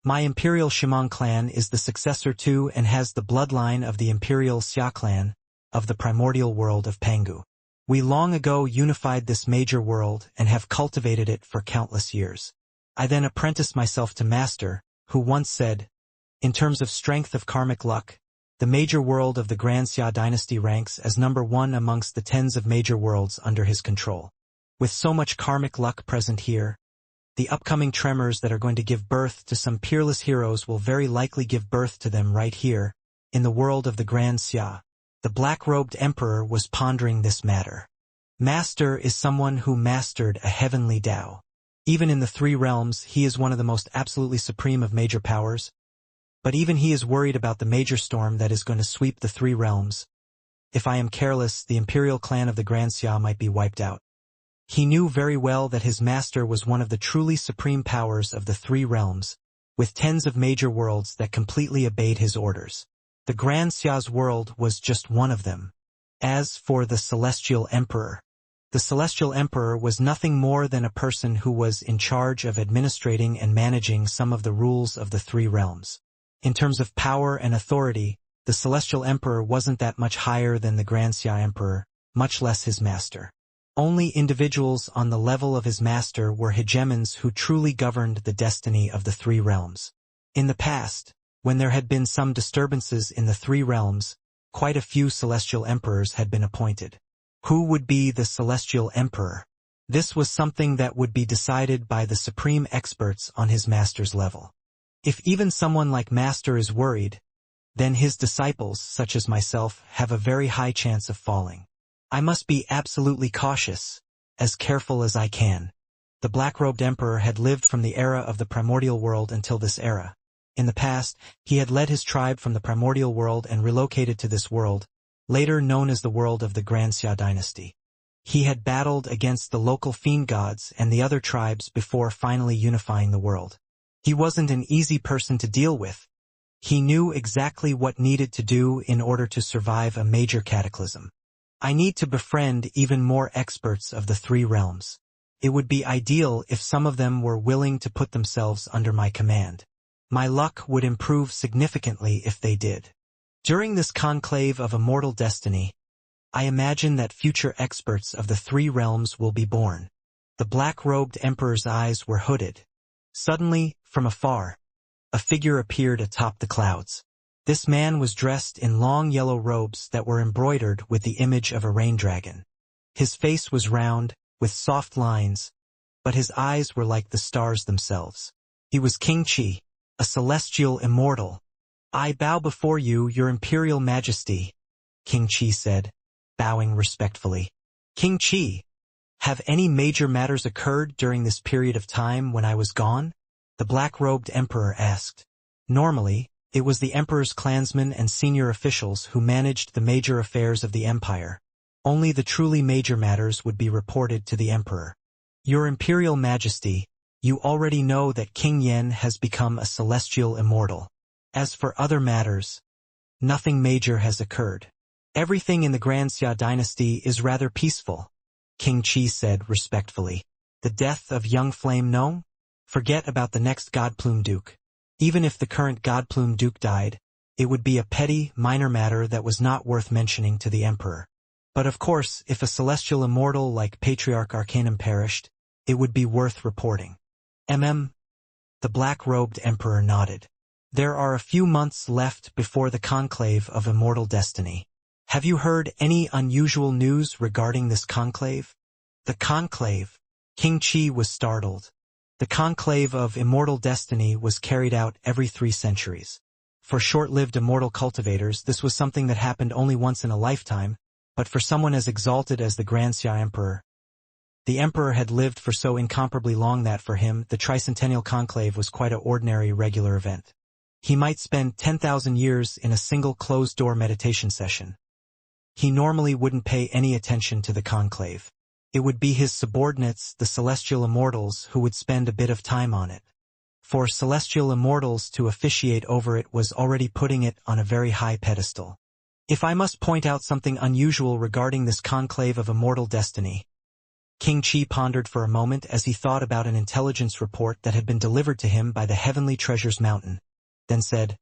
My Imperial Shimon clan is the successor to and has the bloodline of the Imperial Xia clan of the primordial world of Pangu. We long ago unified this major world and have cultivated it for countless years. I then apprenticed myself to Master, who once said, in terms of strength of karmic luck, the major world of the Grand Xia dynasty ranks as number 1 amongst the tens of major worlds under his control. With so much karmic luck present here, the upcoming tremors that are going to give birth to some peerless heroes will very likely give birth to them right here, in the world of the Grand Xia. The black-robed emperor was pondering this matter. Master is someone who mastered a heavenly Tao. Even in the 3 realms, he is one of the most absolutely supreme of major powers. But even he is worried about the major storm that is going to sweep the 3 realms. If I am careless, the imperial clan of the Grand Xia might be wiped out. He knew very well that his master was one of the truly supreme powers of the 3 realms, with tens of major worlds that completely obeyed his orders. The Grand Xia's world was just one of them. As for the Celestial Emperor, the Celestial Emperor was nothing more than a person who was in charge of administrating and managing some of the rules of the 3 realms. In terms of power and authority, the Celestial Emperor wasn't that much higher than the Grand Xia Emperor, much less his master. Only individuals on the level of his master were hegemons who truly governed the destiny of the 3 realms. In the past, when there had been some disturbances in the 3 realms, quite a few Celestial Emperors had been appointed. Who would be the Celestial Emperor? This was something that would be decided by the supreme experts on his master's level. If even someone like Master is worried, then his disciples, such as myself, have a very high chance of falling. I must be absolutely cautious, as careful as I can. The black-robed emperor had lived from the era of the primordial world until this era. In the past, he had led his tribe from the primordial world and relocated to this world, later known as the world of the Grand Xia dynasty. He had battled against the local Fiendgods and the other tribes before finally unifying the world. He wasn't an easy person to deal with. He knew exactly what needed to do in order to survive a major cataclysm. I need to befriend even more experts of the 3 realms. It would be ideal if some of them were willing to put themselves under my command. My luck would improve significantly if they did. During this conclave of immortal destiny, I imagine that future experts of the 3 realms will be born. The black-robed emperor's eyes were hooded. Suddenly, from afar, a figure appeared atop the clouds. This man was dressed in long yellow robes that were embroidered with the image of a rain dragon. His face was round, with soft lines, but his eyes were like the stars themselves. He was King Qi, a celestial immortal. I bow before you, your imperial majesty, King Qi said, bowing respectfully. King Qi, have any major matters occurred during this period of time when I was gone? The black-robed emperor asked. Normally, it was the emperor's clansmen and senior officials who managed the major affairs of the empire. Only the truly major matters would be reported to the emperor. Your imperial majesty, you already know that King Yen has become a celestial immortal. As for other matters, nothing major has occurred. Everything in the Grand Xia dynasty is rather peaceful, King Qi said respectfully. The death of young Flame No? Forget about the next Godplume Duke. Even if the current Godplume Duke died, it would be a petty, minor matter that was not worth mentioning to the emperor. But of course, if a celestial immortal like Patriarch Arcanum perished, it would be worth reporting. The black-robed emperor nodded. There are a few months left before the conclave of immortal destiny. Have you heard any unusual news regarding this conclave? The conclave? King Qi was startled. The conclave of immortal destiny was carried out every 3 centuries. For short-lived immortal cultivators, this was something that happened only once in a lifetime, but for someone as exalted as the Grand Xia Emperor, the emperor had lived for so incomparably long that for him, the tricentennial conclave was quite an ordinary regular event. He might spend 10,000 years in a single closed-door meditation session. He normally wouldn't pay any attention to the conclave. It would be his subordinates, the celestial immortals, who would spend a bit of time on it. For celestial immortals to officiate over it was already putting it on a very high pedestal. If I must point out something unusual regarding this conclave of immortal destiny, King Qi pondered for a moment as he thought about an intelligence report that had been delivered to him by the Heavenly Treasures Mountain, then said,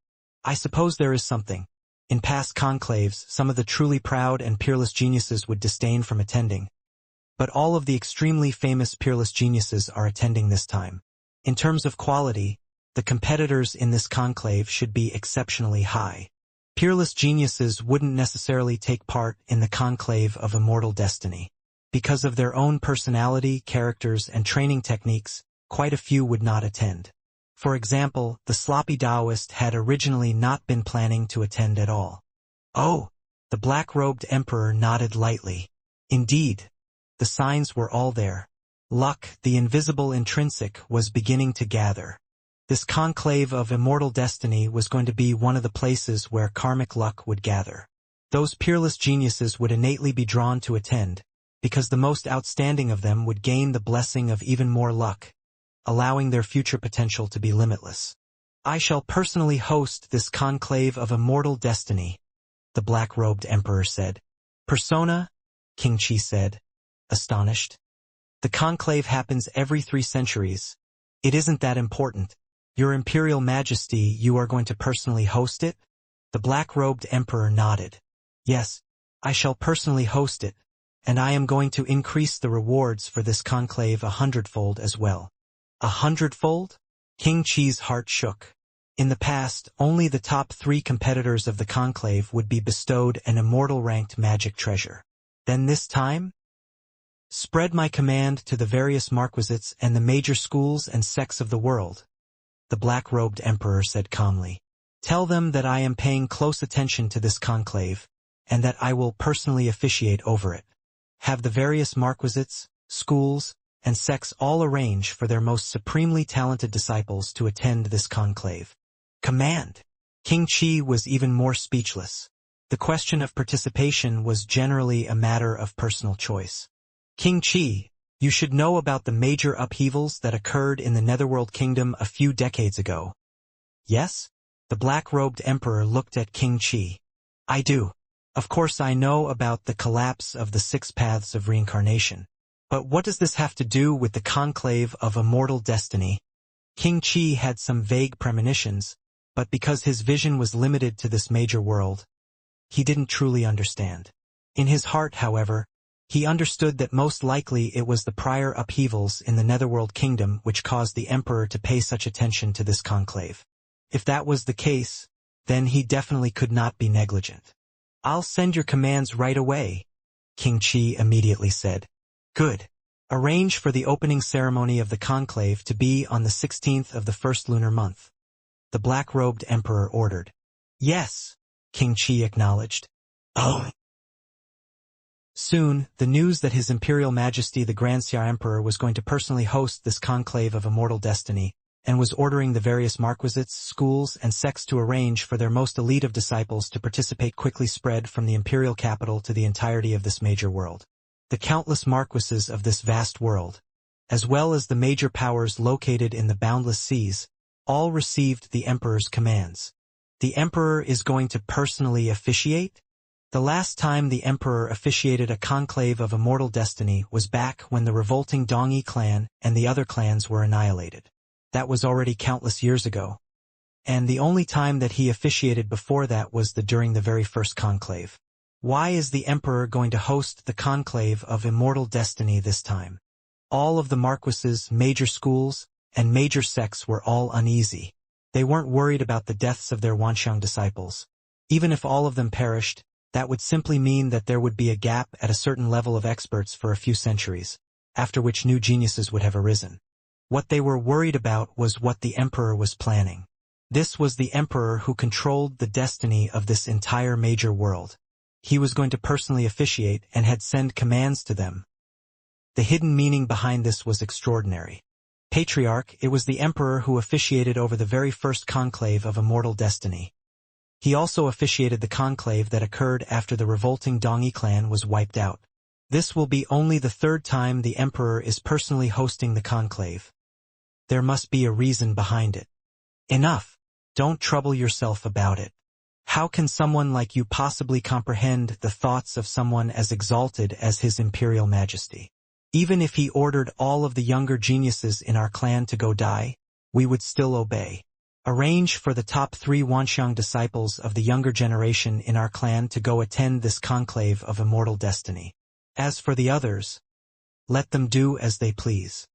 I suppose there is something. In past conclaves, some of the truly proud and peerless geniuses would disdain from attending. But all of the extremely famous peerless geniuses are attending this time. In terms of quality, the competitors in this conclave should be exceptionally high. Peerless geniuses wouldn't necessarily take part in the conclave of immortal destiny. Because of their own personality, characters, and training techniques, quite a few would not attend. For example, the sloppy Taoist had originally not been planning to attend at all. Oh, the black-robed emperor nodded lightly. Indeed, the signs were all there. Luck, the invisible intrinsic, was beginning to gather. This conclave of immortal destiny was going to be one of the places where karmic luck would gather. Those peerless geniuses would innately be drawn to attend, because the most outstanding of them would gain the blessing of even more luck, allowing their future potential to be limitless. I shall personally host this conclave of immortal destiny, the black-robed emperor said. Persona? King Qi said, astonished. The conclave happens every 3 centuries. It isn't that important. Your Imperial Majesty, you are going to personally host it? The black-robed emperor nodded. Yes, I shall personally host it, and I am going to increase the rewards for this conclave 100-fold as well. 100-fold? King Qi's heart shook. In the past, only the top 3 competitors of the conclave would be bestowed an immortal-ranked magic treasure. Then this time? Spread my command to the various marquisites and the major schools and sects of the world, the black-robed emperor said calmly. Tell them that I am paying close attention to this conclave, and that I will personally officiate over it. Have the various marquisites, schools, and sects all arrange for their most supremely talented disciples to attend this conclave. Command! King Qi was even more speechless. The question of participation was generally a matter of personal choice. King Qi, you should know about the major upheavals that occurred in the Netherworld Kingdom a few decades ago. Yes? The black-robed emperor looked at King Qi. I do. Of course I know about the collapse of the 6 paths of reincarnation. But what does this have to do with the conclave of immortal destiny? King Qi had some vague premonitions, but because his vision was limited to this major world, he didn't truly understand. In his heart, however, he understood that most likely it was the prior upheavals in the Netherworld Kingdom which caused the Emperor to pay such attention to this conclave. If that was the case, then he definitely could not be negligent. I'll send your commands right away, King Qi immediately said. Good. Arrange for the opening ceremony of the conclave to be on the 16th of the first lunar month, the black-robed Emperor ordered. Yes, King Qi acknowledged. Oh. Soon, the news that His Imperial Majesty the Grand Xia Emperor was going to personally host this conclave of immortal destiny, and was ordering the various marquisites, schools, and sects to arrange for their most elite of disciples to participate quickly spread from the imperial capital to the entirety of this major world. The countless marquises of this vast world, as well as the major powers located in the boundless seas, all received the Emperor's commands. The Emperor is going to personally officiate? The last time the Emperor officiated a conclave of immortal destiny was back when the revolting Dongyi clan and the other clans were annihilated. That was already countless years ago. And the only time that he officiated before that was during the very first conclave. Why is the Emperor going to host the conclave of immortal destiny this time? All of the marquises, major schools, and major sects were all uneasy. They weren't worried about the deaths of their Wanxiang disciples. Even if all of them perished, that would simply mean that there would be a gap at a certain level of experts for a few centuries, after which new geniuses would have arisen. What they were worried about was what the Emperor was planning. This was the Emperor who controlled the destiny of this entire major world. He was going to personally officiate and had sent commands to them. The hidden meaning behind this was extraordinary. Patriarch, it was the Emperor who officiated over the very first conclave of immortal destiny. He also officiated the conclave that occurred after the revolting Dongyi clan was wiped out. This will be only the 3rd time the Emperor is personally hosting the conclave. There must be a reason behind it. Enough. Don't trouble yourself about it. How can someone like you possibly comprehend the thoughts of someone as exalted as His Imperial Majesty? Even if he ordered all of the younger geniuses in our clan to go die, we would still obey. Arrange for the top 3 Wanxiang disciples of the younger generation in our clan to go attend this conclave of immortal destiny. As for the others, let them do as they please.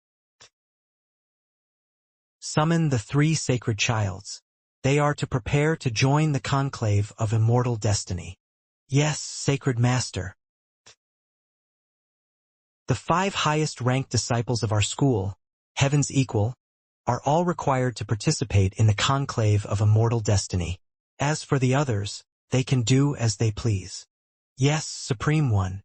Summon the 3 sacred childs. They are to prepare to join the conclave of immortal destiny. Yes, sacred master. The 5 highest-ranked disciples of our school, Heaven's Equal, are all required to participate in the conclave of immortal destiny. As for the others, they can do as they please. Yes, Supreme One.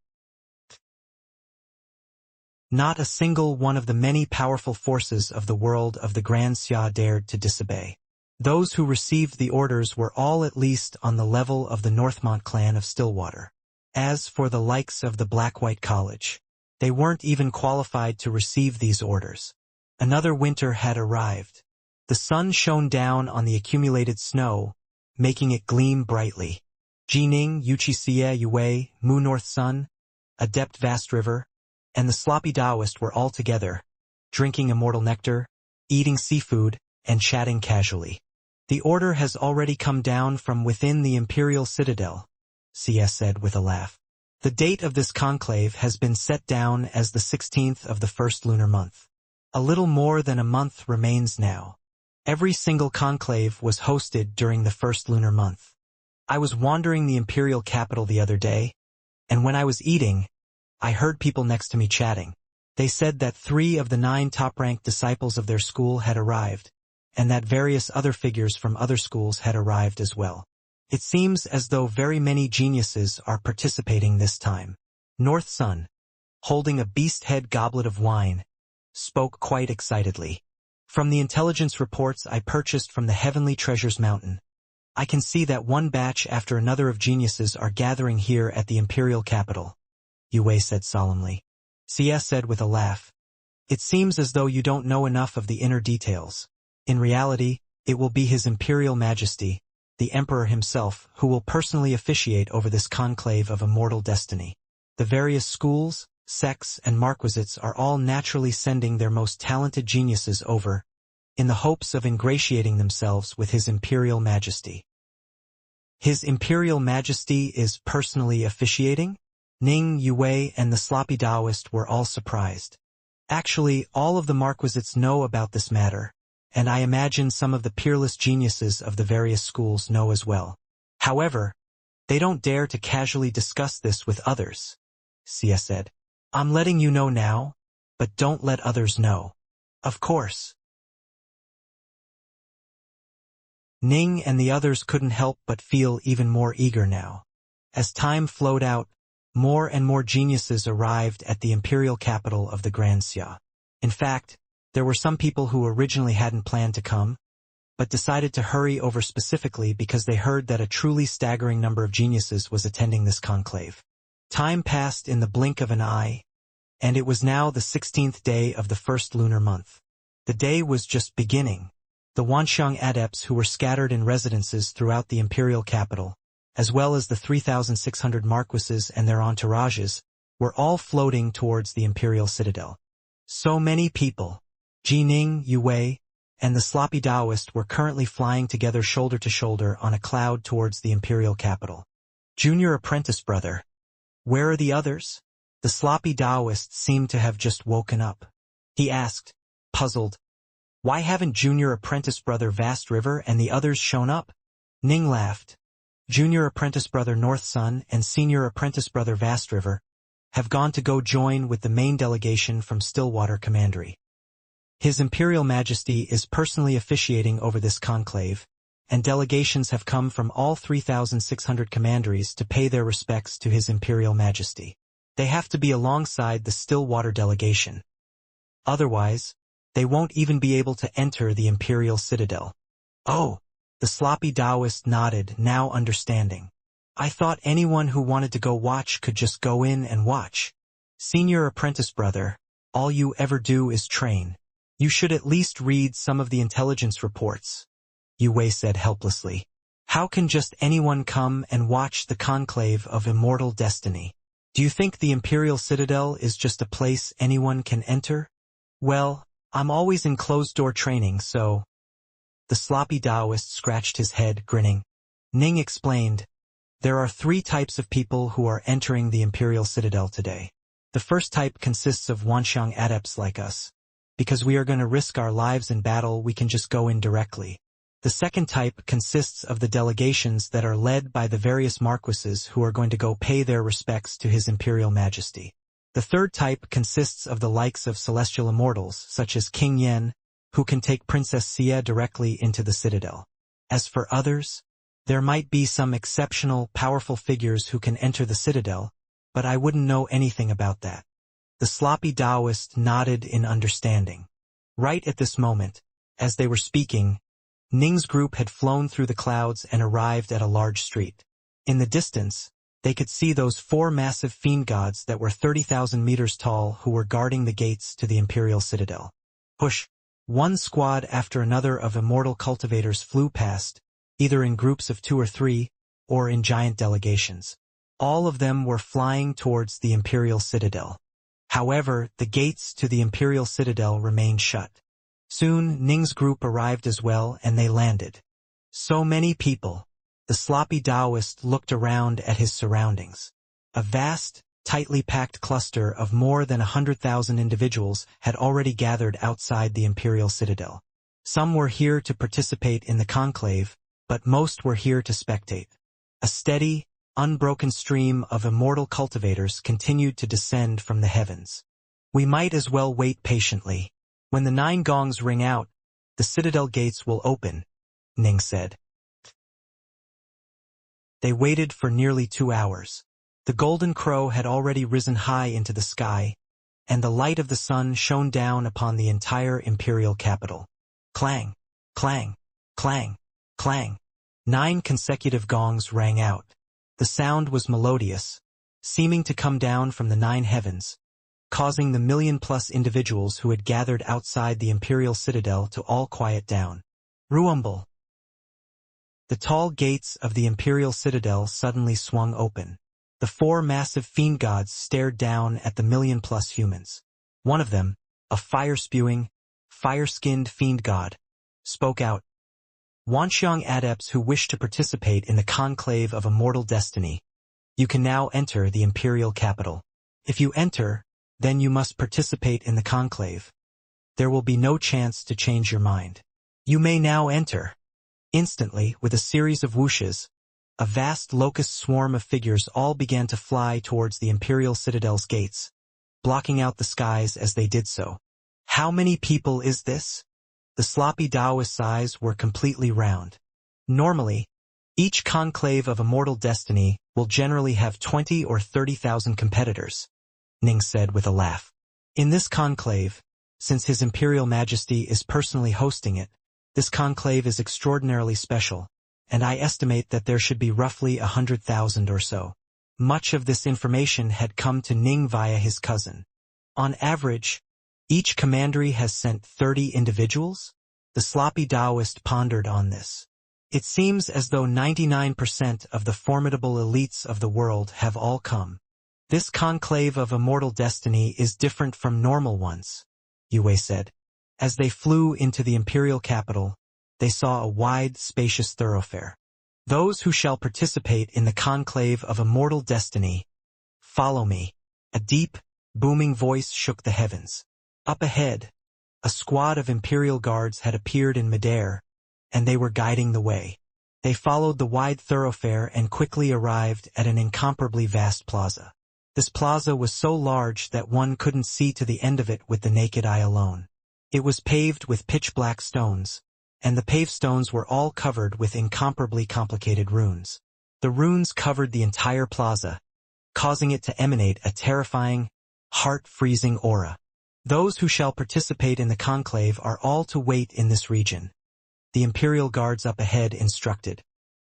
Not a single one of the many powerful forces of the world of the Grand Xia dared to disobey. Those who received the orders were all at least on the level of the Northmont clan of Stillwater. As for the likes of the Black-White College, they weren't even qualified to receive these orders. Another winter had arrived. The sun shone down on the accumulated snow, making it gleam brightly. Jining, Yuqixie Yue, Mu North Sun, Adept Vast River, and the sloppy Taoist were all together, drinking immortal nectar, eating seafood, and chatting casually. The order has already come down from within the Imperial Citadel, CS said with a laugh. The date of this conclave has been set down as the 16th of the first lunar month. A little more than a month remains now. Every single conclave was hosted during the first lunar month. I was wandering the imperial capital the other day, and when I was eating, I heard people next to me chatting. They said that 3 of the 9 top-ranked disciples of their school had arrived, and that various other figures from other schools had arrived as well. It seems as though very many geniuses are participating this time. North Sun, holding a beast-head goblet of wine, spoke quite excitedly. From the intelligence reports I purchased from the Heavenly Treasures Mountain, I can see that one batch after another of geniuses are gathering here at the imperial capital, Yue said solemnly. CS said with a laugh. It seems as though you don't know enough of the inner details. In reality, it will be His Imperial Majesty, the Emperor himself, who will personally officiate over this conclave of immortal destiny. The various schools, sects, and marquisites are all naturally sending their most talented geniuses over, in the hopes of ingratiating themselves with His Imperial Majesty. His Imperial Majesty is personally officiating? Ning, Yue, and the sloppy Taoist were all surprised. Actually, all of the marquisites know about this matter, and I imagine some of the peerless geniuses of the various schools know as well. However, they don't dare to casually discuss this with others, Xia said. I'm letting you know now, but don't let others know. Of course. Ning and the others couldn't help but feel even more eager now. As time flowed out, more and more geniuses arrived at the imperial capital of the Grand Xia. In fact, there were some people who originally hadn't planned to come, but decided to hurry over specifically because they heard that a truly staggering number of geniuses was attending this conclave. Time passed in the blink of an eye, and it was now the 16th day of the first lunar month. The day was just beginning. The Wanxiang adepts who were scattered in residences throughout the imperial capital, as well as the 3,600 marquises and their entourages, were all floating towards the imperial citadel. So many people, Jining, Yue, and the sloppy Taoist were currently flying together shoulder to shoulder on a cloud towards the imperial capital. Junior apprentice brother. Where are the others? The sloppy Taoist seemed to have just woken up. He asked, puzzled. Why haven't Junior apprentice brother Vast River and the others shown up? Ning laughed. Junior apprentice brother North Sun and senior apprentice brother Vast River have gone to go join with the main delegation from Stillwater Commandery. His Imperial Majesty is personally officiating over this conclave, and delegations have come from all 3,600 commanderies to pay their respects to His Imperial Majesty. They have to be alongside the Stillwater delegation. Otherwise, they won't even be able to enter the Imperial Citadel. Oh, the sloppy Taoist nodded, now understanding. I thought anyone who wanted to go watch could just go in and watch. Senior apprentice brother, all you ever do is train. You should at least read some of the intelligence reports, Yue said helplessly. How can just anyone come and watch the conclave of immortal destiny? Do you think the Imperial Citadel is just a place anyone can enter? Well, I'm always in closed-door training, so... The sloppy Taoist scratched his head, grinning. Ning explained, there are 3 types of people who are entering the Imperial Citadel today. The first type consists of Wanxiang adepts like us. Because we are going to risk our lives in battle, we can just go in directly. The second type consists of the delegations that are led by the various marquises who are going to go pay their respects to His Imperial Majesty. The third type consists of the likes of celestial immortals, such as King Yen, who can take Princess Xia directly into the Citadel. As for others, there might be some exceptional, powerful figures who can enter the Citadel, but I wouldn't know anything about that. The sloppy Taoist nodded in understanding. Right at this moment, as they were speaking, Ning's group had flown through the clouds and arrived at a large street. In the distance, they could see those 4 massive Fiendgods that were 30,000 meters tall who were guarding the gates to the Imperial Citadel. Push! One squad after another of immortal cultivators flew past, either in groups of 2 or 3, or in giant delegations. All of them were flying towards the Imperial Citadel. However, the gates to the Imperial Citadel remained shut. Soon, Ning's group arrived as well, and they landed. So many people. The sloppy Taoist looked around at his surroundings. A vast, tightly packed cluster of more than 100,000 individuals had already gathered outside the Imperial Citadel. Some were here to participate in the conclave, but most were here to spectate. A steady, unbroken stream of immortal cultivators continued to descend from the heavens. We might as well wait patiently. When the 9 gongs ring out, the Citadel gates will open, Ning said. They waited for nearly 2 hours. The golden crow had already risen high into the sky, and the light of the sun shone down upon the entire imperial capital. Clang, clang, clang, clang. 9 consecutive gongs rang out. The sound was melodious, seeming to come down from the 9 heavens, causing the million-plus individuals who had gathered outside the Imperial Citadel to all quiet down. Rumble! The tall gates of the Imperial Citadel suddenly swung open. The 4 massive Fiendgods stared down at the million-plus humans. One of them, a fire-spewing, fire-skinned Fiendgod, spoke out. Wanxiang adepts who wish to participate in the conclave of immortal destiny, you can now enter the imperial capital. If you enter, then you must participate in the conclave. There will be no chance to change your mind. You may now enter. Instantly, with a series of whooshes, a vast locust swarm of figures all began to fly towards the Imperial Citadel's gates, blocking out the skies as they did so. How many people is this? The sloppy Taoist's eyes were completely round. Normally, each conclave of immortal destiny will generally have 20 or 30,000 competitors, Ning said with a laugh. In this conclave, since His Imperial Majesty is personally hosting it, this conclave is extraordinarily special, and I estimate that there should be roughly 100,000 or so. Much of this information had come to Ning via his cousin. On average, each commandery has sent 30 individuals? The sloppy Taoist pondered on this. It seems as though 99% of the formidable elites of the world have all come. This conclave of immortal destiny is different from normal ones, Yue said. As they flew into the imperial capital, they saw a wide, spacious thoroughfare. Those who shall participate in the conclave of immortal destiny, follow me. A deep, booming voice shook the heavens. Up ahead, a squad of imperial guards had appeared in midair, and they were guiding the way. They followed the wide thoroughfare and quickly arrived at an incomparably vast plaza. This plaza was so large that one couldn't see to the end of it with the naked eye alone. It was paved with pitch-black stones, and the paved stones were all covered with incomparably complicated runes. The runes covered the entire plaza, causing it to emanate a terrifying, heart-freezing aura. Those who shall participate in the conclave are all to wait in this region, the imperial guards up ahead instructed.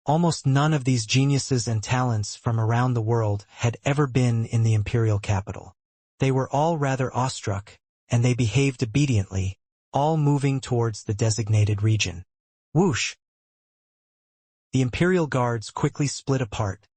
Almost none of these geniuses and talents from around the world had ever been in the imperial capital. They were all rather awestruck, and they behaved obediently, all moving towards the designated region. Whoosh! The imperial guards quickly split apart,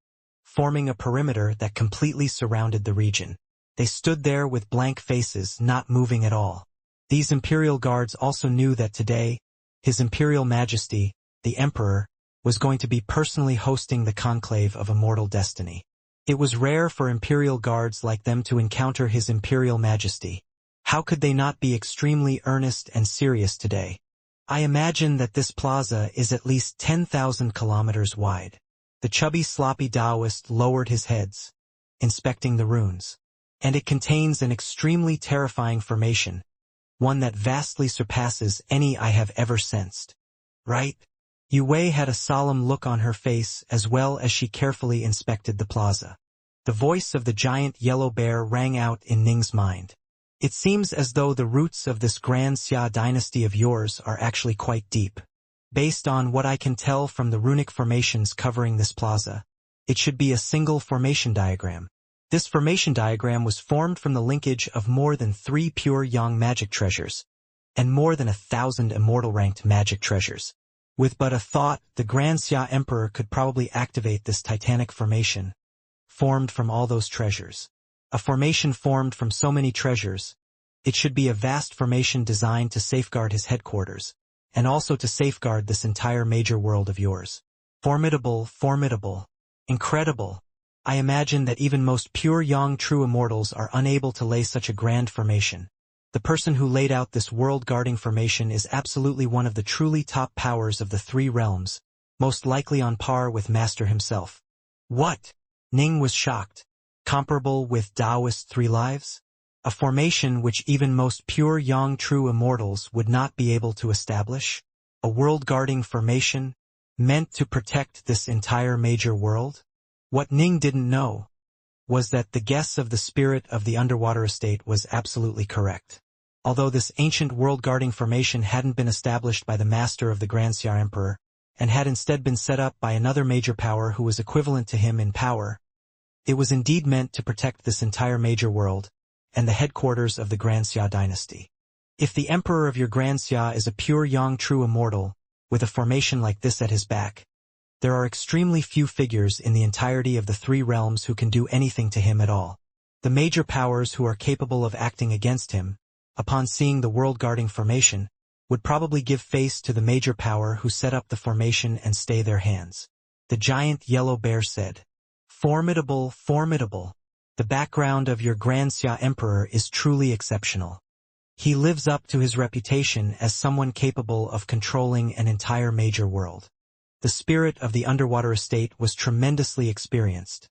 forming a perimeter that completely surrounded the region. They stood there with blank faces, not moving at all. These imperial guards also knew that today, His Imperial Majesty, the Emperor, was going to be personally hosting the conclave of immortal destiny. It was rare for imperial guards like them to encounter His Imperial Majesty. How could they not be extremely earnest and serious today? I imagine that this plaza is at least 10,000 kilometers wide. The chubby sloppy Taoist lowered his heads, inspecting the ruins. And it contains an extremely terrifying formation, one that vastly surpasses any I have ever sensed. Right? Yue had a solemn look on her face as well as she carefully inspected the plaza. The voice of the giant yellow bear rang out in Ning's mind. It seems as though the roots of this Grand Xia dynasty of yours are actually quite deep. Based on what I can tell from the runic formations covering this plaza, it should be a single formation diagram. This formation diagram was formed from the linkage of more than 3 pure Yang magic treasures, and more than 1,000 immortal-ranked magic treasures. With but a thought, the Grand Xia Emperor could probably activate this titanic formation, formed from all those treasures. A formation formed from so many treasures, it should be a vast formation designed to safeguard his headquarters, and also to safeguard this entire major world of yours. Formidable, formidable, incredible. I imagine that even most pure Yang true immortals are unable to lay such a grand formation. The person who laid out this world-guarding formation is absolutely one of the truly top powers of the 3 realms, most likely on par with Master himself. What? Ning was shocked. Comparable with Taoist 3 lives? A formation which even most pure Yang true immortals would not be able to establish? A world-guarding formation, meant to protect this entire major world? What Ning didn't know was that the guess of the spirit of the underwater estate was absolutely correct. Although this ancient world-guarding formation hadn't been established by the master of the Grand Xia Emperor, and had instead been set up by another major power who was equivalent to him in power, it was indeed meant to protect this entire major world, and the headquarters of the Grand Xia dynasty. If the Emperor of your Grand Xia is a pure Yang true immortal, with a formation like this at his back, there are extremely few figures in the entirety of the 3 realms who can do anything to him at all. The major powers who are capable of acting against him, upon seeing the world-guarding formation, would probably give face to the major power who set up the formation and stay their hands. The giant yellow bear said, "Formidable, formidable. The background of your Grand Xia Emperor is truly exceptional. He lives up to his reputation as someone capable of controlling an entire major world." The spirit of the underwater estate was tremendously experienced.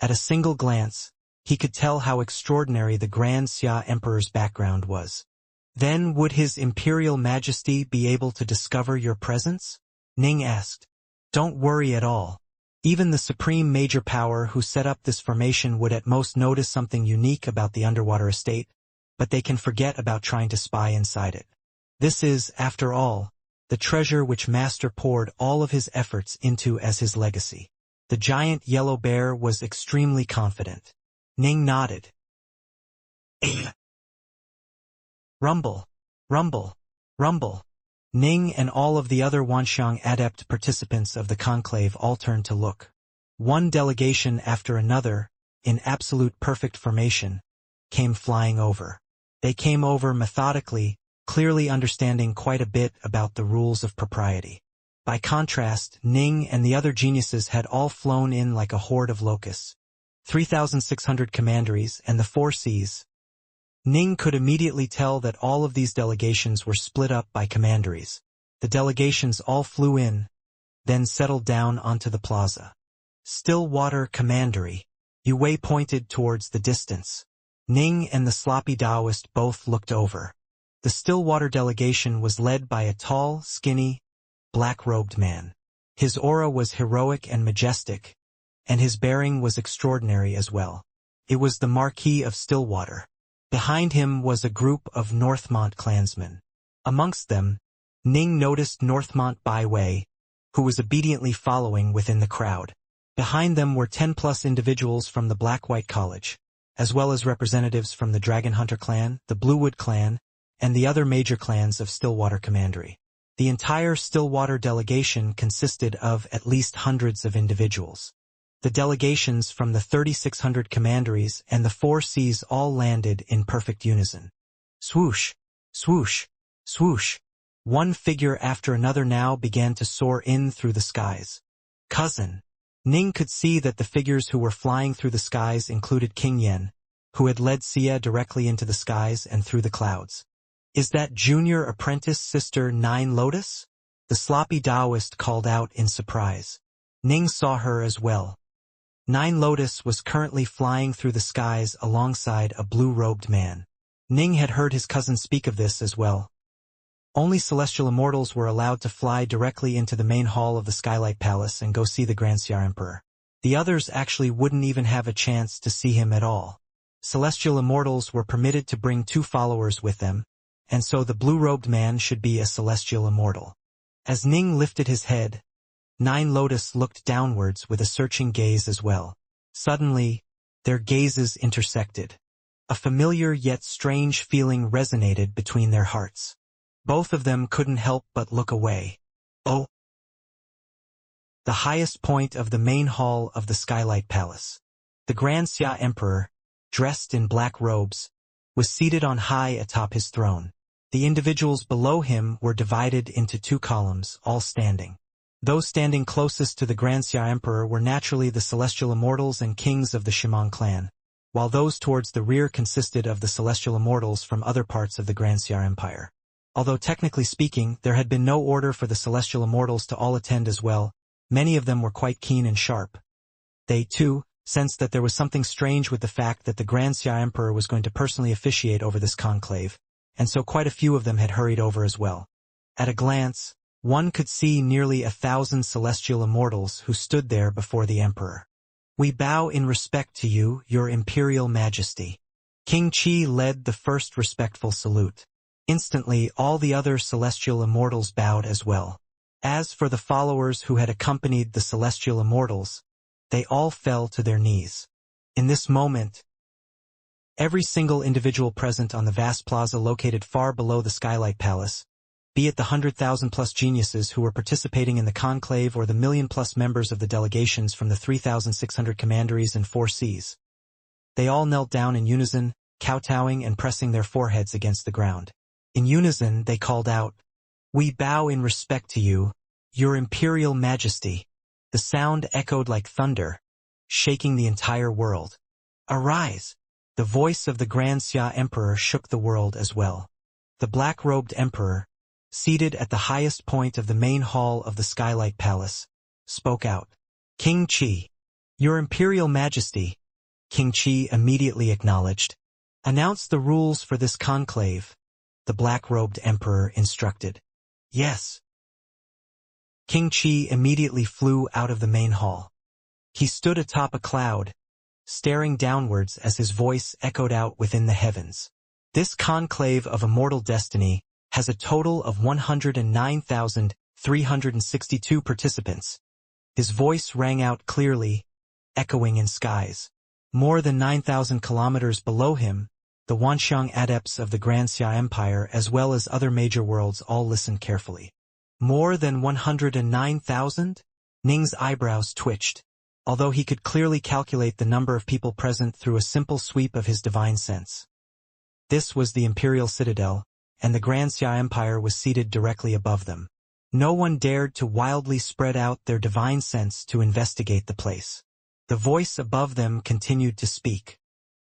At a single glance, he could tell how extraordinary the Grand Xia Emperor's background was. Then would His Imperial Majesty be able to discover your presence? Ning asked. Don't worry at all. Even the supreme major power who set up this formation would at most notice something unique about the underwater estate, but they can forget about trying to spy inside it. This is, after all, the treasure which Master poured all of his efforts into as his legacy. The giant yellow bear was extremely confident. Ning nodded. Rumble, rumble, rumble. Ning and all of the other Wanxiang adept participants of the conclave all turned to look. One delegation after another, in absolute perfect formation, came flying over. They came over methodically, clearly understanding quite a bit about the rules of propriety. By contrast, Ning and the other geniuses had all flown in like a horde of locusts. 3,600 commanderies and the 4 seas. Ning could immediately tell that all of these delegations were split up by commanderies. The delegations all flew in, then settled down onto the plaza. Stillwater Commandery. Yue pointed towards the distance. Ning and the sloppy Taoist both looked over. The Stillwater delegation was led by a tall, skinny, black-robed man. His aura was heroic and majestic, and his bearing was extraordinary as well. It was the Marquis of Stillwater. Behind him was a group of Northmont clansmen. Amongst them, Ning noticed Northmont Baiwei, who was obediently following within the crowd. Behind them were 10+ individuals from the Black-White College, as well as representatives from the Dragon Hunter clan, the Bluewood clan, and the other major clans of Stillwater Commandery. The entire Stillwater delegation consisted of at least hundreds of individuals. The delegations from the 3,600 commanderies and the 4 seas all landed in perfect unison. Swoosh, swoosh, swoosh. One figure after another now began to soar in through the skies. Cousin. Ning could see that the figures who were flying through the skies included King Yen, who had led Xia directly into the skies and through the clouds. Is that junior apprentice sister Nine Lotus? The sloppy Taoist called out in surprise. Ning saw her as well. Nine Lotus was currently flying through the skies alongside a blue-robed man. Ning had heard his cousin speak of this as well. Only celestial immortals were allowed to fly directly into the main hall of the Skylight Palace and go see the Grand Xia Emperor. The others actually wouldn't even have a chance to see him at all. Celestial immortals were permitted to bring 2 followers with them, and so the blue-robed man should be a celestial immortal. As Ning lifted his head, Nine Lotus looked downwards with a searching gaze as well. Suddenly, their gazes intersected. A familiar yet strange feeling resonated between their hearts. Both of them couldn't help but look away. Oh! The highest point of the main hall of the Skylight Palace. The Grand Xia Emperor, dressed in black robes, was seated on high atop his throne. The individuals below him were divided into 2 columns, all standing. Those standing closest to the Grand Xia Emperor were naturally the celestial immortals and kings of the Shimon clan, while those towards the rear consisted of the celestial immortals from other parts of the Grand Xia Empire. Although technically speaking, there had been no order for the celestial immortals to all attend as well, many of them were quite keen and sharp. They, too, sensed that there was something strange with the fact that the Grand Xia Emperor was going to personally officiate over this conclave, and so quite a few of them had hurried over as well. At a glance, one could see nearly 1,000 celestial immortals who stood there before the Emperor. We bow in respect to you, your Imperial Majesty. King Qi led the first respectful salute. Instantly, all the other celestial immortals bowed as well. As for the followers who had accompanied the celestial immortals, they all fell to their knees. In this moment, every single individual present on the vast plaza located far below the Skylight Palace, be it the 100,000-plus geniuses who were participating in the conclave or the million-plus members of the delegations from the 3,600 commanderies and 4 seas, they all knelt down in unison, kowtowing and pressing their foreheads against the ground. In unison, they called out, "We bow in respect to you, your Imperial Majesty." The sound echoed like thunder, shaking the entire world. "Arise!" The voice of the Grand Xia Emperor shook the world as well. The black-robed Emperor, seated at the highest point of the main hall of the Skylight Palace, spoke out. "King Qi, your Imperial Majesty," King Qi immediately acknowledged. "Announce the rules for this conclave," the black-robed Emperor instructed. "Yes." King Qi immediately flew out of the main hall. He stood atop a cloud, staring downwards as his voice echoed out within the heavens. This conclave of immortal destiny has a total of 109,362 participants. His voice rang out clearly, echoing in skies. More than 9,000 kilometers below him, the Wanxiang adepts of the Grand Xia Empire as well as other major worlds all listened carefully. More than 109,000? Ning's eyebrows twitched, although he could clearly calculate the number of people present through a simple sweep of his divine sense. This was the Imperial Citadel, and the Grand Xia Empire was seated directly above them. No one dared to wildly spread out their divine sense to investigate the place. The voice above them continued to speak.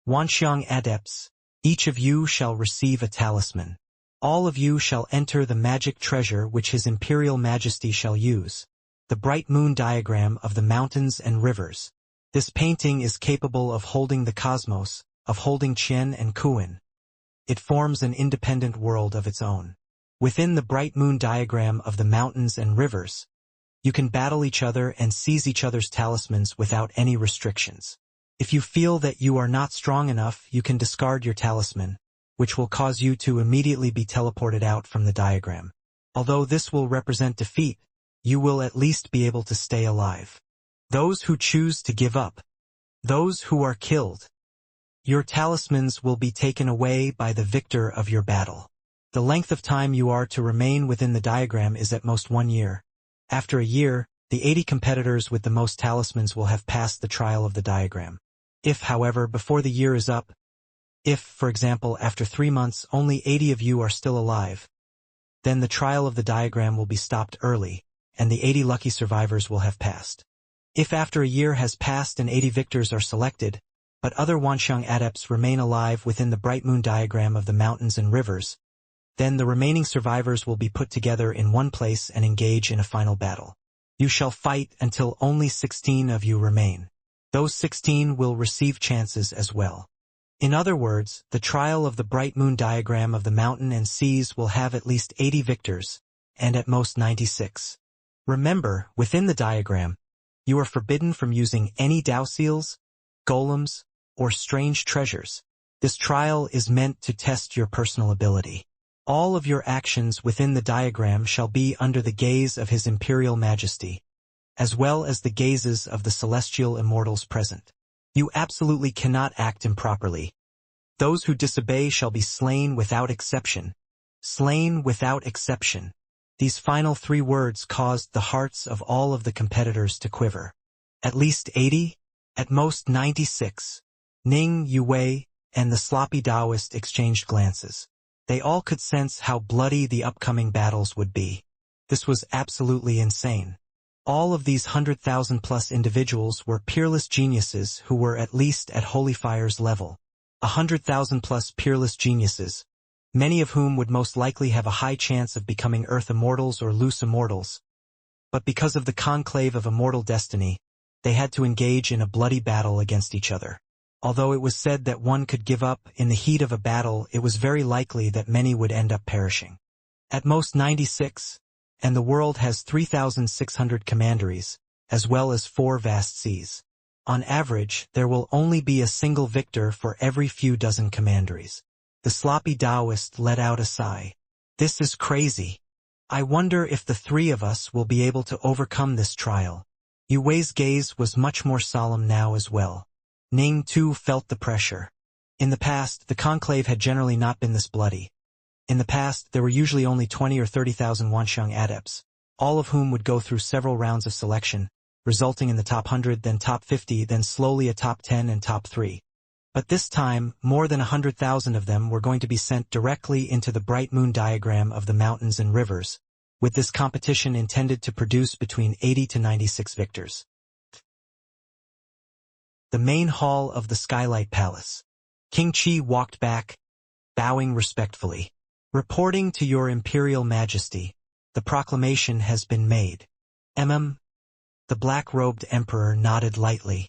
"Wanxiang adepts, each of you shall receive a talisman. All of you shall enter the magic treasure which His Imperial Majesty shall use, the bright moon diagram of the mountains and rivers. This painting is capable of holding the cosmos, of holding Qian and Kuan. It forms an independent world of its own. Within the bright moon diagram of the mountains and rivers, you can battle each other and seize each other's talismans without any restrictions. If you feel that you are not strong enough, you can discard your talisman, which will cause you to immediately be teleported out from the diagram. Although this will represent defeat, you will at least be able to stay alive. Those who choose to give up, those who are killed, your talismans will be taken away by the victor of your battle. The length of time you are to remain within the diagram is at most 1 year. After a year, The 80 competitors with the most talismans will have passed the trial of the diagram. If, however, before the year is up, if, for example, after 3 months only 80 of you are still alive, then the trial of the diagram will be stopped early, and the 80 lucky survivors will have passed. If after a year has passed and 80 victors are selected, but other Wanxiang adepts remain alive within the bright moon diagram of the mountains and rivers, then the remaining survivors will be put together in one place and engage in a final battle. You shall fight until only 16 of you remain. Those 16 will receive chances as well. In other words, the trial of the bright moon diagram of the mountain and seas will have at least 80 victors, and at most 96. Remember, within the diagram, you are forbidden from using any Dao seals, golems, or strange treasures. This trial is meant to test your personal ability. All of your actions within the diagram shall be under the gaze of His Imperial Majesty, as well as the gazes of the celestial immortals present. You absolutely cannot act improperly. Those who disobey shall be slain without exception. Slain without exception. These final 3 words caused the hearts of all of the competitors to quiver. At least 80? At most 96. Ning, Yue, and the sloppy Taoist exchanged glances. They all could sense how bloody the upcoming battles would be. This was absolutely insane. All of these 100,000+ individuals were peerless geniuses who were at least at Holy Fire's level. 100,000+ peerless geniuses, many of whom would most likely have a high chance of becoming Earth Immortals or Loose Immortals. But because of the conclave of immortal destiny, they had to engage in a bloody battle against each other. Although it was said that one could give up in the heat of a battle, it was very likely that many would end up perishing. At most 96, and the world has 3,600 commanderies, as well as 4 vast seas. On average, there will only be a single victor for every few dozen commanderies. The sloppy Taoist let out a sigh. This is crazy. I wonder if the 3 of us will be able to overcome this trial. Yue's gaze was much more solemn now as well. Ning too felt the pressure. In the past, the conclave had generally not been this bloody. In the past, there were usually only 20 or 30,000 Wanxiang adepts, all of whom would go through several rounds of selection, resulting in the top 100, then top 50, then slowly a top 10 and top 3. But this time, more than 100,000 of them were going to be sent directly into the bright moon diagram of the mountains and rivers, with this competition intended to produce between 80 to 96 victors. The main hall of the Skylight Palace. King Qi walked back, bowing respectfully. Reporting to your Imperial Majesty, the proclamation has been made. The black-robed emperor nodded lightly.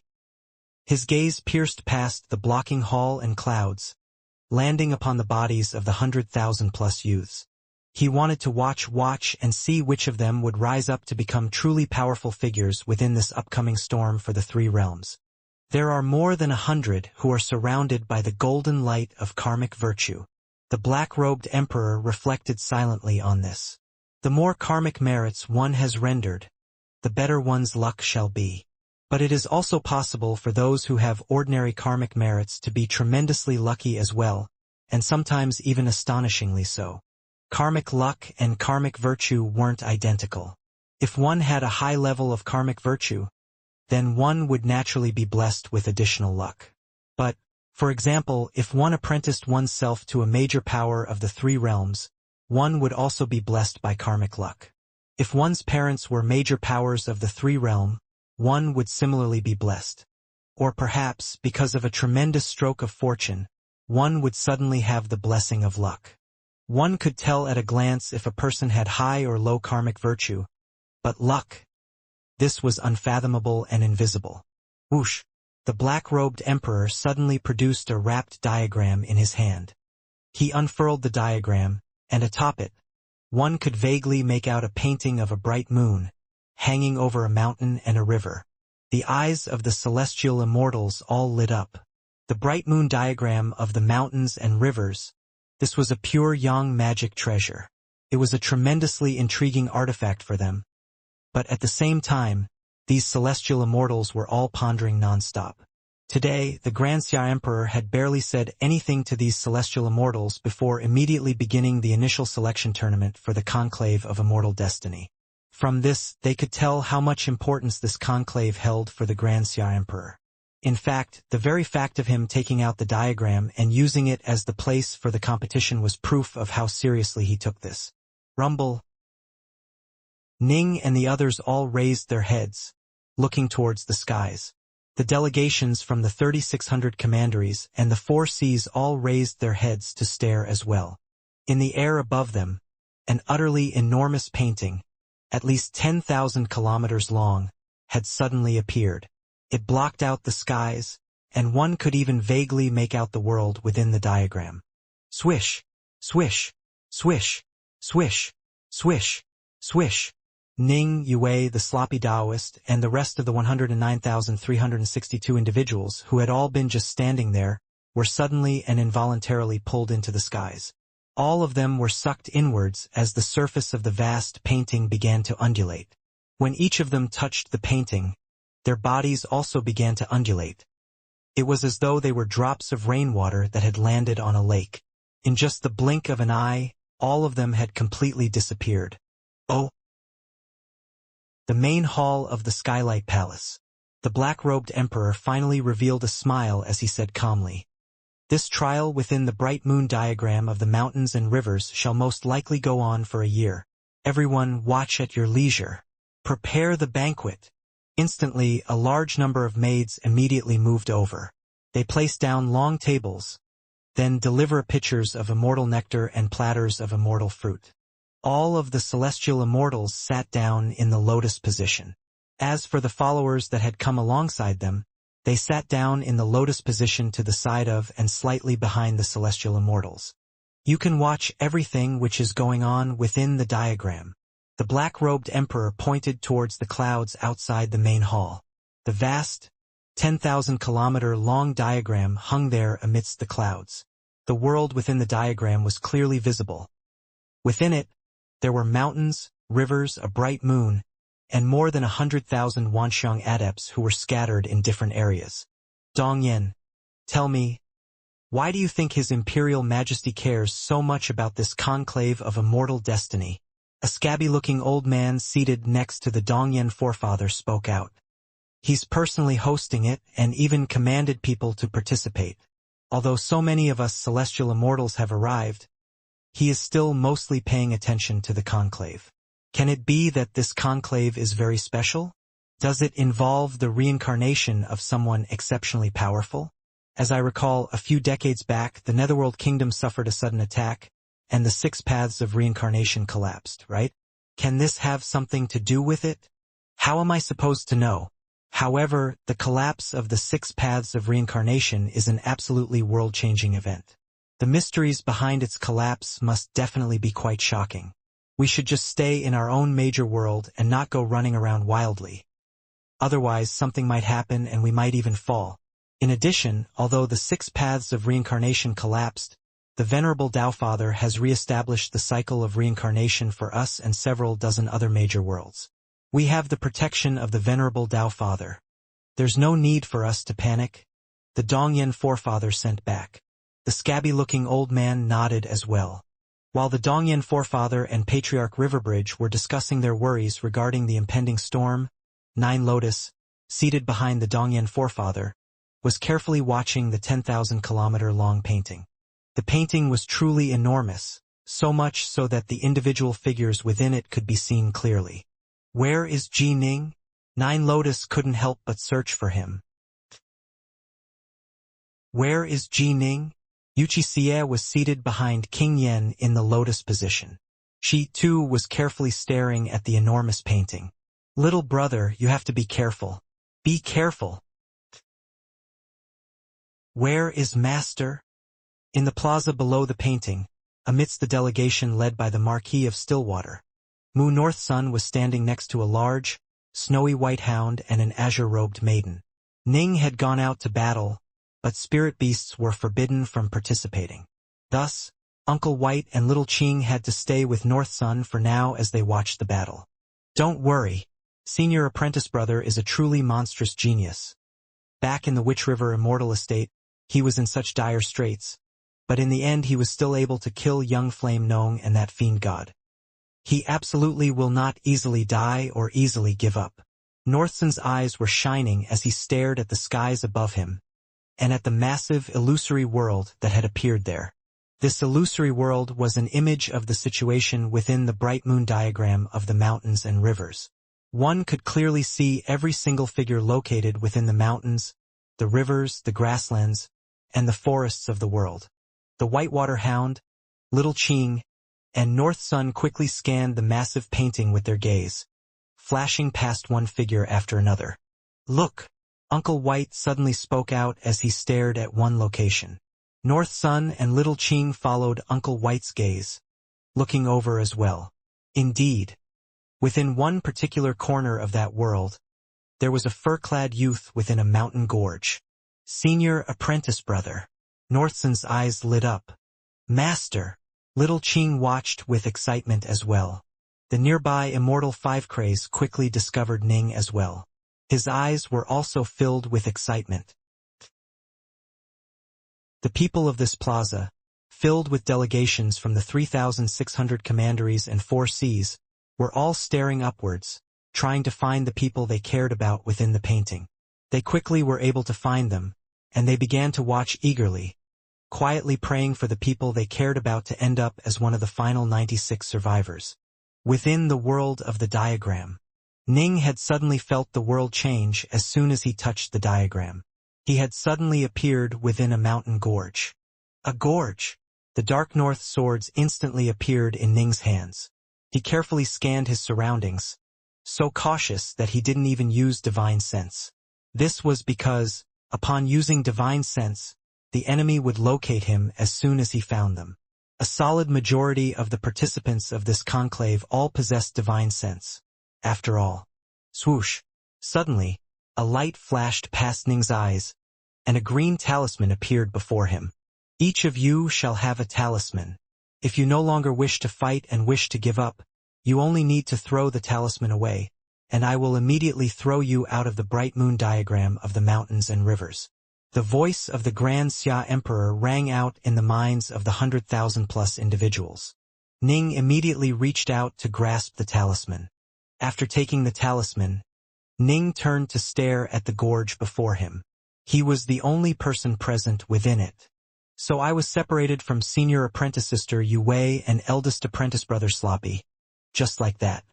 His gaze pierced past the blocking hall and clouds, landing upon the bodies of the 100,000+ youths. He wanted to watch and see which of them would rise up to become truly powerful figures within this upcoming storm for the 3 realms. There are more than 100 who are surrounded by the golden light of karmic virtue. The black-robed emperor reflected silently on this. The more karmic merits one has rendered, the better one's luck shall be. But it is also possible for those who have ordinary karmic merits to be tremendously lucky as well, and sometimes even astonishingly so. Karmic luck and karmic virtue weren't identical. If one had a high level of karmic virtue, then one would naturally be blessed with additional luck. But, for example, if one apprenticed oneself to a major power of the 3 realms, one would also be blessed by karmic luck. If one's parents were major powers of the 3 realm, one would similarly be blessed. Or perhaps, because of a tremendous stroke of fortune, one would suddenly have the blessing of luck. One could tell at a glance if a person had high or low karmic virtue, but luck, this was unfathomable and invisible. Whoosh! The black-robed emperor suddenly produced a wrapped diagram in his hand. He unfurled the diagram, and atop it, one could vaguely make out a painting of a bright moon, hanging over a mountain and a river. The eyes of the celestial immortals all lit up. The bright moon diagram of the mountains and rivers, this was a pure yang magic treasure. It was a tremendously intriguing artifact for them. But at the same time, these celestial immortals were all pondering non-stop. Today, the Grand Xia Emperor had barely said anything to these celestial immortals before immediately beginning the initial selection tournament for the conclave of immortal destiny. From this, they could tell how much importance this conclave held for the Grand Xia Emperor. In fact, the very fact of him taking out the diagram and using it as the place for the competition was proof of how seriously he took this. Rumble. Ning and the others all raised their heads, looking towards the skies. The delegations from the 3,600 commanderies and the 4 seas all raised their heads to stare as well. In the air above them, an utterly enormous painting, at least 10,000 kilometers long, had suddenly appeared. It blocked out the skies, and one could even vaguely make out the world within the diagram. Swish, swish, swish, swish, swish, swish. Ning, Yue, the sloppy Taoist, and the rest of the 109,362 individuals who had all been just standing there, were suddenly and involuntarily pulled into the skies. All of them were sucked inwards as the surface of the vast painting began to undulate. When each of them touched the painting, their bodies also began to undulate. It was as though they were drops of rainwater that had landed on a lake. In just the blink of an eye, all of them had completely disappeared. Oh! The main hall of the Skylight Palace. The black-robed emperor finally revealed a smile as he said calmly, "This trial within the bright moon diagram of the mountains and rivers shall most likely go on for a year. Everyone watch at your leisure. Prepare the banquet." Instantly, a large number of maids immediately moved over. They placed down long tables, then deliver pitchers of immortal nectar and platters of immortal fruit. All of the celestial immortals sat down in the lotus position. As for the followers that had come alongside them, they sat down in the lotus position to the side of and slightly behind the celestial immortals. You can watch everything which is going on within the diagram. The black-robed emperor pointed towards the clouds outside the main hall. The vast, 10,000-kilometer-long diagram hung there amidst the clouds. The world within the diagram was clearly visible. Within it, there were mountains, rivers, a bright moon, and more than 100,000 Wanxiang adepts who were scattered in different areas. Dongyan, tell me, why do you think His Imperial Majesty cares so much about this conclave of immortal destiny? A scabby-looking old man seated next to the Dongyan forefather spoke out. He's personally hosting it and even commanded people to participate. Although so many of us celestial immortals have arrived, he is still mostly paying attention to the conclave. Can it be that this conclave is very special? Does it involve the reincarnation of someone exceptionally powerful? As I recall, a few decades back, the Netherworld Kingdom suffered a sudden attack, and the 6 paths of reincarnation collapsed, right? Can this have something to do with it? How am I supposed to know? However, the collapse of the 6 paths of reincarnation is an absolutely world-changing event. The mysteries behind its collapse must definitely be quite shocking. We should just stay in our own major world and not go running around wildly. Otherwise, something might happen and we might even fall. In addition, although the 6 paths of reincarnation collapsed, the Venerable Tao Father has re-established the cycle of reincarnation for us and several dozen other major worlds. We have the protection of the Venerable Tao Father. There's no need for us to panic. The Dongyan forefather sent back. The scabby-looking old man nodded as well. While the Dongyan forefather and Patriarch Riverbridge were discussing their worries regarding the impending storm, Nine Lotus, seated behind the Dongyan forefather, was carefully watching the 10,000-kilometer-long painting. The painting was truly enormous, so much so that the individual figures within it could be seen clearly. Where is Ji Ning? Nine Lotus couldn't help but search for him. Where is Ji Ning? Wuxia was seated behind King Yen in the lotus position. She, too, was carefully staring at the enormous painting. Little brother, you have to be careful. Be careful. Where is Master? In the plaza below the painting, amidst the delegation led by the Marquis of Stillwater, Mu North Sun was standing next to a large, snowy white hound and an azure-robed maiden. Ning had gone out to battle, but spirit beasts were forbidden from participating. Thus, Uncle White and Little Qing had to stay with North Sun for now as they watched the battle. Don't worry, Senior Apprentice Brother is a truly monstrous genius. Back in the Witch River Immortal Estate, he was in such dire straits, but in the end he was still able to kill young Flame Nong and that Fiendgod. He absolutely will not easily die or easily give up. Northson's eyes were shining as he stared at the skies above him, and at the massive, illusory world that had appeared there. This illusory world was an image of the situation within the bright moon diagram of the mountains and rivers. One could clearly see every single figure located within the mountains, the rivers, the grasslands, and the forests of the world. The Whitewater Hound, Little Qing, and North Sun quickly scanned the massive painting with their gaze, flashing past one figure after another. "Look!" Uncle White suddenly spoke out as he stared at one location. North Sun and Little Qing followed Uncle White's gaze, looking over as well. Indeed, within one particular corner of that world, there was a fur-clad youth within a mountain gorge. Senior apprentice brother. Northson's eyes lit up. Master! Little Qing watched with excitement as well. The nearby Immortal 5 craze quickly discovered Ning as well. His eyes were also filled with excitement. The people of this plaza, filled with delegations from the 3,600 commanderies and 4 seas, were all staring upwards, trying to find the people they cared about within the painting. They quickly were able to find them, and they began to watch eagerly, quietly praying for the people they cared about to end up as one of the final 96 survivors. Within the world of the diagram, Ning had suddenly felt the world change as soon as he touched the diagram. He had suddenly appeared within a mountain gorge. A gorge! The Dark North swords instantly appeared in Ning's hands. He carefully scanned his surroundings, so cautious that he didn't even use divine sense. This was because, upon using divine sense, the enemy would locate him as soon as he found them. A solid majority of the participants of this conclave all possessed divine sense. After all. Swoosh! Suddenly, a light flashed past Ning's eyes, and a green talisman appeared before him. Each of you shall have a talisman. If you no longer wish to fight and wish to give up, you only need to throw the talisman away, and I will immediately throw you out of the bright moon diagram of the mountains and rivers. The voice of the Grand Xia Emperor rang out in the minds of the 100,000+ individuals. Ning immediately reached out to grasp the talisman. After taking the talisman, Ning turned to stare at the gorge before him. He was the only person present within it. So I was separated from senior apprentice sister Yu Wei and eldest apprentice brother Sloppy. Just like that.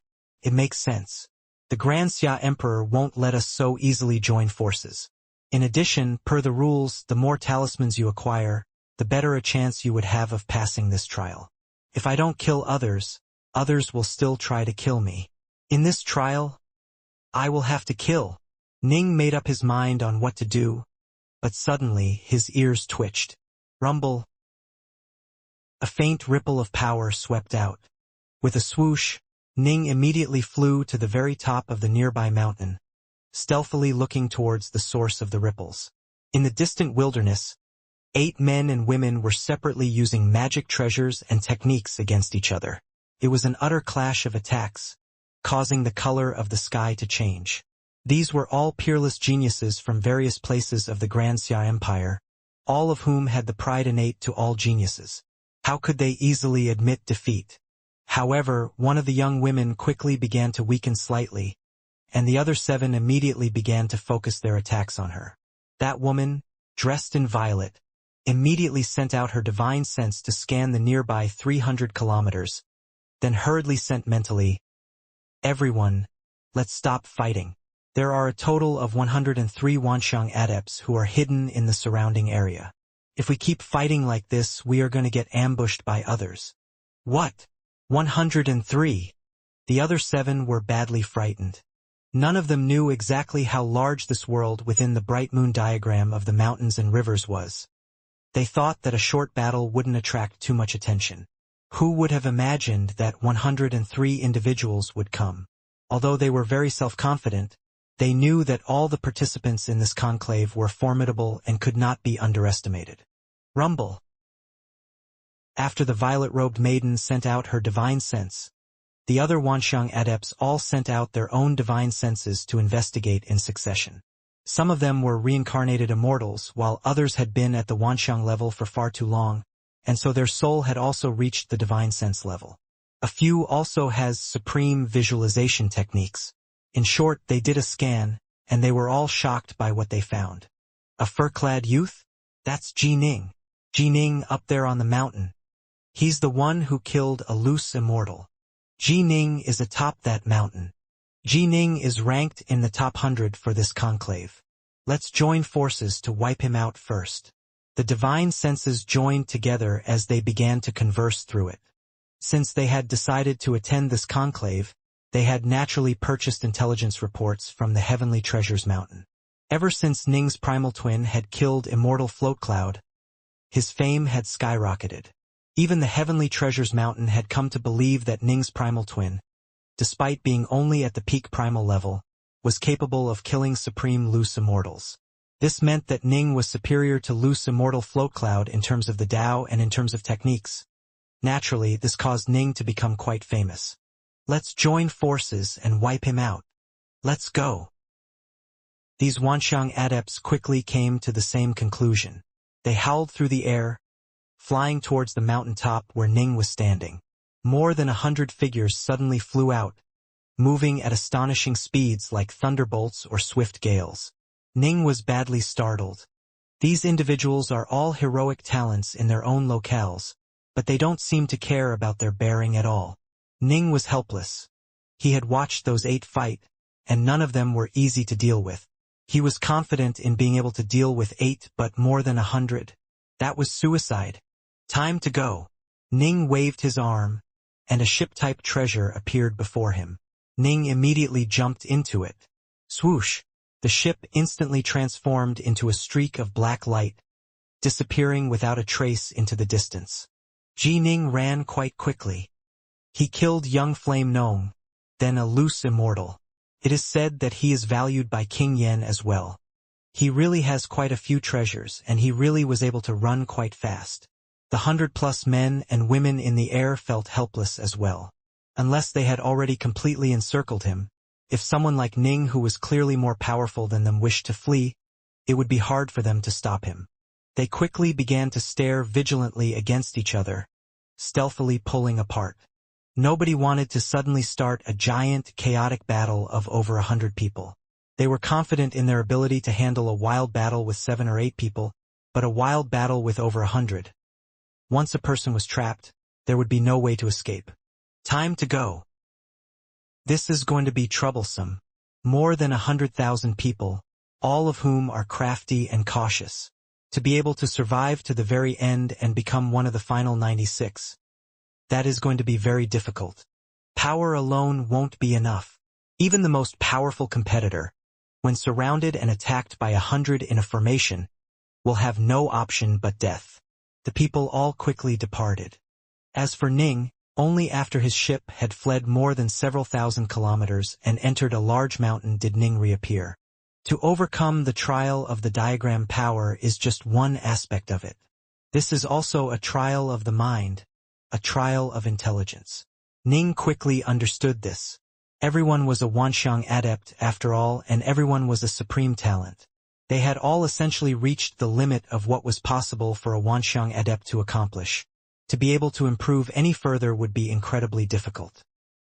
It makes sense. The Grand Xia Emperor won't let us so easily join forces. In addition, per the rules, the more talismans you acquire, the better a chance you would have of passing this trial. If I don't kill others, others will still try to kill me. In this trial, I will have to kill. Ning made up his mind on what to do, but suddenly his ears twitched. Rumble. A faint ripple of power swept out. With a swoosh, Ning immediately flew to the very top of the nearby mountain, stealthily looking towards the source of the ripples. In the distant wilderness, 8 men and women were separately using magic treasures and techniques against each other. It was an utter clash of attacks, causing the color of the sky to change. These were all peerless geniuses from various places of the Grand Xia Empire, all of whom had the pride innate to all geniuses. How could they easily admit defeat? However, one of the young women quickly began to weaken slightly, and the other 7 immediately began to focus their attacks on her. That woman, dressed in violet, immediately sent out her divine sense to scan the nearby 300 kilometers, then hurriedly sent mentally, "Everyone, let's stop fighting. There are a total of 103 Wanxiang adepts who are hidden in the surrounding area. If we keep fighting like this, we are going to get ambushed by others." What? 103? The other 7 were badly frightened. None of them knew exactly how large this world within the bright moon diagram of the mountains and rivers was. They thought that a short battle wouldn't attract too much attention. Who would have imagined that 103 individuals would come? Although they were very self-confident, they knew that all the participants in this conclave were formidable and could not be underestimated. Rumble. After the violet-robed maiden sent out her divine sense, the other Wanxiang adepts all sent out their own divine senses to investigate in succession. Some of them were reincarnated immortals, while others had been at the Wanxiang level for far too long, and so their soul had also reached the divine sense level. A few also has supreme visualization techniques. In short, they did a scan, and they were all shocked by what they found. A fur-clad youth? That's Ji Ning. Ji Ning up there on the mountain. He's the one who killed a loose immortal. Ji Ning is atop that mountain. Ji Ning is ranked in the top 100 for this conclave. Let's join forces to wipe him out first. The divine senses joined together as they began to converse through it. Since they had decided to attend this conclave, they had naturally purchased intelligence reports from the Heavenly Treasures Mountain. Ever since Ning's primal twin had killed Immortal Float Cloud, his fame had skyrocketed. Even the Heavenly Treasures Mountain had come to believe that Ning's primal twin, despite being only at the peak primal level, was capable of killing supreme loose immortals. This meant that Ning was superior to loose Immortal Float Cloud in terms of the Tao and in terms of techniques. Naturally, this caused Ning to become quite famous. Let's join forces and wipe him out. Let's go. These Wanxiang adepts quickly came to the same conclusion. They howled through the air, flying towards the mountaintop where Ning was standing. More than 100 figures suddenly flew out, moving at astonishing speeds like thunderbolts or swift gales. Ning was badly startled. These individuals are all heroic talents in their own locales, but they don't seem to care about their bearing at all. Ning was helpless. He had watched those 8 fight, and none of them were easy to deal with. He was confident in being able to deal with 8 but more than 100. That was suicide. Time to go. Ning waved his arm, and a ship-type treasure appeared before him. Ning immediately jumped into it. Swoosh! The ship instantly transformed into a streak of black light, disappearing without a trace into the distance. Ji Ning ran quite quickly. He killed young Flame Nong, then a loose immortal. It is said that he is valued by King Yen as well. He really has quite a few treasures, and he really was able to run quite fast. The 100+ men and women in the air felt helpless as well. Unless they had already completely encircled him, if someone like Ning who was clearly more powerful than them wished to flee, it would be hard for them to stop him. They quickly began to stare vigilantly against each other, stealthily pulling apart. Nobody wanted to suddenly start a giant, chaotic battle of over 100 people. They were confident in their ability to handle a wild battle with 7 or 8 people, but a wild battle with over 100. Once a person was trapped, there would be no way to escape. Time to go. This is going to be troublesome. More than 100,000 people, all of whom are crafty and cautious. To be able to survive to the very end and become one of the final 96. That is going to be very difficult. Power alone won't be enough. Even the most powerful competitor, when surrounded and attacked by 100 in a formation, will have no option but death. The people all quickly departed. As for Ning, only after his ship had fled more than several thousand kilometers and entered a large mountain did Ning reappear. To overcome the trial of the diagram power is just one aspect of it. This is also a trial of the mind, a trial of intelligence. Ning quickly understood this. Everyone was a Wanxiang adept after all, and everyone was a supreme talent. They had all essentially reached the limit of what was possible for a Wanxiang adept to accomplish. To be able to improve any further would be incredibly difficult.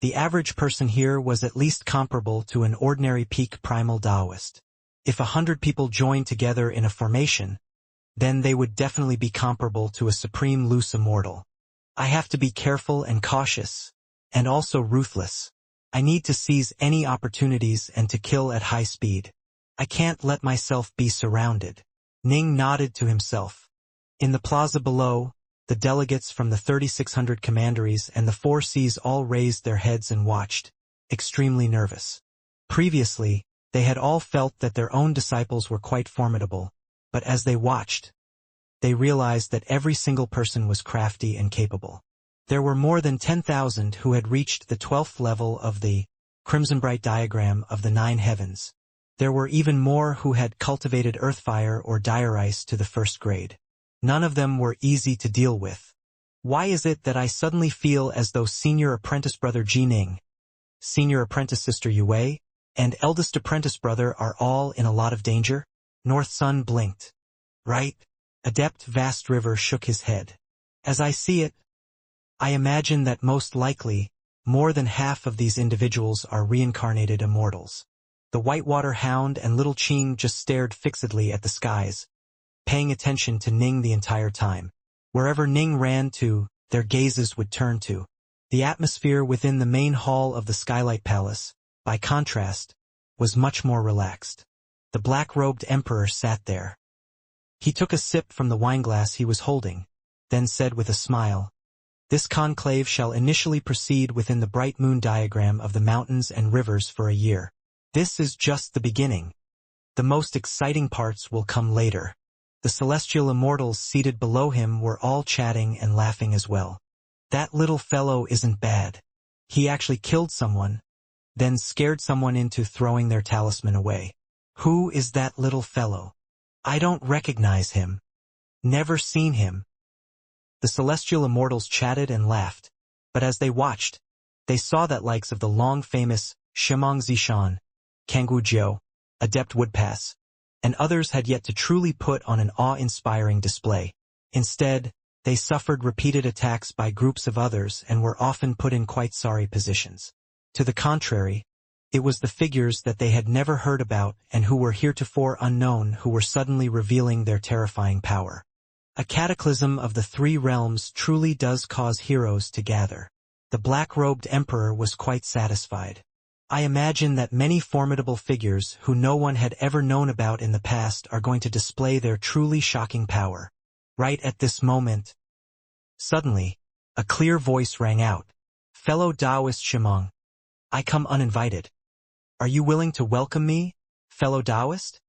The average person here was at least comparable to an ordinary peak primal Taoist. If 100 people joined together in a formation, then they would definitely be comparable to a supreme loose immortal. I have to be careful and cautious, and also ruthless. I need to seize any opportunities and to kill at high speed. I can't let myself be surrounded. Ning nodded to himself. In the plaza below, the delegates from the 3600 commanderies and the 4 Cs all raised their heads and watched, extremely nervous. Previously, they had all felt that their own disciples were quite formidable, but as they watched, they realized that every single person was crafty and capable. There were more than 10,000 who had reached the 12th level of the Crimson Bright diagram of the 9 heavens. There were even more who had cultivated Earthfire or Dire Ice to the 1st grade. None of them were easy to deal with. Why is it that I suddenly feel as though senior apprentice brother Ji Ning, senior apprentice sister Yue, and eldest apprentice brother are all in a lot of danger? North Sun blinked. Right? Adept Vast River shook his head. As I see it, I imagine that most likely, more than half of these individuals are reincarnated immortals. The Whitewater Hound and Little Qing just stared fixedly at the skies, paying attention to Ning the entire time. Wherever Ning ran to, their gazes would turn to. The atmosphere within the main hall of the Skylight Palace, by contrast, was much more relaxed. The black-robed emperor sat there. He took a sip from the wineglass he was holding, then said with a smile, "This conclave shall initially proceed within the bright moon diagram of the mountains and rivers for a year. This is just the beginning. The most exciting parts will come later." The celestial immortals seated below him were all chatting and laughing as well. "That little fellow isn't bad. He actually killed someone, then scared someone into throwing their talisman away. Who is that little fellow? I don't recognize him. Never seen him." The celestial immortals chatted and laughed, but as they watched, they saw that likes of the long-famous Shimong Zishan, Kangwu Jiu, Adept Woodpass, and others had yet to truly put on an awe-inspiring display. Instead, they suffered repeated attacks by groups of others and were often put in quite sorry positions. To the contrary, it was the figures that they had never heard about and who were heretofore unknown who were suddenly revealing their terrifying power. A cataclysm of the three realms truly does cause heroes to gather. The black-robed emperor was quite satisfied. I imagine that many formidable figures who no one had ever known about in the past are going to display their truly shocking power. Right at this moment. Suddenly, a clear voice rang out. "Fellow Taoist Shimong, I come uninvited. Are you willing to welcome me, fellow Taoist?"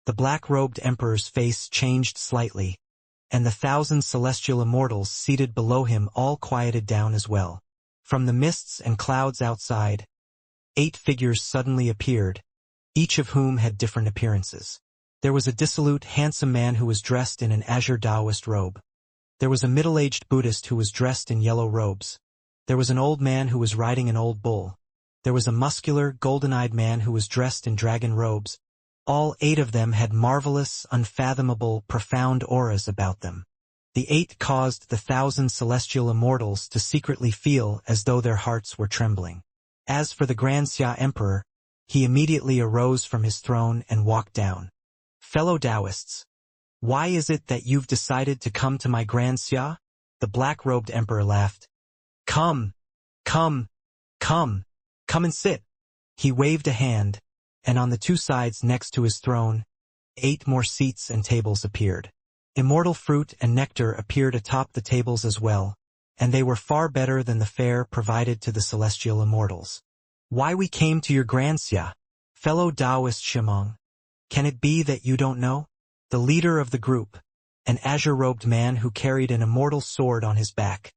The black-robed emperor's face changed slightly, and the 1,000 celestial immortals seated below him all quieted down as well. From the mists and clouds outside, 8 figures suddenly appeared, each of whom had different appearances. There was a dissolute, handsome man who was dressed in an azure Taoist robe. There was a middle-aged Buddhist who was dressed in yellow robes. There was an old man who was riding an old bull. There was a muscular, golden-eyed man who was dressed in dragon robes. All 8 of them had marvelous, unfathomable, profound auras about them. The 8 caused the 1,000 celestial immortals to secretly feel as though their hearts were trembling. As for the Grand Xia Emperor, he immediately arose from his throne and walked down. "Fellow Taoists, why is it that you've decided to come to my Grand Xia?" The black-robed emperor laughed. Come, come and sit." He waved a hand, and on the 2 sides next to his throne, 8 more seats and tables appeared. Immortal fruit and nectar appeared atop the tables as well, and they were far better than the fare provided to the celestial immortals. "Why we came to your Grand Xia, fellow Taoist Shimong? Can it be that you don't know?" The leader of the group, an azure-robed man who carried an immortal sword on his back,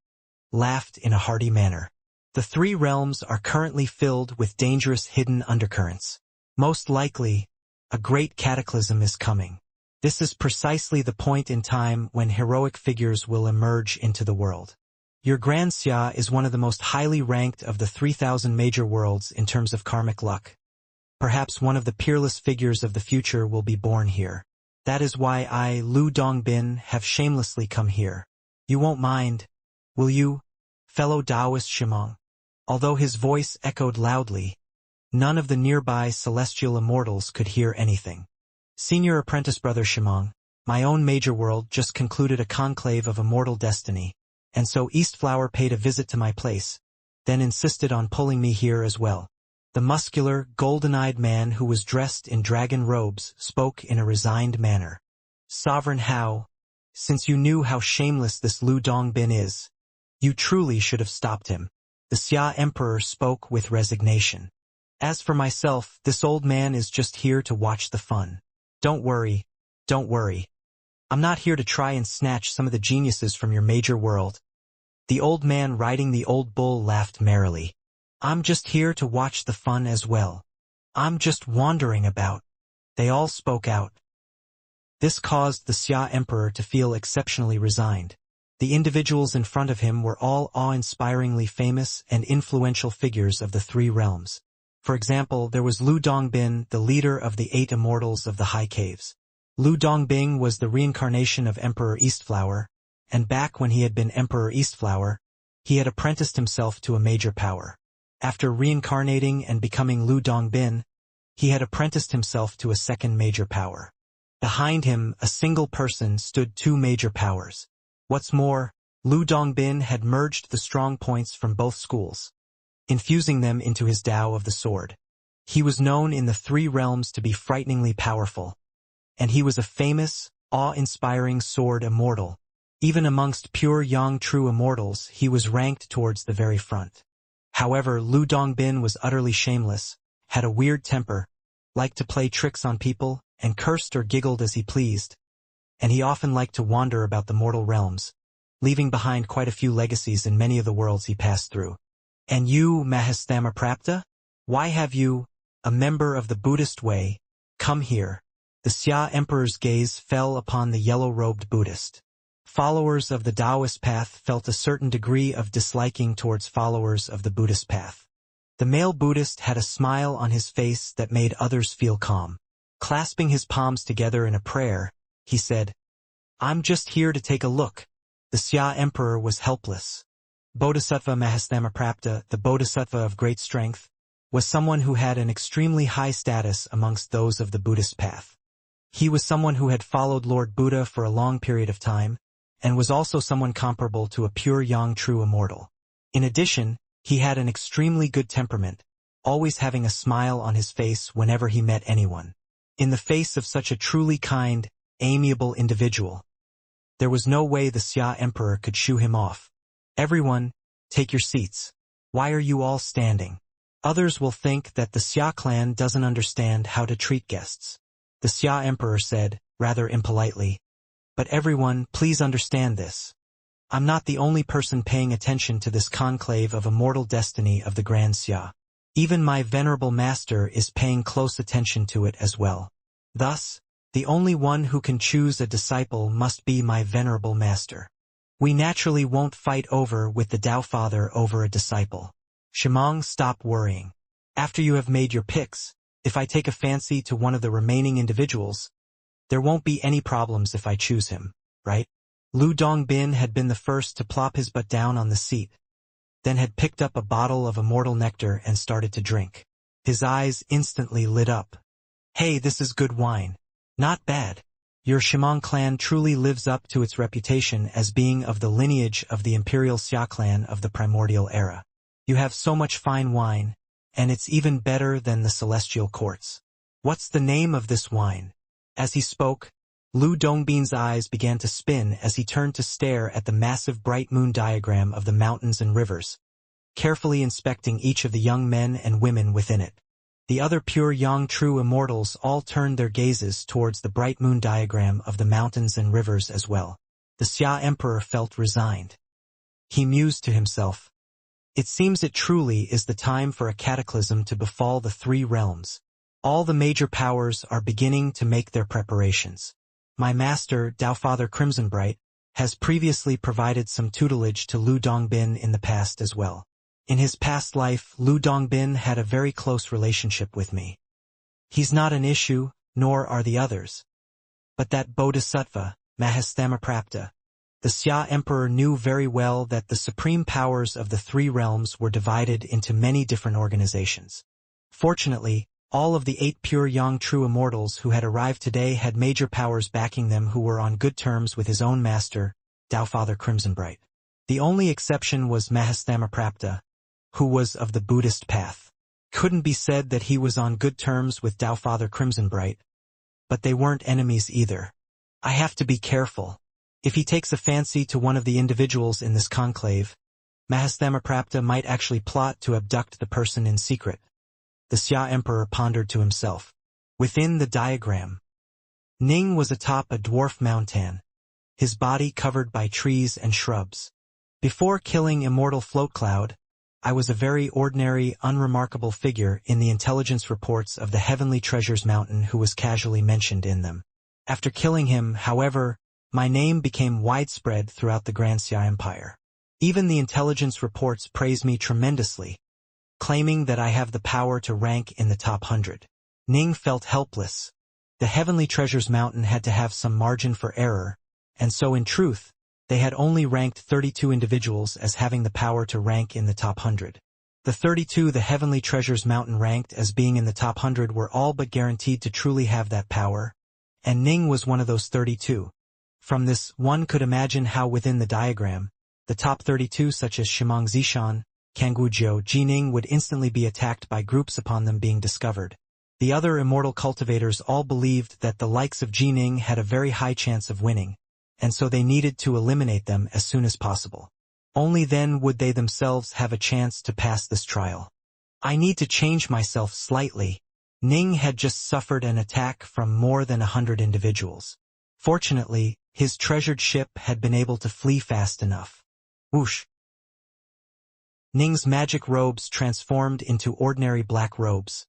laughed in a hearty manner. "The 3 realms are currently filled with dangerous hidden undercurrents. Most likely, a great cataclysm is coming. This is precisely the point in time when heroic figures will emerge into the world. Your Grand Xia is one of the most highly ranked of the 3,000 major worlds in terms of karmic luck. Perhaps one of the peerless figures of the future will be born here. That is why I, Lu Dongbin, have shamelessly come here. You won't mind, will you, fellow Taoist Shimong?" Although his voice echoed loudly, none of the nearby celestial immortals could hear anything. "Senior apprentice brother Shimong, my own major world just concluded a conclave of immortal destiny, and so Eastflower paid a visit to my place, then insisted on pulling me here as well." The muscular, golden-eyed man who was dressed in dragon robes spoke in a resigned manner. "Sovereign Hao, since you knew how shameless this Lu Dongbin is, you truly should have stopped him." The Xia Emperor spoke with resignation. "As for myself, this old man is just here to watch the fun. Don't worry. I'm not here to try and snatch some of the geniuses from your major world." The old man riding the old bull laughed merrily. "I'm just here to watch the fun as well. I'm just wandering about." They all spoke out. This caused the Xia Emperor to feel exceptionally resigned. The individuals in front of him were all awe-inspiringly famous and influential figures of the 3 realms. For example, there was Lu Dongbin, the leader of the 8 immortals of the High Caves. Lu Dongbin was the reincarnation of Emperor Eastflower, and back when he had been Emperor Eastflower, He had apprenticed himself to a major power. After reincarnating and becoming Lu Dongbin, he had apprenticed himself to a second major power. Behind him, a single person stood two major powers. What's more, Lu Dongbin had merged the strong points from both schools, infusing them into his Tao of the sword. He was known in the three realms to be frighteningly powerful, and he was a famous, awe-inspiring sword immortal. Even amongst pure young true immortals, he was ranked towards the very front. However, Lu Dongbin was utterly shameless, had a weird temper, liked to play tricks on people, and cursed or giggled as he pleased, and he often liked to wander about the mortal realms, leaving behind quite a few legacies in many of the worlds he passed through. And you, Mahastamaprapta? Why have you, a member of the Buddhist way, come here? The Xia Emperor's gaze fell upon the yellow-robed Buddhist. Followers of the Taoist path felt a certain degree of disliking towards followers of the Buddhist path. The male Buddhist had a smile on his face that made others feel calm. Clasping his palms together in a prayer, he said, "I'm just here to take a look." The Xia Emperor was helpless. Bodhisattva Mahastamaprapta, the Bodhisattva of great strength, was someone who had an extremely high status amongst those of the Buddhist path. He was someone who had followed Lord Buddha for a long period of time, and was also someone comparable to a pure young true immortal. In addition, he had an extremely good temperament, always having a smile on his face whenever he met anyone. In the face of such a truly kind, amiable individual, there was no way the Xia Emperor could shoo him off. "Everyone, take your seats. Why are you all standing? Others will think that the Xia clan doesn't understand how to treat guests." The Xia Emperor said, rather impolitely, "But everyone, please understand this. I'm not the only person paying attention to this conclave of immortal destiny of the Grand Xia. Even my venerable master is paying close attention to it as well. Thus, the only one who can choose a disciple must be my venerable master. We naturally won't fight with the Tao Father over a disciple. Shimong, stop worrying. After you have made your picks, if I take a fancy to one of the remaining individuals, there won't be any problems if I choose him, right?" Lu Dongbin had been the first to plop his butt down on the seat, then had picked up a bottle of immortal nectar and started to drink. His eyes instantly lit up. "Hey, this is good wine. Not bad. Your Shimong clan truly lives up to its reputation as being of the lineage of the Imperial Xia clan of the primordial era. You have so much fine wine, and it's even better than the celestial courts. What's the name of this wine?" As he spoke, Lu Dongbin's eyes began to spin as he turned to stare at the massive bright moon diagram of the mountains and rivers, carefully inspecting each of the young men and women within it. The other pure young true immortals all turned their gazes towards the bright moon diagram of the mountains and rivers as well. The Xia Emperor felt resigned. He mused to himself, "It seems it truly is the time for a cataclysm to befall the three realms. All the major powers are beginning to make their preparations. My master, Tao Father Crimsonbright, has previously provided some tutelage to Lu Dongbin in the past as well. In his past life, Lu Dongbin had a very close relationship with me. He's not an issue, nor are the others. But that Bodhisattva, Mahastamaprapta, the Xia Emperor knew very well that the supreme powers of the three realms were divided into many different organizations. Fortunately, all of the 8 pure young true immortals who had arrived today had major powers backing them who were on good terms with his own master, Tao Father Crimsonbright. The only exception was Mahastamaprapta, who was of the Buddhist path. Couldn't be said that he was on good terms with Tao Father Crimsonbright, but they weren't enemies either. I have to be careful. If he takes a fancy to one of the individuals in this conclave, Mahastamaprapta might actually plot to abduct the person in secret. The Xia Emperor pondered to himself. Within the diagram, Ning was atop a dwarf mountain, his body covered by trees and shrubs. Before killing Immortal Float Cloud, I was a very ordinary, unremarkable figure in the intelligence reports of the Heavenly Treasures Mountain who was casually mentioned in them. After killing him, however, my name became widespread throughout the Grand Xia Empire. Even the intelligence reports praise me tremendously, claiming that I have the power to rank in the top 100. Ning felt helpless. The Heavenly Treasures Mountain had to have some margin for error, and so in truth, They had only ranked 32 individuals as having the power to rank in the top 100. The 32 the Heavenly Treasures Mountain ranked as being in the top 100 were all but guaranteed to truly have that power, and Ning was one of those 32. From this, one could imagine how within the diagram, the top 32 such as Shimang Zishan, Kanggujiu, Jining would instantly be attacked by groups upon them being discovered. The other immortal cultivators all believed that the likes of Jining had a very high chance of winning, and so they needed to eliminate them as soon as possible. Only then would they themselves have a chance to pass this trial. I need to change myself slightly. Ning had just suffered an attack from more than 100 individuals. Fortunately, his treasured ship had been able to flee fast enough. Whoosh! Ning's magic robes transformed into ordinary black robes,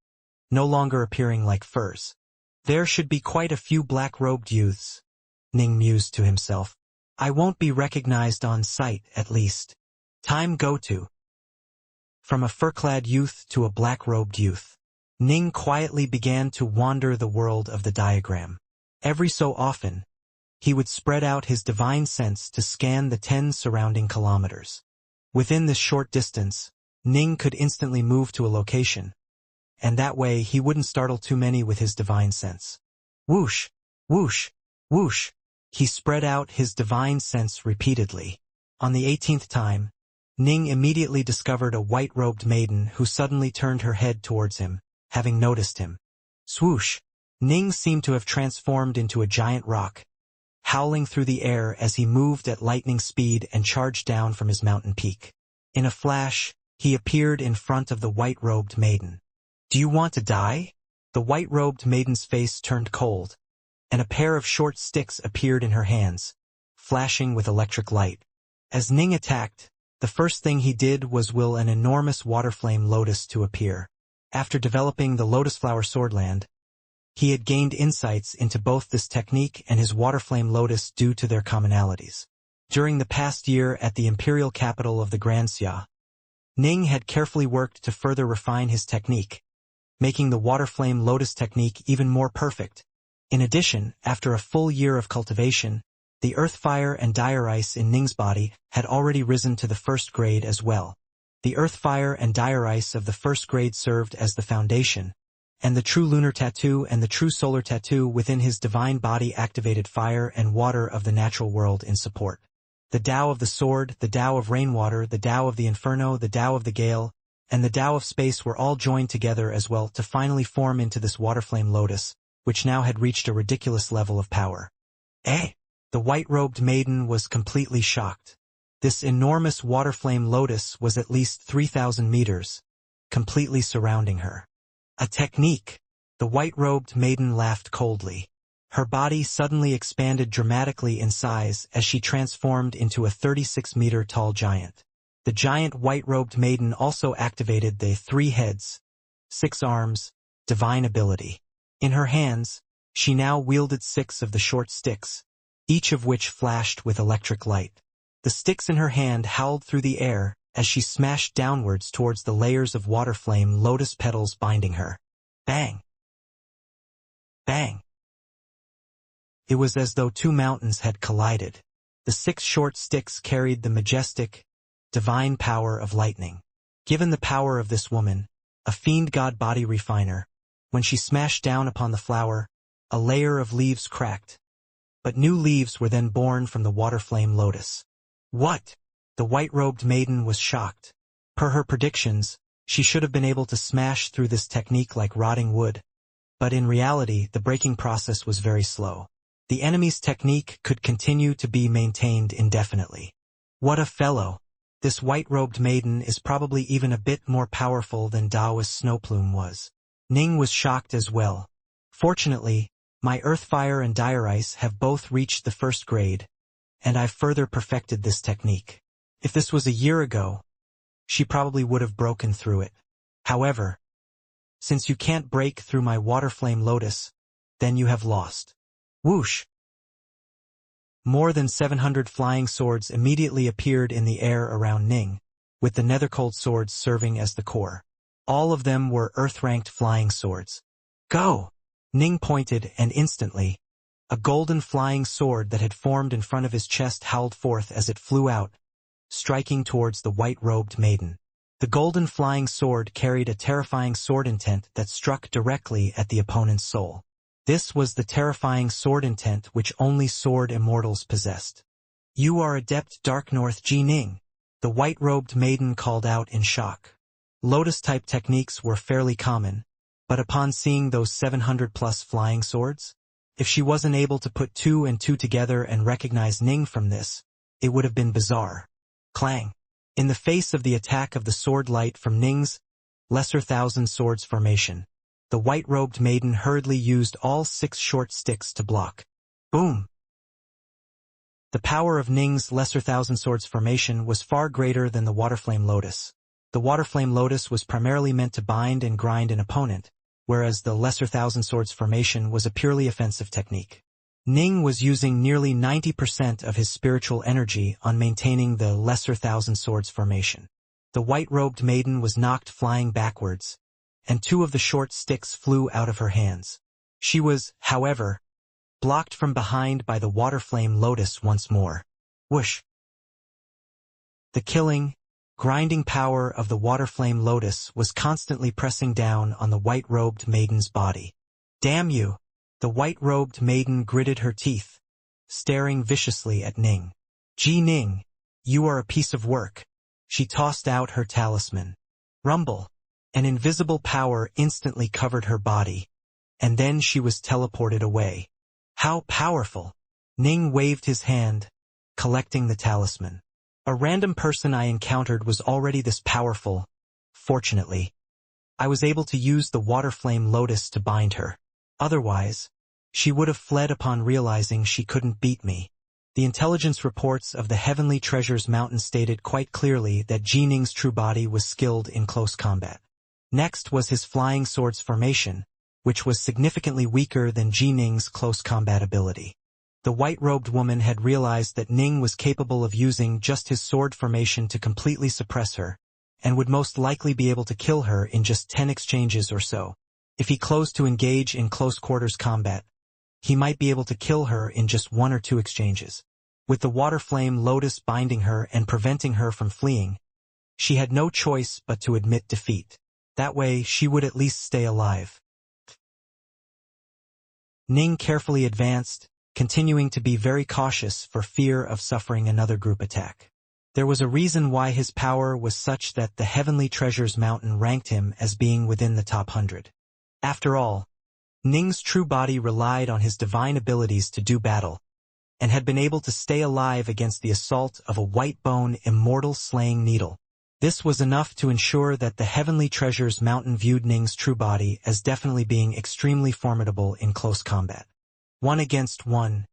no longer appearing like furs. There should be quite a few black-robed youths, Ning mused to himself. I won't be recognized on sight, at least. Time go to. From a fur-clad youth to a black-robed youth, Ning quietly began to wander the world of the diagram. Every so often, he would spread out his divine sense to scan the 10 surrounding kilometers. Within this short distance, Ning could instantly move to a location, and that way he wouldn't startle too many with his divine sense. Whoosh! Whoosh! Whoosh! He spread out his divine sense repeatedly. On the 18th time, Ning immediately discovered a white-robed maiden who suddenly turned her head towards him, having noticed him. Swoosh! Ning seemed to have transformed into a giant rock, howling through the air as he moved at lightning speed and charged down from his mountain peak. In a flash, he appeared in front of the white-robed maiden. Do you want to die? The white-robed maiden's face turned cold, and a pair of short sticks appeared in her hands, flashing with electric light. As Ning attacked, the first thing he did was will an enormous water-flame lotus to appear. After developing the lotus flower swordland, he had gained insights into both this technique and his water-flame lotus due to their commonalities. During the past year at the imperial capital of the Xianxia, Ning had carefully worked to further refine his technique, making the water-flame lotus technique even more perfect. In addition, after a full year of cultivation, the earth fire and dire ice in Ning's body had already risen to the first grade as well. The earth fire and dire ice of the first grade served as the foundation, and the true lunar tattoo and the true solar tattoo within his divine body activated fire and water of the natural world in support. The Tao of the sword, the Tao of rainwater, the Tao of the inferno, the Tao of the gale, and the Tao of space were all joined together as well to finally form into this waterflame lotus, which now had reached a ridiculous level of power. Eh? The white-robed maiden was completely shocked. This enormous waterflame lotus was at least 3,000 meters, completely surrounding her. A technique! The white-robed maiden laughed coldly. Her body suddenly expanded dramatically in size as she transformed into a 36-meter-tall giant. The giant white-robed maiden also activated the 3 heads, 6 arms, divine ability. In her hands, she now wielded 6 of the short sticks, each of which flashed with electric light. The sticks in her hand howled through the air as she smashed downwards towards the layers of water flame lotus petals binding her. Bang! Bang! It was as though 2 mountains had collided. The 6 short sticks carried the majestic, divine power of lightning. Given the power of this woman, a Fiendgod body refiner, when she smashed down upon the flower, a layer of leaves cracked. But new leaves were then born from the water-flame lotus. What? The white-robed maiden was shocked. Per her predictions, she should have been able to smash through this technique like rotting wood. But in reality, the breaking process was very slow. The enemy's technique could continue to be maintained indefinitely. What a fellow! This white-robed maiden is probably even a bit more powerful than Daoist Snowplume was. Ning was shocked as well. Fortunately, my Earthfire and Dire Ice have both reached the first grade, and I've further perfected this technique. If this was a year ago, she probably would have broken through it. However, since you can't break through my Waterflame Lotus, then you have lost. Whoosh! More than 700 flying swords immediately appeared in the air around Ning, with the Nethercold swords serving as the core. All of them were Earth-ranked flying swords. Go! Ning pointed and instantly, A golden flying sword that had formed in front of his chest howled forth as it flew out, striking towards the white-robed maiden. The golden flying sword carried a terrifying sword intent that struck directly at the opponent's soul. This was the terrifying sword intent which only sword immortals possessed. "You are Adept Dark North Ji Ning," the white-robed maiden called out in shock. Lotus-type techniques were fairly common, but upon seeing those 700-plus flying swords, if she wasn't able to put two and two together and recognize Ning from this, it would have been bizarre. Clang! In the face of the attack of the sword light from Ning's Lesser Thousand Swords formation, the white-robed maiden hurriedly used all 6 short sticks to block. Boom! The power of Ning's Lesser Thousand Swords formation was far greater than the Waterflame Lotus. The Waterflame Lotus was primarily meant to bind and grind an opponent, whereas the Lesser Thousand Swords formation was a purely offensive technique. Ning was using nearly 90% of his spiritual energy on maintaining the Lesser Thousand Swords formation. The white-robed maiden was knocked flying backwards, and 2 of the short sticks flew out of her hands. She was, however, blocked from behind by the Waterflame Lotus once more. Whoosh! The killing, grinding power of the Waterflame Lotus was constantly pressing down on the white-robed maiden's body. "Damn you!" The white-robed maiden gritted her teeth, staring viciously at Ning. "Ji Ning, you are a piece of work." She tossed out her talisman. Rumble! An invisible power instantly covered her body, and then she was teleported away. How powerful! Ning waved his hand, collecting the talisman. A random person I encountered was already this powerful. Fortunately, I was able to use the Waterflame Lotus to bind her. Otherwise, she would have fled upon realizing she couldn't beat me. The intelligence reports of the Heavenly Treasures Mountain stated quite clearly that Ji Ning's true body was skilled in close combat. Next was his flying swords formation, which was significantly weaker than Ji Ning's close combat ability. The white-robed woman had realized that Ning was capable of using just his sword formation to completely suppress her, and would most likely be able to kill her in just 10 exchanges or so. If he closed to engage in close-quarters combat, he might be able to kill her in just 1 or 2 exchanges. With the Waterflame Lotus binding her and preventing her from fleeing, she had no choice but to admit defeat. That way, she would at least stay alive. Ning carefully advanced, continuing to be very cautious for fear of suffering another group attack. There was a reason why his power was such that the Heavenly Treasures Mountain ranked him as being within the top 100. After all, Ning's true body relied on his divine abilities to do battle, and had been able to stay alive against the assault of a white-bone immortal slaying needle. This was enough to ensure that the Heavenly Treasures Mountain viewed Ning's true body as definitely being extremely formidable in close combat. 1 against 1.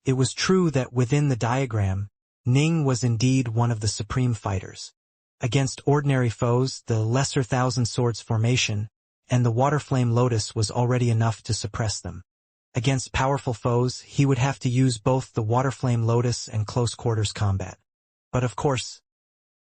It was true that within the diagram, Ning was indeed one of the supreme fighters. Against ordinary foes, the Lesser Thousand Swords formation and the Waterflame Lotus was already enough to suppress them. Against powerful foes, he would have to use both the Waterflame Lotus and close-quarters combat. But of course,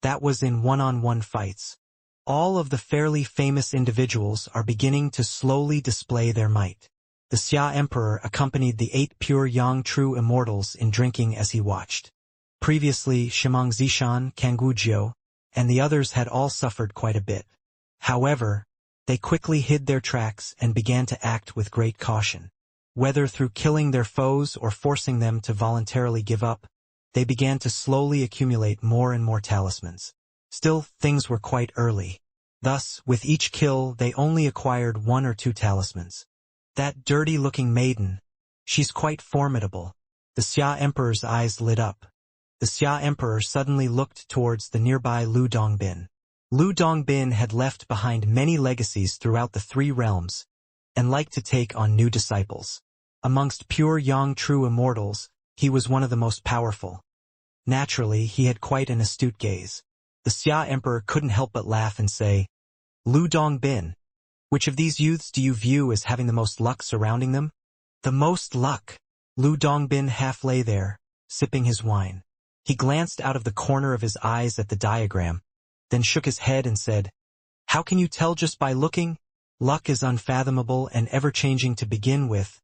that was in one-on-one fights. All of the fairly famous individuals are beginning to slowly display their might. The Xia Emperor accompanied the 8 pure Yang true immortals in drinking as he watched. Previously, Shimang Zishan, Kangujio, and the others had all suffered quite a bit. However, they quickly hid their tracks and began to act with great caution. Whether through killing their foes or forcing them to voluntarily give up, they began to slowly accumulate more and more talismans. Still, things were quite early. Thus, with each kill, they only acquired 1 or 2 talismans. That dirty-looking maiden, she's quite formidable. The Xia Emperor's eyes lit up. The Xia Emperor suddenly looked towards the nearby Lu Dongbin. Lu Dongbin had left behind many legacies throughout the 3 realms, and liked to take on new disciples. Amongst pure Yang true immortals, he was one of the most powerful. Naturally, he had quite an astute gaze. The Xia Emperor couldn't help but laugh and say, "Lu Dongbin, which of these youths do you view as having the most luck surrounding them?" "The most luck." Lu Dongbin half lay there, sipping his wine. He glanced out of the corner of his eyes at the diagram, then shook his head and said, "How can you tell just by looking? Luck is unfathomable and ever-changing to begin with.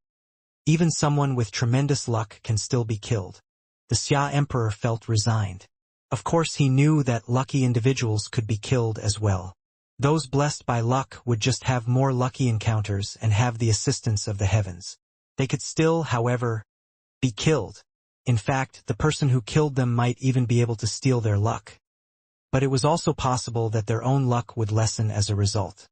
Even someone with tremendous luck can still be killed. The Xia Emperor felt resigned. Of course he knew that lucky individuals could be killed as well. Those blessed by luck would just have more lucky encounters and have the assistance of the heavens. They could still, however, be killed. In fact, the person who killed them might even be able to steal their luck. But it was also possible that their own luck would lessen as a result.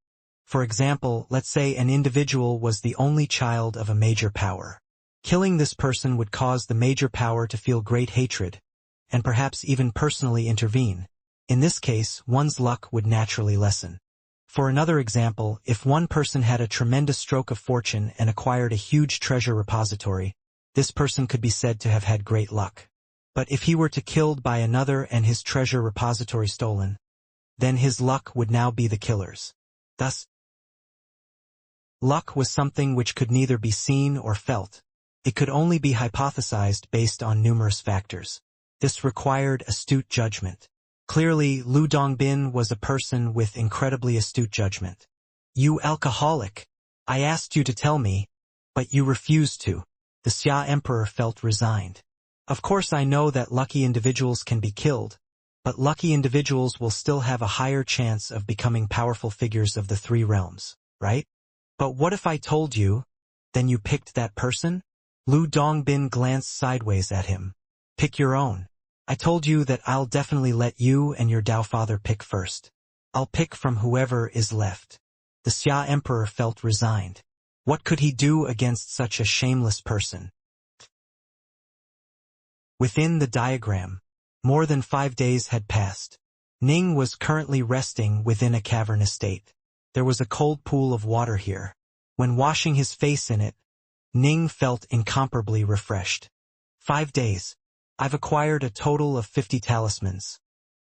For example, let's say an individual was the only child of a major power. Killing this person would cause the major power to feel great hatred, and perhaps even personally intervene. In this case, one's luck would naturally lessen. For another example, if one person had a tremendous stroke of fortune and acquired a huge treasure repository, this person could be said to have had great luck. But if he were to killed by another and his treasure repository stolen, then his luck would now be the killer's. Thus, luck was something which could neither be seen or felt. It could only be hypothesized based on numerous factors. This required astute judgment. Clearly, Lu Dongbin was a person with incredibly astute judgment. "You alcoholic! I asked you to tell me, but you refused to." The Xia Emperor felt resigned. Of course I know that lucky individuals can be killed, but lucky individuals will still have a higher chance of becoming powerful figures of the three realms, right? But what if I told you, then you picked that person? Lu Dongbin glanced sideways at him. "Pick your own. I told you that I'll definitely let you and your Dao father pick first. I'll pick from whoever is left." The Xia Emperor felt resigned. What could he do against such a shameless person? Within the diagram, more than 5 days had passed. Ning was currently resting within a cavern estate. There was a cold pool of water here. When washing his face in it, Ning felt incomparably refreshed. 5 days. I've acquired a total of 50 talismans.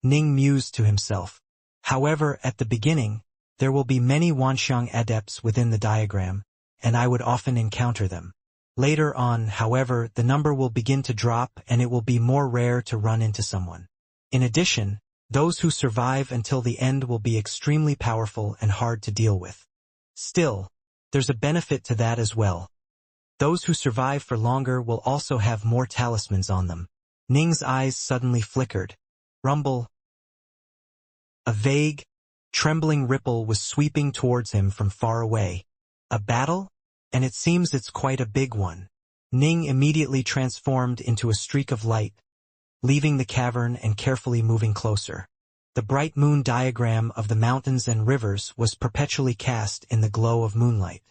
Ning mused to himself. However, at the beginning, there will be many Wanxiang adepts within the diagram, and I would often encounter them. Later on, however, the number will begin to drop and it will be more rare to run into someone. In addition, those who survive until the end will be extremely powerful and hard to deal with. Still, there's a benefit to that as well. Those who survive for longer will also have more talismans on them. Ning's eyes suddenly flickered. Rumble. A vague, trembling ripple was sweeping towards him from far away. A battle? And it seems it's quite a big one. Ning immediately transformed into a streak of light, leaving the cavern and carefully moving closer. The bright moon diagram of the mountains and rivers was perpetually cast in the glow of moonlight.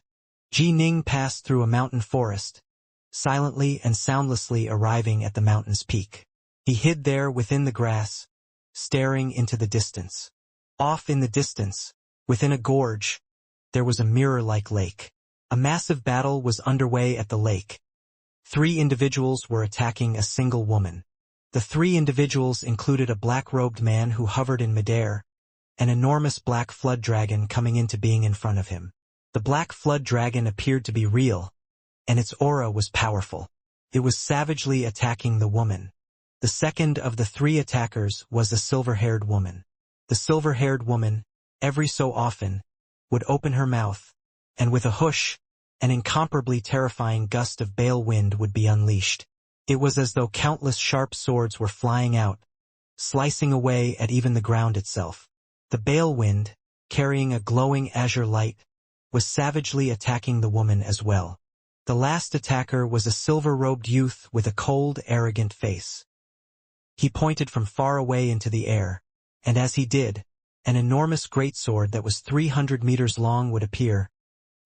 Ji Ning passed through a mountain forest, silently and soundlessly arriving at the mountain's peak. He hid there within the grass, staring into the distance. Off in the distance, within a gorge, there was a mirror-like lake. A massive battle was underway at the lake. 3 individuals were attacking a single woman. The 3 individuals included a black-robed man who hovered in midair, an enormous black flood dragon coming into being in front of him. The black flood dragon appeared to be real, and its aura was powerful. It was savagely attacking the woman. The second of the 3 attackers was a silver-haired woman. The silver-haired woman, every so often, would open her mouth, and with a whoosh, an incomparably terrifying gust of bale wind would be unleashed. It was as though countless sharp swords were flying out, slicing away at even the ground itself. The bale wind, carrying a glowing azure light, was savagely attacking the woman as well. The last attacker was a silver-robed youth with a cold, arrogant face. He pointed from far away into the air, and as he did, an enormous greatsword that was 300 meters long would appear,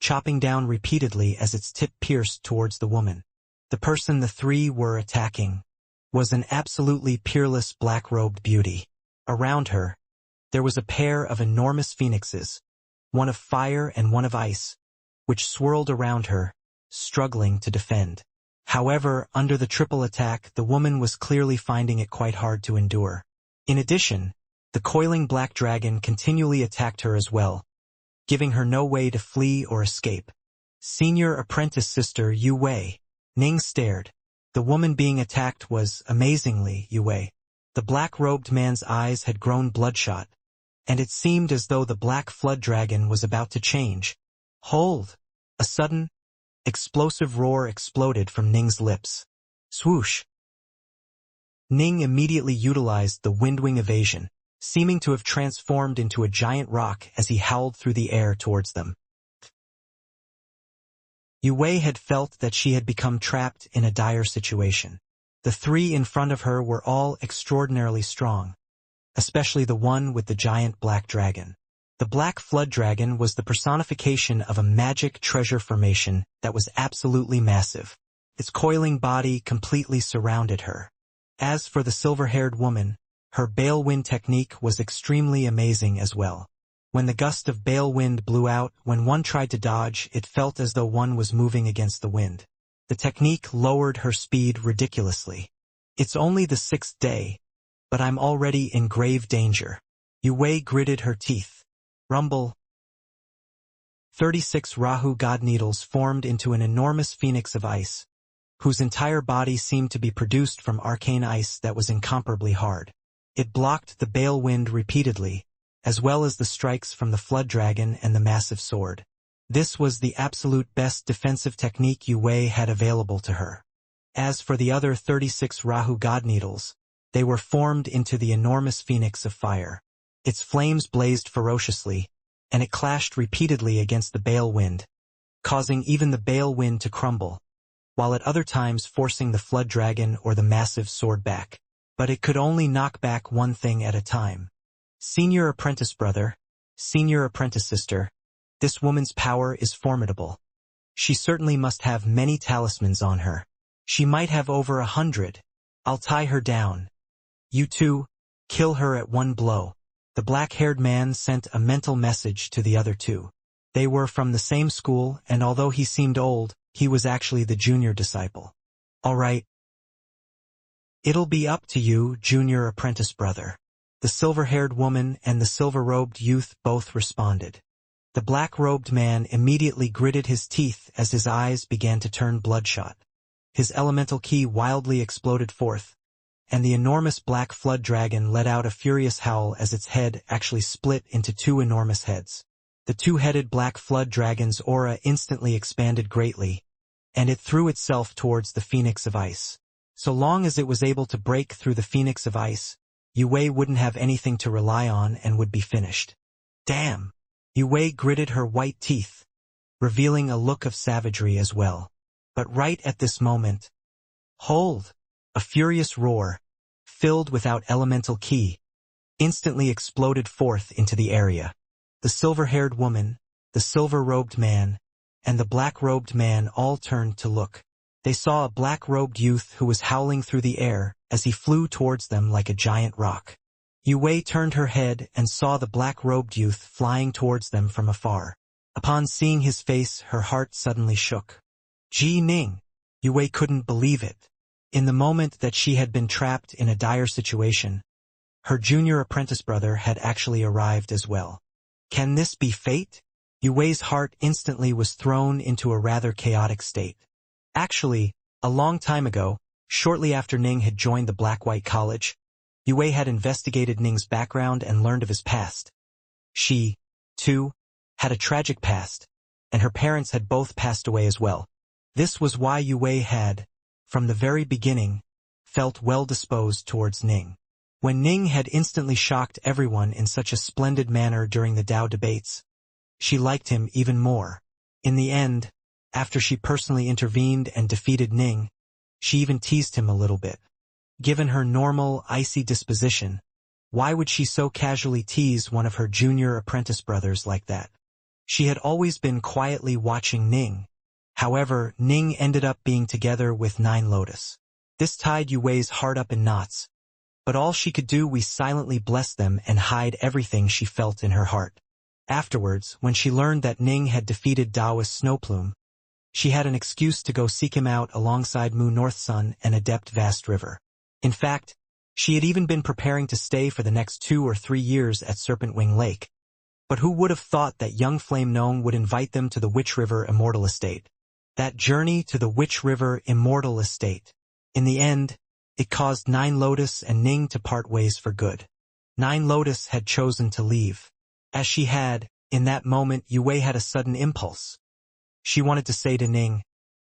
chopping down repeatedly as its tip pierced towards the woman. The person the 3 were attacking was an absolutely peerless black-robed beauty. Around her, there was a pair of enormous phoenixes, one of fire and one of ice, which swirled around her, struggling to defend. However, under the triple attack, the woman was clearly finding it quite hard to endure. In addition, the coiling black dragon continually attacked her as well, giving her no way to flee or escape. Senior apprentice sister Yu Wei. Ning stared. The woman being attacked was, amazingly, Yu Wei. The black-robed man's eyes had grown bloodshot, and it seemed as though the black flood dragon was about to change. Hold! A sudden, Explosive roar exploded from Ning's lips. Swoosh! Ning immediately utilized the windwing evasion, seeming to have transformed into a giant rock as he howled through the air towards them. Yue had felt that she had become trapped in a dire situation. The three in front of her were all extraordinarily strong, especially the one with the giant black dragon. The black flood dragon was the personification of a magic treasure formation that was absolutely massive. Its coiling body completely surrounded her. As for the silver-haired woman, her bale wind technique was extremely amazing as well. When the gust of bale wind blew out, when one tried to dodge, it felt as though one was moving against the wind. The technique lowered her speed ridiculously. It's only the 6th day, but I'm already in grave danger. Yue gritted her teeth. Rumble. 36 Rahu god needles formed into an enormous phoenix of ice, whose entire body seemed to be produced from arcane ice that was incomparably hard. It blocked the bale wind repeatedly, as well as the strikes from the flood dragon and the massive sword. This was the absolute best defensive technique Yue had available to her. As for the other 36 Rahu god needles, they were formed into the enormous phoenix of fire. Its flames blazed ferociously, and it clashed repeatedly against the bale wind, causing even the bale wind to crumble, while at other times forcing the flood dragon or the massive sword back. But it could only knock back one thing at a time. Senior apprentice brother, senior apprentice sister, this woman's power is formidable. She certainly must have many talismans on her. She might have over 100. I'll tie her down. You two, kill her at one blow. The black-haired man sent a mental message to the other two. They were from the same school, and although he seemed old, he was actually the junior disciple. All right. It'll be up to you, junior apprentice brother. The silver-haired woman and the silver-robed youth both responded. The black-robed man immediately gritted his teeth as his eyes began to turn bloodshot. His elemental ki wildly exploded forth, and the enormous black flood dragon let out a furious howl as its head actually split into two enormous heads. The two-headed black flood dragon's aura instantly expanded greatly, and it threw itself towards the phoenix of ice. So long as it was able to break through the phoenix of ice, Yue wouldn't have anything to rely on and would be finished. Damn! Yue gritted her white teeth, revealing a look of savagery as well. But right at this moment, hold! A furious roar, filled without elemental ki, instantly exploded forth into the area. The silver-haired woman, the silver-robed man, and the black-robed man all turned to look. They saw a black-robed youth who was howling through the air as he flew towards them like a giant rock. Yue turned her head and saw the black-robed youth flying towards them from afar. Upon seeing his face, her heart suddenly shook. Ji Ning! Yue couldn't believe it. In the moment that she had been trapped in a dire situation, her junior apprentice brother had actually arrived as well. Can this be fate? Yue's heart instantly was thrown into a rather chaotic state. Actually, a long time ago, shortly after Ning had joined the Black-White College, Yue had investigated Ning's background and learned of his past. She, too, had a tragic past, and her parents had both passed away as well. This was why Yue had, from the very beginning, felt well-disposed towards Ning. When Ning had instantly shocked everyone in such a splendid manner during the Dao debates, she liked him even more. In the end, after she personally intervened and defeated Ning, she even teased him a little bit. Given her normal, icy disposition, why would she so casually tease one of her junior apprentice brothers like that? She had always been quietly watching Ning. However, Ning ended up being together with Nine Lotus. This tied Yue's heart up in knots, but all she could do was silently bless them and hide everything she felt in her heart. Afterwards, when she learned that Ning had defeated Taoist Snowplume, she had an excuse to go seek him out alongside Mu North Sun and Adept Vast River. In fact, she had even been preparing to stay for the next 2 or 3 years at Serpent Wing Lake. But who would have thought that young Flame Gnome would invite them to the Witch River Immortal Estate? That journey to the Witch River Immortal Estate. In the end, it caused Nine Lotus and Ning to part ways for good. Nine Lotus had chosen to leave. As she had, in that moment, Yue had a sudden impulse. She wanted to say to Ning,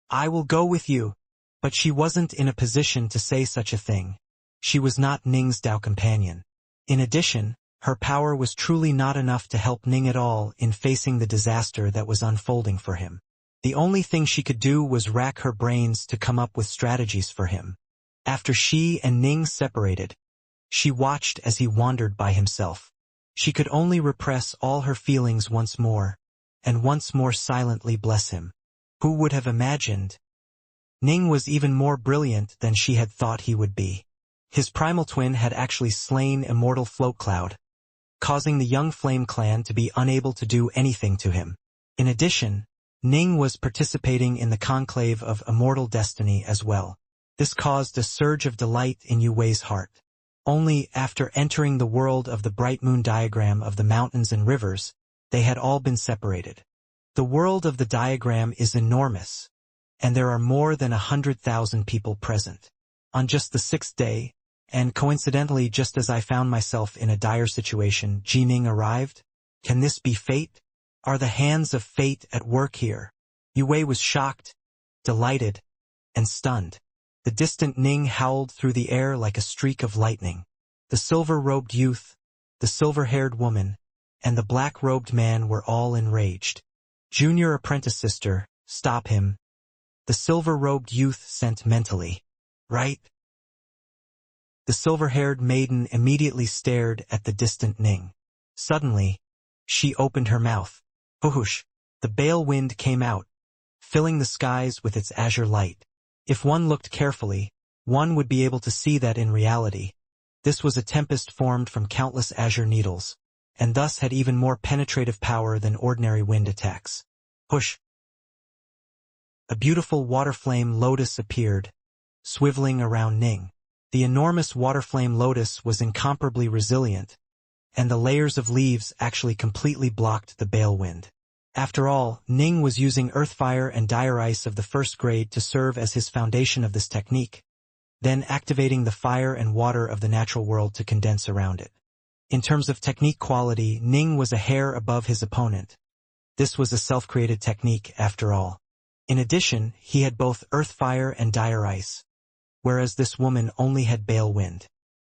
I will go with you. But she wasn't in a position to say such a thing. She was not Ning's Dao companion. In addition, her power was truly not enough to help Ning at all in facing the disaster that was unfolding for him. The only thing she could do was rack her brains to come up with strategies for him. After she and Ning separated, she watched as he wandered by himself. She could only repress all her feelings once more, and once more silently bless him. Who would have imagined? Ning was even more brilliant than she had thought he would be. His primal twin had actually slain Immortal Float Cloud, causing the young Flame Clan to be unable to do anything to him. In addition, Ning was participating in the conclave of Immortal Destiny as well. This caused a surge of delight in Yu Wei's heart. Only after entering the world of the Bright Moon diagram of the mountains and rivers, they had all been separated. The world of the diagram is enormous, and there are more than 100,000 people present. On just the 6th day, and coincidentally just as I found myself in a dire situation, Jining arrived. Can this be fate? Are the hands of fate at work here? Yu Wei was shocked, delighted, and stunned. The distant Ning howled through the air like a streak of lightning. The silver-robed youth, the silver-haired woman, and the black-robed man were all enraged. Junior apprentice sister, stop him. The silver-robed youth sent mentally. Right? The silver-haired maiden immediately stared at the distant Ning. Suddenly, she opened her mouth. Whoosh! The bale wind came out, filling the skies with its azure light. If one looked carefully, one would be able to see that in reality, this was a tempest formed from countless azure needles, and thus had even more penetrative power than ordinary wind attacks. Whoosh! A beautiful waterflame lotus appeared, swiveling around Ning. The enormous waterflame lotus was incomparably resilient, and the layers of leaves actually completely blocked the bale wind. After all, Ning was using earthfire and dire ice of the 1st grade to serve as his foundation of this technique, then activating the fire and water of the natural world to condense around it. In terms of technique quality, Ning was a hair above his opponent. This was a self-created technique after all. In addition, he had both earthfire and dire ice, whereas this woman only had bale wind.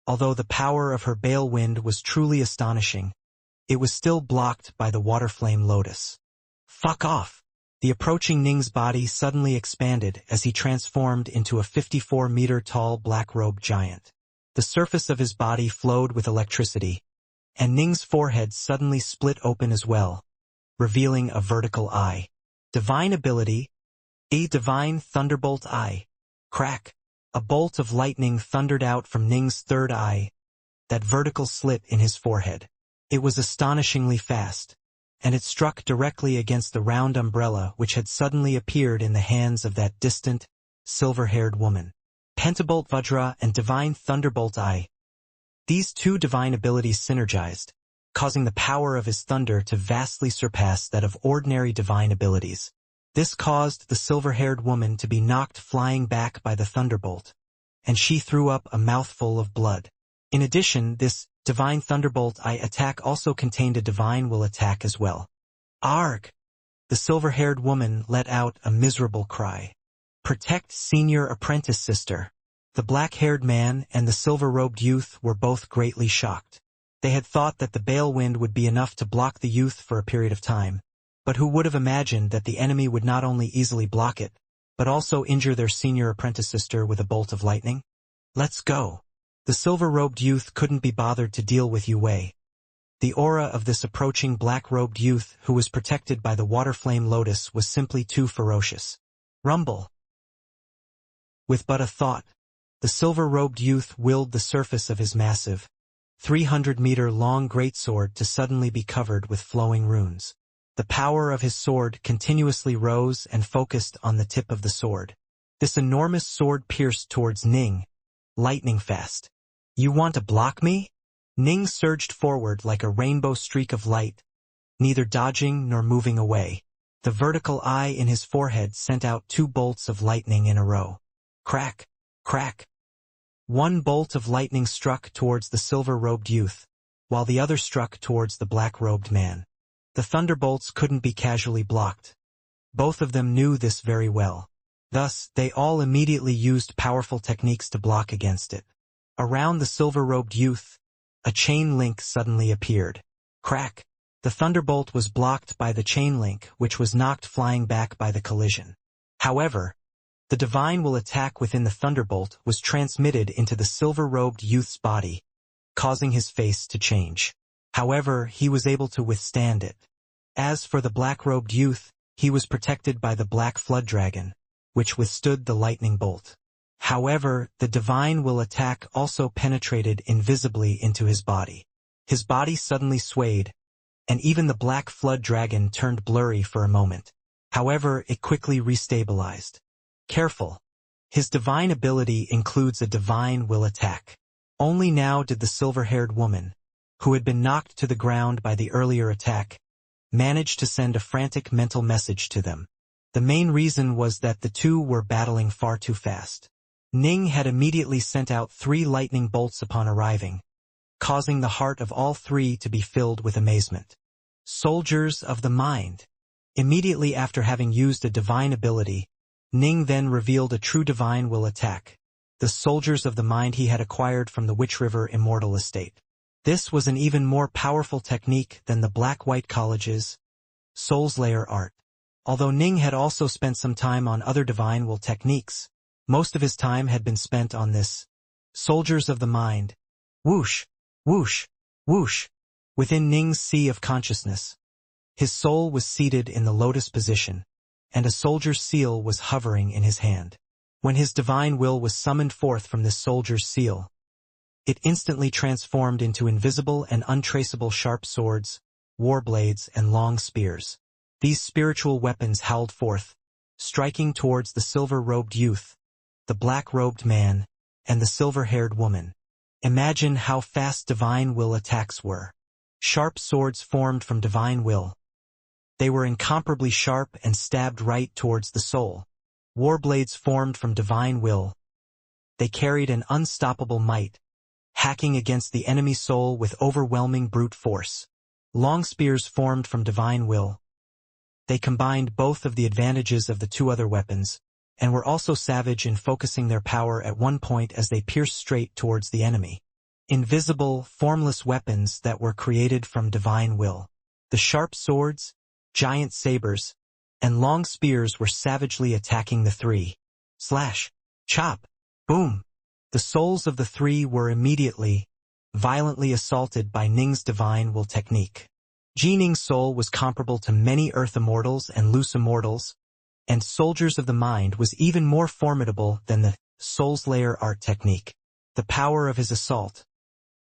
Although the power of her bale wind was truly astonishing, it was still blocked by the waterflame lotus. Fuck off! The approaching Ning's body suddenly expanded as he transformed into a 54-meter-tall black-robed giant. The surface of his body flowed with electricity, and Ning's forehead suddenly split open as well, revealing a vertical eye. Divine ability, a divine thunderbolt eye. Crack! A bolt of lightning thundered out from Ning's 3rd eye, that vertical slit in his forehead. It was astonishingly fast, and it struck directly against the round umbrella which had suddenly appeared in the hands of that distant, silver-haired woman. Pentabolt Vajra and Divine Thunderbolt Eye. These two divine abilities synergized, causing the power of his thunder to vastly surpass that of ordinary divine abilities. This caused the silver-haired woman to be knocked flying back by the thunderbolt, and she threw up a mouthful of blood. In addition, this Divine Thunderbolt Eye attack also contained a Divine Will attack as well. Arg! The silver-haired woman let out a miserable cry. Protect senior apprentice sister. The black-haired man and the silver-robed youth were both greatly shocked. They had thought that the bale wind would be enough to block the youth for a period of time, but who would have imagined that the enemy would not only easily block it, but also injure their senior apprentice sister with a bolt of lightning? Let's go. The silver-robed youth couldn't be bothered to deal with Yu Wei. The aura of this approaching black-robed youth who was protected by the waterflame lotus was simply too ferocious. Rumble! With but a thought, the silver-robed youth willed the surface of his massive, 300-meter-long greatsword to suddenly be covered with flowing runes. The power of his sword continuously rose and focused on the tip of the sword. This enormous sword pierced towards Ning, lightning fast. You want to block me? Ning surged forward like a rainbow streak of light, neither dodging nor moving away. The vertical eye in his forehead sent out 2 bolts of lightning in a row. Crack! Crack! One bolt of lightning struck towards the silver-robed youth, while the other struck towards the black-robed man. The thunderbolts couldn't be casually blocked. Both of them knew this very well. Thus, they all immediately used powerful techniques to block against it. Around the silver-robed youth, a chain link suddenly appeared. Crack! The thunderbolt was blocked by the chain link, which was knocked flying back by the collision. However, the divine will attack within the thunderbolt was transmitted into the silver-robed youth's body, causing his face to change. However, he was able to withstand it. As for the black-robed youth, he was protected by the black flood dragon, which withstood the lightning bolt. However, the divine will attack also penetrated invisibly into his body. His body suddenly swayed, and even the black flood dragon turned blurry for a moment. However, it quickly restabilized. Careful. His divine ability includes a divine will attack. Only now did the silver-haired woman, who had been knocked to the ground by the earlier attack, manage to send a frantic mental message to them. The main reason was that the two were battling far too fast. Ning had immediately sent out 3 lightning bolts upon arriving, causing the heart of all 3 to be filled with amazement. Soldiers of the mind. Immediately after having used a divine ability, Ning then revealed a true divine will attack, the soldiers of the mind he had acquired from the Witch River Immortal estate. This was an even more powerful technique than the Black-White College's Soul's Layer art. Although Ning had also spent some time on other divine will techniques, most of his time had been spent on this. Soldiers of the mind. Whoosh, whoosh, whoosh. Within Ning's sea of consciousness, his soul was seated in the lotus position, and a soldier's seal was hovering in his hand. When his divine will was summoned forth from this soldier's seal, it instantly transformed into invisible and untraceable sharp swords, war blades, and long spears. These spiritual weapons howled forth, striking towards the silver-robed youth, the black-robed man, and the silver-haired woman. Imagine how fast divine will attacks were. Sharp swords formed from divine will. They were incomparably sharp and stabbed right towards the soul. War blades formed from divine will. They carried an unstoppable might, hacking against the enemy soul with overwhelming brute force. Long spears formed from divine will. They combined both of the advantages of the 2 other weapons, and were also savage in focusing their power at one point as they pierced straight towards the enemy. Invisible, formless weapons that were created from divine will. The sharp swords, giant sabers, and long spears were savagely attacking the 3. Slash, chop, boom. The souls of the 3 were immediately, violently assaulted by Ning's divine will technique. Ning's soul was comparable to many Earth Immortals and Loose Immortals, and Soldiers of the Mind was even more formidable than the Soul's Layer art technique. The power of his assault.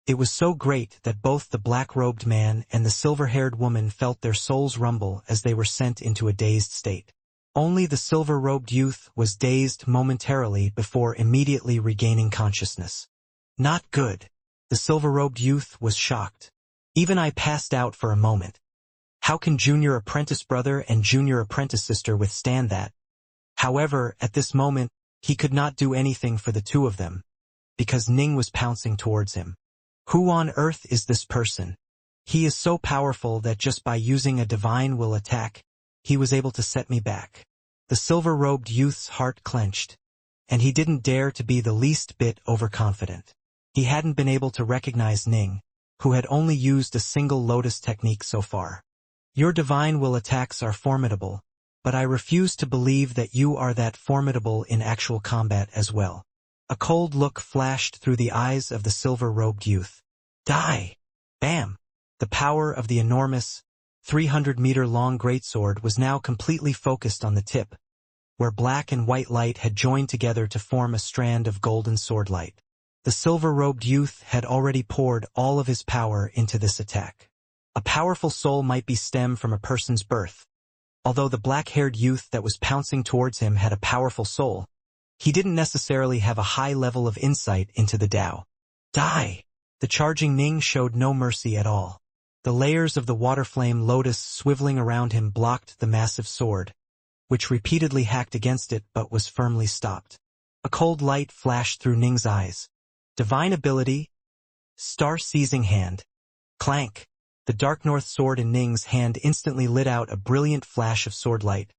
It was so great that both the black-robed man and the silver-haired woman felt their souls rumble as they were sent into a dazed state. Only the silver-robed youth was dazed momentarily before immediately regaining consciousness. Not good. The silver-robed youth was shocked. Even I passed out for a moment. How can junior apprentice brother and junior apprentice sister withstand that? However, at this moment, he could not do anything for the 2 of them, because Ning was pouncing towards him. Who on earth is this person? He is so powerful that just by using a divine will attack, he was able to set me back. The silver-robed youth's heart clenched, and he didn't dare to be the least bit overconfident. He hadn't been able to recognize Ning, who had only used a single lotus technique so far. Your divine will attacks are formidable, but I refuse to believe that you are that formidable in actual combat as well. A cold look flashed through the eyes of the silver-robed youth. Die! Bam! The power of the enormous, 300-meter-long greatsword was now completely focused on the tip, where black and white light had joined together to form a strand of golden sword light. The silver-robed youth had already poured all of his power into this attack. A powerful soul might be stemmed from a person's birth. Although the black-haired youth that was pouncing towards him had a powerful soul, he didn't necessarily have a high level of insight into the Tao. Die! The charging Ning showed no mercy at all. The layers of the water flame lotus swiveling around him blocked the massive sword, which repeatedly hacked against it but was firmly stopped. A cold light flashed through Ning's eyes. Divine ability, star-seizing hand. Clank! The Dark North sword in Ning's hand instantly lit out a brilliant flash of sword light,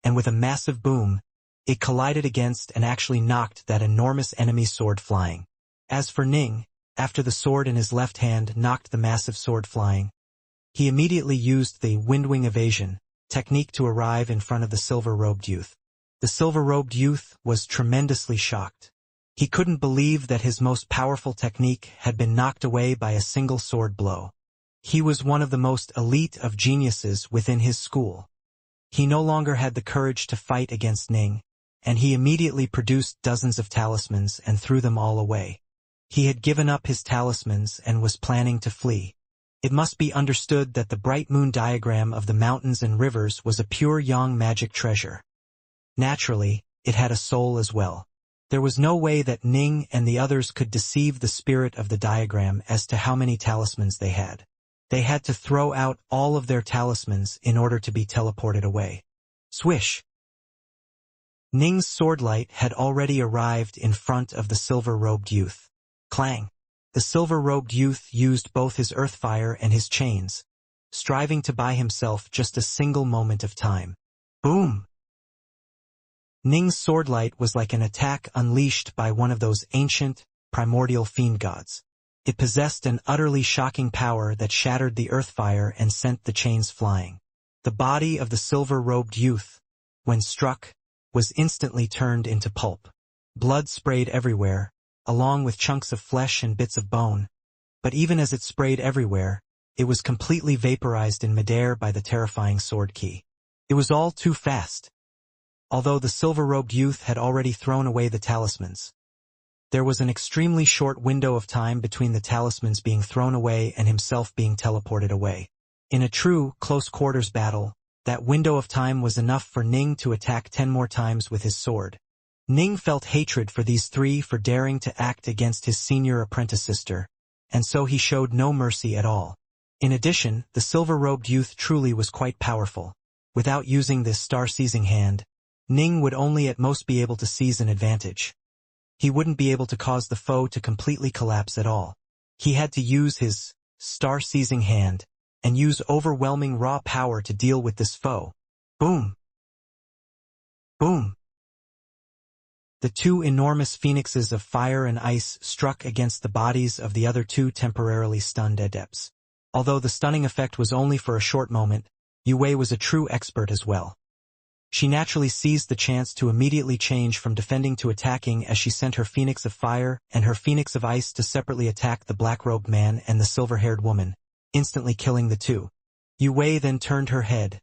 and with a massive boom, It collided against and actually knocked that enormous enemy's sword flying. As for Ning, after the sword in his left hand knocked the massive sword flying, he immediately used the windwing evasion technique to arrive in front of the silver-robed youth. The silver-robed youth was tremendously shocked. He couldn't believe that his most powerful technique had been knocked away by a single sword blow. He was one of the most elite of geniuses within his school. He no longer had the courage to fight against Ning, and he immediately produced dozens of talismans and threw them all away. He had given up his talismans and was planning to flee. It must be understood that the bright moon diagram of the mountains and rivers was a pure yang magic treasure. Naturally, it had a soul as well. There was no way that Ning and the others could deceive the spirit of the diagram as to how many talismans they had. They had to throw out all of their talismans in order to be teleported away. Swish! Ning's swordlight had already arrived in front of the silver-robed youth. Clang! The silver-robed youth used both his earthfire and his chains, striving to buy himself just a single moment of time. Boom! Ning's swordlight was like an attack unleashed by one of those ancient, primordial fiendgods. It possessed an utterly shocking power that shattered the earthfire and sent the chains flying. The body of the silver-robed youth, when struck, was instantly turned into pulp. Blood sprayed everywhere, along with chunks of flesh and bits of bone, but even as it sprayed everywhere, it was completely vaporized in midair by the terrifying sword key. It was all too fast. Although the silver-robed youth had already thrown away the talismans, there was an extremely short window of time between the talismans being thrown away and himself being teleported away. In a true, close-quarters battle, that window of time was enough for Ning to attack 10 more times with his sword. Ning felt hatred for these three for daring to act against his senior apprentice sister, and so he showed no mercy at all. In addition, the silver-robed youth truly was quite powerful. Without using this star-seizing hand, Ning would only at most be able to seize an advantage. He wouldn't be able to cause the foe to completely collapse at all. He had to use his star-seizing hand and use overwhelming raw power to deal with this foe. Boom! Boom! The two enormous phoenixes of fire and ice struck against the bodies of the other two temporarily stunned adepts. Although the stunning effect was only for a short moment, Yue was a true expert as well. She naturally seized the chance to immediately change from defending to attacking as she sent her Phoenix of Fire and her Phoenix of Ice to separately attack the black-robed man and the silver-haired woman, instantly killing the two. Yue then turned her head,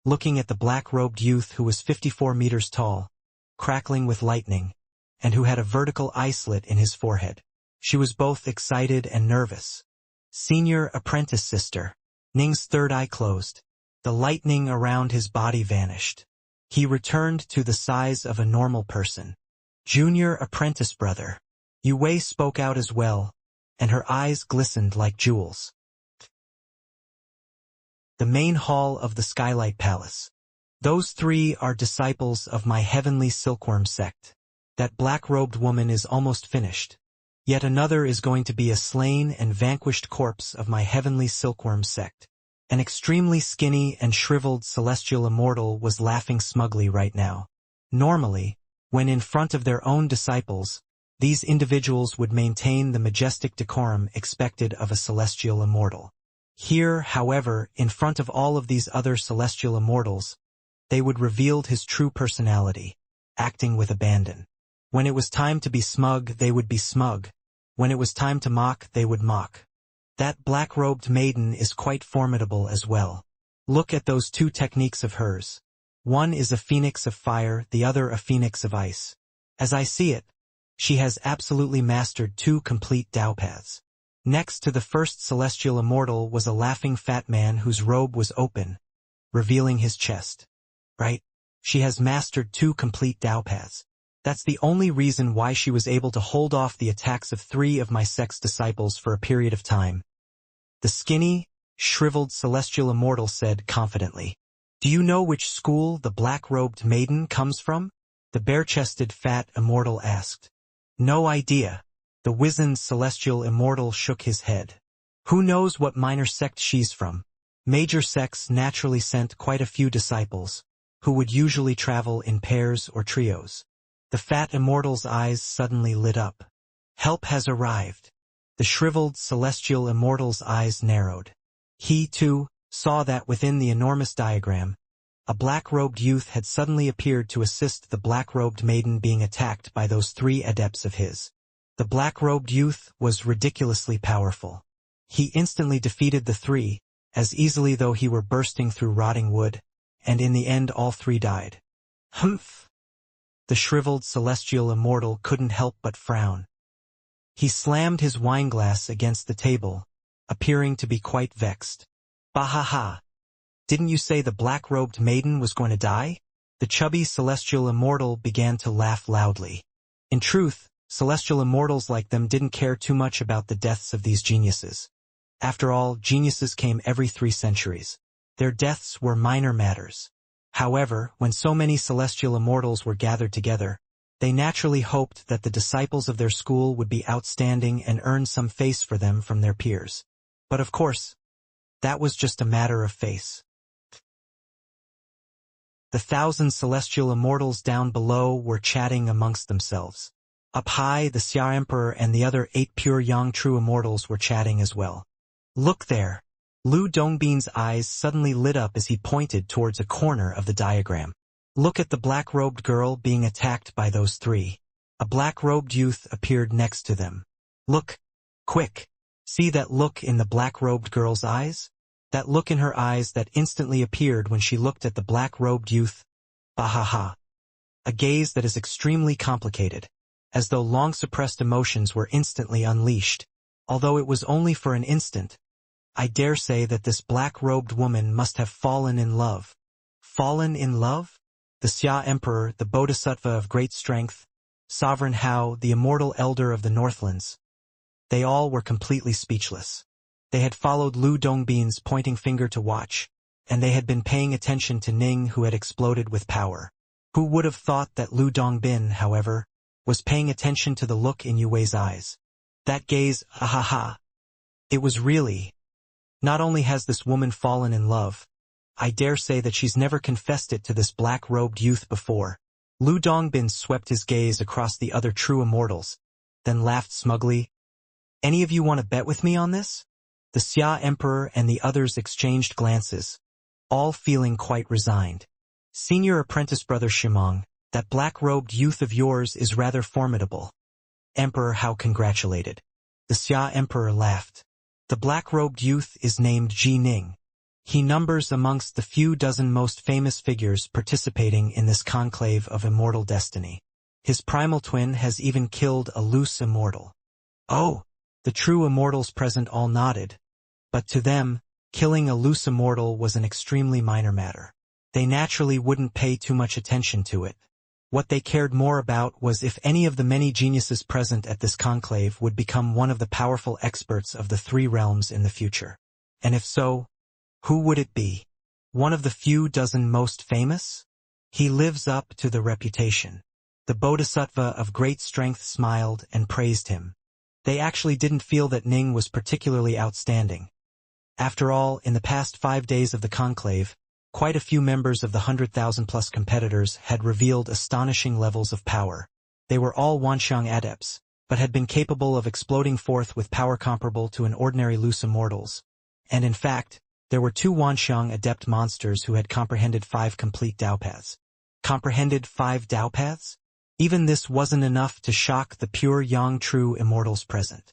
looking at the black-robed youth who was 54 meters tall, crackling with lightning, and who had a vertical eye slit in his forehead. She was both excited and nervous. Senior apprentice sister. Ning's third eye closed. The lightning around his body vanished. He returned to the size of a normal person. Junior apprentice brother. Yue spoke out as well, and her eyes glistened like jewels. The main hall of the Skylight Palace. Those three are disciples of my heavenly silkworm sect. That black-robed woman is almost finished. Yet another is going to be a slain and vanquished corpse of my heavenly silkworm sect. An extremely skinny and shriveled celestial immortal was laughing smugly right now. Normally, when in front of their own disciples, these individuals would maintain the majestic decorum expected of a celestial immortal. Here, however, in front of all of these other celestial immortals, they would reveal his true personality, acting with abandon. When it was time to be smug, they would be smug. When it was time to mock, they would mock. That black-robed maiden is quite formidable as well. Look at those two techniques of hers. One is a phoenix of fire, the other a phoenix of ice. As I see it, she has absolutely mastered two complete Tao paths. Next to the first celestial immortal was a laughing fat man whose robe was open, revealing his chest. Right? She has mastered two complete Tao paths. That's the only reason why she was able to hold off the attacks of three of my sect's disciples for a period of time. The skinny, shriveled celestial immortal said confidently. Do you know which school the black-robed maiden comes from? The bare-chested fat immortal asked. No idea. The wizened celestial immortal shook his head. Who knows what minor sect she's from? Major sects naturally sent quite a few disciples, who would usually travel in pairs or trios. The fat immortal's eyes suddenly lit up. Help has arrived. The shriveled celestial immortal's eyes narrowed. He, too, saw that within the enormous diagram, a black-robed youth had suddenly appeared to assist the black-robed maiden being attacked by those 3 adepts of his. The black-robed youth was ridiculously powerful. He instantly defeated the 3, as easily though he were bursting through rotting wood, and in the end all 3 died. Humph! The shriveled celestial immortal couldn't help but frown. He slammed his wineglass against the table, appearing to be quite vexed. Bahaha! Didn't you say the black-robed maiden was going to die? The chubby celestial immortal began to laugh loudly. In truth, celestial immortals like them didn't care too much about the deaths of these geniuses. After all, geniuses came every 3 centuries. Their deaths were minor matters. However, when so many celestial immortals were gathered together, they naturally hoped that the disciples of their school would be outstanding and earn some face for them from their peers. But of course, that was just a matter of face. The 1,000 celestial immortals down below were chatting amongst themselves. Up high, the Xia Emperor and the other 8 pure young true immortals were chatting as well. Look there! Lu Dongbin's eyes suddenly lit up as he pointed towards a corner of the diagram. Look at the black-robed girl being attacked by those 3. A black-robed youth appeared next to them. Look! Quick! See that look in the black-robed girl's eyes? That look in her eyes that instantly appeared when she looked at the black-robed youth. Bahaha! A gaze that is extremely complicated, as though long-suppressed emotions were instantly unleashed. Although it was only for an instant, I dare say that this black-robed woman must have fallen in love. Fallen in love? The Xia Emperor, the Bodhisattva of great strength, Sovereign Hao, the immortal elder of the Northlands. They all were completely speechless. They had followed Lu Dongbin's pointing finger to watch, and they had been paying attention to Ning, who had exploded with power. Who would have thought that Lu Dongbin, however, was paying attention to the look in Yue Wei's eyes? That gaze, ahaha! It was really... Not only has this woman fallen in love, I dare say that she's never confessed it to this black-robed youth before. Lu Dongbin swept his gaze across the other true immortals, then laughed smugly. Any of you want to bet with me on this? The Xia Emperor and the others exchanged glances, all feeling quite resigned. Senior apprentice brother Shimong, that black-robed youth of yours is rather formidable. Emperor Hao congratulated. The Xia Emperor laughed. The black-robed youth is named Ji Ning. He numbers amongst the few dozen most famous figures participating in this conclave of immortal destiny. His primal twin has even killed a loose immortal. Oh! The true immortals present all nodded, but to them, killing a loose immortal was an extremely minor matter. They naturally wouldn't pay too much attention to it. What they cared more about was if any of the many geniuses present at this conclave would become one of the powerful experts of the 3 realms in the future. And if so, who would it be? One of the few dozen most famous? He lives up to the reputation. The Bodhisattva of great strength smiled and praised him. They actually didn't feel that Ning was particularly outstanding. After all, in the past 5 days of the conclave, quite a few members of the 100,000-plus competitors had revealed astonishing levels of power. They were all Wanxiang adepts, but had been capable of exploding forth with power comparable to an ordinary loose immortals. And in fact, there were 2 Wanxiang adept monsters who had comprehended 5 complete Dao paths. Comprehended 5 Dao paths? Even this wasn't enough to shock the pure Yang true immortals present.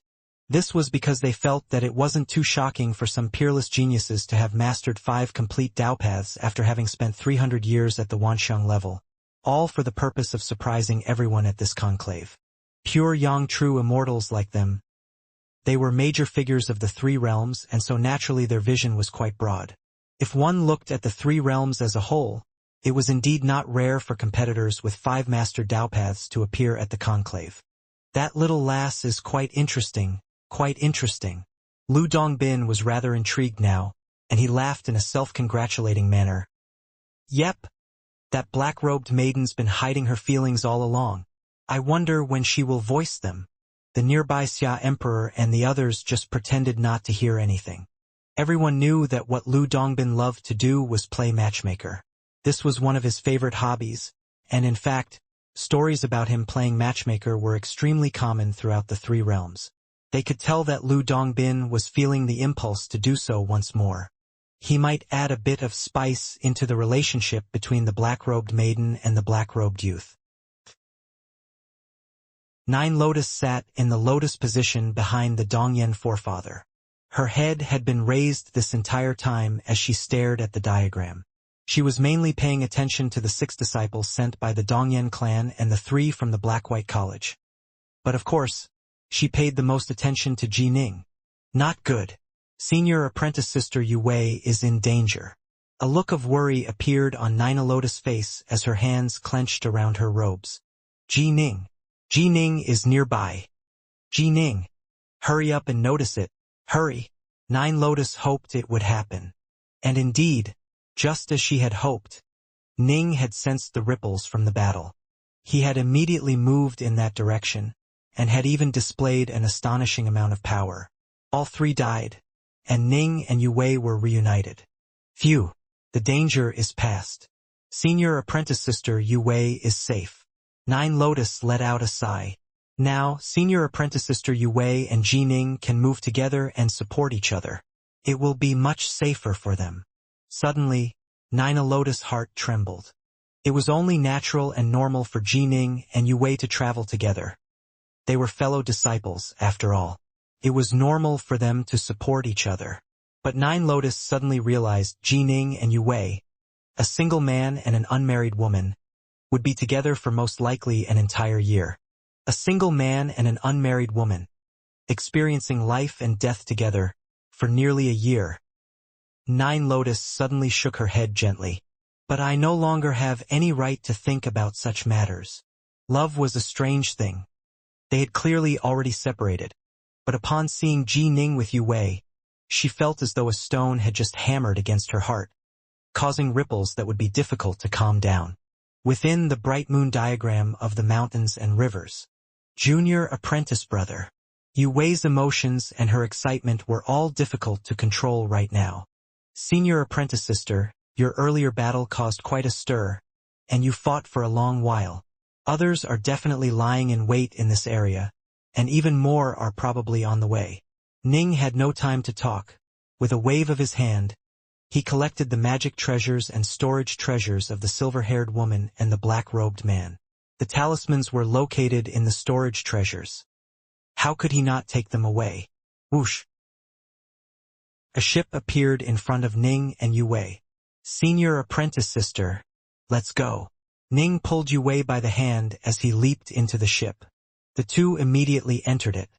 This was because they felt that it wasn't too shocking for some peerless geniuses to have mastered 5 complete Dao paths after having spent 300 years at the Wanxiang level, all for the purpose of surprising everyone at this conclave. Pure Yang true immortals like them. They were major figures of the 3 realms, and so naturally their vision was quite broad. If one looked at the 3 realms as a whole, it was indeed not rare for competitors with 5 master Dao paths to appear at the conclave. That little lass is quite interesting. Quite interesting. Lu Dongbin was rather intrigued now, and he laughed in a self-congratulating manner. Yep. That black-robed maiden's been hiding her feelings all along. I wonder when she will voice them. The nearby Xia Emperor and the others just pretended not to hear anything. Everyone knew that what Lu Dongbin loved to do was play matchmaker. This was one of his favorite hobbies, and in fact, stories about him playing matchmaker were extremely common throughout the three realms. They could tell that Lu Dongbin was feeling the impulse to do so once more. He might add a bit of spice into the relationship between the black-robed maiden and the black-robed youth. Nine Lotus sat in the lotus position behind the Dongyan forefather. Her head had been raised this entire time as she stared at the diagram. She was mainly paying attention to the 6 disciples sent by the Dongyan clan and the 3 from the Black-White College. But of course, she paid the most attention to Ji Ning. Not good. Senior apprentice sister Yu Wei is in danger. A look of worry appeared on Nina Lotus' face as her hands clenched around her robes. Ji Ning. Ji Ning is nearby. Ji Ning. Hurry up and notice it. Hurry. Nine Lotus hoped it would happen. And indeed, just as she had hoped, Ning had sensed the ripples from the battle. He had immediately moved in that direction, and had even displayed an astonishing amount of power. All 3 died, and Ning and Yu Wei were reunited. Phew, the danger is past. Senior apprentice sister Yu Wei is safe. Nine Lotus let out a sigh. Now, senior apprentice sister Yu Wei and Ji Ning can move together and support each other. It will be much safer for them. Suddenly, Nina Lotus' heart trembled. It was only natural and normal for Ji Ning and Yu Wei to travel together. They were fellow disciples, after all. It was normal for them to support each other. But Nine Lotus suddenly realized Ji Ning and Yu Wei, a single man and an unmarried woman, would be together for most likely an entire year. A single man and an unmarried woman, experiencing life and death together, for nearly a year. Nine Lotus suddenly shook her head gently. But I no longer have any right to think about such matters. Love was a strange thing. They had clearly already separated. But upon seeing Ji Ning with Yu Wei, she felt as though a stone had just hammered against her heart, causing ripples that would be difficult to calm down. Within the bright moon diagram of the mountains and rivers, junior apprentice brother, Yu Wei's emotions and her excitement were all difficult to control right now. Senior apprentice sister, your earlier battle caused quite a stir, and you fought for a long while. Others are definitely lying in wait in this area, and even more are probably on the way. Ning had no time to talk. With a wave of his hand, he collected the magic treasures and storage treasures of the silver-haired woman and the black-robed man. The talismans were located in the storage treasures. How could he not take them away? Whoosh! A ship appeared in front of Ning and Yu Wei. Senior apprentice sister, let's go. Ning pulled Yu Wei by the hand as he leaped into the ship. The two immediately entered it,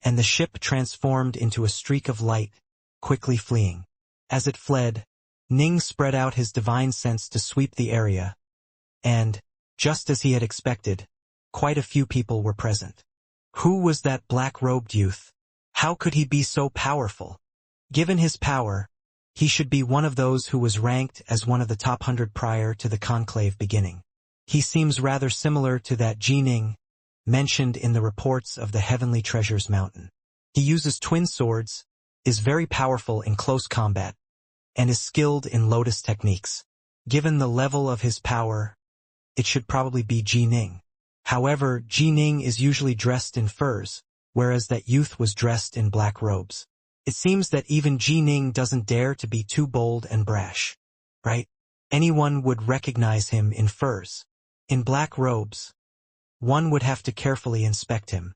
and the ship transformed into a streak of light, quickly fleeing. As it fled, Ning spread out his divine sense to sweep the area, and, just as he had expected, quite a few people were present. Who was that black-robed youth? How could he be so powerful? Given his power, he should be one of those who was ranked as one of the top 100 prior to the conclave beginning. He seems rather similar to that Ji Ning, mentioned in the reports of the Heavenly Treasures Mountain. He uses twin swords, is very powerful in close combat, and is skilled in lotus techniques. Given the level of his power, it should probably be Ji Ning. However, Ji Ning is usually dressed in furs, whereas that youth was dressed in black robes. It seems that even Ji Ning doesn't dare to be too bold and brash. Right? Anyone would recognize him in furs. In black robes, one would have to carefully inspect him.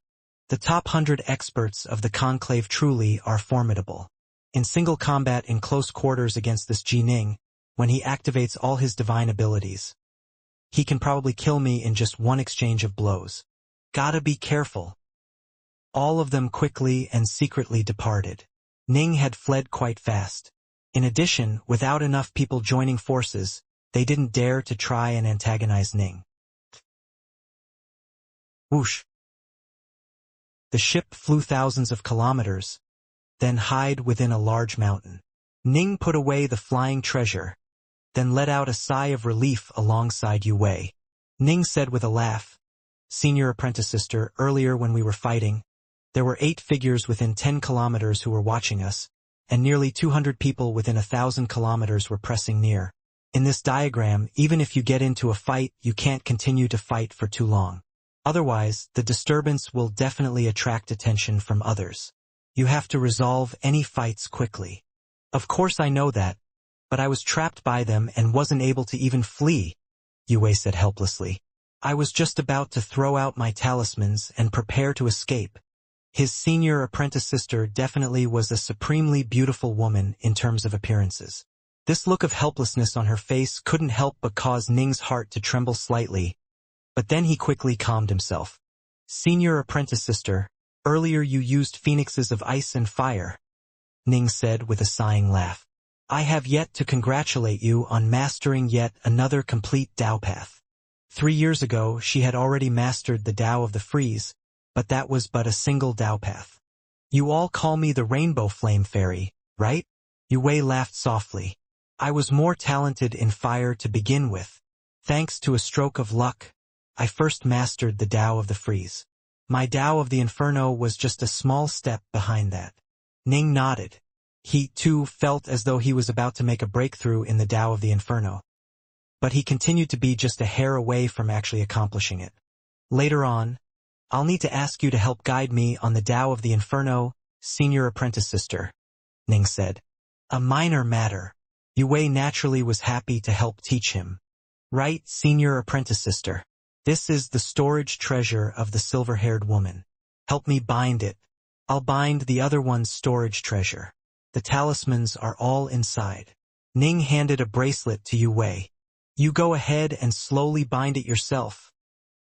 The top 100 experts of the conclave truly are formidable. In single combat in close quarters against this Ji Ning, when he activates all his divine abilities, he can probably kill me in just one exchange of blows. Gotta be careful. All of them quickly and secretly departed. Ning had fled quite fast. In addition, without enough people joining forces, they didn't dare to try and antagonize Ning. Whoosh! The ship flew thousands of kilometers, then hid within a large mountain. Ning put away the flying treasure, then let out a sigh of relief alongside Yu Wei. Ning said with a laugh, "Senior apprentice sister, earlier when we were fighting, there were 8 figures within 10 kilometers who were watching us, and nearly 200 people within 1,000 kilometers were pressing near. In this diagram, even if you get into a fight, you can't continue to fight for too long. Otherwise, the disturbance will definitely attract attention from others. You have to resolve any fights quickly. Of course I know that, but I was trapped by them and wasn't able to even flee, Yue said helplessly. I was just about to throw out my talismans and prepare to escape. His senior apprentice sister definitely was a supremely beautiful woman in terms of appearances. This look of helplessness on her face couldn't help but cause Ning's heart to tremble slightly, but then he quickly calmed himself. Senior apprentice sister, earlier you used phoenixes of ice and fire, Ning said with a sighing laugh. I have yet to congratulate you on mastering yet another complete Dao path. 3 years ago she had already mastered the Dao of the Freeze, but that was but a single Dao path. You all call me the Rainbow Flame Fairy, right? Yue laughed softly. I was more talented in fire to begin with. Thanks to a stroke of luck, I first mastered the Dao of the Freeze. My Dao of the Inferno was just a small step behind that. Ning nodded. He, too, felt as though he was about to make a breakthrough in the Dao of the Inferno. But he continued to be just a hair away from actually accomplishing it. Later on, I'll need to ask you to help guide me on the Dao of the Inferno, senior apprentice sister, Ning said. A minor matter. Yue naturally was happy to help teach him. Right, senior apprentice sister. This is the storage treasure of the silver-haired woman. Help me bind it. I'll bind the other one's storage treasure. The talismans are all inside. Ning handed a bracelet to Yue. You go ahead and slowly bind it yourself,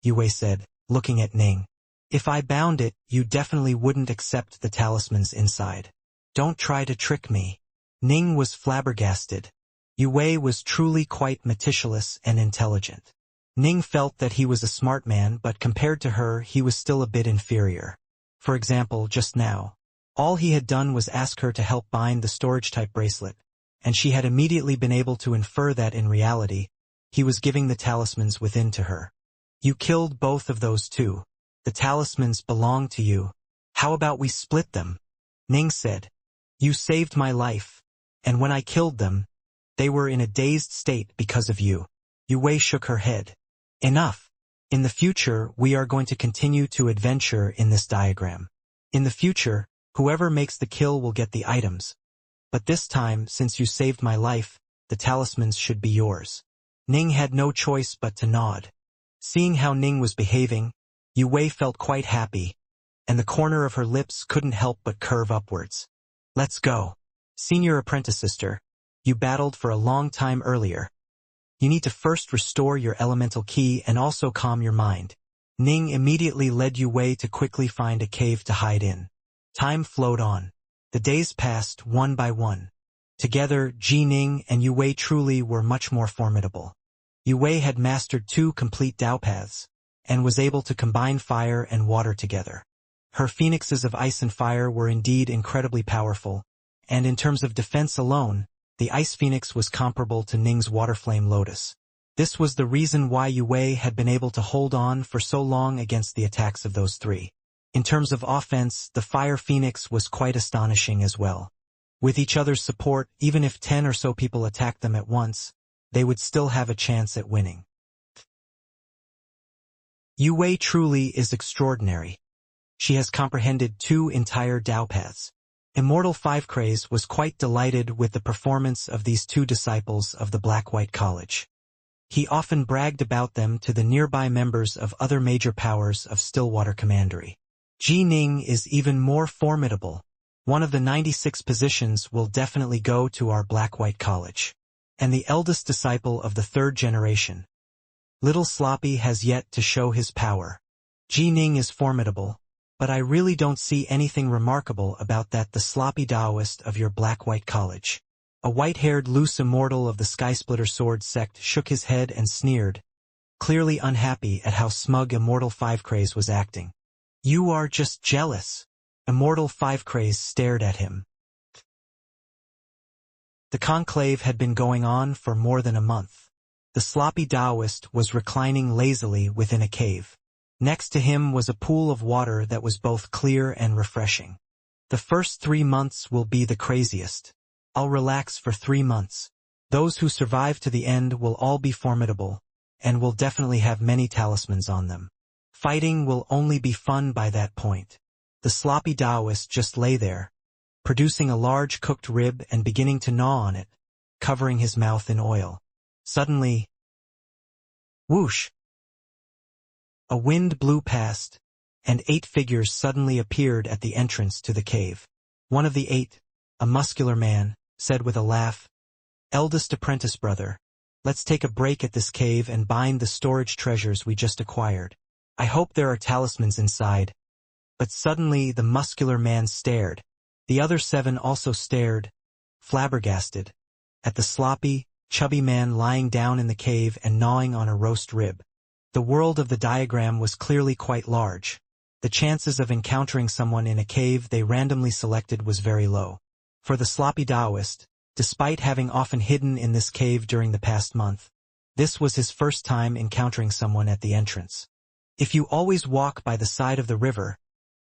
Yue said, looking at Ning. If I bound it, you definitely wouldn't accept the talismans inside. Don't try to trick me. Ning was flabbergasted. Yue was truly quite meticulous and intelligent. Ning felt that he was a smart man, but compared to her, he was still a bit inferior. For example, just now, all he had done was ask her to help bind the storage-type bracelet, and she had immediately been able to infer that in reality, he was giving the talismans within to her. You killed both of those too. The talismans belong to you. How about we split them? Ning said. You saved my life, and when I killed them, they were in a dazed state because of you. Yue shook her head. Enough. In the future, we are going to continue to adventure in this diagram. In the future, whoever makes the kill will get the items. But this time, since you saved my life, the talismans should be yours. Ning had no choice but to nod. Seeing how Ning was behaving, Yue felt quite happy, and the corner of her lips couldn't help but curve upwards. Let's go. Senior apprentice sister, you battled for a long time earlier. You need to first restore your elemental ki and also calm your mind. Ning immediately led Yue to quickly find a cave to hide in. Time flowed on. The days passed one by one. Together, Ning and Yue truly were much more formidable. Yue had mastered 2 complete Dao paths, and was able to combine fire and water together. Her phoenixes of ice and fire were indeed incredibly powerful, and in terms of defense alone, the ice phoenix was comparable to Ning's waterflame lotus. This was the reason why Yue had been able to hold on for so long against the attacks of those 3. In terms of offense, the fire phoenix was quite astonishing as well. With each other's support, even if 10 or so people attacked them at once, they would still have a chance at winning. Yue truly is extraordinary. She has comprehended 2 entire Dao paths. Immortal 5 Craze was quite delighted with the performance of these 2 disciples of the Black-White College. He often bragged about them to the nearby members of other major powers of Stillwater Commandery. Ning is even more formidable. One of the 96 positions will definitely go to our Black-White College. And the eldest disciple of the 3rd generation. Little Sloppy has yet to show his power. Ning is formidable, but I really don't see anything remarkable about that. The sloppy Taoist of your Black-White College. A white-haired loose immortal of the Skysplitter Sword sect shook his head and sneered, clearly unhappy at how smug Immortal 5 Craze was acting. You are just jealous. Immortal 5 Craze stared at him. The conclave had been going on for more than a month. The sloppy Taoist was reclining lazily within a cave. Next to him was a pool of water that was both clear and refreshing. The first 3 months will be the craziest. I'll relax for 3 months. Those who survive to the end will all be formidable, and will definitely have many talismans on them. Fighting will only be fun by that point. The sloppy Taoist just lay there, producing a large cooked rib and beginning to gnaw on it, covering his mouth in oil. Suddenly, whoosh! A wind blew past, and 8 figures suddenly appeared at the entrance to the cave. One of the 8, a muscular man, said with a laugh, "Eldest apprentice brother, let's take a break at this cave and bind the storage treasures we just acquired. I hope there are talismans inside." But suddenly the muscular man stared. The other 7 also stared, flabbergasted, at the sloppy, chubby man lying down in the cave and gnawing on a roast rib. The world of the diagram was clearly quite large. The chances of encountering someone in a cave they randomly selected was very low. For the sloppy Taoist, despite having often hidden in this cave during the past month, this was his first time encountering someone at the entrance. If you always walk by the side of the river,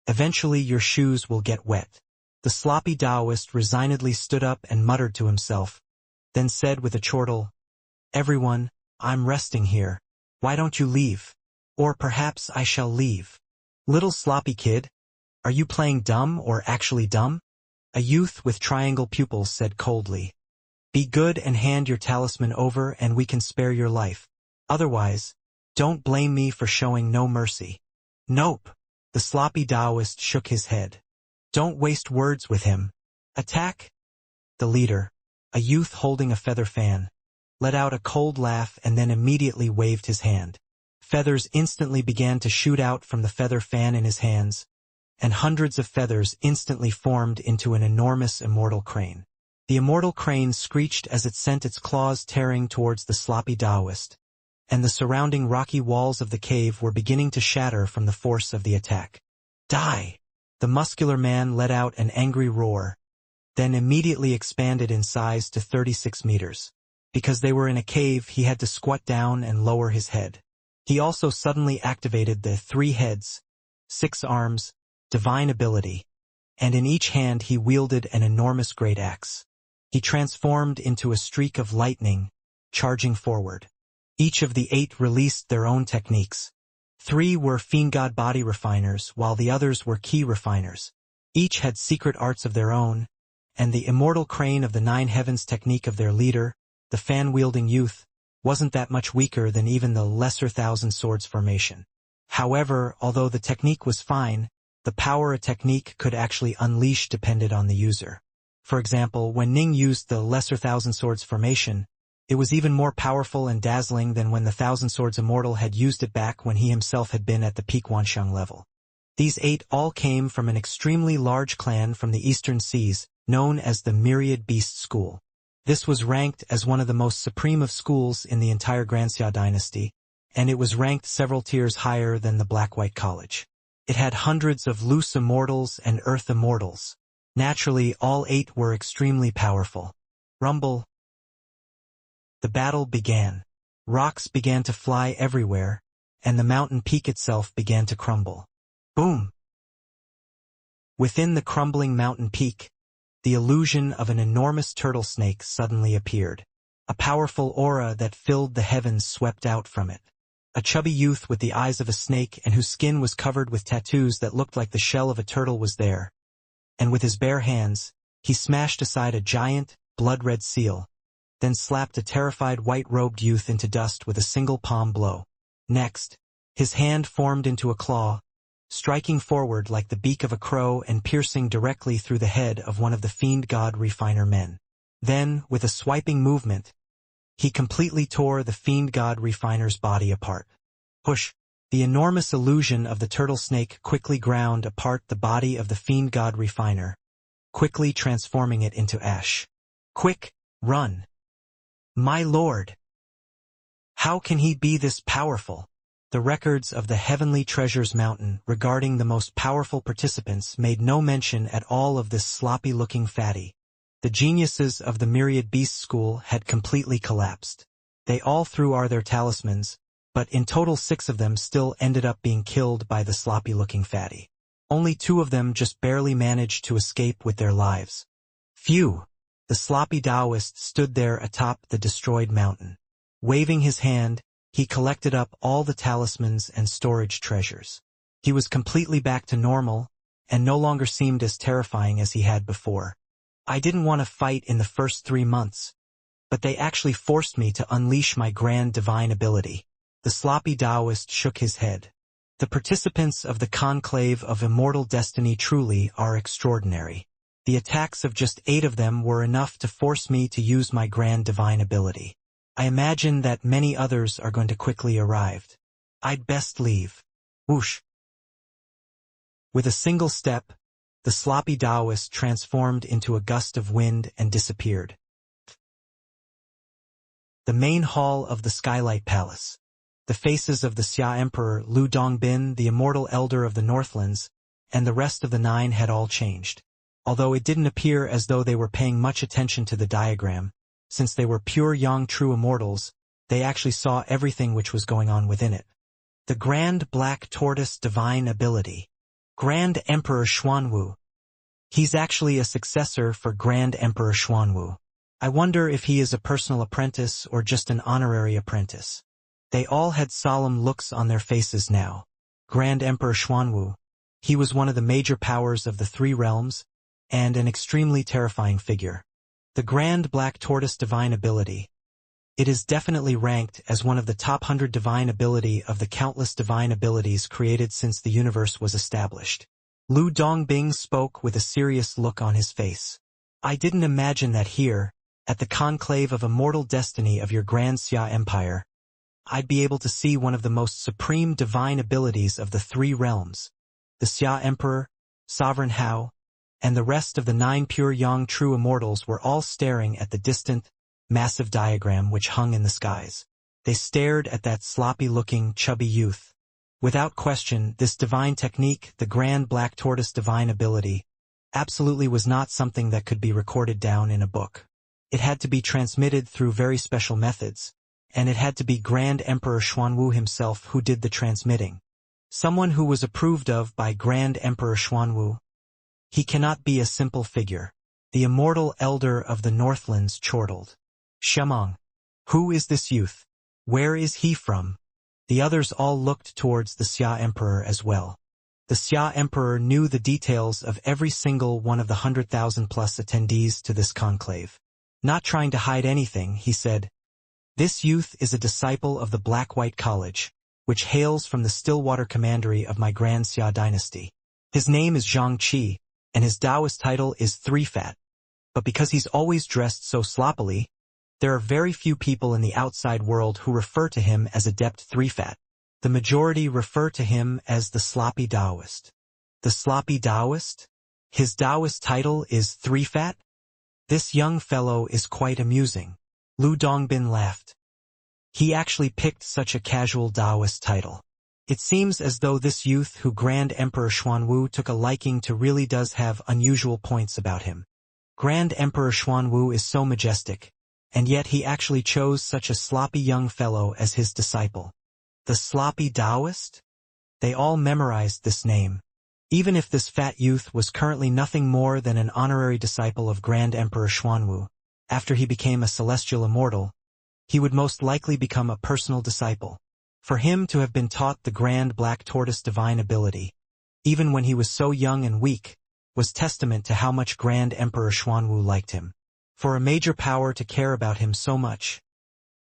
eventually your shoes will get wet. The sloppy Taoist resignedly stood up and muttered to himself, then said with a chortle, "Everyone, I'm resting here. Why don't you leave? Or perhaps I shall leave." "Little sloppy kid, are you playing dumb or actually dumb?" A youth with triangle pupils said coldly. "Be good and hand your talisman over and we can spare your life. Otherwise, don't blame me for showing no mercy." "Nope." The sloppy Taoist shook his head. "Don't waste words with him. Attack." The leader, a youth holding a feather fan, let out a cold laugh and then immediately waved his hand. Feathers instantly began to shoot out from the feather fan in his hands, and hundreds of feathers instantly formed into an enormous immortal crane. The immortal crane screeched as it sent its claws tearing towards the sloppy Taoist, and the surrounding rocky walls of the cave were beginning to shatter from the force of the attack. "Die!" The muscular man let out an angry roar, then immediately expanded in size to 36 meters. Because they were in a cave, he had to squat down and lower his head. He also suddenly activated the 3 heads, 6 arms, divine ability, and in each hand he wielded an enormous great axe. He transformed into a streak of lightning, charging forward. Each of the 8 released their own techniques. 3 were Fiendgod body refiners, while the others were key refiners. Each had secret arts of their own, and the immortal crane of the 9 heavens technique of their leader, the fan-wielding youth, wasn't that much weaker than even the lesser Thousand Swords formation. However, although the technique was fine, the power a technique could actually unleash depended on the user. For example, when Ning used the lesser Thousand Swords formation, it was even more powerful and dazzling than when the Thousand Swords Immortal had used it back when he himself had been at the peak Wanxiang level. These 8 all came from an extremely large clan from the Eastern Seas, known as the Myriad Beast School. This was ranked as one of the most supreme of schools in the entire Xianxia dynasty, and it was ranked several tiers higher than the Black-White College. It had hundreds of loose immortals and earth immortals. Naturally, all 8 were extremely powerful. Rumble. The battle began. Rocks began to fly everywhere, and the mountain peak itself began to crumble. Boom! Within the crumbling mountain peak, the illusion of an enormous turtle snake suddenly appeared. A powerful aura that filled the heavens swept out from it. A chubby youth with the eyes of a snake and whose skin was covered with tattoos that looked like the shell of a turtle was there. And with his bare hands, he smashed aside a giant, blood-red seal, then slapped a terrified white-robed youth into dust with a single palm blow. Next, his hand formed into a claw, striking forward like the beak of a crow and piercing directly through the head of one of the Fiendgod refiner men. Then, with a swiping movement, he completely tore the Fiendgod refiner's body apart. Push! The enormous illusion of the turtle snake quickly ground apart the body of the Fiendgod refiner, quickly transforming it into ash. Quick, run! My lord! How can he be this powerful? The records of the Heavenly Treasures Mountain regarding the most powerful participants made no mention at all of this sloppy-looking fatty. The geniuses of the Myriad Beast School had completely collapsed. They all threw their talismans, but in total 6 of them still ended up being killed by the sloppy-looking fatty. Only 2 of them just barely managed to escape with their lives. Phew! The sloppy Taoist stood there atop the destroyed mountain. Waving his hand, he collected up all the talismans and storage treasures. He was completely back to normal, and no longer seemed as terrifying as he had before. I didn't want to fight in the first 3 months, but they actually forced me to unleash my grand divine ability. The sloppy Taoist shook his head. The participants of the conclave of immortal destiny truly are extraordinary. The attacks of just 8 of them were enough to force me to use my grand divine ability. I imagine that many others are going to quickly arrive. I'd best leave. Whoosh. With a single step, the sloppy Taoist transformed into a gust of wind and disappeared. The main hall of the Skylight Palace. The faces of the Xia Emperor, Lu Dongbin, the immortal elder of the Northlands, and the rest of the 9 had all changed. Although it didn't appear as though they were paying much attention to the diagram, since they were pure young true immortals, they actually saw everything which was going on within it. The Grand Black Tortoise Divine Ability. Grand Emperor Xuanwu. He's actually a successor for Grand Emperor Xuanwu. I wonder if he is a personal apprentice or just an honorary apprentice. They all had solemn looks on their faces now. Grand Emperor Xuanwu. He was one of the major powers of the 3 realms, and an extremely terrifying figure. The Grand Black Tortoise Divine Ability. It is definitely ranked as one of the top 100 divine ability of the countless divine abilities created since the universe was established. Lu Dongbing spoke with a serious look on his face. I didn't imagine that here, at the conclave of immortal destiny of your Grand Xia Empire, I'd be able to see one of the most supreme divine abilities of the 3 realms. The Xia Emperor, Sovereign Hao, and the rest of the 9 pure young true immortals were all staring at the distant, massive diagram which hung in the skies. They stared at that sloppy-looking, chubby youth. Without question, this divine technique, the Grand Black Tortoise Divine Ability, absolutely was not something that could be recorded down in a book. It had to be transmitted through very special methods, and it had to be Grand Emperor Xuanwu himself who did the transmitting. Someone who was approved of by Grand Emperor Xuanwu. He cannot be a simple figure. The immortal elder of the Northlands chortled. Shemong. Who is this youth? Where is he from? The others all looked towards the Xia Emperor as well. The Xia Emperor knew the details of every single one of the 100,000 plus attendees to this conclave. Not trying to hide anything, he said, "This youth is a disciple of the Black-White College, which hails from the Stillwater Commandery of my Grand Xia dynasty. His name is Xianxia, and his Taoist title is 3-Fat. But because he's always dressed so sloppily, there are very few people in the outside world who refer to him as Adept 3-Fat. The majority refer to him as the Sloppy Taoist." The Sloppy Taoist? His Taoist title is 3-Fat? This young fellow is quite amusing. Lu Dongbin laughed. He actually picked such a casual Taoist title. It seems as though this youth who Grand Emperor Xuanwu took a liking to really does have unusual points about him. Grand Emperor Xuanwu is so majestic, and yet he actually chose such a sloppy young fellow as his disciple. The Sloppy Taoist? They all memorized this name. Even if this fat youth was currently nothing more than an honorary disciple of Grand Emperor Xuanwu, after he became a celestial immortal, he would most likely become a personal disciple. For him to have been taught the Grand Black Tortoise Divine Ability, even when he was so young and weak, was testament to how much Grand Emperor Xuanwu liked him. For a major power to care about him so much,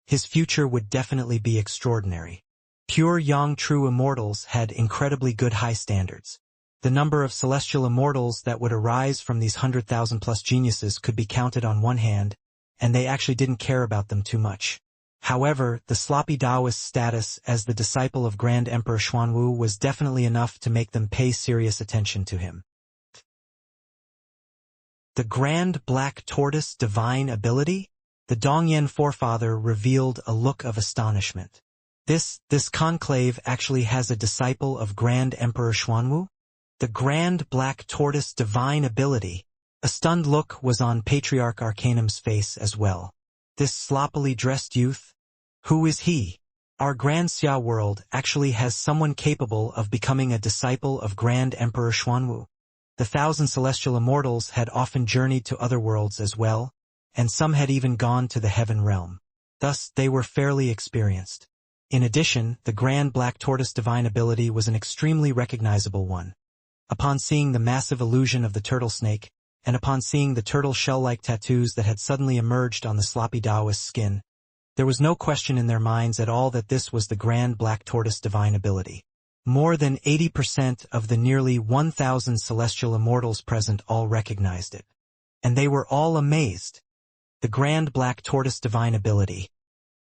his future would definitely be extraordinary. Pure young true immortals had incredibly good high standards. The number of celestial immortals that would arise from these 100,000 plus geniuses could be counted on one hand, and they actually didn't care about them too much. However, the sloppy Taoist status as the disciple of Grand Emperor Xuanwu was definitely enough to make them pay serious attention to him. The Grand Black Tortoise Divine Ability? The Dongyan forefather revealed a look of astonishment. This conclave actually has a disciple of Grand Emperor Xuanwu? The Grand Black Tortoise Divine Ability. A stunned look was on Patriarch Arcanum's face as well. This sloppily dressed youth? Who is he? Our Grand Xia world actually has someone capable of becoming a disciple of Grand Emperor Xuanwu. The 1,000 celestial immortals had often journeyed to other worlds as well, and some had even gone to the heaven realm. Thus, they were fairly experienced. In addition, the Grand Black Tortoise divine ability was an extremely recognizable one. Upon seeing the massive illusion of the turtle snake, and upon seeing the turtle shell-like tattoos that had suddenly emerged on the sloppy Taoist skin, there was no question in their minds at all that this was the Grand Black Tortoise divine ability. More than 80% of the nearly 1,000 celestial immortals present all recognized it. And they were all amazed. The Grand Black Tortoise divine ability.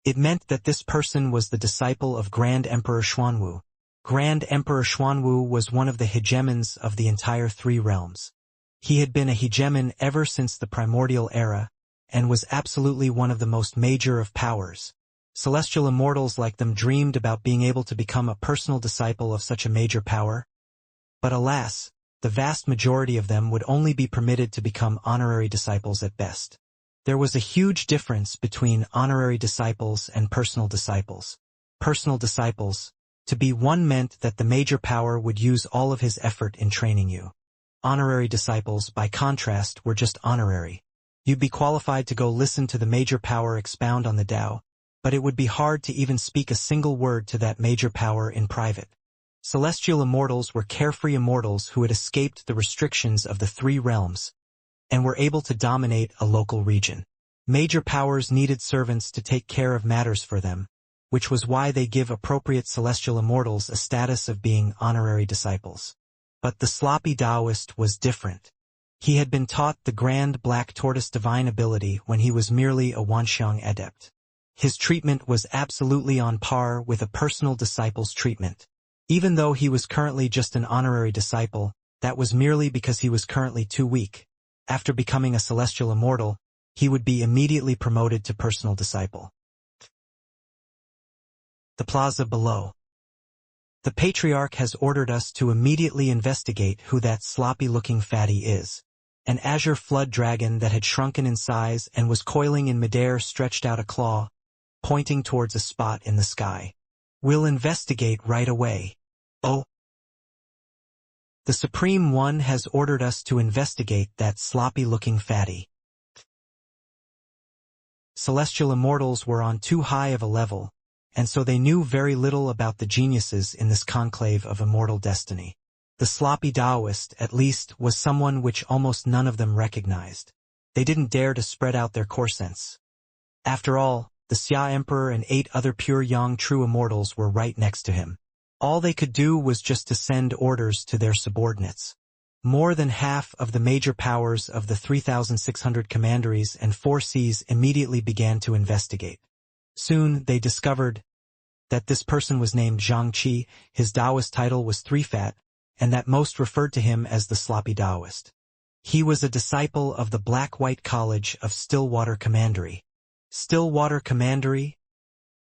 It meant that this person was the disciple of Grand Emperor Xuanwu. Grand Emperor Xuanwu was one of the hegemons of the entire three realms. He had been a hegemon ever since the primordial era, and was absolutely one of the most major of powers. Celestial immortals like them dreamed about being able to become a personal disciple of such a major power. But alas, the vast majority of them would only be permitted to become honorary disciples at best. There was a huge difference between honorary disciples and personal disciples. Personal disciples, to be one meant that the major power would use all of his effort in training you. Honorary disciples, by contrast, were just honorary. You'd be qualified to go listen to the major power expound on the Tao, but it would be hard to even speak a single word to that major power in private. Celestial immortals were carefree immortals who had escaped the restrictions of the three realms, and were able to dominate a local region. Major powers needed servants to take care of matters for them, which was why they give appropriate celestial immortals a status of being honorary disciples. But the sloppy Taoist was different. He had been taught the Grand Black Tortoise divine ability when he was merely a Wanxiang adept. His treatment was absolutely on par with a personal disciple's treatment. Even though he was currently just an honorary disciple, that was merely because he was currently too weak. After becoming a celestial immortal, he would be immediately promoted to personal disciple. The plaza below. The Patriarch has ordered us to immediately investigate who that sloppy-looking fatty is. An azure flood dragon that had shrunken in size and was coiling in midair stretched out a claw, pointing towards a spot in the sky. We'll investigate right away. Oh. The Supreme One has ordered us to investigate that sloppy-looking fatty. Celestial immortals were on too high of a level, and so they knew very little about the geniuses in this conclave of immortal destiny. The sloppy Taoist, at least, was someone which almost none of them recognized. They didn't dare to spread out their core sense. After all, the Xia Emperor and 8 other pure Yang true immortals were right next to him. All they could do was just to send orders to their subordinates. More than half of the major powers of the 3,600 commanderies and 4 seas immediately began to investigate. Soon they discovered that this person was named Xianxia, his Taoist title was 3-Fat, and that most referred to him as the Sloppy Taoist. He was a disciple of the Black-White College of Stillwater Commandery. Stillwater Commandery?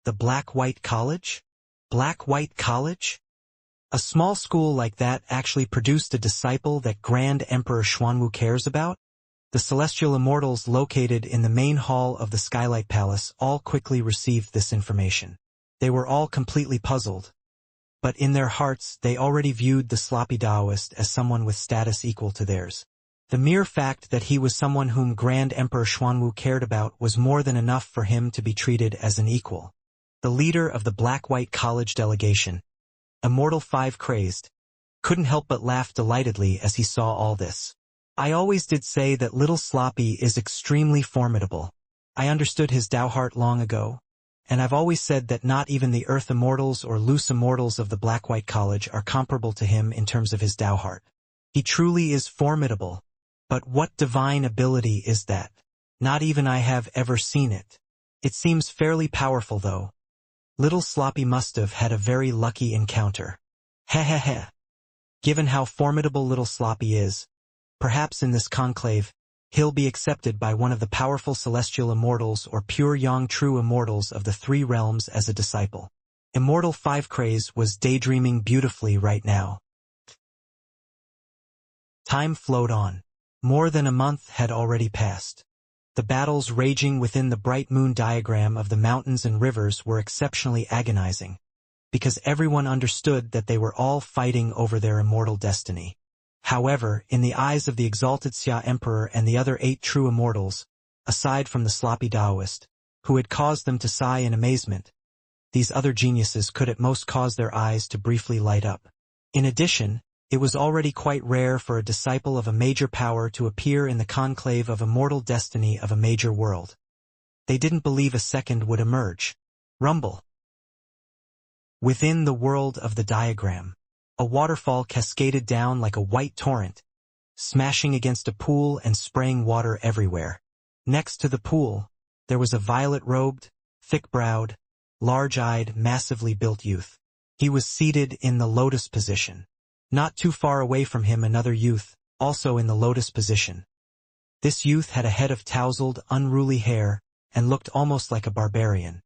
The Black-White College? Black-White College? A small school like that actually produced a disciple that Grand Emperor Xuanwu cares about? The celestial immortals located in the main hall of the Skylight Palace all quickly received this information. They were all completely puzzled. But in their hearts they already viewed the sloppy Taoist as someone with status equal to theirs. The mere fact that he was someone whom Grand Emperor Xuanwu cared about was more than enough for him to be treated as an equal. The leader of the Black-White College delegation, Immortal 5 Crazed, couldn't help but laugh delightedly as he saw all this. I always did say that little Sloppy is extremely formidable. I understood his Tao heart long ago, and I've always said that not even the Earth Immortals or Loose Immortals of the Black-White College are comparable to him in terms of his Tao heart. He truly is formidable. But what divine ability is that? Not even I have ever seen it. It seems fairly powerful though. Little Sloppy must have had a very lucky encounter. Heh heh heh. Given how formidable Little Sloppy is, perhaps in this conclave, he'll be accepted by one of the powerful celestial immortals or pure Yang true immortals of the 3 realms as a disciple. Immortal 5 Craze was daydreaming beautifully right now. Time flowed on. More than a month had already passed. The battles raging within the bright moon diagram of the mountains and rivers were exceptionally agonizing, because everyone understood that they were all fighting over their immortal destiny. However, in the eyes of the exalted Xia Emperor and the other 8 true immortals, Aside from the sloppy Taoist, who had caused them to sigh in amazement, these other geniuses could at most cause their eyes to briefly light up. In addition, it was already quite rare for a disciple of a major power to appear in the conclave of immortal destiny of a major world. They didn't believe a second would emerge. Rumble. Within the world of the diagram, a waterfall cascaded down like a white torrent, smashing against a pool and spraying water everywhere. Next to the pool, there was a violet-robed, thick-browed, large-eyed, massively built youth. He was seated in the lotus position. Not too far away from him another youth, also in the lotus position. This youth had a head of tousled, unruly hair, and looked almost like a barbarian.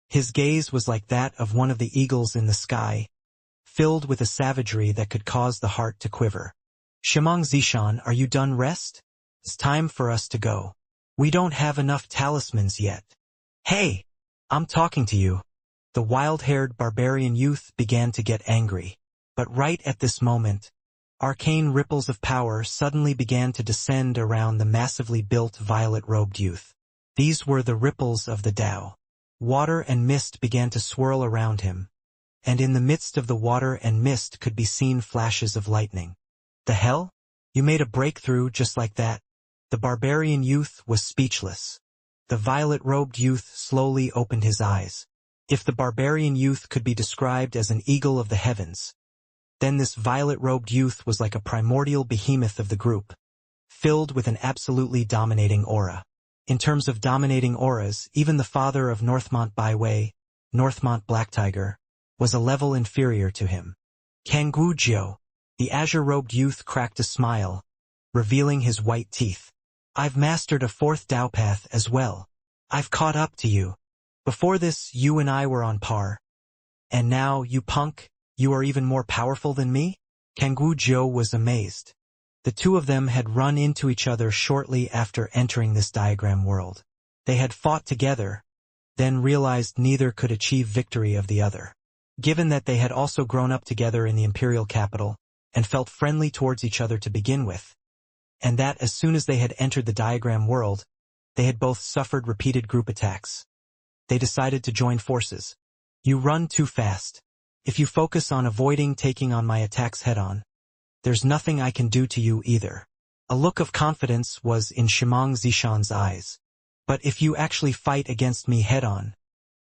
His gaze was like that of one of the eagles in the sky, filled with a savagery that could cause the heart to quiver. Xianxia, are you done rest? It's time for us to go. We don't have enough talismans yet. Hey! I'm talking to you. The wild-haired barbarian youth began to get angry. But right at this moment, arcane ripples of power suddenly began to descend around the massively built violet-robed youth. These were the ripples of the Tao. Water and mist began to swirl around him, and in the midst of the water and mist could be seen flashes of lightning. The hell? You made a breakthrough just like that? The barbarian youth was speechless. The violet-robed youth slowly opened his eyes. If the barbarian youth could be described as an eagle of the heavens, then this violet-robed youth was like a primordial behemoth of the group, filled with an absolutely dominating aura. In terms of dominating auras, even the father of Northmont Byway, Northmont Black Tiger, was a level inferior to him. Kanggujiu, the azure-robed youth, cracked a smile, revealing his white teeth. I've mastered a fourth Tao path as well. I've caught up to you. Before this, you and I were on par. And now, you punk, you are even more powerful than me? Kanggujiu was amazed. The two of them had run into each other shortly after entering this diagram world. They had fought together, then realized neither could achieve victory of the other. Given that they had also grown up together in the imperial capital, and felt friendly towards each other to begin with, and that as soon as they had entered the diagram world, they had both suffered repeated group attacks. They decided to join forces. You run too fast. If you focus on avoiding taking on my attacks head-on, there's nothing I can do to you either. A look of confidence was in Xianxia's eyes. But if you actually fight against me head-on,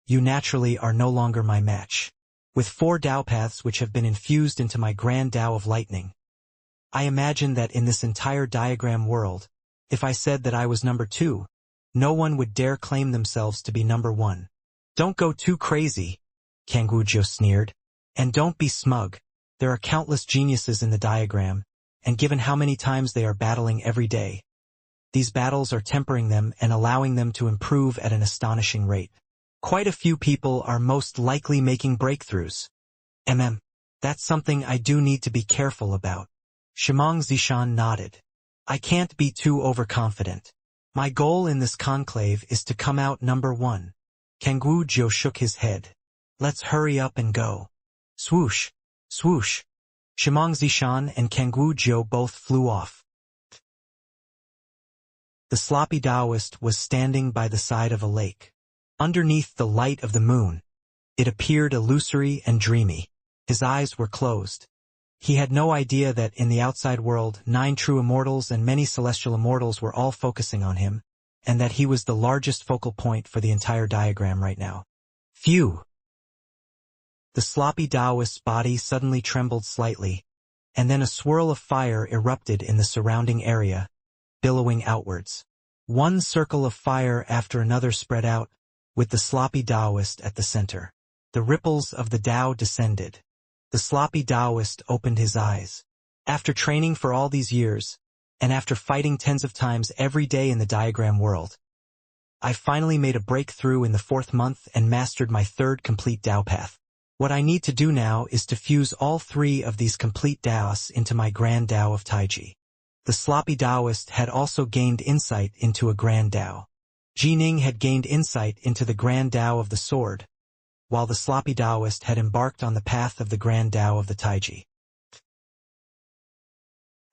you naturally are no longer my match. With 4 Tao paths which have been infused into my grand Tao of lightning, I imagine that in this entire diagram world, if I said that I was number 2, no one would dare claim themselves to be number 1. Don't go too crazy, Kanggujiu sneered. And don't be smug. There are countless geniuses in the diagram, and given how many times they are battling every day, these battles are tempering them and allowing them to improve at an astonishing rate. Quite a few people are most likely making breakthroughs. That's something I do need to be careful about. Xianxia nodded. I can't be too overconfident. My goal in this conclave is to come out number 1. Kanggujiu shook his head. Let's hurry up and go. Swoosh, swoosh. Xianxia and Kanggujiu both flew off. The sloppy Taoist was standing by the side of a lake. Underneath the light of the moon, it appeared illusory and dreamy. His eyes were closed. He had no idea that in the outside world 9 true immortals and many celestial immortals were all focusing on him, and that he was the largest focal point for the entire diagram right now. Phew! The sloppy Taoist's body suddenly trembled slightly, and then a swirl of fire erupted in the surrounding area, billowing outwards. One circle of fire after another spread out, with the sloppy Taoist at the center. The ripples of the Tao descended. The sloppy Taoist opened his eyes. After training for all these years, and after fighting tens of times every day in the diagram world, I finally made a breakthrough in the 4th month and mastered my 3rd complete Tao path. What I need to do now is to fuse all 3 of these complete Taos into my grand Tao of Taiji. The sloppy Taoist had also gained insight into a grand Tao. Jining had gained insight into the grand Tao of the sword, while the sloppy Taoist had embarked on the path of the grand Tao of the Taiji.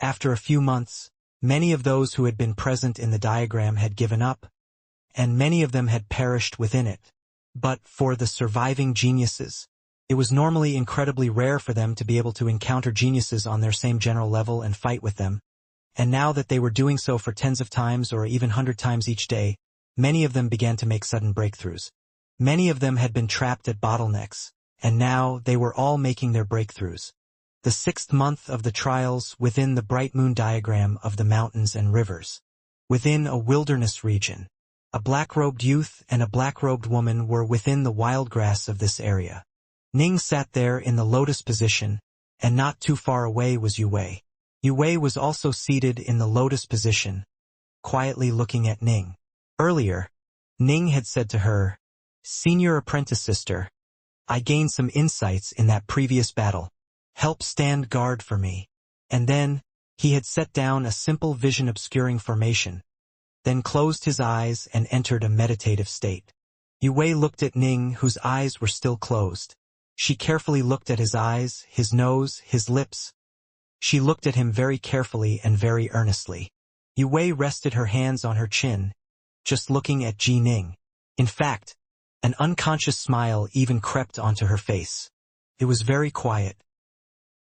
After a few months, many of those who had been present in the diagram had given up, and many of them had perished within it. But for the surviving geniuses, it was normally incredibly rare for them to be able to encounter geniuses on their same general level and fight with them. And now that they were doing so for tens of times or even 100 times each day, many of them began to make sudden breakthroughs. Many of them had been trapped at bottlenecks, and now they were all making their breakthroughs. The 6th month of the trials within the bright moon diagram of the mountains and rivers. Within a wilderness region, a black-robed youth and a black-robed woman were within the wild grass of this area. Ning sat there in the lotus position, and not too far away was Yue. Yue was also seated in the lotus position, quietly looking at Ning. Earlier, Ning had said to her, "Senior apprentice sister, I gained some insights in that previous battle. Help stand guard for me." And then, he had set down a simple vision-obscuring formation, then closed his eyes and entered a meditative state. Yue looked at Ning, whose eyes were still closed. She carefully looked at his eyes, his nose, his lips. She looked at him very carefully and very earnestly. Yue rested her hands on her chin, just looking at Ji Ning. In fact, an unconscious smile even crept onto her face. It was very quiet.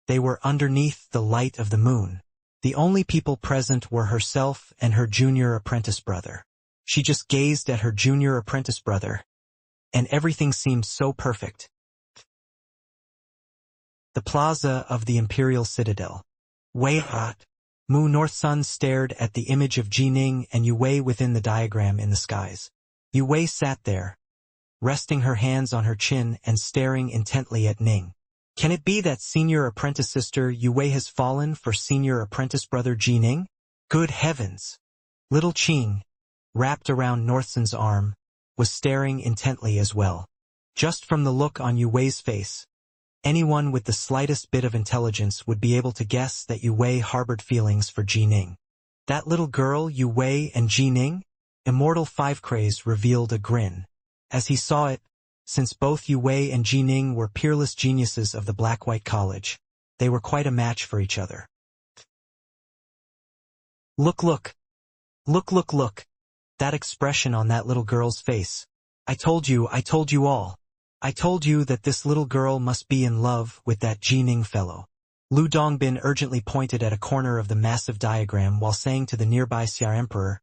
They were underneath the light of the moon. The only people present were herself and her junior apprentice brother. She just gazed at her junior apprentice brother, and everything seemed so perfect. The plaza of the Imperial Citadel. Way hot. Mu North Sun stared at the image of Ji Ning and Yue within the diagram in the skies. Yue sat there, resting her hands on her chin and staring intently at Ning. Can it be that senior apprentice sister Yue has fallen for senior apprentice brother Ji Ning? Good heavens! Little Qing, wrapped around Northsun's arm, was staring intently as well. Just from the look on Yue's face, anyone with the slightest bit of intelligence would be able to guess that Yue harbored feelings for Ji Ning. That little girl, Yue and Ji Ning? Immortal 5 Craze revealed a grin. As he saw it, since both Yue and Ji Ning were peerless geniuses of the Black-White College, they were quite a match for each other. Look, look. Look, look, look. That expression on that little girl's face. I told you all. I told you that this little girl must be in love with that Ji Ning fellow. Lu Dongbin urgently pointed at a corner of the massive diagram while saying to the nearby Xia Emperor,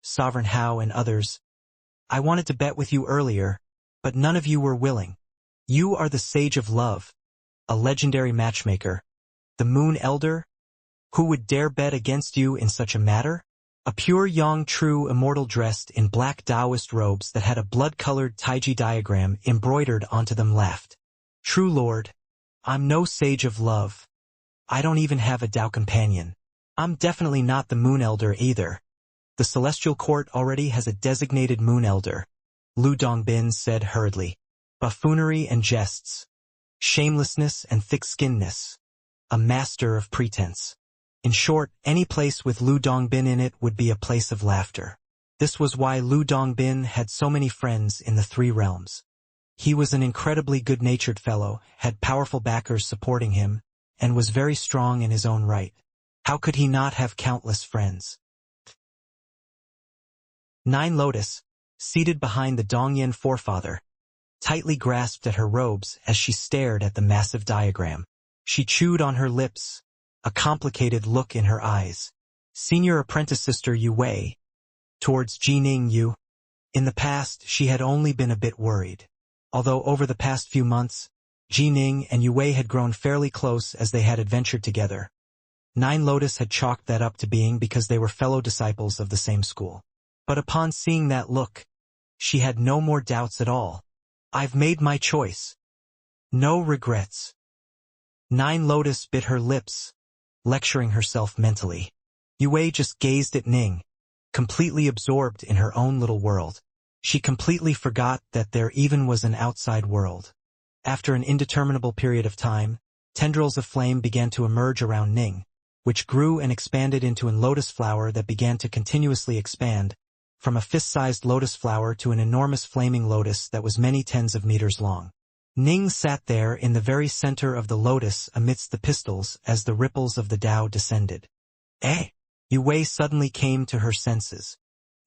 Sovereign Hao and others, I wanted to bet with you earlier, but none of you were willing. You are the Sage of Love, a legendary matchmaker, the Moon Elder. Who would dare bet against you in such a matter? A pure Yang true immortal dressed in black Taoist robes that had a blood-colored Taiji diagram embroidered onto them laughed. True Lord, I'm no Sage of Love. I don't even have a Tao companion. I'm definitely not the Moon Elder either. The Celestial Court already has a designated Moon Elder, Lu Dongbin said hurriedly. Buffoonery and jests. Shamelessness and thick-skinnedness. A master of pretense. In short, any place with Lu Dongbin in it would be a place of laughter. This was why Lu Dongbin had so many friends in the 3 realms. He was an incredibly good-natured fellow, had powerful backers supporting him, and was very strong in his own right. How could he not have countless friends? 9 Lotus, seated behind the Dongyan forefather, tightly grasped at her robes as she stared at the massive diagram. She chewed on her lips, a complicated look in her eyes. Senior apprentice sister Yue. Towards Ji Ning Yu. In the past, she had only been a bit worried. Although over the past few months, Ji Ning and Yue had grown fairly close as they had adventured together. 9 Lotus had chalked that up to being because they were fellow disciples of the same school. But upon seeing that look, she had no more doubts at all. I've made my choice. No regrets. 9 Lotus bit her lips, lecturing herself mentally. Yue just gazed at Ning, completely absorbed in her own little world. She completely forgot that there even was an outside world. After an indeterminable period of time, tendrils of flame began to emerge around Ning, which grew and expanded into a lotus flower that began to continuously expand, from a fist-sized lotus flower to an enormous flaming lotus that was many tens of meters long. Ning sat there in the very center of the lotus amidst the pistils as the ripples of the Tao descended. Yue suddenly came to her senses.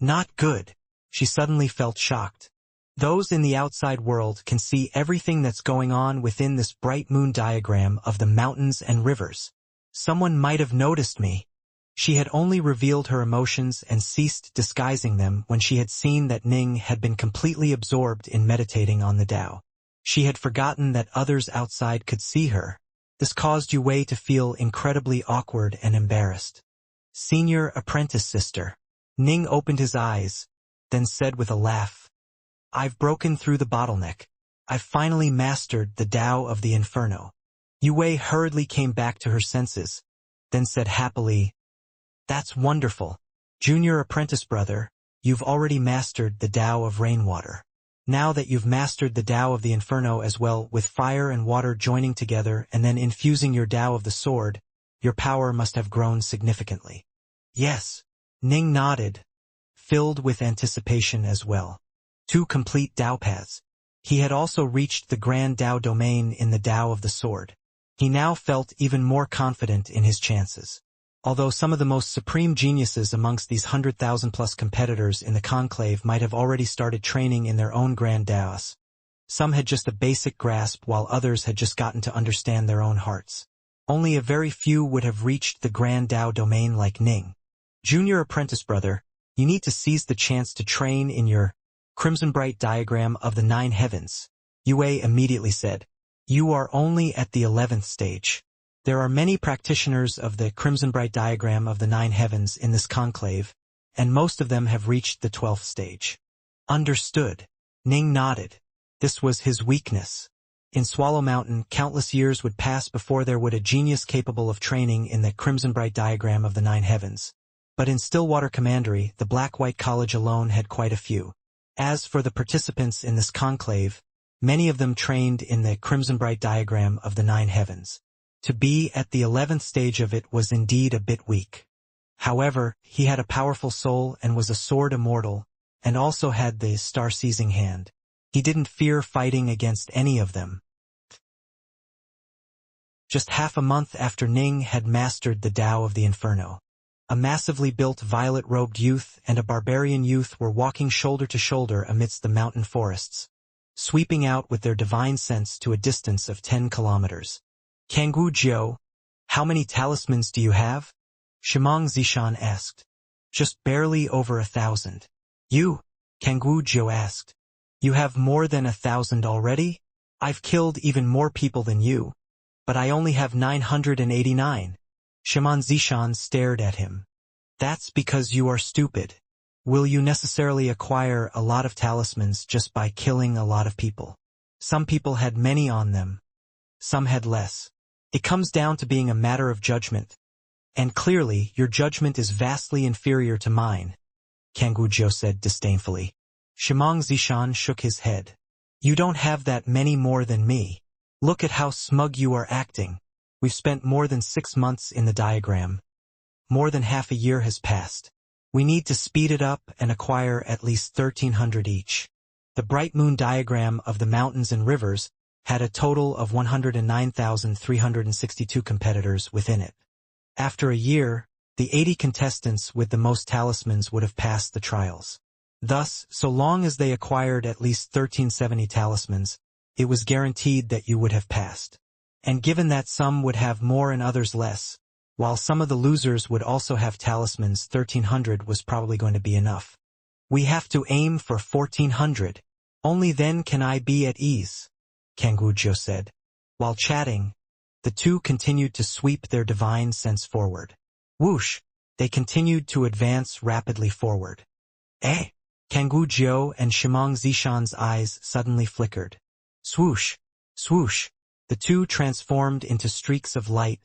Not good. She suddenly felt shocked. Those in the outside world can see everything that's going on within this bright moon diagram of the mountains and rivers. Someone might have noticed me. She had only revealed her emotions and ceased disguising them when she had seen that Ning had been completely absorbed in meditating on the Tao. She had forgotten that others outside could see her. This caused Yue to feel incredibly awkward and embarrassed. Senior apprentice sister. Ning opened his eyes, then said with a laugh, "I've broken through the bottleneck. I've finally mastered the Tao of the Inferno." Yue hurriedly came back to her senses, then said happily, "That's wonderful. Junior apprentice brother, you've already mastered the Tao of rainwater. Now that you've mastered the Tao of the Inferno as well, with fire and water joining together and then infusing your Tao of the sword, your power must have grown significantly." "Yes." Ning nodded, filled with anticipation as well. 2 complete Tao paths. He had also reached the Grand Tao domain in the Tao of the sword. He now felt even more confident in his chances. Although some of the most supreme geniuses amongst these 100,000-plus competitors in the conclave might have already started training in their own Grand Taos, some had just a basic grasp while others had just gotten to understand their own hearts. Only a very few would have reached the Grand Tao domain like Ning. "Junior apprentice brother, you need to seize the chance to train in your Crimson Bright diagram of the 9 heavens," Yue immediately said. "You are only at the 11th stage. There are many practitioners of the Crimson Bright diagram of the 9 heavens in this conclave, and most of them have reached the 12th stage." "Understood." Ning nodded. This was his weakness. In Swallow Mountain, countless years would pass before there would a genius capable of training in the Crimson Bright diagram of the 9 heavens. But in Stillwater Commandery, the Black-White College alone had quite a few. As for the participants in this conclave, many of them trained in the Crimson Bright diagram of the 9 heavens. To be at the 11th stage of it was indeed a bit weak. However, he had a powerful soul and was a sword immortal, and also had the star-seizing hand. He didn't fear fighting against any of them. Just half a month after Ning had mastered the Tao of the Inferno, a massively built violet-robed youth and a barbarian youth were walking shoulder to shoulder amidst the mountain forests, sweeping out with their divine sense to a distance of 10 kilometers. "Kangwu Jiao, how many talismans do you have?" Shimang Zishan asked. "Just barely over 1,000. "You?" Kangwu Jiao asked. "You have more than 1,000 already? I've killed even more people than you. But I only have 989. Shimang Zishan stared at him. "That's because you are stupid. Will you necessarily acquire a lot of talismans just by killing a lot of people? Some people had many on them. Some had less. It comes down to being a matter of judgment. And clearly, your judgment is vastly inferior to mine," Kangwu Jiao said disdainfully. Shimang Zishan shook his head. "You don't have that many more than me. Look at how smug you are acting. We've spent more than 6 months in the diagram. More than half a year has passed. We need to speed it up and acquire at least 1,300 each." The bright moon diagram of the mountains and rivers had a total of 109,362 competitors within it. After a year, the 80 contestants with the most talismans would have passed the trials. Thus, so long as they acquired at least 1,370 talismans, it was guaranteed that you would have passed. And given that some would have more and others less, while some of the losers would also have talismans, 1,300 was probably going to be enough. "We have to aim for 1,400. Only then can I be at ease," Kangwu Jiao said. While chatting, the two continued to sweep their divine sense forward. Whoosh! They continued to advance rapidly forward. "Eh?" Kangwu Jiao and Shimang Zishan's eyes suddenly flickered. Swoosh! Swoosh! The two transformed into streaks of light,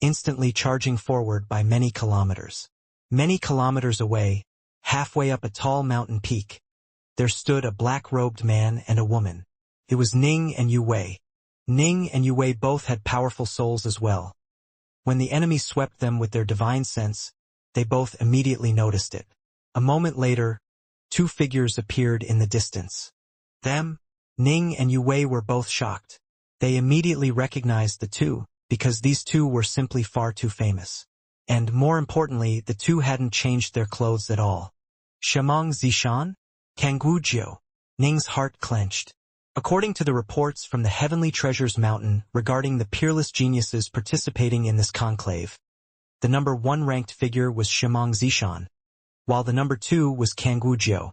instantly charging forward by many kilometers. Many kilometers away, halfway up a tall mountain peak, there stood a black-robed man and a woman. It was Ning and Yue. Ning and Yue both had powerful souls as well. When the enemy swept them with their divine sense, they both immediately noticed it. A moment later, 2 figures appeared in the distance. Them? Ning and Yue were both shocked. They immediately recognized the two, because these two were simply far too famous. And more importantly, the two hadn't changed their clothes at all. Shimang Zishan? Kangwuzhou. Ning's heart clenched. According to the reports from the Heavenly Treasures Mountain regarding the peerless geniuses participating in this conclave, the number 1 ranked figure was Shimang Zishan, while the number 2 was Kangwuzhou.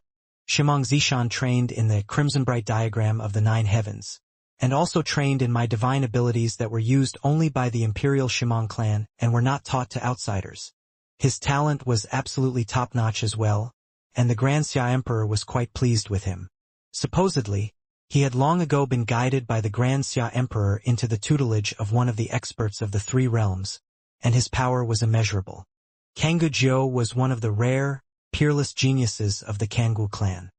Shimang Zishan trained in the Crimson Bright diagram of the 9 heavens, and also trained in my divine abilities that were used only by the Imperial Shimang clan and were not taught to outsiders. His talent was absolutely top-notch as well, and the Grand Xia Emperor was quite pleased with him. Supposedly, he had long ago been guided by the Grand Xia Emperor into the tutelage of one of the experts of the 3 realms, and his power was immeasurable. Kangwuzhou was one of the rare, peerless geniuses of the Kangwu clan.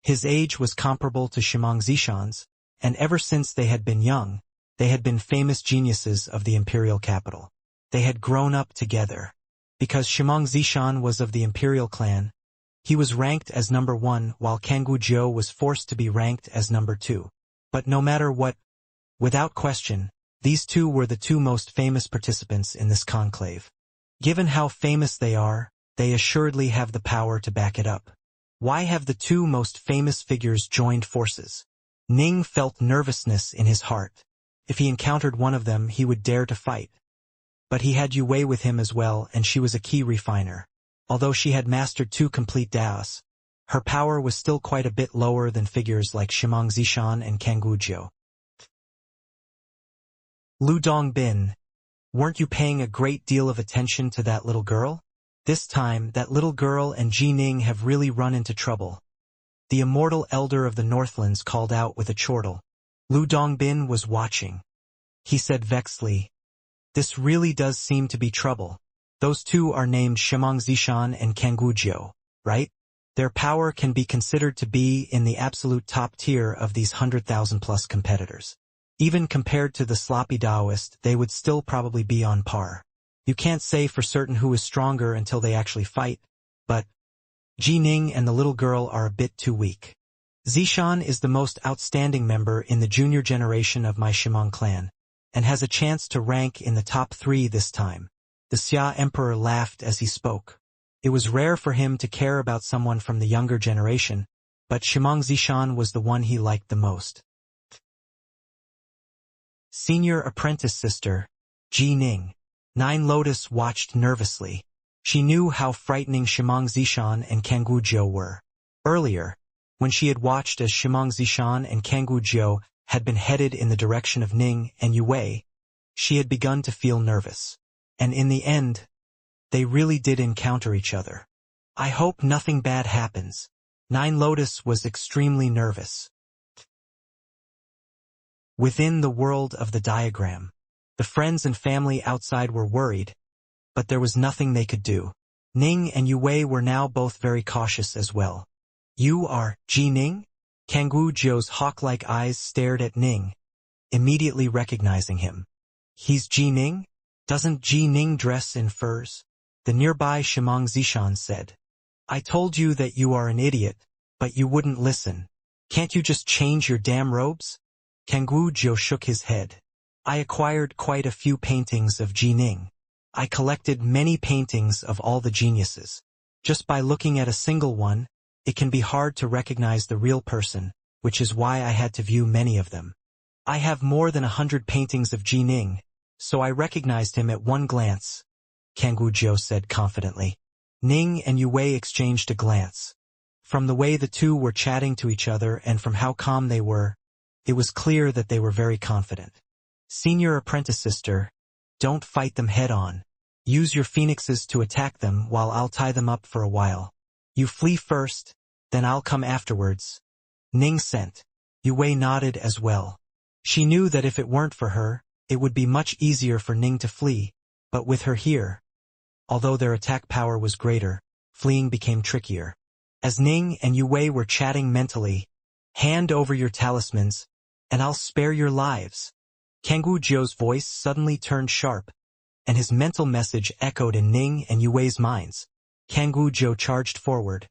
His age was comparable to Shimang Zishan's, and ever since they had been young, they had been famous geniuses of the imperial capital. They had grown up together. Because Shimang Zishan was of the imperial clan, he was ranked as number 1 while Kangwuzhou was forced to be ranked as number 2. But no matter what, without question, these 2 were the 2 most famous participants in this conclave. Given how famous they are, they assuredly have the power to back it up. Why have the 2 most famous figures joined forces? Ning felt nervousness in his heart. If he encountered one of them, he would dare to fight. But he had Yue with him as well, and she was a key refiner. Although she had mastered 2 complete Daos, her power was still quite a bit lower than figures like Shimang Zishan and Kangwuzhou. Lu Dongbin, weren't you paying a great deal of attention to that little girl? This time, that little girl and Ji Ning have really run into trouble. The immortal elder of the Northlands called out with a chortle. Lu Dongbin was watching. He said vexedly, "This really does seem to be trouble. Those 2 are named Shimang Zishan and Kangwuzhou, right? Their power can be considered to be in the absolute top tier of these 100,000-plus competitors. Even compared to the sloppy Daoist, they would still probably be on par. You can't say for certain who is stronger until they actually fight, but Ji Ning and the little girl are a bit too weak. Zishan is the most outstanding member in the junior generation of my Shimang clan, and has a chance to rank in the top 3 this time." The Xia Emperor laughed as he spoke. It was rare for him to care about someone from the younger generation, but Shimang Zishan was the one he liked the most. Senior apprentice sister, Ji Ning. Nine Lotus watched nervously. She knew how frightening Shimang Zishan and Kangwuzhou were. Earlier, when she had watched as Shimang Zishan and Kangwuzhou had been headed in the direction of Ning and Yue, she had begun to feel nervous. And in the end, they really did encounter each other. I hope nothing bad happens. Nine Lotus was extremely nervous. Within the world of the diagram, the friends and family outside were worried, but there was nothing they could do. Ning and Yue were now both very cautious as well. "You are Ji Ning?" Kangwuzhou's hawk-like eyes stared at Ning, immediately recognizing him. "He's Ji Ning? Doesn't Ji Ning dress in furs?" The nearby Shimang Zishan said. "I told you that you are an idiot, but you wouldn't listen. Can't you just change your damn robes?" Kangwuzhou shook his head. "I acquired quite a few paintings of Ji Ning. I collected many paintings of all the geniuses. Just by looking at a single one, it can be hard to recognize the real person, which is why I had to view many of them. I have more than 100 paintings of Ji Ning, so I recognized him at one glance," Kangwuzhou said confidently. Ning and Yue exchanged a glance. From the way the 2 were chatting to each other and from how calm they were, it was clear that they were very confident. "Senior apprentice sister, don't fight them head-on. Use your phoenixes to attack them while I'll tie them up for a while. You flee first, then I'll come afterwards." Ning sent. Yue nodded as well. She knew that if it weren't for her, it would be much easier for Ning to flee, but with her here, although their attack power was greater, fleeing became trickier. As Ning and Yue were chatting mentally, "Hand over your talismans, and I'll spare your lives." Kangwuzhou's voice suddenly turned sharp, and his mental message echoed in Ning and Yue's minds. Kangwuzhou charged forward,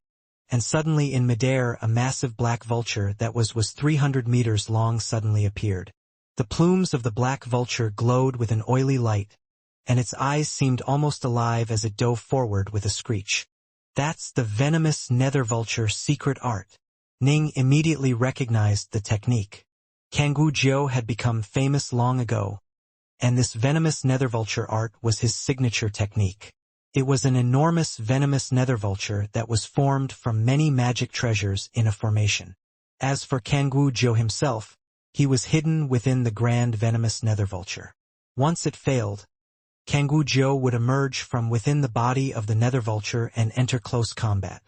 and suddenly in midair a massive black vulture that was 300 meters long suddenly appeared. The plumes of the black vulture glowed with an oily light, and its eyes seemed almost alive as it dove forward with a screech. "That's the venomous nether vulture secret art. Ning immediately recognized the technique. Kangwu Jiu had become famous long ago, and this venomous nethervulture art was his signature technique. It was an enormous venomous nethervulture that was formed from many magic treasures in a formation. As for Kangwu Jiu himself, he was hidden within the grand venomous nethervulture. Once it failed, Kangwu Jiu would emerge from within the body of the nethervulture and enter close combat.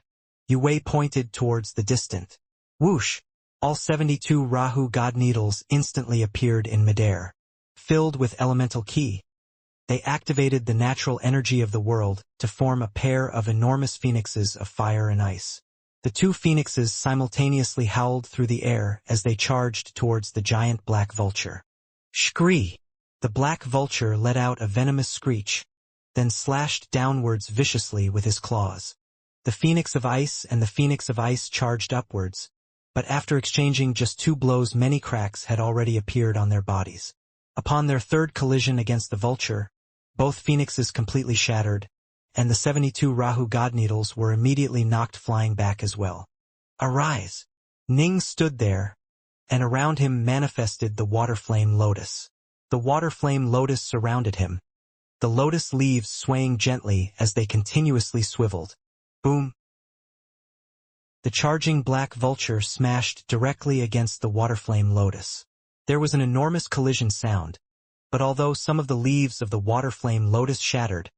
Yue pointed towards the distant. Whoosh! All 72 Rahu god needles instantly appeared in midair. Filled with elemental ki, they activated the natural energy of the world to form a pair of enormous phoenixes of fire and ice. The two phoenixes simultaneously howled through the air as they charged towards the giant black vulture. Scree! The black vulture let out a venomous screech, then slashed downwards viciously with his claws. The phoenix of ice and the phoenix of ice charged upwards, but after exchanging just 2 blows many cracks had already appeared on their bodies. Upon their third collision against the vulture, both phoenixes completely shattered, and the 72 Rahu god needles were immediately knocked flying back as well. Arise! Ning stood there, and around him manifested the water flame lotus. The water flame lotus surrounded him, the lotus leaves swaying gently as they continuously swiveled. Boom! The charging black vulture smashed directly against the water flame lotus. There was an enormous collision sound, but although some of the leaves of the water flame lotus shattered,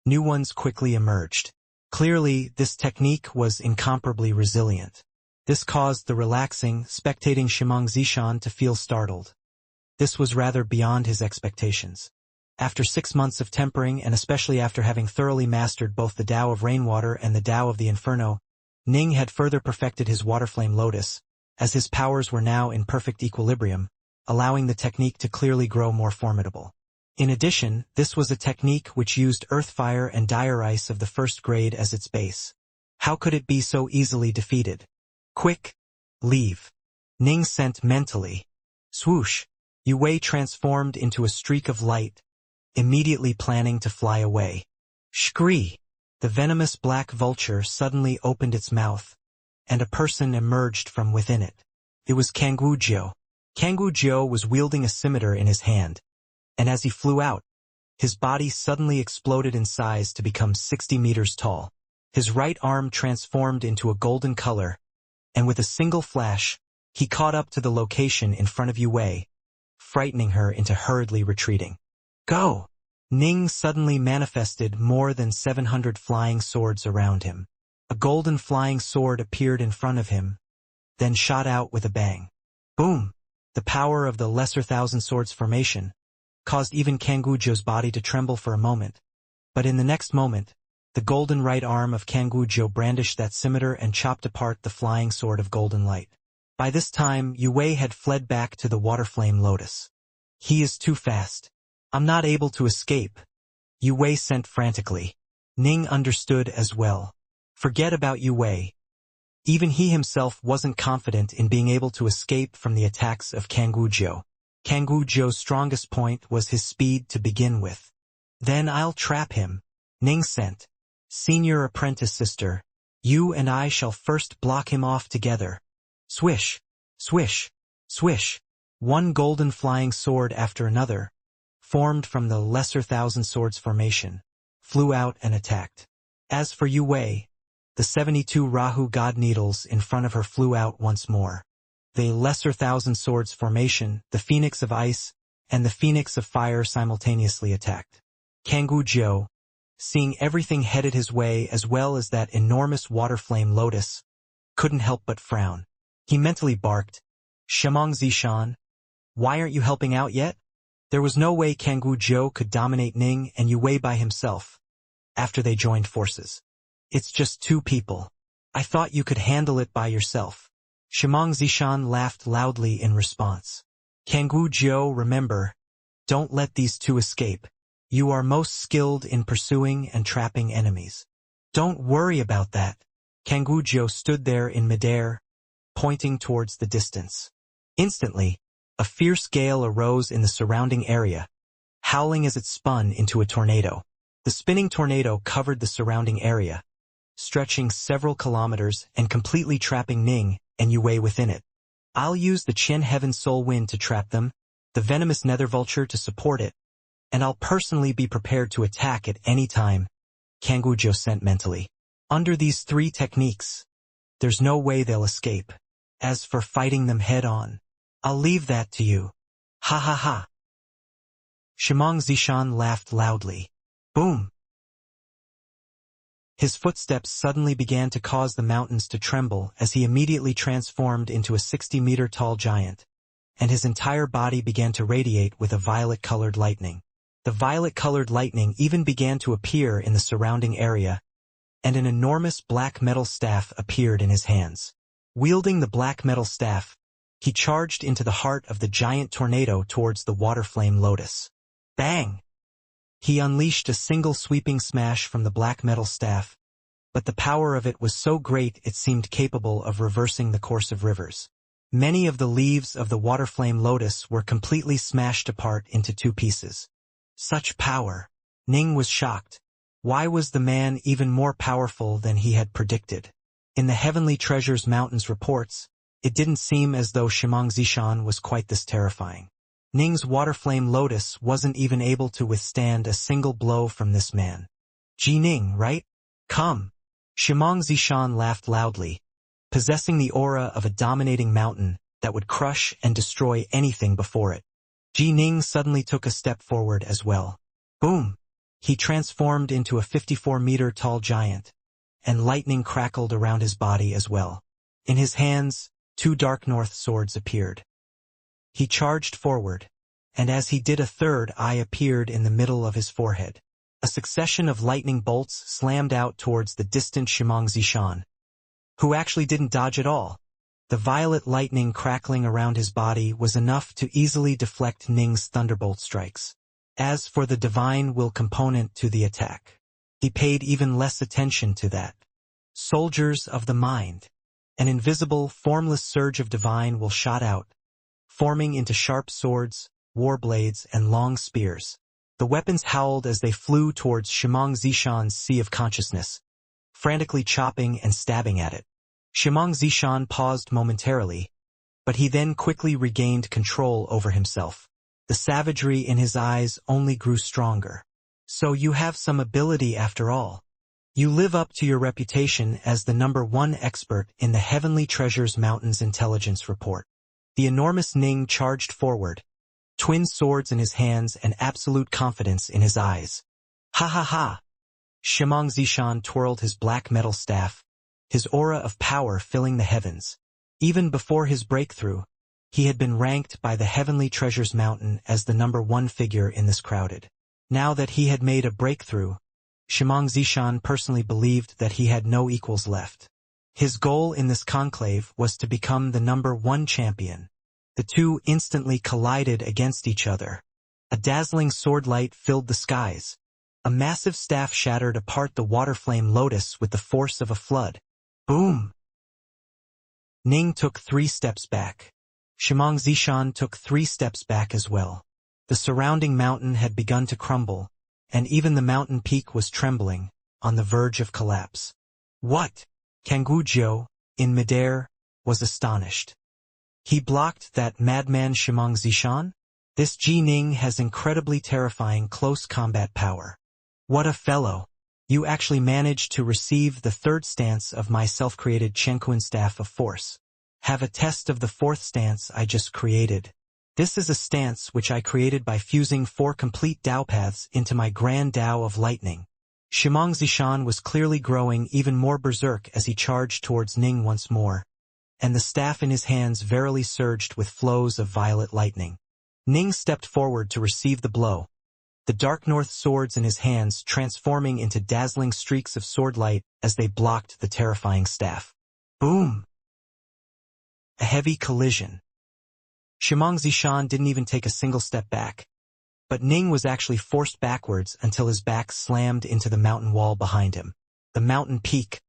new ones quickly emerged. Clearly, this technique was incomparably resilient. This caused the relaxing, spectating Xianxia to feel startled. This was rather beyond his expectations. After 6 months of tempering, and especially after having thoroughly mastered both the Tao of Rainwater and the Tao of the Inferno, Ning had further perfected his waterflame lotus, as his powers were now in perfect equilibrium, allowing the technique to clearly grow more formidable. In addition, this was a technique which used earth fire and dire ice of the first grade as its base. How could it be so easily defeated? Quick! Leave! Ning sent mentally. Swoosh! Yue transformed into a streak of light, immediately planning to fly away. Scree! The venomous black vulture suddenly opened its mouth, and a person emerged from within it. It was Kangwu Jiu. Kangwu Jiu was wielding a scimitar in his hand, and as he flew out, his body suddenly exploded in size to become 60 meters tall. His right arm transformed into a golden color, and with a single flash, he caught up to the location in front of Yue, frightening her into hurriedly retreating. Go! Ning suddenly manifested more than 700 flying swords around him. A golden flying sword appeared in front of him, then shot out with a bang. Boom! The power of the Lesser Thousand Swords formation caused even Kangwu Jiu's body to tremble for a moment, but in the next moment, the golden right arm of Kangwu Jiu brandished that scimitar and chopped apart the flying sword of golden light. By this time, Yue had fled back to the waterflame lotus. He is too fast. I'm not able to escape. Yue sent frantically. Ning understood as well. Forget about Yue. Even he himself wasn't confident in being able to escape from the attacks of Kangwu Jiu. Kangwu Jiu's strongest point was his speed to begin with. Then I'll trap him. Ning sent. Senior apprentice sister, you and I shall first block him off together. Swish, swish, swish. One golden flying sword after another, formed from the Lesser Thousand Swords formation, flew out and attacked. As for Yue, the 72 Rahu god needles in front of her flew out once more. The Lesser Thousand Swords formation, the Phoenix of Ice, and the Phoenix of Fire simultaneously attacked. Kangwu Jiu, seeing everything headed his way as well as that enormous water flame lotus, couldn't help but frown. He mentally barked, Xianxia, why aren't you helping out yet? There was no way Kangwu Jiu could dominate Ning and Yue by himself, after they joined forces. It's just 2 people. I thought you could handle it by yourself. Xianxia laughed loudly in response. Kangwu Jiu, remember, don't let these 2 escape. You are most skilled in pursuing and trapping enemies. Don't worry about that. Kangwu Jiu stood there in midair, pointing towards the distance. Instantly, a fierce gale arose in the surrounding area, howling as it spun into a tornado. The spinning tornado covered the surrounding area, stretching several kilometers and completely trapping Ning and Yue within it. I'll use the Qian Heaven Soul Wind to trap them, the venomous Nether Vulture to support it, and I'll personally be prepared to attack at any time, Kanggujo sent mentally. Under these 3 techniques, there's no way they'll escape. As for fighting them head-on, I'll leave that to you. Ha ha ha. Shimong Zishan laughed loudly. Boom! His footsteps suddenly began to cause the mountains to tremble as he immediately transformed into a 60-meter-tall giant, and his entire body began to radiate with a violet-colored lightning. The violet-colored lightning even began to appear in the surrounding area, and an enormous black metal staff appeared in his hands. Wielding the black metal staff, he charged into the heart of the giant tornado towards the water flame lotus. Bang! He unleashed a single sweeping smash from the black metal staff, but the power of it was so great it seemed capable of reversing the course of rivers. Many of the leaves of the water flame lotus were completely smashed apart into 2 pieces. Such power! Ning was shocked. Why was the man even more powerful than he had predicted? In the Heavenly Treasures Mountains reports, it didn't seem as though Shimong Zishan was quite this terrifying. Ning's water flame lotus wasn't even able to withstand a single blow from this man. Ji Ning, right? Come! Shimong Zishan laughed loudly, possessing the aura of a dominating mountain that would crush and destroy anything before it. Ji Ning suddenly took a step forward as well. Boom! He transformed into a 54-meter-tall giant, and lightning crackled around his body as well. In his hands, 2 Dark North swords appeared. He charged forward, and as he did, a third eye appeared in the middle of his forehead. A succession of lightning bolts slammed out towards the distant Shimong Zishan, who actually didn't dodge at all. The violet lightning crackling around his body was enough to easily deflect Ning's thunderbolt strikes. As for the divine will component to the attack, he paid even less attention to that. Soldiers of the mind. An invisible, formless surge of divine will shot out, forming into sharp swords, war blades, and long spears. The weapons howled as they flew towards Shimong Zishan's sea of consciousness, frantically chopping and stabbing at it. Shimong Zishan paused momentarily, but he then quickly regained control over himself. The savagery in his eyes only grew stronger. So you have some ability after all. You live up to your reputation as the #1 expert in the Heavenly Treasures Mountains intelligence report. The enormous Ning charged forward, twin swords in his hands and absolute confidence in his eyes. Ha ha ha! Shimong Zishan twirled his black metal staff, his aura of power filling the heavens. Even before his breakthrough, he had been ranked by the Heavenly Treasures Mountain as the #1 figure in this crowded. Now that he had made a breakthrough, Shimong Zishan personally believed that he had no equals left. His goal in this conclave was to become the #1 champion. The 2 instantly collided against each other. A dazzling sword light filled the skies. A massive staff shattered apart the water flame lotus with the force of a flood. Boom! Ning took 3 steps back. Shimong Zishan took 3 steps back as well. The surrounding mountain had begun to crumble, and even the mountain peak was trembling, on the verge of collapse. What? Kanggujo, in midair, was astonished. He blocked that madman Shimong Zishan? This Ji Ning has incredibly terrifying close combat power. What a fellow! You actually managed to receive the 3rd stance of my self-created Chenkuan Staff of Force. Have a test of the 4th stance I just created. This is a stance which I created by fusing 4 complete Dao paths into my Grand Dao of Lightning. Shimong Zishan was clearly growing even more berserk as he charged towards Ning once more, and the staff in his hands verily surged with flows of violet lightning. Ning stepped forward to receive the blow, the Dark North swords in his hands transforming into dazzling streaks of sword light as they blocked the terrifying staff. Boom! A heavy collision. Shimong Zishan didn't even take a single step back, but Ning was actually forced backwards until his back slammed into the mountain wall behind him. The mountain peak,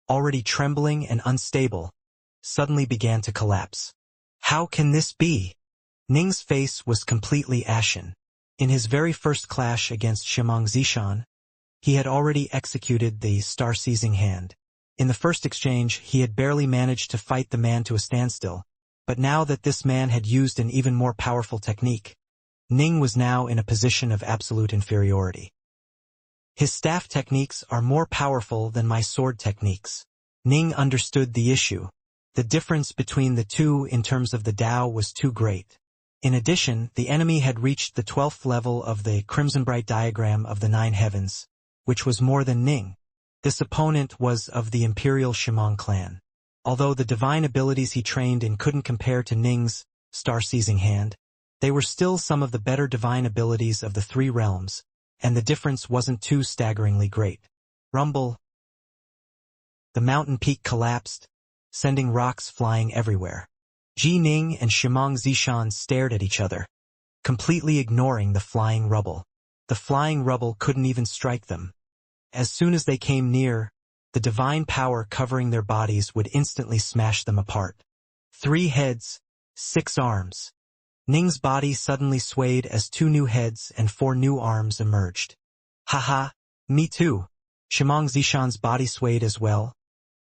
already trembling and unstable, suddenly began to collapse. How can this be? Ning's face was completely ashen. In his very first clash against Shimong Zishan, he had already executed the star-seizing hand. In the first exchange, he had barely managed to fight the man to a standstill, but now that this man had used an even more powerful technique, Ning was now in a position of absolute inferiority. His staff techniques are more powerful than my sword techniques. Ning understood the issue. The difference between the two in terms of the Tao was too great. In addition, the enemy had reached the 12th level of the Crimson Bright diagram of the Nine Heavens, which was more than Ning. This opponent was of the Imperial Shimong clan. Although the divine abilities he trained in couldn't compare to Ning's star-seizing hand, they were still some of the better divine abilities of the three realms, and the difference wasn't too staggeringly great. Rumble. The mountain peak collapsed, sending rocks flying everywhere. Ji Ning and Shimong Zishan stared at each other, completely ignoring the flying rubble. The flying rubble couldn't even strike them. As soon as they came near, the divine power covering their bodies would instantly smash them apart. 3 heads, 6 arms. Ning's body suddenly swayed as 2 new heads and 4 new arms emerged. Haha, me too. Shimong Zishan's body swayed as well,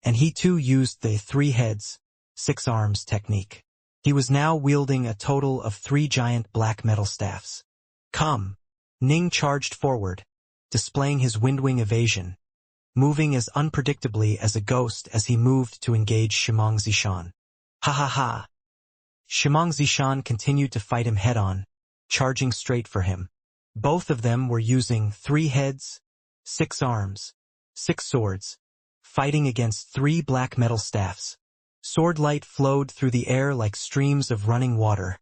and he too used the 3 heads, 6 arms technique. He was now wielding a total of 3 giant black metal staffs. Come! Ning charged forward, displaying his windwing evasion, moving as unpredictably as a ghost as he moved to engage Shimong Zishan. Ha ha ha! Shimong Zishan continued to fight him head-on, charging straight for him. Both of them were using 3 heads, 6 arms, 6 swords, fighting against 3 black metal staffs. Sword light flowed through the air like streams of running water,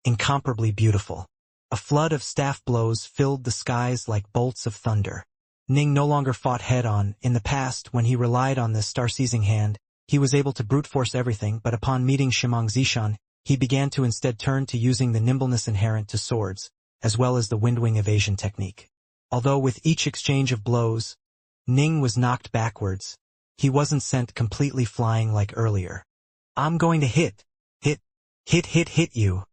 incomparably beautiful. A flood of staff blows filled the skies like bolts of thunder. Ning no longer fought head-on. In the past, when he relied on the star-seizing hand, he was able to brute force everything, but upon meeting Shimong Zishan, he began to instead turn to using the nimbleness inherent to swords, as well as the windwing evasion technique. Although with each exchange of blows, Ning was knocked backwards, he wasn't sent completely flying like earlier. I'm going to hit you.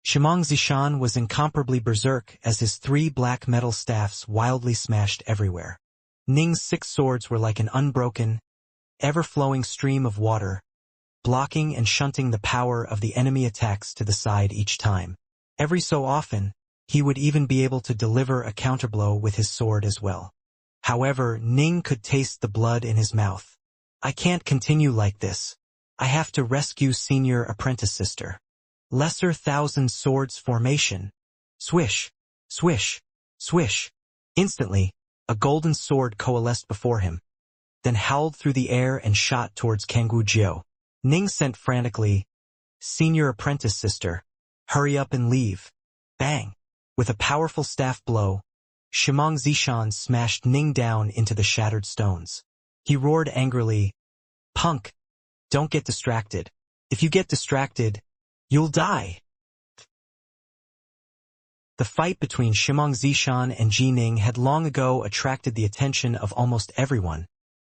Shimong Zishan was incomparably berserk as his 3 black metal staffs wildly smashed everywhere. Ning's 6 swords were like an unbroken, ever-flowing stream of water, blocking and shunting the power of the enemy attacks to the side each time. Every so often, he would even be able to deliver a counterblow with his sword as well. However, Ning could taste the blood in his mouth. I can't continue like this. I have to rescue senior apprentice sister. Lesser Thousand Swords formation. Swish, swish, swish. Instantly, a golden sword coalesced before him, then howled through the air and shot towards Kangwu Jiao. Ning sent frantically, "Senior apprentice sister, hurry up and leave." Bang! With a powerful staff blow, Shimong Zishan smashed Ning down into the shattered stones. He roared angrily, "Punk! Don't get distracted. If you get distracted, you'll die." The fight between Shimong Zishan and Ji Ning had long ago attracted the attention of almost everyone,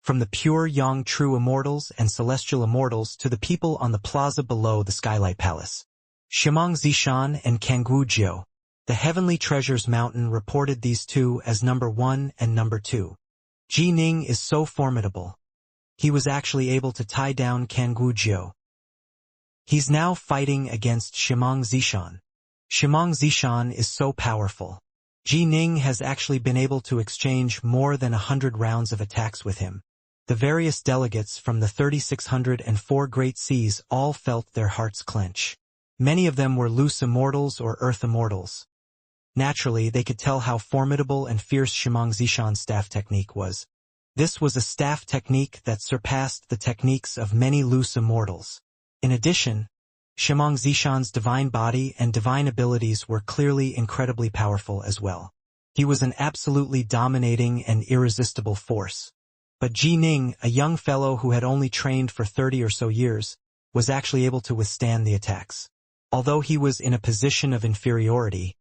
from the pure young true immortals and celestial immortals to the people on the plaza below the Skylight Palace. Shimong Zishan and Kangwu Jiao, the Heavenly Treasures Mountain, reported these two as number 1 and number 2. Ji Ning is so formidable. He was actually able to tie down Kangwu Jiao. He's now fighting against Shimong Zishan. Shimong Zishan is so powerful. Ji Ning has actually been able to exchange more than 100 rounds of attacks with him. The various delegates from the 3604 Great Seas all felt their hearts clench. Many of them were loose immortals or earth immortals. Naturally, they could tell how formidable and fierce Shimong Zishan's staff technique was. This was a staff technique that surpassed the techniques of many loose immortals. In addition, Shimong Zishan's divine body and divine abilities were clearly incredibly powerful as well. He was an absolutely dominating and irresistible force. But Ji Ning, a young fellow who had only trained for 30 or so years, was actually able to withstand the attacks. Although he was in a position of inferiority,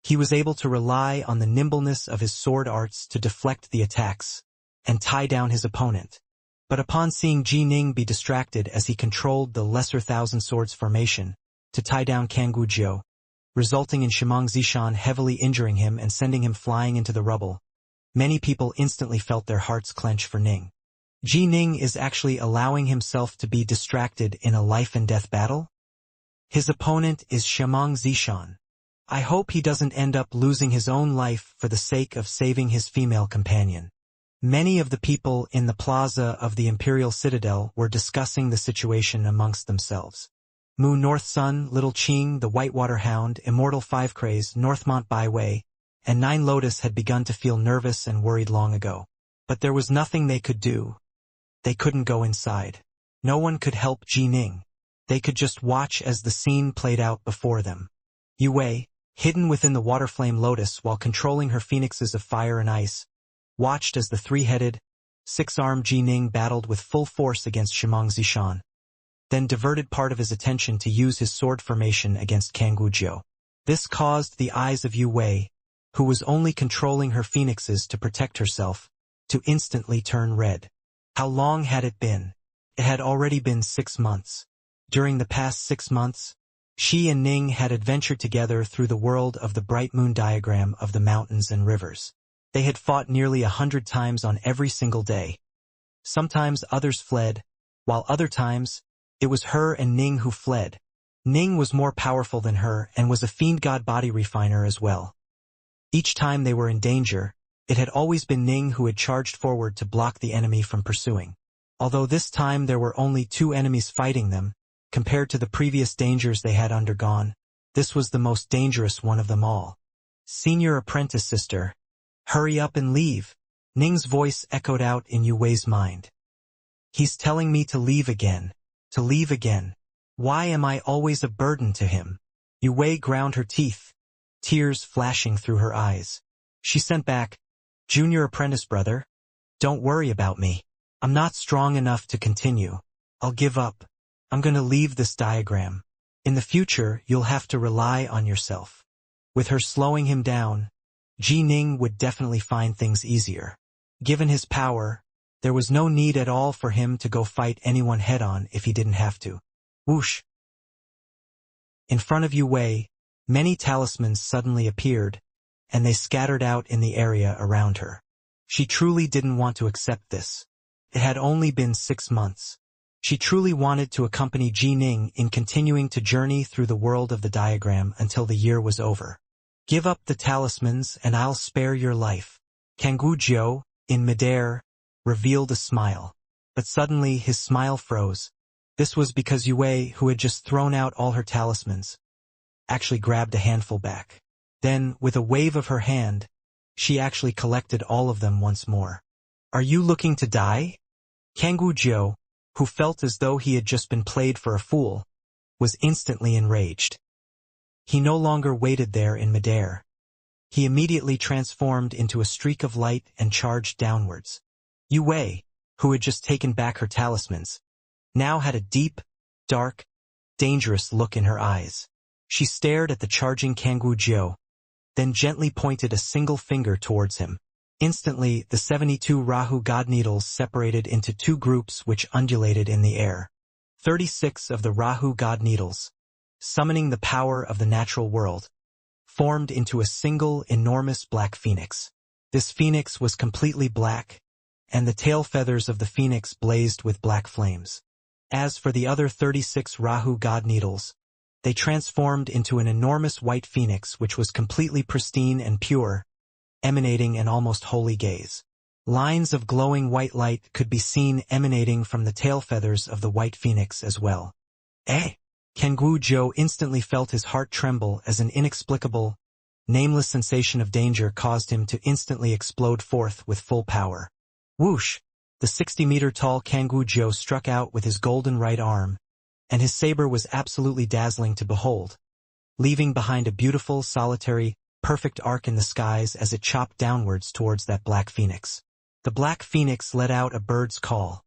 he was able to rely on the nimbleness of his sword arts to deflect the attacks and tie down his opponent. But upon seeing Ji Ning be distracted as he controlled the Lesser Thousand Swords formation to tie down Kangwu Jiao, resulting in Shimong Zishan heavily injuring him and sending him flying into the rubble, many people instantly felt their hearts clench for Ning. Ji Ning is actually allowing himself to be distracted in a life-and-death battle? His opponent is Xianxia. I hope he doesn't end up losing his own life for the sake of saving his female companion. Many of the people in the plaza of the Imperial Citadel were discussing the situation amongst themselves. Mu North Sun, Little Qing, the Whitewater Hound, Immortal Five Craze, Northmont Byway, and Nine Lotus had begun to feel nervous and worried long ago. But there was nothing they could do. They couldn't go inside. No one could help Ji Ning. They could just watch as the scene played out before them. Yue, hidden within the Waterflame Lotus while controlling her phoenixes of fire and ice, watched as the three-headed, six-armed Ji Ning battled with full force against Xianxia, then diverted part of his attention to use his sword formation against Kangwu. This caused the eyes of Yue, who was only controlling her phoenixes to protect herself, to instantly turn red. How long had it been? It had already been 6 months. During the past 6 months, she and Ning had adventured together through the world of the bright moon diagram of the mountains and rivers. They had fought nearly 100 times on every single day. Sometimes others fled, while other times, it was her and Ning who fled. Ning was more powerful than her and was a Fiendgod body refiner as well. Each time they were in danger, it had always been Ning who had charged forward to block the enemy from pursuing. Although this time there were only 2 enemies fighting them, compared to the previous dangers they had undergone, this was the most dangerous one of them all. Senior apprentice sister, hurry up and leave, Ning's voice echoed out in Yue's mind. He's telling me to leave again. To leave again. Why am I always a burden to him? Yue ground her teeth, tears flashing through her eyes. She sent back, Junior apprentice brother, don't worry about me. I'm not strong enough to continue. I'll give up. I'm gonna leave this diagram. In the future, you'll have to rely on yourself. With her slowing him down, Ji Ning would definitely find things easier. Given his power, there was no need at all for him to go fight anyone head-on if he didn't have to. Whoosh! In front of Yue, many talismans suddenly appeared, and they scattered out in the area around her. She truly didn't want to accept this. It had only been 6 months. She truly wanted to accompany Ji Ning in continuing to journey through the world of the diagram until the year was over. Give up the talismans and I'll spare your life. Kangwu, in midair, revealed a smile. But suddenly his smile froze. This was because Yue, who had just thrown out all her talismans, actually grabbed a handful back. Then, with a wave of her hand, she actually collected all of them once more. Are you looking to die? Kangwu, who felt as though he had just been played for a fool, was instantly enraged. He no longer waited there in midair. He immediately transformed into a streak of light and charged downwards. Yue, who had just taken back her talismans, now had a deep, dark, dangerous look in her eyes. She stared at the charging Kangwu, then gently pointed a single finger towards him. Instantly, the 72 Rahu God Needles separated into 2 groups which undulated in the air. 36 of the Rahu God Needles, summoning the power of the natural world, formed into a single enormous black phoenix. This phoenix was completely black, and the tail feathers of the phoenix blazed with black flames. As for the other 36 Rahu God Needles, they transformed into an enormous white phoenix which was completely pristine and pure, emanating an almost holy gaze. Lines of glowing white light could be seen emanating from the tail feathers of the white phoenix as well. Kangwu instantly felt his heart tremble as an inexplicable, nameless sensation of danger caused him to instantly explode forth with full power. Whoosh! The 60-meter-tall Kangwu struck out with his golden right arm, and his saber was absolutely dazzling to behold, leaving behind a beautiful, solitary, perfect arc in the skies as it chopped downwards towards that black phoenix. The black phoenix let out a bird's call.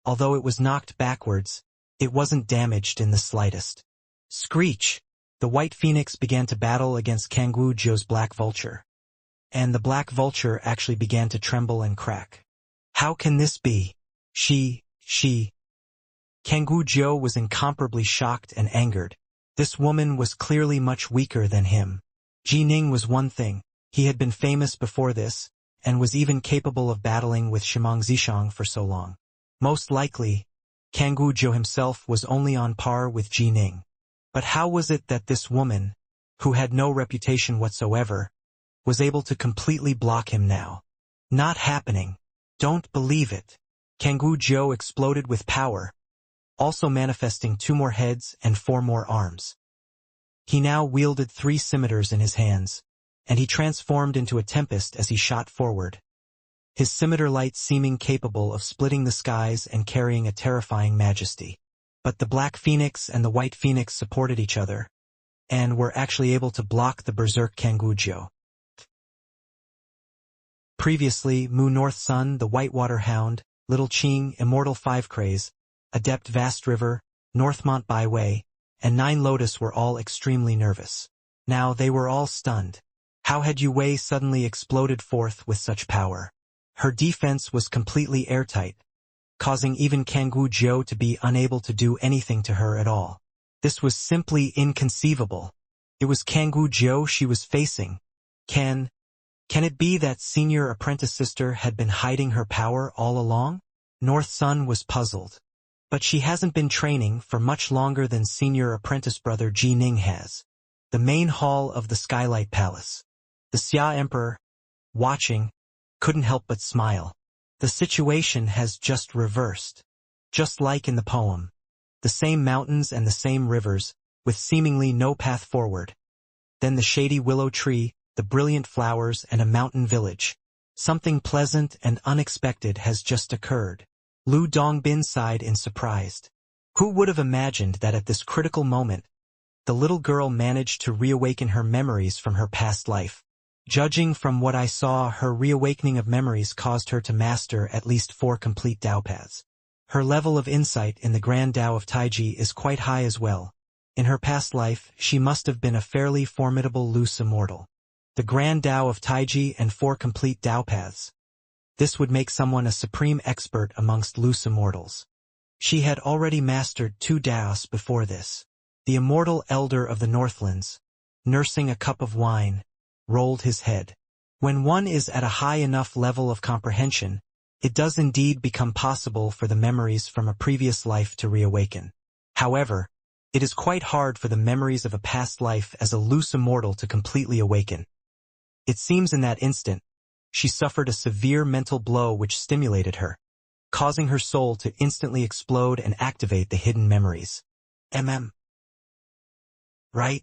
Although it was knocked backwards, it wasn't damaged in the slightest. Screech! The white phoenix began to battle against Kangwu black vulture. And the black vulture actually began to tremble and crack. How can this be? Kangwu was incomparably shocked and angered. This woman was clearly much weaker than him. Ji Ning was one thing. He had been famous before this, and was even capable of battling with Xianxia for so long. Most likely, Kangwu Zhou himself was only on par with Ji Ning. But how was it that this woman, who had no reputation whatsoever, was able to completely block him now? Not happening. Don't believe it. Kangwu Zhou exploded with power, also manifesting 2 more heads and 4 more arms. He now wielded 3 scimitars in his hands, and he transformed into a tempest as he shot forward, his scimitar light seeming capable of splitting the skies and carrying a terrifying majesty. But the Black Phoenix and the White Phoenix supported each other, and were actually able to block the berserk Kangwu Zhou. Previously, Mu North Sun, the Whitewater Hound, Little Qing, Immortal 5 Craze, Adept Vast River, Northmont Byway, and 9 Lotus were all extremely nervous. Now they were all stunned. How had Yue Wei suddenly exploded forth with such power? Her defense was completely airtight, causing even Kangwu Zhou to be unable to do anything to her at all. This was simply inconceivable. It was Kangwu Zhou she was facing. Can it be that senior apprentice sister had been hiding her power all along? North Sun was puzzled. But she hasn't been training for much longer than senior apprentice brother Ji Ning has. The main hall of the Skylight Palace. The Xia Emperor, watching, couldn't help but smile. The situation has just reversed. Just like in the poem. The same mountains and the same rivers, with seemingly no path forward. Then the shady willow tree, the brilliant flowers, and a mountain village. Something pleasant and unexpected has just occurred. Lu Dongbin sighed in surprise. Who would have imagined that at this critical moment, the little girl managed to reawaken her memories from her past life? Judging from what I saw, her reawakening of memories caused her to master at least 4 complete Dao paths. Her level of insight in the Grand Dao of Taiji is quite high as well. In her past life, she must have been a fairly formidable loose immortal. The Grand Dao of Taiji and 4 complete Dao paths. This would make someone a supreme expert amongst loose immortals. She had already mastered 2 Daos before this. The immortal elder of the Northlands, nursing a cup of wine, rolled his head. When one is at a high enough level of comprehension, it does indeed become possible for the memories from a previous life to reawaken. However, it is quite hard for the memories of a past life as a loose immortal to completely awaken. It seems in that instant, she suffered a severe mental blow which stimulated her, causing her soul to instantly explode and activate the hidden memories. Right?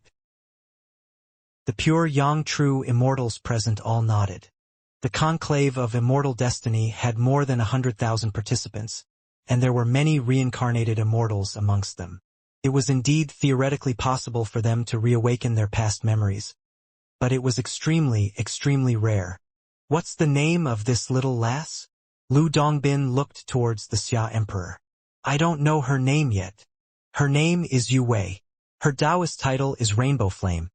The pure Yang True immortals present all nodded. The conclave of immortal destiny had more than 100,000 participants, and there were many reincarnated immortals amongst them. It was indeed theoretically possible for them to reawaken their past memories, but it was extremely, extremely rare. What's the name of this little lass? Lu Dongbin looked towards the Xia Emperor. I don't know her name yet. Her name is Yue Wei. Her Taoist title is Rainbow Flame.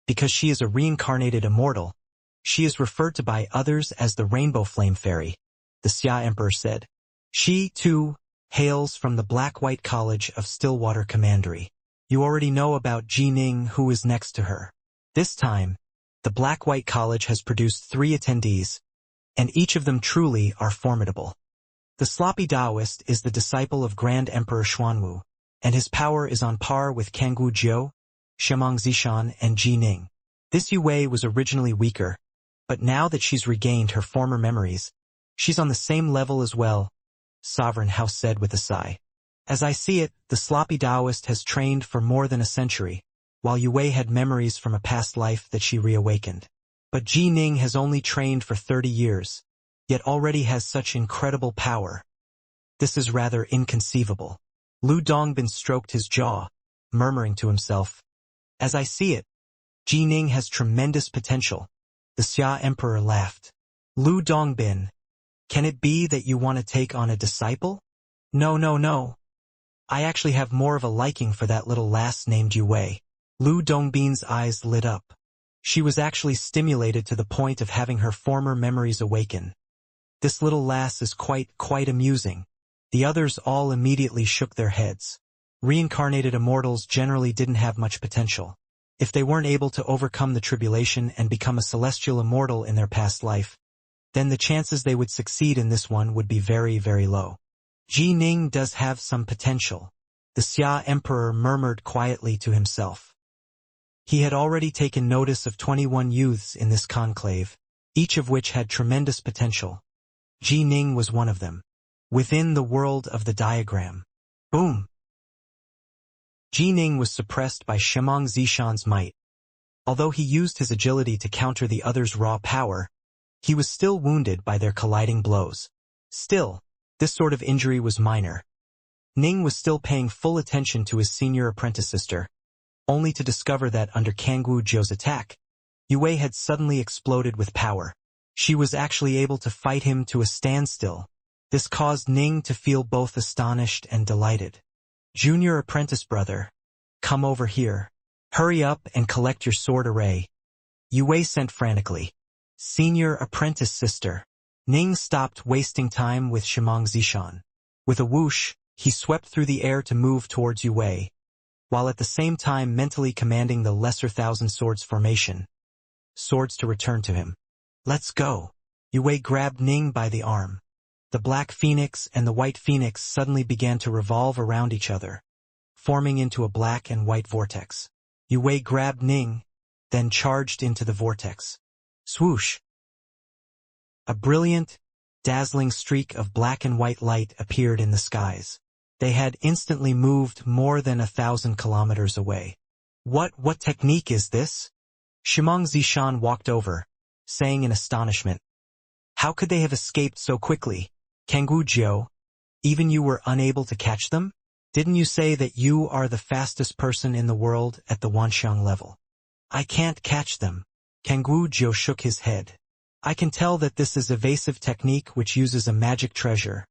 Because she is a reincarnated immortal, she is referred to by others as the Rainbow Flame Fairy, the Xia Emperor said. She, too, hails from the Black-White College of Stillwater Commandery. You already know about Ji Ning, who is next to her. This time, the Black-White College has produced 3 attendees, and each of them truly are formidable. The sloppy Taoist is the disciple of Grand Emperor Xuanwu, and his power is on par with Kangwu Zhou, Shimang Zishan, and Ji Ning. This Yue Wei was originally weaker, but now that she's regained her former memories, she's on the same level as well, Sovereign House said with a sigh. As I see it, the sloppy Taoist has trained for more than a century, while Yue Wei had memories from a past life that she reawakened. But Ji Ning has only trained for 30 years, yet already has such incredible power. This is rather inconceivable. Lu Dongbin stroked his jaw, murmuring to himself, as I see it, Ji Ning has tremendous potential. The Xia Emperor laughed. Lu Dongbin, can it be that you want to take on a disciple? No. I actually have more of a liking for that little lass named Yue Wei. Lu Dongbin's eyes lit up. She was actually stimulated to the point of having her former memories awaken. This little lass is quite amusing. The others all immediately shook their heads. Reincarnated immortals generally didn't have much potential. If they weren't able to overcome the tribulation and become a celestial immortal in their past life, then the chances they would succeed in this one would be very, very low. Ji Ning does have some potential, the Xia Emperor murmured quietly to himself. He had already taken notice of 21 youths in this conclave, each of which had tremendous potential. Ji Ning was one of them. Within the world of the diagram. Boom! Ji Ning was suppressed by Shimong Zishan's might. Although he used his agility to counter the other's raw power, he was still wounded by their colliding blows. Still, this sort of injury was minor. Ning was still paying full attention to his senior apprentice sister, only to discover that under Kangwu Jiu's attack, Yue had suddenly exploded with power. She was actually able to fight him to a standstill. This caused Ning to feel both astonished and delighted. Junior apprentice brother, come over here. Hurry up and collect your sword array. Yue sent frantically. Senior apprentice sister. Ning stopped wasting time with Shimong Zishan. With a whoosh, he swept through the air to move towards Yue, while at the same time mentally commanding the Lesser Thousand Swords formation. Swords to return to him. Let's go. Yue grabbed Ning by the arm. The Black Phoenix and the White Phoenix suddenly began to revolve around each other, forming into a black and white vortex. Yue grabbed Ning, then charged into the vortex. Swoosh! A brilliant, dazzling streak of black and white light appeared in the skies. They had instantly moved more than 1,000 kilometers away. What technique is this? Shimong Zishan walked over, saying in astonishment. How could they have escaped so quickly? Kangwu Jiu, even you were unable to catch them? Didn't you say that you are the fastest person in the world at the Wanxiang level? I can't catch them. Kangwu Jiu shook his head. I can tell that this is evasive technique which uses a magic treasure,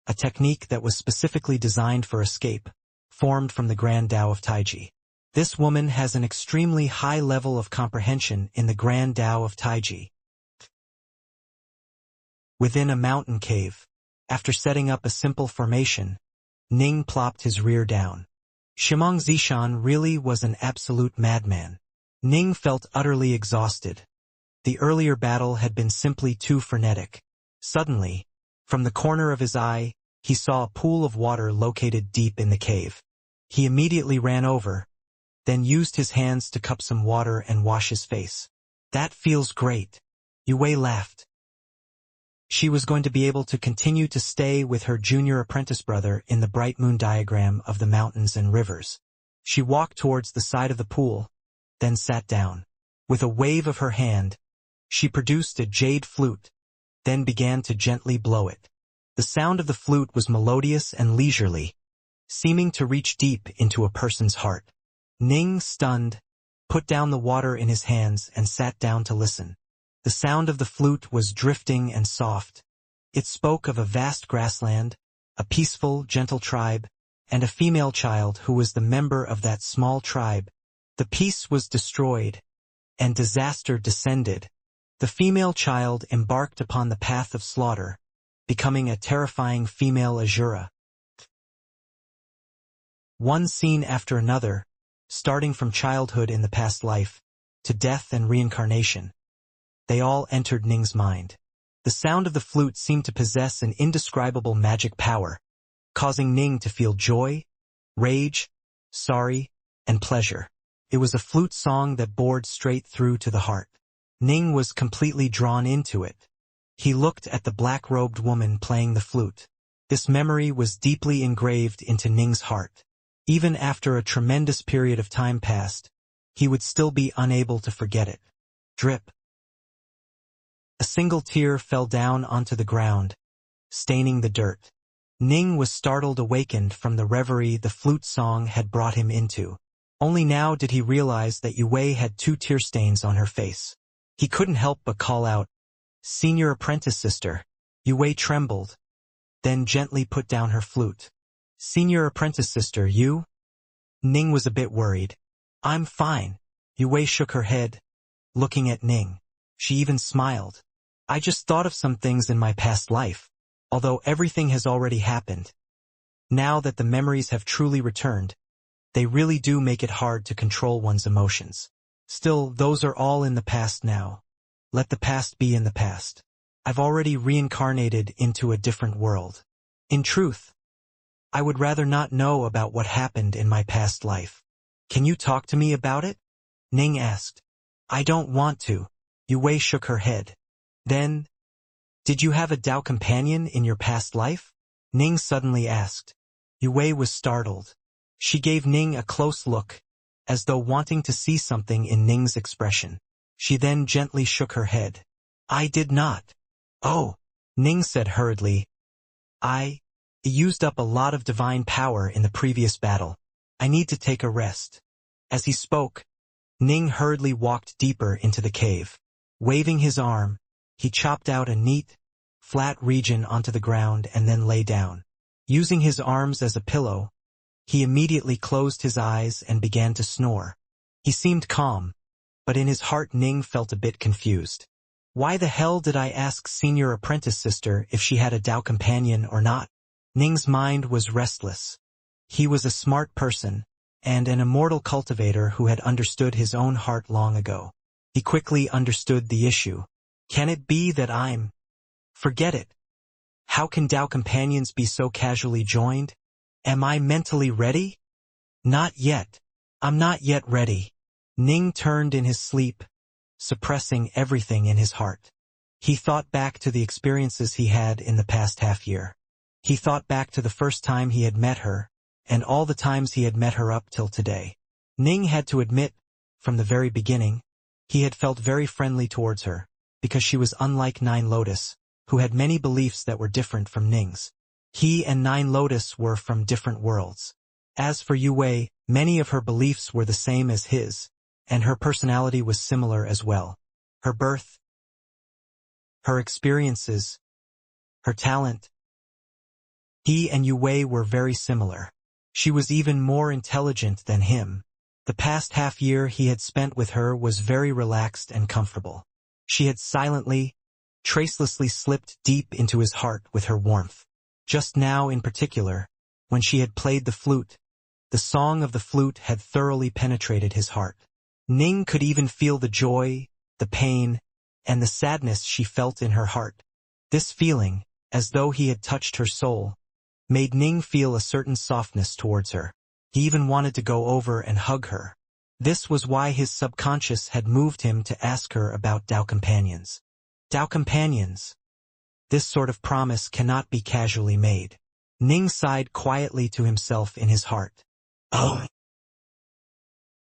a technique that was specifically designed for escape, formed from the Grand Tao of Taiji. This woman has an extremely high level of comprehension in the Grand Tao of Taiji. Within a mountain cave, after setting up a simple formation, Ning plopped his rear down. Shimong Zishan really was an absolute madman. Ning felt utterly exhausted. The earlier battle had been simply too frenetic. Suddenly, from the corner of his eye, he saw a pool of water located deep in the cave. He immediately ran over, then used his hands to cup some water and wash his face. That feels great. Yue laughed. She was going to be able to continue to stay with her junior apprentice brother in the bright moon diagram of the mountains and rivers. She walked towards the side of the pool, then sat down. With a wave of her hand, she produced a jade flute, then began to gently blow it. The sound of the flute was melodious and leisurely, seeming to reach deep into a person's heart. Ning, stunned, put down the water in his hands and sat down to listen. The sound of the flute was drifting and soft. It spoke of a vast grassland, a peaceful, gentle tribe, and a female child who was the member of that small tribe. The peace was destroyed, and disaster descended. The female child embarked upon the path of slaughter, becoming a terrifying female Azura. One scene after another, starting from childhood in the past life, to death and reincarnation. They all entered Ning's mind. The sound of the flute seemed to possess an indescribable magic power, causing Ning to feel joy, rage, sorry, and pleasure. It was a flute song that bored straight through to the heart. Ning was completely drawn into it. He looked at the black-robed woman playing the flute. This memory was deeply engraved into Ning's heart. Even after a tremendous period of time passed, he would still be unable to forget it. Drip. A single tear fell down onto the ground, staining the dirt. Ning was startled, awakened from the reverie the flute song had brought him into. Only now did he realize that Yue had 2 tear stains on her face. He couldn't help but call out, "Senior apprentice sister." Yue trembled, then gently put down her flute. "Senior apprentice sister, you?" Ning was a bit worried. "I'm fine." Yue shook her head, looking at Ning. She even smiled. "I just thought of some things in my past life, although everything has already happened. Now that the memories have truly returned, they really do make it hard to control one's emotions. Still, those are all in the past now. Let the past be in the past. I've already reincarnated into a different world. In truth, I would rather not know about what happened in my past life. Can you talk to me about it? Ning asked. I don't want to. Yue shook her head. Then, did you have a Dao companion in your past life? Ning suddenly asked. Yue was startled. She gave Ning a close look, as though wanting to see something in Ning's expression. She then gently shook her head. I did not. Oh, Ning said hurriedly. I used up a lot of divine power in the previous battle. I need to take a rest. As he spoke, Ning hurriedly walked deeper into the cave. Waving his arm, he chopped out a neat, flat region onto the ground and then lay down. Using his arms as a pillow, he immediately closed his eyes and began to snore. He seemed calm, but in his heart Ning felt a bit confused. Why the hell did I ask senior apprentice sister if she had a Dao companion or not? Ning's mind was restless. He was a smart person, and an immortal cultivator who had understood his own heart long ago. He quickly understood the issue. Can it be that I'm... Forget it. How can Dao companions be so casually joined? Am I mentally ready? Not yet. I'm not yet ready. Ning turned in his sleep, suppressing everything in his heart. He thought back to the experiences he had in the past half year. He thought back to the first time he had met her, and all the times he had met her up till today. Ning had to admit, from the very beginning, he had felt very friendly towards her, because she was unlike Nine Lotus, who had many beliefs that were different from Ning's. He and Nine Lotus were from different worlds. As for Yue, many of her beliefs were the same as his, and her personality was similar as well. Her birth, her experiences, her talent. He and Yue were very similar. She was even more intelligent than him. The past half year he had spent with her was very relaxed and comfortable. She had silently, tracelessly slipped deep into his heart with her warmth. Just now in particular, when she had played the flute, the song of the flute had thoroughly penetrated his heart. Ning could even feel the joy, the pain, and the sadness she felt in her heart. This feeling, as though he had touched her soul, made Ning feel a certain softness towards her. He even wanted to go over and hug her. This was why his subconscious had moved him to ask her about Dao companions. Dao companions. This sort of promise cannot be casually made. Ning sighed quietly to himself in his heart. Oh.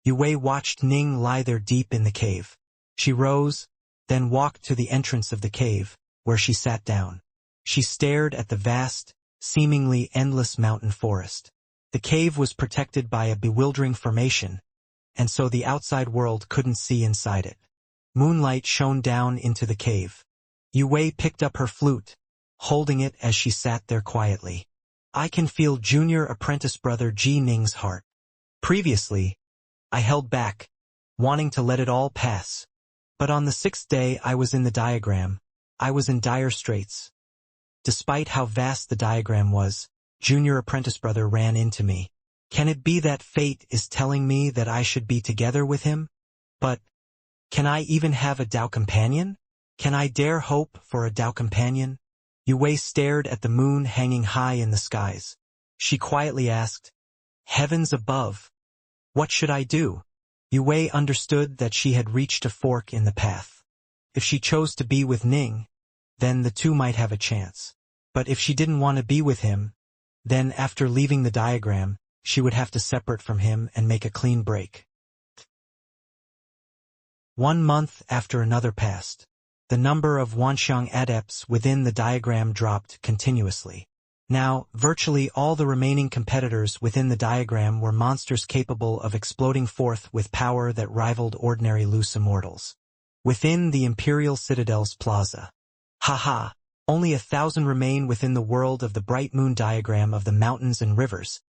Yue watched Ning lie there deep in the cave. She rose, then walked to the entrance of the cave, where she sat down. She stared at the vast, seemingly endless mountain forest. The cave was protected by a bewildering formation, and so the outside world couldn't see inside it. Moonlight shone down into the cave. Yue picked up her flute, holding it as she sat there quietly. I can feel junior apprentice brother Ji Ning's heart. Previously, I held back, wanting to let it all pass. But on the 6th day I was in the diagram, I was in dire straits. Despite how vast the diagram was, junior apprentice brother ran into me. Can it be that fate is telling me that I should be together with him? But, can I even have a Dao companion? Can I dare hope for a Dao companion? Yue stared at the moon hanging high in the skies. She quietly asked, Heavens above, what should I do? Yue understood that she had reached a fork in the path. If she chose to be with Ning, then the two might have a chance. But if she didn't want to be with him, then after leaving the diagram, she would have to separate from him and make a clean break. 1 month after another passed. The number of Wanxiang adepts within the diagram dropped continuously. Now, virtually all the remaining competitors within the diagram were monsters capable of exploding forth with power that rivaled ordinary loose immortals. Within the Imperial Citadel's plaza. Haha, only 1,000 remain within the world of the bright moon diagram of the mountains and rivers.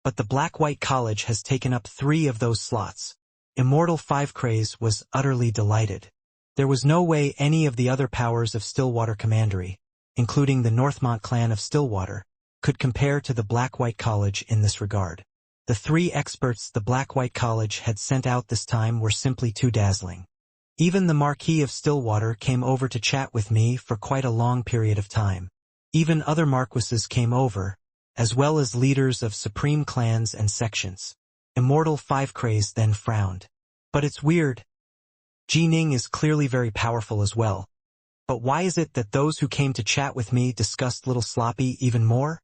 But the Black-White College has taken up 3 of those slots. Immortal 5 Craze was utterly delighted. There was no way any of the other powers of Stillwater Commandery, including the Northmont clan of Stillwater, could compare to the Black-White College in this regard. The 3 experts the Black-White College had sent out this time were simply too dazzling. Even the Marquis of Stillwater came over to chat with me for quite a long period of time. Even other marquises came over, as well as leaders of supreme clans and sections. Immortal 5 Craze then frowned. But it's weird. Jining is clearly very powerful as well. But why is it that those who came to chat with me discussed Little Sloppy even more?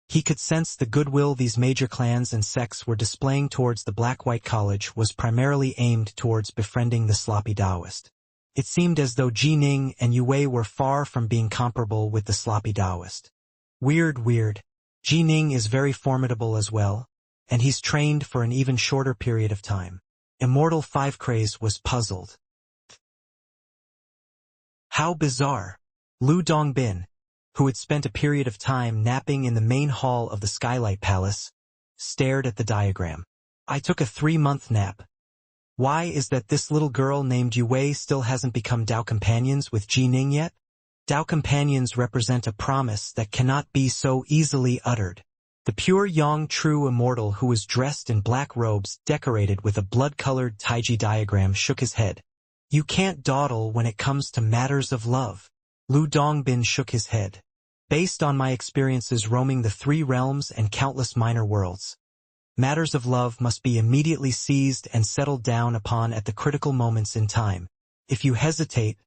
He could sense the goodwill these major clans and sects were displaying towards the Black-White College was primarily aimed towards befriending the sloppy Taoist. It seemed as though Jining and Yue were far from being comparable with the sloppy Taoist. Weird. Jining is very formidable as well, and he's trained for an even shorter period of time. Immortal 5 Craze was puzzled. How bizarre. Lu Dongbin, who had spent a period of time napping in the main hall of the Skylight Palace, stared at the diagram. I took a 3-month nap. Why is that this little girl named Yue still hasn't become Dao companions with Jining yet? Dao companions represent a promise that cannot be so easily uttered. The pure Yang true immortal who was dressed in black robes decorated with a blood-colored Taiji diagram shook his head. You can't dawdle when it comes to matters of love. Lu Dongbin shook his head. Based on my experiences roaming the 3 realms and countless minor worlds, matters of love must be immediately seized and settled down upon at the critical moments in time. If you hesitate,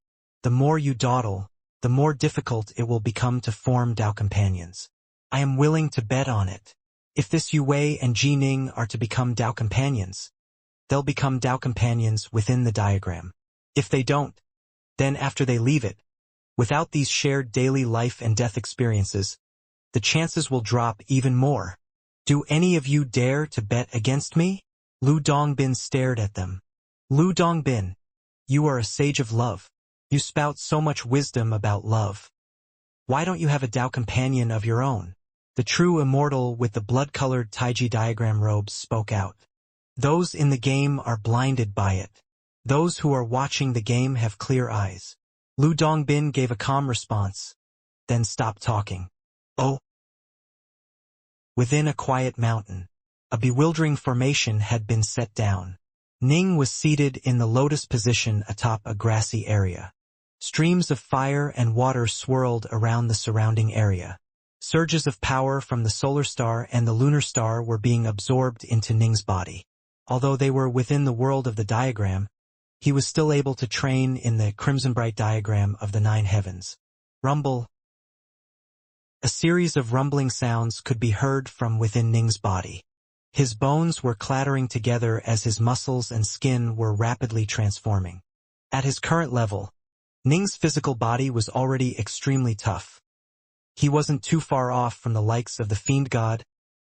the more you dawdle, the more difficult it will become to form Dao companions. I am willing to bet on it. If this Yue and Jining are to become Dao companions, they'll become Dao companions within the diagram. If they don't, then after they leave it, without these shared daily life and death experiences, the chances will drop even more. Do any of you dare to bet against me? Lu Dongbin stared at them. Lu Dongbin, you are a sage of love. You spout so much wisdom about love. Why don't you have a Dao companion of your own? The true immortal with the blood-colored Taiji diagram robes spoke out. Those in the game are blinded by it. Those who are watching the game have clear eyes. Lu Dongbin gave a calm response, then stopped talking. Oh. Within a quiet mountain, a bewildering formation had been set down. Ning was seated in the lotus position atop a grassy area. Streams of fire and water swirled around the surrounding area. Surges of power from the solar star and the lunar star were being absorbed into Ning's body. Although they were within the world of the diagram, he was still able to train in the crimson bright diagram of the 9 heavens. Rumble. A series of rumbling sounds could be heard from within Ning's body. His bones were clattering together as his muscles and skin were rapidly transforming. At his current level, Ning's physical body was already extremely tough. He wasn't too far off from the likes of the Fiendgod,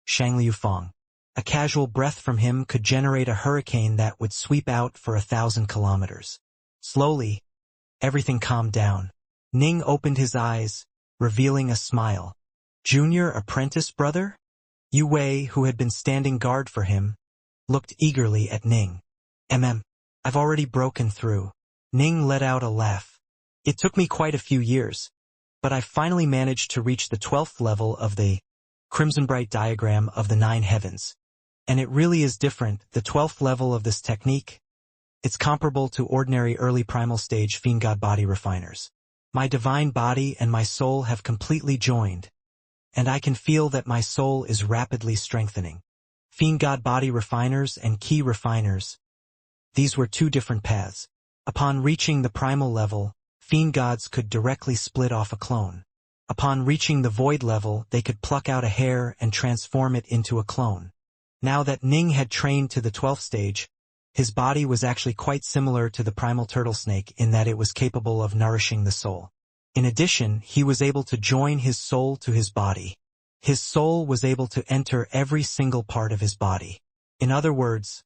Shangli Fong. A casual breath from him could generate a hurricane that would sweep out for 1,000 kilometers. Slowly, everything calmed down. Ning opened his eyes, revealing a smile. Junior apprentice brother? Yue, who had been standing guard for him, looked eagerly at Ning. I've already broken through. Ning let out a laugh. It took me quite a few years, but I finally managed to reach the 12th level of the crimson bright diagram of the 9 heavens. And it really is different, the 12th level of this technique. It's comparable to ordinary early primal stage Fiendgod body refiners. My divine body and my soul have completely joined, and I can feel that my soul is rapidly strengthening. Fiendgod body refiners and key refiners. These were 2 different paths. Upon reaching the primal level, Fiendgods could directly split off a clone. Upon reaching the void level, they could pluck out a hair and transform it into a clone. Now that Ning had trained to the 12th stage, his body was actually quite similar to the primal turtle snake in that it was capable of nourishing the soul. In addition, he was able to join his soul to his body. His soul was able to enter every single part of his body. In other words,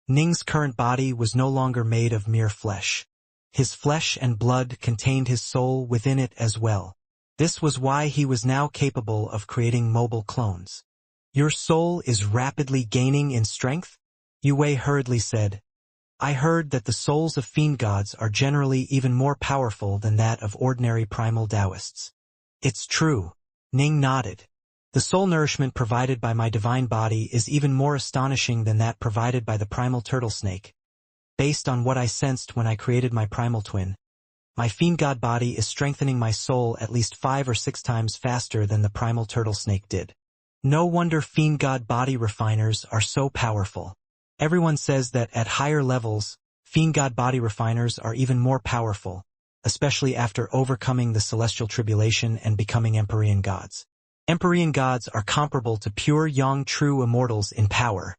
Ning's current body was no longer made of mere flesh. His flesh and blood contained his soul within it as well. This was why he was now capable of creating mobile clones. Your soul is rapidly gaining in strength? Yue hurriedly said. I heard that the souls of Fiendgods are generally even more powerful than that of ordinary primal Taoists. It's true. Ning nodded. The soul nourishment provided by my divine body is even more astonishing than that provided by the primal turtle snake. Based on what I sensed when I created my primal twin, My Fiendgod body is strengthening my soul at least 5 or 6 times faster than the primal turtle snake did. No wonder Fiendgod body refiners are so powerful. Everyone says that at higher levels, Fiendgod body refiners are even more powerful, especially after overcoming the celestial tribulation and becoming Empyrean gods. Empyrean gods are comparable to pure young true immortals in power.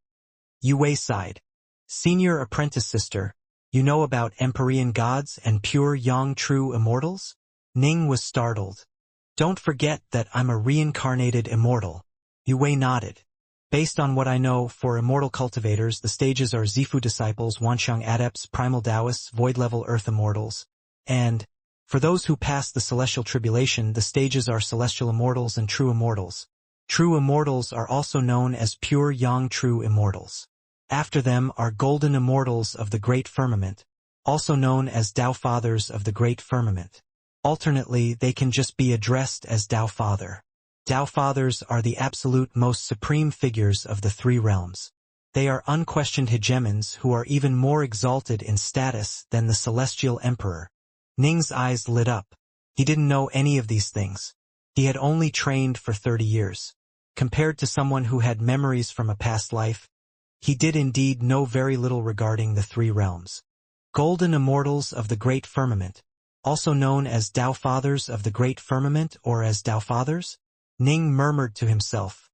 Yue sighed. Senior apprentice sister, you know about Empyrean gods and pure young true immortals? Ning was startled. Don't forget that I'm a reincarnated immortal. Yue nodded. Based on what I know, for immortal cultivators, the stages are Zifu disciples, Wanxiang adepts, primal Taoists, void-level earth immortals. And, for those who pass the celestial tribulation, the stages are celestial immortals and true immortals. True immortals are also known as pure young true immortals. After them are golden immortals of the great firmament, also known as Tao Fathers of the great firmament. Alternately, they can just be addressed as Tao Father. Tao Fathers are the absolute most supreme figures of the 3 realms. They are unquestioned hegemons who are even more exalted in status than the celestial emperor. Ning's eyes lit up. He didn't know any of these things. He had only trained for 30 years. Compared to someone who had memories from a past life, he did indeed know very little regarding the 3 realms. Golden immortals of the great firmament, also known as Tao Fathers of the great firmament or as Tao Fathers? Ning murmured to himself.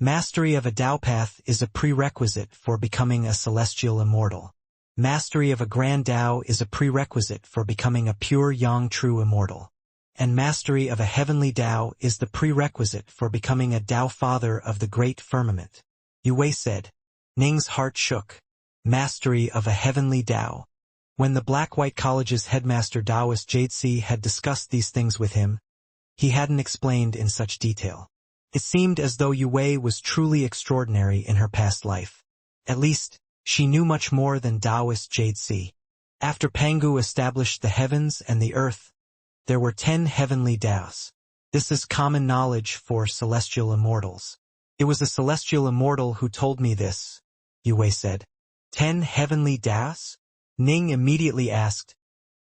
Mastery of a Tao path is a prerequisite for becoming a celestial immortal. Mastery of a grand Tao is a prerequisite for becoming a pure young true immortal. And mastery of a heavenly Tao is the prerequisite for becoming a Tao Father of the great firmament. Yue said. Ning's heart shook. Mastery of a heavenly Tao. When the Black-White College's headmaster Taoist Jadesi had discussed these things with him, he hadn't explained in such detail. It seemed as though Yue was truly extraordinary in her past life. At least, she knew much more than Taoist Jadesi. After Pangu established the heavens and the earth, there were 10 heavenly Taos. This is common knowledge for celestial immortals. It was a celestial immortal who told me this, Yue said. 10 heavenly Taos? Ning immediately asked,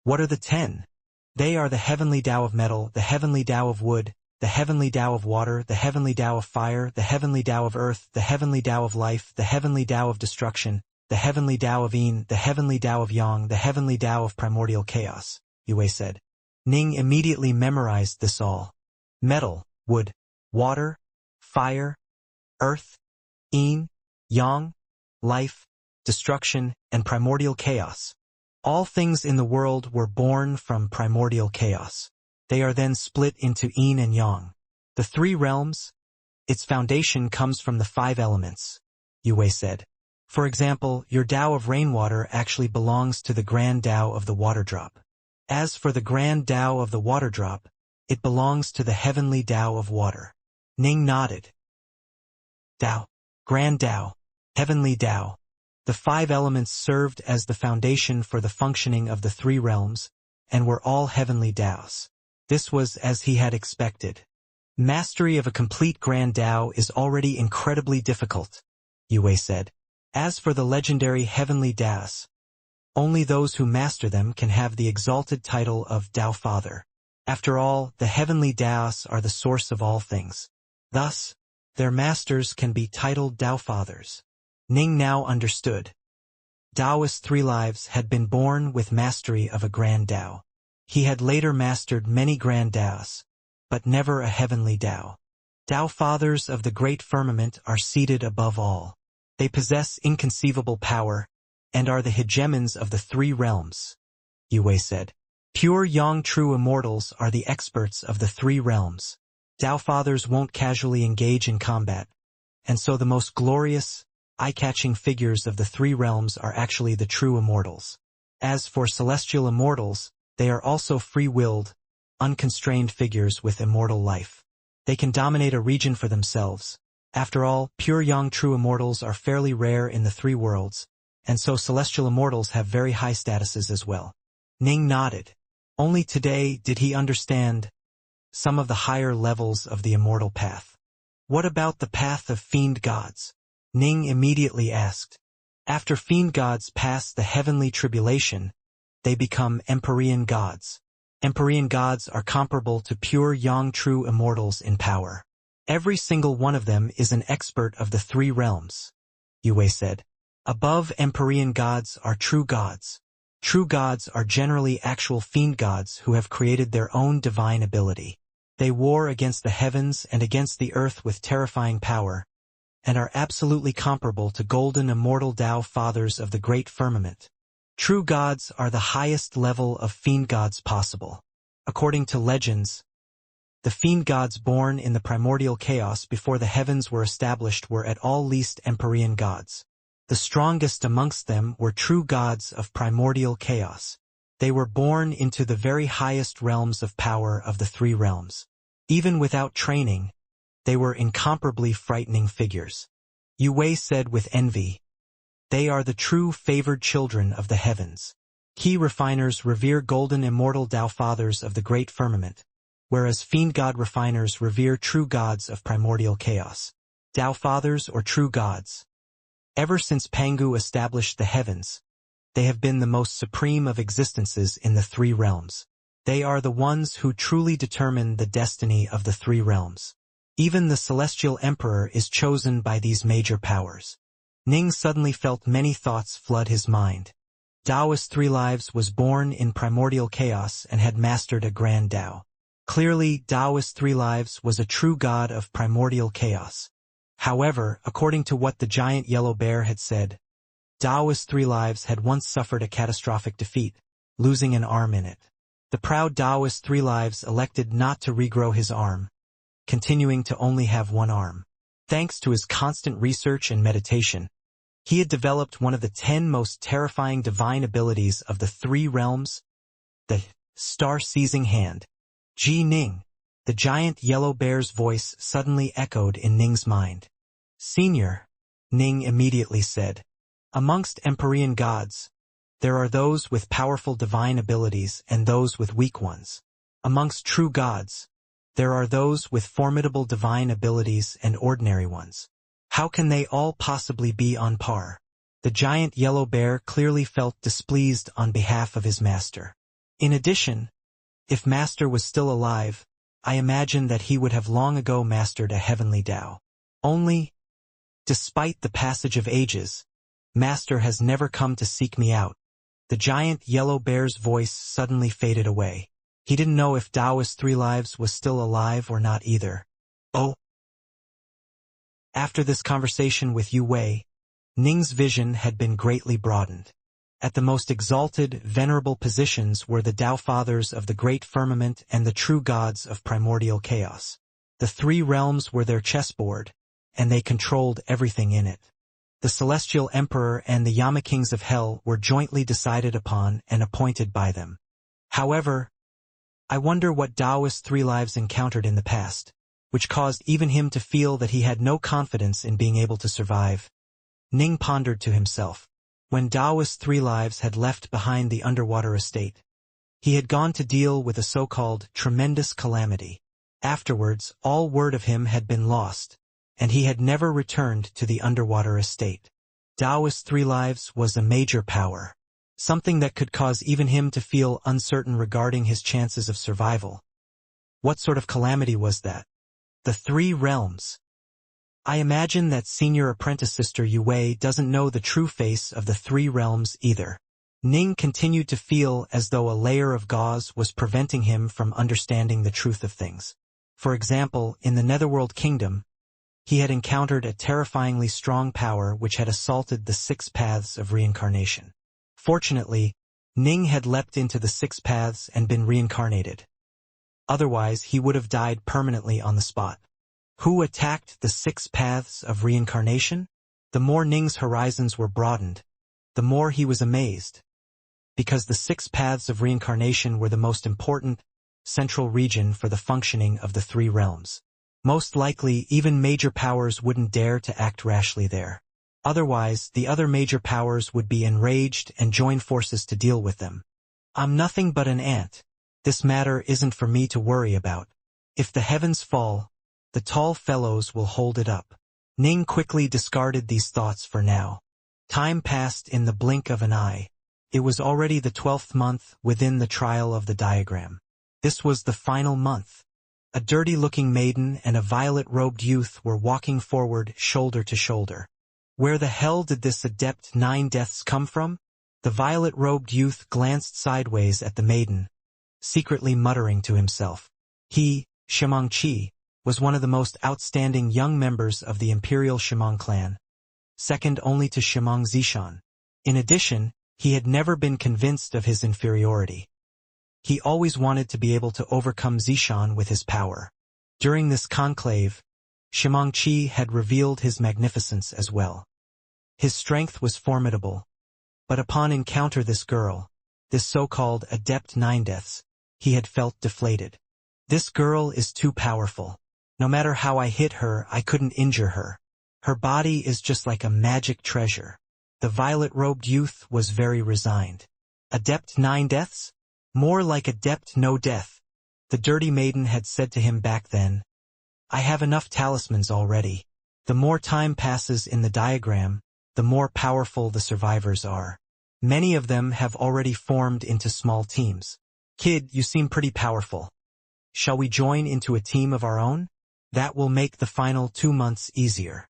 what are the 10? They are the heavenly Tao of metal, the heavenly Tao of wood, the heavenly Tao of water, the heavenly Tao of fire, the heavenly Tao of earth, the heavenly Tao of life, the heavenly Tao of destruction, the heavenly Tao of Yin, the heavenly Tao of Yang, the heavenly Tao of primordial chaos, Yue said. Ning immediately memorized this all. Metal, wood, water, fire, earth, Yin, Yang, life, destruction, and primordial chaos. All things in the world were born from primordial chaos. They are then split into Yin and Yang. The 3 realms, its foundation comes from the 5 elements, Yue said. For example, your Tao of rainwater actually belongs to the grand Tao of the water drop. As for the grand Tao of the water drop, it belongs to the heavenly Tao of water. Ning nodded. Tao, grand Tao, heavenly Tao. The 5 elements served as the foundation for the functioning of the 3 realms, and were all heavenly Taos. This was as he had expected. Mastery of a complete grand Tao is already incredibly difficult, Yue said. As for the legendary heavenly Taos, only those who master them can have the exalted title of Tao Father. After all, the heavenly Taos are the source of all things. Thus, their masters can be titled Tao Fathers. Ning now understood. Taoist 3 lives had been born with mastery of a grand Tao. He had later mastered many grand Taos, but never a heavenly Tao. Tao Fathers of the great firmament are seated above all. They possess inconceivable power, and are the hegemons of the 3 realms, Yue said. Pure young true immortals are the experts of the 3 realms. Tao Fathers won't casually engage in combat, and so the most glorious, eye-catching figures of the 3 realms are actually the true immortals. As for celestial immortals, they are also free-willed, unconstrained figures with immortal life. They can dominate a region for themselves. After all, pure young true immortals are fairly rare in the 3 worlds, and so celestial immortals have very high statuses as well. Ning nodded. Only today did he understand some of the higher levels of the immortal path. What about the path of Fiendgods? Ning immediately asked. After Fiendgods pass the heavenly tribulation, they become Empyrean gods. Empyrean gods are comparable to pure yang true immortals in power. Every single one of them is an expert of the three realms, Yue said. Above Empyrean gods are true gods. True gods are generally actual fiend gods who have created their own divine ability. They war against the heavens and against the earth with terrifying power, and are absolutely comparable to golden immortal Tao fathers of the great firmament. True gods are the highest level of fiend gods possible. According to legends, the fiend gods born in the primordial chaos before the heavens were established were at all least Empyrean gods. The strongest amongst them were true gods of primordial chaos. They were born into the very highest realms of power of the three realms. Even without training, they were incomparably frightening figures. Yue said with envy, "They are the true favored children of the heavens." Key refiners revere golden immortal Tao fathers of the great firmament, whereas Fiendgod refiners revere true gods of primordial chaos. Tao fathers or true gods. Ever since Pangu established the heavens, they have been the most supreme of existences in the three realms. They are the ones who truly determine the destiny of the three realms. Even the celestial emperor is chosen by these major powers. Ning suddenly felt many thoughts flood his mind. Taoist Three Lives was born in primordial chaos and had mastered a grand Tao. Clearly, Taoist Three Lives was a true god of primordial chaos. However, according to what the giant yellow bear had said, Taoist Three Lives had once suffered a catastrophic defeat, losing an arm in it. The proud Taoist Three Lives elected not to regrow his arm, continuing to only have one arm. Thanks to his constant research and meditation, he had developed one of the 10 most terrifying divine abilities of the three realms, the star-seizing hand. Ji Ning. The giant yellow bear's voice suddenly echoed in Ning's mind. "Senior," Ning immediately said, "amongst Empyrean gods, there are those with powerful divine abilities and those with weak ones. Amongst true gods, there are those with formidable divine abilities and ordinary ones. How can they all possibly be on par?" The giant yellow bear clearly felt displeased on behalf of his master. In addition, if master was still alive, I imagine that he would have long ago mastered a heavenly Tao. Only, despite the passage of ages, master has never come to seek me out. The giant yellow bear's voice suddenly faded away. He didn't know if Taoist Three Lives was still alive or not either. Oh. After this conversation with Yue, Ning's vision had been greatly broadened. At the most exalted, venerable positions were the Tao Fathers of the great firmament and the true gods of primordial chaos. The three realms were their chessboard, and they controlled everything in it. The Celestial Emperor and the Yama Kings of Hell were jointly decided upon and appointed by them. However, I wonder what Taoist Three Lives encountered in the past, which caused even him to feel that he had no confidence in being able to survive. Ning pondered to himself. When Taoist Three Lives had left behind the underwater estate, he had gone to deal with a so-called tremendous calamity. Afterwards, all word of him had been lost, and he had never returned to the underwater estate. Taoist Three Lives was a major power, something that could cause even him to feel uncertain regarding his chances of survival. What sort of calamity was that? The three realms. I imagine that senior apprentice sister Yue doesn't know the true face of the three realms either. Ning continued to feel as though a layer of gauze was preventing him from understanding the truth of things. For example, in the Netherworld Kingdom, he had encountered a terrifyingly strong power which had assaulted the 6 paths of reincarnation. Fortunately, Ning had leapt into the 6 paths and been reincarnated. Otherwise, he would have died permanently on the spot. Who attacked the 6 paths of reincarnation? The more Ning's horizons were broadened, the more he was amazed. Because the 6 paths of reincarnation were the most important, central region for the functioning of the three realms. Most likely, even major powers wouldn't dare to act rashly there. Otherwise, the other major powers would be enraged and join forces to deal with them. I'm nothing but an ant. This matter isn't for me to worry about. If the heavens fall, the tall fellows will hold it up. Ning quickly discarded these thoughts for now. Time passed in the blink of an eye. It was already the 12th month within the trial of the diagram. This was the final month. A dirty-looking maiden and a violet-robed youth were walking forward shoulder to shoulder. Where the hell did this adept 9 deaths come from? The violet-robed youth glanced sideways at the maiden, secretly muttering to himself. He, Xianxia, was one of the most outstanding young members of the Imperial Xianxia clan, second only to Xianxia. In addition, he had never been convinced of his inferiority. He always wanted to be able to overcome Zishan with his power. During this conclave, Xianxia had revealed his magnificence as well. His strength was formidable, but upon encounter this girl, this so-called Adept 9 Deaths, he had felt deflated. This girl is too powerful. No matter how I hit her, I couldn't injure her. Her body is just like a magic treasure. The violet-robed youth was very resigned. Adept 9 Deaths? More like Adept No Death. The dirty maiden had said to him back then. I have enough talismans already. The more time passes in the diagram, the more powerful the survivors are. Many of them have already formed into small teams. Kid, you seem pretty powerful. Shall we join into a team of our own? That will make the final 2 months easier.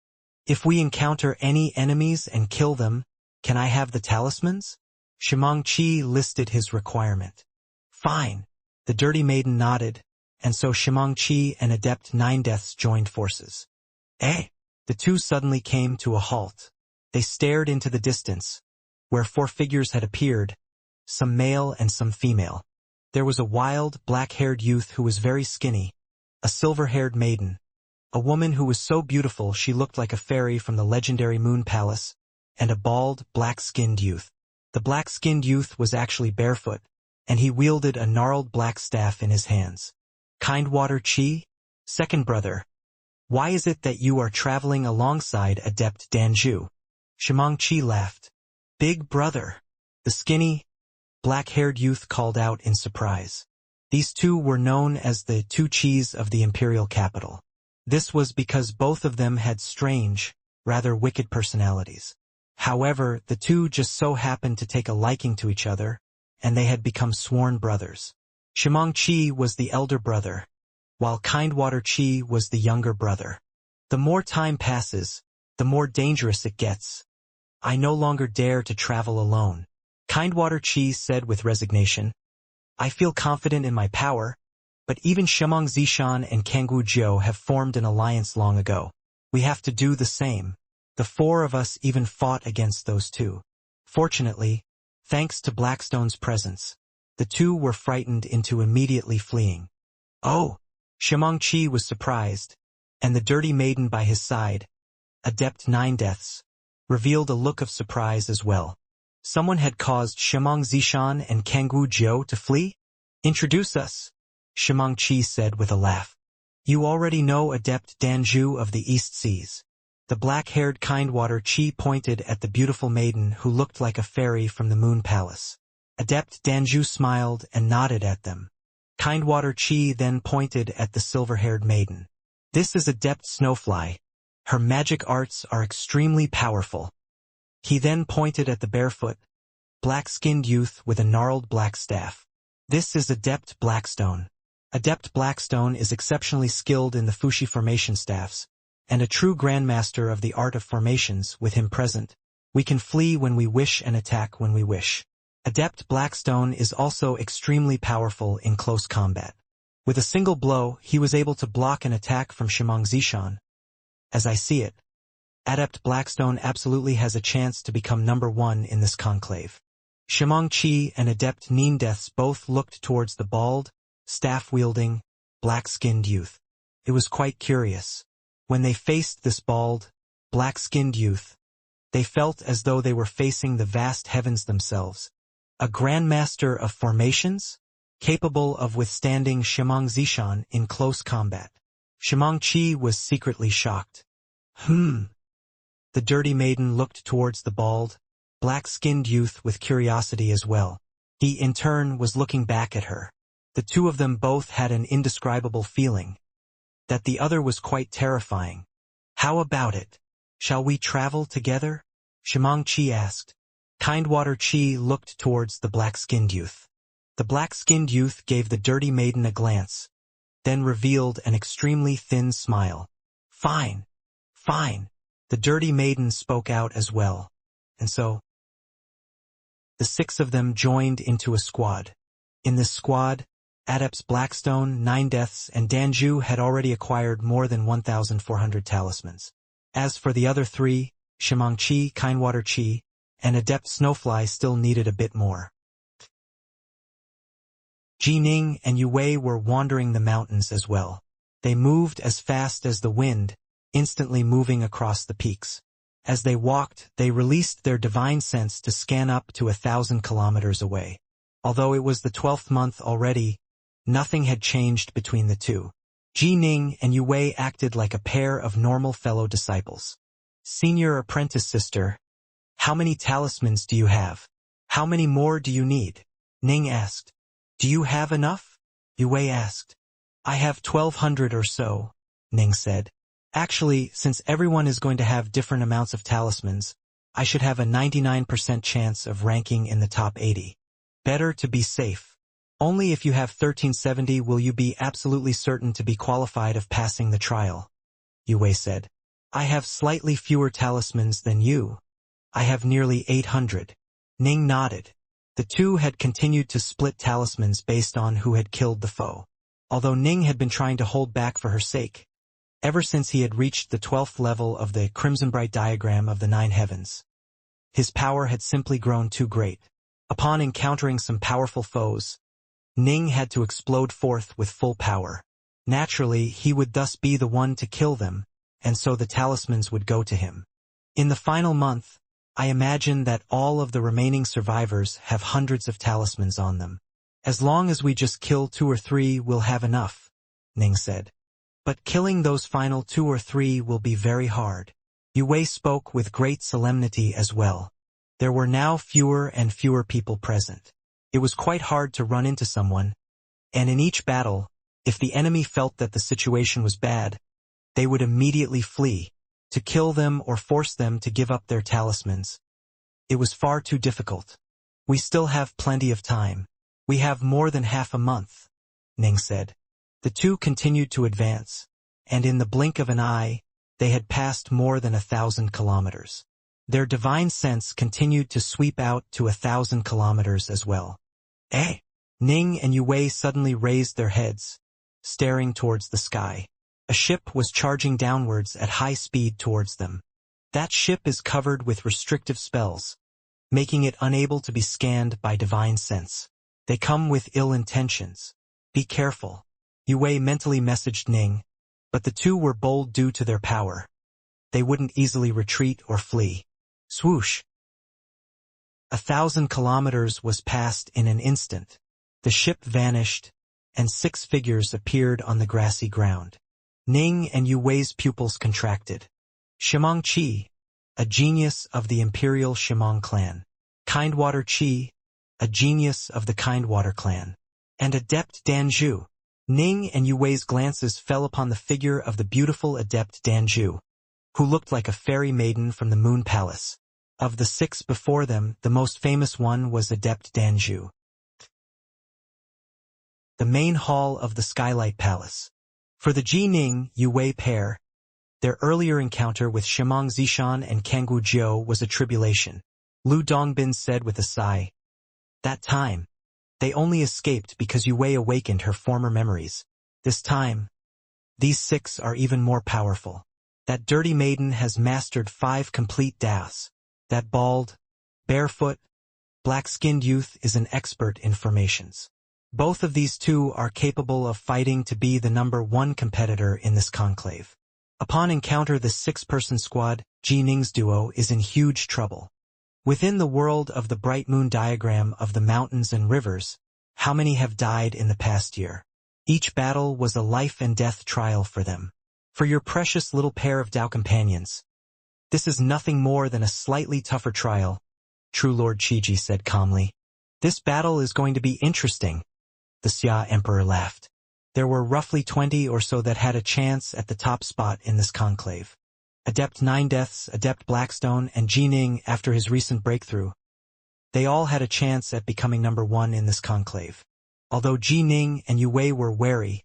If we encounter any enemies and kill them, can I have the talismans? Xianxia listed his requirement. Fine. The dirty maiden nodded, and so Xianxia and Adept 9 Deaths joined forces. Eh? The two suddenly came to a halt. They stared into the distance, where 4 figures had appeared, some male and some female. There was a wild, black-haired youth who was very skinny, a silver-haired maiden, a woman who was so beautiful she looked like a fairy from the legendary Moon Palace, and a bald, black-skinned youth. The black-skinned youth was actually barefoot, and he wielded a gnarled black staff in his hands. Kindwater Chi? Second brother. Why is it that you are traveling alongside Adept Danju? Xianxia laughed. Big brother. The skinny, black-haired youth called out in surprise. These two were known as the 2 Chis of the imperial capital. This was because both of them had strange, rather wicked personalities. However, the two just so happened to take a liking to each other, and they had become sworn brothers. Xianxia was the elder brother, while Kindwater Chi was the younger brother. The more time passes, the more dangerous it gets. I no longer dare to travel alone. Kindwater Chi said with resignation. I feel confident in my power, but even Xianxia and Kangwu Jiu have formed an alliance long ago. We have to do the same. The 4 of us even fought against those two. Fortunately, thanks to Blackstone's presence, the 2 were frightened into immediately fleeing. Oh! Xianxia was surprised, and the dirty maiden by his side, Adept 9 Deaths, revealed a look of surprise as well. Someone had caused Xianxia and Kangwu Jiu to flee? Introduce us, Xianxia said with a laugh. You already know Adept Danju of the East Seas. The black-haired Kindwater Chi pointed at the beautiful maiden who looked like a fairy from the Moon Palace. Adept Danju smiled and nodded at them. Kindwater Chi then pointed at the silver-haired maiden. This is Adept Snowfly. Her magic arts are extremely powerful. He then pointed at the barefoot, black-skinned youth with a gnarled black staff. This is Adept Blackstone. Adept Blackstone is exceptionally skilled in the Fushi formation staffs, and a true grandmaster of the art of formations with him present. We can flee when we wish and attack when we wish. Adept Blackstone is also extremely powerful in close combat. With a single blow, he was able to block an attack from Xianxia. As I see it, Adept Blackstone absolutely has a chance to become number 1 in this conclave. Xianxia and Adept 9 Deaths both looked towards the bald, staff-wielding, black-skinned youth. It was quite curious. When they faced this bald, black-skinned youth, they felt as though they were facing the vast heavens themselves. A grandmaster of formations, capable of withstanding Xianxia in close combat. Xianxia was secretly shocked. The dirty maiden looked towards the bald, black-skinned youth with curiosity as well. He, in turn, was looking back at her. The 2 of them both had an indescribable feeling that the other was quite terrifying. How about it? Shall we travel together? Xianxia asked. Kindwater Chi looked towards the black-skinned youth. The black-skinned youth gave the dirty maiden a glance, then revealed an extremely thin smile. Fine. Fine. The dirty maiden spoke out as well. And so, the 6 of them joined into a squad. In this squad, Adepts Blackstone, 9 Deaths, and Danju had already acquired more than 1,400 talismans. As for the other 3, Xianxia, Kindwater Chi, and Adept Snowfly still needed a bit more. Jining and Yue were wandering the mountains as well. They moved as fast as the wind, instantly moving across the peaks. As they walked, they released their divine sense to scan up to 1,000 kilometers away. Although it was the 12th month already, nothing had changed between the two. Jining and Yue acted like a pair of normal fellow disciples. Senior apprentice sister, how many talismans do you have? How many more do you need? Ning asked. Do you have enough? Yue asked. I have 1,200 or so, Ning said. Actually, since everyone is going to have different amounts of talismans, I should have a 99% chance of ranking in the top 80. Better to be safe. Only if you have 1370 will you be absolutely certain to be qualified of passing the trial, Yue said. I have slightly fewer talismans than you. I have nearly 800. Ning nodded. The two had continued to split talismans based on who had killed the foe. Although Ning had been trying to hold back for her sake, ever since he had reached the 12th level of the Crimson Bright diagram of the 9 heavens. His power had simply grown too great. Upon encountering some powerful foes, Ning had to explode forth with full power. Naturally, he would thus be the one to kill them, and so the talismans would go to him. In the final month, I imagine that all of the remaining survivors have hundreds of talismans on them. As long as we just kill 2 or 3, we'll have enough, Ning said. But killing those final 2 or 3 will be very hard. Yue spoke with great solemnity as well. There were now fewer and fewer people present. It was quite hard to run into someone, and in each battle, if the enemy felt that the situation was bad, they would immediately flee, to kill them or force them to give up their talismans. It was far too difficult. We still have plenty of time. We have more than half a month, Ning said. The two continued to advance, and in the blink of an eye, they had passed more than 1,000 kilometers. Their divine sense continued to sweep out to 1,000 kilometers as well. Eh? Ning and Yue suddenly raised their heads, staring towards the sky. A ship was charging downwards at high speed towards them. That ship is covered with restrictive spells, making it unable to be scanned by divine sense. They come with ill intentions. Be careful. Yue mentally messaged Ning, but the two were bold due to their power. They wouldn't easily retreat or flee. Swoosh! 1,000 kilometers was passed in an instant. The ship vanished, and 6 figures appeared on the grassy ground. Ning and Yue's pupils contracted. Xianxia, a genius of the Imperial Xianxia clan. Kindwater Chi, a genius of the Kindwater clan. And Adept Danju. Ning and Yue's glances fell upon the figure of the beautiful Adept Danju, who looked like a fairy maiden from the Moon Palace. Of the 6 before them, the most famous one was Adept Danju. The main hall of the Skylight Palace. For the Jining Yue pair, their earlier encounter with Shimang Zishan and Kangwu Jiu was a tribulation. Lu Dongbin said with a sigh. That time, they only escaped because Yue awakened her former memories. This time, these 6 are even more powerful. That dirty maiden has mastered 5 complete Daos. That bald, barefoot, black-skinned youth is an expert in formations. Both of these two are capable of fighting to be the #1 competitor in this conclave. Upon encounter the 6-person squad, Jining's duo is in huge trouble. Within the world of the bright moon diagram of the mountains and rivers, how many have died in the past year? Each battle was a life and death trial for them. For your precious little pair of Dao companions, this is nothing more than a slightly tougher trial, True Lord Chiji said calmly. This battle is going to be interesting. The Xia Emperor laughed. There were roughly 20 or so that had a chance at the top spot in this conclave. Adept 9 Deaths, Adept Blackstone, and Jining after his recent breakthrough. They all had a chance at becoming number one in this conclave. Although Ji Ning and Yu Wei were wary,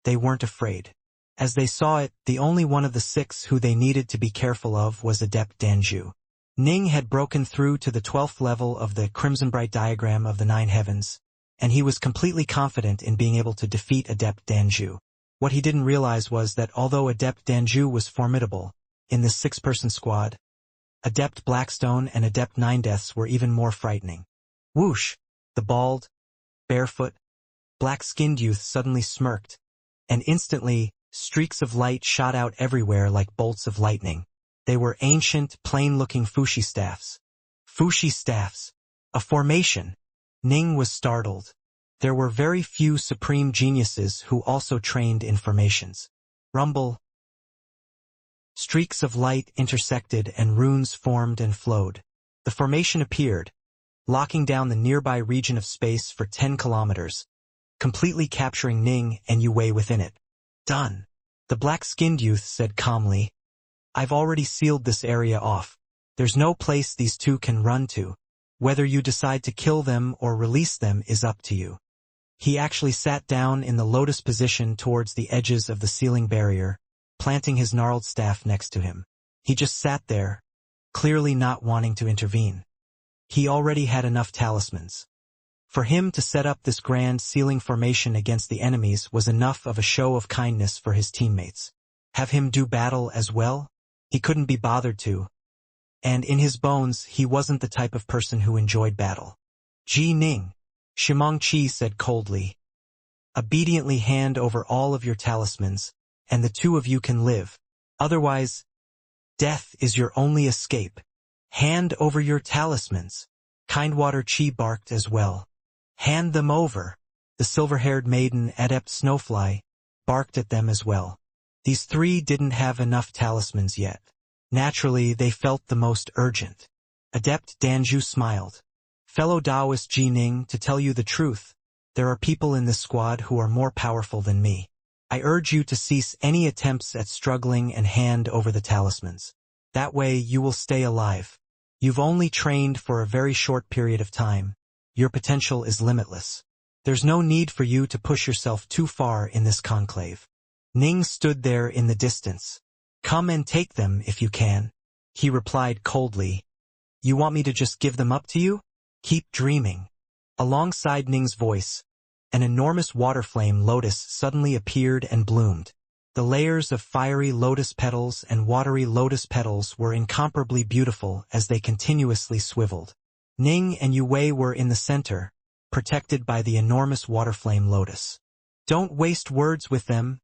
they weren't afraid. As they saw it, the only one of the six who they needed to be careful of was Adept Danju. Ning had broken through to the 12th level of the Crimson Bright diagram of the Nine Heavens, and he was completely confident in being able to defeat Adept Danju. What he didn't realize was that although Adept Danju was formidable, in this six-person squad, Adept Blackstone and Adept Nine Deaths were even more frightening. Whoosh! The bald, barefoot, black-skinned youth suddenly smirked, and instantly, streaks of light shot out everywhere like bolts of lightning. They were ancient, plain-looking Fushi staffs. Fushi staffs. A formation. Ning was startled. There were very few supreme geniuses who also trained in formations. Rumble. Streaks of light intersected and runes formed and flowed. The formation appeared, locking down the nearby region of space for 10 kilometers, completely capturing Ning and Yu Wei within it. Done. The black-skinned youth said calmly, I've already sealed this area off. There's no place these two can run to. Whether you decide to kill them or release them is up to you. He actually sat down in the lotus position towards the edges of the ceiling barrier, planting his gnarled staff next to him. He just sat there, clearly not wanting to intervene. He already had enough talismans. For him to set up this grand ceiling formation against the enemies was enough of a show of kindness for his teammates. Have him do battle as well? He couldn't be bothered to. And in his bones, he wasn't the type of person who enjoyed battle. Ji Ning, Xianxia said coldly. Obediently hand over all of your talismans, and the two of you can live. Otherwise, death is your only escape. Hand over your talismans. Kindwater Chi barked as well. Hand them over. The silver-haired maiden, Adept Snowfly, barked at them as well. These three didn't have enough talismans yet. Naturally, they felt the most urgent. Adept Danju smiled. Fellow Taoist Ji Ning, to tell you the truth, there are people in this squad who are more powerful than me. I urge you to cease any attempts at struggling and hand over the talismans. That way you will stay alive. You've only trained for a very short period of time. Your potential is limitless. There's no need for you to push yourself too far in this conclave. Ning stood there in the distance. Come and take them if you can. He replied coldly. You want me to just give them up to you? Keep dreaming. Alongside Ning's voice, an enormous water flame lotus suddenly appeared and bloomed. The layers of fiery lotus petals and watery lotus petals were incomparably beautiful as they continuously swiveled. Ning and Yu Wei were in the center, protected by the enormous water flame lotus. Don't waste words with them,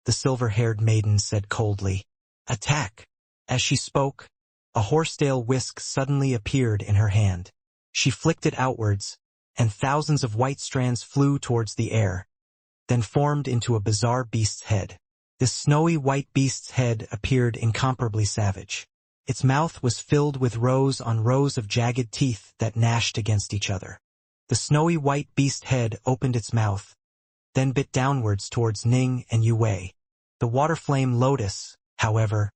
the silver-haired maiden said coldly. Attack! As she spoke, a horsetail whisk suddenly appeared in her hand. She flicked it outwards, and thousands of white strands flew towards the air, then formed into a bizarre beast's head. This snowy white beast's head appeared incomparably savage. Its mouth was filled with rows on rows of jagged teeth that gnashed against each other. The snowy white beast head opened its mouth, then bit downwards towards Ning and Yu Wei. The water flame lotus, however,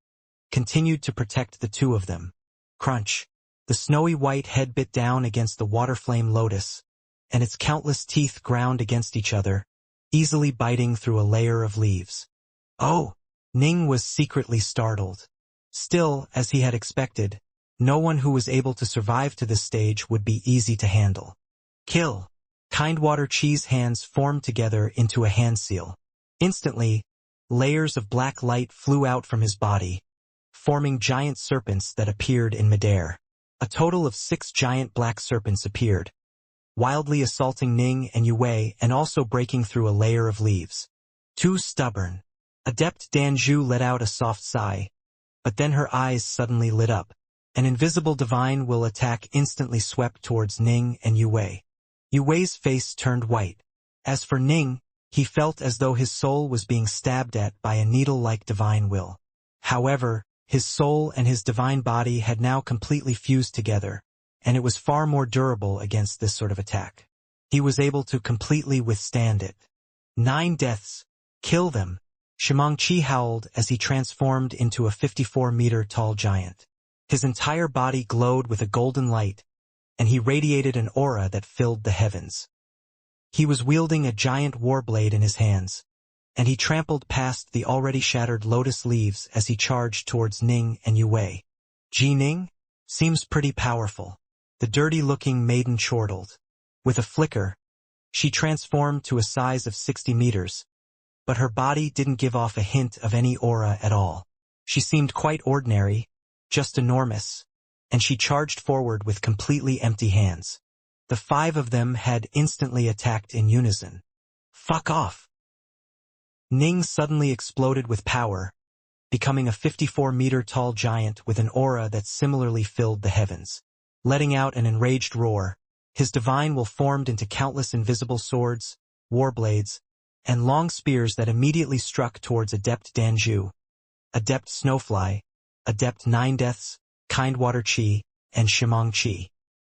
continued to protect the two of them. Crunch! The snowy white head bit down against the water flame lotus, and its countless teeth ground against each other, easily biting through a layer of leaves. Oh! Ning was secretly startled. Still, as he had expected, no one who was able to survive to this stage would be easy to handle. Kill! Kindwater Chi's hands formed together into a hand seal. Instantly, layers of black light flew out from his body, forming giant serpents that appeared in midair. A total of 6 giant black serpents appeared, wildly assaulting Ning and Yu Wei and also breaking through a layer of leaves. Too stubborn. Adept Danju let out a soft sigh, but then her eyes suddenly lit up. An invisible divine will attack instantly swept towards Ning and Yu Wei. Yu Wei's face turned white. As for Ning, he felt as though his soul was being stabbed at by a needle-like divine will. However, his soul and his divine body had now completely fused together, and it was far more durable against this sort of attack. He was able to completely withstand it. 9 deaths. Kill them! Xianxia howled as he transformed into a 54-meter tall giant. His entire body glowed with a golden light, and he radiated an aura that filled the heavens. He was wielding a giant warblade in his hands, and he trampled past the already shattered lotus leaves as he charged towards Ning and Yue. "Ji Ning? Seems pretty powerful." The dirty-looking maiden chortled. With a flicker, she transformed to a size of 60 meters, but her body didn't give off a hint of any aura at all. She seemed quite ordinary, just enormous, and she charged forward with completely empty hands. The 5 of them had instantly attacked in unison. "Fuck off!" Ning suddenly exploded with power, becoming a 54-meter-tall giant with an aura that similarly filled the heavens. Letting out an enraged roar, his divine will formed into countless invisible swords, warblades, and long spears that immediately struck towards Adept Danju, Adept Snowfly, Adept Nine Deaths, Kindwater Chi, and Shimong Chi.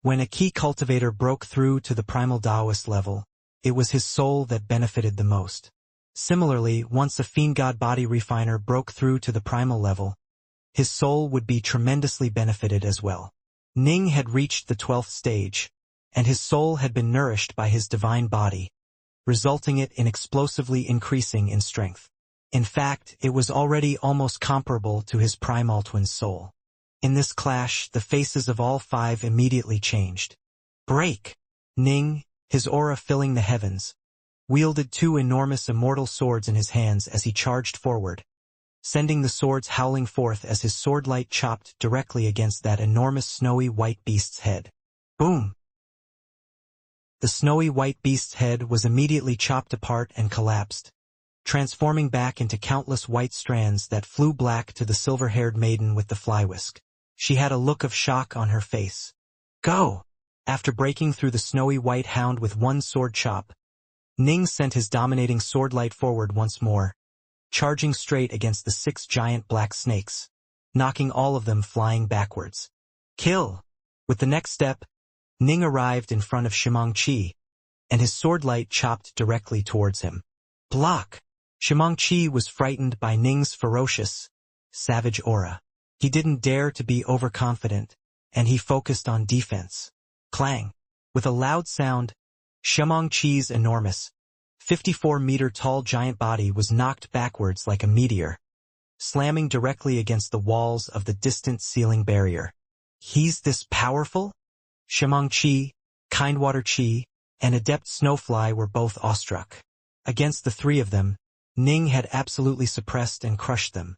When a key cultivator broke through to the primal Taoist level, it was his soul that benefited the most. Similarly, once a Fiendgod body refiner broke through to the primal level, his soul would be tremendously benefited as well. Ning had reached the 12th stage, and his soul had been nourished by his divine body, resulting it in explosively increasing in strength. In fact, it was already almost comparable to his primal twin's soul. In this clash, the faces of all 5 immediately changed. "Break!" Ning, his aura filling the heavens, wielded 2 enormous immortal swords in his hands as he charged forward, sending the swords howling forth as his swordlight chopped directly against that enormous snowy white beast's head. Boom! The snowy white beast's head was immediately chopped apart and collapsed, transforming back into countless white strands that flew black to the silver-haired maiden with the fly-whisk. She had a look of shock on her face. "Go!" After breaking through the snowy white hound with one sword chop, Ning sent his dominating swordlight forward once more, charging straight against the 6 giant black snakes, knocking all of them flying backwards. "Kill!" With the next step, Ning arrived in front of Shimong Chi, and his swordlight chopped directly towards him. "Block!" Shimong Chi was frightened by Ning's ferocious, savage aura. He didn't dare to be overconfident, and he focused on defense. Clang! With a loud sound, Shimong Chi's enormous, 54-meter-tall giant body was knocked backwards like a meteor, slamming directly against the walls of the distant ceiling barrier. "He's this powerful?" Shimong Chi, Kindwater Chi, and Adept Snowfly were both awestruck. Against the 3 of them, Ning had absolutely suppressed and crushed them.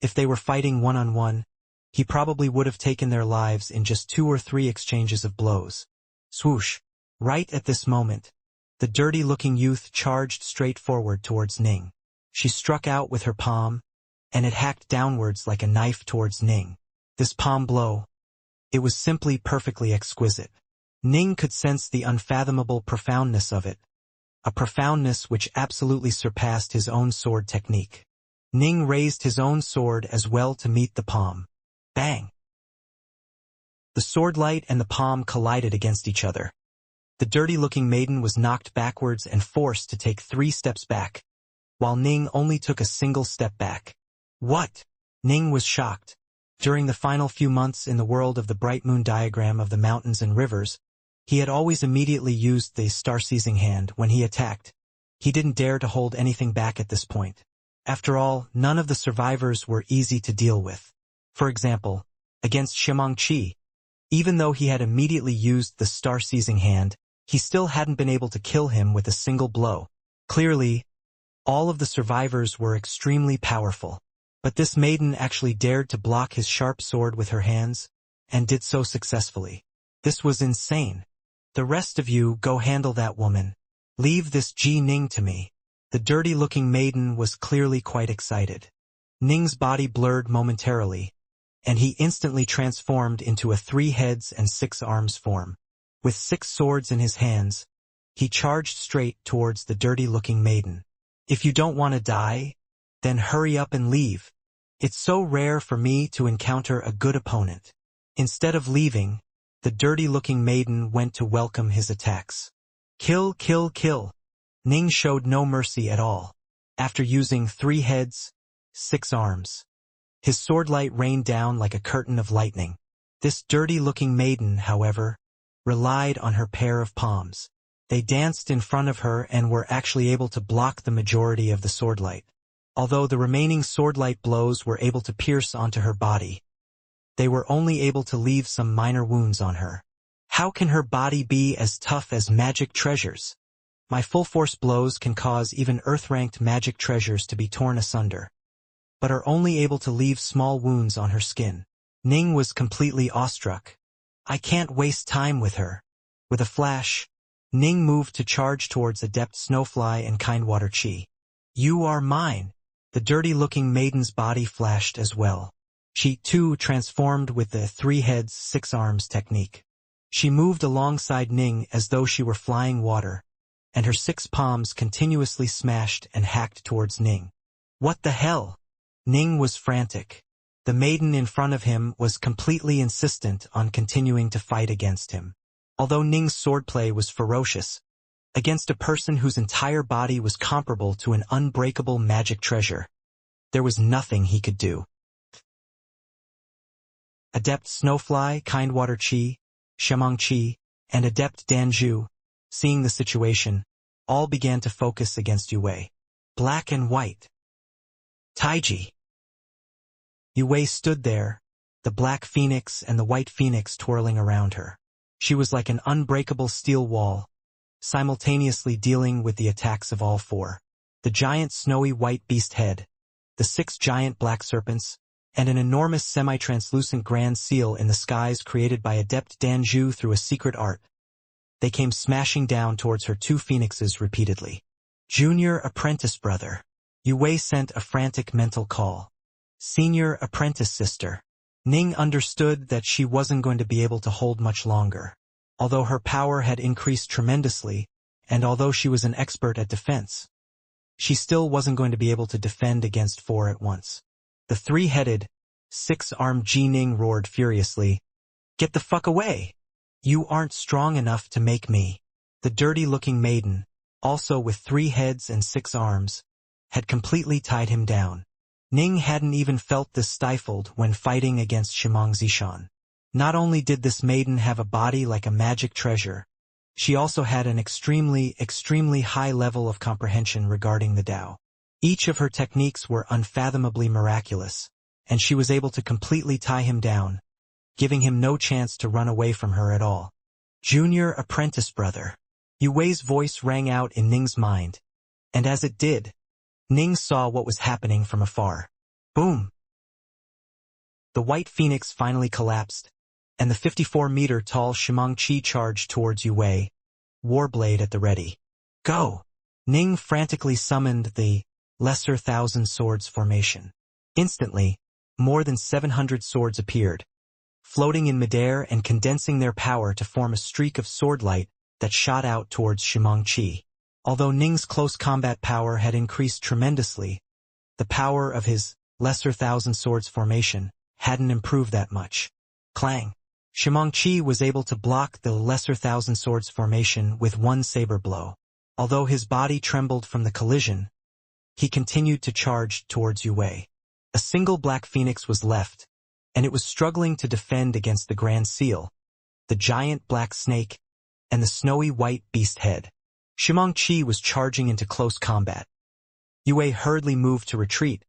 If they were fighting one-on-one, he probably would have taken their lives in just 2 or 3 exchanges of blows. Swoosh! Right at this moment, the dirty-looking youth charged straight forward towards Ning. She struck out with her palm, and it hacked downwards like a knife towards Ning. This palm blow, it was simply perfectly exquisite. Ning could sense the unfathomable profoundness of it, a profoundness which absolutely surpassed his own sword technique. Ning raised his own sword as well to meet the palm. Bang! The swordlight and the palm collided against each other. The dirty-looking maiden was knocked backwards and forced to take 3 steps back, while Ning only took a single step back. What? Ning was shocked. During the final few months in the world of the bright moon diagram of the mountains and rivers, he had always immediately used the star-seizing hand when he attacked. He didn't dare to hold anything back at this point. After all, none of the survivors were easy to deal with. For example, against Shimong Chi, even though he had immediately used the star-seizing hand, he still hadn't been able to kill him with a single blow. Clearly, all of the survivors were extremely powerful. But this maiden actually dared to block his sharp sword with her hands, and did so successfully. This was insane. "The rest of you go handle that woman. Leave this Ji Ning to me." The dirty-looking maiden was clearly quite excited. Ning's body blurred momentarily, and he instantly transformed into a 3 heads and 6 arms form. With 6 swords in his hands, he charged straight towards the dirty-looking maiden. "If you don't want to die, then hurry up and leave. It's so rare for me to encounter a good opponent." Instead of leaving, the dirty-looking maiden went to welcome his attacks. Kill, kill, kill. Ning showed no mercy at all. After using 3 heads, 6 arms, his swordlight rained down like a curtain of lightning. This dirty-looking maiden, however, relied on her pair of palms. They danced in front of her and were actually able to block the majority of the swordlight. Although the remaining swordlight blows were able to pierce onto her body, they were only able to leave some minor wounds on her. How can her body be as tough as magic treasures? My full-force blows can cause even earth-ranked magic treasures to be torn asunder, but are only able to leave small wounds on her skin. Ning was completely awestruck. I can't waste time with her. With a flash, Ning moved to charge towards Adept Snowfly and Kindwater Chi. You are mine. The dirty-looking maiden's body flashed as well. She, too, transformed with the 3 heads, 6 arms technique. She moved alongside Ning as though she were flying water, and her 6 palms continuously smashed and hacked towards Ning. What the hell? Ning was frantic. The maiden in front of him was completely insistent on continuing to fight against him. Although Ning's swordplay was ferocious, against a person whose entire body was comparable to an unbreakable magic treasure, there was nothing he could do. Adept Snowfly, Kindwater Chi, Xianxia, and Adept Danju, seeing the situation, all began to focus against Yue. Black and white. Taiji. Yue stood there, the black phoenix and the white phoenix twirling around her. She was like an unbreakable steel wall, simultaneously dealing with the attacks of all 4. The giant snowy white beast head, the 6 giant black serpents, and an enormous semi-translucent grand seal in the skies created by Adept Danju through a secret art. They came smashing down towards her 2 phoenixes repeatedly. Junior apprentice brother. Yue sent a frantic mental call. Senior apprentice sister. Ning understood that she wasn't going to be able to hold much longer. Although her power had increased tremendously, and although she was an expert at defense, she still wasn't going to be able to defend against 4 at once. The 3-headed, 6-armed Ji Ning roared furiously. Get the fuck away! You aren't strong enough to make me. The dirty-looking maiden, also with 3 heads and 6 arms, had completely tied him down. Ning hadn't even felt this stifled when fighting against Xianxia. Not only did this maiden have a body like a magic treasure, she also had an extremely high level of comprehension regarding the Tao. Each of her techniques were unfathomably miraculous, and she was able to completely tie him down, giving him no chance to run away from her at all. Junior apprentice brother. Yue's voice rang out in Ning's mind, and as it did, Ning saw what was happening from afar. Boom! The white phoenix finally collapsed, and the 54-meter-tall Xianxia charged towards Yue, warblade at the ready. Go! Ning frantically summoned the Lesser Thousand Swords formation. Instantly, more than 700 swords appeared, floating in midair and condensing their power to form a streak of swordlight that shot out towards Xianxia. Although Ning's close combat power had increased tremendously, the power of his Lesser Thousand Swords formation hadn't improved that much. Clang! Xianxia was able to block the Lesser Thousand Swords formation with 1 saber blow. Although his body trembled from the collision, he continued to charge towards Yue. A single black phoenix was left, and it was struggling to defend against the Grand Seal, the giant black snake, and the snowy white beast head. Xianxia was charging into close combat. Yue hurriedly moved to retreat,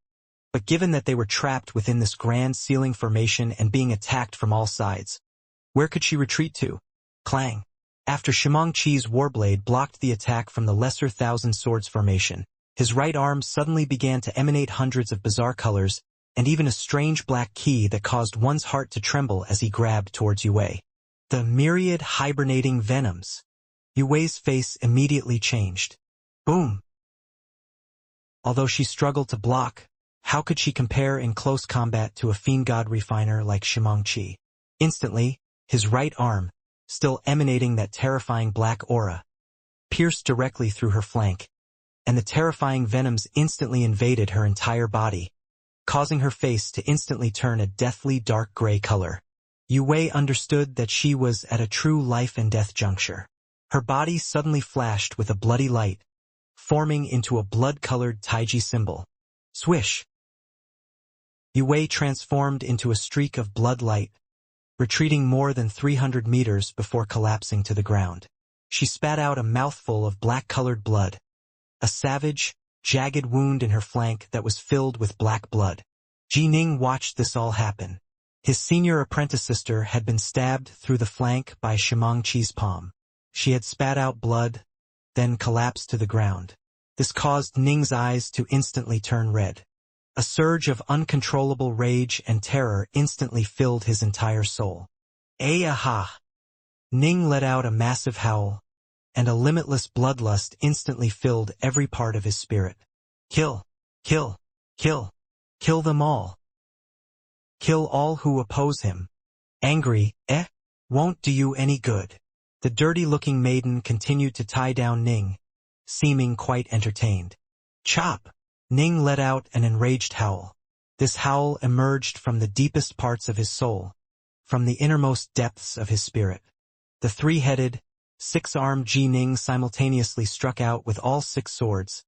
but given that they were trapped within this grand ceiling formation and being attacked from all sides, where could she retreat to? Clang! After Xianxia's warblade blocked the attack from the Lesser Thousand Swords formation, his right arm suddenly began to emanate hundreds of bizarre colors, and even a strange black key that caused one's heart to tremble as he grabbed towards Yue. The myriad hibernating venoms. Yue's face immediately changed. Boom! Although she struggled to block, how could she compare in close combat to a Fiendgod refiner like Xianxia? Instantly, his right arm, still emanating that terrifying black aura, pierced directly through her flank, and the terrifying venoms instantly invaded her entire body, causing her face to instantly turn a deathly dark gray color. Yue understood that she was at a true life and death juncture. Her body suddenly flashed with a bloody light, forming into a blood-colored Taiji symbol. Swish! Yue transformed into a streak of blood light, retreating more than 300 meters before collapsing to the ground. She spat out a mouthful of black-colored blood, a savage, jagged wound in her flank that was filled with black blood. Ji Ning watched this all happen. His senior apprentice sister had been stabbed through the flank by Xianxia's palm. She had spat out blood, then collapsed to the ground. This caused Ning's eyes to instantly turn red. A surge of uncontrollable rage and terror instantly filled his entire soul. Aha! Ning let out a massive howl, and a limitless bloodlust instantly filled every part of his spirit. Kill! Kill! Kill! Kill them all! Kill all who oppose him. Angry, won't do you any good. The dirty-looking maiden continued to tie down Ning, seeming quite entertained. Chop! Ning let out an enraged howl. This howl emerged from the deepest parts of his soul, from the innermost depths of his spirit. The three-headed, six-armed Ji Ning simultaneously struck out with all 6 swords,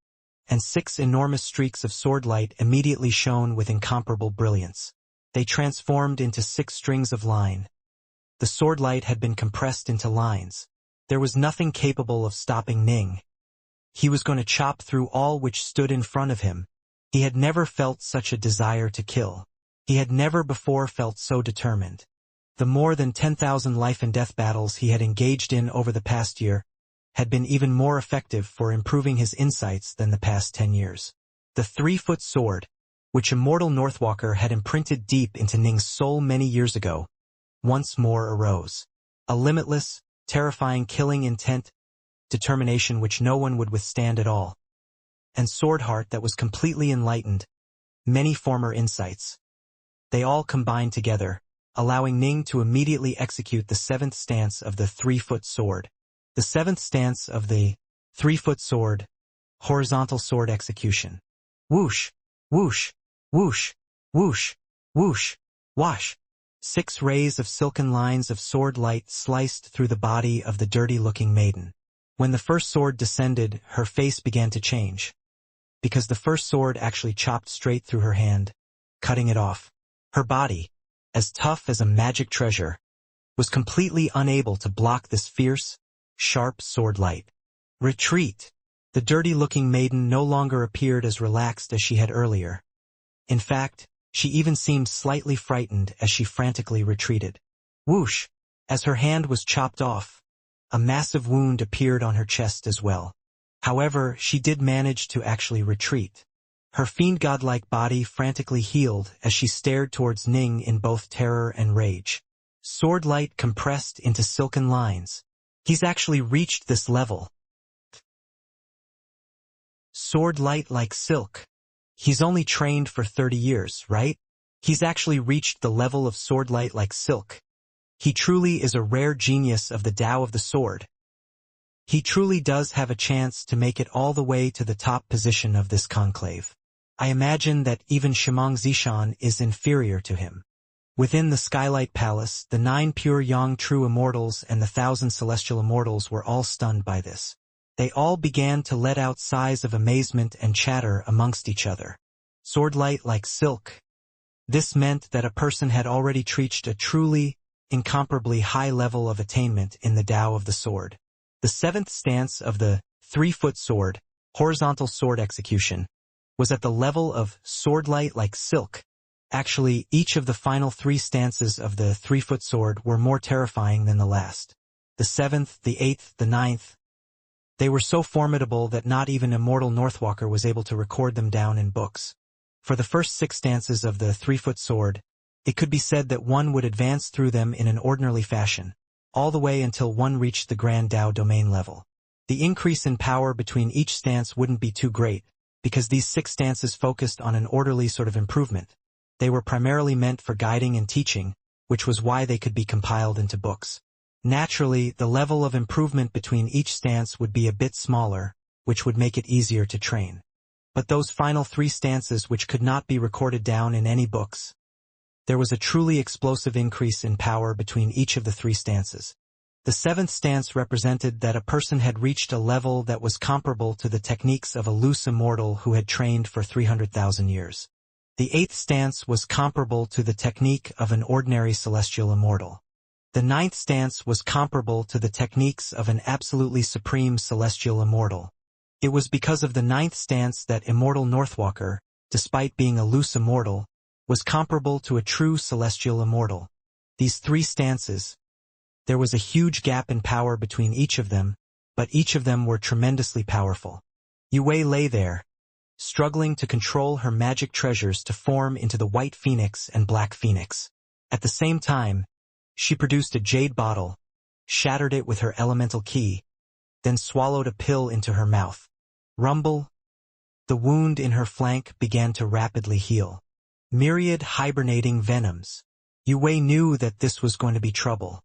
and 6 enormous streaks of sword light immediately shone with incomparable brilliance. They transformed into 6 strings of line. The sword light had been compressed into lines. There was nothing capable of stopping Ning. He was going to chop through all which stood in front of him. He had never felt such a desire to kill. He had never before felt so determined. The more than 10,000 life and death battles he had engaged in over the past year had been even more effective for improving his insights than the past 10 years. The 3-foot sword, which Immortal Northwalker had imprinted deep into Ning's soul many years ago, once more arose. A limitless, terrifying killing intent, determination which no one would withstand at all, and sword heart that was completely enlightened, many former insights. They all combined together, allowing Ning to immediately execute the 7th stance of the 3-foot sword. The 7th stance of the 3-foot sword, horizontal sword execution. Whoosh, whoosh, whoosh, whoosh, whoosh, wash. 6 rays of silken lines of sword light sliced through the body of the dirty-looking maiden. When the first sword descended, her face began to change, because the first sword actually chopped straight through her hand, cutting it off. Her body, as tough as a magic treasure, was completely unable to block this fierce, sharp sword light. Retreat! The dirty-looking maiden no longer appeared as relaxed as she had earlier. In fact, she even seemed slightly frightened as she frantically retreated. Whoosh! As her hand was chopped off, a massive wound appeared on her chest as well. However, she did manage to actually retreat. Her fiend-god-like body frantically healed as she stared towards Ning in both terror and rage. Sword light compressed into silken lines. He's actually reached this level. Sword light like silk. He's only trained for 30 years, right? He's actually reached the level of sword light like silk. He truly is a rare genius of the Tao of the sword. He truly does have a chance to make it all the way to the top position of this conclave. I imagine that even Xianxia is inferior to him. Within the Skylight Palace, the 9 pure Yang true immortals and the 1,000 celestial immortals were all stunned by this. They all began to let out sighs of amazement and chatter amongst each other. Sword light like silk. This meant that a person had already reached a truly, incomparably high level of attainment in the Tao of the sword. The 7th stance of the 3-foot sword, horizontal sword execution, was at the level of sword light like silk. Actually, each of the final 3 stances of the 3-foot sword were more terrifying than the last. The 7th, the 8th, the 9th. They were so formidable that not even Immortal Northwalker was able to record them down in books. For the first 6 stances of the 3-foot sword, it could be said that one would advance through them in an orderly fashion, all the way until one reached the Grand Tao domain level. The increase in power between each stance wouldn't be too great, because these 6 stances focused on an orderly sort of improvement. They were primarily meant for guiding and teaching, which was why they could be compiled into books. Naturally, the level of improvement between each stance would be a bit smaller, which would make it easier to train. But those final 3 stances which could not be recorded down in any books, there was a truly explosive increase in power between each of the 3 stances. The 7th stance represented that a person had reached a level that was comparable to the techniques of a loose immortal who had trained for 300,000 years. The 8th stance was comparable to the technique of an ordinary celestial immortal. The 9th stance was comparable to the techniques of an absolutely supreme celestial immortal. It was because of the 9th stance that Immortal Northwalker, despite being a loose immortal, was comparable to a true celestial immortal. These 3 stances, there was a huge gap in power between each of them, but each of them were tremendously powerful. Yue lay there, struggling to control her magic treasures to form into the White Phoenix and Black Phoenix. At the same time, she produced a jade bottle, shattered it with her elemental key, then swallowed a pill into her mouth. Rumble. The wound in her flank began to rapidly heal. Myriad hibernating venoms. Yue knew that this was going to be trouble.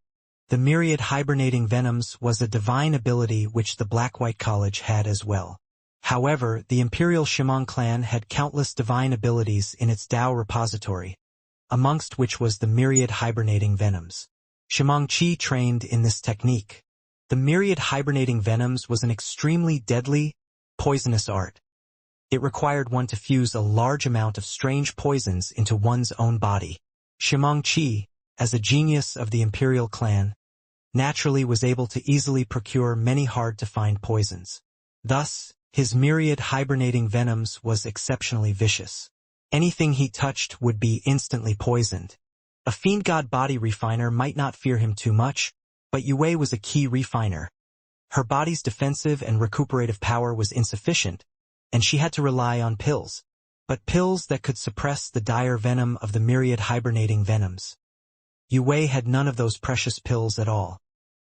The myriad hibernating venoms was a divine ability which the Black-White College had as well. However, the Imperial Shimong clan had countless divine abilities in its Dao repository, amongst which was the myriad hibernating venoms. Shimong Qi trained in this technique. The myriad hibernating venoms was an extremely deadly, poisonous art. It required one to fuse a large amount of strange poisons into one's own body. Shimong Qi, as a genius of the Imperial clan, naturally was able to easily procure many hard-to-find poisons. Thus, his myriad hibernating venoms was exceptionally vicious. Anything he touched would be instantly poisoned. A Fiendgod body refiner might not fear him too much, but Yue was a key refiner. Her body's defensive and recuperative power was insufficient, and she had to rely on pills, but pills that could suppress the dire venom of the myriad hibernating venoms. Yue had none of those precious pills at all.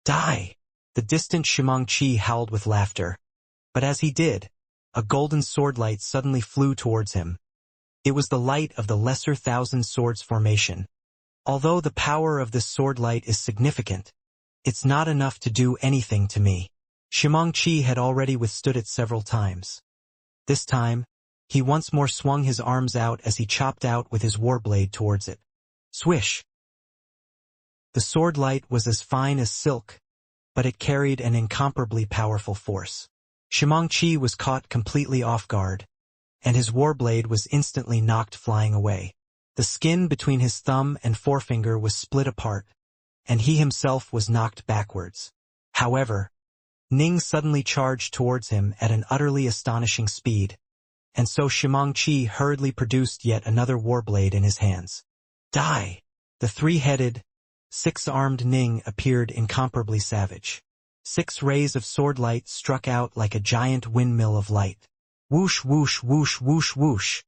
Die! The distant Shimong Qi howled with laughter. But as he did, a golden sword light suddenly flew towards him. It was the light of the Lesser Thousand Swords formation. Although the power of this sword light is significant, it's not enough to do anything to me. Shimong Qi had already withstood it several times. This time, he once more swung his arms out as he chopped out with his warblade towards it. Swish! The sword light was as fine as silk, but it carried an incomparably powerful force. Shimong Qi was caught completely off guard, and his warblade was instantly knocked flying away. The skin between his thumb and forefinger was split apart, and he himself was knocked backwards. However, Ning suddenly charged towards him at an utterly astonishing speed, and so Shimong Qi hurriedly produced yet another warblade in his hands. Die! The 3-headed, 6-armed Ning appeared incomparably savage. 6 rays of sword light struck out like a giant windmill of light. Whoosh, whoosh, whoosh, whoosh, whoosh.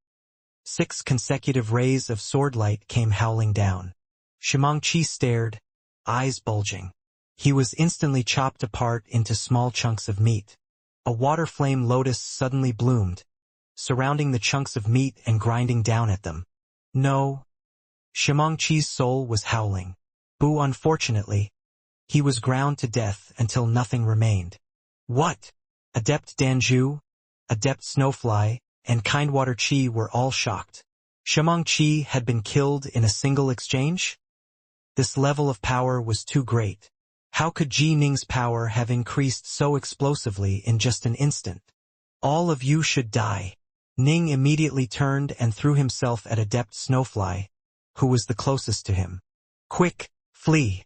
6 consecutive rays of sword light came howling down. Shimong Qi stared, eyes bulging. He was instantly chopped apart into small chunks of meat. A water flame lotus suddenly bloomed, surrounding the chunks of meat and grinding down at them. No. Shimong Qi's soul was howling. Boo, unfortunately, he was ground to death until nothing remained. What? Adept Danju, Adept Snowfly, and Kindwater Qi were all shocked. Shimong Qi had been killed in a single exchange? This level of power was too great. How could Ji Ning's power have increased so explosively in just an instant? All of you should die. Ning immediately turned and threw himself at Adept Snowfly, who was the closest to him. Quick, flee!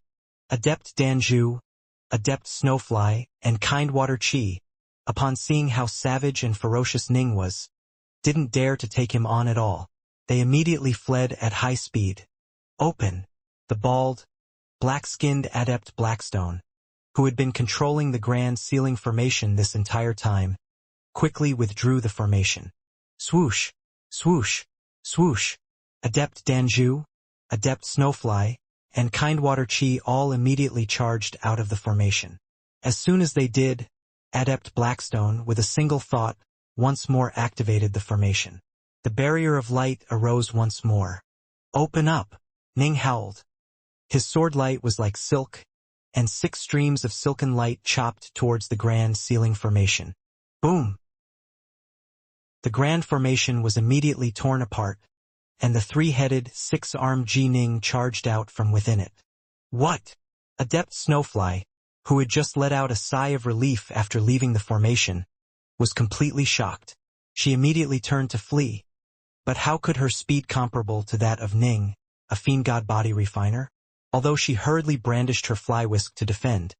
Adept Danju, Adept Snowfly, and Kindwater Qi, upon seeing how savage and ferocious Ning was, didn't dare to take him on at all. They immediately fled at high speed. Open! The bald, black-skinned Adept Blackstone, who had been controlling the Grand Sealing Formation this entire time, quickly withdrew the formation. Swoosh! Swoosh! Swoosh! Adept Danju, Adept Snowfly, and Kindwater Qi all immediately charged out of the formation. As soon as they did, Adept Blackstone, with a single thought, once more activated the formation. The barrier of light arose once more. Open up! Ning howled. His sword light was like silk, and 6 streams of silken light chopped towards the Grand Sealing Formation. Boom! The Grand Formation was immediately torn apart, and the 3-headed, 6-armed Ji Ning charged out from within it. What? Adept Snowfly, who had just let out a sigh of relief after leaving the formation, was completely shocked. She immediately turned to flee, But how could her speed comparable to that of Ning, a Fiendgod body refiner? Although she hurriedly brandished her fly whisk to defend,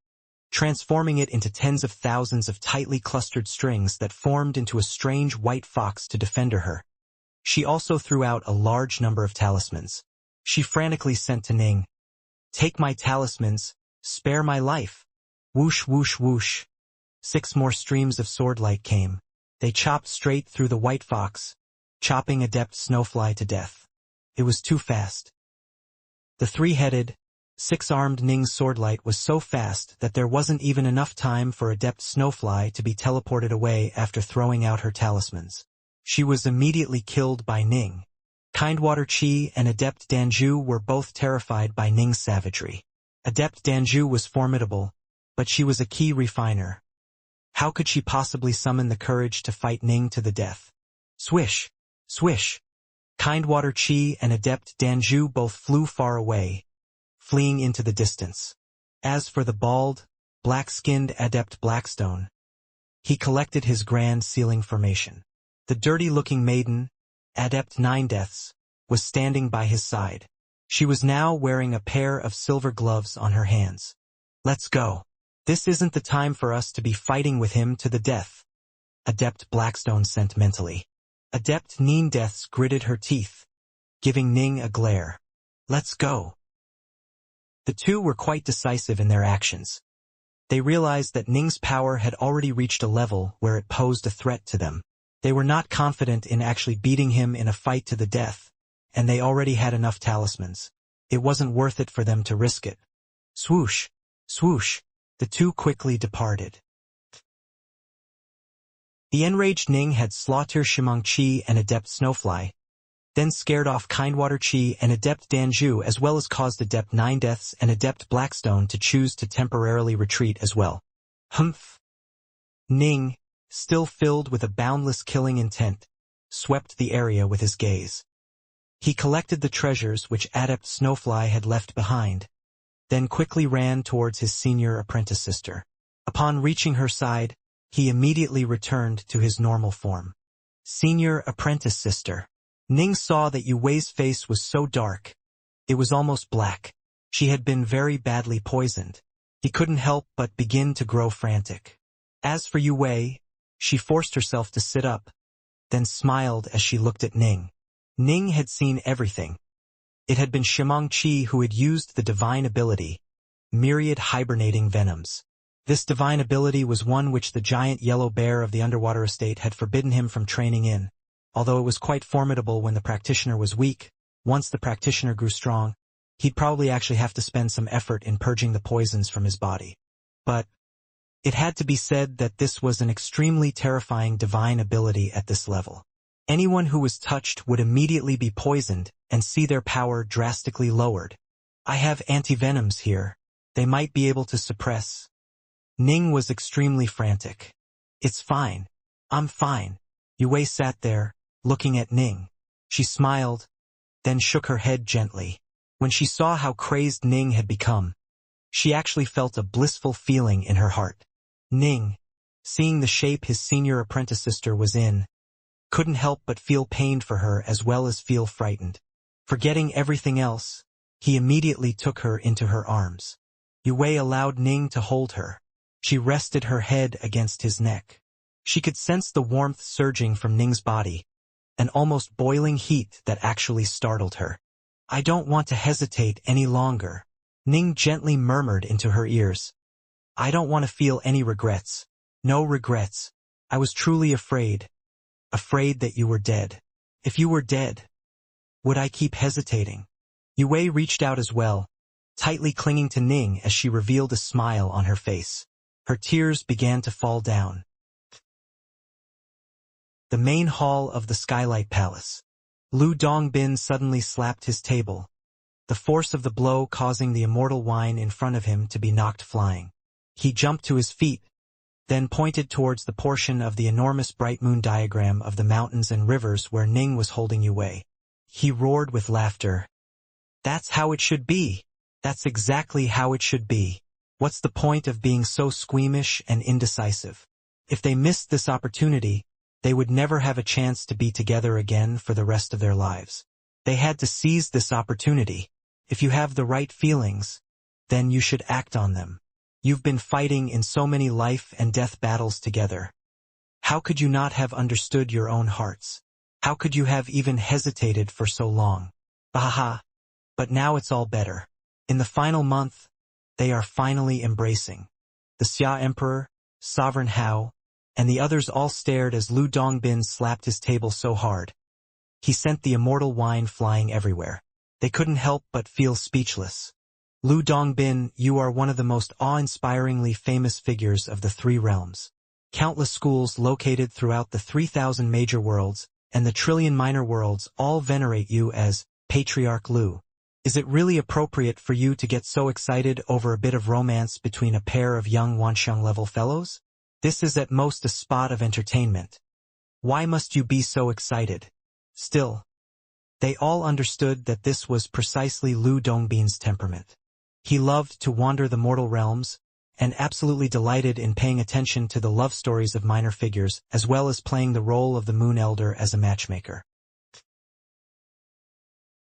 transforming it into tens of thousands of tightly clustered strings that formed into a strange white fox to defend her. She also threw out a large number of talismans. She frantically sent to Ning, "Take my talismans, spare my life." Whoosh, whoosh, whoosh. 6 more streams of swordlight came. They chopped straight through the white fox, chopping Adept Snowfly to death. It was too fast. The 3-headed, 6-armed Ning's swordlight was so fast that there wasn't even enough time for Adept Snowfly to be teleported away after throwing out her talismans. She was immediately killed by Ning. Kindwater Chi and Adept Danju were both terrified by Ning's savagery. Adept Danju was formidable, but she was a key refiner. How could she possibly summon the courage to fight Ning to the death? Swish! Swish! Kindwater Chi and Adept Danju both flew far away, fleeing into the distance. As for the bald, black-skinned Adept Blackstone, he collected his grand sealing formation. The dirty-looking maiden, Adept Nine Deaths, was standing by his side. She was now wearing a pair of silver gloves on her hands. "Let's go. This isn't the time for us to be fighting with him to the death," Adept Blackstone sent mentally. Adept Nine Deaths gritted her teeth, giving Ning a glare. "Let's go." The two were quite decisive in their actions. They realized that Ning's power had already reached a level where it posed a threat to them. They were not confident in actually beating him in a fight to the death, and they already had enough talismans. It wasn't worth it for them to risk it. Swoosh! Swoosh! The two quickly departed. The enraged Ning had slaughtered Xianxia and Adept Snowfly, then scared off Kindwater Chi and Adept Danju, as well as caused Adept Nine Deaths and Adept Blackstone to choose to temporarily retreat as well. Humph! Ning, still filled with a boundless killing intent, swept the area with his gaze. He collected the treasures which Adept Snowfly had left behind, then quickly ran towards his senior apprentice sister. Upon reaching her side, he immediately returned to his normal form. Senior apprentice sister. Ning saw that Yue Wei's face was so dark, it was almost black. She had been very badly poisoned. He couldn't help but begin to grow frantic. As for Yue Wei, she forced herself to sit up, then smiled as she looked at Ning. Ning had seen everything. It had been Xianxia who had used the divine ability, myriad hibernating venoms. This divine ability was one which the giant yellow bear of the underwater estate had forbidden him from training in. Although it was quite formidable when the practitioner was weak, once the practitioner grew strong, he'd probably actually have to spend some effort in purging the poisons from his body. But it had to be said that this was an extremely terrifying divine ability at this level. Anyone who was touched would immediately be poisoned and see their power drastically lowered. "I have antivenoms here. They might be able to suppress." Ning was extremely frantic. "It's fine. I'm fine." Yue Wei sat there, looking at Ning. She smiled, then shook her head gently. When she saw how crazed Ning had become, she actually felt a blissful feeling in her heart. Ning, seeing the shape his senior apprentice sister was in, couldn't help but feel pained for her as well as feel frightened. Forgetting everything else, he immediately took her into her arms. Yue Wei allowed Ning to hold her. She rested her head against his neck. She could sense the warmth surging from Ning's body, an almost boiling heat that actually startled her. "I don't want to hesitate any longer," Ning gently murmured into her ears. "I don't want to feel any regrets. No regrets. I was truly afraid. Afraid that you were dead. If you were dead, would I keep hesitating?" Yue Wei reached out as well, tightly clinging to Ning as she revealed a smile on her face. Her tears began to fall down. The main hall of the Skylight Palace. Lu Dongbin suddenly slapped his table, the force of the blow causing the immortal wine in front of him to be knocked flying. He jumped to his feet, then pointed towards the portion of the enormous bright moon diagram of the mountains and rivers where Ning was holding Yue Wei. He roared with laughter. "That's how it should be. That's exactly how it should be. What's the point of being so squeamish and indecisive? If they missed this opportunity, They would never have a chance to be together again for the rest of their lives. They had to seize this opportunity. If you have the right feelings, then you should act on them. You've been fighting in so many life and death battles together. How could you not have understood your own hearts? How could you have even hesitated for so long? Ahaha. But now it's all better. In the final month, they are finally embracing. The Xia Emperor, Sovereign Hao, and the others all stared as Lu Dongbin slapped his table so hard. He sent the immortal wine flying everywhere. They couldn't help but feel speechless. Lu Dongbin, you are one of the most awe-inspiringly famous figures of the three realms. Countless schools located throughout the 3,000 major worlds and the trillion minor worlds all venerate you as Patriarch Lu. Is it really appropriate for you to get so excited over a bit of romance between a pair of young Wanxiang-level fellows? This is at most a spot of entertainment. Why must you be so excited? Still, they all understood that this was precisely Lu Dongbin's temperament. He loved to wander the mortal realms, and absolutely delighted in paying attention to the love stories of minor figures, as well as playing the role of the Moon Elder as a matchmaker.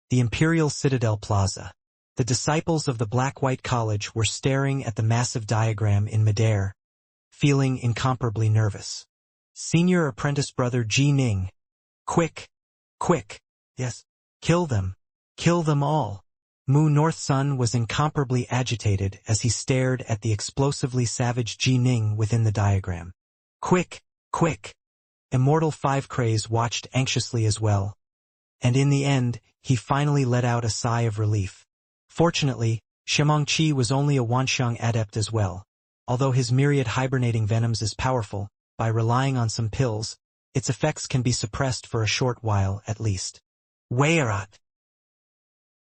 The Imperial Citadel Plaza. The disciples of the Black-White College were staring at the massive diagram in midair, feeling incomparably nervous. Senior apprentice brother Ji Ning. Quick! Quick! Yes. Kill them all. Mu North Sun was incomparably agitated as he stared at the explosively savage Ji Ning within the diagram. Quick! Quick! Immortal 5 Craze watched anxiously as well. And in the end, he finally let out a sigh of relief. Fortunately, Xianxia was only a Wanxiang adept as well. Although his myriad hibernating venoms is powerful, by relying on some pills, its effects can be suppressed for a short while at least. Weirat!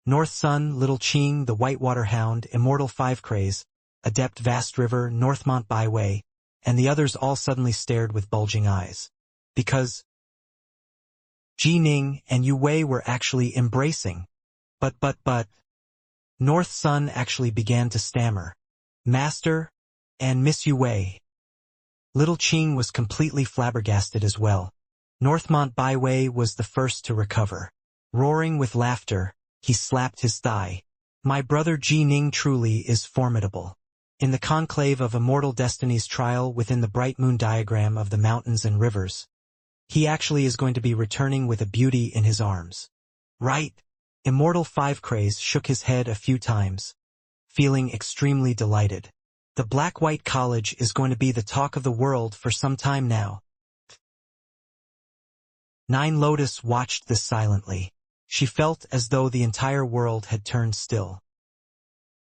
North Sun, Little Qing, the Whitewater Hound, Immortal 5 Craze, Adept Vast River, Northmont Byway, and the others all suddenly stared with bulging eyes. Because Ji Ning and Yu Wei were actually embracing. But. North Sun actually began to stammer. Master and Miss Yu Wei. Little Qing was completely flabbergasted as well. Northmont Byway was the first to recover. Roaring with laughter, he slapped his thigh. My brother Ji Ning truly is formidable. In the conclave of immortal destiny's trial within the bright moon diagram of the mountains and rivers, he actually is going to be returning with a beauty in his arms. Right? Immortal 5 Craze shook his head a few times, feeling extremely delighted. The Black-White College is going to be the talk of the world for some time now. Nine Lotus watched this silently. She felt as though the entire world had turned still.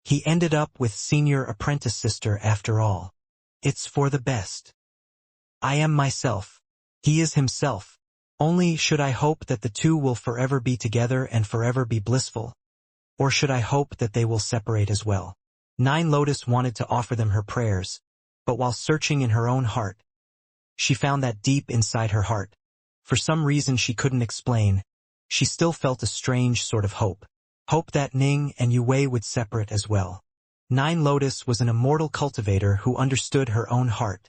He ended up with senior apprentice sister after all. It's for the best. I am myself. He is himself. Only should I hope that the two will forever be together and forever be blissful? Or should I hope that they will separate as well? Nine Lotus wanted to offer them her prayers, but while searching in her own heart, she found that deep inside her heart, for some reason she couldn't explain, she still felt a strange sort of hope. Hope that Ning and Yu Wei would separate as well. Nine Lotus was an immortal cultivator who understood her own heart.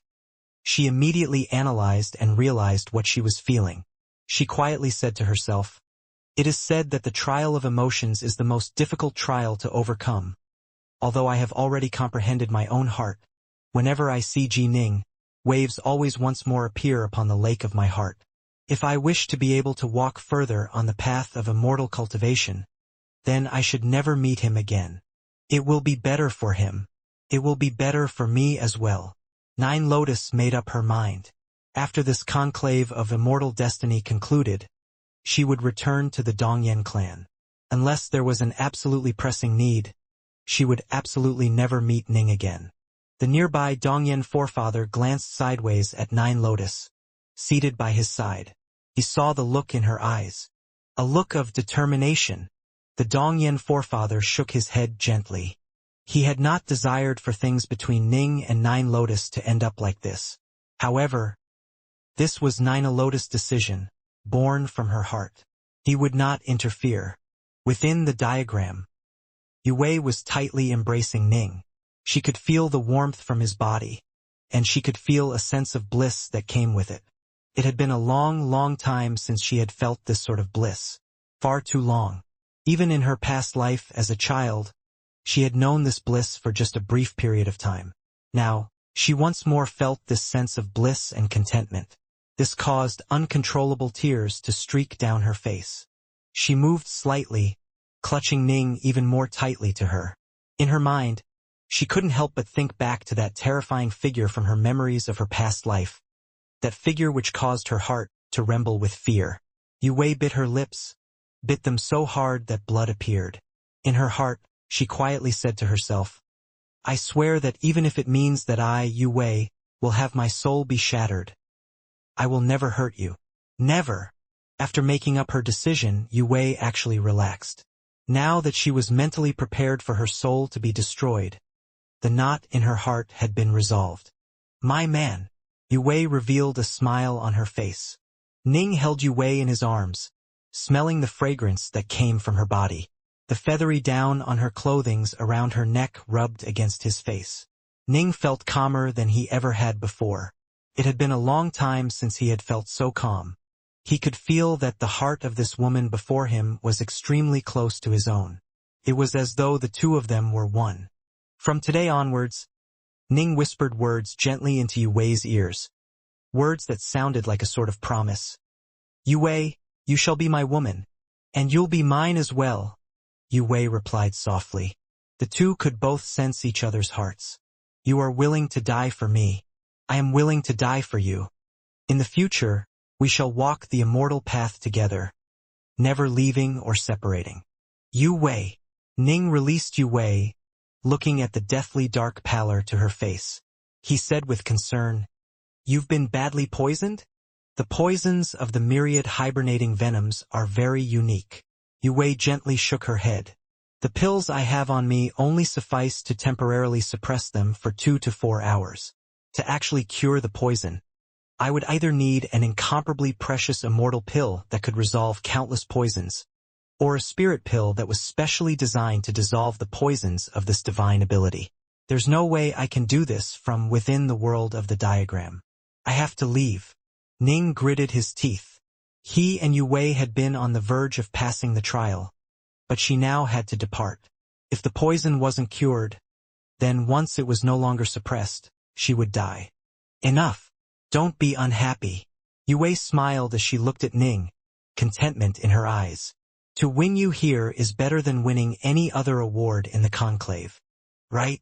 She immediately analyzed and realized what she was feeling. She quietly said to herself, "It is said that the trial of emotions is the most difficult trial to overcome. Although I have already comprehended my own heart, whenever I see Ji Ning, waves always once more appear upon the lake of my heart. If I wish to be able to walk further on the path of immortal cultivation, then I should never meet him again. It will be better for him. It will be better for me as well." Nine Lotus made up her mind. After this conclave of immortal destiny concluded, she would return to the Dongyan clan. Unless there was an absolutely pressing need, she would absolutely never meet Ning again. The nearby Dongyan forefather glanced sideways at Nine Lotus, seated by his side. He saw the look in her eyes. A look of determination. The Dongyan forefather shook his head gently. He had not desired for things between Ning and Nine Lotus to end up like this. However, this was Nine Lotus' decision, born from her heart. He would not interfere. Within the diagram, Yu Wei was tightly embracing Ning. She could feel the warmth from his body, and she could feel a sense of bliss that came with it. It had been a long, long time since she had felt this sort of bliss. Far too long. Even in her past life as a child, she had known this bliss for just a brief period of time. Now, she once more felt this sense of bliss and contentment. This caused uncontrollable tears to streak down her face. She moved slightly, clutching Ning even more tightly to her. In her mind, she couldn't help but think back to that terrifying figure from her memories of her past life. That figure which caused her heart to tremble with fear. Yue bit her lips, bit them so hard that blood appeared. In her heart, she quietly said to herself, I swear that even if it means that I, Yue, will have my soul be shattered, I will never hurt you. Never. After making up her decision, Yue actually relaxed. Now that she was mentally prepared for her soul to be destroyed, the knot in her heart had been resolved. My man. Yue revealed a smile on her face. Ning held Yue in his arms, smelling the fragrance that came from her body. The feathery down on her clothings around her neck rubbed against his face. Ning felt calmer than he ever had before. It had been a long time since he had felt so calm. He could feel that the heart of this woman before him was extremely close to his own. It was as though the two of them were one. From today onwards, Ning whispered words gently into Yue's ears. Words that sounded like a sort of promise. Yue, you shall be my woman. And you'll be mine as well. Yue replied softly. The two could both sense each other's hearts. You are willing to die for me. I am willing to die for you. In the future, we shall walk the immortal path together, never leaving or separating. Yue. Ning released Yue, looking at the deathly dark pallor to her face. He said with concern, You've been badly poisoned? The poisons of the myriad hibernating venoms are very unique. Yue gently shook her head. The pills I have on me only suffice to temporarily suppress them for 2 to 4 hours. To actually cure the poison, I would either need an incomparably precious immortal pill that could resolve countless poisons, or a spirit pill that was specially designed to dissolve the poisons of this divine ability. There's no way I can do this from within the world of the diagram. I have to leave. Ning gritted his teeth. He and Yue had been on the verge of passing the trial, but she now had to depart. If the poison wasn't cured, then once it was no longer suppressed, she would die. Enough. Don't be unhappy. Yue smiled as she looked at Ning, contentment in her eyes. To win you here is better than winning any other award in the conclave. Right?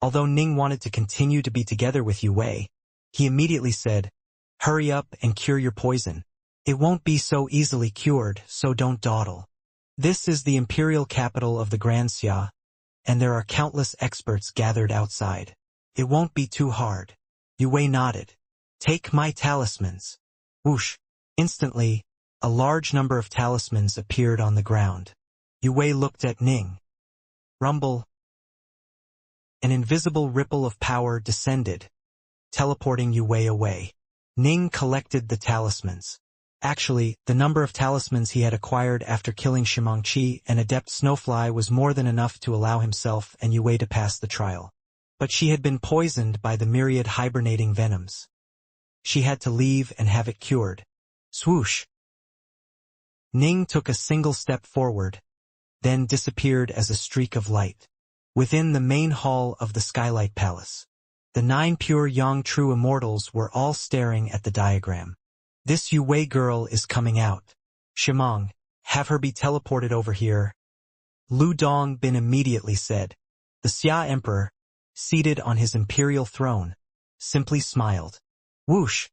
Although Ning wanted to continue to be together with Yue, he immediately said, Hurry up and cure your poison. It won't be so easily cured, so don't dawdle. This is the imperial capital of the Grand Xia, and there are countless experts gathered outside. It won't be too hard. Yue nodded. Take my talismans. Whoosh. Instantly, a large number of talismans appeared on the ground. Yue looked at Ning. Rumble. An invisible ripple of power descended, teleporting Yue away. Ning collected the talismans. Actually, the number of talismans he had acquired after killing Xianxia and Adept Snowfly was more than enough to allow himself and Yue to pass the trial. But she had been poisoned by the myriad hibernating venoms. She had to leave and have it cured. Swoosh! Ning took a single step forward, then disappeared as a streak of light. Within the main hall of the Skylight Palace, the 9 pure young true immortals were all staring at the diagram. This Yue girl is coming out. Shimong, have her be teleported over here. Lu Dongbin immediately said. The Xia Emperor, seated on his imperial throne, simply smiled. Whoosh!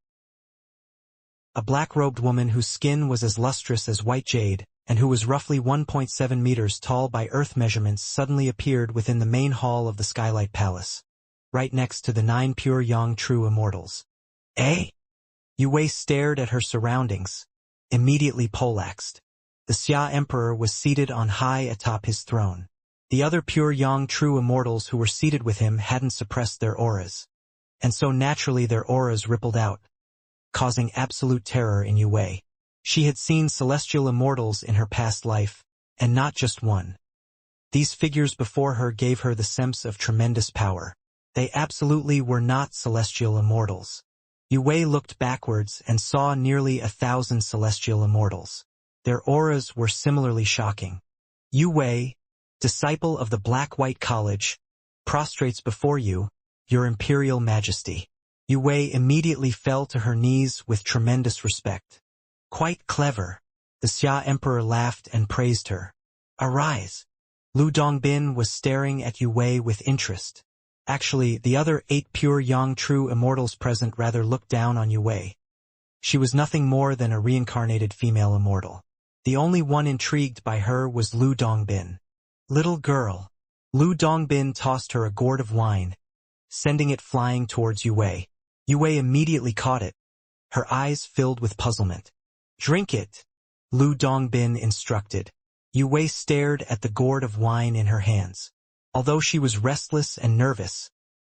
A black-robed woman whose skin was as lustrous as white jade, and who was roughly 1.7 meters tall by Earth measurements suddenly appeared within the main hall of the Skylight Palace, right next to the 9 pure young true immortals. Eh? Yue stared at her surroundings, immediately poleaxed. The Xia Emperor was seated on high atop his throne. The other pure young true immortals who were seated with him hadn't suppressed their auras, and so naturally their auras rippled out, causing absolute terror in Yue. She had seen celestial immortals in her past life, and not just one. These figures before her gave her the sense of tremendous power. They absolutely were not celestial immortals. Yue looked backwards and saw nearly 1,000 celestial immortals. Their auras were similarly shocking. Yue, disciple of the Black-White College, prostrates before you, your imperial majesty. Yue immediately fell to her knees with tremendous respect. Quite clever. The Xia Emperor laughed and praised her. Arise. Lu Dongbin was staring at Yue with interest. Actually, the other 8 pure Yang true immortals present rather looked down on Yue. She was nothing more than a reincarnated female immortal. The only one intrigued by her was Lu Dongbin. Little girl. Lu Dongbin tossed her a gourd of wine, sending it flying towards Yue. Yue immediately caught it. Her eyes filled with puzzlement. Drink it, Lu Dongbin instructed. Yue stared at the gourd of wine in her hands. Although she was restless and nervous,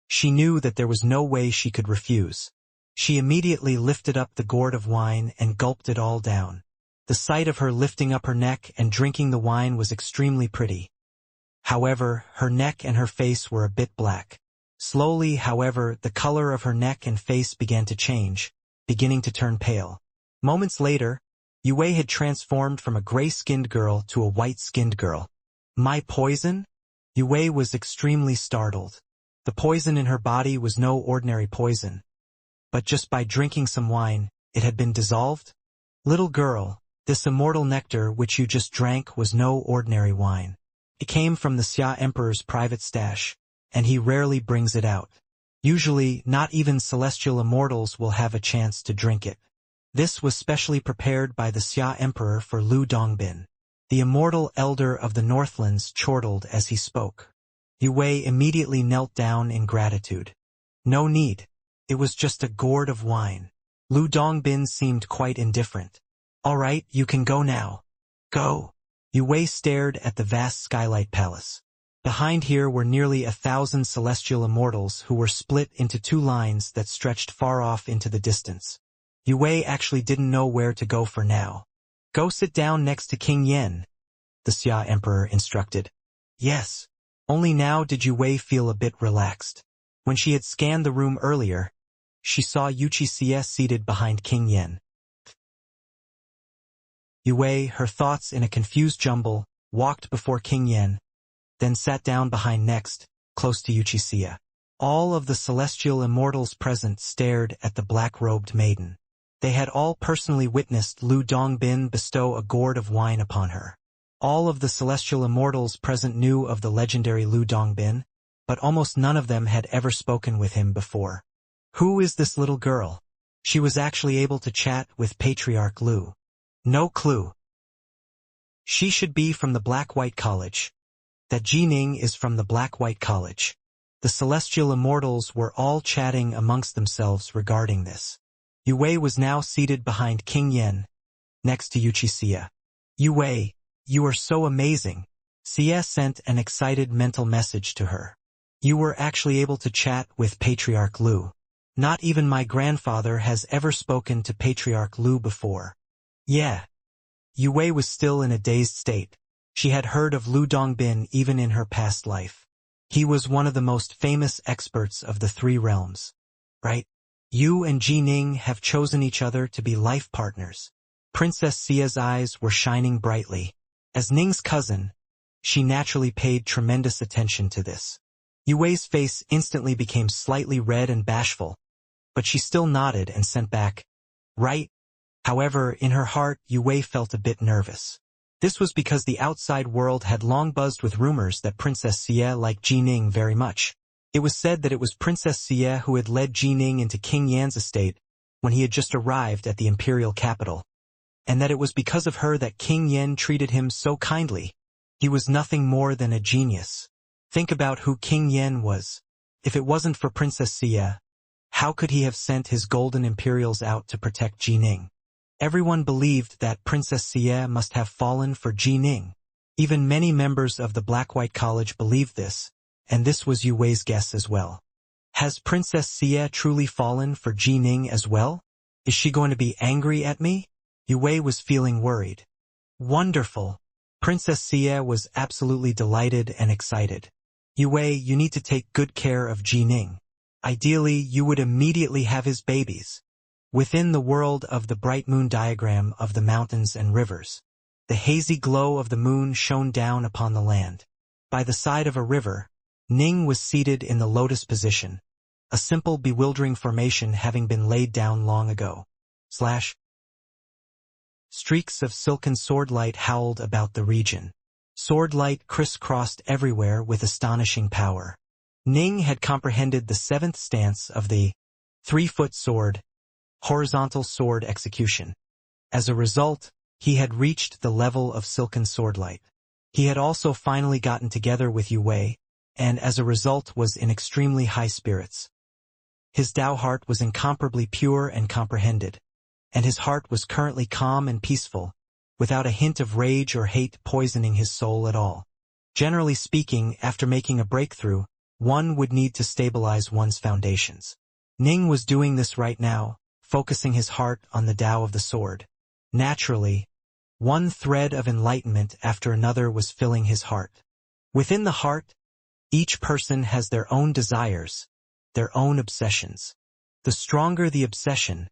she knew that there was no way she could refuse. She immediately lifted up the gourd of wine and gulped it all down. The sight of her lifting up her neck and drinking the wine was extremely pretty. However, her neck and her face were a bit black. Slowly, however, the color of her neck and face began to change, beginning to turn pale. Moments later, Yue had transformed from a gray-skinned girl to a white-skinned girl. My poison? Yue was extremely startled. The poison in her body was no ordinary poison. But just by drinking some wine, it had been dissolved? Little girl, this immortal nectar which you just drank was no ordinary wine. It came from the Xia Emperor's private stash, and he rarely brings it out. Usually, not even celestial immortals will have a chance to drink it. This was specially prepared by the Xia Emperor for Lu Dongbin. The immortal elder of the Northlands chortled as he spoke. Yue immediately knelt down in gratitude. No need. It was just a gourd of wine. Lu Dongbin seemed quite indifferent. All right, you can go now. Go. Yue stared at the vast skylight palace. Behind here were nearly 1,000 celestial immortals who were split into 2 lines that stretched far off into the distance. Yue actually didn't know where to go for now. Go sit down next to King Yen, the Xia Emperor instructed. Yes. Only now did Yue feel a bit relaxed. When she had scanned the room earlier, she saw Xianxia seated behind King Yen. Yue, her thoughts in a confused jumble, walked before King Yen, then sat down behind next, close to Xianxia. All of the celestial immortals present stared at the black-robed maiden. They had all personally witnessed Lu Dongbin bestow a gourd of wine upon her. All of the celestial immortals present knew of the legendary Lu Dongbin, but almost none of them had ever spoken with him before. Who is this little girl? She was actually able to chat with Patriarch Lu. No clue. She should be from the Black-White College. That Jining is from the Black-White College. The celestial immortals were all chatting amongst themselves regarding this. Yue was now seated behind King Yen, next to Xianxia. Yue, you are so amazing. Xia sent an excited mental message to her. You were actually able to chat with Patriarch Lu. Not even my grandfather has ever spoken to Patriarch Lu before. Yeah. Yue was still in a dazed state. She had heard of Lu Dongbin even in her past life. He was one of the most famous experts of the 3 realms. Right? You and Jining have chosen each other to be life partners. Princess Xia's eyes were shining brightly. As Ning's cousin, she naturally paid tremendous attention to this. Yue's face instantly became slightly red and bashful, but she still nodded and sent back, right? However, in her heart, Yue felt a bit nervous. This was because the outside world had long buzzed with rumors that Princess Xia liked Jining very much. It was said that it was Princess Xia who had led Jining into King Yan's estate when he had just arrived at the imperial capital, and that it was because of her that King Yan treated him so kindly. He was nothing more than a genius. Think about who King Yan was. If it wasn't for Princess Xia, how could he have sent his golden imperials out to protect Jining? Everyone believed that Princess Xia must have fallen for Jining. Even many members of the Black-White College believed this, and this was Yue's guess as well. Has Princess Xia truly fallen for Jining as well? Is she going to be angry at me? Yue was feeling worried. Wonderful. Princess Xia was absolutely delighted and excited. Yue, you need to take good care of Jining. Ideally, you would immediately have his babies. Within the world of the bright moon diagram of the mountains and rivers, the hazy glow of the moon shone down upon the land. By the side of a river, Ning was seated in the lotus position, a simple bewildering formation having been laid down long ago. Streaks of silken swordlight howled about the region. Swordlight crisscrossed everywhere with astonishing power. Ning had comprehended the seventh stance of the 3-foot sword, horizontal sword execution. As a result, he had reached the level of silken swordlight. He had also finally gotten together with Yu Wei, and as a result was in extremely high spirits. His Tao heart was incomparably pure and comprehended, and his heart was currently calm and peaceful, without a hint of rage or hate poisoning his soul at all. Generally speaking, after making a breakthrough, one would need to stabilize one's foundations. Ning was doing this right now, focusing his heart on the Tao of the sword. Naturally, one thread of enlightenment after another was filling his heart. Within the heart, each person has their own desires, their own obsessions. The stronger the obsession,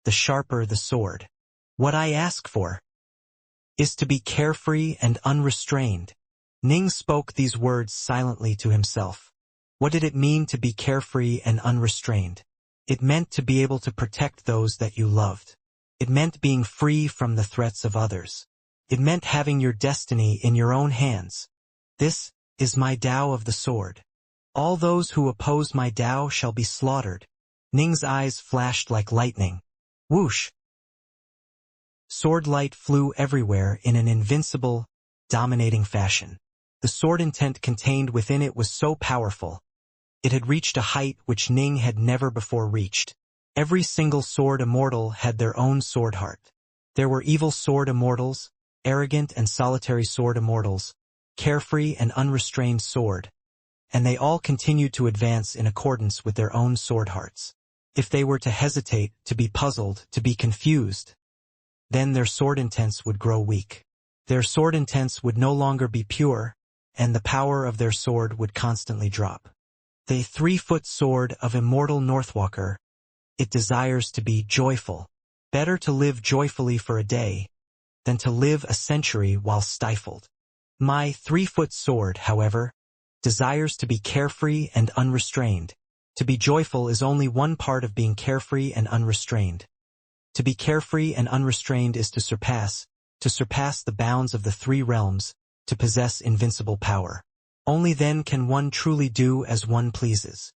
the sharper the sword. What I ask for is to be carefree and unrestrained. Ning spoke these words silently to himself. What did it mean to be carefree and unrestrained? It meant to be able to protect those that you loved. It meant being free from the threats of others. It meant having your destiny in your own hands. This is my Tao of the sword. All those who oppose my Tao shall be slaughtered. Ning's eyes flashed like lightning. Whoosh! Sword light flew everywhere in an invincible, dominating fashion. The sword intent contained within it was so powerful. It had reached a height which Ning had never before reached. Every single sword immortal had their own sword heart. There were evil sword immortals, arrogant and solitary sword immortals, carefree and unrestrained sword, and they all continued to advance in accordance with their own sword hearts. If they were to hesitate, to be puzzled, to be confused, then their sword intents would grow weak. Their sword intents would no longer be pure, and the power of their sword would constantly drop. The 3-foot sword of Immortal Northwalker, it desires to be joyful. Better to live joyfully for a day than to live a century while stifled. My 3-foot sword, however, desires to be carefree and unrestrained. To be joyful is only one part of being carefree and unrestrained. To be carefree and unrestrained is to surpass the bounds of the 3 realms, to possess invincible power. Only then can one truly do as one pleases.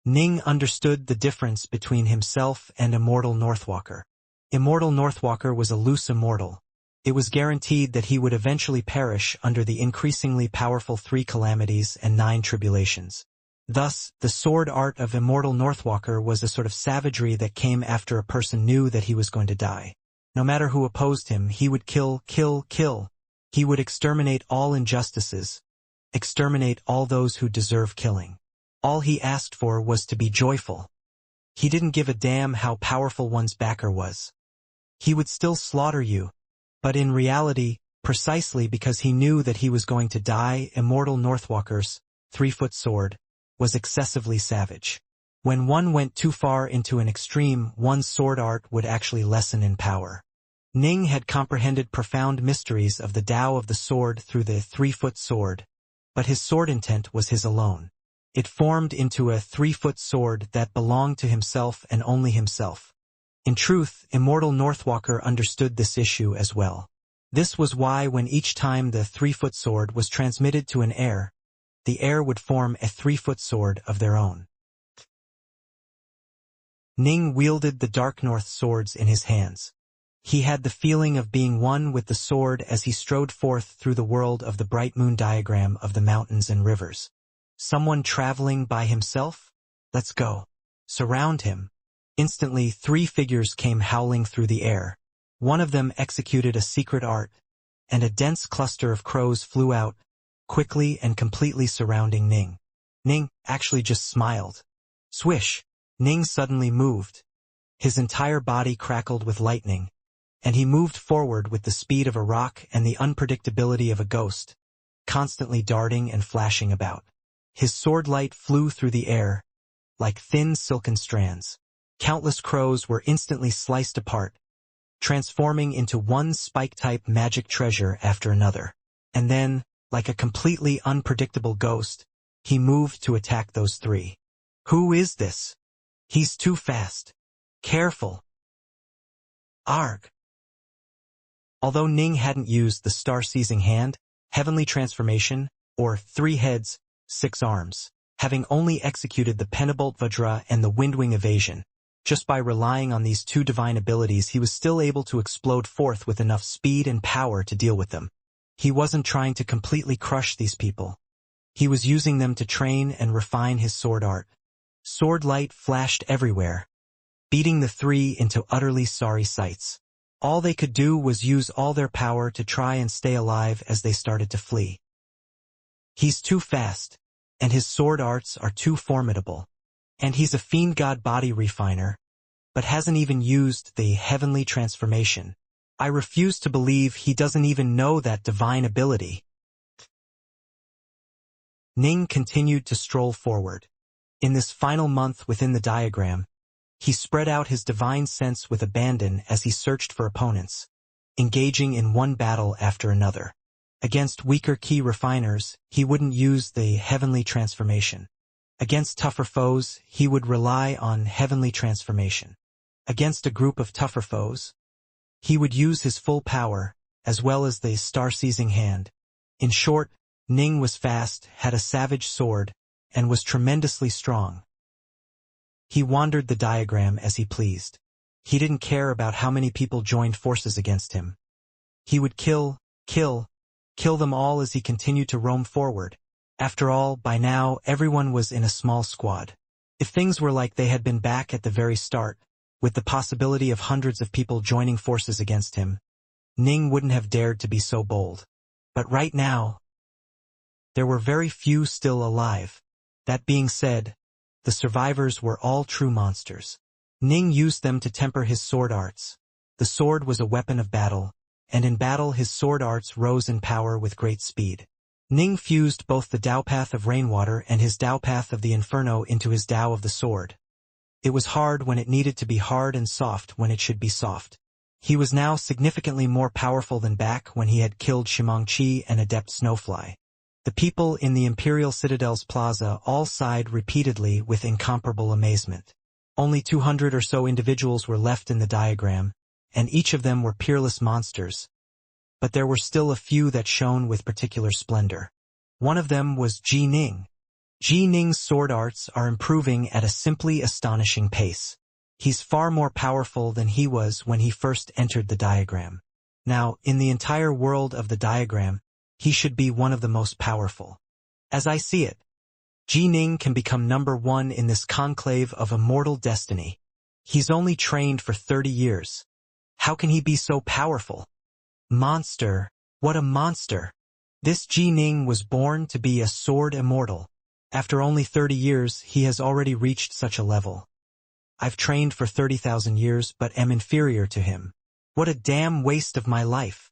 Ning understood the difference between himself and Immortal Northwalker. Immortal Northwalker was a loose immortal. It was guaranteed that he would eventually perish under the increasingly powerful 3 calamities and 9 tribulations. Thus, the sword art of Immortal Northwalker was a sort of savagery that came after a person knew that he was going to die. No matter who opposed him, he would kill. He would exterminate all injustices, exterminate all those who deserve killing. All he asked for was to be joyful. He didn't give a damn how powerful one's backer was. He would still slaughter you, but in reality, precisely because he knew that he was going to die, Immortal Northwalker's 3-foot sword was excessively savage. When one went too far into an extreme, one's sword art would actually lessen in power. Ning had comprehended profound mysteries of the Tao of the sword through the 3-foot sword, but his sword intent was his alone. It formed into a 3-foot sword that belonged to himself and only himself. In truth, Immortal Northwalker understood this issue as well. This was why when each time the 3-foot sword was transmitted to an heir, the heir would form a 3-foot sword of their own. Ning wielded the Dark North swords in his hands. He had the feeling of being one with the sword as he strode forth through the world of the bright moon diagram of the mountains and rivers. Someone traveling by himself? Let's go. Surround him. Instantly, 3 figures came howling through the air. One of them executed a secret art, and a dense cluster of crows flew out, quickly and completely surrounding Ning. Ning actually just smiled. Swish! Ning suddenly moved. His entire body crackled with lightning, and he moved forward with the speed of a rock and the unpredictability of a ghost, constantly darting and flashing about. His sword light flew through the air, like thin silken strands. Countless crows were instantly sliced apart, transforming into one spike-type magic treasure after another. And then, like a completely unpredictable ghost, he moved to attack those three. Who is this? He's too fast. Careful. Arg. Although Ning hadn't used the star-seizing hand, heavenly transformation, or 3 heads, 6 arms, having only executed the Pentabolt Vajra and the Windwing evasion, just by relying on these 2 divine abilities he was still able to explode forth with enough speed and power to deal with them. He wasn't trying to completely crush these people. He was using them to train and refine his sword art. Sword light flashed everywhere, beating the 3 into utterly sorry sights. All they could do was use all their power to try and stay alive as they started to flee. He's too fast, and his sword arts are too formidable. And he's a Fiendgod body refiner, but hasn't even used the heavenly transformation. I refuse to believe he doesn't even know that divine ability. Ning continued to stroll forward. In this final month within the diagram, he spread out his divine sense with abandon as he searched for opponents, engaging in one battle after another. Against weaker key refiners, he wouldn't use the heavenly transformation. Against tougher foes, he would rely on heavenly transformation. Against a group of tougher foes, he would use his full power, as well as the star-seizing hand. In short, Ning was fast, had a savage sword, and was tremendously strong. He wandered the diagram as he pleased. He didn't care about how many people joined forces against him. He would kill them all as he continued to roam forward. After all, by now, everyone was in a small squad. If things were like they had been back at the very start, with the possibility of hundreds of people joining forces against him, Ning wouldn't have dared to be so bold. But right now, there were very few still alive. That being said, the survivors were all true monsters. Ning used them to temper his sword arts. The sword was a weapon of battle, and in battle his sword arts rose in power with great speed. Ning fused both the Dao Path of Rainwater and his Dao Path of the Inferno into his Dao of the Sword. It was hard when it needed to be hard and soft when it should be soft. He was now significantly more powerful than back when he had killed Xianxia and Adept Snowfly. The people in the Imperial Citadel's plaza all sighed repeatedly with incomparable amazement. Only 200 or so individuals were left in the diagram, and each of them were peerless monsters. But there were still a few that shone with particular splendor. One of them was Ji Ning. Ji Ning's sword arts are improving at a simply astonishing pace. He's far more powerful than he was when he first entered the diagram. Now, in the entire world of the diagram, he should be one of the most powerful. As I see it, Ji Ning can become number 1 in this conclave of immortal destiny. He's only trained for 30 years. How can he be so powerful? Monster, what a monster. This Ji Ning was born to be a sword immortal. After only 30 years, he has already reached such a level. I've trained for 30,000 years but am inferior to him. What a damn waste of my life.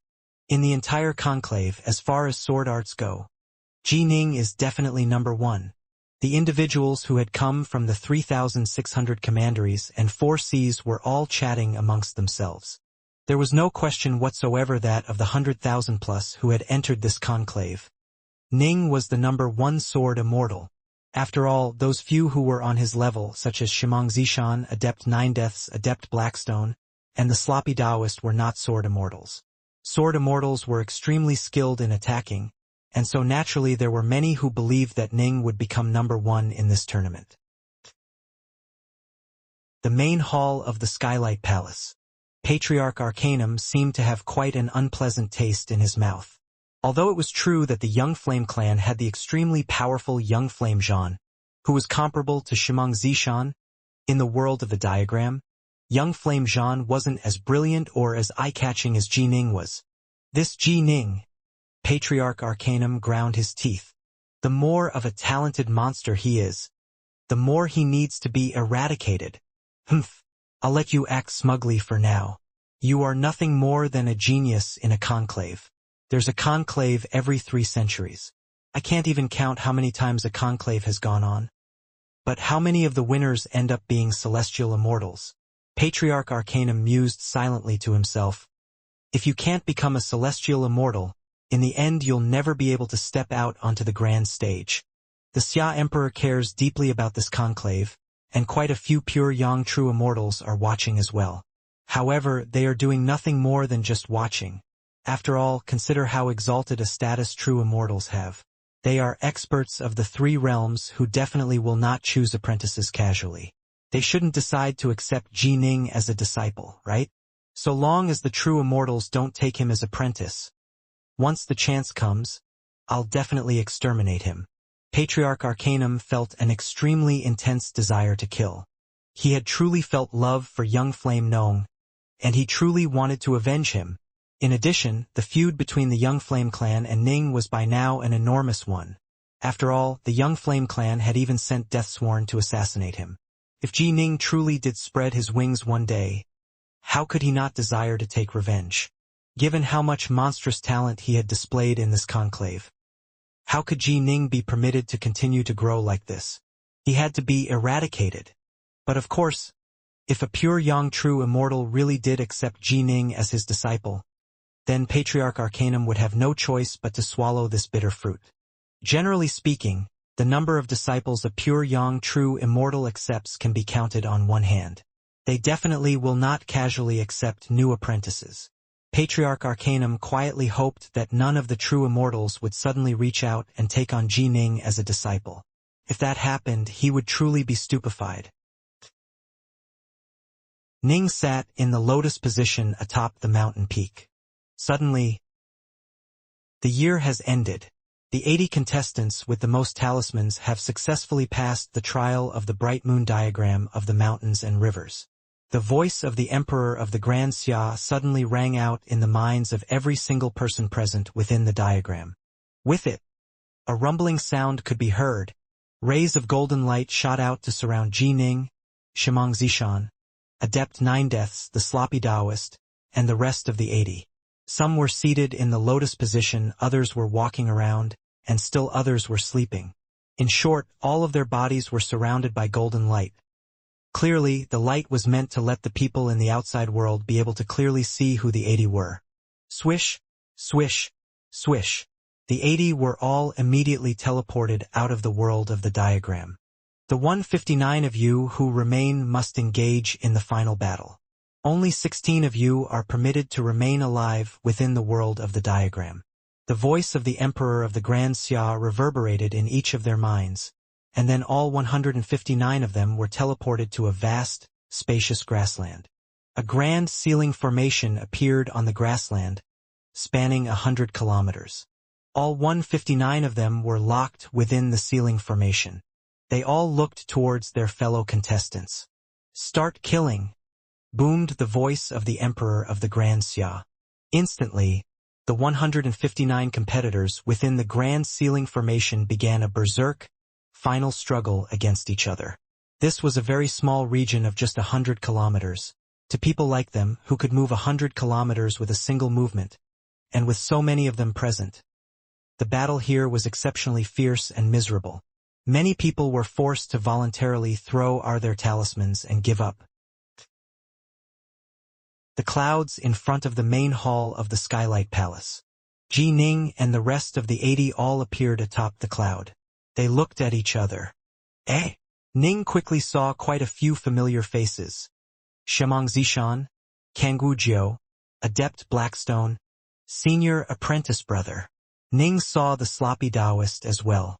In the entire conclave, as far as sword arts go, Ji Ning is definitely number 1. The individuals who had come from the 3,600 commanderies and 4 seas were all chatting amongst themselves. There was no question whatsoever that of the 100,000 plus who had entered this conclave, Ning was the number 1 sword immortal. After all, those few who were on his level, such as Xianxia, Adept Nine Deaths, Adept Blackstone, and the Sloppy Taoist were not sword immortals. Sword immortals were extremely skilled in attacking, and so naturally there were many who believed that Ning would become number 1 in this tournament. The main hall of the Skylight Palace. Patriarch Arcanum seemed to have quite an unpleasant taste in his mouth. Although it was true that the Young Flame clan had the extremely powerful Young Flame Zhan, who was comparable to Xianxia in the world of the diagram, Young Flame Zhan wasn't as brilliant or as eye-catching as Ji Ning was. This Ji Ning, Patriarch Arcanum ground his teeth. The more of a talented monster he is, the more he needs to be eradicated. Humph. I'll let you act smugly for now. You are nothing more than a genius in a conclave. There's a conclave every 3 centuries. I can't even count how many times a conclave has gone on. But how many of the winners end up being celestial immortals? Patriarch Arcanum mused silently to himself. If you can't become a celestial immortal, in the end you'll never be able to step out onto the grand stage. The Xia Emperor cares deeply about this conclave, and quite a few pure Yang true immortals are watching as well. However, they are doing nothing more than just watching. After all, consider how exalted a status true immortals have. They are experts of the three realms who definitely will not choose apprentices casually. They shouldn't decide to accept Ji Ning as a disciple, right? So long as the true immortals don't take him as apprentice. Once the chance comes, I'll definitely exterminate him. Patriarch Arcanum felt an extremely intense desire to kill. He had truly felt love for young Flame Nong, and he truly wanted to avenge him. In addition, the feud between the Young Flame clan and Ning was by now an enormous one. After all, the Young Flame clan had even sent Deathsworn to assassinate him. If Ji Ning truly did spread his wings one day, how could he not desire to take revenge? Given how much monstrous talent he had displayed in this conclave, how could Ji Ning be permitted to continue to grow like this? He had to be eradicated. But of course, if a pure Yang true immortal really did accept Ji Ning as his disciple, then Patriarch Arcanum would have no choice but to swallow this bitter fruit. Generally speaking, the number of disciples a pure Yang true immortal accepts can be counted on one hand. They definitely will not casually accept new apprentices. Patriarch Arcanum quietly hoped that none of the true immortals would suddenly reach out and take on Ji Ning as a disciple. If that happened, he would truly be stupefied. Ning sat in the lotus position atop the mountain peak. Suddenly, the year has ended. The 80 contestants with the most talismans have successfully passed the trial of the bright moon diagram of the mountains and rivers. The voice of the Emperor of the Grand Xia suddenly rang out in the minds of every single person present within the diagram. With it, a rumbling sound could be heard. Rays of golden light shot out to surround Ji Ning, Xianxia, Adept Nine Deaths, the Sloppy Taoist, and the rest of the 80. Some were seated in the lotus position, others were walking around, and still others were sleeping. In short, all of their bodies were surrounded by golden light. Clearly, the light was meant to let the people in the outside world be able to clearly see who the 80 were. Swish, swish, swish. The 80 were all immediately teleported out of the world of the diagram. The 159 of you who remain must engage in the final battle. Only 16 of you are permitted to remain alive within the world of the diagram. The voice of the Emperor of the Grand Xia reverberated in each of their minds, and then all 159 of them were teleported to a vast, spacious grassland. A grand ceiling formation appeared on the grassland, spanning 100 kilometers. All 159 of them were locked within the ceiling formation. They all looked towards their fellow contestants. "Start killing," boomed the voice of the Emperor of the Grand Xia. Instantly, the 159 competitors within the Grand Ceiling Formation began a berserk, final struggle against each other. This was a very small region of just 100 kilometers. To people like them, who could move 100 kilometers with a single movement, and with so many of them present, the battle here was exceptionally fierce and miserable. Many people were forced to voluntarily throw their talismans and give up. The clouds in front of the main hall of the Skylight Palace. Ji Ning and the rest of the 80 all appeared atop the cloud. They looked at each other. Eh? Ning quickly saw quite a few familiar faces. Xianxia, Kangujio, Adept Blackstone, Senior Apprentice Brother. Ning saw the Sloppy Taoist as well.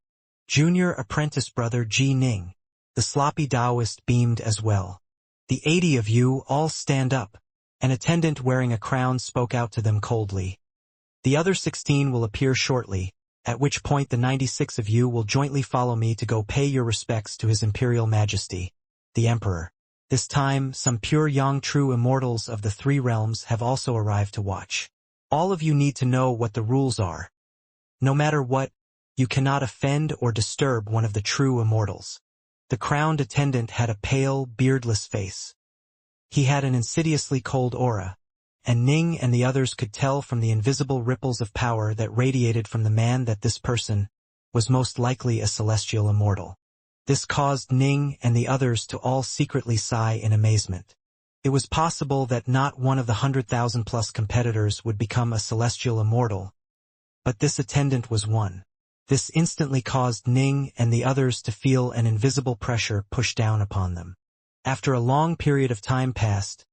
Junior Apprentice Brother Ji Ning. The Sloppy Taoist beamed as well. "The 80 of you all stand up." An attendant wearing a crown spoke out to them coldly. "The other 16 will appear shortly, at which point the 96 of you will jointly follow me to go pay your respects to His Imperial Majesty, the Emperor. This time, some pure Yang true immortals of the three realms have also arrived to watch. All of you need to know what the rules are. No matter what, you cannot offend or disturb one of the true immortals." The crowned attendant had a pale, beardless face. He had an insidiously cold aura, and Ning and the others could tell from the invisible ripples of power that radiated from the man that this person was most likely a celestial immortal. This caused Ning and the others to all secretly sigh in amazement. It was possible that not one of the 100,000+ competitors would become a celestial immortal, but this attendant was one. This instantly caused Ning and the others to feel an invisible pressure push down upon them. After a long period of time passed,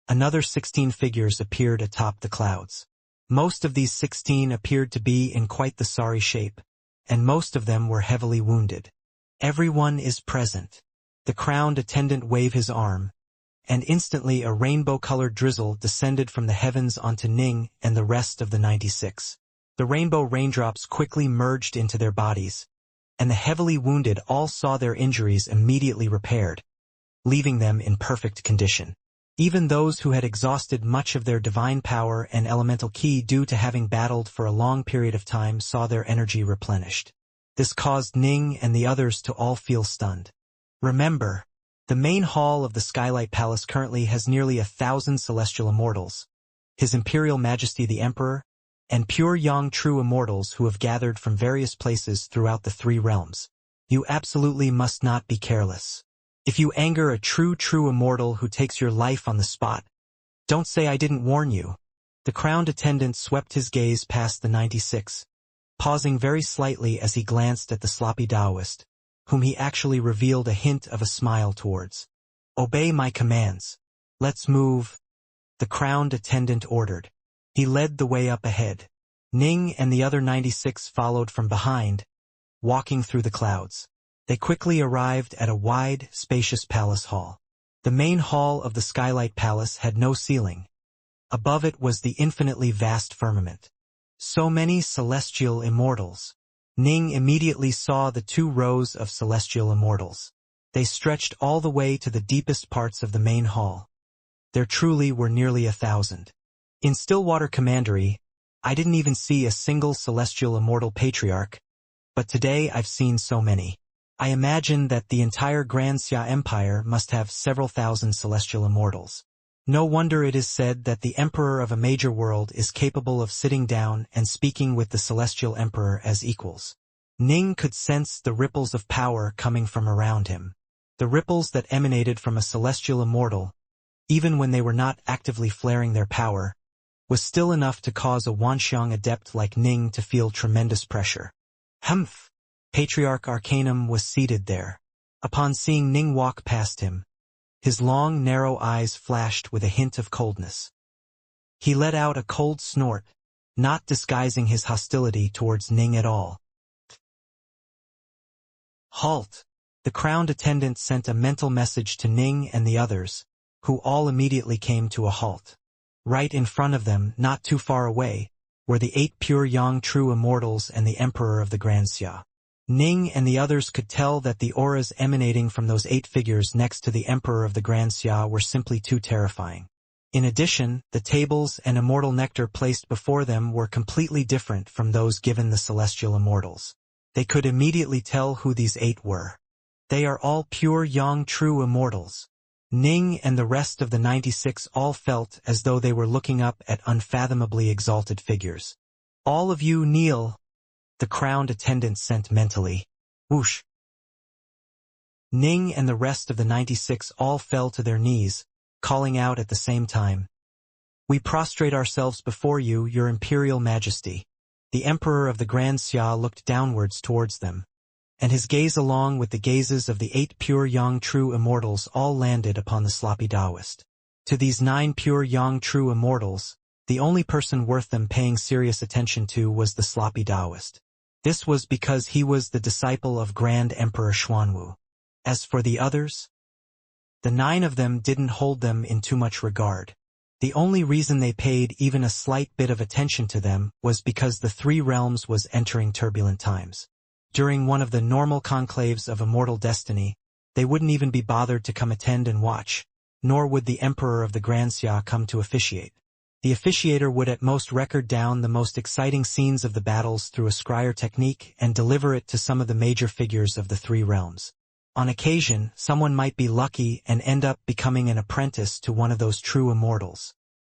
another 16 figures appeared atop the clouds. Most of these 16 appeared to be in quite the sorry shape, and most of them were heavily wounded. Everyone is present. The crowned attendant waved his arm, and instantly a rainbow-colored drizzle descended from the heavens onto Ning and the rest of the 96. The rainbow raindrops quickly merged into their bodies, and the heavily wounded all saw their injuries immediately repaired, leaving them in perfect condition. Even those who had exhausted much of their divine power and elemental ki due to having battled for a long period of time saw their energy replenished. This caused Ning and the others to all feel stunned. Remember, the main hall of the Skylight Palace currently has nearly 1,000 celestial immortals, His Imperial Majesty the Emperor, and pure young true immortals who have gathered from various places throughout the 3 realms. You absolutely must not be careless. If you anger a true immortal who takes your life on the spot, don't say I didn't warn you. The crowned attendant swept his gaze past the 96, pausing very slightly as he glanced at the sloppy Taoist, whom he actually revealed a hint of a smile towards. Obey my commands. Let's move, the crowned attendant ordered. He led the way up ahead. Ning and the other 96 followed from behind, walking through the clouds. They quickly arrived at a wide, spacious palace hall. The main hall of the Skylight Palace had no ceiling. Above it was the infinitely vast firmament. So many celestial immortals. Ning immediately saw the 2 rows of celestial immortals. They stretched all the way to the deepest parts of the main hall. There truly were nearly 1,000. In Stillwater Commandery, I didn't even see a single celestial immortal patriarch, but today I've seen so many. I imagine that the entire Grand Xia Empire must have several thousand celestial immortals. No wonder it is said that the Emperor of a major world is capable of sitting down and speaking with the Celestial Emperor as equals. Ning could sense the ripples of power coming from around him. The ripples that emanated from a celestial immortal, even when they were not actively flaring their power, was still enough to cause a Wanxiang adept like Ning to feel tremendous pressure. Humph! Patriarch Arcanum was seated there. Upon seeing Ning walk past him, his long, narrow eyes flashed with a hint of coldness. He let out a cold snort, not disguising his hostility towards Ning at all. Halt! The crowned attendant sent a mental message to Ning and the others, who all immediately came to a halt. Right in front of them, not too far away, were the 8 pure young true immortals and the Emperor of the Grand Xia. Ning and the others could tell that the auras emanating from those 8 figures next to the Emperor of the Grand Xia were simply too terrifying. In addition, the tables and immortal nectar placed before them were completely different from those given the celestial immortals. They could immediately tell who these 8 were. They are all pure young true immortals. Ning and the rest of the 96 all felt as though they were looking up at unfathomably exalted figures. All of you kneel, the crowned attendant sent mentally. Whoosh! Ning and the rest of the 96 all fell to their knees, calling out at the same time. We prostrate ourselves before you, your Imperial Majesty. The Emperor of the Grand Xia looked downwards towards them, and his gaze along with the gazes of the 8 pure young true immortals all landed upon the sloppy Taoist. To these 9 pure young true immortals, the only person worth them paying serious attention to was the sloppy Taoist. This was because he was the disciple of Grand Emperor Xuanwu. As for the others, the 9 of them didn't hold them in too much regard. The only reason they paid even a slight bit of attention to them was because the 3 realms was entering turbulent times. During one of the normal conclaves of immortal destiny, they wouldn't even be bothered to come attend and watch, nor would the Emperor of the Grand Xia come to officiate. The officiator would at most record down the most exciting scenes of the battles through a scryer technique and deliver it to some of the major figures of the 3 realms. On occasion, someone might be lucky and end up becoming an apprentice to one of those true immortals.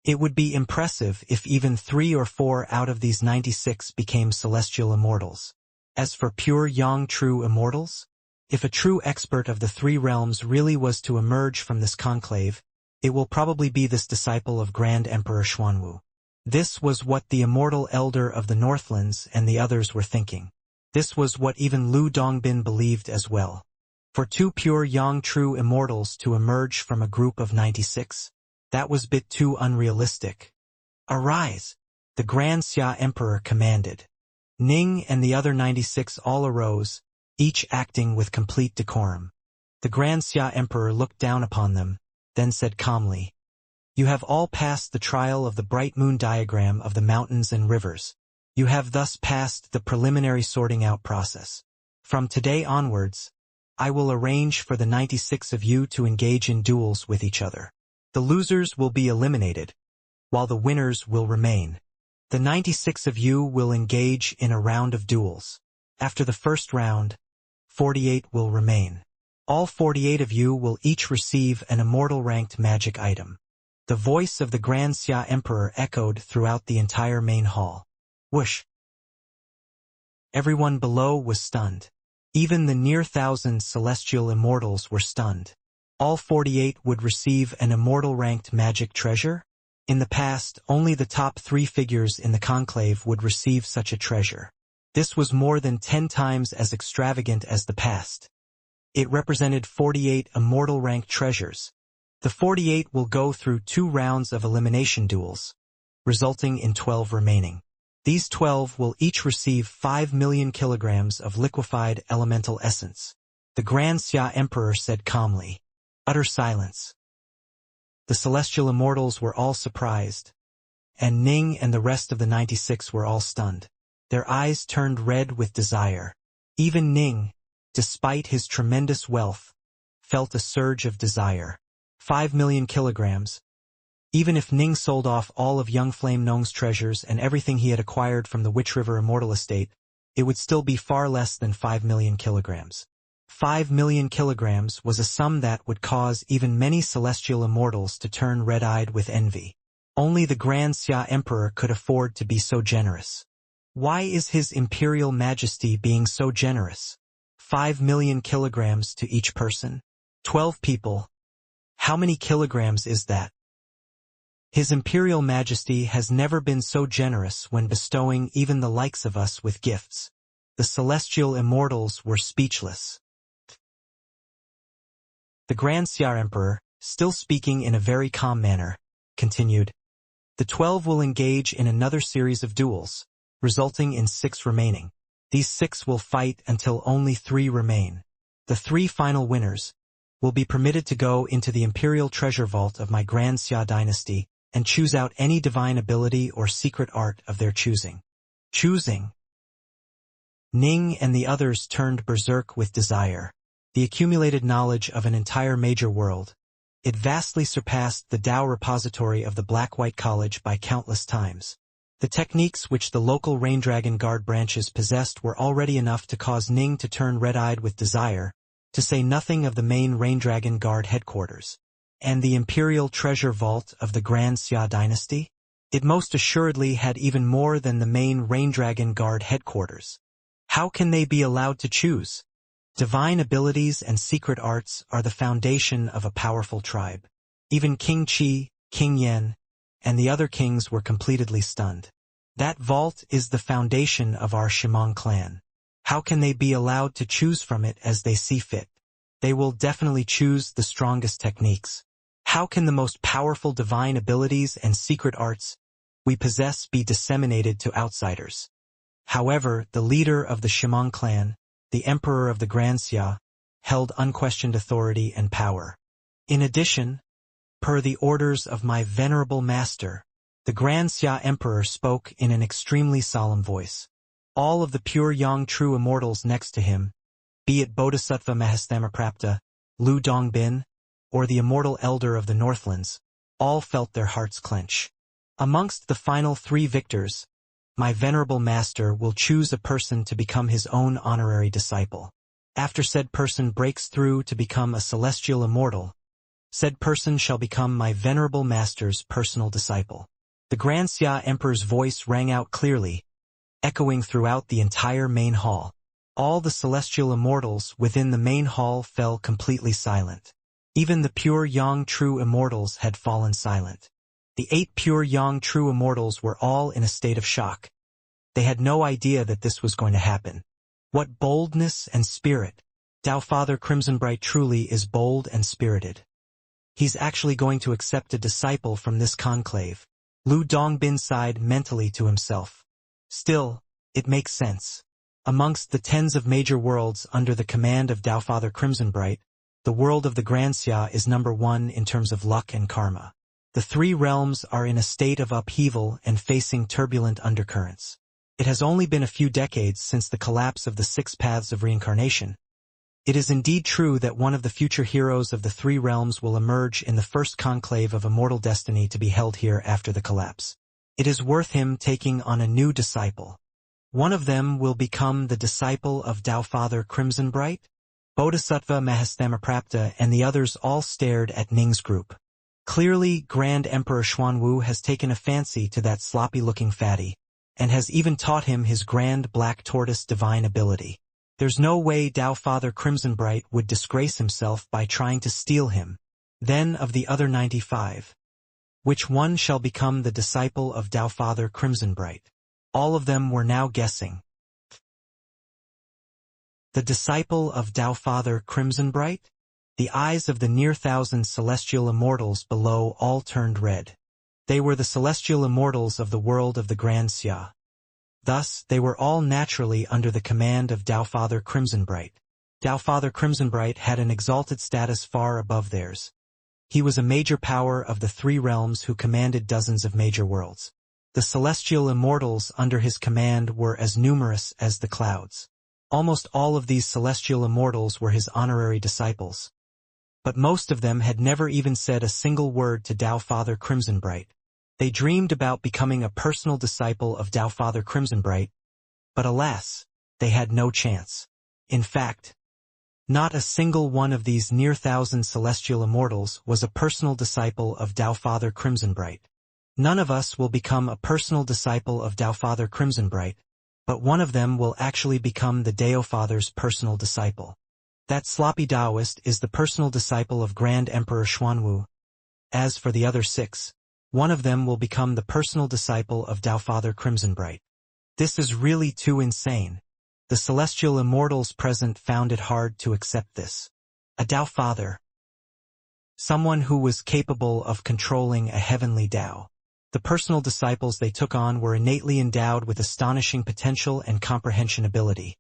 It would be impressive if even 3 or 4 out of these 96 became celestial immortals. As for pure young true immortals, If a true expert of the three realms really was to emerge from this conclave, it will probably be this disciple of Grand Emperor Xuanwu. This was what the immortal elder of the Northlands and the others were thinking. This was what even Lu Dongbin believed as well. For two pure young true immortals to emerge from a group of 96, that was bit too unrealistic. Arise! The Grand Xia Emperor commanded. Ning and the other 96 all arose, each acting with complete decorum. The Grand Xia Emperor looked down upon them, then said calmly, "You have all passed the trial of the bright moon diagram of the mountains and rivers. You have thus passed the preliminary sorting out process. From today onwards, I will arrange for the 96 of you to engage in duels with each other. The losers will be eliminated, while the winners will remain. The 96 of you will engage in a round of duels. After the first round, 48 will remain. All 48 of you will each receive an immortal-ranked magic item." The voice of the Grand Xia Emperor echoed throughout the entire main hall. Whoosh! Everyone below was stunned. Even the near 1,000 celestial immortals were stunned. All 48 would receive an immortal-ranked magic treasure? In the past, only the top 3 figures in the conclave would receive such a treasure. This was more than 10 times as extravagant as the past. It represented 48 immortal-ranked treasures. The 48 will go through 2 rounds of elimination duels, resulting in 12 remaining. These 12 will each receive 5 million kilograms of liquefied elemental essence. The Grand Xia Emperor said calmly. Utter silence. The celestial immortals were all surprised, and Ning and the rest of the 96 were all stunned. Their eyes turned red with desire. Even Ning, despite his tremendous wealth, felt a surge of desire. 5 million kilograms. Even if Ning sold off all of young Flame Nong's treasures and everything he had acquired from the Witch River Immortal Estate, it would still be far less than 5 million kilograms. 5 million kilograms was a sum that would cause even many celestial immortals to turn red-eyed with envy. Only the Grand Xia Emperor could afford to be so generous. Why is His Imperial Majesty being so generous? 5 million kilograms to each person? 12 people. How many kilograms is that? His Imperial Majesty has never been so generous when bestowing even the likes of us with gifts. The celestial immortals were speechless. The Grand Xia Emperor, still speaking in a very calm manner, continued, "The 12 will engage in another series of duels, resulting in 6 remaining. These 6 will fight until only 3 remain. The 3 final winners will be permitted to go into the Imperial Treasure Vault of my Grand Xia dynasty and choose out any divine ability or secret art of their choosing." Choosing? Ning and the others turned berserk with desire. The accumulated knowledge of an entire major world. It vastly surpassed the Dao repository of the Black-White College by countless times. The techniques which the local Rain Dragon Guard branches possessed were already enough to cause Ning to turn red-eyed with desire, to say nothing of the main Rain Dragon Guard headquarters. And the Imperial Treasure Vault of the Grand Xia dynasty? It most assuredly had even more than the main Rain Dragon Guard headquarters. How can they be allowed to choose? Divine abilities and secret arts are the foundation of a powerful tribe. Even King Qi, King Yen, and the other kings were completely stunned. That vault is the foundation of our Shimong clan. How can they be allowed to choose from it as they see fit? They will definitely choose the strongest techniques. How can the most powerful divine abilities and secret arts we possess be disseminated to outsiders? However, the leader of the Shimong clan, the Emperor of the Grand Xia, held unquestioned authority and power. In addition, per the orders of my venerable master, the Grand Xia Emperor spoke in an extremely solemn voice. All of the pure young true immortals next to him, be it Bodhisattva Mahastamaprapta, Lu Dongbin, or the immortal elder of the Northlands, all felt their hearts clench. Amongst the final 3 victors, my venerable master will choose a person to become his own honorary disciple. After said person breaks through to become a celestial immortal, said person shall become my venerable master's personal disciple. The Grand Xia Emperor's voice rang out clearly, echoing throughout the entire main hall. all the celestial immortals within the main hall fell completely silent. Even the pure Yang true immortals had fallen silent. The 8 pure Yang true immortals were all in a state of shock. They had no idea that this was going to happen. What boldness and spirit! Tao Father Crimsonbright truly is bold and spirited. He's actually going to accept a disciple from this conclave. Lu Dongbin sighed mentally to himself. Still, it makes sense. Amongst the tens of major worlds under the command of Tao Father Crimsonbright, the world of the Xianxia is number 1 in terms of luck and karma. The 3 realms are in a state of upheaval and facing turbulent undercurrents. It has only been a few decades since the collapse of the 6 paths of reincarnation. It is indeed true that one of the future heroes of the 3 realms will emerge in the first conclave of immortal destiny to be held here after the collapse. It is worth him taking on a new disciple. One of them will become the disciple of Tao Father Crimsonbright, Bodhisattva Mahastamaprapta, and the others all stared at Ning's group. Clearly, Grand Emperor Xuanwu has taken a fancy to that sloppy-looking fatty, and has even taught him his grand black tortoise divine ability. There's no way Tao Father Crimsonbright would disgrace himself by trying to steal him. Then of the other 95, which one shall become the disciple of Tao Father Crimsonbright? All of them were now guessing. The disciple of Tao Father Crimsonbright? The eyes of the near 1,000 celestial immortals below all turned red. They were the celestial immortals of the world of the Xianxia. Thus, they were all naturally under the command of Tao Father Crimsonbright. Tao Father Crimsonbright had an exalted status far above theirs. He was a major power of the 3 realms who commanded dozens of major worlds. The celestial immortals under his command were as numerous as the clouds. Almost all of these celestial immortals were his honorary disciples. But most of them had never even said a single word to Tao Father Crimsonbright. They dreamed about becoming a personal disciple of Tao Father Crimsonbright, but alas, they had no chance. In fact, not a single one of these near 1,000 celestial immortals was a personal disciple of Tao Father Crimsonbright. None of us will become a personal disciple of Tao Father Crimsonbright, but one of them will actually become the Dao Father's personal disciple. That sloppy Taoist is the personal disciple of Grand Emperor Xuanwu. As for the other 6, one of them will become the personal disciple of Tao Father Crimsonbright. This is really too insane. The celestial immortals present found it hard to accept this. A Tao Father. Someone who was capable of controlling a heavenly Tao. The personal disciples they took on were innately endowed with astonishing potential and comprehension ability.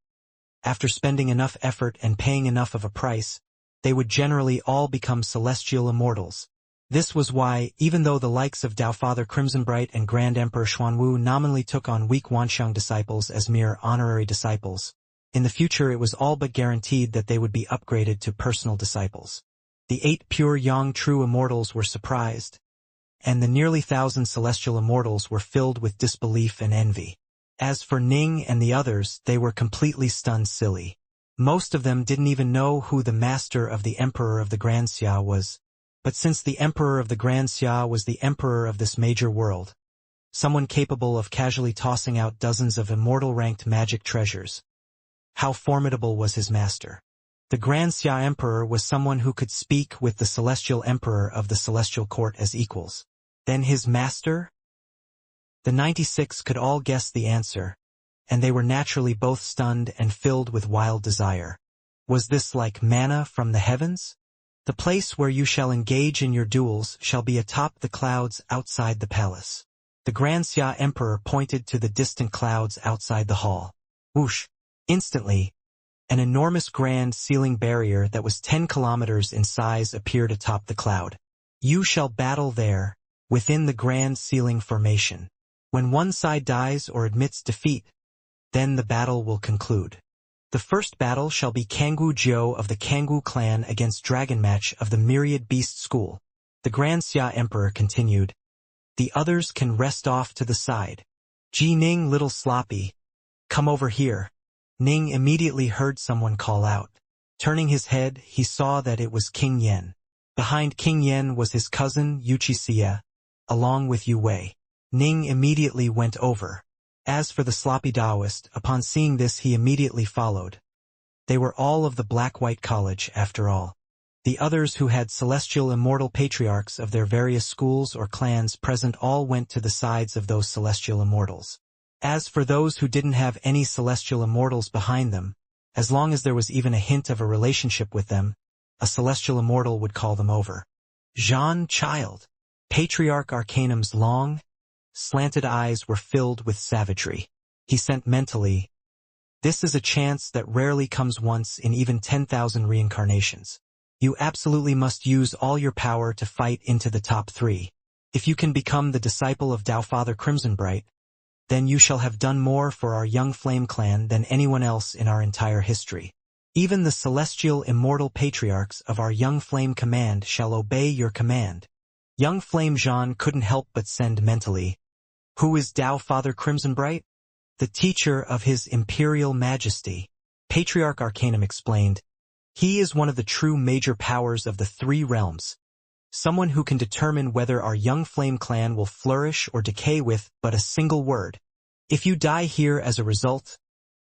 After spending enough effort and paying enough of a price, they would generally all become celestial immortals. This was why, even though the likes of Tao Father Crimsonbright and Grand Emperor Xuanwu nominally took on weak Wanxiang disciples as mere honorary disciples, in the future it was all but guaranteed that they would be upgraded to personal disciples. The 8 pure Yang true immortals were surprised, and the nearly 1,000 celestial immortals were filled with disbelief and envy. As for Ning and the others, they were completely stunned silly. Most of them didn't even know who the master of the Emperor of the Xianxia was. But since the Emperor of the Xianxia was the Emperor of this major world, someone capable of casually tossing out dozens of immortal-ranked magic treasures, how formidable was his master? The Xianxia Emperor was someone who could speak with the Celestial Emperor of the Celestial Court as equals. Then his master? The 96 could all guess the answer, and they were naturally both stunned and filled with wild desire. Was this like manna from the heavens? The place where you shall engage in your duels shall be atop the clouds outside the palace. The Xianxia Emperor pointed to the distant clouds outside the hall. Whoosh! Instantly, an enormous grand ceiling barrier that was 10 kilometers in size appeared atop the cloud. You shall battle there, within the grand ceiling formation. When one side dies or admits defeat, then the battle will conclude. The first battle shall be Kangwu Jiu of the Kangwu clan against Dragon Match of the Myriad Beast School. The Xianxia Emperor continued. The others can rest off to the side. Ji Ning, little sloppy. Come over here. Ning immediately heard someone call out. Turning his head, he saw that it was King Yen. Behind King Yen was his cousin, Xianxia, along with Yu Wei. Ning immediately went over. As for the sloppy Taoist, upon seeing this he immediately followed. They were all of the Black-White College, after all. The others who had celestial immortal patriarchs of their various schools or clans present all went to the sides of those celestial immortals. As for those who didn't have any celestial immortals behind them, as long as there was even a hint of a relationship with them, a celestial immortal would call them over. Xianxia. Patriarch Arcanum's long, slanted eyes were filled with savagery. He sent mentally, "This is a chance that rarely comes once in even 10,000 reincarnations. You absolutely must use all your power to fight into the top 3. If you can become the disciple of Tao Father Crimsonbright, then you shall have done more for our young flame clan than anyone else in our entire history. Even the celestial immortal patriarchs of our young flame command shall obey your command." Young flame Jean couldn't help but send mentally, "Who is Tao Father Crimsonbright?" "The teacher of His Imperial Majesty." Patriarch Arcanum explained, "He is one of the true major powers of the 3 realms, someone who can determine whether our young flame clan will flourish or decay with but a single word. If you die here as a result,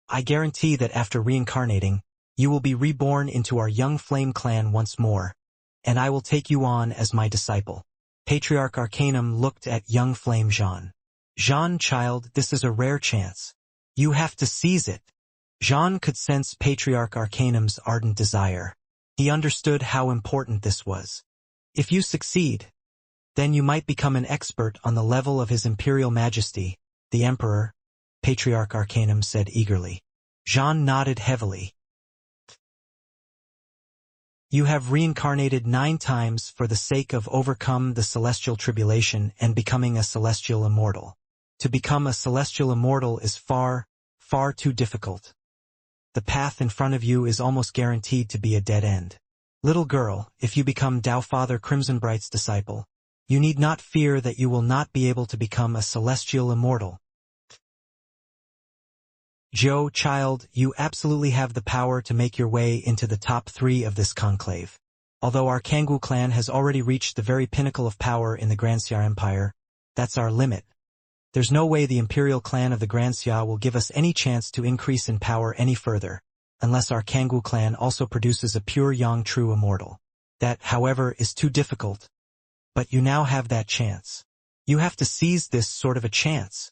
I guarantee that after reincarnating, you will be reborn into our young flame clan once more, and I will take you on as my disciple." Patriarch Arcanum looked at young flame Jean. "Jean, child, this is a rare chance. You have to seize it." Jean could sense Patriarch Arcanum's ardent desire. He understood how important this was. "If you succeed, then you might become an expert on the level of His Imperial Majesty, the Emperor," Patriarch Arcanum said eagerly. Jean nodded heavily. "You have reincarnated 9 times for the sake of overcome the celestial tribulation and becoming a celestial immortal. To become a celestial immortal is far, far too difficult. The path in front of you is almost guaranteed to be a dead end. Little girl, if you become Tao Father Crimsonbright's disciple, you need not fear that you will not be able to become a celestial immortal. Joe, child, you absolutely have the power to make your way into the top 3 of this conclave. Although our Kangwu clan has already reached the very pinnacle of power in the Granxia Empire, that's our limit. There's no way the Imperial clan of the Granxia will give us any chance to increase in power any further, unless our Kangwu clan also produces a pure young true immortal. That, however, is too difficult. But you now have that chance. You have to seize this sort of a chance."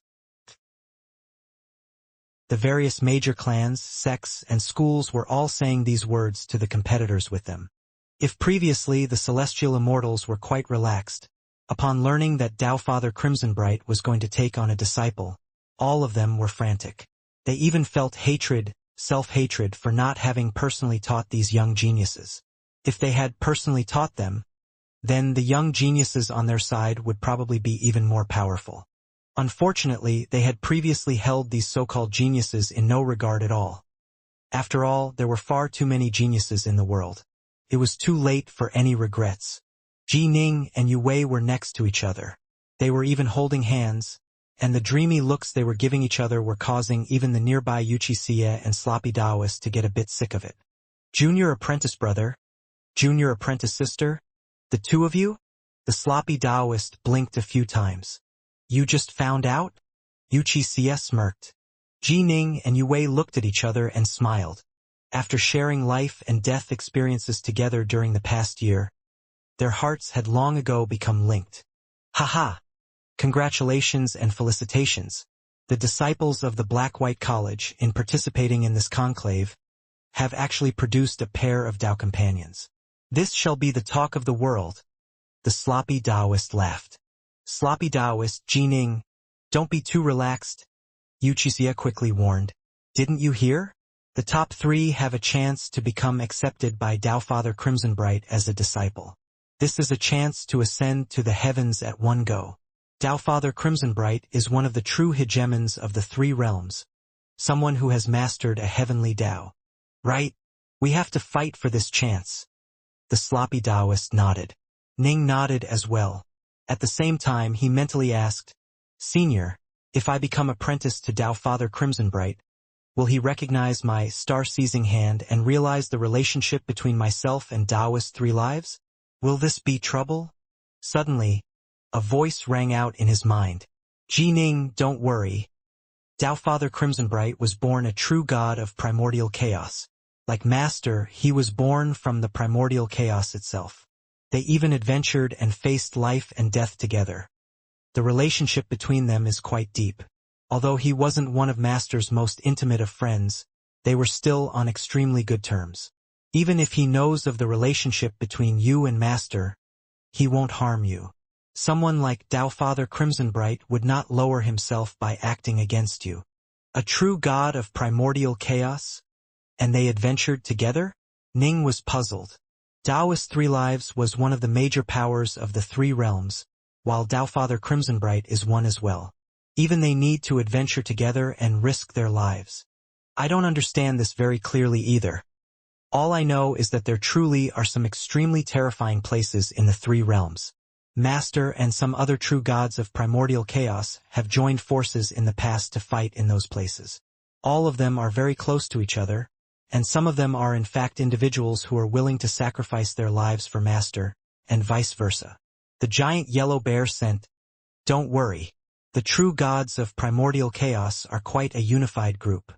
The various major clans, sects, and schools were all saying these words to the competitors with them. If previously the celestial immortals were quite relaxed, upon learning that Tao Father Crimsonbright was going to take on a disciple, all of them were frantic. They even felt hatred, self-hatred for not having personally taught these young geniuses. If they had personally taught them, then the young geniuses on their side would probably be even more powerful. Unfortunately, they had previously held these so-called geniuses in no regard at all. After all, there were far too many geniuses in the world. It was too late for any regrets. Ji Ning and Yu Wei were next to each other. They were even holding hands, and the dreamy looks they were giving each other were causing even the nearby Wuxia and sloppy Taoist to get a bit sick of it. "Junior apprentice brother? Junior apprentice sister? The 2 of you?" The sloppy Taoist blinked a few times. "You just found out?" Wuxia smirked. Ji Ning and Yu Wei looked at each other and smiled. After sharing life and death experiences together during the past year, their hearts had long ago become linked. "Haha! Congratulations and felicitations. The disciples of the Black-White College, in participating in this conclave, have actually produced a pair of Tao companions. This shall be the talk of the world." The sloppy Taoist laughed. "Sloppy Taoist, Ji Ning, don't be too relaxed," Wuxia quickly warned. "Didn't you hear? The top 3 have a chance to become accepted by Tao Father Crimsonbright as a disciple. This is a chance to ascend to the heavens at one go. Tao Father Crimsonbright is one of the true hegemons of the 3 realms, someone who has mastered a heavenly Tao. Right? We have to fight for this chance." The sloppy Taoist nodded. Ning nodded as well. At the same time, he mentally asked, "Senior, if I become apprentice to Tao Father Crimsonbright, will he recognize my star-seizing hand and realize the relationship between myself and Taoist 3 lives? Will this be trouble?" Suddenly, a voice rang out in his mind. "Ji Ning, don't worry. Tao Father Crimsonbright was born a true god of primordial chaos. Like Master, he was born from the primordial chaos itself. They even adventured and faced life and death together. The relationship between them is quite deep. Although he wasn't one of Master's most intimate of friends, they were still on extremely good terms. Even if he knows of the relationship between you and Master, he won't harm you. Someone like Tao Father Crimsonbright would not lower himself by acting against you. A true god of primordial chaos? And they adventured together? Ning was puzzled. Taoist Three Lives was one of the major powers of the three realms, while Tao Father Crimsonbright is one as well. Even they need to adventure together and risk their lives. I don't understand this very clearly either. All I know is that there truly are some extremely terrifying places in the three realms. Master and some other true gods of primordial chaos have joined forces in the past to fight in those places. All of them are very close to each other, and some of them are in fact individuals who are willing to sacrifice their lives for Master, and vice versa. The giant yellow bear sent, "Don't worry. The true gods of primordial chaos are quite a unified group."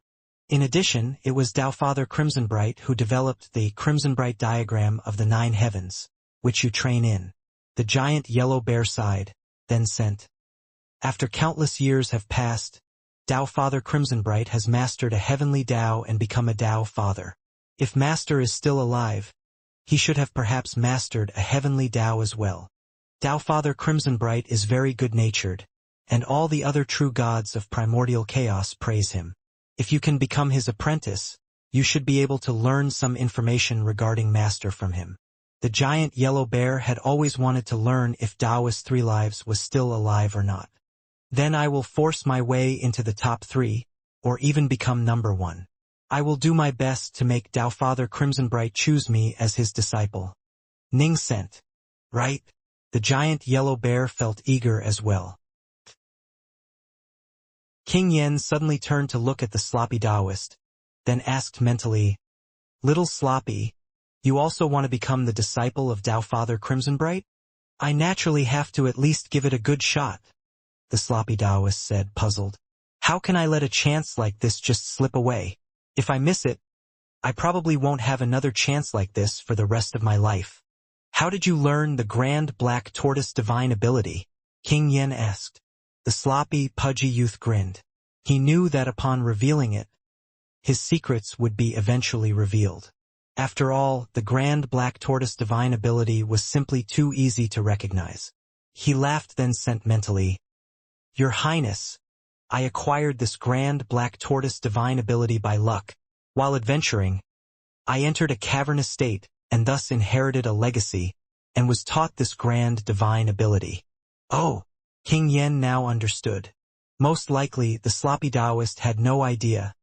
In addition, it was Tao Father Crimsonbright who developed the Crimsonbright diagram of the 9 heavens, which you train in. The giant yellow bear sighed, then sent. After countless years have passed, Tao Father Crimsonbright has mastered a heavenly Tao and become a Tao Father. If Master is still alive, he should have perhaps mastered a heavenly Tao as well. Tao Father Crimsonbright is very good-natured, and all the other true gods of primordial chaos praise him. If you can become his apprentice, you should be able to learn some information regarding Master from him. The giant yellow bear had always wanted to learn if Taoist Three Lives was still alive or not. Then I will force my way into the top 3, or even become number 1. I will do my best to make Tao Father Crimsonbright choose me as his disciple. Ning sent. Right? The giant yellow bear felt eager as well. King Yen suddenly turned to look at the sloppy Taoist, then asked mentally, "Little sloppy, you also want to become the disciple of Tao Father Crimsonbright?" "I naturally have to at least give it a good shot," the sloppy Taoist said, puzzled. "How can I let a chance like this just slip away? If I miss it, I probably won't have another chance like this for the rest of my life." "How did you learn the Grand Black Tortoise Divine Ability?" King Yen asked. The sloppy, pudgy youth grinned. He knew that upon revealing it, his secrets would be eventually revealed. After all, the Grand Black Tortoise Divine Ability was simply too easy to recognize. He laughed, then sent mentally, "Your Highness, I acquired this Grand Black Tortoise Divine Ability by luck. While adventuring, I entered a cavernous state, and thus inherited a legacy, and was taught this Grand Divine Ability." Oh! King Yen now understood. Most likely, the sloppy Taoist had no idea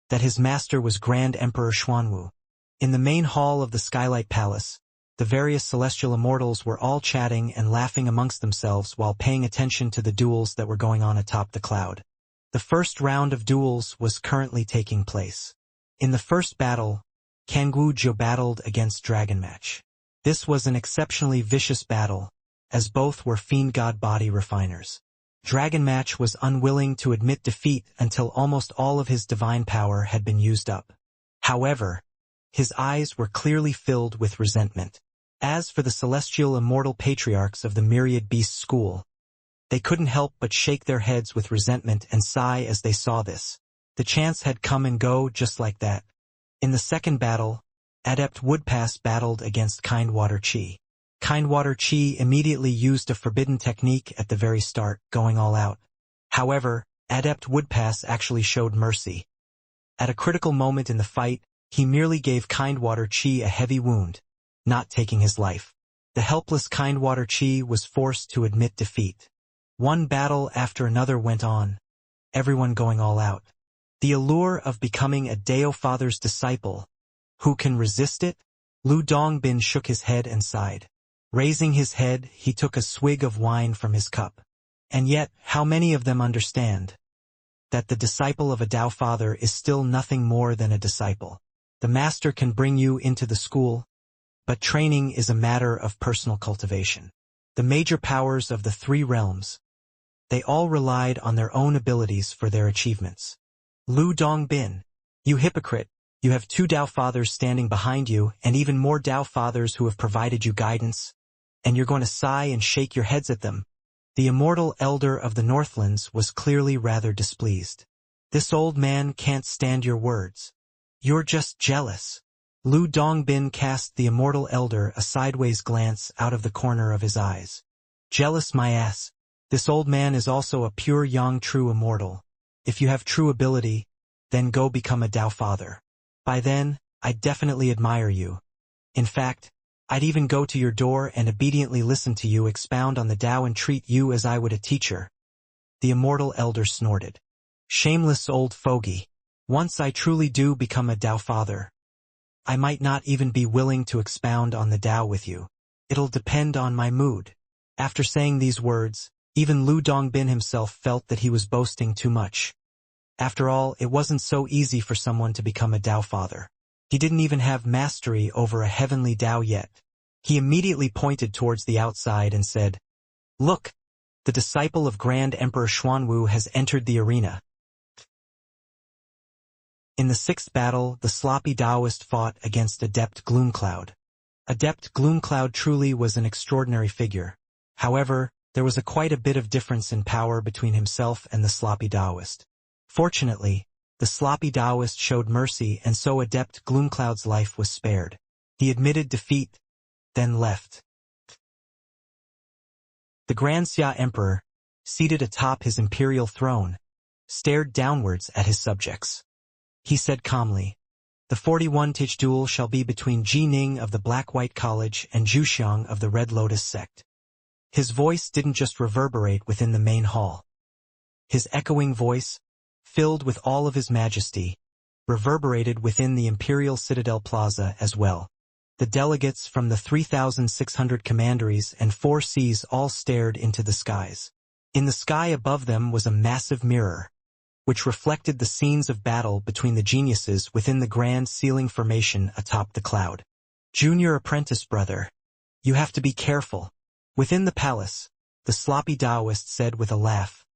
that his master was Grand Emperor Xuanwu. In the main hall of the Skylight Palace, the various celestial immortals were all chatting and laughing amongst themselves while paying attention to the duels that were going on atop the cloud. The first round of duels was currently taking place. In the first battle, Kangwu Zhou battled against Dragonmatch. This was an exceptionally vicious battle, as both were Fiendgod body refiners. Dragonmatch was unwilling to admit defeat until almost all of his divine power had been used up. However, his eyes were clearly filled with resentment. As for the celestial immortal patriarchs of the Myriad Beast School, they couldn't help but shake their heads with resentment and sigh as they saw this. The chance had come and go just like that. In the second battle, Adept Woodpass battled against Kindwater Chi. Kindwater Chi immediately used a forbidden technique at the very start, going all out. However, Adept Woodpass actually showed mercy. At a critical moment in the fight, he merely gave Kindwater Chi a heavy wound, not taking his life. The helpless Kindwater Chi was forced to admit defeat. One battle after another went on, everyone going all out. The allure of becoming a Dao Father's disciple. Who can resist it? Lu Dongbin shook his head and sighed. Raising his head, he took a swig of wine from his cup. And yet, how many of them understand that the disciple of a Dao Father is still nothing more than a disciple? The master can bring you into the school, but training is a matter of personal cultivation. The major powers of the three realms, they all relied on their own abilities for their achievements. Lu Dongbin, you hypocrite, You have 2 Tao Fathers standing behind you, and even more Tao Fathers who have provided you guidance, and you're going to sigh and shake your heads at them. The immortal elder of the Northlands was clearly rather displeased. This old man can't stand your words. You're just jealous. Lu Dongbin cast the immortal elder a sideways glance out of the corner of his eyes. Jealous my ass. This old man is also a pure yang true immortal. If you have true ability, then go become a Tao Father. By then, I'd definitely admire you. In fact, I'd even go to your door and obediently listen to you expound on the Tao and treat you as I would a teacher. The immortal elder snorted. Shameless old fogey. Once I truly do become a Tao Father, I might not even be willing to expound on the Tao with you. It'll depend on my mood. After saying these words, even Lu Dongbin himself felt that he was boasting too much. After all, it wasn't so easy for someone to become a Tao Father. He didn't even have mastery over a heavenly Tao yet. He immediately pointed towards the outside and said, "Look, the disciple of Grand Emperor Xuanwu has entered the arena." In the 6th battle, the sloppy Taoist fought against Adept Gloomcloud. Adept Gloomcloud truly was an extraordinary figure. However, there was quite a bit of difference in power between himself and the sloppy Taoist. Fortunately, the sloppy Taoist showed mercy, and so Adept Gloomcloud's life was spared. He admitted defeat, then left. The Grand Xia Emperor, seated atop his imperial throne, stared downwards at his subjects. He said calmly, "The 41th duel shall be between Ji Ning of the Black-White College and Zhu Xiang of the Red Lotus sect." His voice didn't just reverberate within the main hall. His echoing voice, filled with all of his majesty, reverberated within the Imperial Citadel Plaza as well. The delegates from the 3,600 commanderies and 4 seas all stared into the skies. In the sky above them was a massive mirror, which reflected the scenes of battle between the geniuses within the grand ceiling formation atop the cloud. "Junior apprentice brother, you have to be careful." Within the palace, the sloppy Taoist said with a laugh,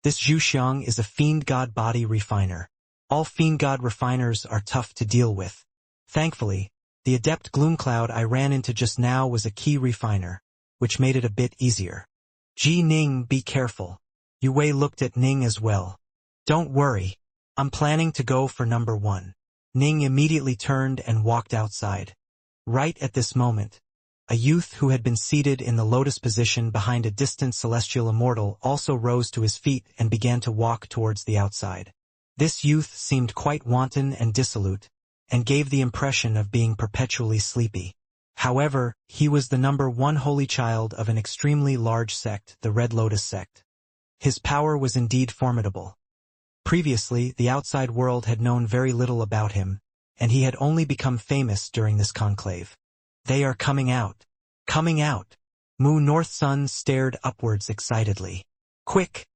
"This Zhu Xiang is a Fiendgod body refiner. All Fiendgod refiners are tough to deal with. Thankfully, the Adept Gloomcloud I ran into just now was a key refiner, which made it a bit easier. Ji Ning, be careful." Yue Wei looked at Ning as well. "Don't worry. I'm planning to go for number 1. Ning immediately turned and walked outside. Right at this moment, a youth who had been seated in the lotus position behind a distant celestial immortal also rose to his feet and began to walk towards the outside. This youth seemed quite wanton and dissolute, and gave the impression of being perpetually sleepy. However, he was the number 1 holy child of an extremely large sect, the Red Lotus sect. His power was indeed formidable. Previously, the outside world had known very little about him, and he had only become famous during this conclave. "They are coming out. Coming out." Mu North Sun stared upwards excitedly. "Quick!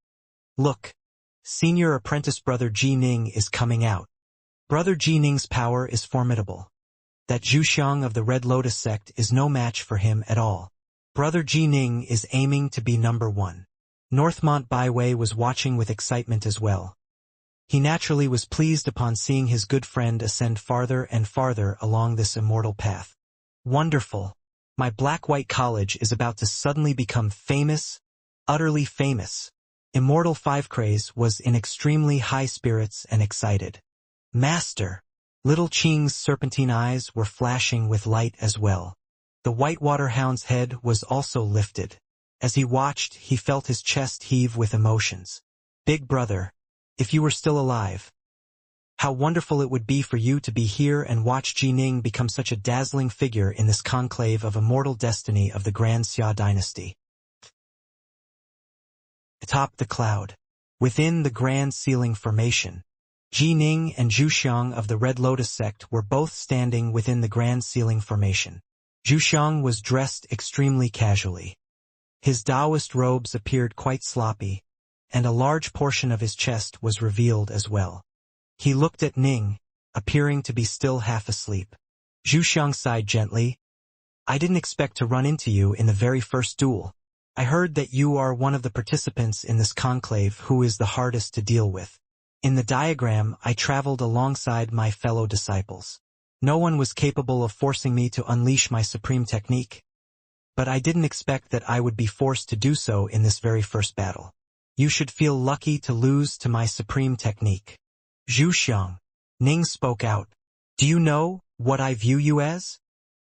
Look! Senior apprentice brother Ji Ning is coming out. Brother Ji Ning's power is formidable. That Zhu Xiang of the Red Lotus sect is no match for him at all. Brother Ji Ning is aiming to be number 1. Northmont Baiwei was watching with excitement as well. He naturally was pleased upon seeing his good friend ascend farther and farther along this immortal path. "Wonderful! My Black-White College is about to suddenly become famous, utterly famous." Immortal Fivecraze was in extremely high spirits and excited. "Master!" Little Qing's serpentine eyes were flashing with light as well. The Whitewater Hound's head was also lifted. As he watched, he felt his chest heave with emotions. "Big brother, if you were still alive, how wonderful it would be for you to be here and watch Ji Ning become such a dazzling figure in this conclave of immortal destiny of the Grand Xia dynasty." Atop the cloud, within the grand ceiling formation, Ji Ning and Zhu Xiang of the Red Lotus sect were both standing within the grand ceiling formation. Zhu Xiang was dressed extremely casually. His Taoist robes appeared quite sloppy, and a large portion of his chest was revealed as well. He looked at Ning, appearing to be still half asleep. Zhu Xiang sighed gently. "I didn't expect to run into you in the very first duel. I heard that you are one of the participants in this conclave who is the hardest to deal with. In the diagram, I traveled alongside my fellow disciples. No one was capable of forcing me to unleash my supreme technique, but I didn't expect that I would be forced to do so in this very first battle. You should feel lucky to lose to my supreme technique. Zhu Xiang. Ning spoke out. Do you know what I view you as?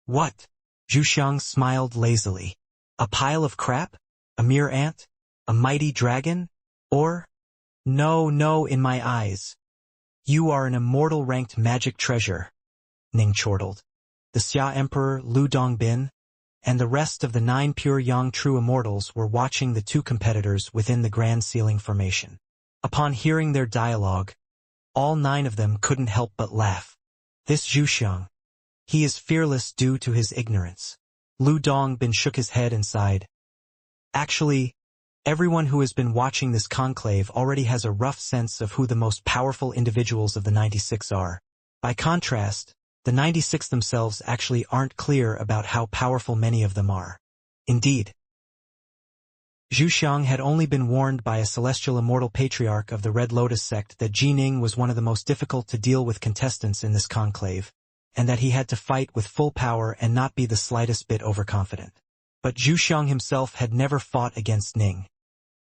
What? Zhu Xiang smiled lazily. A pile of crap? A mere ant? A mighty dragon? Or? No, in my eyes. You are an immortal ranked magic treasure, Ning chortled. The Xia Emperor Lu Dongbin and the rest of the 9 pure Yang true immortals were watching the two competitors within the Grand Sealing Formation. Upon hearing their dialogue, all 9 of them couldn't help but laugh. This Zhu Xiang. He is fearless due to his ignorance. Lu Dongbin shook his head and sighed. Actually, everyone who has been watching this conclave already has a rough sense of who the most powerful individuals of the 96 are. By contrast, the 96 themselves actually aren't clear about how powerful many of them are. Indeed, Zhu Xiang had only been warned by a celestial immortal patriarch of the Red Lotus sect that Ji Ning was one of the most difficult to deal with contestants in this conclave, and that he had to fight with full power and not be the slightest bit overconfident. But Zhu Xiang himself had never fought against Ning.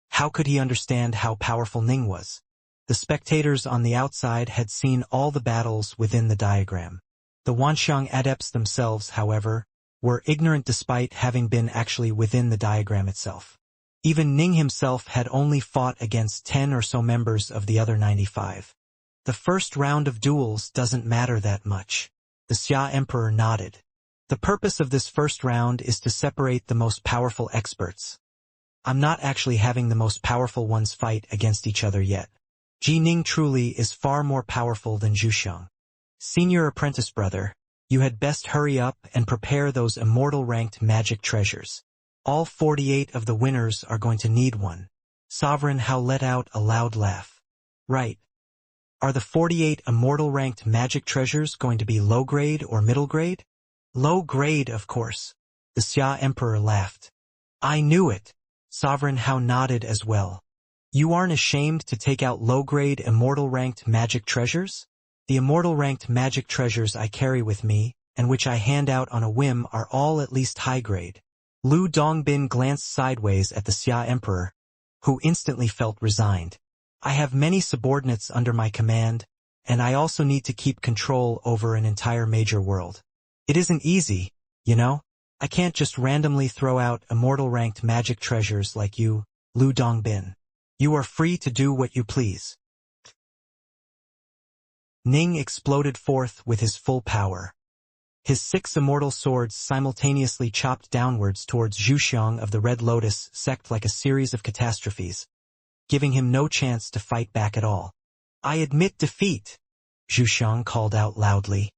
How could he understand how powerful Ning was? The spectators on the outside had seen all the battles within the diagram. The Wanxiang adepts themselves, however, were ignorant despite having been actually within the diagram itself. Even Ning himself had only fought against 10 or so members of the other 95. The first round of duels doesn't matter that much. The Xia Emperor nodded. The purpose of this first round is to separate the most powerful experts. I'm not actually having the most powerful ones fight against each other yet. Ji Ning truly is far more powerful than Zhu Xiang. Senior apprentice brother, you had best hurry up and prepare those immortal-ranked magic treasures. All 48 of the winners are going to need one. Sovereign Hao let out a loud laugh. Right. Are the 48 immortal-ranked magic treasures going to be low-grade or middle-grade? Low-grade, of course. The Xia Emperor laughed. I knew it. Sovereign Hao nodded as well. You aren't ashamed to take out low-grade immortal-ranked magic treasures? The immortal-ranked magic treasures I carry with me, and which I hand out on a whim, are all at least high-grade. Lu Dongbin glanced sideways at the Xia Emperor, who instantly felt resigned. I have many subordinates under my command, and I also need to keep control over an entire major world. It isn't easy, you know? I can't just randomly throw out immortal-ranked magic treasures like you, Lu Dongbin. You are free to do what you please. Ning exploded forth with his full power. His 6 immortal swords simultaneously chopped downwards towards Zhu Xiang of the Red Lotus sect like a series of catastrophes, giving him no chance to fight back at all. I admit defeat, Zhu Xiang called out loudly.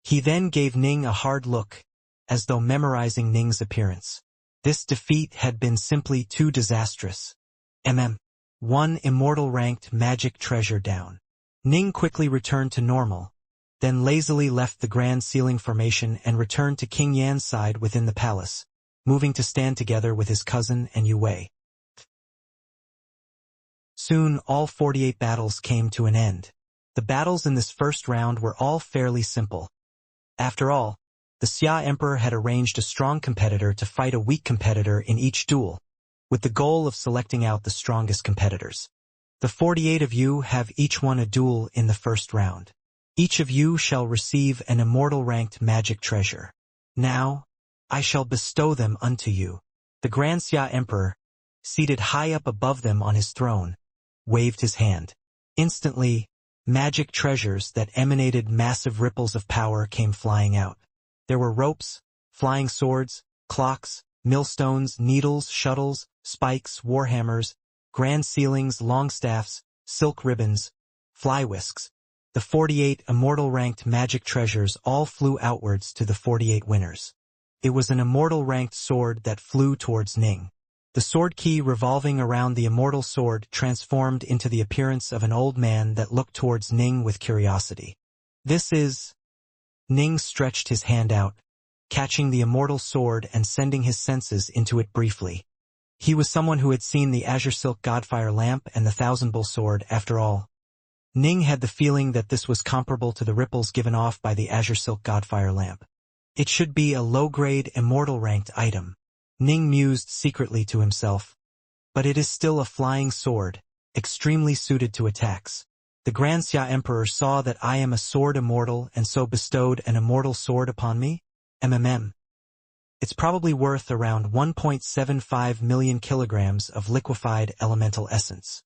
He then gave Ning a hard look, as though memorizing Ning's appearance. This defeat had been simply too disastrous. 1 immortal-ranked magic treasure down. Ning quickly returned to normal, then lazily left the Grand Sealing Formation and returned to King Yan's side within the palace, moving to stand together with his cousin and Yu Wei. Soon all 48 battles came to an end. The battles in this first round were all fairly simple. After all, the Xia Emperor had arranged a strong competitor to fight a weak competitor in each duel, with the goal of selecting out the strongest competitors. The 48 of you have each won a duel in the first round. Each of you shall receive an immortal-ranked magic treasure. Now, I shall bestow them unto you. The Grand Xia Emperor, seated high up above them on his throne, waved his hand. Instantly, magic treasures that emanated massive ripples of power came flying out. There were ropes, flying swords, clocks, millstones, needles, shuttles, spikes, warhammers, grand ceilings, longstaffs, silk ribbons, fly whisks. The 48 immortal-ranked magic treasures all flew outwards to the 48 winners. It was an immortal-ranked sword that flew towards Ning. The sword key revolving around the immortal sword transformed into the appearance of an old man that looked towards Ning with curiosity. This is... Ning stretched his hand out, catching the immortal sword and sending his senses into it briefly. He was someone who had seen the azure silk godfire lamp and the thousand bull sword. After all, Ning had the feeling that this was comparable to the ripples given off by the azure silk godfire lamp. It should be a low-grade immortal ranked item. Ning mused secretly to himself. But it is still a flying sword, extremely suited to attacks. The Grand Xia Emperor saw that I am a sword immortal and so bestowed an immortal sword upon me? It's probably worth around 1.75 million kilograms of liquefied elemental essence.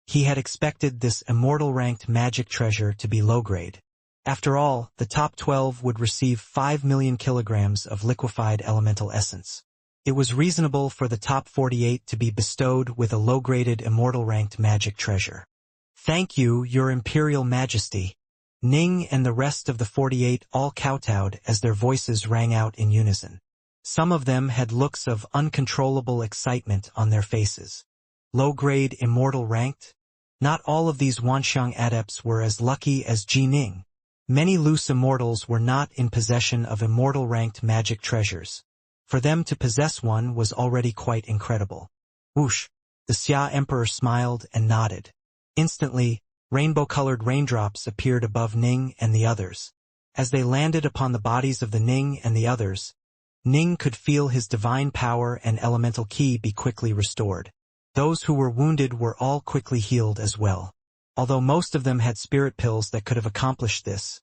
He had expected this immortal-ranked magic treasure to be low-grade. After all, the top 12 would receive 5 million kilograms of liquefied elemental essence. It was reasonable for the top 48 to be bestowed with a low-graded immortal-ranked magic treasure. Thank you, Your Imperial Majesty. Ning and the rest of the 48 all kowtowed as their voices rang out in unison. Some of them had looks of uncontrollable excitement on their faces. Low-grade immortal ranked? Not all of these Wanxiang adepts were as lucky as Ji Ning. Many loose immortals were not in possession of immortal-ranked magic treasures. For them to possess one was already quite incredible. Whoosh! The Xia Emperor smiled and nodded. Instantly, rainbow-colored raindrops appeared above Ning and the others. As they landed upon the bodies of the Ning and the others, Ning could feel his divine power and elemental ki be quickly restored. Those who were wounded were all quickly healed as well. Although most of them had spirit pills that could have accomplished this,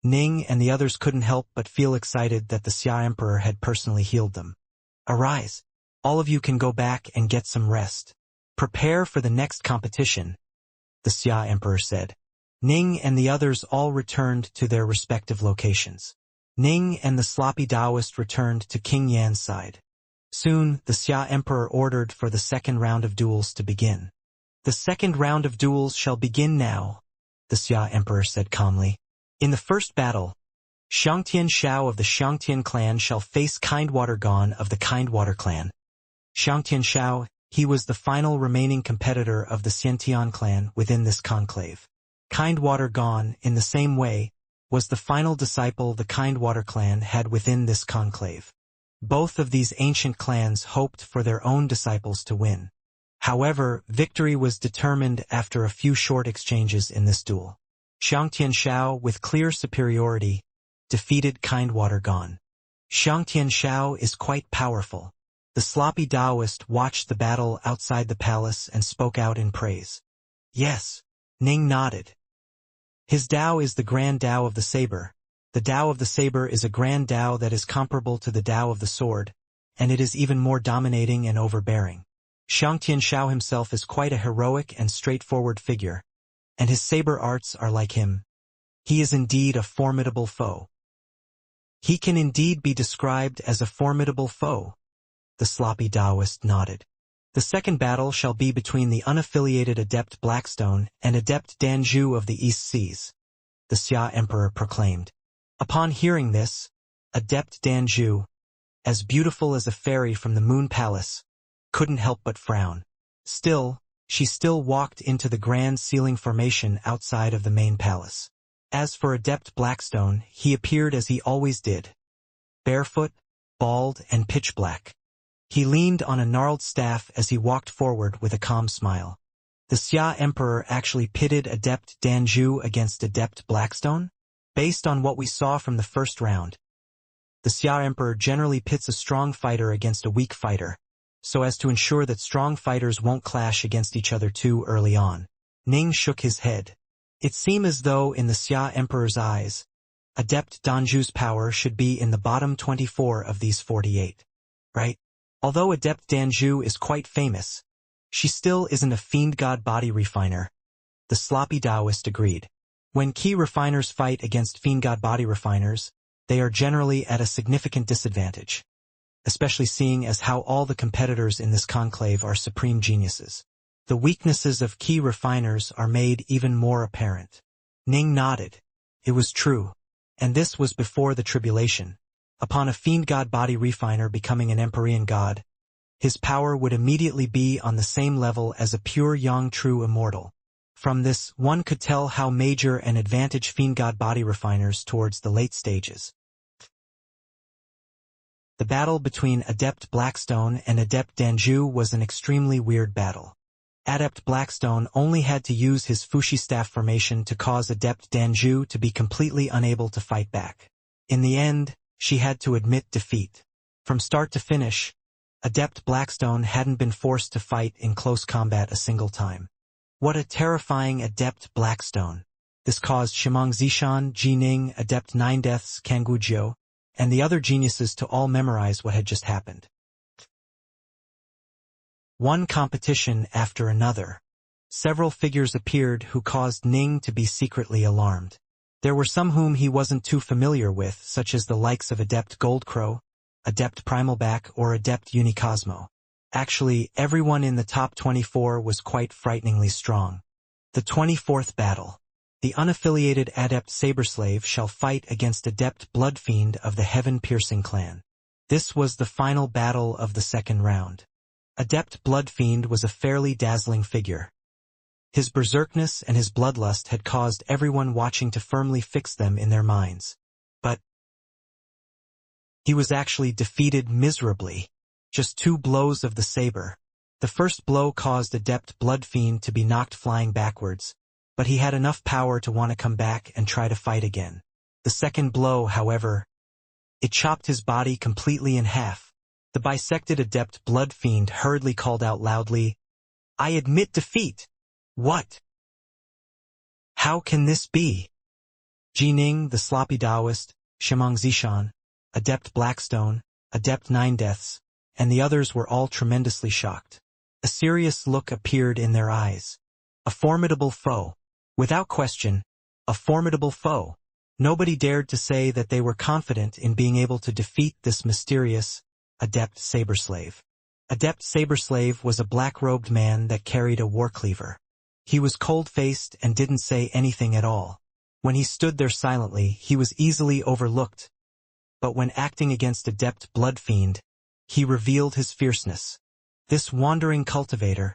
Ning and the others couldn't help but feel excited that the Xia Emperor had personally healed them. Arise! All of you can go back and get some rest. Prepare for the next competition, the Xia Emperor said. Ning and the others all returned to their respective locations. Ning and the sloppy Taoist returned to King Yan's side. Soon, the Xia Emperor ordered for the second round of duels to begin. The second round of duels shall begin now, the Xia Emperor said calmly. In the first battle, Xianxia Shao of the Xianxia clan shall face Kindwater Gon of the Kindwater clan. Xianxia Shao, he was the final remaining competitor of the Xiantian clan within this conclave. Kindwater Gon, in the same way, was the final disciple the Kindwater clan had within this conclave. Both of these ancient clans hoped for their own disciples to win. However, victory was determined after a few short exchanges in this duel. Xianxia Shao, with clear superiority, defeated Kindwater Gon. Xianxia Shao is quite powerful. The sloppy Taoist watched the battle outside the palace and spoke out in praise. Yes, Ning nodded. His Tao is the Grand Tao of the Saber. The Tao of the Saber is a Grand Tao that is comparable to the Tao of the Sword, and it is even more dominating and overbearing. Xianxia Shao himself is quite a heroic and straightforward figure, and his saber arts are like him. He is indeed a formidable foe. He can indeed be described as a formidable foe. The sloppy Taoist nodded. The second battle shall be between the unaffiliated Adept Blackstone and Adept Danju of the East Seas, the Xia Emperor proclaimed. Upon hearing this, Adept Danju, as beautiful as a fairy from the Moon Palace, couldn't help but frown. Still, she still walked into the grand ceiling formation outside of the main palace. As for Adept Blackstone, he appeared as he always did. Barefoot, bald, and pitch black. He leaned on a gnarled staff as he walked forward with a calm smile. The Xia Emperor actually pitted Adept Danju against Adept Blackstone? Based on what we saw from the first round, the Xia Emperor generally pits a strong fighter against a weak fighter, so as to ensure that strong fighters won't clash against each other too early on. Ning shook his head. It seemed as though in the Xia Emperor's eyes, Adept Danju's power should be in the bottom 24 of these 48. Right? Although Adept Danju is quite famous, she still isn't a Fiendgod body refiner. The sloppy Taoist agreed. When key refiners fight against Fiendgod body refiners, they are generally at a significant disadvantage, especially seeing as how all the competitors in this conclave are supreme geniuses. The weaknesses of key refiners are made even more apparent. Ning nodded. It was true. And this was before the tribulation. Upon a Fiendgod body refiner becoming an Empyrean god, his power would immediately be on the same level as a pure Yang true immortal. From this, one could tell how major an advantage Fiendgod body refiners towards the late stages. The battle between Adept Blackstone and Adept Danju was an extremely weird battle. Adept Blackstone only had to use his Fushi staff formation to cause Adept Danju to be completely unable to fight back. In the end, she had to admit defeat. From start to finish, Adept Blackstone hadn't been forced to fight in close combat a single time. What a terrifying Adept Blackstone. This caused Xianxia, Jining, Adept Nine Deaths, Kangujio, and the other geniuses to all memorize what had just happened. One competition after another. Several figures appeared who caused Ning to be secretly alarmed. There were some whom he wasn't too familiar with, such as the likes of Adept Goldcrow, Adept Primalback, or Adept Unicosmo. Actually, everyone in the top 24 was quite frighteningly strong. The 24th battle. The unaffiliated Adept Saberslave shall fight against Adept Bloodfiend of the Heaven-Piercing clan. This was the final battle of the second round. Adept Bloodfiend was a fairly dazzling figure. His berserkness and his bloodlust had caused everyone watching to firmly fix them in their minds. But he was actually defeated miserably. Just 2 blows of the saber. The first blow caused Adept Bloodfiend to be knocked flying backwards, but he had enough power to want to come back and try to fight again. The second blow, however, it chopped his body completely in half. The bisected Adept Bloodfiend hurriedly called out loudly, "I admit defeat!" What? How can this be? Jining, the sloppy Taoist, Xianxia, Adept Blackstone, Adept Nine Deaths, and the others were all tremendously shocked. A serious look appeared in their eyes. A formidable foe. Without question, a formidable foe. Nobody dared to say that they were confident in being able to defeat this mysterious Adept Saberslave. Adept Saberslave was a black-robed man that carried a warcleaver. He was cold-faced and didn't say anything at all. When he stood there silently, he was easily overlooked. But when acting against Adept Bloodfiend, he revealed his fierceness. This wandering cultivator,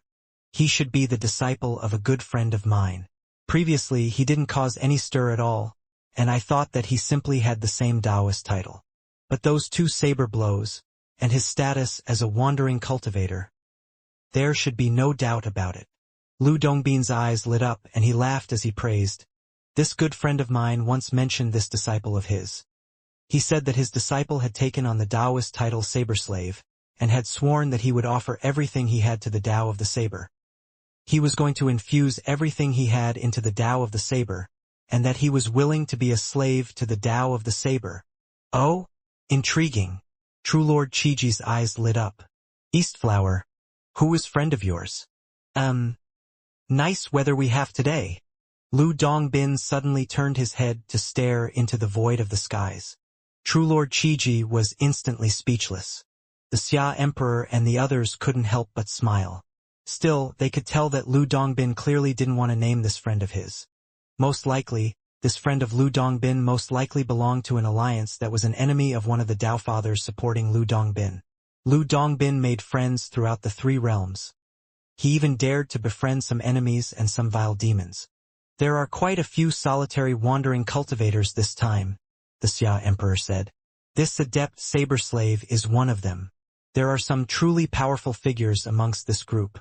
he should be the disciple of a good friend of mine. Previously, he didn't cause any stir at all, and I thought that he simply had the same Taoist title. But those 2 saber blows, and his status as a wandering cultivator, there should be no doubt about it. Lu Dongbin's eyes lit up and he laughed as he praised. This good friend of mine once mentioned this disciple of his. He said that his disciple had taken on the Taoist title Saberslave, and had sworn that he would offer everything he had to the Tao of the Saber. He was going to infuse everything he had into the Tao of the Saber, and that he was willing to be a slave to the Tao of the Saber. Oh, intriguing. True Lord Chiji's eyes lit up. Eastflower, who is friend of yours? Nice weather we have today. Lu Dongbin suddenly turned his head to stare into the void of the skies. True Lord Chiji was instantly speechless. The Xia Emperor and the others couldn't help but smile. Still, they could tell that Lu Dongbin clearly didn't want to name this friend of his. Most likely, this friend of Lu Dongbin most likely belonged to an alliance that was an enemy of one of the Tao Fathers supporting Lu Dongbin. Lu Dongbin made friends throughout the 3 realms. He even dared to befriend some enemies and some vile demons. There are quite a few solitary wandering cultivators this time, the Xia Emperor said. This Adept Saberslave is one of them. There are some truly powerful figures amongst this group.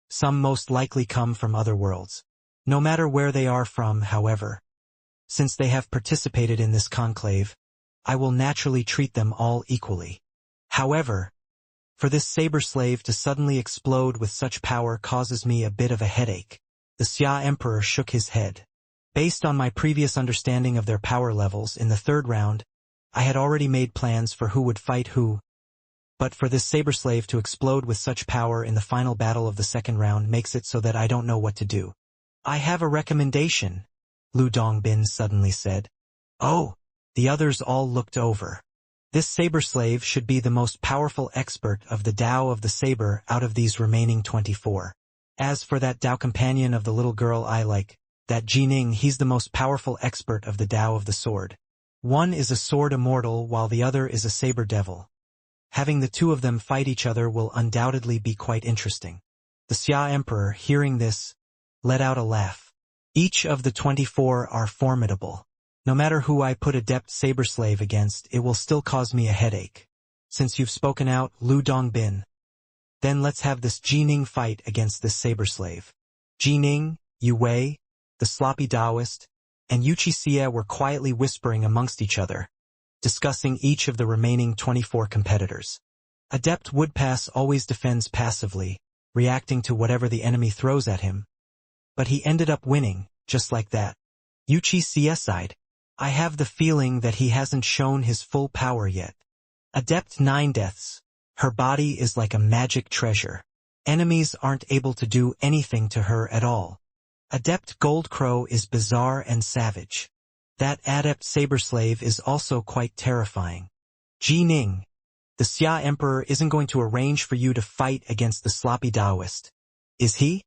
Some most likely come from other worlds. No matter where they are from, however, since they have participated in this conclave, I will naturally treat them all equally. However, for this Saberslave to suddenly explode with such power causes me a bit of a headache. The Xia Emperor shook his head. Based on my previous understanding of their power levels in the 3rd round, I had already made plans for who would fight who. But for this Saberslave to explode with such power in the final battle of the 2nd round makes it so that I don't know what to do. I have a recommendation, Lu Dongbin suddenly said. Oh, the others all looked over. This Saberslave should be the most powerful expert of the Tao of the Saber out of these remaining 24. As for that Tao companion of the little girl I like, that Jining, he's the most powerful expert of the Tao of the Sword. One is a sword immortal while the other is a saber devil. Having the 2 of them fight each other will undoubtedly be quite interesting. The Xia Emperor, hearing this, let out a laugh. Each of the 24 are formidable. No matter who I put Adept Saberslave against, it will still cause me a headache. Since you've spoken out, Lu Dongbin, Then let's have this Jining fight against this saber slave. Jining, Yu Wei, the sloppy Taoist, and Wuxia were quietly whispering amongst each other, discussing each of the remaining 24 competitors. Adept Woodpass always defends passively, reacting to whatever the enemy throws at him. But he ended up winning, just like that. Wuxia sighed. I have the feeling that he hasn't shown his full power yet. Adept Nine Deaths. Her body is like a magic treasure. Enemies aren't able to do anything to her at all. Adept Goldcrow is bizarre and savage. That Adept Saberslave is also quite terrifying. Jining. The Xia Emperor isn't going to arrange for you to fight against the sloppy Taoist. Is he?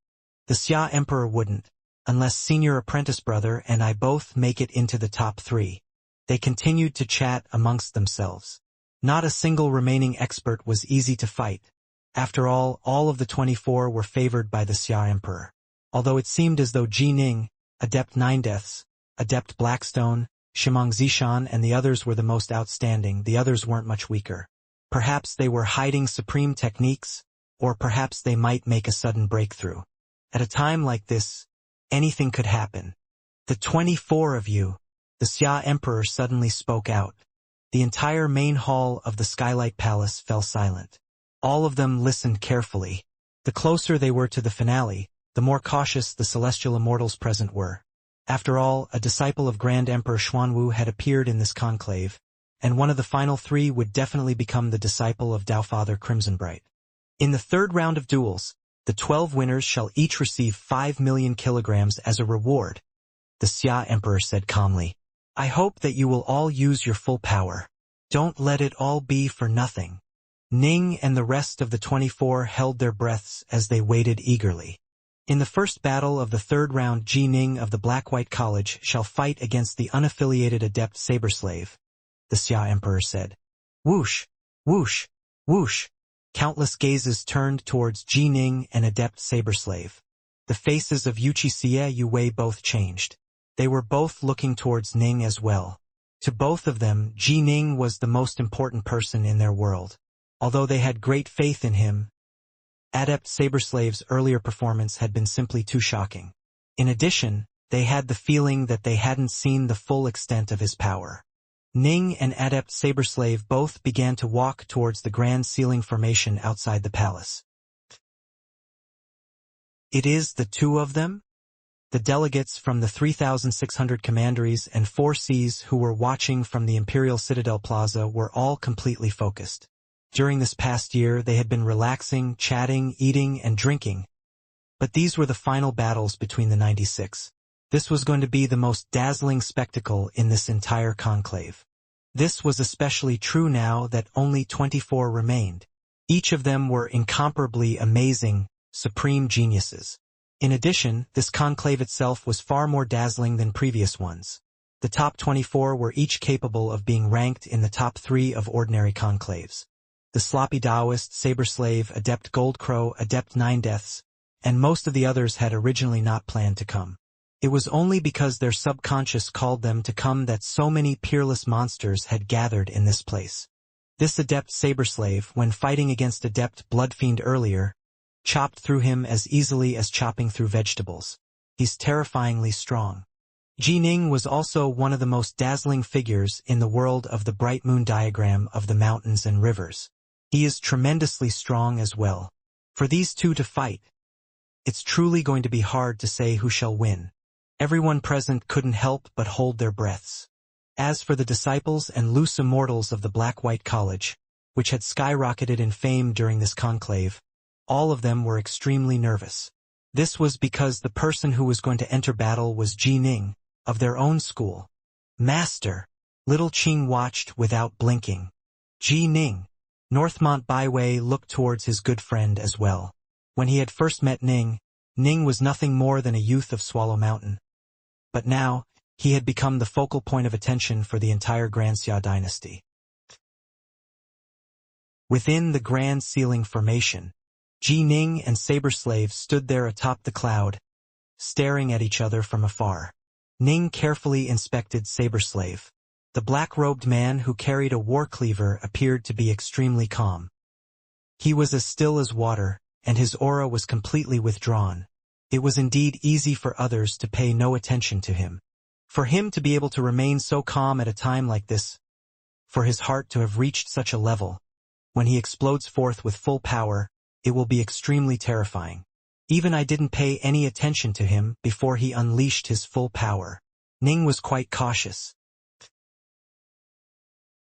The Xia Emperor wouldn't, unless Senior Apprentice Brother and I both make it into the top 3. They continued to chat amongst themselves. Not a single remaining expert was easy to fight. After all of the 24 were favored by the Xia Emperor. Although it seemed as though Jining, Adept Nine Deaths, Adept Blackstone, Shimang Zishan and the others were the most outstanding, the others weren't much weaker. Perhaps they were hiding supreme techniques, or perhaps they might make a sudden breakthrough. At a time like this, anything could happen. The 24 of you, the Xia Emperor suddenly spoke out. The entire main hall of the Skylight Palace fell silent. All of them listened carefully. The closer they were to the finale, the more cautious the celestial immortals present were. After all, a disciple of Grand Emperor Xuanwu had appeared in this conclave, and one of the final 3 would definitely become the disciple of Taofather Crimsonbright. In the third round of duels, the 12 winners shall each receive 5 million kilograms as a reward, the Xia Emperor said calmly. I hope that you will all use your full power. Don't let it all be for nothing. Ning and the rest of the 24 held their breaths as they waited eagerly. In the first battle of the third round, Jining of the Black-White College shall fight against the unaffiliated Adept Saberslave, the Xia Emperor said. Whoosh, whoosh, whoosh. Countless gazes turned towards Jining and Adept Saberslave. The faces of Wuxia and Yu Wei both changed. They were both looking towards Ning as well. To both of them, Jining was the most important person in their world. Although they had great faith in him, Adept Saberslave's earlier performance had been simply too shocking. In addition, they had the feeling that they hadn't seen the full extent of his power. Ning and Adept Saberslave both began to walk towards the grand ceiling formation outside the palace. It is the 2 of them? The delegates from the 3,600 commanderies and 4 seas who were watching from the Imperial Citadel Plaza were all completely focused. During this past year, they had been relaxing, chatting, eating, and drinking. But these were the final battles between the 96. This was going to be the most dazzling spectacle in this entire conclave. This was especially true now that only 24 remained. Each of them were incomparably amazing, supreme geniuses. In addition, this conclave itself was far more dazzling than previous ones. The top 24 were each capable of being ranked in the top 3 of ordinary conclaves. The sloppy Taoist, Saberslave, Adept Goldcrow, Adept Nine Deaths, and most of the others had originally not planned to come. It was only because their subconscious called them to come that so many peerless monsters had gathered in this place. This Adept Saberslave, when fighting against Adept Bloodfiend earlier, chopped through him as easily as chopping through vegetables. He's terrifyingly strong. Jining was also one of the most dazzling figures in the world of the bright moon diagram of the mountains and rivers. He is tremendously strong as well. For these 2 to fight, it's truly going to be hard to say who shall win. Everyone present couldn't help but hold their breaths. As for the disciples and loose immortals of the Black-White College, which had skyrocketed in fame during this conclave, all of them were extremely nervous. This was because the person who was going to enter battle was Jining, of their own school. Master! Little Qing watched without blinking. Jining! Northmont Baiwei looked towards his good friend as well. When he had first met Ning, Ning was nothing more than a youth of Swallow Mountain. But now, he had become the focal point of attention for the entire Grand Xia dynasty. Within the Grand Ceiling Formation, Jining and Saberslave stood there atop the cloud, staring at each other from afar. Ning carefully inspected Saberslave. The black-robed man who carried a war cleaver appeared to be extremely calm. He was as still as water, and his aura was completely withdrawn. It was indeed easy for others to pay no attention to him. For him to be able to remain so calm at a time like this, for his heart to have reached such a level, when he explodes forth with full power, it will be extremely terrifying. Even I didn't pay any attention to him before he unleashed his full power. Ning was quite cautious.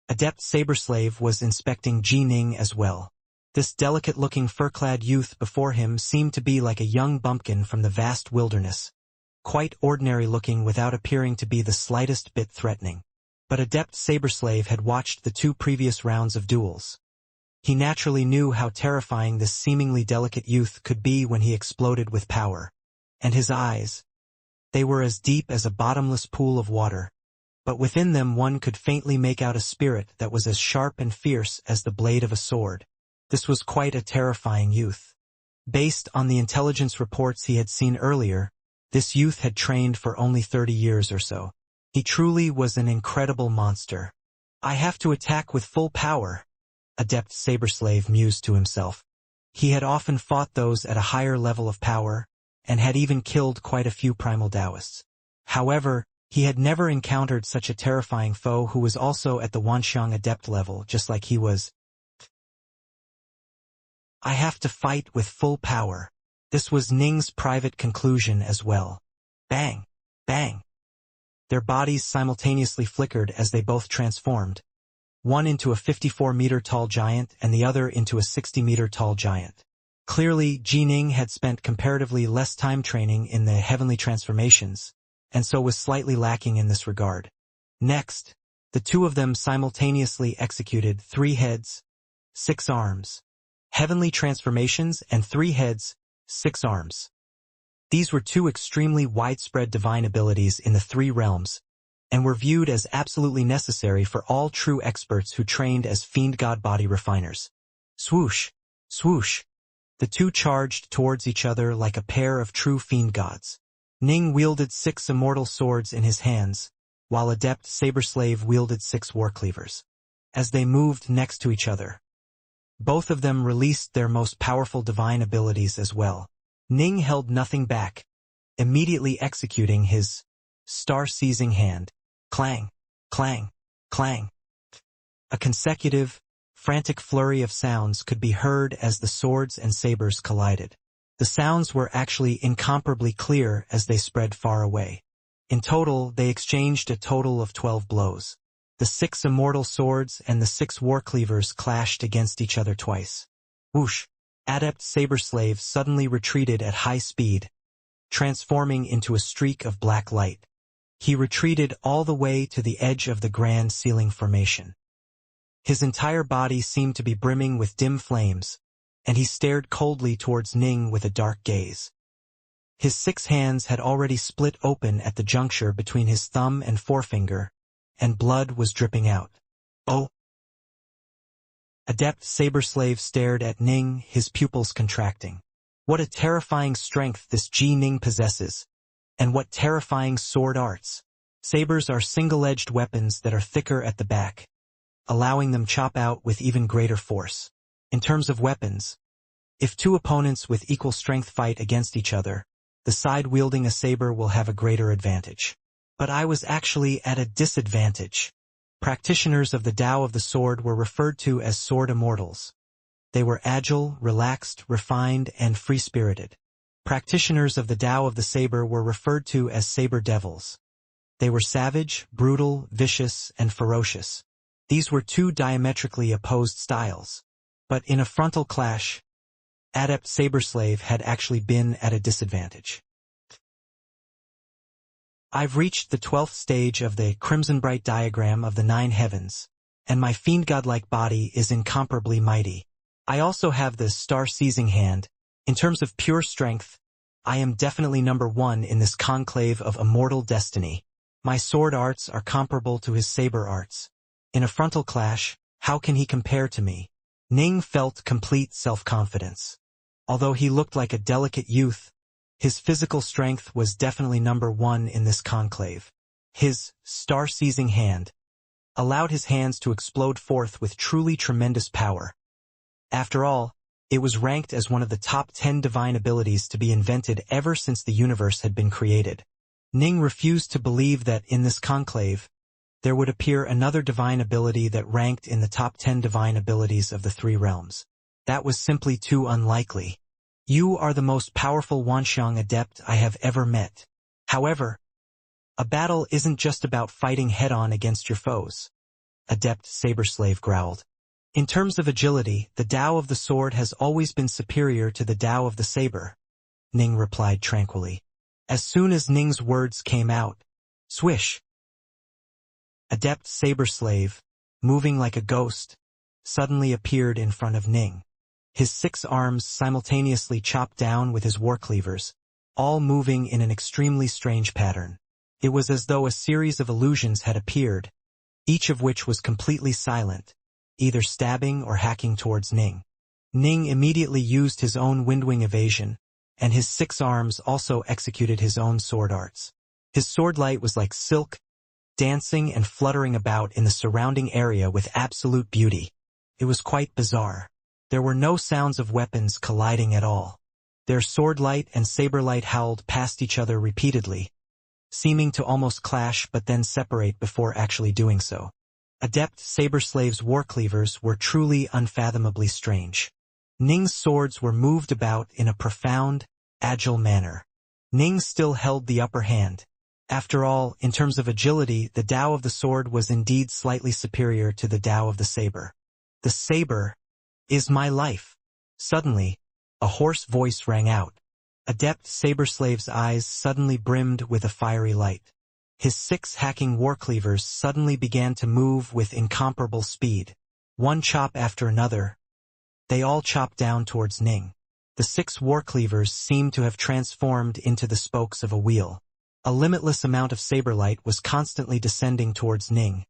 Adept Saberslave was inspecting Ji Ning as well. This delicate-looking fur-clad youth before him seemed to be like a young bumpkin from the vast wilderness, quite ordinary-looking without appearing to be the slightest bit threatening. But Adept Saberslave had watched the 2 previous rounds of duels. He naturally knew how terrifying this seemingly delicate youth could be when he exploded with power. And his eyes, they were as deep as a bottomless pool of water, but within them one could faintly make out a spirit that was as sharp and fierce as the blade of a sword. This was quite a terrifying youth. Based on the intelligence reports he had seen earlier, this youth had trained for only 30 years or so. He truly was an incredible monster. I have to attack with full power, Adept Saberslave mused to himself. He had often fought those at a higher level of power, and had even killed quite a few primal Taoists. However, he had never encountered such a terrifying foe who was also at the Wanxiang Adept level, just like he was. I have to fight with full power. This was Ning's private conclusion as well. Bang! Bang! Their bodies simultaneously flickered as they both transformed, one into a 54-meter-tall giant and the other into a 60-meter-tall giant. Clearly, Ji Ning had spent comparatively less time training in the heavenly transformations, and so was slightly lacking in this regard. Next, the 2 of them simultaneously executed 3 heads, 6 arms, heavenly transformations, and 3 heads, 6 arms. These were 2 extremely widespread divine abilities in the 3 realms, and were viewed as absolutely necessary for all true experts who trained as Fiendgod body refiners. Swoosh! Swoosh! The 2 charged towards each other like a pair of true Fiendgods. Ning wielded 6 immortal swords in his hands, while Adept Saberslave wielded 6 warcleavers. As they moved next to each other, both of them released their most powerful divine abilities as well. Ning held nothing back, immediately executing his star-seizing hand. Clang, clang, clang. A consecutive, frantic flurry of sounds could be heard as the swords and sabers collided. The sounds were actually incomparably clear as they spread far away. In total, they exchanged a total of 12 blows. The 6 immortal swords and the 6 warcleavers clashed against each other twice. Whoosh! Adept Saberslave suddenly retreated at high speed, transforming into a streak of black light. He retreated all the way to the edge of the Grand Ceiling Formation. His entire body seemed to be brimming with dim flames, and he stared coldly towards Ning with a dark gaze. His 6 hands had already split open at the juncture between his thumb and forefinger, and blood was dripping out. Oh! Adept Saberslave stared at Ning, his pupils contracting. What a terrifying strength this Ji Ning possesses, and what terrifying sword arts. Sabers are single-edged weapons that are thicker at the back, allowing them chop out with even greater force. In terms of weapons, if 2 opponents with equal strength fight against each other, the side wielding a saber will have a greater advantage. But I was actually at a disadvantage. Practitioners of the Tao of the Sword were referred to as Sword Immortals. They were agile, relaxed, refined, and free-spirited. Practitioners of the Tao of the Saber were referred to as Saber Devils. They were savage, brutal, vicious, and ferocious. These were 2 diametrically opposed styles. But in a frontal clash, Adept Saberslave had actually been at a disadvantage. I've reached the 12th stage of the Crimson Bright diagram of the 9 heavens, and my fiend-godlike body is incomparably mighty. I also have the star-seizing hand. In terms of pure strength, I am definitely number 1 in this conclave of immortal destiny. My sword arts are comparable to his saber arts. In a frontal clash, how can he compare to me? Ning felt complete self-confidence. Although he looked like a delicate youth, his physical strength was definitely number 1 in this conclave. His star-seizing hand allowed his hands to explode forth with truly tremendous power. After all, It was ranked as one of the top 10 divine abilities to be invented ever since the universe had been created. Ning refused to believe that in this conclave, there would appear another divine ability that ranked in the top 10 divine abilities of the three realms. That was simply too unlikely. You are the most powerful Wanxiang adept I have ever met. However, a battle isn't just about fighting head-on against your foes. Adept Saber Slave growled. In terms of agility, the Tao of the sword has always been superior to the Tao of the saber, Ning replied tranquilly. As soon as Ning's words came out, swish! Adept Saber Slave, moving like a ghost, suddenly appeared in front of Ning. His 6 arms simultaneously chopped down with his war cleavers, all moving in an extremely strange pattern. It was as though a series of illusions had appeared, each of which was completely silent, either stabbing or hacking towards Ning. Ning immediately used his own windwing evasion, and his 6 arms also executed his own sword arts. His sword light was like silk, dancing and fluttering about in the surrounding area with absolute beauty. It was quite bizarre. There were no sounds of weapons colliding at all. Their sword light and saber light howled past each other repeatedly, seeming to almost clash but then separate before actually doing so. Adept Saber Slave's war cleavers were truly unfathomably strange. Ning's swords were moved about in a profound, agile manner. Ning still held the upper hand. After all, in terms of agility, the Tao of the sword was indeed slightly superior to the Tao of the saber. The saber is my life. Suddenly, a hoarse voice rang out. Adept Saber Slave's eyes suddenly brimmed with a fiery light. His 6 hacking war cleavers suddenly began to move with incomparable speed. One chop after another, they all chopped down towards Ning. The 6 war cleavers seemed to have transformed into the spokes of a wheel. A limitless amount of saber light was constantly descending towards Ning,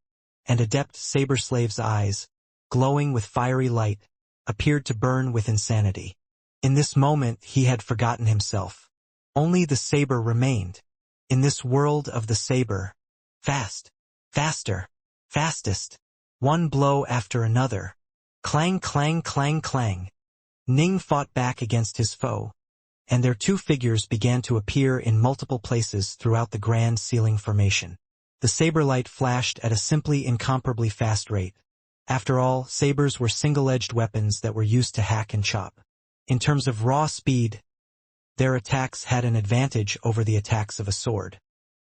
and Adept Saber Slave's eyes, glowing with fiery light, appeared to burn with insanity. In this moment he had forgotten himself. Only the saber remained. In this world of the saber, fast, faster, fastest, one blow after another. Clang, clang, clang, clang. Ning fought back against his foe, and their 2 figures began to appear in multiple places throughout the grand ceiling formation. The saber light flashed at a simply incomparably fast rate. After all, sabers were single-edged weapons that were used to hack and chop. In terms of raw speed, their attacks had an advantage over the attacks of a sword.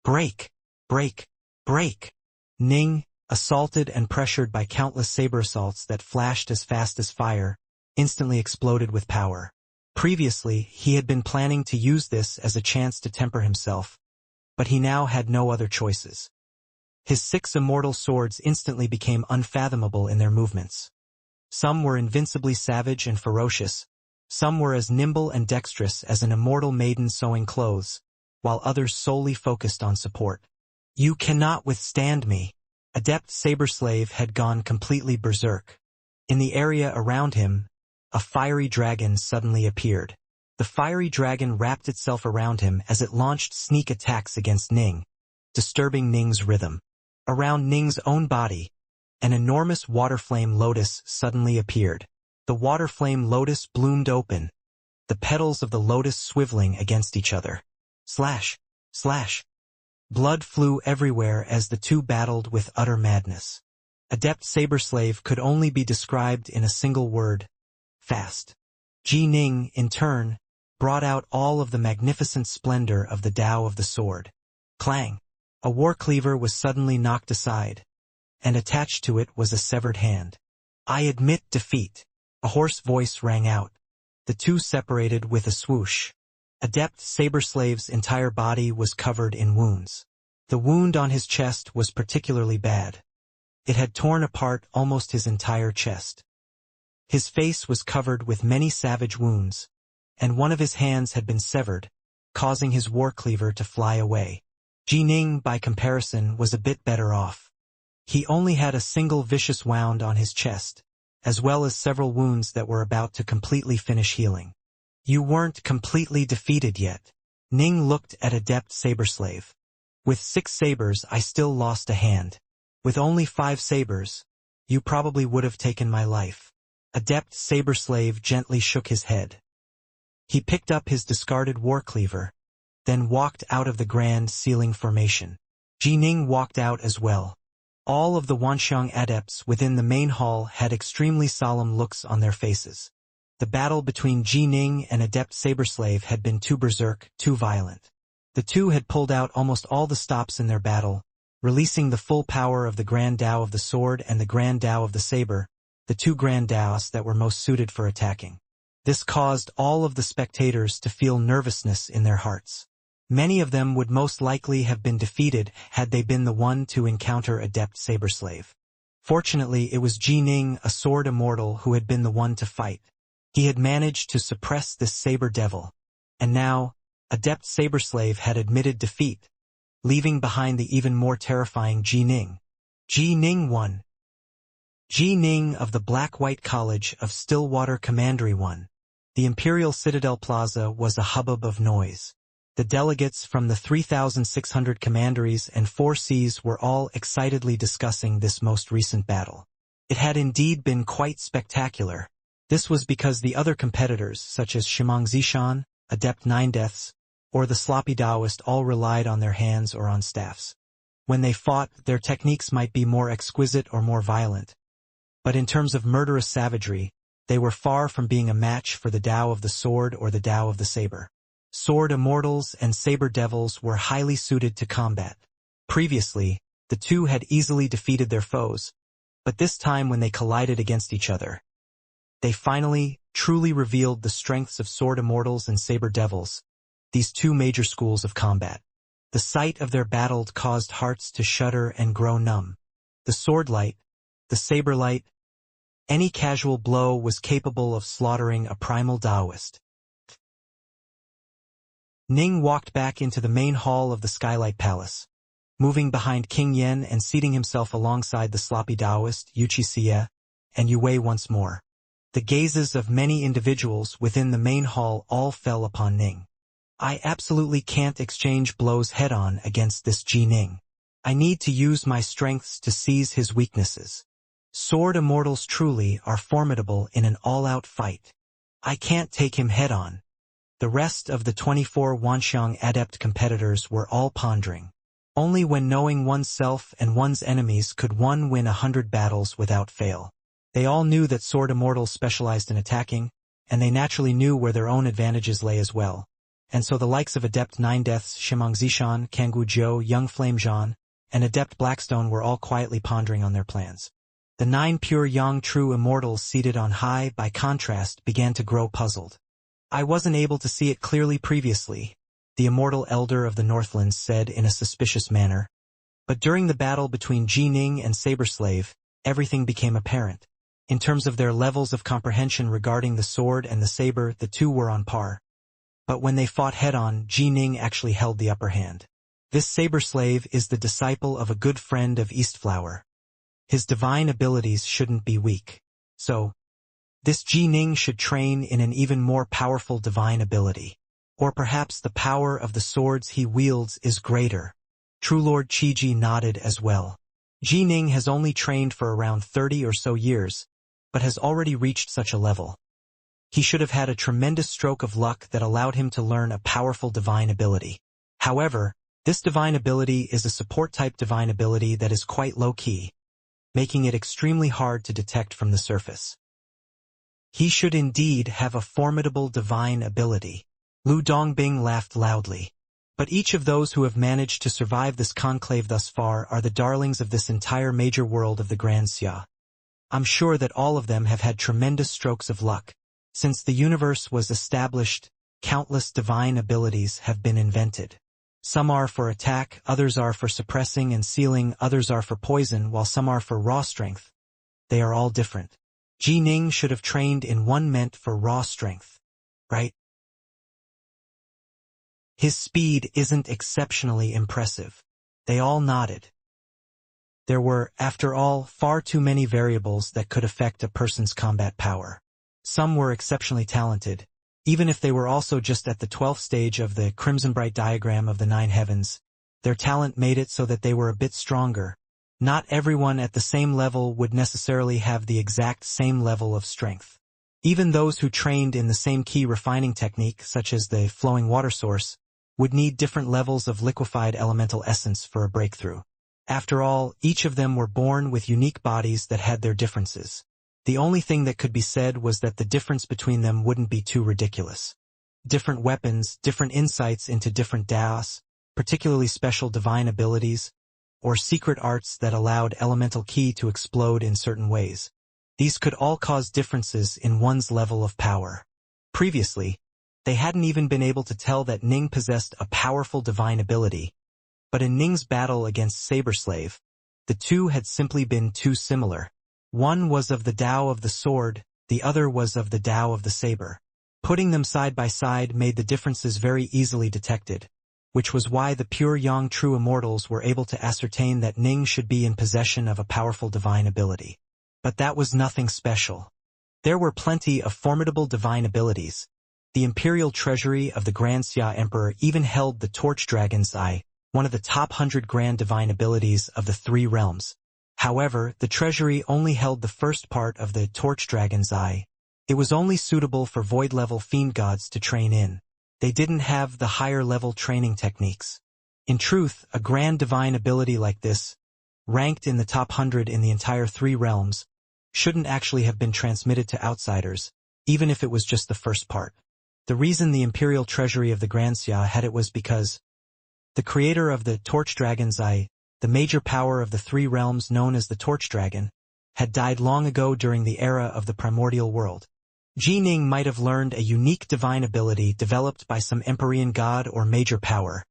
Break! Break! Break! Ning, assaulted and pressured by countless saber assaults that flashed as fast as fire, instantly exploded with power. Previously, he had been planning to use this as a chance to temper himself, but he now had no other choices. His 6 immortal swords instantly became unfathomable in their movements. Some were invincibly savage and ferocious, some were as nimble and dexterous as an immortal maiden sewing clothes, while others solely focused on support. You cannot withstand me. Adept Saber Slave had gone completely berserk. In the area around him, a fiery dragon suddenly appeared. The fiery dragon wrapped itself around him as it launched sneak attacks against Ning, disturbing Ning's rhythm. Around Ning's own body, an enormous water flame lotus suddenly appeared. The water flame lotus bloomed open, the petals of the lotus swiveling against each other. Slash! Slash! Blood flew everywhere as the 2 battled with utter madness. Adept Saber Slave could only be described in a single word: fast. Ji Ning, in turn, brought out all of the magnificent splendor of the Tao of the sword. Clang! A war cleaver was suddenly knocked aside, and attached to it was a severed hand. I admit defeat. A hoarse voice rang out. The 2 separated with a swoosh. Adept Saber Slave's entire body was covered in wounds. The wound on his chest was particularly bad. It had torn apart almost his entire chest. His face was covered with many savage wounds, and one of his hands had been severed, causing his war cleaver to fly away. Ji Ning, by comparison, was a bit better off. He only had a single vicious wound on his chest, as well as several wounds that were about to completely finish healing. You weren't completely defeated yet. Ning looked at Adept Saber Slave. With 6 sabers I still lost a hand. With only 5 sabers, you probably would have taken my life. Adept Saberslave gently shook his head. He picked up his discarded warcleaver, then walked out of the grand ceiling formation. Jining walked out as well. All of the Wanxiang adepts within the main hall had extremely solemn looks on their faces. The battle between Jining and Adept Saberslave had been too berserk, too violent. The two had pulled out almost all the stops in their battle, releasing the full power of the Grand Dao of the Sword and the Grand Dao of the Saber, the two Grand Daos that were most suited for attacking. This caused all of the spectators to feel nervousness in their hearts. Many of them would most likely have been defeated had they been the one to encounter Adept Saberslave. Fortunately, it was Jining, a sword immortal, who had been the one to fight. He had managed to suppress this saber devil, and now, Adept Saberslave had admitted defeat, leaving behind the even more terrifying Jining. Jining won. Jining of the Black-White College of Stillwater Commandery won. The Imperial Citadel Plaza was a hubbub of noise. The delegates from the 3,600 commanderies and 4 seas were all excitedly discussing this most recent battle. It had indeed been quite spectacular. This was because the other competitors, such as Xianxia, Adept Nine Deaths, or the Sloppy Taoist, all relied on their hands or on staffs. When they fought, their techniques might be more exquisite or more violent. But in terms of murderous savagery, they were far from being a match for the Tao of the Sword or the Tao of the Saber. Sword Immortals and Saber Devils were highly suited to combat. Previously, the two had easily defeated their foes, but this time when they collided against each other, they finally, truly revealed the strengths of Sword Immortals and Saber Devils, these two major schools of combat. The sight of their battle caused hearts to shudder and grow numb. The sword light, the saber light, any casual blow was capable of slaughtering a primal Taoist. Ning walked back into the main hall of the Skylight Palace, moving behind King Yen and seating himself alongside the sloppy Taoist, Xianxia, and Yue once more. The gazes of many individuals within the main hall all fell upon Ning. I absolutely can't exchange blows head-on against this Jining. I need to use my strengths to seize his weaknesses. Sword Immortals truly are formidable in an all-out fight. I can't take him head-on. The rest of the 24 Wanxiang adept competitors were all pondering. Only when knowing oneself and one's enemies could one win 100 battles without fail. They all knew that Sword Immortals specialized in attacking, and they naturally knew where their own advantages lay as well. And so the likes of Adept Nine Deaths, Xianxia, Kangwu Zhou, Young Flame Zhan, and Adept Blackstone were all quietly pondering on their plans. The 9 pure Yang True Immortals seated on high, by contrast, began to grow puzzled. I wasn't able to see it clearly previously, the Immortal Elder of the Northlands said in a suspicious manner. But during the battle between Jining and Saberslave, everything became apparent. In terms of their levels of comprehension regarding the sword and the saber, the two were on par. But when they fought head-on, Jining actually held the upper hand. This Saberslave is the disciple of a good friend of Eastflower. His divine abilities shouldn't be weak. So, this Jining should train in an even more powerful divine ability. Or perhaps the power of the swords he wields is greater. True Lord Qiji nodded as well. Jining has only trained for around 30 or so years, but has already reached such a level. He should have had a tremendous stroke of luck that allowed him to learn a powerful divine ability. However, this divine ability is a support-type divine ability that is quite low-key, making it extremely hard to detect from the surface. He should indeed have a formidable divine ability. Lu Dongbing laughed loudly. But each of those who have managed to survive this conclave thus far are the darlings of this entire major world of the Grand Xia. I'm sure that all of them have had tremendous strokes of luck. Since the universe was established, countless divine abilities have been invented. Some are for attack, others are for suppressing and sealing, others are for poison, while some are for raw strength. They are all different. Jining should have trained in one meant for raw strength, right? His speed isn't exceptionally impressive. They all nodded. There were, after all, far too many variables that could affect a person's combat power. Some were exceptionally talented, even if they were also just at the 12th stage of the Crimson Bright diagram of the 9 heavens. Their talent made it so that they were a bit stronger, Not everyone at the same level would necessarily have the exact same level of strength. Even those who trained in the same key refining technique, such as the flowing water source, would need different levels of liquefied elemental essence for a breakthrough. After all, each of them were born with unique bodies that had their differences. The only thing that could be said was that the difference between them wouldn't be too ridiculous. Different weapons, different insights into different daos, particularly special divine abilities, or secret arts that allowed elemental ki to explode in certain ways. These could all cause differences in one's level of power. Previously, they hadn't even been able to tell that Ning possessed a powerful divine ability, but in Ning's battle against Saberslave, the two had simply been too similar. One was of the Tao of the sword, the other was of the Tao of the saber. Putting them side by side made the differences very easily detected, which was why the pure Yang true immortals were able to ascertain that Ning should be in possession of a powerful divine ability. But that was nothing special. There were plenty of formidable divine abilities. The imperial treasury of the Grand Xia Emperor even held the Torch Dragon's Eye, one of the top 100 grand divine abilities of the three realms. However, the treasury only held the first part of the Torch Dragon's Eye. It was only suitable for void-level Fiendgods to train in. They didn't have the higher-level training techniques. In truth, a grand divine ability like this, ranked in the top 100 in the entire three realms, shouldn't actually have been transmitted to outsiders, even if it was just the first part. The reason the imperial treasury of the Grand Xia had it was because the creator of the Torch Dragon's Eye, the major power of the three realms known as the Torch Dragon, had died long ago during the era of the primordial world. Ji Ning might have learned a unique divine ability developed by some Empyrean god or major power.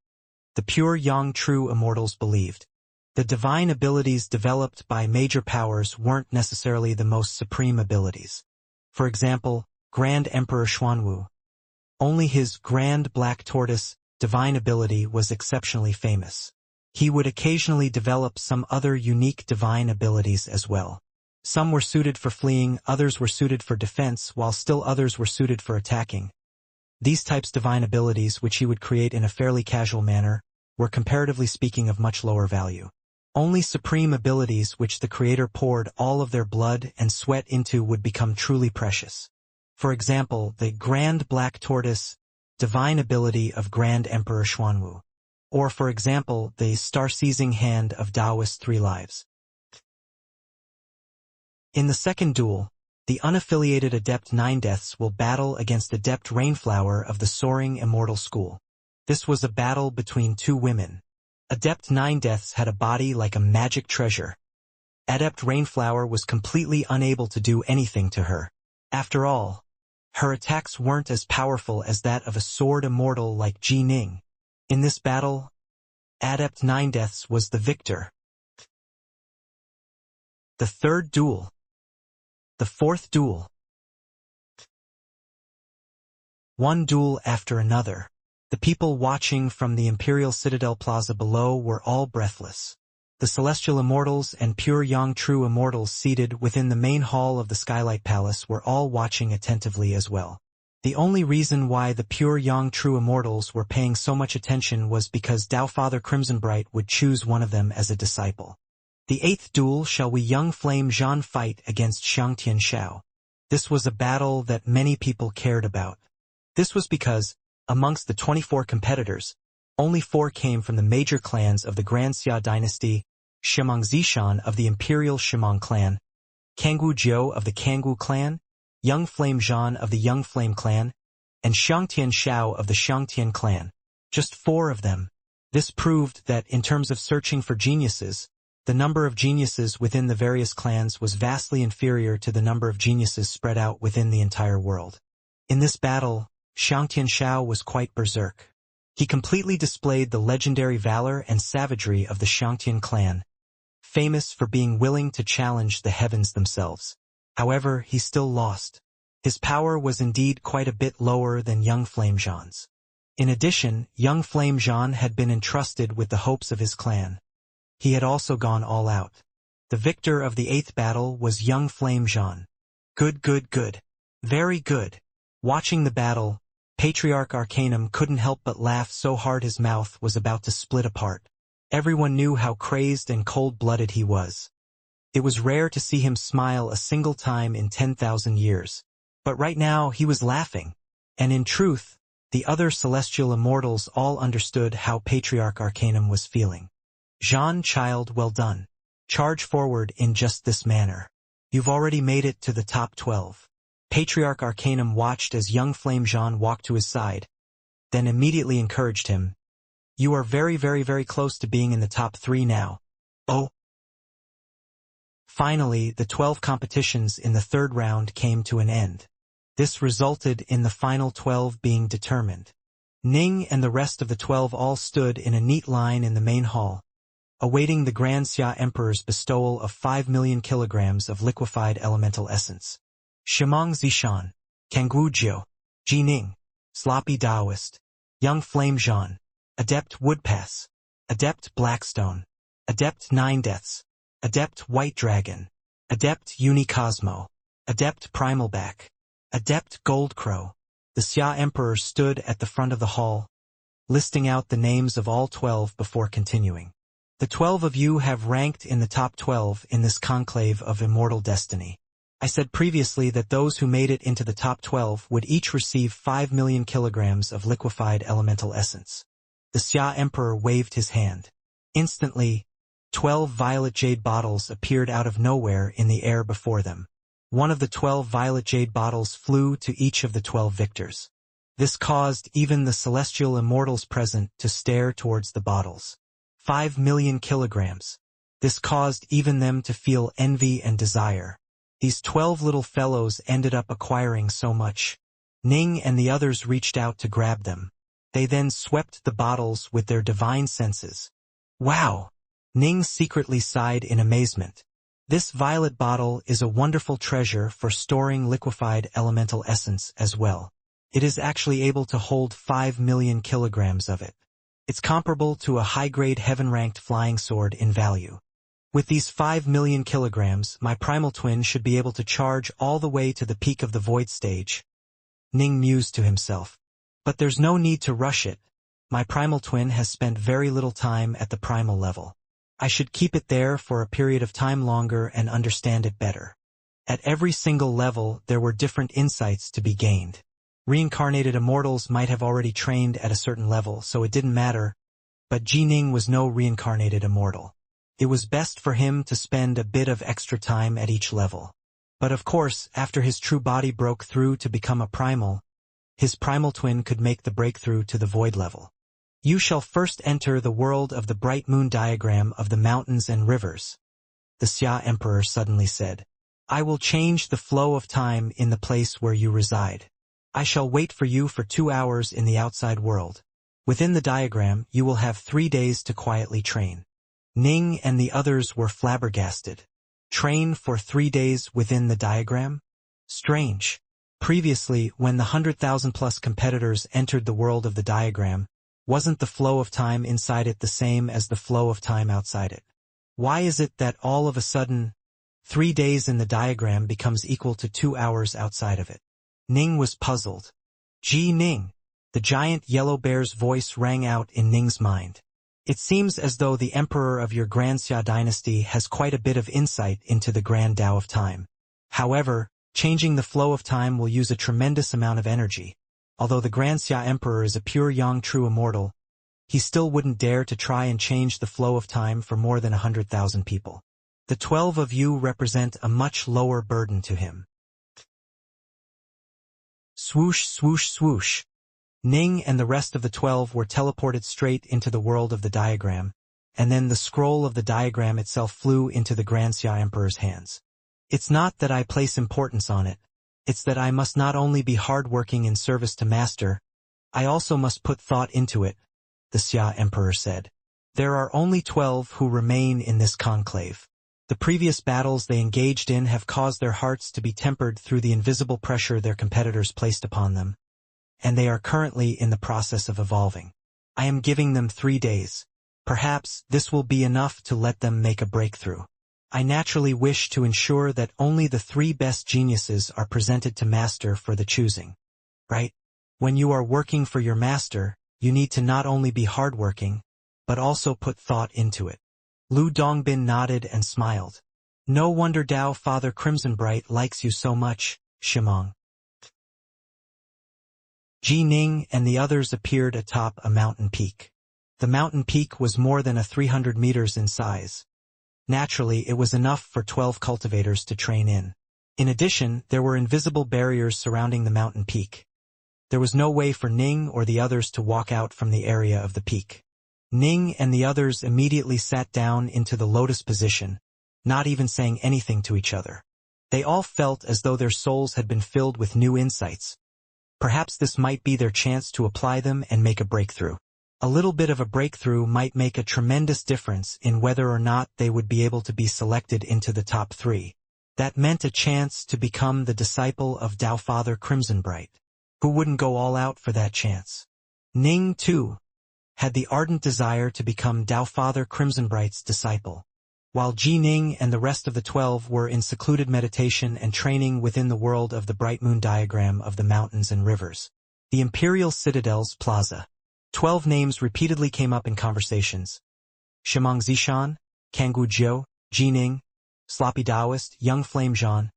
The pure Yang true immortals believed. The divine abilities developed by major powers weren't necessarily the most supreme abilities. For example, Grand Emperor Xuanwu. Only his Grand Black Tortoise divine ability was exceptionally famous. He would occasionally develop some other unique divine abilities as well. Some were suited for fleeing, others were suited for defense, while still others were suited for attacking. These types divine abilities, which he would create in a fairly casual manner, were comparatively speaking of much lower value. Only supreme abilities which the creator poured all of their blood and sweat into would become truly precious. For example, the Grand Black Tortoise divine ability of Grand Emperor Xuanwu. Or for example, the Star-Seizing Hand of Taoist Three Lives. In the second duel, the unaffiliated Adept Nine Deaths will battle against Adept Rainflower of the Soaring Immortal School. This was a battle between two women. Adept Nine Deaths had a body like a magic treasure. Adept Rainflower was completely unable to do anything to her. After all, her attacks weren't as powerful as that of a sword immortal like Ji Ning. In this battle, Adept Nine Deaths was the victor. The third duel. The fourth duel. One duel after another. The people watching from the Imperial Citadel Plaza below were all breathless. The Celestial Immortals and pure Yang True Immortals seated within the main hall of the Skylight Palace were all watching attentively as well. The only reason why the pure Yang True Immortals were paying so much attention was because Tao Father Crimsonbright would choose one of them as a disciple. The eighth duel shall we Young Flame Zhan fight against Xianxia. This was a battle that many people cared about. This was because, amongst the 24 competitors, only 4 came from the major clans of the Grand Xia dynasty: Shimang Zishan of the Imperial Shimang clan, Kangwu Jiu of the Kangwu clan, Young Flame Zhan of the Young Flame clan, and Xiangtian Xiao of the Xiangtian clan. Just 4 of them. This proved that, in terms of searching for geniuses, the number of geniuses within the various clans was vastly inferior to the number of geniuses spread out within the entire world. In this battle, Xiangtian Xiao was quite berserk. He completely displayed the legendary valor and savagery of the Xiangtian clan, famous for being willing to challenge the heavens themselves. However, he still lost. His power was indeed quite a bit lower than Young Flame Zhan's. In addition, Young Flame Zhan had been entrusted with the hopes of his clan. He had also gone all out. The victor of the 8th battle was Young Flame Zhan. Good, good, good. Very good. Watching the battle, Patriarch Arcanum couldn't help but laugh so hard his mouth was about to split apart. Everyone knew how crazed and cold-blooded he was. It was rare to see him smile a single time in 10,000 years. But right now he was laughing. And in truth, the other celestial immortals all understood how Patriarch Arcanum was feeling. Jean, child, well done. Charge forward in just this manner. You've already made it to the top 12. Patriarch Arcanum watched as young Flame Jean walked to his side, then immediately encouraged him. You are very, very, very close to being in the top 3 now. Oh. Finally, the 12 competitions in the third round came to an end. This resulted in the final 12 being determined. Ning and the rest of the 12 all stood in a neat line in the main hall, awaiting the Grand Xia Emperor's bestowal of 5 million kilograms of liquefied elemental essence. Shimang Zishan, Kangwu Jiu, Ji Ning, Sloppy Taoist, Young Flame Jean, Adept Woodpass, Adept Blackstone, Adept Nine Deaths, Adept White Dragon, Adept Unicosmo, Adept Primalback, Adept Goldcrow. The Xia Emperor stood at the front of the hall, listing out the names of all 12 before continuing. The 12 of you have ranked in the top 12 in this conclave of immortal destiny. I said previously that those who made it into the top 12 would each receive 5 million kilograms of liquefied elemental essence. The Xia Emperor waved his hand. Instantly, 12 violet jade bottles appeared out of nowhere in the air before them. One of the 12 violet jade bottles flew to each of the 12 victors. This caused even the celestial immortals present to stare towards the bottles. 5 million kilograms. This caused even them to feel envy and desire. These 12 little fellows ended up acquiring so much. Ning and the others reached out to grab them. They then swept the bottles with their divine senses. Wow! Ning secretly sighed in amazement. This violet bottle is a wonderful treasure for storing liquefied elemental essence as well. It is actually able to hold 5 million kilograms of it. It's comparable to a high-grade heaven-ranked flying sword in value. With these 5 million kilograms, my primal twin should be able to charge all the way to the peak of the void stage. Ning mused to himself. But there's no need to rush it. My primal twin has spent very little time at the primal level. I should keep it there for a period of time longer and understand it better. At every single level, there were different insights to be gained. Reincarnated immortals might have already trained at a certain level, so it didn't matter, but Ji Ning was no reincarnated immortal. It was best for him to spend a bit of extra time at each level. But of course, after his true body broke through to become a primal, his primal twin could make the breakthrough to the void level. You shall first enter the world of the bright moon diagram of the mountains and rivers, the Xia Emperor suddenly said. I will change the flow of time in the place where you reside. I shall wait for you for 2 hours in the outside world. Within the diagram, you will have 3 days to quietly train. Ning and the others were flabbergasted. Train for 3 days within the diagram? Strange. Previously, when the 100,000+ competitors entered the world of the diagram, wasn't the flow of time inside it the same as the flow of time outside it? Why is it that all of a sudden, 3 days in the diagram becomes equal to 2 hours outside of it? Ning was puzzled. Ji Ning. The giant yellow bear's voice rang out in Ning's mind. It seems as though the emperor of your Grand Xia dynasty has quite a bit of insight into the Grand Tao of time. However, changing the flow of time will use a tremendous amount of energy. Although the Grand Xia Emperor is a pure Yang true immortal, he still wouldn't dare to try and change the flow of time for more than 100,000 people. The 12 of you represent a much lower burden to him. Swoosh, swoosh, swoosh. Ning and the rest of the 12 were teleported straight into the world of the diagram, and then the scroll of the diagram itself flew into the Grand Xia Emperor's hands. It's not that I place importance on it. It's that I must not only be hard-working in service to Master, I also must put thought into it, the Xia Emperor said. There are only 12 who remain in this conclave. The previous battles they engaged in have caused their hearts to be tempered through the invisible pressure their competitors placed upon them, and they are currently in the process of evolving. I am giving them 3 days. Perhaps this will be enough to let them make a breakthrough. I naturally wish to ensure that only the 3 best geniuses are presented to Master for the choosing. Right? When you are working for your Master, you need to not only be hardworking, but also put thought into it. Lu Dongbin nodded and smiled. No wonder Dao Father Crimsonbright likes you so much, Shimong. Ji Ning and the others appeared atop a mountain peak. The mountain peak was more than 300 meters in size. Naturally, it was enough for 12 cultivators to train in. In addition, there were invisible barriers surrounding the mountain peak. There was no way for Ning or the others to walk out from the area of the peak. Ning and the others immediately sat down into the lotus position, not even saying anything to each other. They all felt as though their souls had been filled with new insights. Perhaps this might be their chance to apply them and make a breakthrough. A little bit of a breakthrough might make a tremendous difference in whether or not they would be able to be selected into the top 3. That meant a chance to become the disciple of Dao Father Crimsonbright. Who wouldn't go all out for that chance? Ning, too, had the ardent desire to become Dao Father Crimsonbright's disciple. While Ji Ning and the rest of the 12 were in secluded meditation and training within the world of the bright moon diagram of the mountains and rivers. The Imperial Citadel's Plaza. 12 names repeatedly came up in conversations. Shimong Zishan, Kanggu Jiu, Ji Ning, Sloppy Taoist, Young Flame Zhan,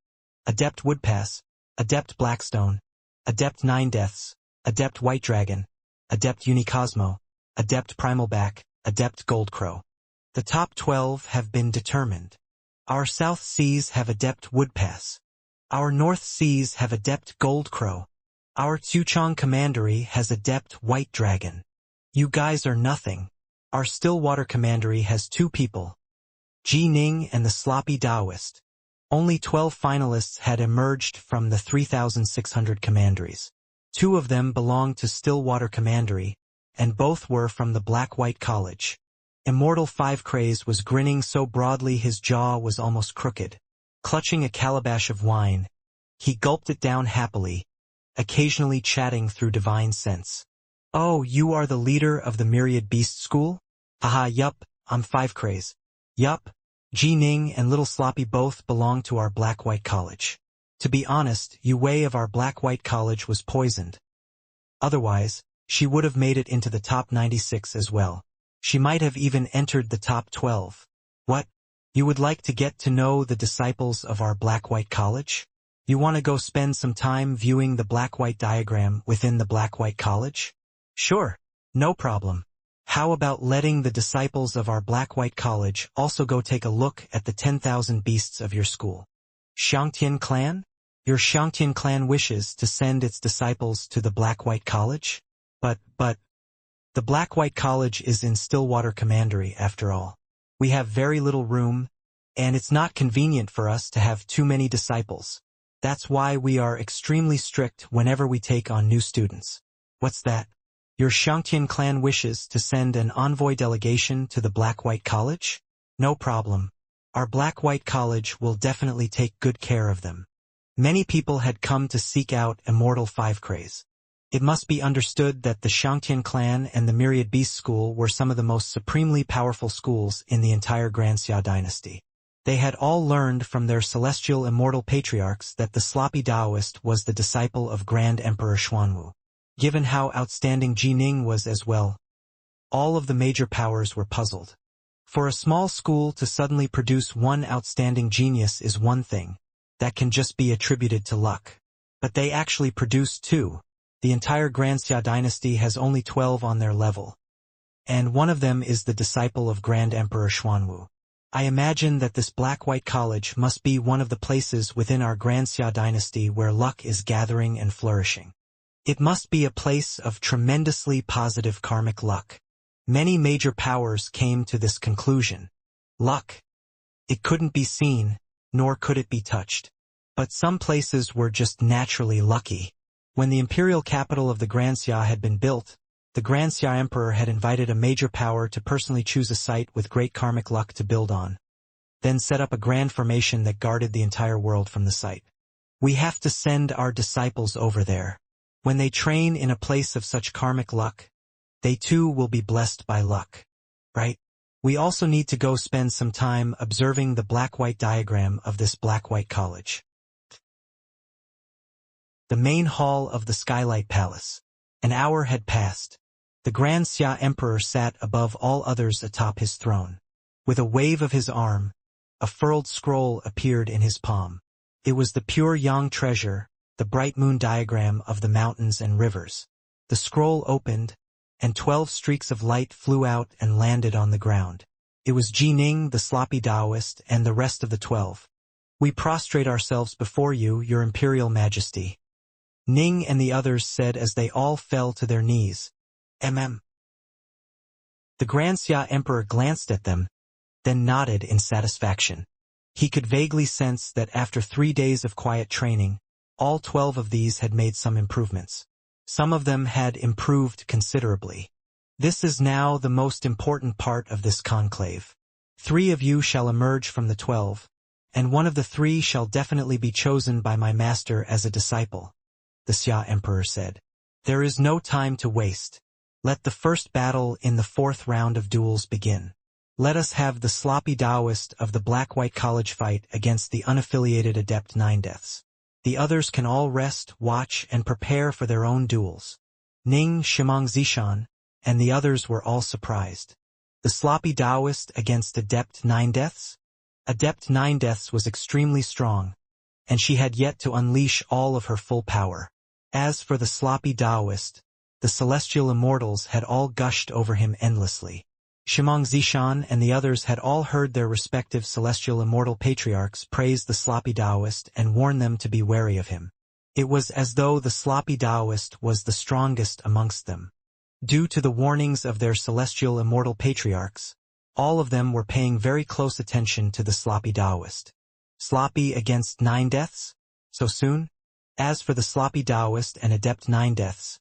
Adept Woodpass, Adept Blackstone, Adept Nine Deaths, Adept White Dragon, Adept Unicosmo, Adept Primalback, Adept Goldcrow. The top 12 have been determined. Our South Seas have Adept Woodpass. Our North Seas have Adept Goldcrow. Our Tsuchong Commandery has Adept White Dragon. You guys are nothing. Our Stillwater Commandery has 2 people. Ji Ning and the Sloppy Taoist. Only 12 finalists had emerged from the 3,600 commanderies. 2 of them belonged to Stillwater Commandery, and both were from the Black-White College. Immortal 5 Craze was grinning so broadly his jaw was almost crooked. Clutching a calabash of wine, he gulped it down happily, occasionally chatting through divine sense. Oh, you are the leader of the Myriad Beast School? Haha, yup, I'm 5 Craze. Yup, Ji Ning and Little Sloppy both belong to our Black-White College. To be honest, Yue of our Black-White College was poisoned. Otherwise, she would have made it into the top 96 as well. She might have even entered the top 12. What? You would like to get to know the disciples of our Black-White College? You want to go spend some time viewing the Black-White diagram within the Black-White College? Sure, no problem. How about letting the disciples of our Black-White College also go take a look at the 10,000 beasts of your school? Xianxia clan? Your Xianxia clan wishes to send its disciples to the Black-White College? But, the Black-White College is in Stillwater Commandery after all. We have very little room, and it's not convenient for us to have too many disciples. That's why we are extremely strict whenever we take on new students. What's that? Your Xianxia clan wishes to send an envoy delegation to the Black-White College? No problem. Our Black-White College will definitely take good care of them. Many people had come to seek out Immortal 5 Craze. It must be understood that the Xianxia clan and the Myriad Beast School were some of the most supremely powerful schools in the entire Xianxia dynasty. They had all learned from their celestial immortal patriarchs that the Sloppy Taoist was the disciple of Grand Emperor Xuanwu. Given how outstanding Ji Ning was as well, all of the major powers were puzzled. For a small school to suddenly produce one outstanding genius is one thing that can just be attributed to luck. But they actually produced 2. The entire Xianxia dynasty has only 12 on their level, and one of them is the disciple of Grand Emperor Xuanwu. I imagine that this Black-White College must be one of the places within our Xianxia dynasty where luck is gathering and flourishing. It must be a place of tremendously positive karmic luck. Many major powers came to this conclusion. Luck. It couldn't be seen, nor could it be touched. But some places were just naturally lucky. When the imperial capital of the Xianxia had been built, the Xianxia emperor had invited a major power to personally choose a site with great karmic luck to build on, then set up a grand formation that guarded the entire world from the site. We have to send our disciples over there. When they train in a place of such karmic luck, they too will be blessed by luck. Right? We also need to go spend some time observing the Black-White diagram of this Black-White College. The main hall of the Skylight Palace. An hour had passed. The Grand Xia Emperor sat above all others atop his throne. With a wave of his arm, a furled scroll appeared in his palm. It was the pure yang treasure, the bright moon diagram of the mountains and rivers. The scroll opened, and 12 streaks of light flew out and landed on the ground. It was Ji Ning, the sloppy Taoist, and the rest of the 12. "We prostrate ourselves before you, your imperial majesty," Ning and the others said as they all fell to their knees. The Grand Xia Emperor glanced at them, then nodded in satisfaction. He could vaguely sense that after 3 days of quiet training, all 12 of these had made some improvements. Some of them had improved considerably. "This is now the most important part of this conclave. 3 of you shall emerge from the 12, and one of the 3 shall definitely be chosen by my master as a disciple," the Xia Emperor said. "There is no time to waste. Let the first battle in the 4th round of duels begin. Let us have the sloppy Taoist of the Black-White College fight against the unaffiliated Adept Nine Deaths. The others can all rest, watch, and prepare for their own duels." Ning, Shimong Zishan, and the others were all surprised. The sloppy Taoist against Adept Nine Deaths? Adept Nine Deaths was extremely strong, and she had yet to unleash all of her full power. As for the sloppy Taoist, the celestial immortals had all gushed over him endlessly. Shimong Zishan and the others had all heard their respective celestial immortal patriarchs praise the sloppy Taoist and warn them to be wary of him. It was as though the sloppy Taoist was the strongest amongst them. Due to the warnings of their celestial immortal patriarchs, all of them were paying very close attention to the sloppy Taoist. Sloppy against Nine Deaths? So soon? As for the sloppy Taoist and Adept Nine Deaths,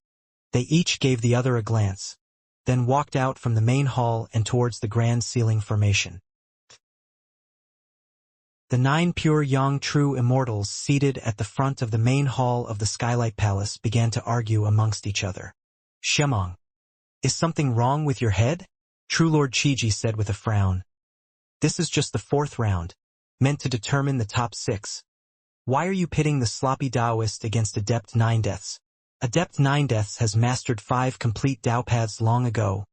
they each gave the other a glance, then walked out from the main hall and towards the grand ceiling formation. The 9 pure young true immortals seated at the front of the main hall of the Skylight Palace began to argue amongst each other. "Shimong, is something wrong with your head?" True Lord Chiji said with a frown. "This is just the 4th round, meant to determine the top 6. Why are you pitting the sloppy Taoist against Adept Nine Deaths? Adept Nine Deaths has mastered 5 complete Tao paths long ago,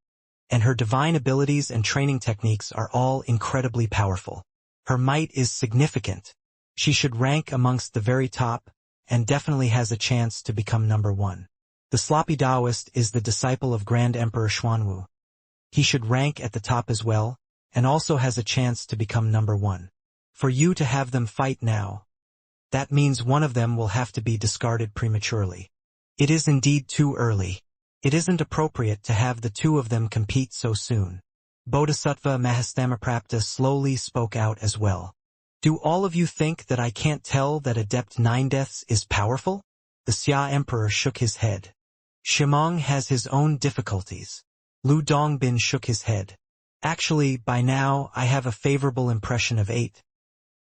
and her divine abilities and training techniques are all incredibly powerful. Her might is significant. She should rank amongst the very top, and definitely has a chance to become number 1. The sloppy Taoist is the disciple of Grand Emperor Xuanwu. He should rank at the top as well, and also has a chance to become number 1. For you to have them fight now, that means one of them will have to be discarded prematurely. It is indeed too early. It isn't appropriate to have the 2 of them compete so soon." Bodhisattva Mahastamaprapta slowly spoke out as well. "Do all of you think that I can't tell that Adept Nine Deaths is powerful?" The Xia Emperor shook his head. "Shimong has his own difficulties." Lu Dongbin shook his head. "Actually, by now, I have a favorable impression of 8.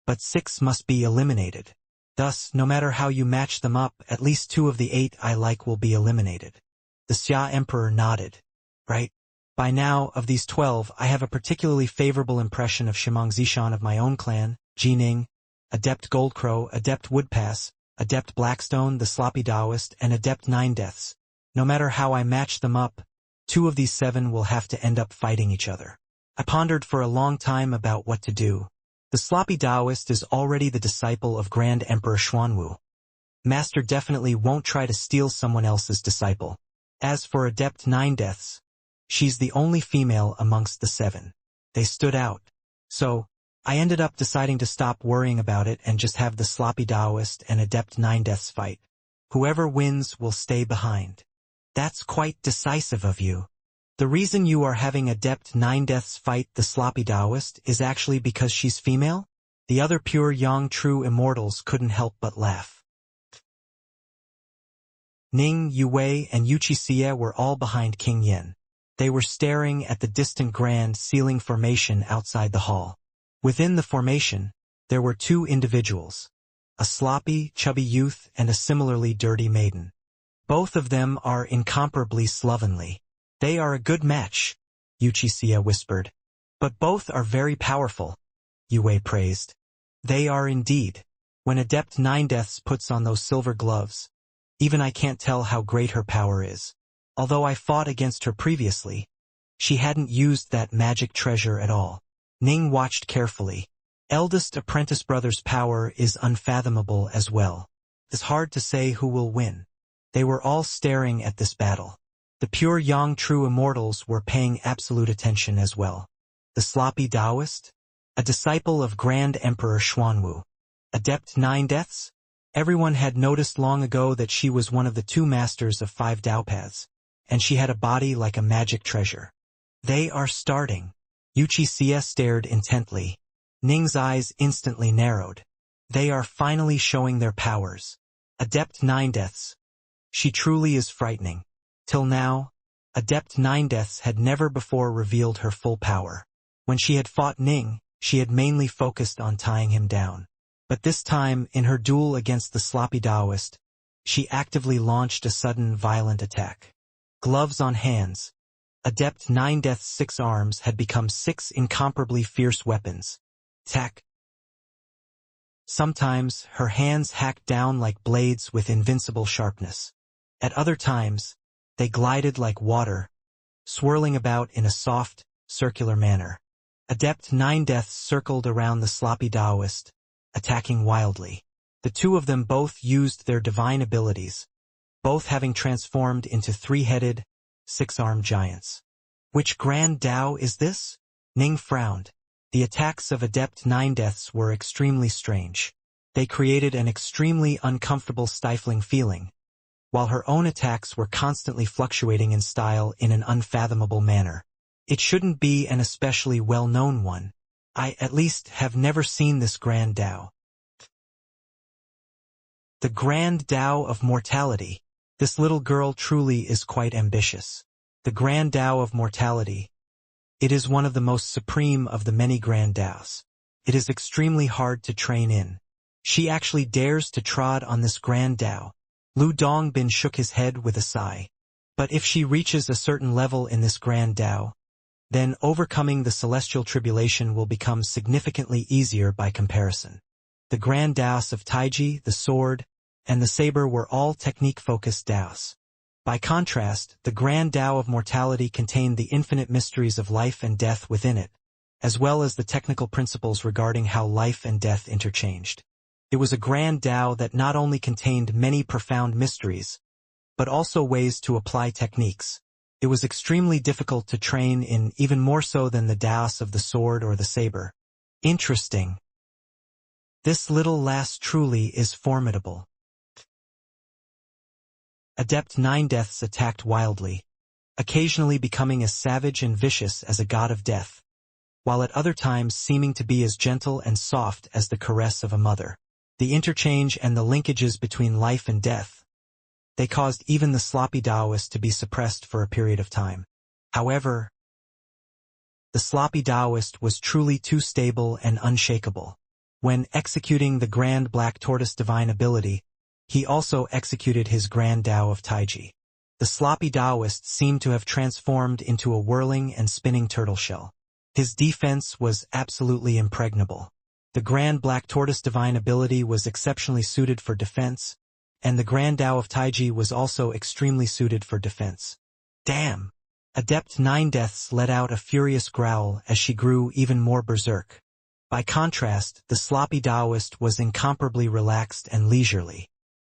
But 6 must be eliminated. Thus, no matter how you match them up, at least 2 of the 8 I like will be eliminated." The Xia Emperor nodded. "Right. By now, of these 12, I have a particularly favorable impression of Shimong Zishan of my own clan, Ji Ning, Adept Goldcrow, Adept Woodpass, Adept Blackstone, the Sloppy Taoist, and Adept Nine Deaths. No matter how I match them up, 2 of these 7 will have to end up fighting each other." I pondered for a long time about what to do. The sloppy Taoist is already the disciple of Grand Emperor Xuanwu. Master definitely won't try to steal someone else's disciple. As for Adept Nine Deaths, she's the only female amongst the 7. They stood out. So, I ended up deciding to stop worrying about it and just have the sloppy Taoist and Adept Nine Deaths fight. Whoever wins will stay behind. That's quite decisive of you. The reason you are having Adept Nine Deaths fight the sloppy Taoist is actually because she's female? The other pure young true immortals couldn't help but laugh. Ning, Yue, and Xianxia were all behind King Yin. They were staring at the distant grand ceiling formation outside the hall. Within the formation, there were 2 individuals, a sloppy, chubby youth and a similarly dirty maiden. Both of them are incomparably slovenly. "They are a good match," Xianxia whispered. "But both are very powerful," Yue praised. "They are indeed. When Adept Nine Deaths puts on those silver gloves, even I can't tell how great her power is." Although I fought against her previously, she hadn't used that magic treasure at all. Ning watched carefully. Eldest apprentice brother's power is unfathomable as well. It's hard to say who will win. They were all staring at this battle. The pure Yang true immortals were paying absolute attention as well. The sloppy Taoist? A disciple of Grand Emperor Xuanwu. Adept 9 Deaths? Everyone had noticed long ago that she was one of the 2 masters of 5 Tao paths, and she had a body like a magic treasure. They are starting. Wuxia stared intently. Ning's eyes instantly narrowed. They are finally showing their powers. Adept 9 Deaths. She truly is frightening. Till now, Adept 9 Deaths had never before revealed her full power. When she had fought Ning, she had mainly focused on tying him down. But this time, in her duel against the sloppy Taoist, she actively launched a sudden violent attack. Gloves on hands. Adept 9 Death's 6 arms had become 6 incomparably fierce weapons. Tack. Sometimes, her hands hacked down like blades with invincible sharpness. At other times, they glided like water, swirling about in a soft, circular manner. Adept 9 Deaths circled around the sloppy Taoist, attacking wildly. The 2 of them both used their divine abilities, both having transformed into 3-headed, 6-armed giants. Which Grand Tao is this? Ning frowned. The attacks of Adept 9 Deaths were extremely strange. They created an extremely uncomfortable stifling feeling, while her own attacks were constantly fluctuating in style in an unfathomable manner. It shouldn't be an especially well-known one. I, at least, have never seen this Grand Tao. The Grand Tao of Mortality. This little girl truly is quite ambitious. The Grand Tao of Mortality. It is one of the most supreme of the many Grand Taos. It is extremely hard to train in. She actually dares to trod on this Grand Tao. Lu Dongbin shook his head with a sigh. But if she reaches a certain level in this Grand Tao, then overcoming the celestial tribulation will become significantly easier by comparison. The Grand Taos of Taiji, the sword, and the saber were all technique-focused Taos. By contrast, the Grand Tao of Mortality contained the infinite mysteries of life and death within it, as well as the technical principles regarding how life and death interchanged. It was a Grand Tao that not only contained many profound mysteries, but also ways to apply techniques. It was extremely difficult to train in, even more so than the Taos of the sword or the saber. Interesting. This little lass truly is formidable. Adept 9 Deaths attacked wildly, occasionally becoming as savage and vicious as a god of death, while at other times seeming to be as gentle and soft as the caress of a mother. The interchange and the linkages between life and death, they caused even the sloppy Taoist to be suppressed for a period of time. However, the sloppy Taoist was truly too stable and unshakable. When executing the Grand Black Tortoise divine ability, he also executed his Grand Tao of Taiji. The sloppy Taoist seemed to have transformed into a whirling and spinning turtle shell. His defense was absolutely impregnable. The Grand Black Tortoise divine ability was exceptionally suited for defense, and the Grand Tao of Taiji was also extremely suited for defense. Damn! Adept 9 Deaths let out a furious growl as she grew even more berserk. By contrast, the sloppy Taoist was incomparably relaxed and leisurely.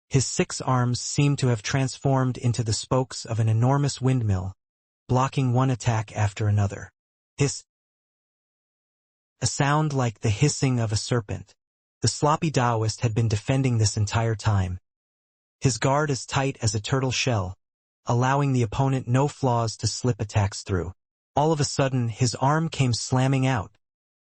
His 6 arms seemed to have transformed into the spokes of an enormous windmill, blocking one attack after another. Hiss. A sound like the hissing of a serpent. The sloppy Taoist had been defending this entire time. His guard as tight as a turtle shell, allowing the opponent no flaws to slip attacks through. All of a sudden, his arm came slamming out.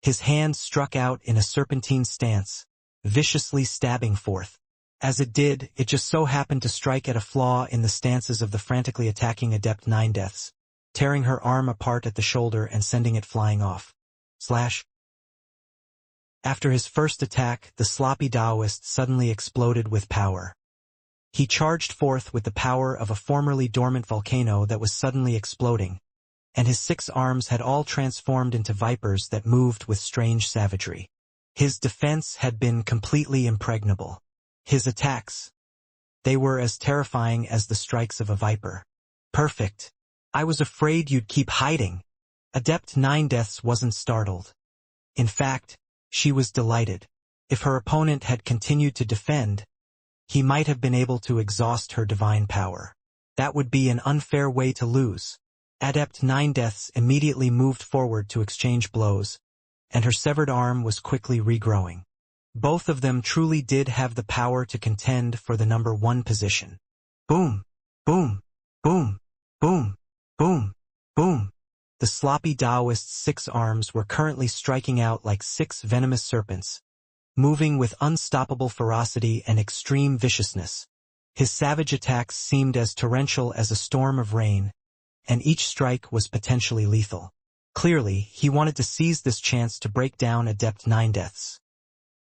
His hand struck out in a serpentine stance, viciously stabbing forth. As it did, it just so happened to strike at a flaw in the stances of the frantically attacking Adept 9 Deaths, tearing her arm apart at the shoulder and sending it flying off. Slash. After his first attack, the sloppy Taoist suddenly exploded with power. He charged forth with the power of a formerly dormant volcano that was suddenly exploding, and his 6 arms had all transformed into vipers that moved with strange savagery. His defense had been completely impregnable. His attacks, they were as terrifying as the strikes of a viper. Perfect. I was afraid you'd keep hiding. Adept Nine Deaths wasn't startled. In fact, she was delighted. If her opponent had continued to defend, he might have been able to exhaust her divine power. That would be an unfair way to lose. Adept Nine Deaths immediately moved forward to exchange blows, and her severed arm was quickly regrowing. Both of them truly did have the power to contend for the number 1 position. Boom! Boom! Boom! Boom! Boom! Boom! The sloppy Taoist's 6 arms were currently striking out like 6 venomous serpents, moving with unstoppable ferocity and extreme viciousness. His savage attacks seemed as torrential as a storm of rain, and each strike was potentially lethal. Clearly, he wanted to seize this chance to break down Adept Nine Deaths.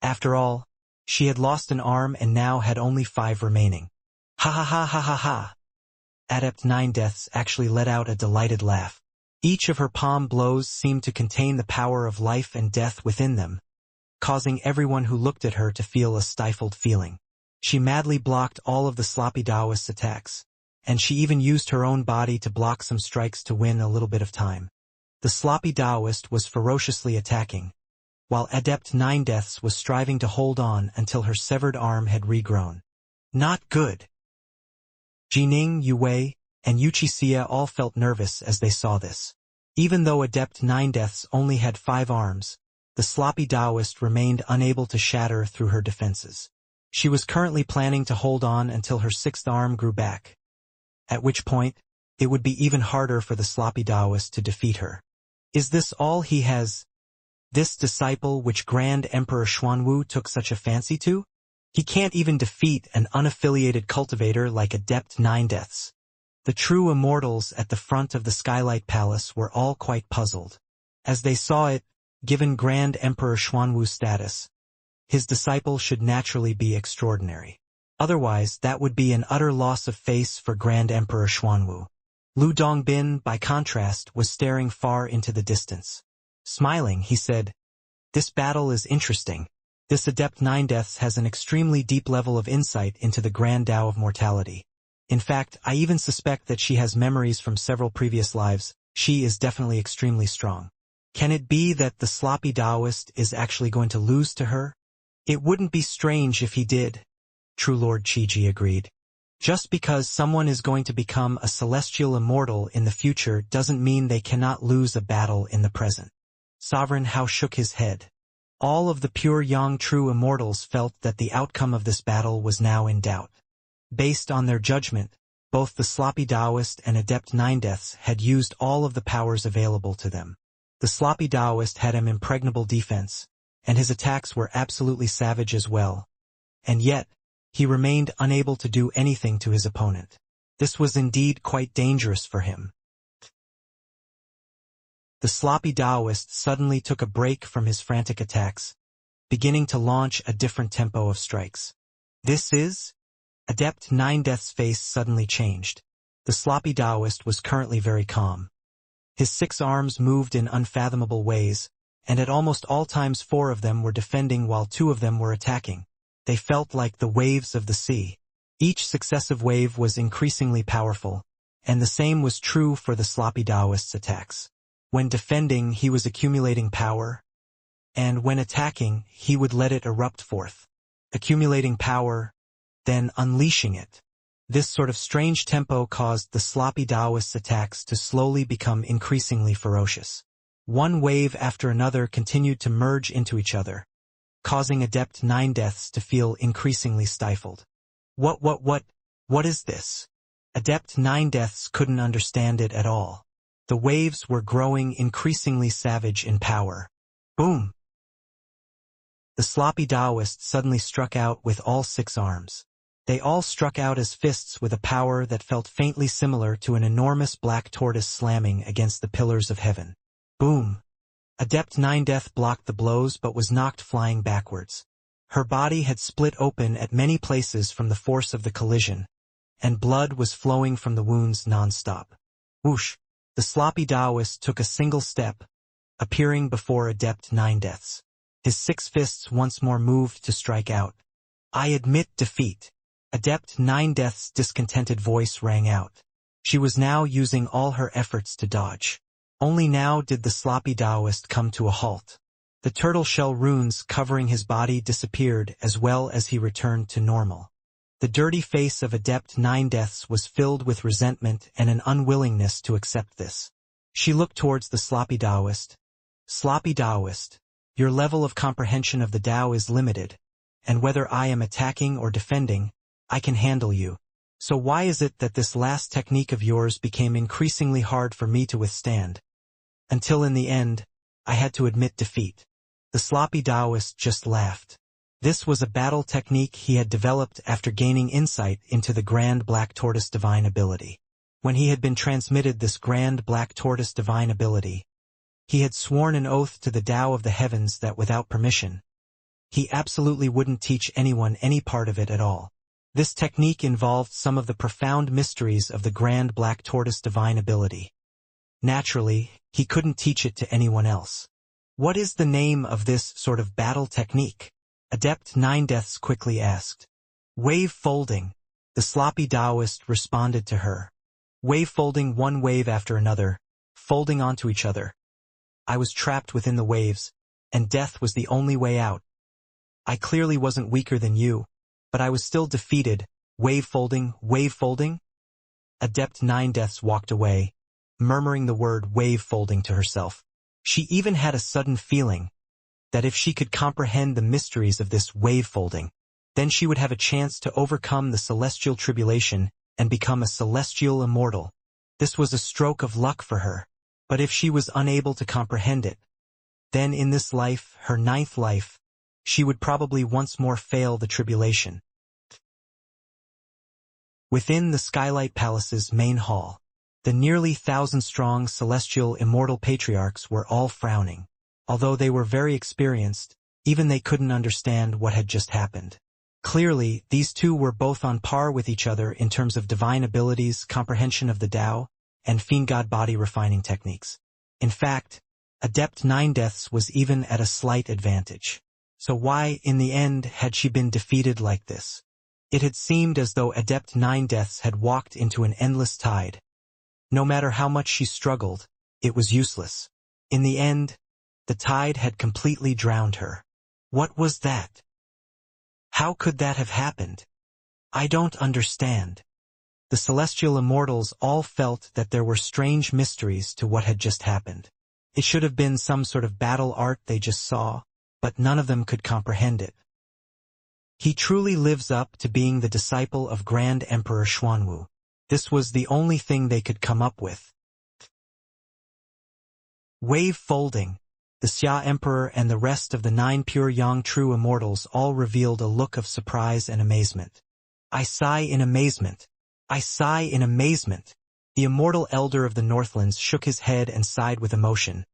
After all, she had lost an arm and now had only 5 remaining. Ha ha ha ha ha ha! Adept Nine Deaths actually let out a delighted laugh. Each of her palm blows seemed to contain the power of life and death within them, causing everyone who looked at her to feel a stifled feeling. She madly blocked all of the sloppy Taoist's attacks, and she even used her own body to block some strikes to win a little bit of time. The sloppy Taoist was ferociously attacking, while Adept Nine Deaths was striving to hold on until her severed arm had regrown. Not good. Jining, Yue, and Xianxia all felt nervous as they saw this. Even though Adept Nine Deaths only had 5 arms, the sloppy Taoist remained unable to shatter through her defenses. She was currently planning to hold on until her 6th arm grew back, at which point, it would be even harder for the sloppy Taoist to defeat her. Is this all he has? This disciple which Grand Emperor Xuanwu took such a fancy to? He can't even defeat an unaffiliated cultivator like Adept Nine Deaths. The true immortals at the front of the Skylight Palace were all quite puzzled. As they saw it, given Grand Emperor Xuanwu's status, his disciple should naturally be extraordinary. Otherwise, that would be an utter loss of face for Grand Emperor Xuanwu. Lu Dongbin, by contrast, was staring far into the distance. Smiling, he said, "This battle is interesting. This Adept Nine Deaths has an extremely deep level of insight into the Grand Tao of mortality. In fact, I even suspect that she has memories from several previous lives. She is definitely extremely strong. Can it be that the sloppy Taoist is actually going to lose to her? It wouldn't be strange if he did." True Lord Chiji agreed. Just because someone is going to become a celestial immortal in the future doesn't mean they cannot lose a battle in the present. Sovereign Hao shook his head. All of the pure Yang true immortals felt that the outcome of this battle was now in doubt. Based on their judgment, both the sloppy Taoist and Adept Nine Deaths had used all of the powers available to them. The sloppy Taoist had an impregnable defense, and his attacks were absolutely savage as well. And yet, he remained unable to do anything to his opponent. This was indeed quite dangerous for him. The sloppy Taoist suddenly took a break from his frantic attacks, beginning to launch a different tempo of strikes. This is? Adept Nine Deaths' face suddenly changed. The sloppy Taoist was currently very calm. His 6 arms moved in unfathomable ways, and at almost all times 4 of them were defending while 2 of them were attacking. They felt like the waves of the sea. Each successive wave was increasingly powerful, and the same was true for the sloppy Taoist's attacks. When defending, he was accumulating power, and when attacking, he would let it erupt forth. Accumulating power, then unleashing it. This sort of strange tempo caused the sloppy Taoist's attacks to slowly become increasingly ferocious. One wave after another continued to merge into each other, causing Adept Nine Deaths to feel increasingly stifled. What is this? Adept Nine Deaths couldn't understand it at all. The waves were growing increasingly savage in power. Boom! The sloppy Taoist suddenly struck out with all 6 arms. They all struck out as fists with a power that felt faintly similar to an enormous black tortoise slamming against the pillars of heaven. Boom! Adept Nine Death blocked the blows but was knocked flying backwards. Her body had split open at many places from the force of the collision, and blood was flowing from the wounds non-stop. Whoosh! The sloppy Taoist took a single step, appearing before Adept Nine Deaths. His 6 fists once more moved to strike out. "I admit defeat." Adept Nine Deaths' discontented voice rang out. She was now using all her efforts to dodge. Only now did the sloppy Taoist come to a halt. The turtle shell runes covering his body disappeared as well as he returned to normal. The dirty face of Adept Nine Deaths was filled with resentment and an unwillingness to accept this. She looked towards the sloppy Taoist. Sloppy Taoist, your level of comprehension of the Tao is limited, and whether I am attacking or defending, I can handle you. So why is it that this last technique of yours became increasingly hard for me to withstand? Until in the end, I had to admit defeat. The sloppy Taoist just laughed. This was a battle technique he had developed after gaining insight into the Grand Black Tortoise divine ability. When he had been transmitted this Grand Black Tortoise divine ability, he had sworn an oath to the Tao of the heavens that without permission, he absolutely wouldn't teach anyone any part of it at all. This technique involved some of the profound mysteries of the Grand Black Tortoise divine ability. Naturally, he couldn't teach it to anyone else. What is the name of this sort of battle technique? Adept Nine Deaths quickly asked. Wave folding. The sloppy Taoist responded to her. Wave folding, one wave after another, folding onto each other. I was trapped within the waves, and death was the only way out. I clearly wasn't weaker than you, but I was still defeated. Wave folding, wave folding? Adept Nine Deaths walked away, murmuring the word wave folding to herself. She even had a sudden feeling that if she could comprehend the mysteries of this wave folding, then she would have a chance to overcome the celestial tribulation and become a celestial immortal. This was a stroke of luck for her. But if she was unable to comprehend it, then in this life, her ninth life, she would probably once more fail the tribulation. Within the Skylight Palace's main hall, the nearly 1,000-strong celestial immortal patriarchs were all frowning. Although they were very experienced, even they couldn't understand what had just happened. Clearly, these two were both on par with each other in terms of divine abilities, comprehension of the Tao, and Fiendgod body refining techniques. In fact, Adept Nine Deaths was even at a slight advantage. So why, in the end, had she been defeated like this? It had seemed as though Adept Nine Deaths had walked into an endless tide. No matter how much she struggled, it was useless. In the end, the tide had completely drowned her. What was that? How could that have happened? I don't understand. The celestial immortals all felt that there were strange mysteries to what had just happened. It should have been some sort of battle art they just saw, but none of them could comprehend it. He truly lives up to being the disciple of Grand Emperor Xuanwu. This was the only thing they could come up with. Wave folding. The Xia Emperor and the rest of the 9 pure Yang True Immortals all revealed a look of surprise and amazement. I sigh in amazement. I sigh in amazement. The immortal elder of the Northlands shook his head and sighed with emotion.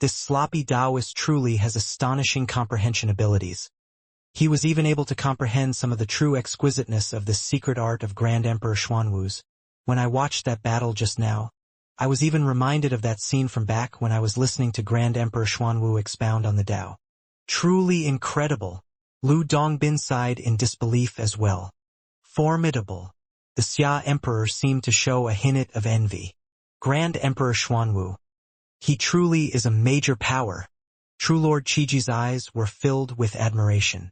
This sloppy Taoist truly has astonishing comprehension abilities. He was even able to comprehend some of the true exquisiteness of this secret art of Grand Emperor Xuanwu's. When I watched that battle just now, I was even reminded of that scene from back when I was listening to Grand Emperor Xuanwu expound on the Tao. Truly incredible. Lu Dongbin sighed in disbelief as well. Formidable. The Xia Emperor seemed to show a hint of envy. Grand Emperor Xuanwu. He truly is a major power. True Lord Qiji's eyes were filled with admiration.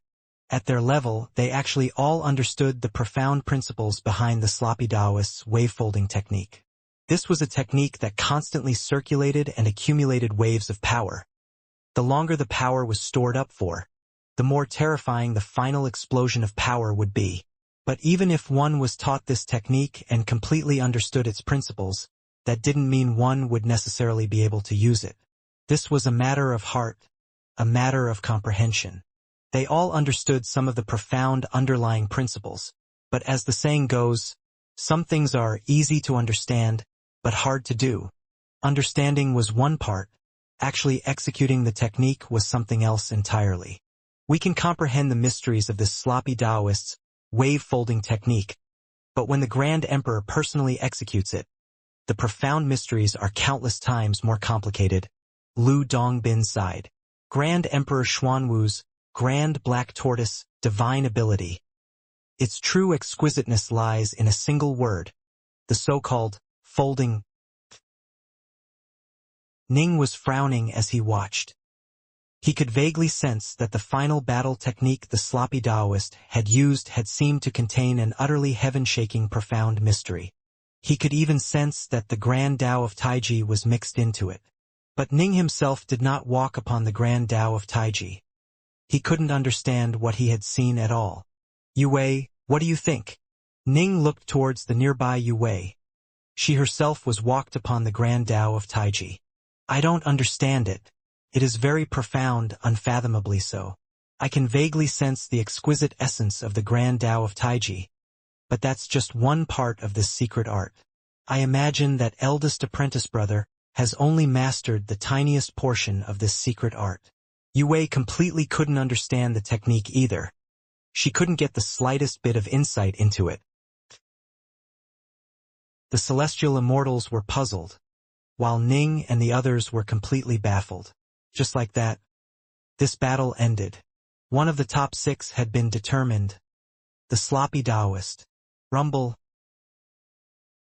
At their level, they actually all understood the profound principles behind the sloppy Taoist's wave-folding technique. This was a technique that constantly circulated and accumulated waves of power. The longer the power was stored up for, the more terrifying the final explosion of power would be. But even if one was taught this technique and completely understood its principles, that didn't mean one would necessarily be able to use it. This was a matter of heart, a matter of comprehension. They all understood some of the profound underlying principles, but as the saying goes, some things are easy to understand, but hard to do. Understanding was one part, actually executing the technique was something else entirely. We can comprehend the mysteries of this sloppy Taoist's wave-folding technique, but when the Grand Emperor personally executes it, the profound mysteries are countless times more complicated. Lu Dongbin sighed. Grand Emperor Xuanwu's Grand Black Tortoise divine ability. Its true exquisiteness lies in a single word, the so-called folding. Ning was frowning as he watched. He could vaguely sense that the final battle technique the sloppy Taoist had used had seemed to contain an utterly heaven-shaking profound mystery. He could even sense that the Grand Tao of Taiji was mixed into it. But Ning himself did not walk upon the Grand Tao of Taiji. He couldn't understand what he had seen at all. Yue, what do you think? Ning looked towards the nearby Yue. She herself was walked upon the Grand Tao of Taiji. I don't understand it. It is very profound, unfathomably so. I can vaguely sense the exquisite essence of the Grand Tao of Taiji. But that's just one part of this secret art. I imagine that eldest apprentice brother has only mastered the tiniest portion of this secret art. Yue completely couldn't understand the technique either. She couldn't get the slightest bit of insight into it. The celestial immortals were puzzled, while Ning and the others were completely baffled. Just like that, this battle ended. One of the top 6 had been determined. The sloppy Taoist. Rumble.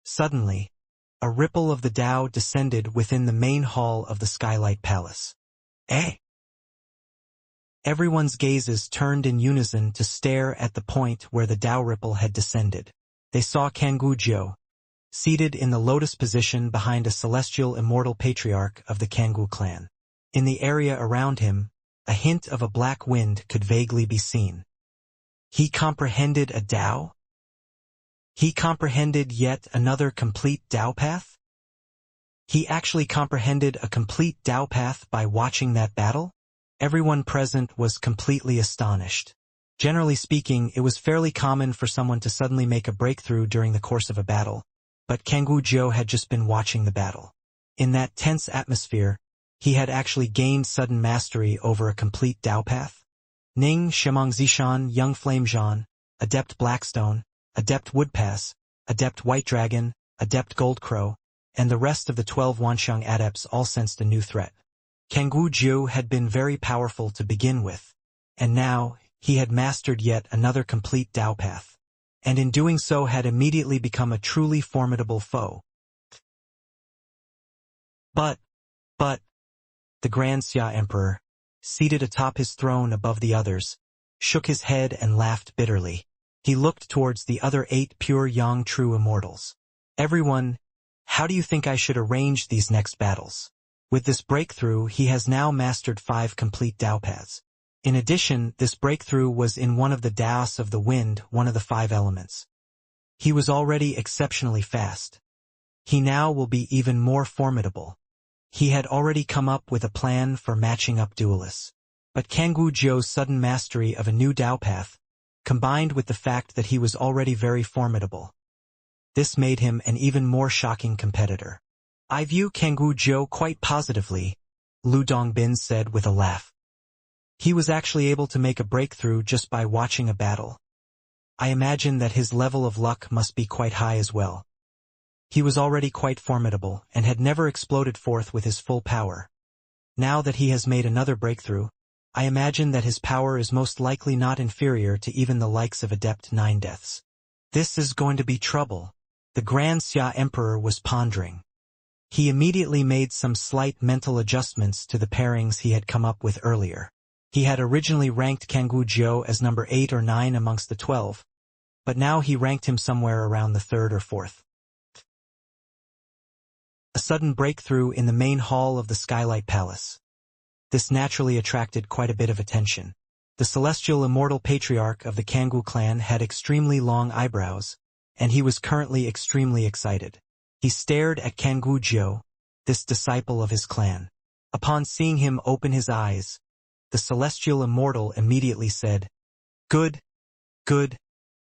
Suddenly, a ripple of the Tao descended within the main hall of the Skylight Palace. Eh? Everyone's gazes turned in unison to stare at the point where the Tao ripple had descended. They saw Kanggu Jiu, seated in the lotus position behind a celestial immortal patriarch of the Kanggu clan. In the area around him, a hint of a black wind could vaguely be seen. He comprehended a Tao? He comprehended yet another complete Tao path? He actually comprehended a complete Tao path by watching that battle? Everyone present was completely astonished. Generally speaking, it was fairly common for someone to suddenly make a breakthrough during the course of a battle, but Kanggu Jiu had just been watching the battle. In that tense atmosphere, he had actually gained sudden mastery over a complete Tao path. Ning, Shimang Zishan, Young Flame Zhan, Adept Blackstone, Adept Woodpass, Adept White Dragon, Adept Goldcrow, and the rest of the 12 Wanxiang adepts all sensed a new threat. Kanggu Jiu had been very powerful to begin with, and now he had mastered yet another complete Tao path, and in doing so had immediately become a truly formidable foe. But, the Grand Xia Emperor, seated atop his throne above the others, shook his head and laughed bitterly. He looked towards the other 8 pure Yang true immortals. Everyone, how do you think I should arrange these next battles? With this breakthrough, he has now mastered 5 complete Tao paths. In addition, this breakthrough was in one of the Taos of the wind, one of the 5 elements. He was already exceptionally fast. He now will be even more formidable. He had already come up with a plan for matching up duelists. But Kanggu Jiu's sudden mastery of a new Tao path, combined with the fact that he was already very formidable, this made him an even more shocking competitor. I view Kanggu Jiu quite positively, Lu Dongbin said with a laugh. He was actually able to make a breakthrough just by watching a battle. I imagine that his level of luck must be quite high as well. He was already quite formidable and had never exploded forth with his full power. Now that he has made another breakthrough, I imagine that his power is most likely not inferior to even the likes of Adept Nine Deaths. This is going to be trouble, the Grand Xia Emperor was pondering. He immediately made some slight mental adjustments to the pairings he had come up with earlier. He had originally ranked Kanggu Jiu as number 8 or 9 amongst the 12, but now he ranked him somewhere around the 3rd or 4th. A sudden breakthrough in the main hall of the Skylight Palace. This naturally attracted quite a bit of attention. The celestial immortal patriarch of the Kanggu clan had extremely long eyebrows, and he was currently extremely excited. He stared at Kanggu Jiu, this disciple of his clan. Upon seeing him open his eyes, the celestial immortal immediately said, "Good, good,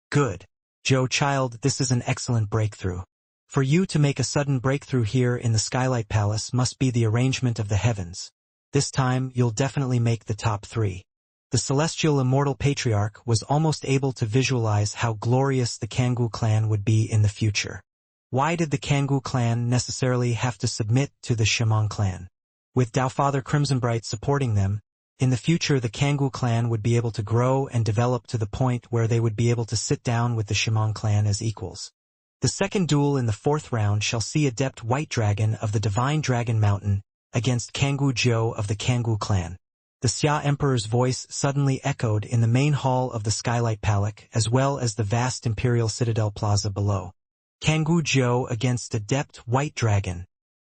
good. Jiu child, this is an excellent breakthrough. For you to make a sudden breakthrough here in the Skylight Palace must be the arrangement of the heavens. This time you'll definitely make the top 3. The celestial immortal patriarch was almost able to visualize how glorious the Kanggu clan would be in the future. Why did the Kanggu clan necessarily have to submit to the Shimang clan? With Daofather Crimsonbright supporting them, in the future the Kanggu clan would be able to grow and develop to the point where they would be able to sit down with the Shimang clan as equals. The second duel in the fourth round shall see Adept White Dragon of the Divine Dragon Mountain against Kangwu Jiu of the Kangwu clan. The Xia Emperor's voice suddenly echoed in the main hall of the Skylight Palace as well as the vast Imperial Citadel Plaza below. Kangwu Jiu against Adept White Dragon.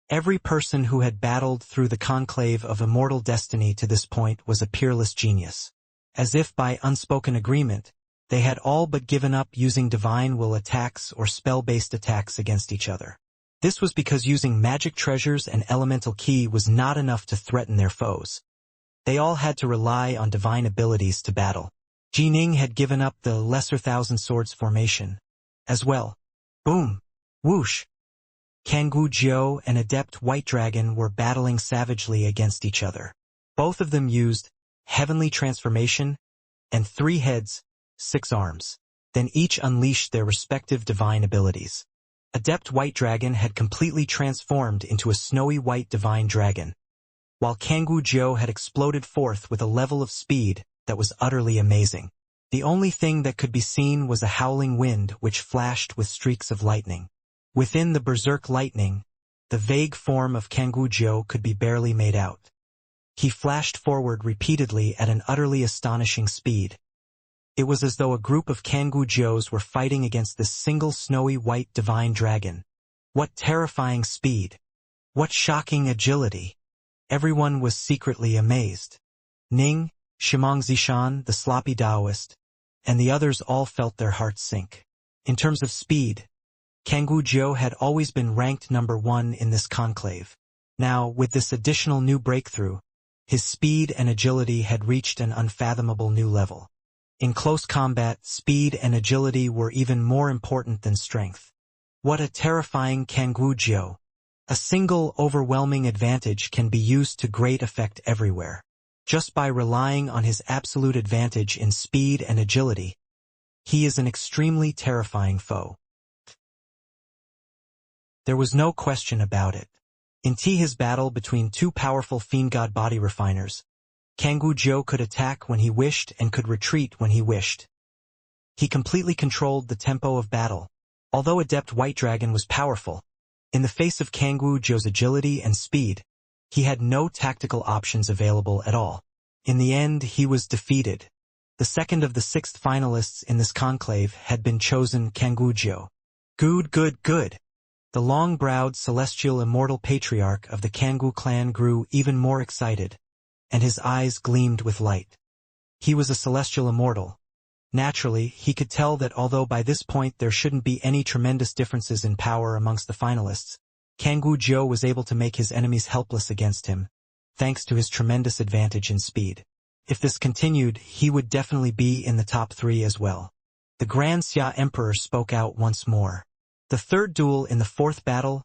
Every person who had battled through the conclave of immortal destiny to this point was a peerless genius. As if by unspoken agreement, they had all but given up using divine will attacks or spell-based attacks against each other. This was because using magic treasures and elemental ki was not enough to threaten their foes. They all had to rely on divine abilities to battle. Jining had given up the Lesser Thousand Swords formation as well. Boom! Whoosh! Kangwu Jiu and Adept White Dragon were battling savagely against each other. Both of them used Heavenly Transformation and 3 heads, 6 arms. Then each unleashed their respective divine abilities. Adept White Dragon had completely transformed into a snowy white divine dragon, while Kangwu Jiu had exploded forth with a level of speed that was utterly amazing. The only thing that could be seen was a howling wind which flashed with streaks of lightning. Within the berserk lightning, the vague form of Kangwu Jiu could be barely made out. He flashed forward repeatedly at an utterly astonishing speed. It was as though a group of Kangwu Jius were fighting against this single snowy white divine dragon. What terrifying speed! What shocking agility! Everyone was secretly amazed. Ning, Shimang Zishan, the sloppy Taoist, and the others all felt their hearts sink. In terms of speed, Kangwu Jiu had always been ranked number 1 in this conclave. Now, with this additional new breakthrough, his speed and agility had reached an unfathomable new level. In close combat, speed and agility were even more important than strength. What a terrifying Kangwu Jiu! A single overwhelming advantage can be used to great effect everywhere. Just by relying on his absolute advantage in speed and agility, he is an extremely terrifying foe. There was no question about it. In his battle between 2 powerful Fiendgod body refiners, Kangwu Jiu could attack when he wished and could retreat when he wished. He completely controlled the tempo of battle. Although Adept White Dragon was powerful, in the face of Kangwu Jiu's agility and speed, he had no tactical options available at all. In the end, he was defeated. The second of the 6 finalists in this conclave had been chosen, Kangwu Jiu. Good. The long-browed celestial immortal patriarch of the Kangwu clan grew even more excited, and his eyes gleamed with light. He was a celestial immortal. Naturally, he could tell that although by this point there shouldn't be any tremendous differences in power amongst the finalists, Kangwu Jiu was able to make his enemies helpless against him, thanks to his tremendous advantage in speed. If this continued, he would definitely be in the top 3 as well. The Grand Xia Emperor spoke out once more. The third duel in the fourth battle,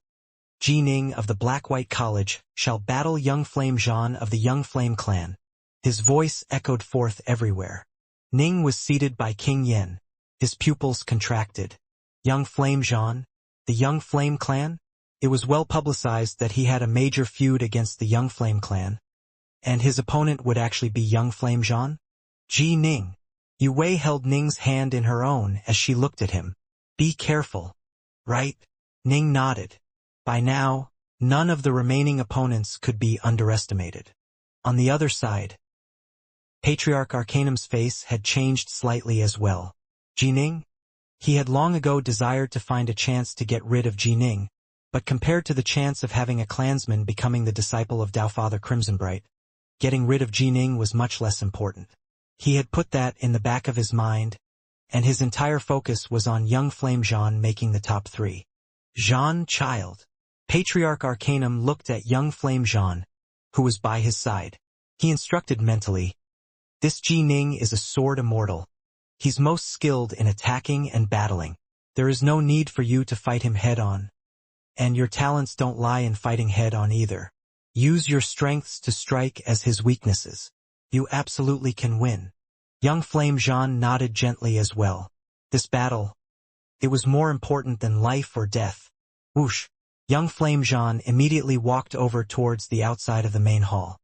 Jining of the Black-White College shall battle Young Flame Zhan of the Young Flame clan. His voice echoed forth everywhere. Ning was seated by King Yen. His pupils contracted. Young Flame Zhan? The Young Flame clan? It was well publicized that he had a major feud against the Young Flame clan. And his opponent would actually be Young Flame Zhan? Ji Ning. Yu Wei held Ning's hand in her own as she looked at him. Be careful. Right? Ning nodded. By now, none of the remaining opponents could be underestimated. On the other side, Patriarch Arcanum's face had changed slightly as well. Jining? He had long ago desired to find a chance to get rid of Jining, but compared to the chance of having a clansman becoming the disciple of Taofather Crimsonbright, getting rid of Jining was much less important. He had put that in the back of his mind, and his entire focus was on Young Flame Zhan making the top 3. Zhan, child. Patriarch Arcanum looked at Young Flame Zhan, who was by his side. He instructed mentally, this Jining is a sword immortal. He's most skilled in attacking and battling. There is no need for you to fight him head-on. And your talents don't lie in fighting head-on either. Use your strengths to strike as his weaknesses. You absolutely can win. Young Flame Zhan nodded gently as well. This battle, it was more important than life or death. Whoosh! Young Flame Zhan immediately walked over towards the outside of the main hall.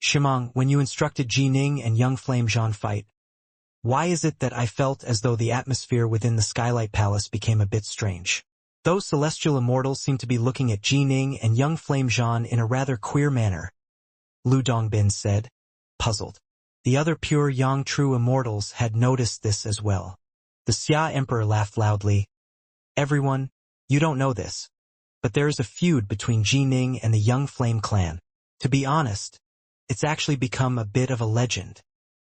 Shimang, when you instructed Jining and Young Flame Zhan fight, Why is it that I felt as though the atmosphere within the Skylight Palace became a bit strange? Those celestial immortals seemed to be looking at Jining and young Flame Zhan in a rather queer manner, Lu Dongbin said, puzzled. The other pure Yang true immortals had noticed this as well. The Xia Emperor laughed loudly. Everyone, you don't know this, but there is a feud between Jining and the Young Flame clan. To be honest, it's actually become a bit of a legend.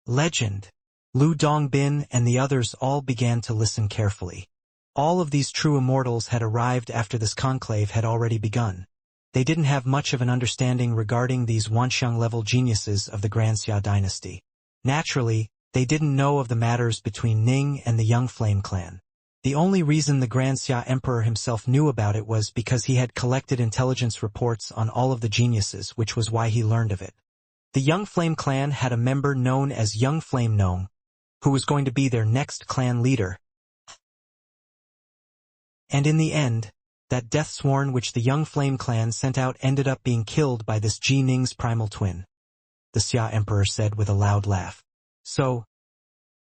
Legend? Lu Dongbin and the others all began to listen carefully. All of these true immortals had arrived after this conclave had already begun. They didn't have much of an understanding regarding these Wanxiang-level geniuses of the Grand Xia dynasty. Naturally, they didn't know of the matters between Ning and the Young Flame clan. The only reason the Grand Xia Emperor himself knew about it was because he had collected intelligence reports on all of the geniuses, which was why he learned of it. The Young Flame clan had a member known as Young Flame Nong, who was going to be their next clan leader. And in the end, that death sworn which the Young Flame clan sent out ended up being killed by this Ji Ning's primal twin, the Xia Emperor said with a loud laugh. So,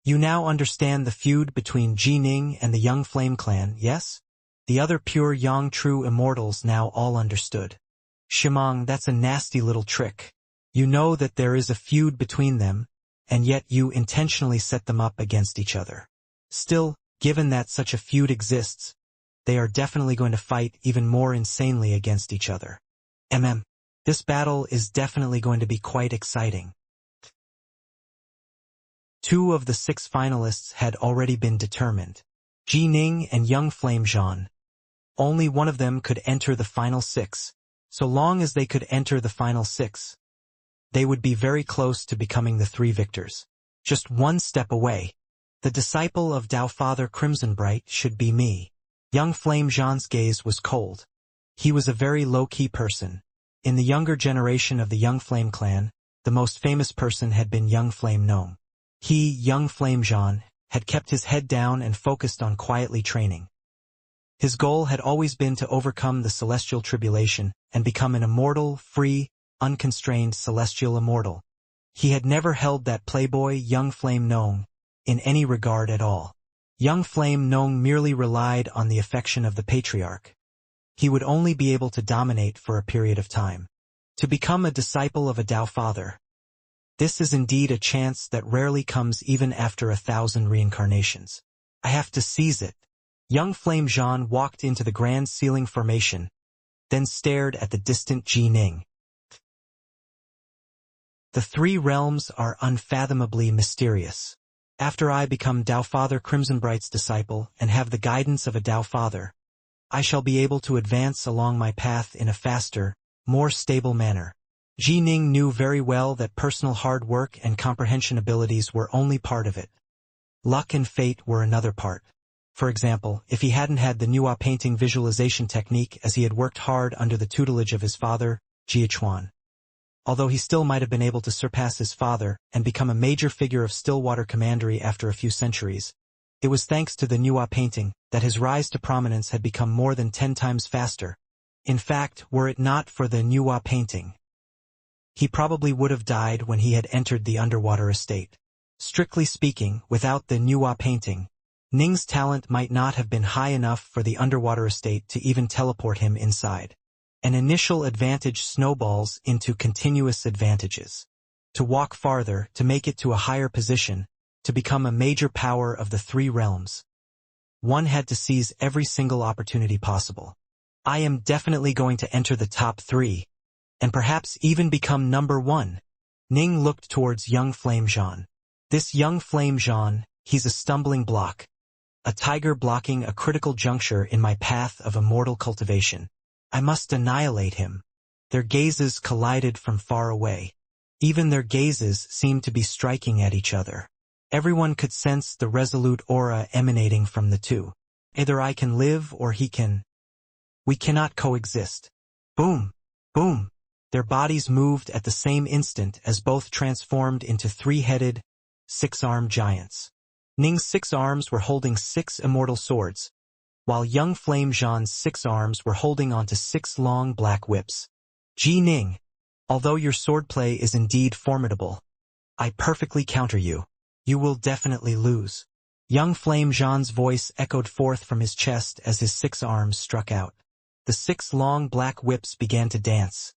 you now understand the feud between Ji Ning and the Young Flame clan, yes? The other pure Yang true immortals now all understood. Shimang, that's a nasty little trick. You know that there is a feud between them, and yet you intentionally set them up against each other. Still, given that such a feud exists, they are definitely going to fight even more insanely against each other. This battle is definitely going to be quite exciting. 2 of the 6 finalists had already been determined. Ji Ning and Young Flame Zhan. Only one of them could enter the final 6. So long as they could enter the final 6, they would be very close to becoming the 3 victors. Just one step away. The disciple of Tao Father Crimsonbright should be me. Young Flame Zhan's gaze was cold. He was a very low-key person. In the younger generation of the Young Flame clan, the most famous person had been Young Flame Nong. He, Young Flame Zhan, had kept his head down and focused on quietly training. His goal had always been to overcome the celestial tribulation and become an immortal, free, unconstrained celestial immortal. He had never held that playboy Young Flame Nong in any regard at all. Young Flame Nong merely relied on the affection of the patriarch. He would only be able to dominate for a period of time. To become a disciple of a Tao Father. This is indeed a chance that rarely comes even after 1,000 reincarnations. I have to seize it. Young Flame Zhan walked into the Grand Ceiling Formation, then stared at the distant Ji Ning. The 3 realms are unfathomably mysterious. After I become Tao Father Crimsonbright's disciple and have the guidance of a Tao Father, I shall be able to advance along my path in a faster, more stable manner. Ji Ning knew very well that personal hard work and comprehension abilities were only part of it. Luck and fate were another part. For example, if he hadn't had the Nuwa painting visualization technique as he had worked hard under the tutelage of his father, Jia, although he still might have been able to surpass his father and become a major figure of Stillwater commandery after a few centuries, it was thanks to the Nuwa painting that his rise to prominence had become more than 10 times faster. In fact, were it not for the Nuwa painting, he probably would have died when he had entered the underwater estate. Strictly speaking, without the Nuwa painting, Ning's talent might not have been high enough for the underwater estate to even teleport him inside. An initial advantage snowballs into continuous advantages. To walk farther, to make it to a higher position, to become a major power of the 3 realms. One had to seize every single opportunity possible. I am definitely going to enter the top 3, and perhaps even become number 1. Ning looked towards Young Flame Zhan. This Young Flame Zhan, he's a stumbling block. A tiger blocking a critical juncture in my path of immortal cultivation. I must annihilate him. Their gazes collided from far away. Even their gazes seemed to be striking at each other. Everyone could sense the resolute aura emanating from the 2. Either I can live or he can. We cannot coexist. Boom! Boom! Their bodies moved at the same instant as both transformed into 3-headed, 6-armed giants. Ning's 6 arms were holding 6 immortal swords, while Young Flame Zhan's 6 arms were holding onto 6 long black whips. Ji Ning, although your swordplay is indeed formidable, I perfectly counter you. You will definitely lose. Young Flame Jean's voice echoed forth from his chest as his 6 arms struck out. The 6 long black whips began to dance,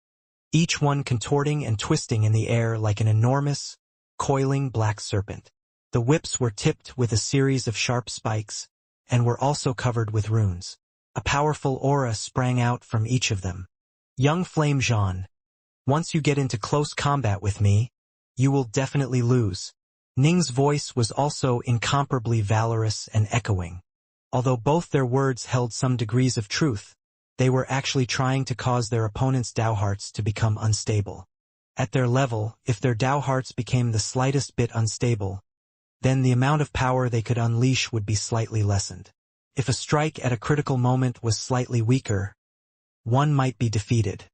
each one contorting and twisting in the air like an enormous, coiling black serpent. The whips were tipped with a series of sharp spikes, and were also covered with runes. A powerful aura sprang out from each of them. Young Flame Jean, once you get into close combat with me, you will definitely lose. Ning's voice was also incomparably valorous and echoing. Although both their words held some degrees of truth, they were actually trying to cause their opponents' Dao hearts to become unstable. At their level, if their Dao hearts became the slightest bit unstable, then the amount of power they could unleash would be slightly lessened. If a strike at a critical moment was slightly weaker, one might be defeated.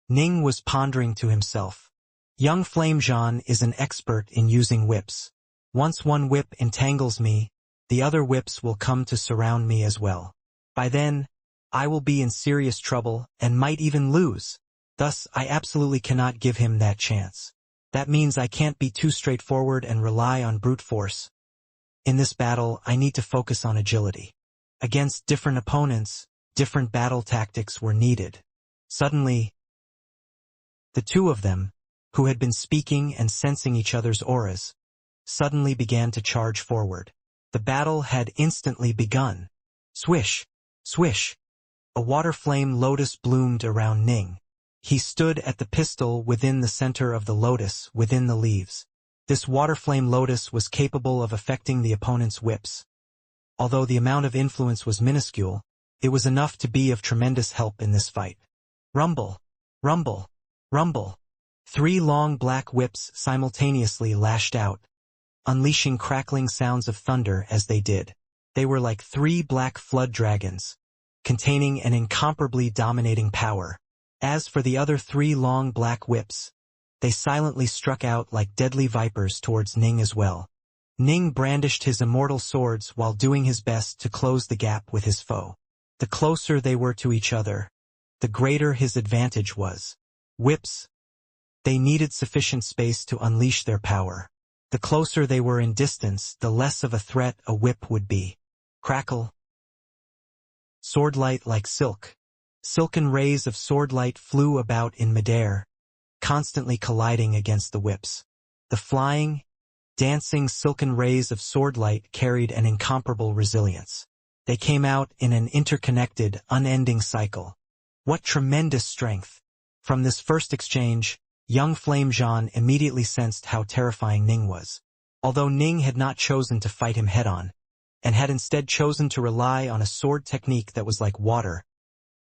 Ning was pondering to himself. Young Flame Jean is an expert in using whips. Once one whip entangles me, the other whips will come to surround me as well. By then, I will be in serious trouble and might even lose. Thus, I absolutely cannot give him that chance. That means I can't be too straightforward and rely on brute force. In this battle, I need to focus on agility. Against different opponents, different battle tactics were needed. Suddenly, the 2 of them, who had been speaking and sensing each other's auras, suddenly began to charge forward. The battle had instantly begun. Swish! Swish! A water flame lotus bloomed around Ning. He stood at the pistol within the center of the lotus within the leaves. This water flame lotus was capable of affecting the opponent's whips. Although the amount of influence was minuscule, it was enough to be of tremendous help in this fight. Rumble! Rumble! Rumble! 3 long black whips simultaneously lashed out, unleashing crackling sounds of thunder as they did. They were like 3 black flood dragons, containing an incomparably dominating power. As for the other 3 long black whips, they silently struck out like deadly vipers towards Ning as well. Ning brandished his immortal swords while doing his best to close the gap with his foe. The closer they were to each other, the greater his advantage was. Whips. They needed sufficient space to unleash their power. The closer they were in distance, the less of a threat a whip would be. Crackle. Swordlight like silk. Silken rays of swordlight flew about in midair, constantly colliding against the whips. The flying, dancing silken rays of swordlight carried an incomparable resilience. They came out in an interconnected, unending cycle. What tremendous strength! From this first exchange, young Flame Jean immediately sensed how terrifying Ning was. Although Ning had not chosen to fight him head-on, and had instead chosen to rely on a sword technique that was like water,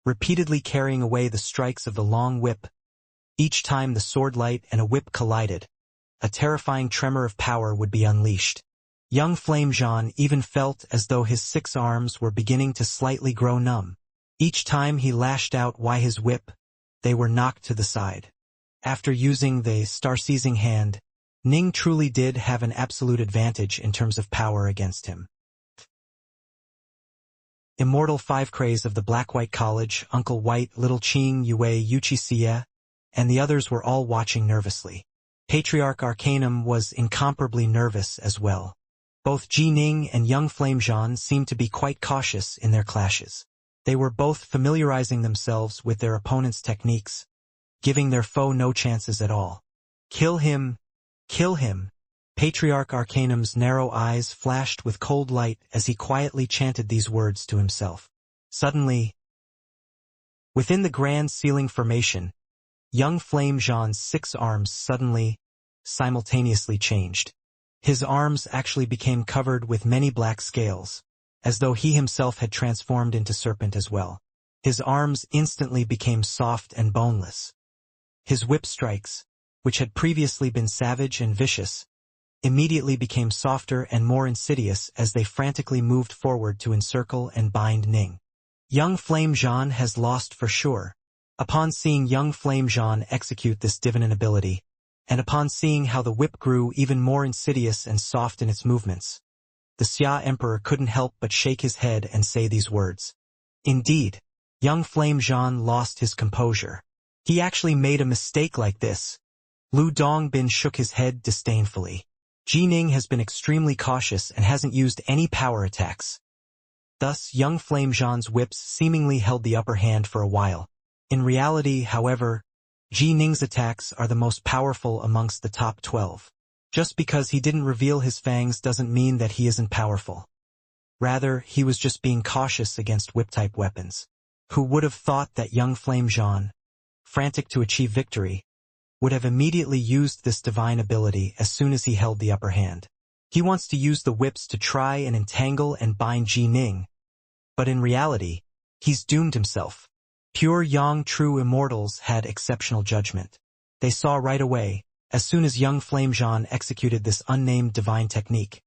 repeatedly carrying away the strikes of the long whip. Each time the swordlight and a whip collided, a terrifying tremor of power would be unleashed. Young Flame Jean even felt as though his 6 arms were beginning to slightly grow numb. Each time he lashed out his whip, they were knocked to the side. After using the star-seizing hand, Ning truly did have an absolute advantage in terms of power against him. Immortal 5 Craze of the Black-White College, Uncle White, Little Ching, Yue, Yuchi-Xia, and the others were all watching nervously. Patriarch Arcanum was incomparably nervous as well. Both Ji Ning and young Flame Jean seemed to be quite cautious in their clashes. They were both familiarizing themselves with their opponent's techniques, giving their foe no chances at all. Kill him! Kill him! Patriarch Arcanum's narrow eyes flashed with cold light as he quietly chanted these words to himself. Suddenly, within the grand ceiling formation, young Flame Jean's 6 arms suddenly, simultaneously changed. His arms actually became covered with many black scales, as though he himself had transformed into serpent as well. His arms instantly became soft and boneless. His whip strikes, which had previously been savage and vicious, immediately became softer and more insidious as they frantically moved forward to encircle and bind Ning. Young Flame Jean has lost for sure. Upon seeing young Flame Jean execute this divinine ability, and upon seeing how the whip grew even more insidious and soft in its movements, the Xia Emperor couldn't help but shake his head and say these words. Indeed, young Flame Jean lost his composure. He actually made a mistake like this. Lu Dongbin shook his head disdainfully. Ji Ning has been extremely cautious and hasn't used any power attacks. Thus, young Flame Zhan's whips seemingly held the upper hand for a while. In reality, however, Ji Ning's attacks are the most powerful amongst the top 12. Just because he didn't reveal his fangs doesn't mean that he isn't powerful. Rather, he was just being cautious against whip-type weapons. Who would have thought that young Flame Zhan, frantic to achieve victory, would have immediately used this divine ability as soon as he held the upper hand. He wants to use the whips to try and entangle and bind Ji Ning, but in reality, he's doomed himself. Pure Yang true immortals had exceptional judgment. They saw right away, as soon as young Flame Zhan executed this unnamed divine technique,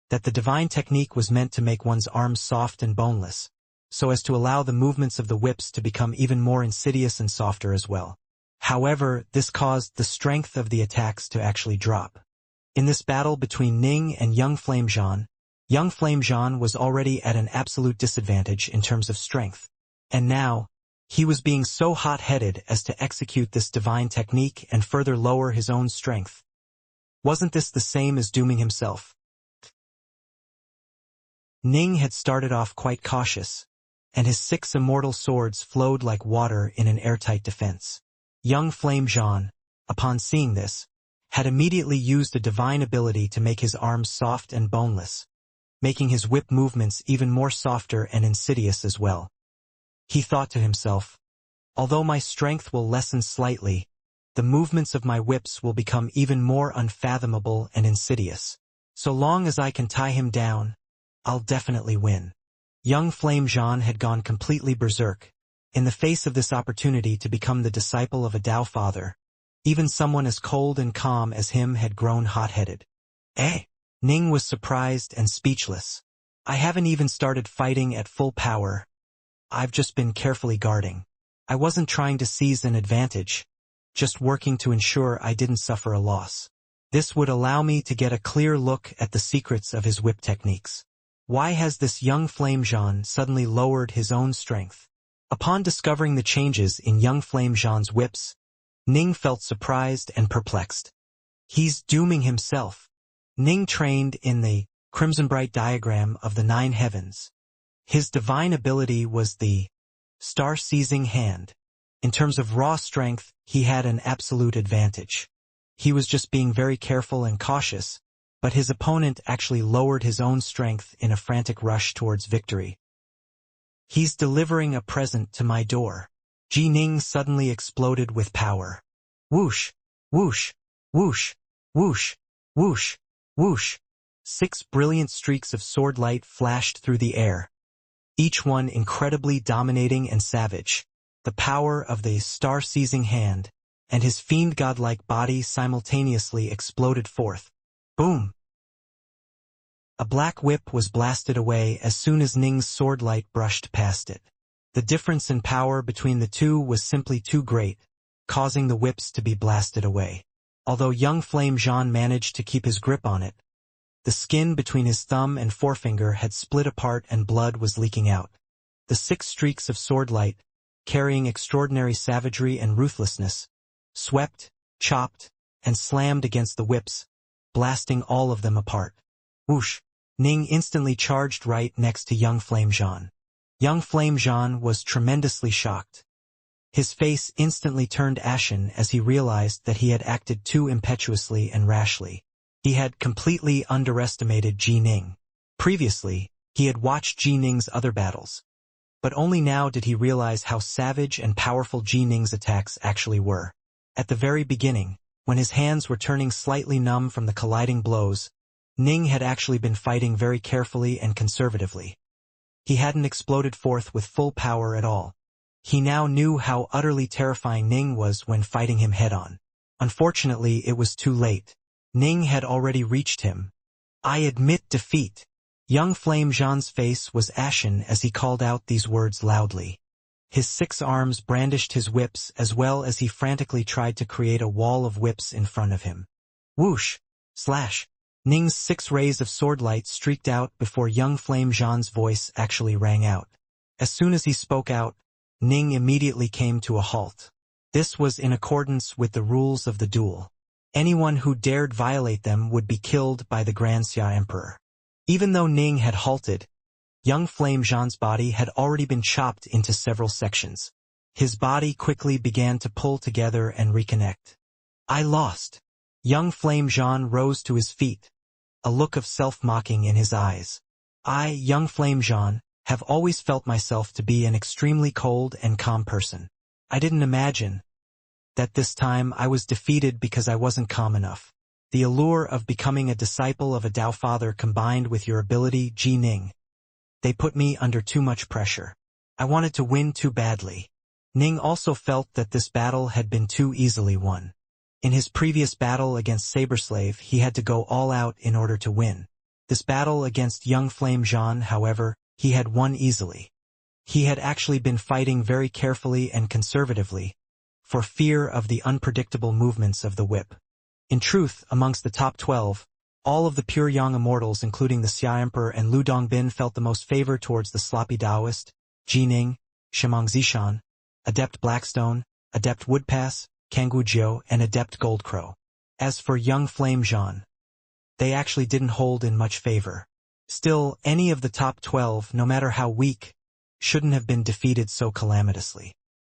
that the divine technique was meant to make one's arms soft and boneless, so as to allow the movements of the whips to become even more insidious and softer as well. However, this caused the strength of the attacks to actually drop. In this battle between Ning and young Flame Zhan was already at an absolute disadvantage in terms of strength. And now, he was being so hot-headed as to execute this divine technique and further lower his own strength. Wasn't this the same as dooming himself? Ning had started off quite cautious, and his 6 immortal swords flowed like water in an airtight defense. Young Flame Zhan, upon seeing this, had immediately used a divine ability to make his arms soft and boneless, making his whip movements even more softer and insidious as well. He thought to himself, although my strength will lessen slightly, the movements of my whips will become even more unfathomable and insidious. So long as I can tie him down, I'll definitely win. Young Flame Zhan had gone completely berserk, in the face of this opportunity to become the disciple of a Tao father. Even someone as cold and calm as him had grown hot-headed. Ning was surprised and speechless. I haven't even started fighting at full power. I've just been carefully guarding. I wasn't trying to seize an advantage, just working to ensure I didn't suffer a loss. This would allow me to get a clear look at the secrets of his whip techniques. Why has this young Flame Zhan suddenly lowered his own strength? Upon discovering the changes in young Flame Zhan's whips, Ning felt surprised and perplexed. He's dooming himself. Ning trained in the Crimson Bright diagram of the 9 heavens. His divine ability was the star-seizing hand. In terms of raw strength, he had an absolute advantage. He was just being very careful and cautious, but his opponent actually lowered his own strength in a frantic rush towards victory. He's delivering a present to my door. Ji Ning suddenly exploded with power. Whoosh, whoosh, whoosh, whoosh, whoosh, whoosh. 6 brilliant streaks of sword light flashed through the air, each one incredibly dominating and savage. The power of the star-seizing hand and his fiend-god-like body simultaneously exploded forth. Boom! A black whip was blasted away as soon as Ning's sword light brushed past it. The difference in power between the two was simply too great, causing the whips to be blasted away. Although young Flame Zhan managed to keep his grip on it, the skin between his thumb and forefinger had split apart and blood was leaking out. The 6 streaks of sword light, carrying extraordinary savagery and ruthlessness, swept, chopped, and slammed against the whips, blasting all of them apart. Whoosh! Ning instantly charged right next to young Flame Zhan. Young Flame Zhan was tremendously shocked. His face instantly turned ashen as he realized that he had acted too impetuously and rashly. He had completely underestimated Ji Ning. Previously, he had watched Ji Ning's other battles, but only now did he realize how savage and powerful Ji Ning's attacks actually were. At the very beginning, when his hands were turning slightly numb from the colliding blows, Ning had actually been fighting very carefully and conservatively. He hadn't exploded forth with full power at all. He now knew how utterly terrifying Ning was when fighting him head-on. Unfortunately, it was too late. Ning had already reached him. I admit defeat. Young Flame Zhan's face was ashen as he called out these words loudly. His 6 arms brandished his whips as well as he frantically tried to create a wall of whips in front of him. Whoosh! Slash! Ning's 6 rays of sword light streaked out before young Flame Zhan's voice actually rang out. As soon as he spoke out, Ning immediately came to a halt. This was in accordance with the rules of the duel. Anyone who dared violate them would be killed by the Grand Xia Emperor. Even though Ning had halted, young Flame Zhan's body had already been chopped into several sections. His body quickly began to pull together and reconnect. I lost. Young Flame Zhan rose to his feet, a look of self-mocking in his eyes. I, young Flame Zhan, have always felt myself to be an extremely cold and calm person. I didn't imagine that this time I was defeated because I wasn't calm enough. The allure of becoming a disciple of a Tao Father combined with your ability, Ji Ning. They put me under too much pressure. I wanted to win too badly. Ning also felt that this battle had been too easily won. In his previous battle against Saberslave, he had to go all out in order to win. This battle against young Flame Zhan, however, he had won easily. He had actually been fighting very carefully and conservatively, for fear of the unpredictable movements of the whip. In truth, amongst the top 12, all of the pure young immortals, including the Xia Emperor and Lu Dongbin, felt the most favor towards the sloppy Taoist, Ji Ning, Shimang Zishan, Adept Blackstone, Adept Woodpass, Kangwu Jiu, and Adept Goldcrow. As for young Flame Zhan, they actually didn't hold in much favor. Still, any of the top 12, no matter how weak, shouldn't have been defeated so calamitously.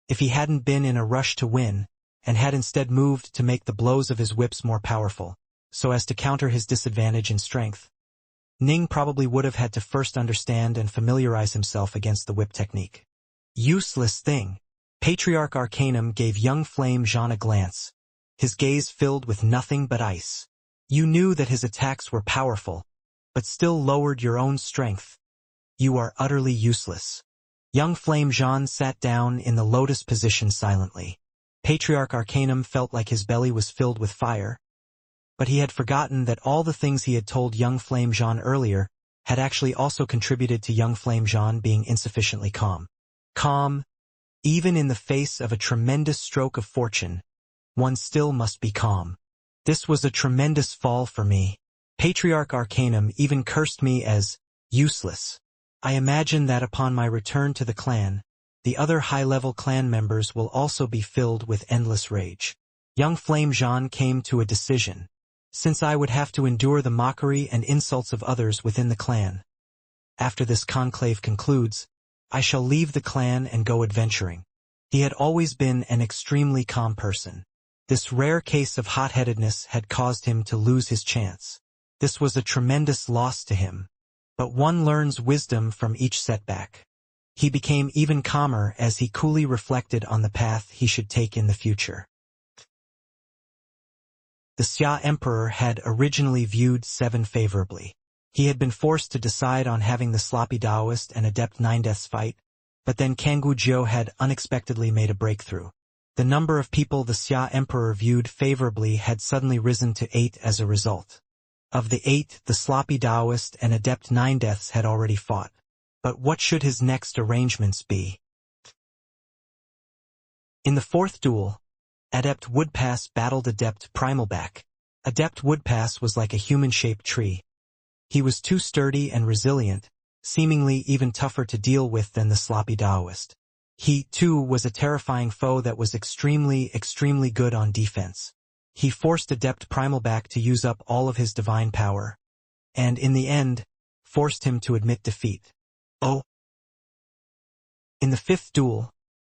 If he hadn't been in a rush to win, and had instead moved to make the blows of his whips more powerful, so as to counter his disadvantage in strength, Ning probably would have had to first understand and familiarize himself against the whip technique. Useless thing. Patriarch Arcanum gave young Flame Zhan a glance, his gaze filled with nothing but ice. You knew that his attacks were powerful, but still lowered your own strength. You are utterly useless. Young Flame Zhan sat down in the lotus position silently. Patriarch Arcanum felt like his belly was filled with fire, but he had forgotten that all the things he had told young Flame Zhan earlier had actually also contributed to young Flame Zhan being insufficiently calm. Calm, even in the face of a tremendous stroke of fortune, one still must be calm. This was a tremendous fall for me. Patriarch Arcanum even cursed me as useless. I imagine that upon my return to the clan, the other high-level clan members will also be filled with endless rage. Young Flame Zhan came to a decision. Since I would have to endure the mockery and insults of others within the clan, after this conclave concludes, I shall leave the clan and go adventuring. He had always been an extremely calm person. This rare case of hot-headedness had caused him to lose his chance. This was a tremendous loss to him. But one learns wisdom from each setback. He became even calmer as he coolly reflected on the path he should take in the future. The Xia Emperor had originally viewed 7 favorably. He had been forced to decide on having the sloppy Taoist and Adept Nine Deaths fight, but then Kangwu Jiu had unexpectedly made a breakthrough. The number of people the Xia Emperor viewed favorably had suddenly risen to 8 as a result. Of the 8, the sloppy Taoist and Adept Nine Deaths had already fought. But what should his next arrangements be? In the 4th duel, Adept Woodpass battled Adept Primalback. Adept Woodpass was like a human-shaped tree. He was too sturdy and resilient, seemingly even tougher to deal with than the sloppy Taoist. He, too, was a terrifying foe that was extremely good on defense. He forced Adept Primalback to use up all of his divine power, and in the end, forced him to admit defeat. Oh! In the 5th duel,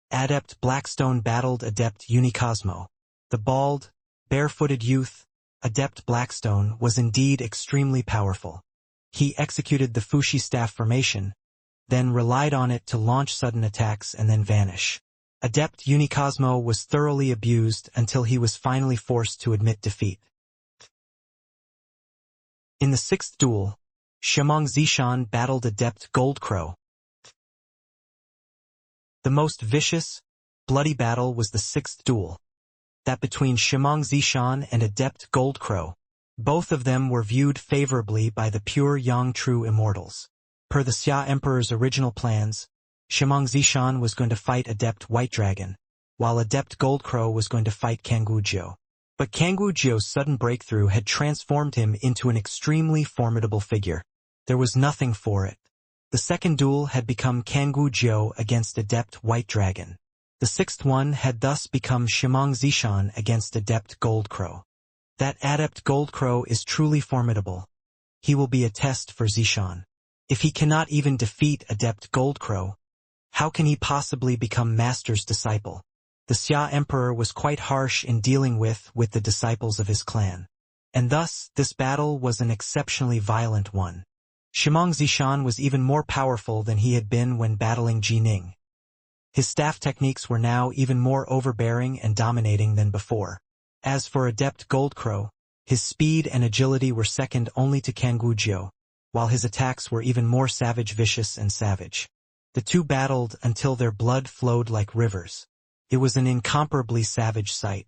Adept Blackstone battled Adept Unicosmo. The bald, barefooted youth, Adept Blackstone, was indeed extremely powerful. He executed the Fushi staff formation, then relied on it to launch sudden attacks and then vanish. Adept Unicosmo was thoroughly abused until he was finally forced to admit defeat. In the 6th duel, Shimang Zishan battled Adept Goldcrow. The most vicious, bloody battle was the 6th duel, that between Shimang Zishan and Adept Goldcrow. Both of them were viewed favorably by the pure young true immortals. Per the Xia Emperor's original plans, Shimang Zishan was going to fight Adept White Dragon, while Adept Goldcrow was going to fight Kangwu Jiu. But Kangwu Jiu's sudden breakthrough had transformed him into an extremely formidable figure. There was nothing for it. The 2nd duel had become Kangwu Jiu against Adept White Dragon. The 6th one had thus become Shimang Zishan against Adept Goldcrow. That adept Goldcrow is truly formidable. He will be a test for Zishan. If he cannot even defeat adept Goldcrow, how can he possibly become Master's disciple? The Xia Emperor was quite harsh in dealing with the disciples of his clan. And thus, this battle was an exceptionally violent one. Shimong Zishan was even more powerful than he had been when battling Jining. His staff techniques were now even more overbearing and dominating than before. As for adept Goldcrow, his speed and agility were second only to Kangujio, while his attacks were even more vicious and savage. The two battled until their blood flowed like rivers. It was an incomparably savage sight.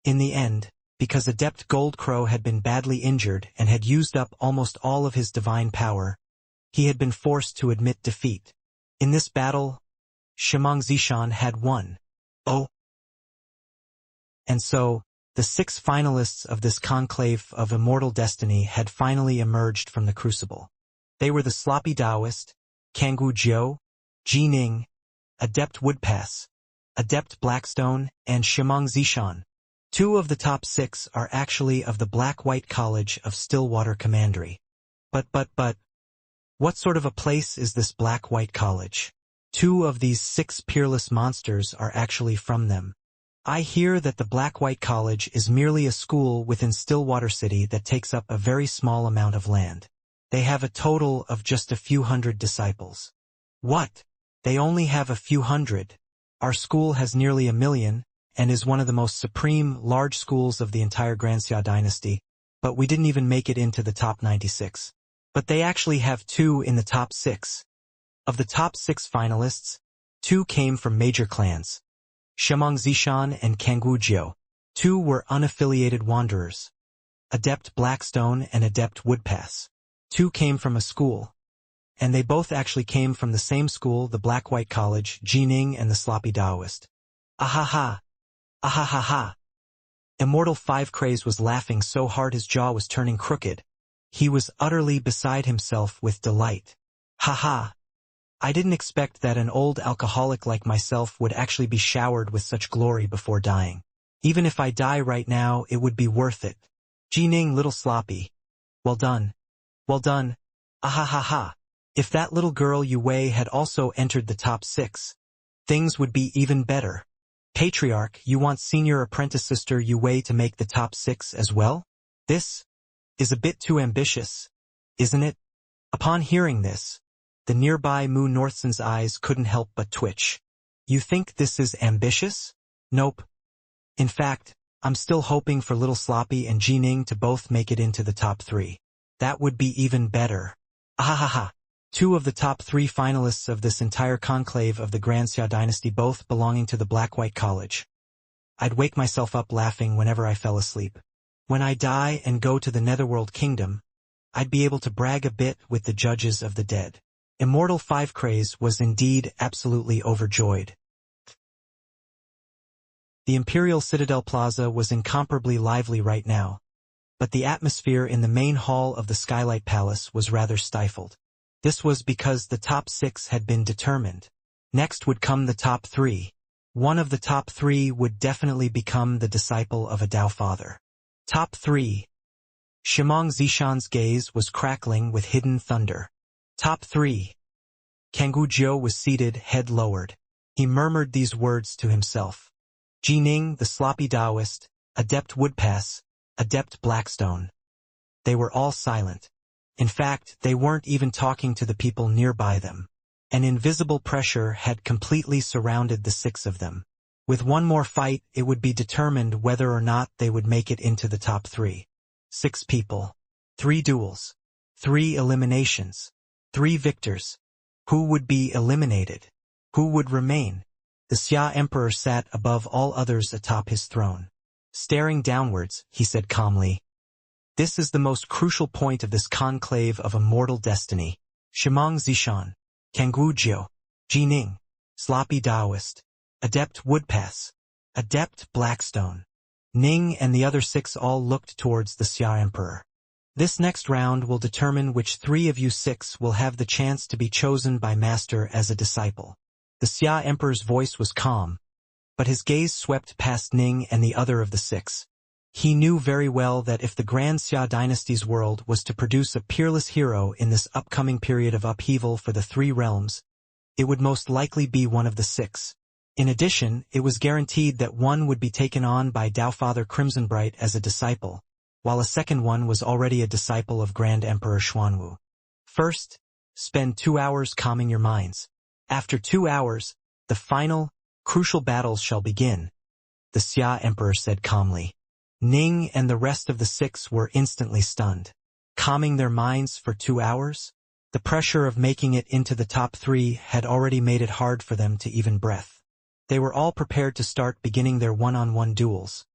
In the end, because adept Goldcrow had been badly injured and had used up almost all of his divine power, he had been forced to admit defeat. In this battle, Shimong Zishan had won. Oh! And so, the 6 finalists of this conclave of immortal destiny had finally emerged from the crucible. They were the Sloppy Taoist, Kanggu Jiu, Jining, Adept Woodpass, Adept Blackstone, and Shimong Zishan. 2 of the top 6 are actually of the Black-White College of Stillwater Commandery. But, what sort of a place is this Black-White College? 2 of these 6 peerless monsters are actually from them. I hear that the Black-White College is merely a school within Stillwater City that takes up a very small amount of land. They have a total of just a few hundred disciples. What? They only have a few hundred? Our school has nearly 1 million, and is one of the most supreme, large schools of the entire Granxia dynasty, but we didn't even make it into the top 96. But they actually have 2 in the top 6. Of the top 6 finalists, 2 came from major clans. Shimong Zishan and Kanggu Jiu. 2 were unaffiliated wanderers. Adept Blackstone and Adept Woodpass. 2 came from a school. And they both actually came from the same school, the Black-White College, Jining and the Sloppy Taoist. Ahaha! Ahahaha! Immortal 5 Craze was laughing so hard his jaw was turning crooked. He was utterly beside himself with delight. Ha! I didn't expect that an old alcoholic like myself would actually be showered with such glory before dying. Even if I die right now, it would be worth it. Jining, little sloppy. Well done. Well done. Ahahaha. If that little girl Yue had also entered the top 6, things would be even better. Patriarch, you want senior apprentice sister Yue to make the top 6 as well? This is a bit too ambitious, isn't it? Upon hearing this, the nearby Mu Northson's eyes couldn't help but twitch. You think this is ambitious? Nope. In fact, I'm still hoping for Little Sloppy and Jining to both make it into the top 3. That would be even better. Ahahaha. 2 of the top 3 finalists of this entire conclave of the Granxia dynasty, both belonging to the Black-White College. I'd wake myself up laughing whenever I fell asleep. When I die and go to the Netherworld Kingdom, I'd be able to brag a bit with the judges of the dead. Immortal 5 Craze was indeed absolutely overjoyed. The Imperial Citadel Plaza was incomparably lively right now, but the atmosphere in the main hall of the Skylight Palace was rather stifled. This was because the top 6 had been determined. Next would come the top 3. One of the top 3 would definitely become the disciple of a Tao Father. Top 3. Shimong Zishan's gaze was crackling with hidden thunder. Top 3. Kanggu Jiu was seated, head lowered. He murmured these words to himself. Jining, the Sloppy Taoist, Adept Woodpass, Adept Blackstone. They were all silent. In fact, they weren't even talking to the people nearby them. An invisible pressure had completely surrounded the 6 of them. With one more fight, it would be determined whether or not they would make it into the top 3. 6 people. 3 duels. 3 eliminations. 3 victors. Who would be eliminated? Who would remain? The Xia Emperor sat above all others atop his throne. Staring downwards, he said calmly, "This is the most crucial point of this conclave of immortal destiny. Shimong Zishan, Kanggu Jiu, Jining, Sloppy Taoist, Adept Woodpass, Adept Blackstone." Ning and the other 6 all looked towards the Xia Emperor. This next round will determine which 3 of you 6 will have the chance to be chosen by Master as a disciple. The Xia Emperor's voice was calm, but his gaze swept past Ning and the other of the 6. He knew very well that if the Grand Xia dynasty's world was to produce a peerless hero in this upcoming period of upheaval for the three realms, it would most likely be one of the six. In addition, it was guaranteed that one would be taken on by Taofather Crimsonbright as a disciple, while a second one was already a disciple of Grand Emperor Xuanwu. First, spend 2 hours calming your minds. After 2 hours, the final, crucial battles shall begin, the Xia Emperor said calmly. Ning and the rest of the six were instantly stunned. Calming their minds for 2 hours? The pressure of making it into the top 3 had already made it hard for them to even breath. They were all prepared to start beginning their one-on-one duels.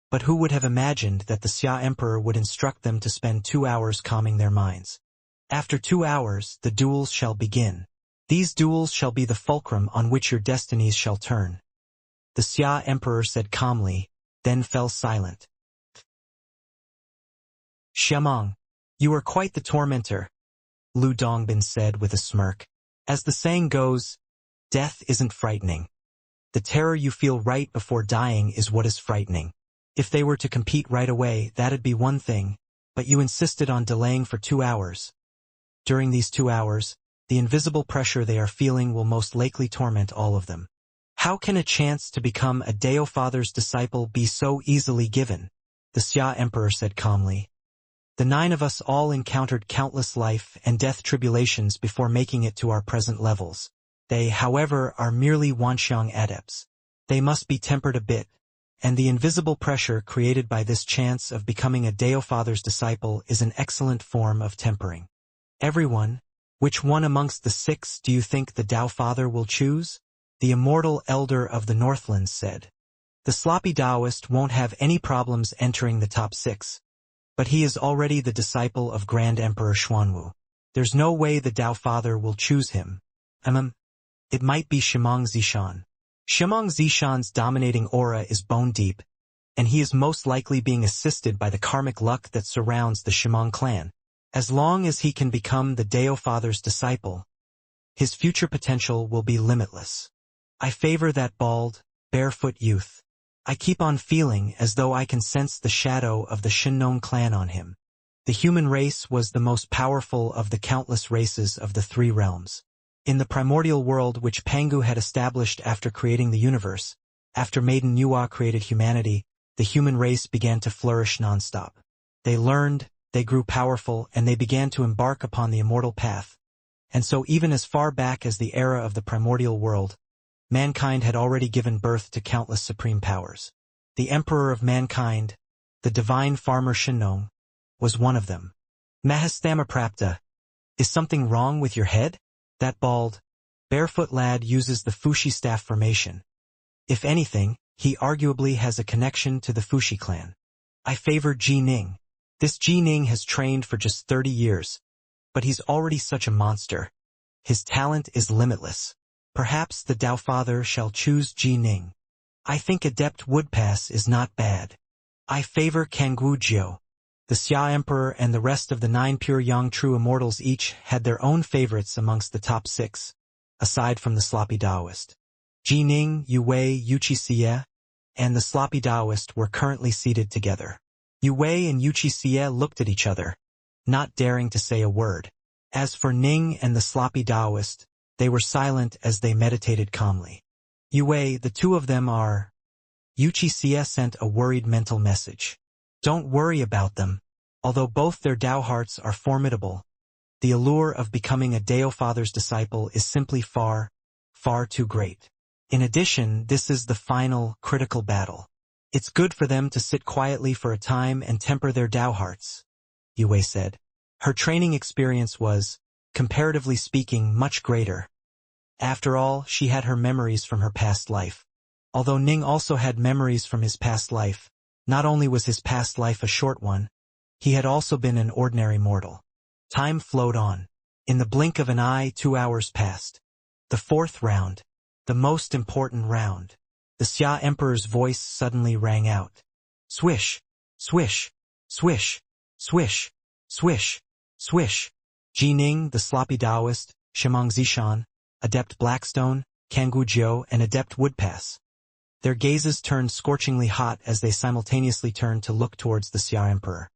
But who would have imagined that the Xia Emperor would instruct them to spend 2 hours calming their minds? After 2 hours, the duels shall begin. These duels shall be the fulcrum on which your destinies shall turn. The Xia Emperor said calmly, then fell silent. Xiamong, you are quite the tormentor, Lu Dongbin said with a smirk. As the saying goes, death isn't frightening. The terror you feel right before dying is what is frightening. If they were to compete right away, that'd be one thing, but you insisted on delaying for 2 hours. During these 2 hours, the invisible pressure they are feeling will most likely torment all of them. How can a chance to become a Taofather's disciple be so easily given? The Xia Emperor said calmly. The 9 of us all encountered countless life and death tribulations before making it to our present levels. They, however, are merely Wanxiang adepts. They must be tempered a bit, and the invisible pressure created by this chance of becoming a Taofather's disciple is an excellent form of tempering. Everyone, which one amongst the 6 do you think the Taofather will choose? The immortal elder of the Northlands said. The sloppy Taoist won't have any problems entering the top 6. But he is already the disciple of Grand Emperor Xuanwu. There's no way the Taofather will choose him. It might be Shimong Zishan. Shimong Zishan's dominating aura is bone-deep, and he is most likely being assisted by the karmic luck that surrounds the Shimong clan. As long as he can become the Taofather's disciple, his future potential will be limitless. I favor that bald, barefoot youth. I keep on feeling as though I can sense the shadow of the Shinnong clan on him. The human race was the most powerful of the countless races of the 3 realms. In the primordial world which Pangu had established after creating the universe, after Maiden Nuwa created humanity, the human race began to flourish non-stop. They learned, they grew powerful, and they began to embark upon the immortal path. And so even as far back as the era of the primordial world, mankind had already given birth to countless supreme powers. The emperor of mankind, the divine farmer Shinnong, was one of them. Mahastamaprapta, is something wrong with your head? That bald, barefoot lad uses the Fushi staff formation. If anything, he arguably has a connection to the Fushi clan. I favor Ji Ning. This Ji Ning has trained for just 30 years, but he's already such a monster. His talent is limitless. Perhaps the Taofather shall choose Ji Ning. I think Adept Woodpass is not bad. I favor Kangwujiu. The Xia Emperor and the rest of the 9 pure Yang True Immortals each had their own favorites amongst the top 6, aside from the sloppy Taoist. Ji Ning, Yu Wei, Yuqi and the sloppy Taoist were currently seated together. Yu Wei and Yuqi looked at each other, not daring to say a word. As for Ning and the sloppy Taoist, they were silent as they meditated calmly. Yu Wei, the 2 of them are... Yuqi sent a worried mental message. Don't worry about them. Although both their Tao hearts are formidable, the allure of becoming a Taofather's disciple is simply far, far too great. In addition, this is the final, critical battle. It's good for them to sit quietly for a time and temper their Tao hearts, Yu Wei said. Her training experience was, comparatively speaking, much greater. After all, she had her memories from her past life. Although Ning also had memories from his past life, not only was his past life a short one, he had also been an ordinary mortal. Time flowed on. In the blink of an eye, 2 hours passed. The 4th round, the most important round. The Xia Emperor's voice suddenly rang out. Swish, swish, swish, swish, swish, swish. Ji Ning, the sloppy Taoist, Shimong Zishan, Adept Blackstone, Kangwujiu, and Adept Woodpass. Their gazes turned scorchingly hot as they simultaneously turned to look towards the Xia Emperor.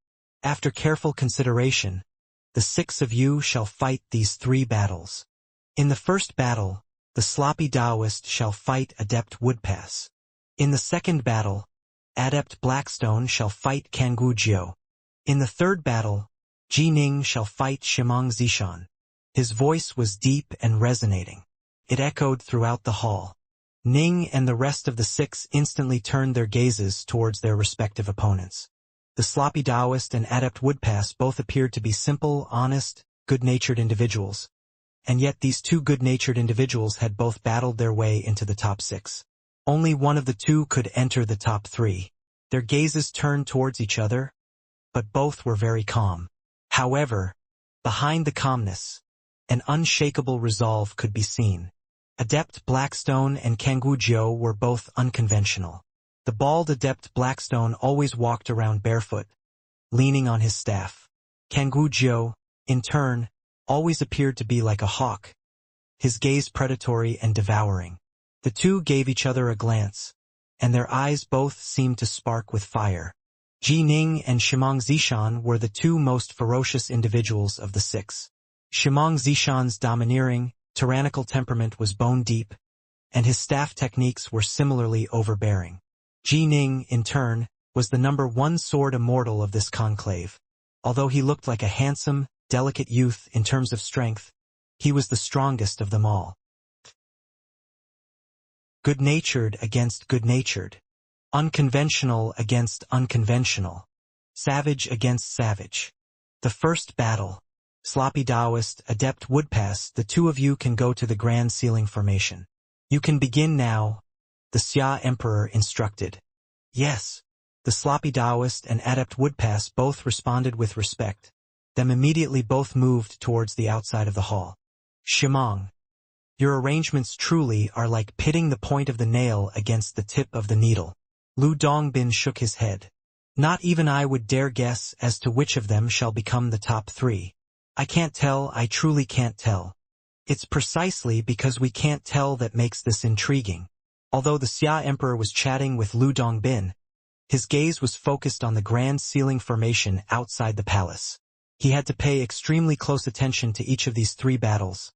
After careful consideration, the 6 of you shall fight these 3 battles. In the first battle, the sloppy Taoist shall fight Adept Woodpass. In the second battle, Adept Blackstone shall fight Kanggu Jiao. In the third battle, Ji Ning shall fight Shimang Zishan. His voice was deep and resonating. It echoed throughout the hall. Ning and the rest of the 6 instantly turned their gazes towards their respective opponents. The sloppy Taoist and Adept Woodpass both appeared to be simple, honest, good-natured individuals. And yet these 2 good-natured individuals had both battled their way into the top 6. Only one of the 2 could enter the top 3. Their gazes turned towards each other, but both were very calm. However, behind the calmness, an unshakable resolve could be seen. Adept Blackstone and Kanggu Jiao were both unconventional. The bald Adept Blackstone always walked around barefoot, leaning on his staff. Kanggu Jiao, in turn, always appeared to be like a hawk, his gaze predatory and devouring. The 2 gave each other a glance, and their eyes both seemed to spark with fire. Ji Ning and Shimang Zishan were the 2 most ferocious individuals of the 6. Shimang Zishan's domineering, tyrannical temperament was bone-deep, and his staff techniques were similarly overbearing. Ji Ning, in turn, was the number 1 sword immortal of this conclave. Although he looked like a handsome, delicate youth in terms of strength, he was the strongest of them all. Good-natured against good-natured. Unconventional against unconventional. Savage against savage. The first battle. Sloppy Taoist, Adept Woodpass, the 2 of you can go to the Grand Ceiling Formation. You can begin now, the Xia Emperor instructed. Yes. The sloppy Taoist and Adept Woodpass both responded with respect. Them immediately both moved towards the outside of the hall. Shimang, your arrangements truly are like pitting the point of the nail against the tip of the needle. Lu Dongbin shook his head. Not even I would dare guess as to which of them shall become the top 3. I can't tell, I truly can't tell. It's precisely because we can't tell that makes this intriguing. Although the Xia Emperor was chatting with Lu Dongbin, his gaze was focused on the Grand Ceiling Formation outside the palace. He had to pay extremely close attention to each of these 3 battles.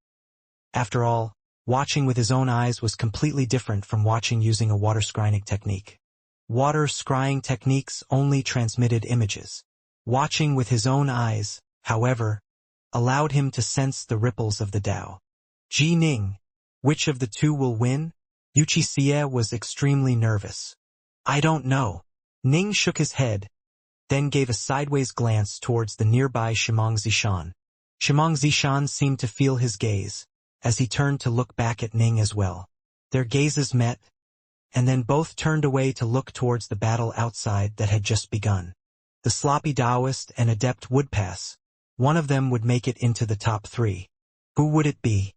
After all, watching with his own eyes was completely different from watching using a water scrying technique. Water scrying techniques only transmitted images. Watching with his own eyes, however, allowed him to sense the ripples of the Tao. Ji Ning, which of the 2 will win? Xianxia was extremely nervous. I don't know. Ning shook his head, then gave a sideways glance towards the nearby Shimang Zishan. Shimang Zishan seemed to feel his gaze, as he turned to look back at Ning as well. Their gazes met, and then both turned away to look towards the battle outside that had just begun. The sloppy Taoist and Adept Woodpass. One of them would make it into the top 3. Who would it be?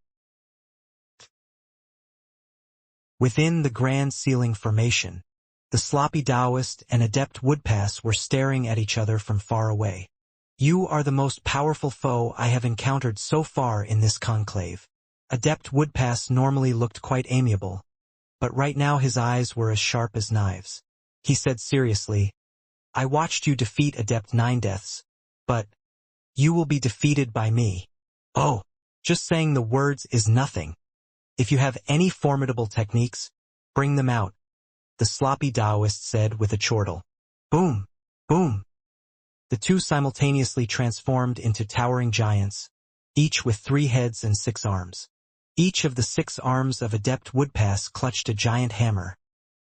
Within the Grand Ceiling Formation, the sloppy Taoist and Adept Woodpass were staring at each other from far away. You are the most powerful foe I have encountered so far in this conclave. Adept Woodpass normally looked quite amiable, but right now his eyes were as sharp as knives. He said seriously, I watched you defeat Adept Ninedeaths, but you will be defeated by me. Oh, just saying the words is nothing. If you have any formidable techniques, bring them out, the sloppy Taoist said with a chortle. Boom! Boom! The 2 simultaneously transformed into towering giants, each with 3 heads and 6 arms. Each of the 6 arms of Adept Woodpass clutched a giant hammer,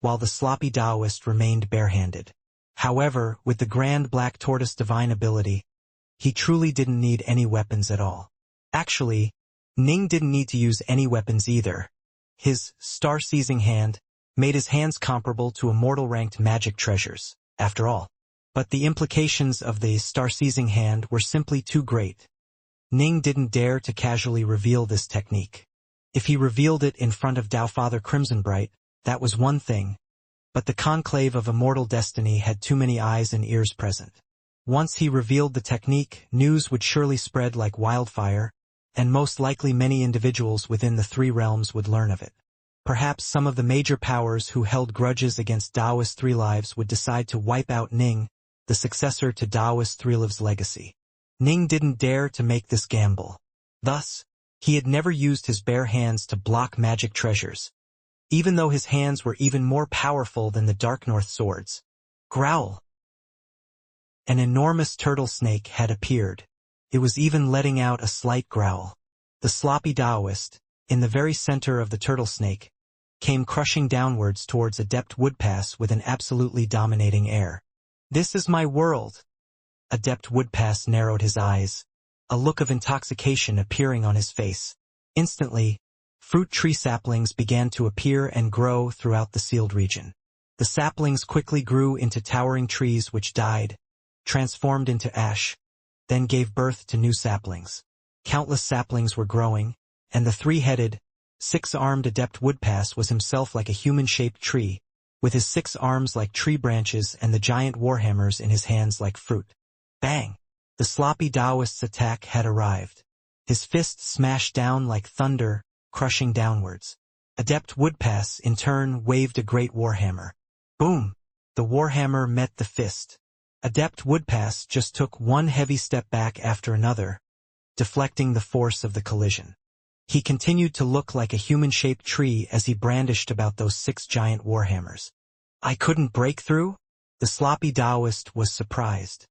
while the sloppy Taoist remained barehanded. However, with the Grand Black Tortoise divine ability, he truly didn't need any weapons at all. Actually, Ning didn't need to use any weapons either. His star-seizing hand made his hands comparable to immortal-ranked magic treasures, after all. But the implications of the star-seizing hand were simply too great. Ning didn't dare to casually reveal this technique. If he revealed it in front of Taofather Crimsonbright, that was one thing, but the conclave of immortal destiny had too many eyes and ears present. Once he revealed the technique, news would surely spread like wildfire, and most likely many individuals within the 3 realms would learn of it. Perhaps some of the major powers who held grudges against Daoist Three Lives would decide to wipe out Ning, the successor to Daoist Three Lives' legacy. Ning didn't dare to make this gamble. Thus, he had never used his bare hands to block magic treasures, even though his hands were even more powerful than the Dark North swords. Growl! An enormous turtle snake had appeared. It was even letting out a slight growl. The sloppy Daoist, in the very center of the turtle snake, came crushing downwards towards Adept Woodpass with an absolutely dominating air. "This is my world." Adept Woodpass narrowed his eyes, a look of intoxication appearing on his face. Instantly, fruit tree saplings began to appear and grow throughout the sealed region. The saplings quickly grew into towering trees which died, transformed into ash, then gave birth to new saplings. Countless saplings were growing, and the three-headed, six-armed Adept Woodpass was himself like a human-shaped tree, with his 6 arms like tree branches and the giant warhammers in his hands like fruit. Bang! The sloppy Daoist's attack had arrived. His fist smashed down like thunder, crushing downwards. Adept Woodpass, in turn, waved a great warhammer. Boom! The warhammer met the fist. Adept Woodpass just took one heavy step back after another, deflecting the force of the collision. He continued to look like a human-shaped tree as he brandished about those 6 giant warhammers. "I couldn't break through?" The sloppy Daoist was surprised.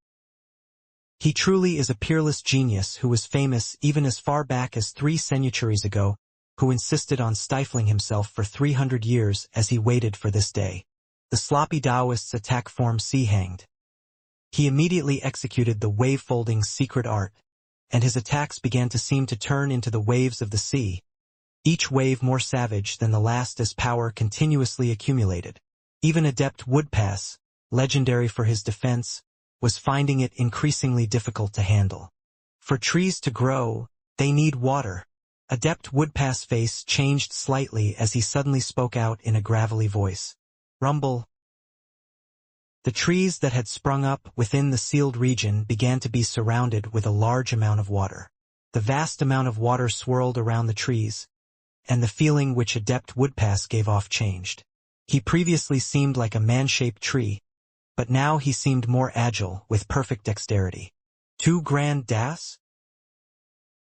He truly is a peerless genius who was famous even as far back as 3 centuries ago, who insisted on stifling himself for 300 years as he waited for this day. The sloppy Daoist's attack form sea-hanged. He immediately executed the wave-folding secret art, and his attacks began to seem to turn into the waves of the sea, each wave more savage than the last as power continuously accumulated. Even Adept Woodpass, legendary for his defense, was finding it increasingly difficult to handle. For trees to grow, they need water. Adept Woodpass' face changed slightly as he suddenly spoke out in a gravelly voice. Rumble. The trees that had sprung up within the sealed region began to be surrounded with a large amount of water. The vast amount of water swirled around the trees, and the feeling which Adept Woodpass gave off changed. He previously seemed like a man-shaped tree, but now he seemed more agile, with perfect dexterity. 2 grand das?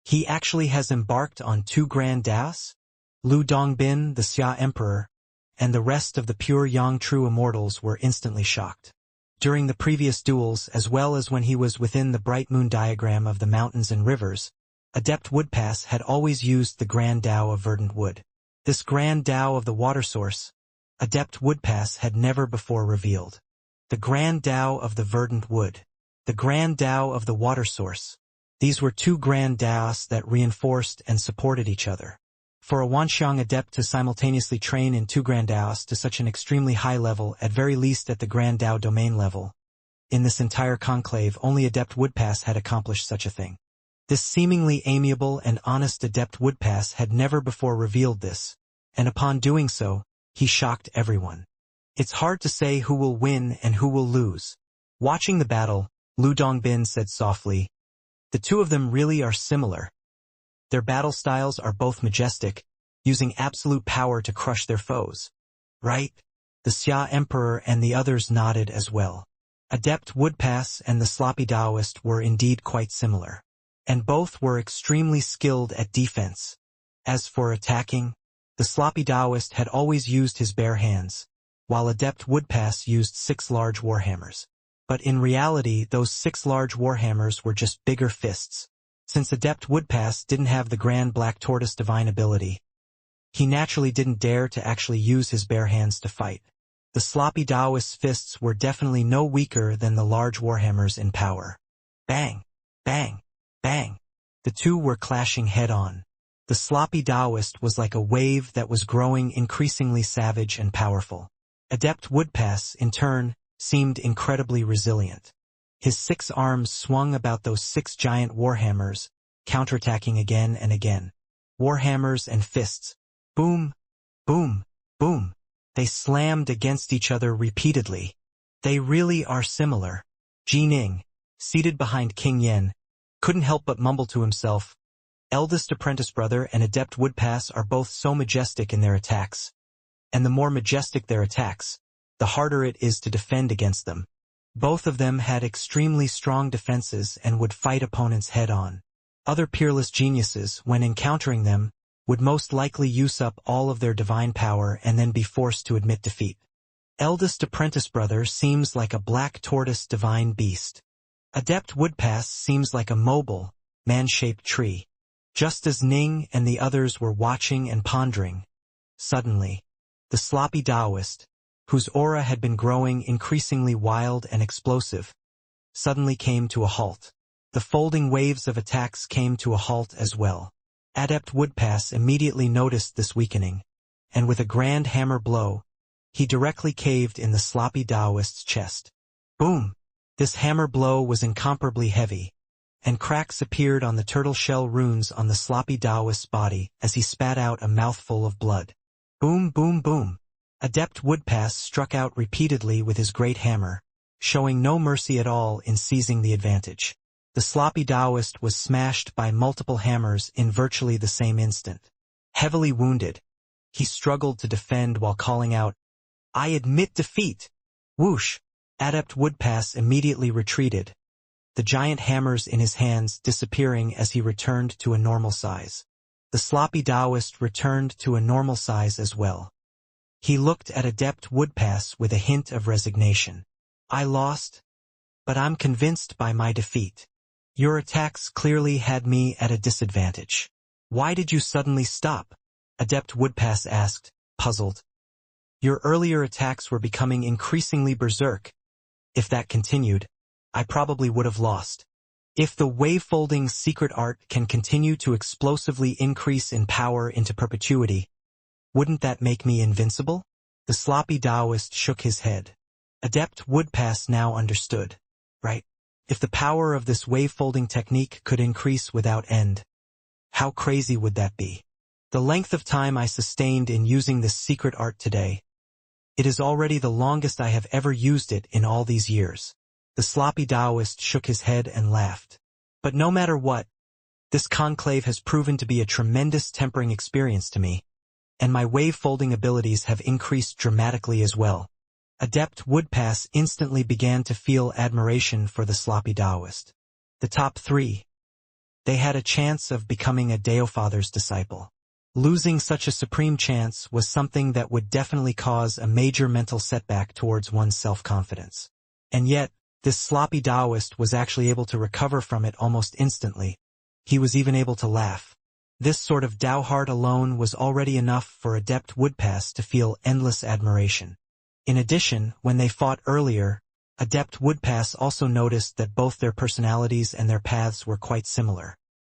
He actually has embarked on 2 grand das? Lu Dongbin, the Xia Emperor, and the rest of the pure Yang True Immortals were instantly shocked. During the previous duels, as well as when he was within the bright moon diagram of the mountains and rivers, Adept Woodpass had always used the Grand Tao of Verdant Wood. This Grand Tao of the water source, Adept Woodpass had never before revealed. The Grand Tao of the Verdant Wood. The Grand Tao of the water source. These were 2 Grand Taos that reinforced and supported each other. For a Wanxiang adept to simultaneously train in 2 Grand Taos to such an extremely high level, at very least at the Grand Tao domain level, in this entire conclave only Adept Woodpass had accomplished such a thing. This seemingly amiable and honest Adept Woodpass had never before revealed this, and upon doing so, he shocked everyone. It's hard to say who will win and who will lose. Watching the battle, Lu Dongbin said softly, "The 2 of them really are similar. Their battle styles are both majestic, using absolute power to crush their foes." Right? The Xia Emperor and the others nodded as well. Adept Woodpass and the sloppy Daoist were indeed quite similar, and both were extremely skilled at defense. As for attacking, the sloppy Daoist had always used his bare hands, while Adept Woodpass used 6 large warhammers. But in reality, those 6 large warhammers were just bigger fists. Since Adept Woodpass didn't have the Grand Black Tortoise divine ability, he naturally didn't dare to actually use his bare hands to fight. The sloppy Daoist's fists were definitely no weaker than the large warhammers in power. Bang! Bang! Bang! The 2 were clashing head-on. The sloppy Daoist was like a wave that was growing increasingly savage and powerful. Adept Woodpass, in turn, seemed incredibly resilient. His 6 arms swung about those 6 giant warhammers, counterattacking again and again. Warhammers and fists. Boom! Boom! Boom! They slammed against each other repeatedly. They really are similar. Ji Ning, seated behind King Yen, couldn't help but mumble to himself, "Eldest apprentice brother and Adept Woodpass are both so majestic in their attacks. and the more majestic their attacks, the harder it is to defend against them. Both of them had extremely strong defenses and would fight opponents head-on. Other peerless geniuses, when encountering them, would most likely use up all of their divine power and then be forced to admit defeat. Eldest apprentice brother seems like a black tortoise divine beast. Adept Woodpass seems like a mobile, man-shaped tree. Just as Ning and the others were watching and pondering, suddenly, the sloppy Taoist, whose aura had been growing increasingly wild and explosive, suddenly came to a halt. The folding waves of attacks came to a halt as well. Adept Woodpass immediately noticed this weakening, and with a grand hammer blow, he directly caved in the sloppy Taoist's chest. Boom! This hammer blow was incomparably heavy, and cracks appeared on the turtle shell runes on the sloppy Taoist's body as he spat out a mouthful of blood. Boom, boom, boom. Adept Woodpass struck out repeatedly with his great hammer, showing no mercy at all in seizing the advantage. The sloppy Taoist was smashed by multiple hammers in virtually the same instant. Heavily wounded, he struggled to defend while calling out, "I admit defeat!" Whoosh! Adept Woodpass immediately retreated, the giant hammers in his hands disappearing as he returned to a normal size. The sloppy Taoist returned to a normal size as well. He looked at Adept Woodpass with a hint of resignation. "I lost, but I'm convinced by my defeat. Your attacks clearly had me at a disadvantage. Why did you suddenly stop?" Adept Woodpass asked, puzzled. "Your earlier attacks were becoming increasingly berserk. If that continued, I probably would have lost. If the wave-folding secret art can continue to explosively increase in power into perpetuity, wouldn't that make me invincible?" The sloppy Taoist shook his head. Adept Woodpass now understood. Right? If the power of this wave-folding technique could increase without end, how crazy would that be? The length of time I sustained in using this secret art today, it is already the longest I have ever used it in all these years. The sloppy Taoist shook his head and laughed. But no matter what, this conclave has proven to be a tremendous tempering experience to me, and my wave-folding abilities have increased dramatically as well. Adept Woodpass instantly began to feel admiration for the sloppy Taoist. The top three. They had a chance of becoming a Deofather's disciple. Losing such a supreme chance was something that would definitely cause a major mental setback towards one's self-confidence. And yet, this sloppy Taoist was actually able to recover from it almost instantly. He was even able to laugh. This sort of Tao heart alone was already enough for Adept Woodpass to feel endless admiration. In addition, when they fought earlier, Adept Woodpass also noticed that both their personalities and their paths were quite similar.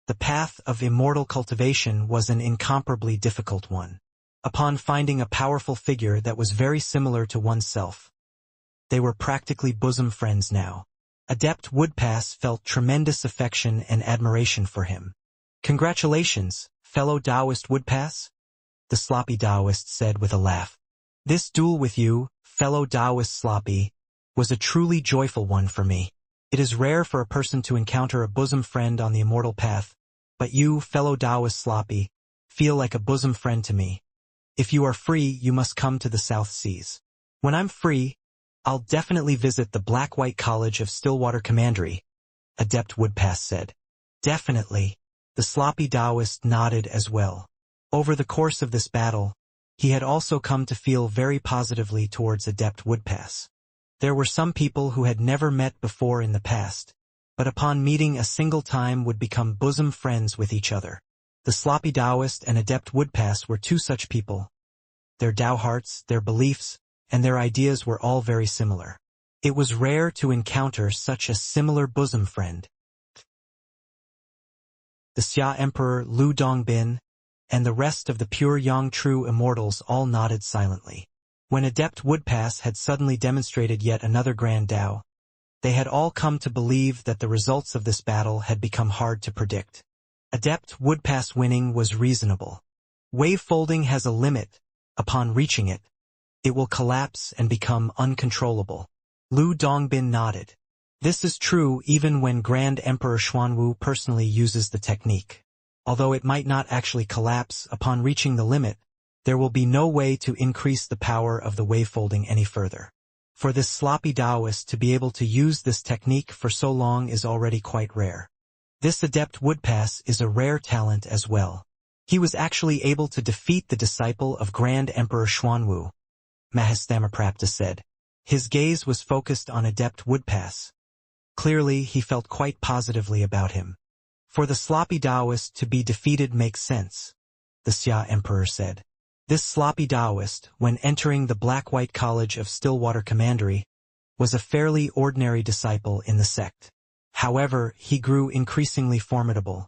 The path of immortal cultivation was an incomparably difficult one. Upon finding a powerful figure that was very similar to oneself, they were practically bosom friends now. Adept Woodpass felt tremendous affection and admiration for him. "Congratulations, fellow Taoist Woodpass," the sloppy Taoist said with a laugh. "This duel with you, fellow Taoist Sloppy, was a truly joyful one for me. It is rare for a person to encounter a bosom friend on the immortal path, but you, fellow Taoist Sloppy, feel like a bosom friend to me. If you are free, you must come to the South Seas. When I'm free, I'll definitely visit the Black-White College of Stillwater Commandery," Adept Woodpass said. "Definitely." The sloppy Taoist nodded as well. Over the course of this battle, he had also come to feel very positively towards Adept Woodpass. There were some people who had never met before in the past, but upon meeting a single time would become bosom friends with each other. The sloppy Taoist and Adept Woodpass were two such people. Their Tao hearts, their beliefs, and their ideas were all very similar. It was rare to encounter such a similar bosom friend. The Xia Emperor Lu Dongbin and the rest of the pure Yang True Immortals all nodded silently. When Adept Woodpass had suddenly demonstrated yet another grand Tao, they had all come to believe that the results of this battle had become hard to predict. Adept Woodpass winning was reasonable. Wave folding has a limit. Upon reaching it, it will collapse and become uncontrollable. Lu Dongbin nodded. This is true even when Grand Emperor Xuanwu personally uses the technique. Although it might not actually collapse upon reaching the limit, there will be no way to increase the power of the wavefolding any further. For this sloppy Taoist to be able to use this technique for so long is already quite rare. This adept woodpass is a rare talent as well. He was actually able to defeat the disciple of Grand Emperor Xuanwu, Mahastamaprapta said. His gaze was focused on adept woodpass. Clearly, he felt quite positively about him. For the sloppy Taoist to be defeated makes sense, the Xia Emperor said. This sloppy Taoist, when entering the Black-White College of Stillwater Commandery, was a fairly ordinary disciple in the sect. However, he grew increasingly formidable.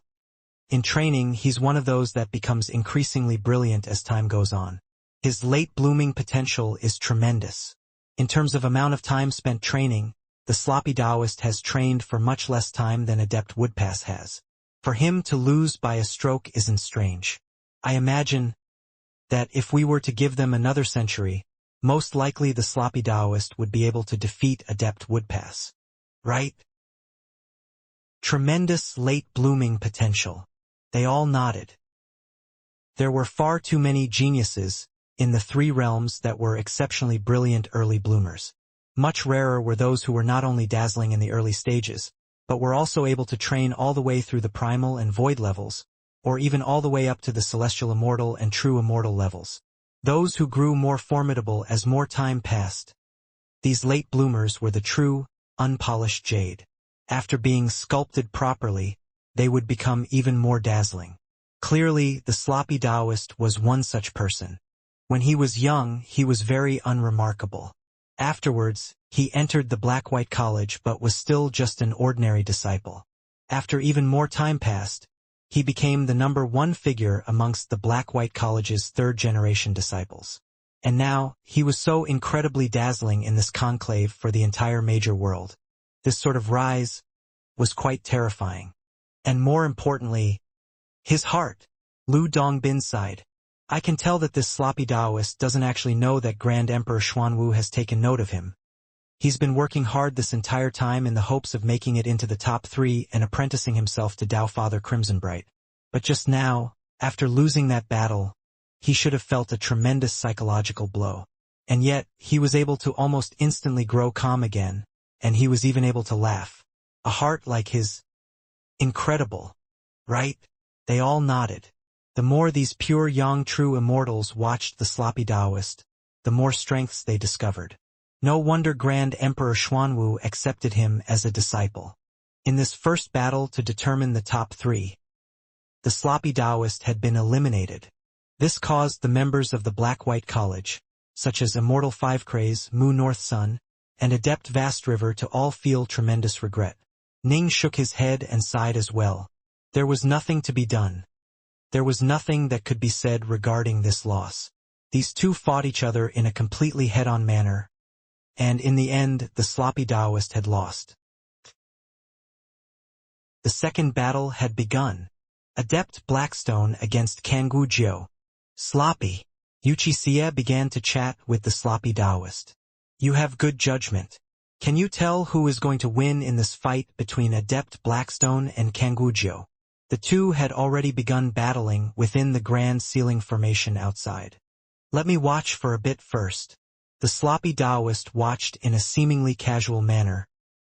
In training, he's one of those that becomes increasingly brilliant as time goes on. His late blooming potential is tremendous. In terms of amount of time spent training, the sloppy Taoist has trained for much less time than adept woodpass has. For him to lose by a stroke isn't strange. I imagine that if we were to give them another century, most likely the sloppy Taoist would be able to defeat adept woodpass. Right? Tremendous late blooming potential. They all nodded. There were far too many geniuses in the three realms that were exceptionally brilliant early bloomers. Much rarer were those who were not only dazzling in the early stages, but were also able to train all the way through the primal and void levels, or even all the way up to the celestial immortal and true immortal levels. Those who grew more formidable as more time passed. These late bloomers were the true, unpolished jade. After being sculpted properly, they would become even more dazzling. Clearly, the sloppy Taoist was one such person. When he was young, he was very unremarkable. Afterwards, he entered the Black-White College but was still just an ordinary disciple. After even more time passed, he became the #1 figure amongst the Black-White College's third-generation disciples. And now, he was so incredibly dazzling in this conclave for the entire major world. This sort of rise was quite terrifying. And more importantly, his heart. Lu Dongbin sighed. I can tell that this sloppy Taoist doesn't actually know that Grand Emperor Xuanwu has taken note of him. He's been working hard this entire time in the hopes of making it into the top 3 and apprenticing himself to Tao Father Crimsonbright. But just now, after losing that battle, he should have felt a tremendous psychological blow. And yet, he was able to almost instantly grow calm again, and he was even able to laugh. A heart like his. Incredible. Right? They all nodded. The more these pure young true immortals watched the sloppy Taoist, the more strengths they discovered. No wonder Grand Emperor Xuanwu accepted him as a disciple. In this first battle to determine the top 3, the sloppy Taoist had been eliminated. This caused the members of the Black-White College, such as Immortal Fivecraze, Mu North Sun, and Adept Vast River to all feel tremendous regret. Ning shook his head and sighed as well. There was nothing to be done. There was nothing that could be said regarding this loss. These two fought each other in a completely head-on manner, and in the end, the sloppy Taoist had lost. The second battle had begun. Adept Blackstone against Kangwu Jiu. Sloppy. Xianxia began to chat with the sloppy Taoist. You have good judgment. Can you tell who is going to win in this fight between Adept Blackstone and Kangwu Jiu? The two had already begun battling within the Grand Ceiling Formation outside. Let me watch for a bit first. The sloppy Taoist watched in a seemingly casual manner,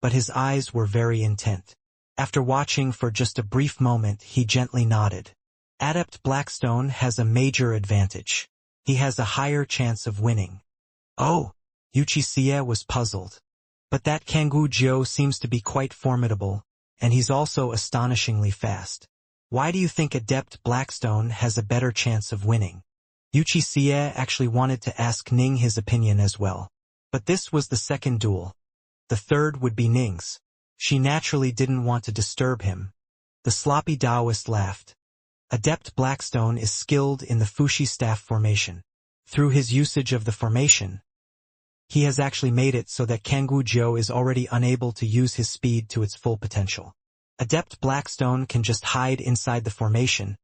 but his eyes were very intent. After watching for just a brief moment, he gently nodded. Adept Blackstone has a major advantage. He has a higher chance of winning. Oh, Xianxia was puzzled. But that Kangwu Jiu seems to be quite formidable, and he's also astonishingly fast. Why do you think Adept Blackstone has a better chance of winning? Xianxia actually wanted to ask Ning his opinion as well. But this was the second duel. The third would be Ning's. She naturally didn't want to disturb him. The sloppy Taoist laughed. Adept Blackstone is skilled in the Fushi staff formation. Through his usage of the formation, he has actually made it so that Kangwu Jiu is already unable to use his speed to its full potential. Adept Blackstone can just hide inside the formation,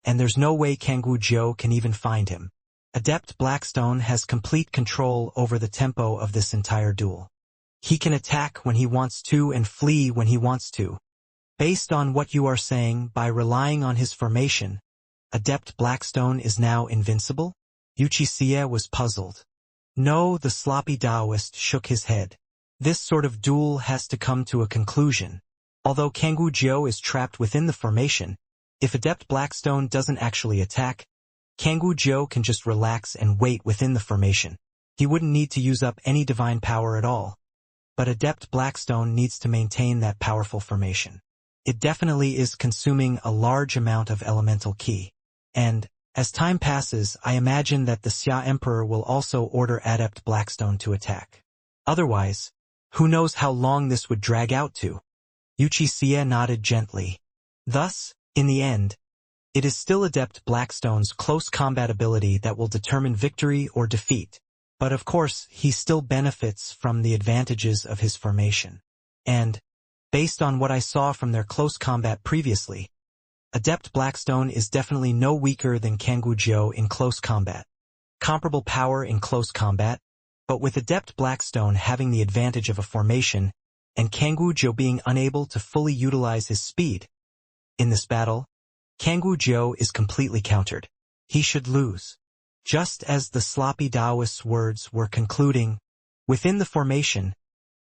and there's no way Kangwu Jiu can even find him. Adept Blackstone has complete control over the tempo of this entire duel. He can attack when he wants to and flee when he wants to. Based on what you are saying, by relying on his formation, Adept Blackstone is now invincible? Wuxia was puzzled. No, the sloppy Taoist shook his head. This sort of duel has to come to a conclusion. Although Kangwu Jiu is trapped within the formation, if Adept Blackstone doesn't actually attack, Kangwu Jiu can just relax and wait within the formation. He wouldn't need to use up any divine power at all. But Adept Blackstone needs to maintain that powerful formation. It definitely is consuming a large amount of elemental ki. And, as time passes, I imagine that the Xia Emperor will also order Adept Blackstone to attack. Otherwise, who knows how long this would drag out to? Wuxia nodded gently. Thus, in the end, it is still Adept Blackstone's close combat ability that will determine victory or defeat. But of course, he still benefits from the advantages of his formation. And, based on what I saw from their close combat previously, Adept Blackstone is definitely no weaker than Kangwu Jiu in close combat. Comparable power in close combat, but with Adept Blackstone having the advantage of a formation, and Kangwu Jiu being unable to fully utilize his speed. In this battle, Kangwu Jiu is completely countered. He should lose. Just as the sloppy Taoist's words were concluding, within the formation,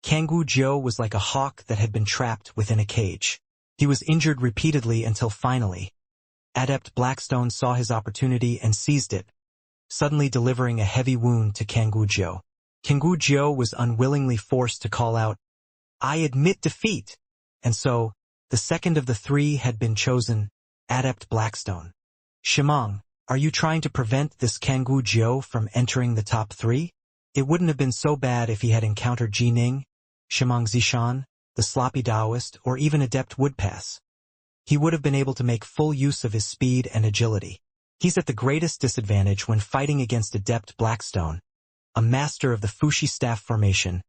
Kangwu Jiu was like a hawk that had been trapped within a cage. He was injured repeatedly until finally, Adept Blackstone saw his opportunity and seized it, suddenly delivering a heavy wound to Kangwu Jiu. Kangwu Jiu was unwillingly forced to call out, "I admit defeat!" And so, the second of the three had been chosen, Adept Blackstone. Shimang, are you trying to prevent this Kangwu Jiu from entering the top three? It wouldn't have been so bad if he had encountered Ji Ning, Shimang Zishan, the sloppy Taoist, or even Adept Woodpass. He would have been able to make full use of his speed and agility. He's at the greatest disadvantage when fighting against Adept Blackstone, a master of the Fushi staff formation.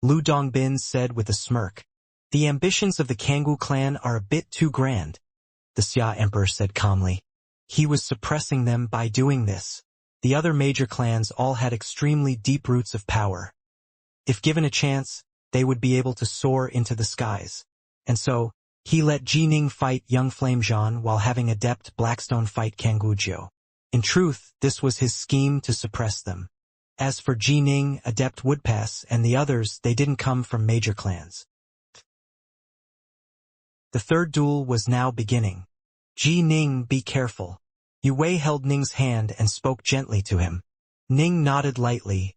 Lu Dongbin said with a smirk. The ambitions of the Kangwu clan are a bit too grand, the Xia Emperor said calmly. He was suppressing them by doing this. The other major clans all had extremely deep roots of power. If given a chance, they would be able to soar into the skies. And so, he let Ji Ning fight young Flame Zhan while having Adept Blackstone fight Kangwu Jiu. In truth, this was his scheme to suppress them. As for Ji Ning, Adept Woodpass, and the others, they didn't come from major clans. The third duel was now beginning. Ji Ning, be careful. Yue Wei held Ning's hand and spoke gently to him. Ning nodded lightly,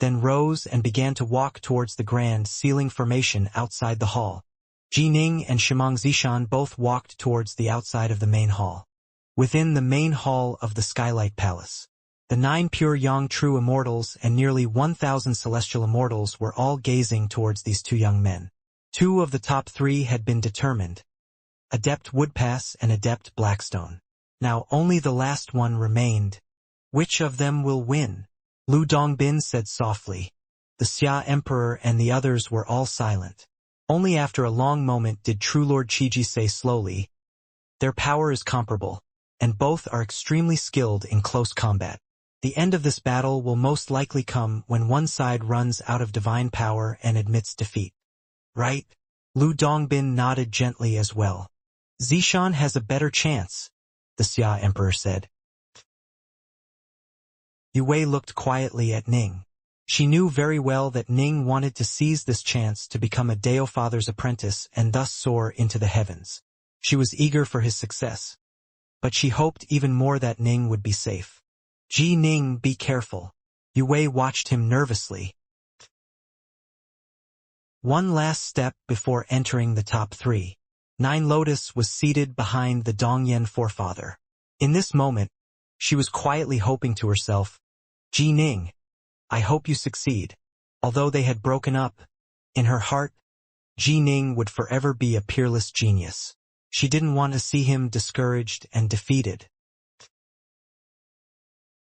then rose and began to walk towards the grand ceiling formation outside the hall. Ji Ning and Shimang Zishan both walked towards the outside of the main hall. Within the main hall of the Skylight Palace, the 9 pure Yang true immortals and nearly 1,000 celestial immortals were all gazing towards these two young men. 2 of the top 3 had been determined, Adept Woodpass and Adept Blackstone. Now only the last one remained. Which of them will win? Lu Dongbin said softly. The Xia Emperor and the others were all silent. Only after a long moment did True Lord Qiji say slowly, their power is comparable, and both are extremely skilled in close combat. The end of this battle will most likely come when one side runs out of divine power and admits defeat. Right? Lu Dongbin nodded gently as well. Zishan has a better chance, the Xia Emperor said. Yue Wei looked quietly at Ning. She knew very well that Ning wanted to seize this chance to become a Dao Father's apprentice and thus soar into the heavens. She was eager for his success. But she hoped even more that Ning would be safe. Ji Ning, be careful. Yue Wei watched him nervously. One last step before entering the top 3. Nine Lotus was seated behind the Dongyan forefather. In this moment, she was quietly hoping to herself, Ji Ning, I hope you succeed. Although they had broken up, in her heart, Ji Ning would forever be a peerless genius. She didn't want to see him discouraged and defeated.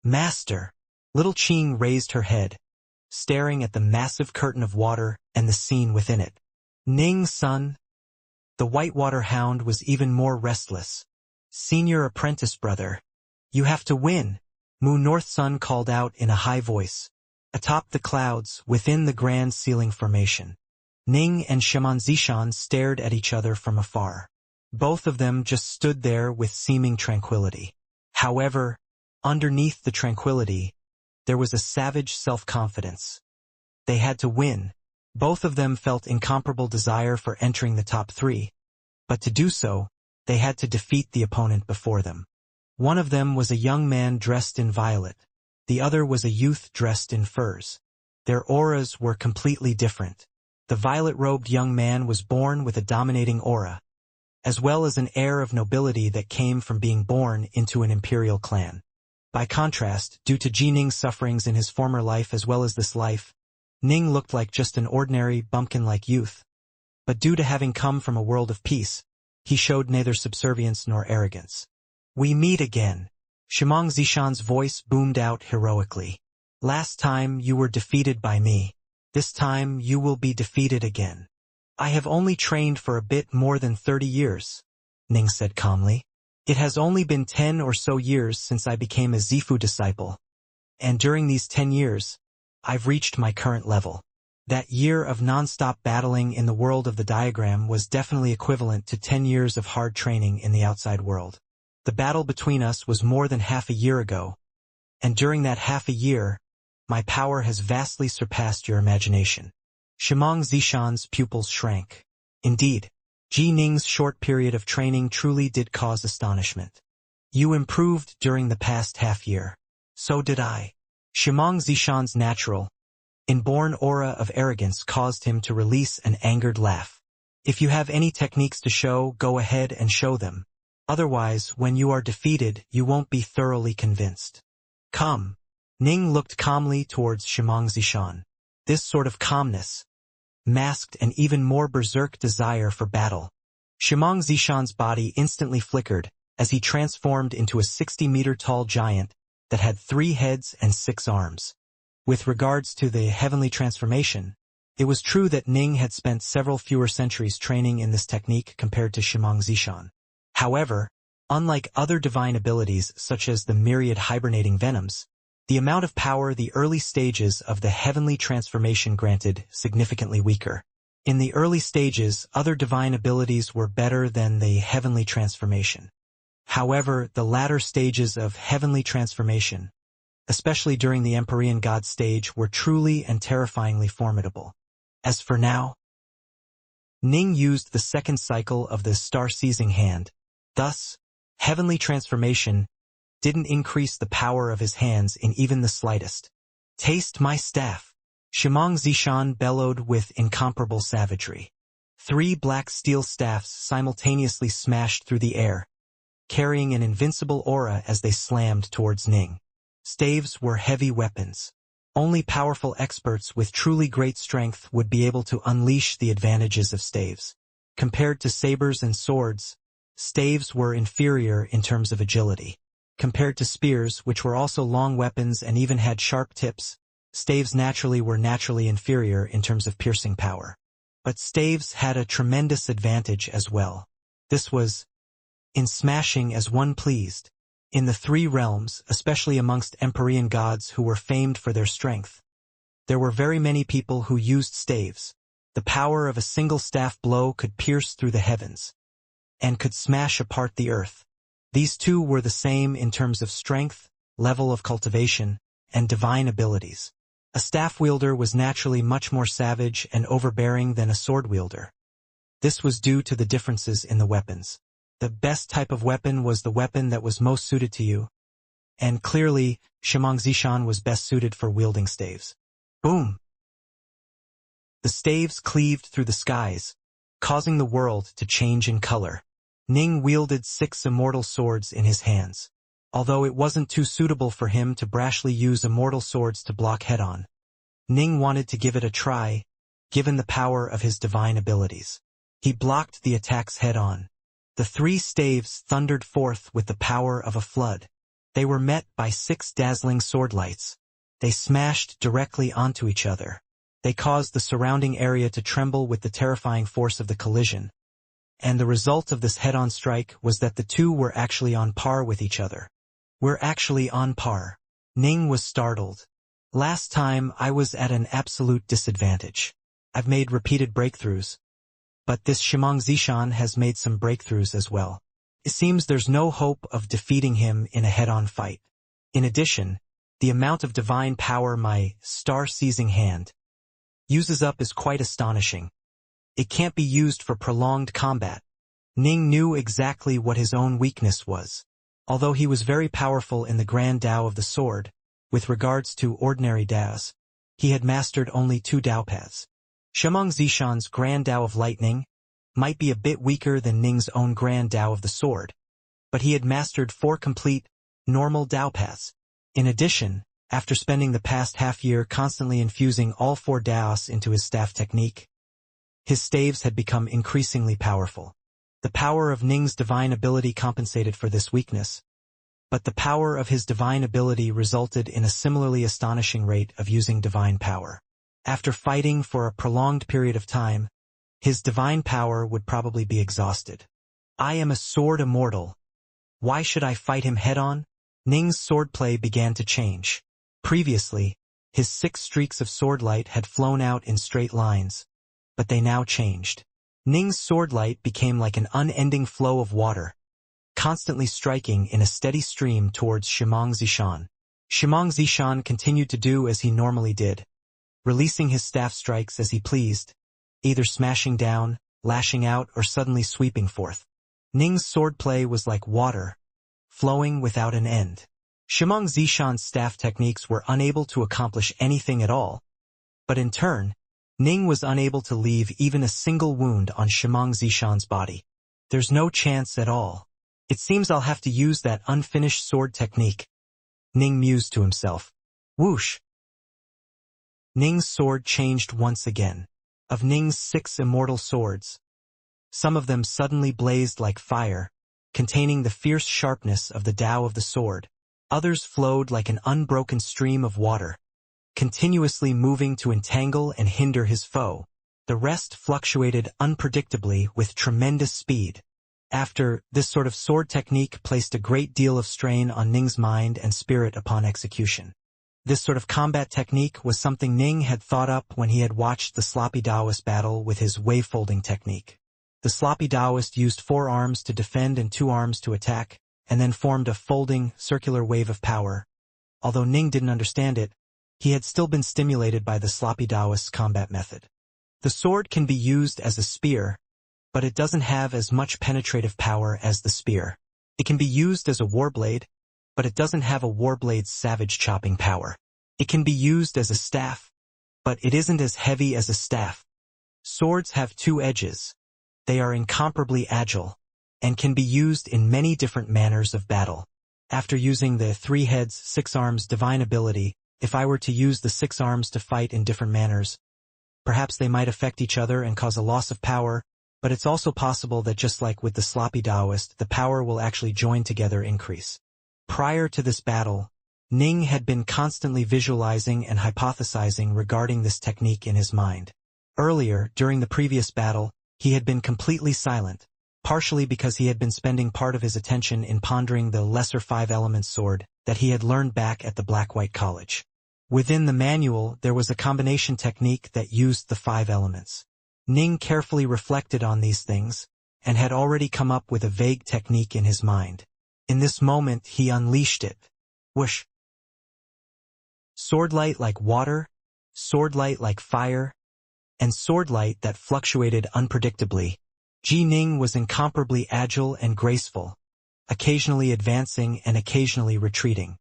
Master! Little Qing raised her head, staring at the massive curtain of water and the scene within it. Ning, son. The Whitewater Hound was even more restless. Senior apprentice brother. You have to win, Mu North Sun called out in a high voice. Atop the clouds, within the grand ceiling formation, Ning and Shimang Zishan stared at each other from afar. Both of them just stood there with seeming tranquility. However, Underneath the tranquility, there was a savage self-confidence. They had to win. Both of them felt incomparable desire for entering the top 3. But to do so, they had to defeat the opponent before them. One of them was a young man dressed in violet. The other was a youth dressed in furs. Their auras were completely different. The violet-robed young man was born with a dominating aura, as well as an air of nobility that came from being born into an imperial clan. By contrast, due to Ji Ning's sufferings in his former life as well as this life, Ning looked like just an ordinary, bumpkin-like youth. But due to having come from a world of peace, he showed neither subservience nor arrogance. "We meet again." Shimang Zishan's voice boomed out heroically. "Last time you were defeated by me. This time you will be defeated again." "I have only trained for a bit more than 30 years, Ning said calmly. "It has only been 10 or so years since I became a Zifu disciple. And during these 10 years, I've reached my current level." That year of non-stop battling in the world of the diagram was definitely equivalent to 10 years of hard training in the outside world. The battle between us was more than half a year ago, and during that half a year, my power has vastly surpassed your imagination. Shimang Zishan's pupils shrank. Indeed, Ji Ning's short period of training truly did cause astonishment. "You improved during the past half year. So did I." Shimang Zishan's natural, inborn aura of arrogance caused him to release an angered laugh. "If you have any techniques to show, go ahead and show them. Otherwise, when you are defeated, you won't be thoroughly convinced. Come." Ning looked calmly towards Shimang Zishan. This sort of calmness masked an even more berserk desire for battle. Shimang Zishan's body instantly flickered as he transformed into a 60-meter-tall giant that had 3 heads and 6 arms. With regards to the heavenly transformation, it was true that Ning had spent several fewer centuries training in this technique compared to Shimang Zishan. However, unlike other divine abilities such as the myriad hibernating venoms, the amount of power the early stages of the heavenly transformation granted significantly weaker. In the early stages, other divine abilities were better than the heavenly transformation. However, the latter stages of heavenly transformation, especially during the Empyrean God stage, were truly and terrifyingly formidable. As for now, Ning used the second cycle of the star-seizing hand. Thus, heavenly transformation didn't increase the power of his hands in even the slightest. "Taste my staff," Shimang Zishan bellowed with incomparable savagery. 3 black steel staffs simultaneously smashed through the air, carrying an invincible aura as they slammed towards Ning. Staves were heavy weapons. Only powerful experts with truly great strength would be able to unleash the advantages of staves. Compared to sabers and swords, staves were inferior in terms of agility. Compared to spears, which were also long weapons and even had sharp tips, staves were naturally inferior in terms of piercing power. But staves had a tremendous advantage as well. This was in smashing as one pleased. In the 3 realms, especially amongst Empyrean gods who were famed for their strength, there were very many people who used staves. The power of a single staff blow could pierce through the heavens and could smash apart the earth. These 2 were the same in terms of strength, level of cultivation, and divine abilities. A staff wielder was naturally much more savage and overbearing than a sword wielder. This was due to the differences in the weapons. The best type of weapon was the weapon that was most suited to you, and clearly, Shimang Zishan was best suited for wielding staves. Boom! The staves cleaved through the skies, causing the world to change in color. Ning wielded 6 immortal swords in his hands. Although it wasn't too suitable for him to brashly use immortal swords to block head-on, Ning wanted to give it a try, given the power of his divine abilities. He blocked the attacks head-on. The 3 staves thundered forth with the power of a flood. They were met by 6 dazzling sword lights. They smashed directly onto each other. They caused the surrounding area to tremble with the terrifying force of the collision. And the result of this head-on strike was that the 2 were actually on par with each other. "We're actually on par." Ning was startled. "Last time I was at an absolute disadvantage. I've made repeated breakthroughs. But this Shimang Zishan has made some breakthroughs as well. It seems there's no hope of defeating him in a head-on fight." In addition, the amount of divine power my star-seizing hand uses up is quite astonishing. It can't be used for prolonged combat. Ning knew exactly what his own weakness was. Although he was very powerful in the Grand Dao of the Sword, with regards to ordinary Daos, he had mastered only 2 Dao paths. Xianxia's Grand Dao of Lightning might be a bit weaker than Ning's own Grand Dao of the Sword, but he had mastered 4 complete, normal Dao paths. In addition, after spending the past half-year constantly infusing all 4 Daos into his staff technique, his staves had become increasingly powerful. The power of Ning's divine ability compensated for this weakness, but the power of his divine ability resulted in a similarly astonishing rate of using divine power. After fighting for a prolonged period of time, his divine power would probably be exhausted. I am a sword immortal. Why should I fight him head-on? Ning's swordplay began to change. Previously, his 6 streaks of swordlight had flown out in straight lines, but they now changed. Ning's swordlight became like an unending flow of water, constantly striking in a steady stream towards Xianxia. Xianxia continued to do as he normally did, releasing his staff strikes as he pleased, either smashing down, lashing out, or suddenly sweeping forth. Ning's swordplay was like water, flowing without an end. Xianxia's staff techniques were unable to accomplish anything at all, but in turn, Ning was unable to leave even a single wound on Xianxia's body. There's no chance at all. It seems I'll have to use that unfinished sword technique, Ning mused to himself. Whoosh! Ning's sword changed once again. Of Ning's 6 immortal swords, some of them suddenly blazed like fire, containing the fierce sharpness of the Tao of the sword. Others flowed like an unbroken stream of water, continuously moving to entangle and hinder his foe. The rest fluctuated unpredictably with tremendous speed. This sort of sword technique placed a great deal of strain on Ning's mind and spirit upon execution. This sort of combat technique was something Ning had thought up when he had watched the sloppy Taoist battle with his wave-folding technique. The sloppy Taoist used 4 arms to defend and 2 arms to attack, and then formed a folding, circular wave of power. Although Ning didn't understand it, he had still been stimulated by the sloppy Taoist's combat method. The sword can be used as a spear, but it doesn't have as much penetrative power as the spear. It can be used as a warblade, but it doesn't have a warblade's savage chopping power. It can be used as a staff, but it isn't as heavy as a staff. Swords have 2 edges. They are incomparably agile, and can be used in many different manners of battle. After using the 3 heads, 6 arms divine ability, if I were to use the 6 arms to fight in different manners, perhaps they might affect each other and cause a loss of power, but it's also possible that just like with the sloppy Taoist, the power will actually join together increase. Prior to this battle, Ning had been constantly visualizing and hypothesizing regarding this technique in his mind. Earlier, during the previous battle, he had been completely silent, partially because he had been spending part of his attention in pondering the lesser 5-element sword that he had learned back at the Black-White College. Within the manual, there was a combination technique that used the 5 elements. Ning carefully reflected on these things, and had already come up with a vague technique in his mind. In this moment, he unleashed it. Whoosh! Swordlight like water, swordlight like fire, and swordlight that fluctuated unpredictably. Ning was incomparably agile and graceful, occasionally advancing and occasionally retreating.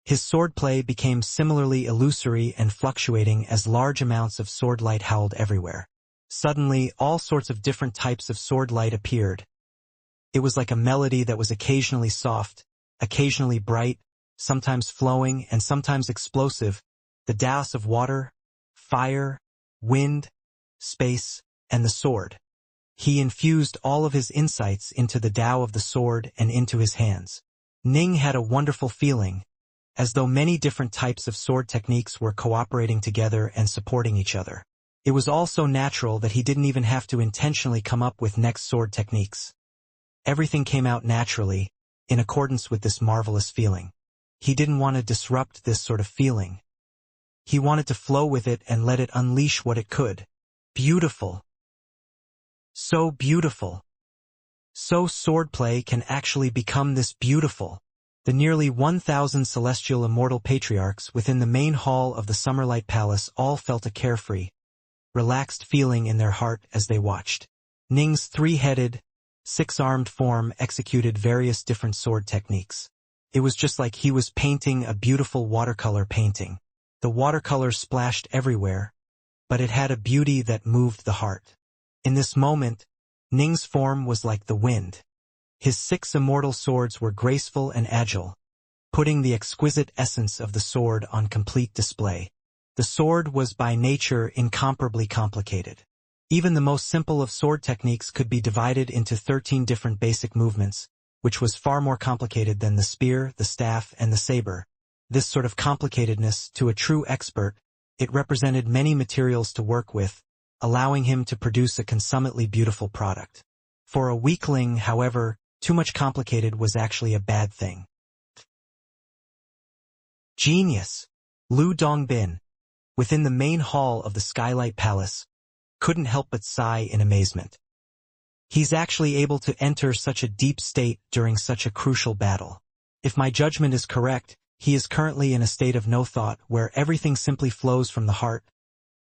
His swordplay became similarly illusory and fluctuating as large amounts of swordlight howled everywhere. Suddenly, all sorts of different types of swordlight appeared. It was like a melody that was occasionally soft, occasionally bright, sometimes flowing and sometimes explosive, the Taos of water, fire, wind, space, and the sword. He infused all of his insights into the Tao of the sword and into his hands. Ning had a wonderful feeling, as though many different types of sword techniques were cooperating together and supporting each other. It was all so natural that he didn't even have to intentionally come up with next sword techniques. Everything came out naturally, in accordance with this marvelous feeling. He didn't want to disrupt this sort of feeling. He wanted to flow with it and let it unleash what it could. Beautiful. So beautiful. So swordplay can actually become this beautiful. The nearly 1,000 celestial immortal patriarchs within the main hall of the Summerlight Palace all felt a carefree, relaxed feeling in their heart as they watched. Ning's three-headed, six-armed form executed various different sword techniques. It was just like he was painting a beautiful watercolor painting. The watercolor splashed everywhere, but it had a beauty that moved the heart. In this moment, Ning's form was like the wind. His 6 immortal swords were graceful and agile, putting the exquisite essence of the sword on complete display. The sword was by nature incomparably complicated. Even the most simple of sword techniques could be divided into 13 different basic movements, which was far more complicated than the spear, the staff, and the saber. This sort of complicatedness, to a true expert, it represented many materials to work with, allowing him to produce a consummately beautiful product. For a weakling, however, too much complicated was actually a bad thing. Genius! Lu Dongbin, within the main hall of the Skylight Palace, couldn't help but sigh in amazement. He's actually able to enter such a deep state during such a crucial battle. If my judgment is correct, he is currently in a state of no thought where everything simply flows from the heart.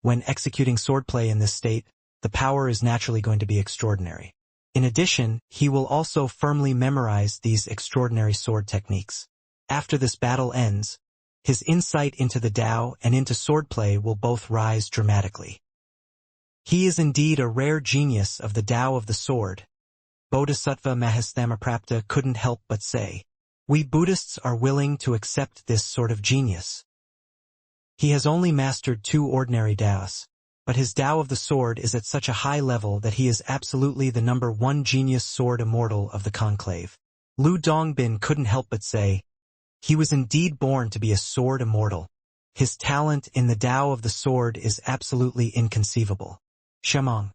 When executing swordplay in this state, the power is naturally going to be extraordinary. In addition, he will also firmly memorize these extraordinary sword techniques. After this battle ends, his insight into the Tao and into swordplay will both rise dramatically. He is indeed a rare genius of the Tao of the sword. Bodhisattva Mahastamaprapta couldn't help but say, "We Buddhists are willing to accept this sort of genius." He has only mastered 2 ordinary Taos, but his Tao of the sword is at such a high level that he is absolutely the number 1 genius sword immortal of the conclave. Lu Dongbin couldn't help but say, he was indeed born to be a sword immortal. His talent in the Tao of the sword is absolutely inconceivable. Xianxia,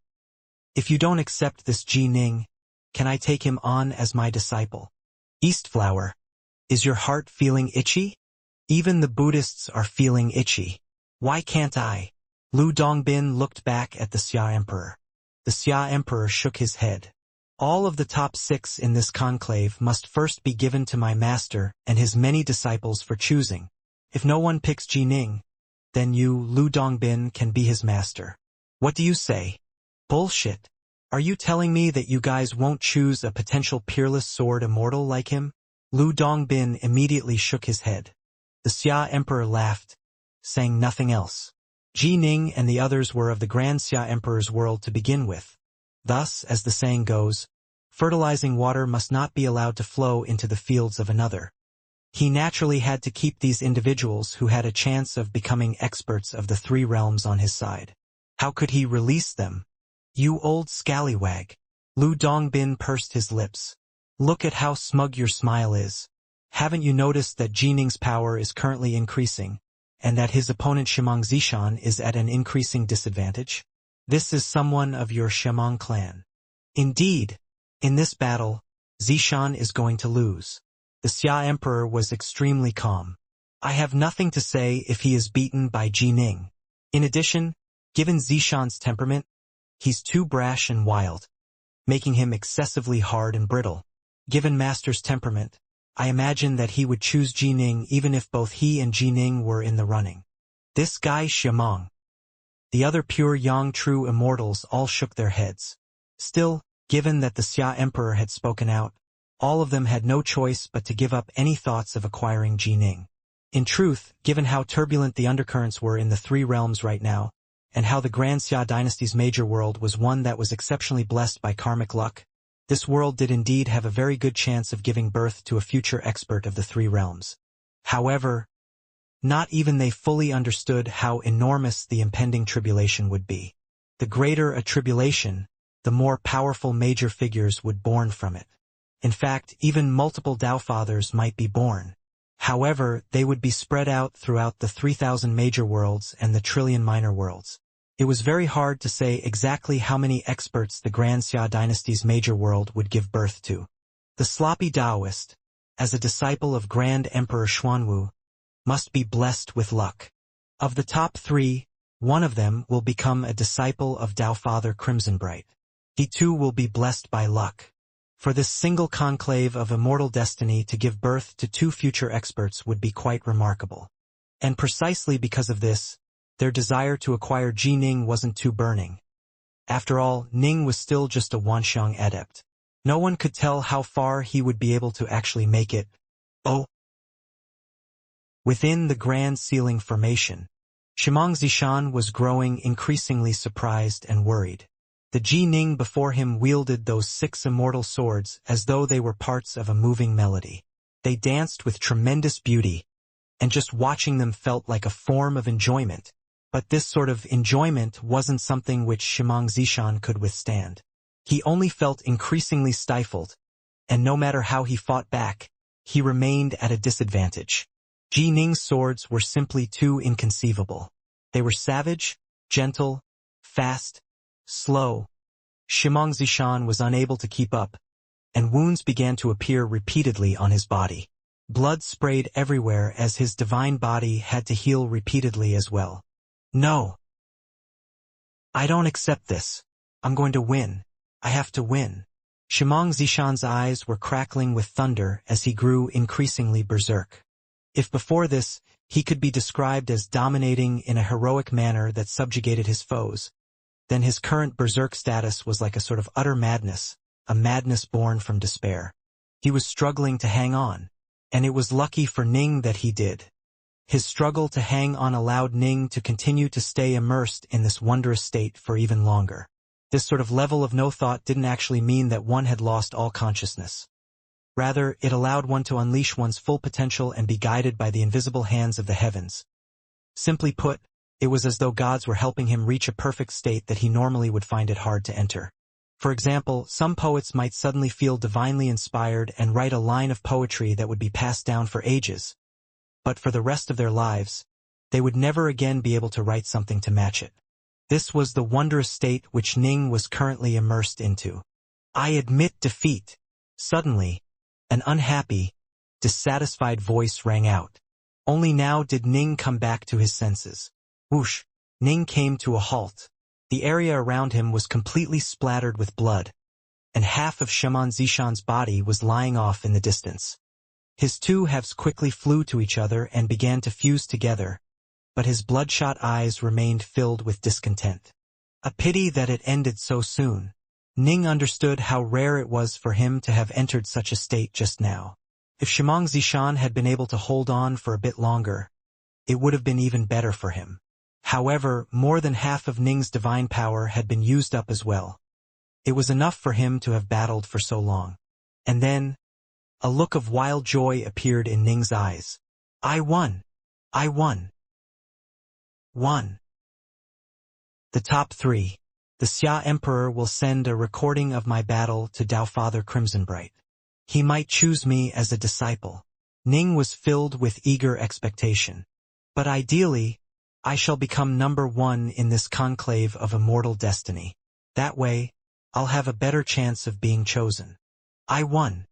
if you don't accept this Ji Ning, can I take him on as my disciple? Eastflower, is your heart feeling itchy? Even the Buddhists are feeling itchy. Why can't I? Lu Dongbin looked back at the Xia Emperor. The Xia Emperor shook his head. All of the top 6 in this conclave must first be given to my master and his many disciples for choosing. If no one picks Ji Ning, then you, Lu Dongbin, can be his master. What do you say? Bullshit. Are you telling me that you guys won't choose a potential peerless sword immortal like him? Lu Dongbin immediately shook his head. The Xia Emperor laughed, saying nothing else. Ji Ning and the others were of the Grand Xia Emperor's world to begin with. Thus, as the saying goes, fertilizing water must not be allowed to flow into the fields of another. He naturally had to keep these individuals who had a chance of becoming experts of the 3 realms on his side. How could he release them? You old scallywag. Lu Dongbin pursed his lips. Look at how smug your smile is. Haven't you noticed that Ji Ning's power is currently increasing, and that his opponent Shimang Zishan is at an increasing disadvantage? This is someone of your Shimang clan. Indeed, in this battle, Zishan is going to lose. The Xia Emperor was extremely calm. I have nothing to say if he is beaten by Ji Ning. In addition, given Zishan's temperament, he's too brash and wild, making him excessively hard and brittle. Given Master's temperament, I imagine that he would choose Ji Ning even if both he and Ji Ning were in the running. This guy Xianxia. The other pure Yang true immortals all shook their heads. Still, given that the Xia Emperor had spoken out, all of them had no choice but to give up any thoughts of acquiring Ji Ning. In truth, given how turbulent the undercurrents were in the 3 realms right now, and how the Grand Xia dynasty's major world was one that was exceptionally blessed by karmic luck, this world did indeed have a very good chance of giving birth to a future expert of the 3 realms. However, not even they fully understood how enormous the impending tribulation would be. The greater a tribulation, the more powerful major figures would born from it. In fact, even multiple Tao Fathers might be born. However, they would be spread out throughout the 3,000 major worlds and the trillion minor worlds. It was very hard to say exactly how many experts the Grand Xia dynasty's major world would give birth to. The sloppy Taoist, as a disciple of Grand Emperor Xuanwu, must be blessed with luck. Of the top 3, one of them will become a disciple of Tao Father Crimsonbright. He too will be blessed by luck. For this single conclave of immortal destiny to give birth to two future experts would be quite remarkable. And precisely because of this, their desire to acquire Ji Ning wasn't too burning. After all, Ning was still just a Wanxiang adept. No one could tell how far he would be able to actually make it. Oh! Within the Grand Ceiling Formation, Xianxia was growing increasingly surprised and worried. The Ji Ning before him wielded those 6 immortal swords as though they were parts of a moving melody. They danced with tremendous beauty, and just watching them felt like a form of enjoyment. But this sort of enjoyment wasn't something which Xianxia could withstand. He only felt increasingly stifled, and no matter how he fought back, he remained at a disadvantage. Ji Ning's swords were simply too inconceivable. They were savage, gentle, fast, slow. Xianxia was unable to keep up, and wounds began to appear repeatedly on his body. Blood sprayed everywhere as his divine body had to heal repeatedly as well. No! I don't accept this. I'm going to win. I have to win. Xianxia's eyes were crackling with thunder as he grew increasingly berserk. If before this, he could be described as dominating in a heroic manner that subjugated his foes, then his current berserk status was like a sort of utter madness, a madness born from despair. He was struggling to hang on, and it was lucky for Ning that he did. His struggle to hang on allowed Ning to continue to stay immersed in this wondrous state for even longer. This sort of level of no thought didn't actually mean that one had lost all consciousness. Rather, it allowed one to unleash one's full potential and be guided by the invisible hands of the heavens. Simply put, it was as though gods were helping him reach a perfect state that he normally would find it hard to enter. For example, some poets might suddenly feel divinely inspired and write a line of poetry that would be passed down for ages. But for the rest of their lives, they would never again be able to write something to match it. This was the wondrous state which Ning was currently immersed into. I admit defeat. Suddenly, an unhappy, dissatisfied voice rang out. Only now did Ning come back to his senses. Whoosh! Ning came to a halt. The area around him was completely splattered with blood, and half of Xianxia's body was lying off in the distance. His two halves quickly flew to each other and began to fuse together, but his bloodshot eyes remained filled with discontent. A pity that it ended so soon. Ning understood how rare it was for him to have entered such a state just now. If Xianxia had been able to hold on for a bit longer, it would have been even better for him. However, more than half of Ning's divine power had been used up as well. It was enough for him to have battled for so long. And then, a look of wild joy appeared in Ning's eyes. I won! I won! Won! The top 3. The Xia Emperor will send a recording of my battle to Tao Father Crimsonbright. He might choose me as a disciple. Ning was filled with eager expectation. But ideally, I shall become number 1 in this conclave of immortal destiny. That way, I'll have a better chance of being chosen. I won.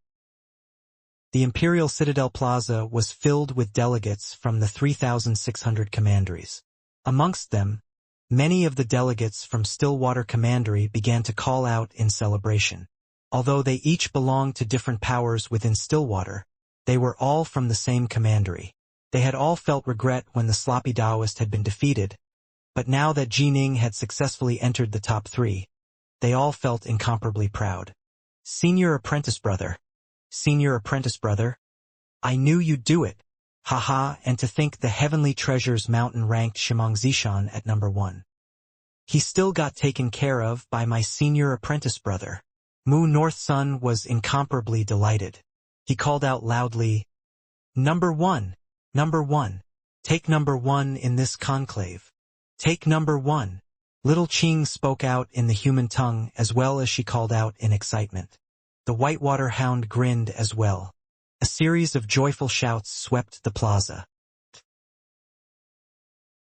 The Imperial Citadel Plaza was filled with delegates from the 3,600 commanderies. Amongst them, many of the delegates from Stillwater Commandery began to call out in celebration. Although they each belonged to different powers within Stillwater, they were all from the same commandery. They had all felt regret when the sloppy Taoist had been defeated, but now that Ji Ning had successfully entered the top 3, they all felt incomparably proud. Senior Apprentice Brother. Senior Apprentice Brother. I knew you'd do it. Haha, and to think the Heavenly Treasures Mountain ranked Xianxia at number 1. He still got taken care of by my senior apprentice brother. Mu North Sun was incomparably delighted. He called out loudly, Number 1! Number 1! Take number 1 in this conclave. Take number 1! Little Qing spoke out in the human tongue as well as she called out in excitement. The Whitewater Hound grinned as well. A series of joyful shouts swept the plaza.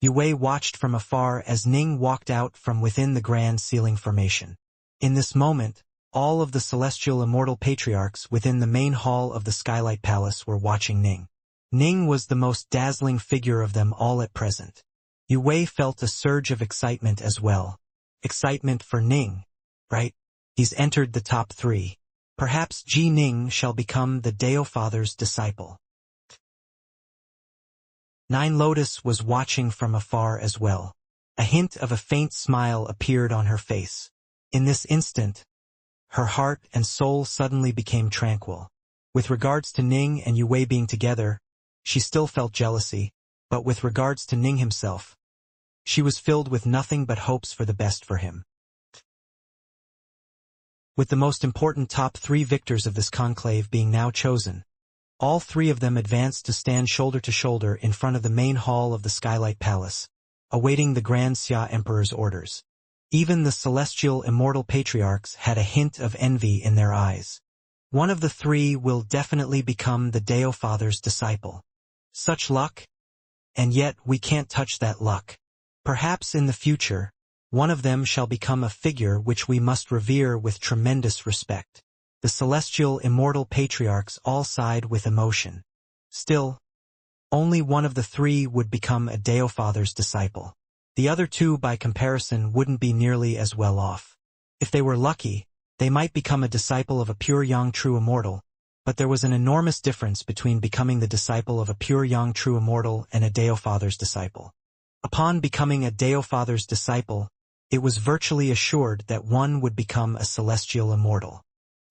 Yue watched from afar as Ning walked out from within the Grand Ceiling Formation. In this moment, all of the celestial immortal patriarchs within the main hall of the Skylight Palace were watching Ning. Ning was the most dazzling figure of them all at present. Yue felt a surge of excitement as well. Excitement for Ning, right? He's entered the top 3. Perhaps Ji Ning shall become the Dao Father's disciple. Nine Lotus was watching from afar as well. A hint of a faint smile appeared on her face. In this instant, her heart and soul suddenly became tranquil. With regards to Ning and Yue being together, she still felt jealousy, but with regards to Ning himself, she was filled with nothing but hopes for the best for him. With the most important top 3 victors of this conclave being now chosen, all 3 of them advanced to stand shoulder to shoulder in front of the main hall of the Skylight Palace, awaiting the Grand Xia Emperor's orders. Even the celestial immortal patriarchs had a hint of envy in their eyes. One of the 3 will definitely become the Dao Father's disciple. Such luck? And yet we can't touch that luck. Perhaps in the future, one of them shall become a figure which we must revere with tremendous respect. The celestial immortal patriarchs all sighed with emotion. Still, only one of the 3 would become a Dao Father's disciple. The other 2 by comparison wouldn't be nearly as well off. If they were lucky, they might become a disciple of a pure Yang True Immortal, but there was an enormous difference between becoming the disciple of a pure Yang True Immortal and a Dao Father's disciple. Upon becoming a Dao Father's disciple, it was virtually assured that one would become a celestial immortal.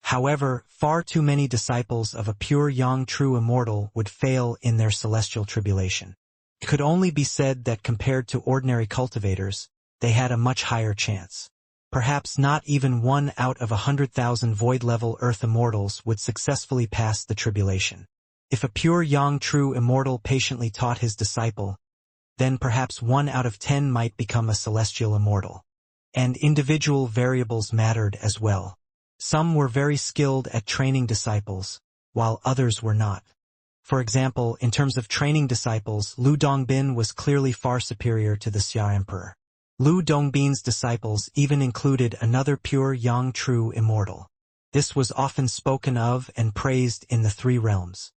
However, far too many disciples of a pure Yang True Immortal would fail in their celestial tribulation. It could only be said that compared to ordinary cultivators, they had a much higher chance. Perhaps not even 1 out of 100,000 void-level Earth Immortals would successfully pass the tribulation. If a pure Yang True Immortal patiently taught his disciple, then perhaps 1 out of 10 might become a celestial immortal. And individual variables mattered as well. Some were very skilled at training disciples, while others were not. For example, in terms of training disciples, Lu Dongbin was clearly far superior to the Xia Emperor. Lu Dongbin's disciples even included another pure Yang True Immortal. This was often spoken of and praised in the 3 realms.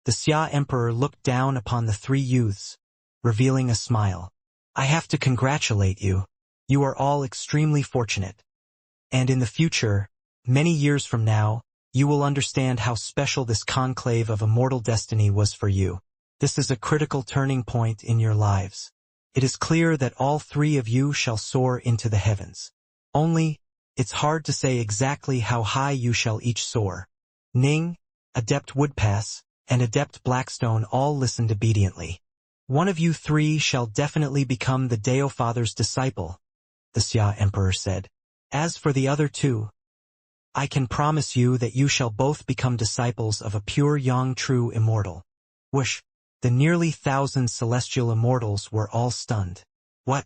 The Xia Emperor looked down upon the 3 youths, revealing a smile. I have to congratulate you. You are all extremely fortunate. And in the future, many years from now, you will understand how special this conclave of immortal destiny was for you. This is a critical turning point in your lives. It is clear that all 3 of you shall soar into the heavens. Only, it's hard to say exactly how high you shall each soar. Ning, Adept Woodpass, and Adept Blackstone all listened obediently. One of you 3 shall definitely become the Dao Father's disciple, the Xia Emperor said. As for the other 2, I can promise you that you shall both become disciples of a pure Yang True Immortal. Whoosh! The nearly 1,000 celestial immortals were all stunned. What?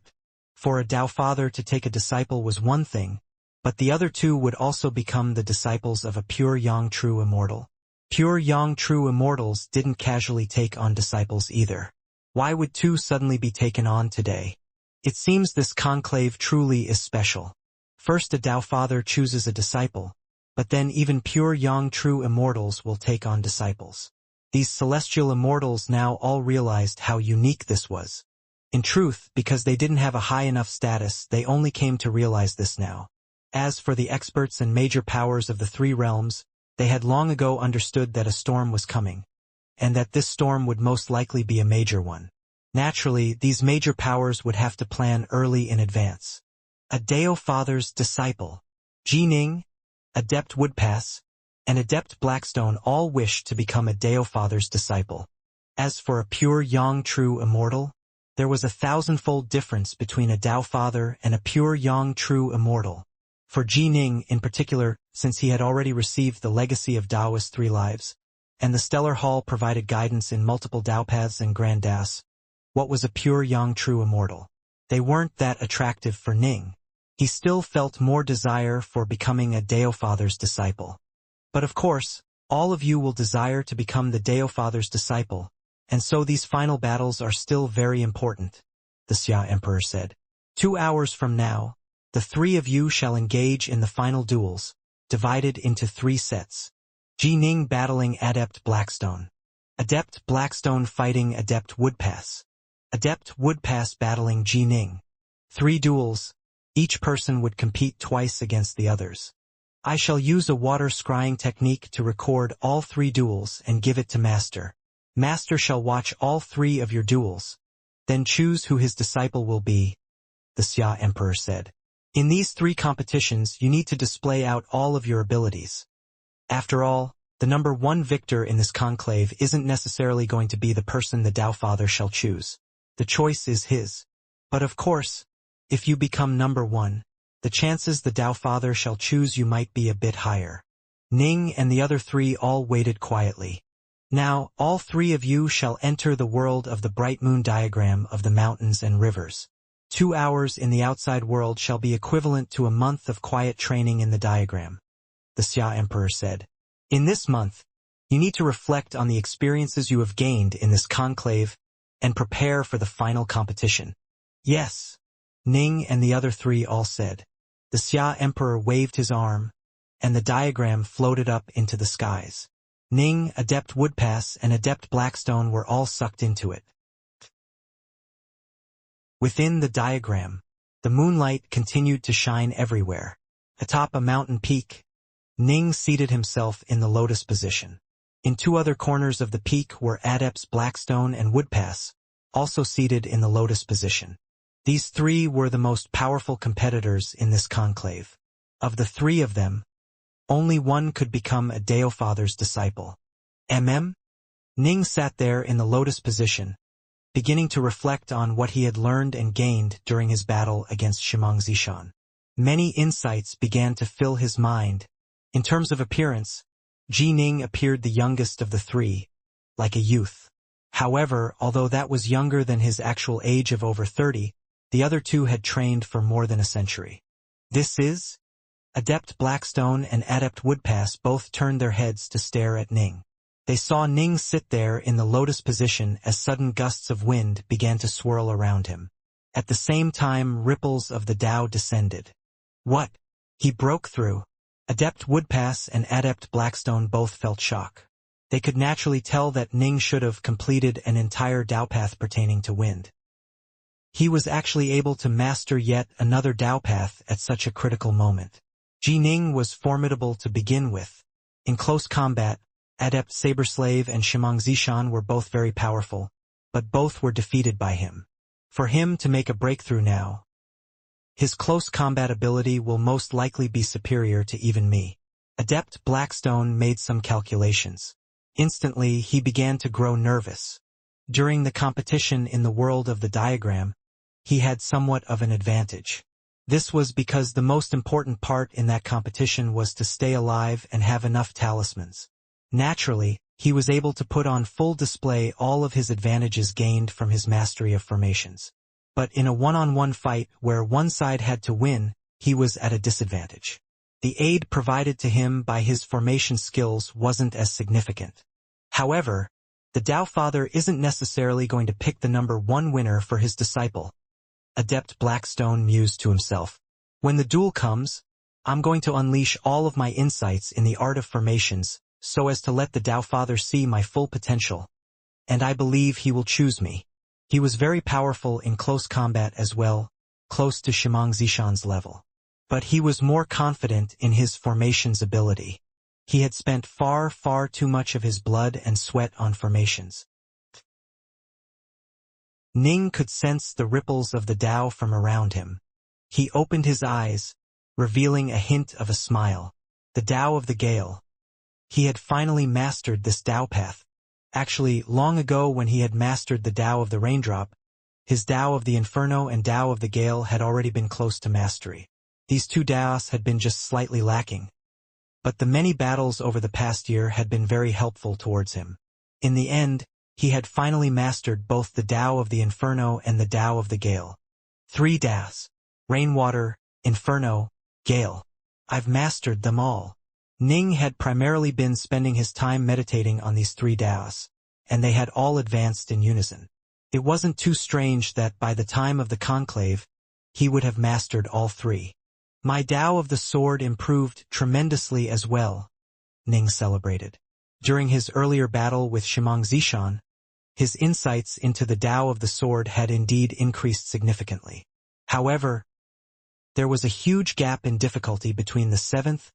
For a Dao Father to take a disciple was one thing, but the other 2 would also become the disciples of a pure Yang True Immortal. Pure Yang True Immortals didn't casually take on disciples either. Why would 2 suddenly be taken on today? It seems this conclave truly is special. First a Dao Father chooses a disciple, but then even pure Yang True Immortals will take on disciples. These celestial immortals now all realized how unique this was. In truth, because they didn't have a high enough status, they only came to realize this now. As for the experts and major powers of the 3 realms, they had long ago understood that a storm was coming, and that this storm would most likely be a major one. Naturally, these major powers would have to plan early in advance. A Dao Father's disciple, Ji Ning, Adept Woodpass, and Adept Blackstone all wished to become a Dao Father's disciple. As for a pure Yang True Immortal, there was a 1,000-fold difference between a Dao Father and a pure Yang True Immortal. For Ji Ning in particular, since he had already received the legacy of Daoist 3 lives, and the Stellar Hall provided guidance in multiple Dao paths and Grand Das, what was a pure Yang True Immortal? They weren't that attractive for Ning. He still felt more desire for becoming a Dao Father's disciple. But of course, all of you will desire to become the Dao Father's disciple, and so these final battles are still very important, the Xia Emperor said. 2 hours from now, the 3 of you shall engage in the final duels, divided into 3 sets. Ji Ning battling Adept Blackstone. Adept Blackstone fighting Adept Woodpass. Adept Woodpass battling Ji Ning. 3 duels. Each person would compete twice against the others. I shall use a water scrying technique to record all 3 duels and give it to Master. Master shall watch all 3 of your duels. Then choose who his disciple will be, the Xia Emperor said. In these 3 competitions you need to display out all of your abilities. After all, the number 1 victor in this conclave isn't necessarily going to be the person the Tao Father shall choose. The choice is his. But of course, if you become number 1, the chances the Tao Father shall choose you might be a bit higher. Ning and the other 3 all waited quietly. Now, all 3 of you shall enter the world of the bright moon diagram of the mountains and rivers. 2 hours in the outside world shall be equivalent to a month of quiet training in the diagram, the Xia Emperor said. In this month, you need to reflect on the experiences you have gained in this conclave and prepare for the final competition. Yes, Ning and the other 3 all said. The Xia Emperor waved his arm, and the diagram floated up into the skies. Ning, Adept Woodpass, and Adept Blackstone were all sucked into it. Within the diagram, the moonlight continued to shine everywhere. Atop a mountain peak, Ning seated himself in the lotus position. In 2 other corners of the peak were Adepts Blackstone and Woodpass, also seated in the lotus position. These 3 were the most powerful competitors in this conclave. Of the 3 of them, only one could become a Tao Father's disciple. Ning sat there in the lotus position, beginning to reflect on what he had learned and gained during his battle against Xianxia. Many insights began to fill his mind. In terms of appearance, Ji Ning appeared the youngest of the 3, like a youth. However, although that was younger than his actual age of over 30, the other 2 had trained for more than a century. This is? Adept Blackstone and Adept Woodpass both turned their heads to stare at Ning. They saw Ning sit there in the lotus position as sudden gusts of wind began to swirl around him. At the same time, ripples of the Tao descended. What? He broke through. Adept Woodpass and Adept Blackstone both felt shock. They could naturally tell that Ning should have completed an entire Tao path pertaining to wind. He was actually able to master yet another Tao path at such a critical moment. Ji Ning was formidable to begin with. In close combat, Adept Saberslave and Xianxia were both very powerful, but both were defeated by him. For him to make a breakthrough now, his close combat ability will most likely be superior to even me. Adept Blackstone made some calculations. Instantly, he began to grow nervous. During the competition in the world of the diagram, he had somewhat of an advantage. This was because the most important part in that competition was to stay alive and have enough talismans. Naturally, he was able to put on full display all of his advantages gained from his mastery of formations. But in a one-on-one fight where one side had to win, he was at a disadvantage. The aid provided to him by his formation skills wasn't as significant. However, the Tao Father isn't necessarily going to pick the number 1 winner for his disciple. Adept Blackstone mused to himself. When the duel comes, I'm going to unleash all of my insights in the art of formations, so as to let the Tao Father see my full potential. And I believe he will choose me. He was very powerful in close combat as well, close to Xianxia's level. But he was more confident in his formations ability. He had spent far too much of his blood and sweat on formations. Ning could sense the ripples of the Tao from around him. He opened his eyes, revealing a hint of a smile. The Tao of the Gale. He had finally mastered this Tao path. Actually, long ago when he had mastered the Tao of the Raindrop, his Tao of the Inferno and Tao of the Gale had already been close to mastery. These 2 Taos had been just slightly lacking. But the many battles over the past year had been very helpful towards him. In the end, he had finally mastered both the Tao of the Inferno and the Tao of the Gale. 3 Taos. Rainwater, Inferno, Gale. I've mastered them all. Ning had primarily been spending his time meditating on these 3 Taos, and they had all advanced in unison. It wasn't too strange that by the time of the conclave, he would have mastered all 3. My Tao of the Sword improved tremendously as well, Ning celebrated. During his earlier battle with Xianxia, his insights into the Tao of the Sword had indeed increased significantly. However, there was a huge gap in difficulty between the 7th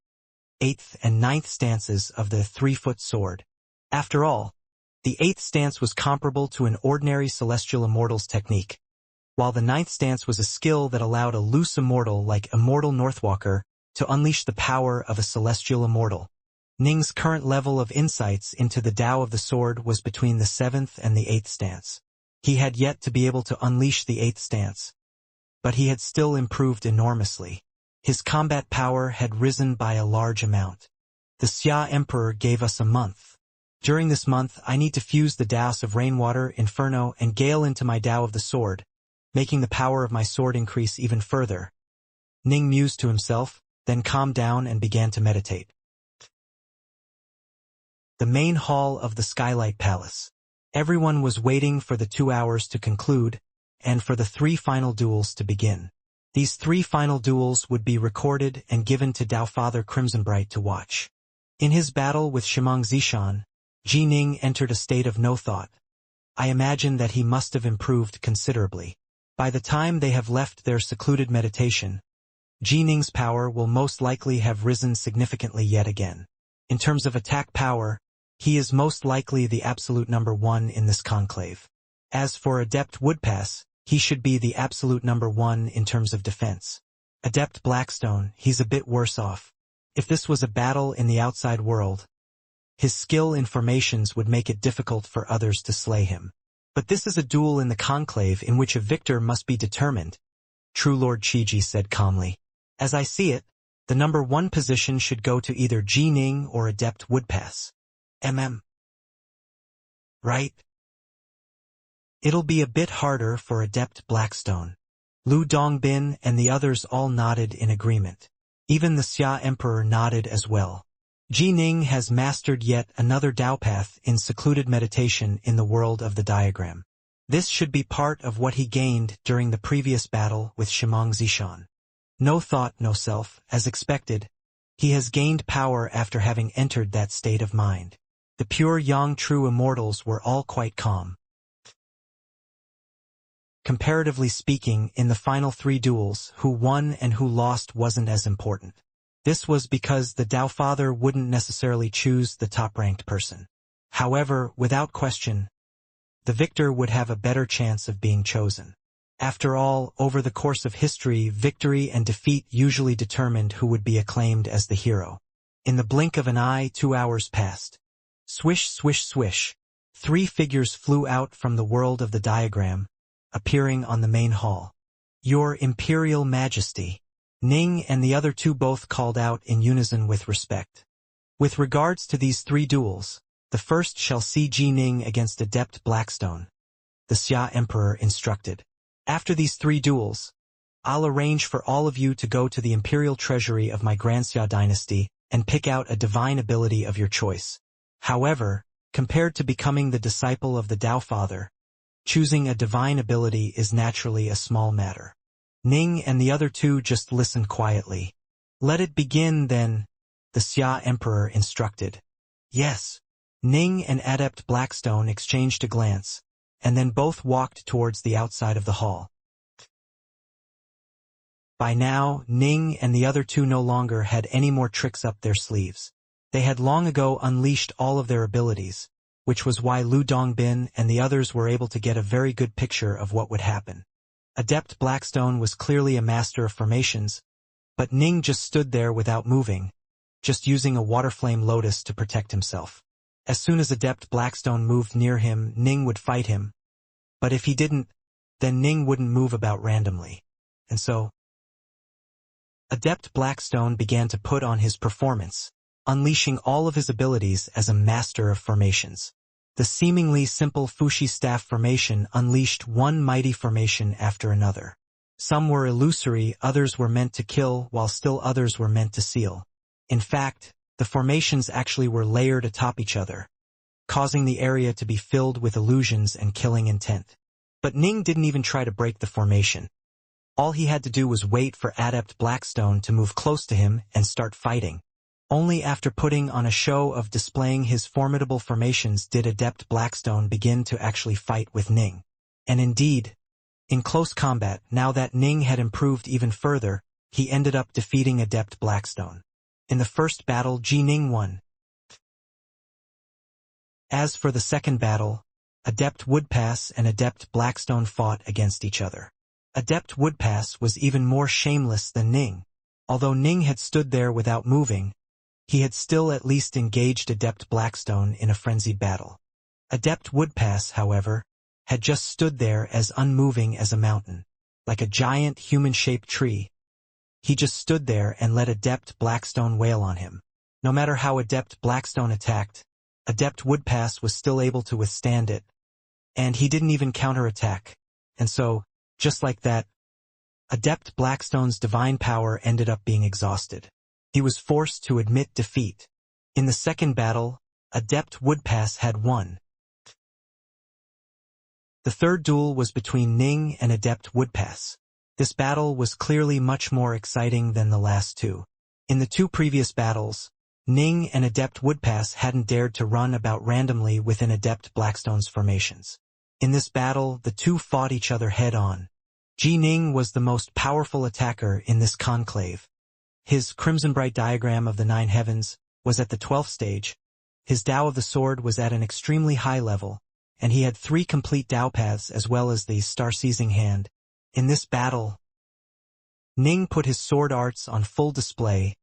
8th, and 9th stances of the 3-foot sword. After all, the 8th stance was comparable to an ordinary celestial immortal's technique, while the 9th stance was a skill that allowed a loose immortal like Immortal Northwalker to unleash the power of a celestial immortal. Ning's current level of insights into the Tao of the sword was between the 7th and the 8th stance. He had yet to be able to unleash the 8th stance, but he had still improved enormously. His combat power had risen by a large amount. The Xia Emperor gave us a month. During this month, I need to fuse the Taos of Rainwater, Inferno, and Gale into my Tao of the sword, making the power of my sword increase even further. Ning mused to himself, then calmed down and began to meditate. The main hall of the Skylight Palace. Everyone was waiting for the 2 hours to conclude, and for the 3 final duels to begin. These 3 final duels would be recorded and given to Tao Father Crimsonbright to watch. In his battle with Xianxia, Ji Ning entered a state of no thought. I imagine that he must have improved considerably. By the time they have left their secluded meditation, Ji Ning's power will most likely have risen significantly yet again. In terms of attack power, he is most likely the absolute number 1 in this conclave. As for Adept Woodpass, he should be the absolute number 1 in terms of defense. Adept Blackstone, he's a bit worse off. If this was a battle in the outside world, his skill in formations would make it difficult for others to slay him. But this is a duel in the conclave in which a victor must be determined, True Lord Chiji said calmly. As I see it, the number 1 position should go to either Ji Ning or Adept Woodpass. Right? It'll be a bit harder for Adept Blackstone. Lu Dongbin and the others all nodded in agreement. Even the Xia Emperor nodded as well. Ji Ning has mastered yet another Tao path in secluded meditation in the world of the diagram. This should be part of what he gained during the previous battle with Xianxia. No thought, no self, as expected. He has gained power after having entered that state of mind. The pure Yang true immortals were all quite calm. Comparatively speaking, in the final 3 duels, who won and who lost wasn't as important. This was because the Tao Father wouldn't necessarily choose the top-ranked person. However, without question, the victor would have a better chance of being chosen. After all, over the course of history, victory and defeat usually determined who would be acclaimed as the hero. In the blink of an eye, 2 hours passed. Swish, swish, swish. 3 figures flew out from the world of the diagram, appearing on the main hall. Your Imperial Majesty. Ning and the other 2 both called out in unison with respect. With regards to these 3 duels, the first shall see Ji Ning against Adept Blackstone, the Xia Emperor instructed. After these 3 duels, I'll arrange for all of you to go to the Imperial Treasury of my Grand Xia dynasty and pick out a divine ability of your choice. However, compared to becoming the disciple of the Tao Father, choosing a divine ability is naturally a small matter. Ning and the other 2 just listened quietly. Let it begin then, the Xia Emperor instructed. Yes. Ning and Adept Blackstone exchanged a glance, and then both walked towards the outside of the hall. By now, Ning and the other 2 no longer had any more tricks up their sleeves. They had long ago unleashed all of their abilities, which was why Lu Dongbin and the others were able to get a very good picture of what would happen. Adept Blackstone was clearly a master of formations, but Ning just stood there without moving, just using a waterflame lotus to protect himself. As soon as Adept Blackstone moved near him, Ning would fight him. But if he didn't, then Ning wouldn't move about randomly. And so, Adept Blackstone began to put on his performance, unleashing all of his abilities as a master of formations. The seemingly simple Fushi staff formation unleashed one mighty formation after another. Some were illusory, others were meant to kill, while still others were meant to seal. In fact, the formations actually were layered atop each other, causing the area to be filled with illusions and killing intent. But Ning didn't even try to break the formation. All he had to do was wait for Adept Blackstone to move close to him and start fighting. Only after putting on a show of displaying his formidable formations did Adept Blackstone begin to actually fight with Ning. And indeed, in close combat, now that Ning had improved even further, he ended up defeating Adept Blackstone. In the first battle, Ji Ning won. As for the second battle, Adept Woodpass and Adept Blackstone fought against each other. Adept Woodpass was even more shameless than Ning. Although Ning had stood there without moving, he had still at least engaged Adept Blackstone in a frenzied battle. Adept Woodpass, however, had just stood there as unmoving as a mountain, like a giant human-shaped tree. He just stood there and let Adept Blackstone wail on him. No matter how Adept Blackstone attacked, Adept Woodpass was still able to withstand it, and he didn't even counterattack. And so, just like that, Adept Blackstone's divine power ended up being exhausted. He was forced to admit defeat. In the second battle, Adept Woodpass had won. The third duel was between Ning and Adept Woodpass. This battle was clearly much more exciting than the last two. In the two previous battles, Ning and Adept Woodpass hadn't dared to run about randomly within Adept Blackstone's formations. In this battle, the two fought each other head-on. Ji Ning was the most powerful attacker in this conclave. His Crimson Bright diagram of the 9 heavens was at the 12th stage, his Tao of the Sword was at an extremely high level, and he had 3 complete Tao paths as well as the Star-Seizing Hand. In this battle, Ning put his sword arts on full display,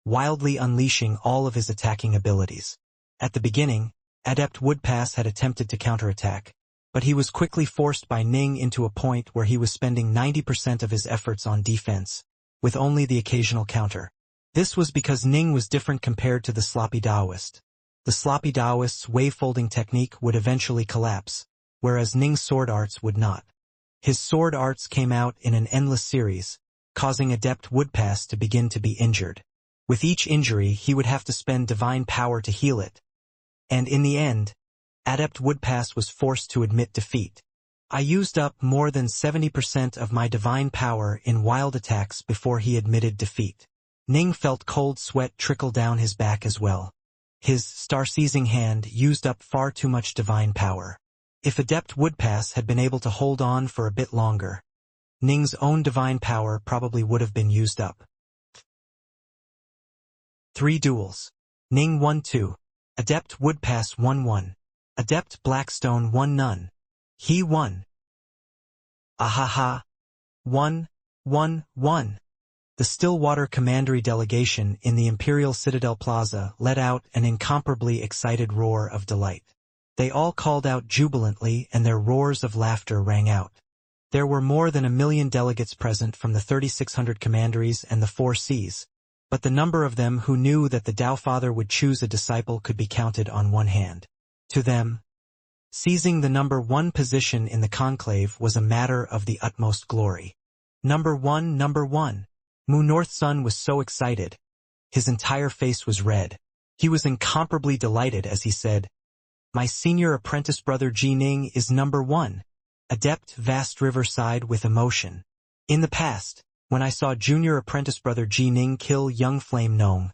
wildly unleashing all of his attacking abilities. At the beginning, Adept Woodpass had attempted to counterattack, but he was quickly forced by Ning into a point where he was spending 90% of his efforts on defense, with only the occasional counter. This was because Ning was different compared to the sloppy Taoist. The sloppy Taoist's wave-folding technique would eventually collapse, whereas Ning's sword arts would not. His sword arts came out in an endless series, causing Adept Woodpass to begin to be injured. With each injury, he would have to spend divine power to heal it. And in the end, Adept Woodpass was forced to admit defeat. I used up more than 70% of my divine power in wild attacks before he admitted defeat. Ning felt cold sweat trickle down his back as well. His Star-Seizing Hand used up far too much divine power. If Adept Woodpass had been able to hold on for a bit longer, Ning's own divine power probably would have been used up. 3 duels. Ning won 2. Adept Woodpass won 1. Adept Blackstone won none. He won. Ahaha. 1. The Stillwater Commandery delegation in the Imperial Citadel Plaza let out an incomparably excited roar of delight. They all called out jubilantly and their roars of laughter rang out. There were more than 1 million delegates present from the 3,600 commanderies and the 4 seas, but the number of them who knew that the Tao Father would choose a disciple could be counted on one hand. To them, seizing the number 1 position in the conclave was a matter of the utmost glory. Number one. Mu North Sun was so excited. His entire face was red. He was incomparably delighted as he said, "My senior apprentice brother Ji Ning is number 1. Adept Vast River sighed with emotion. In the past, when I saw junior apprentice brother Ji Ning kill young Flame Nong,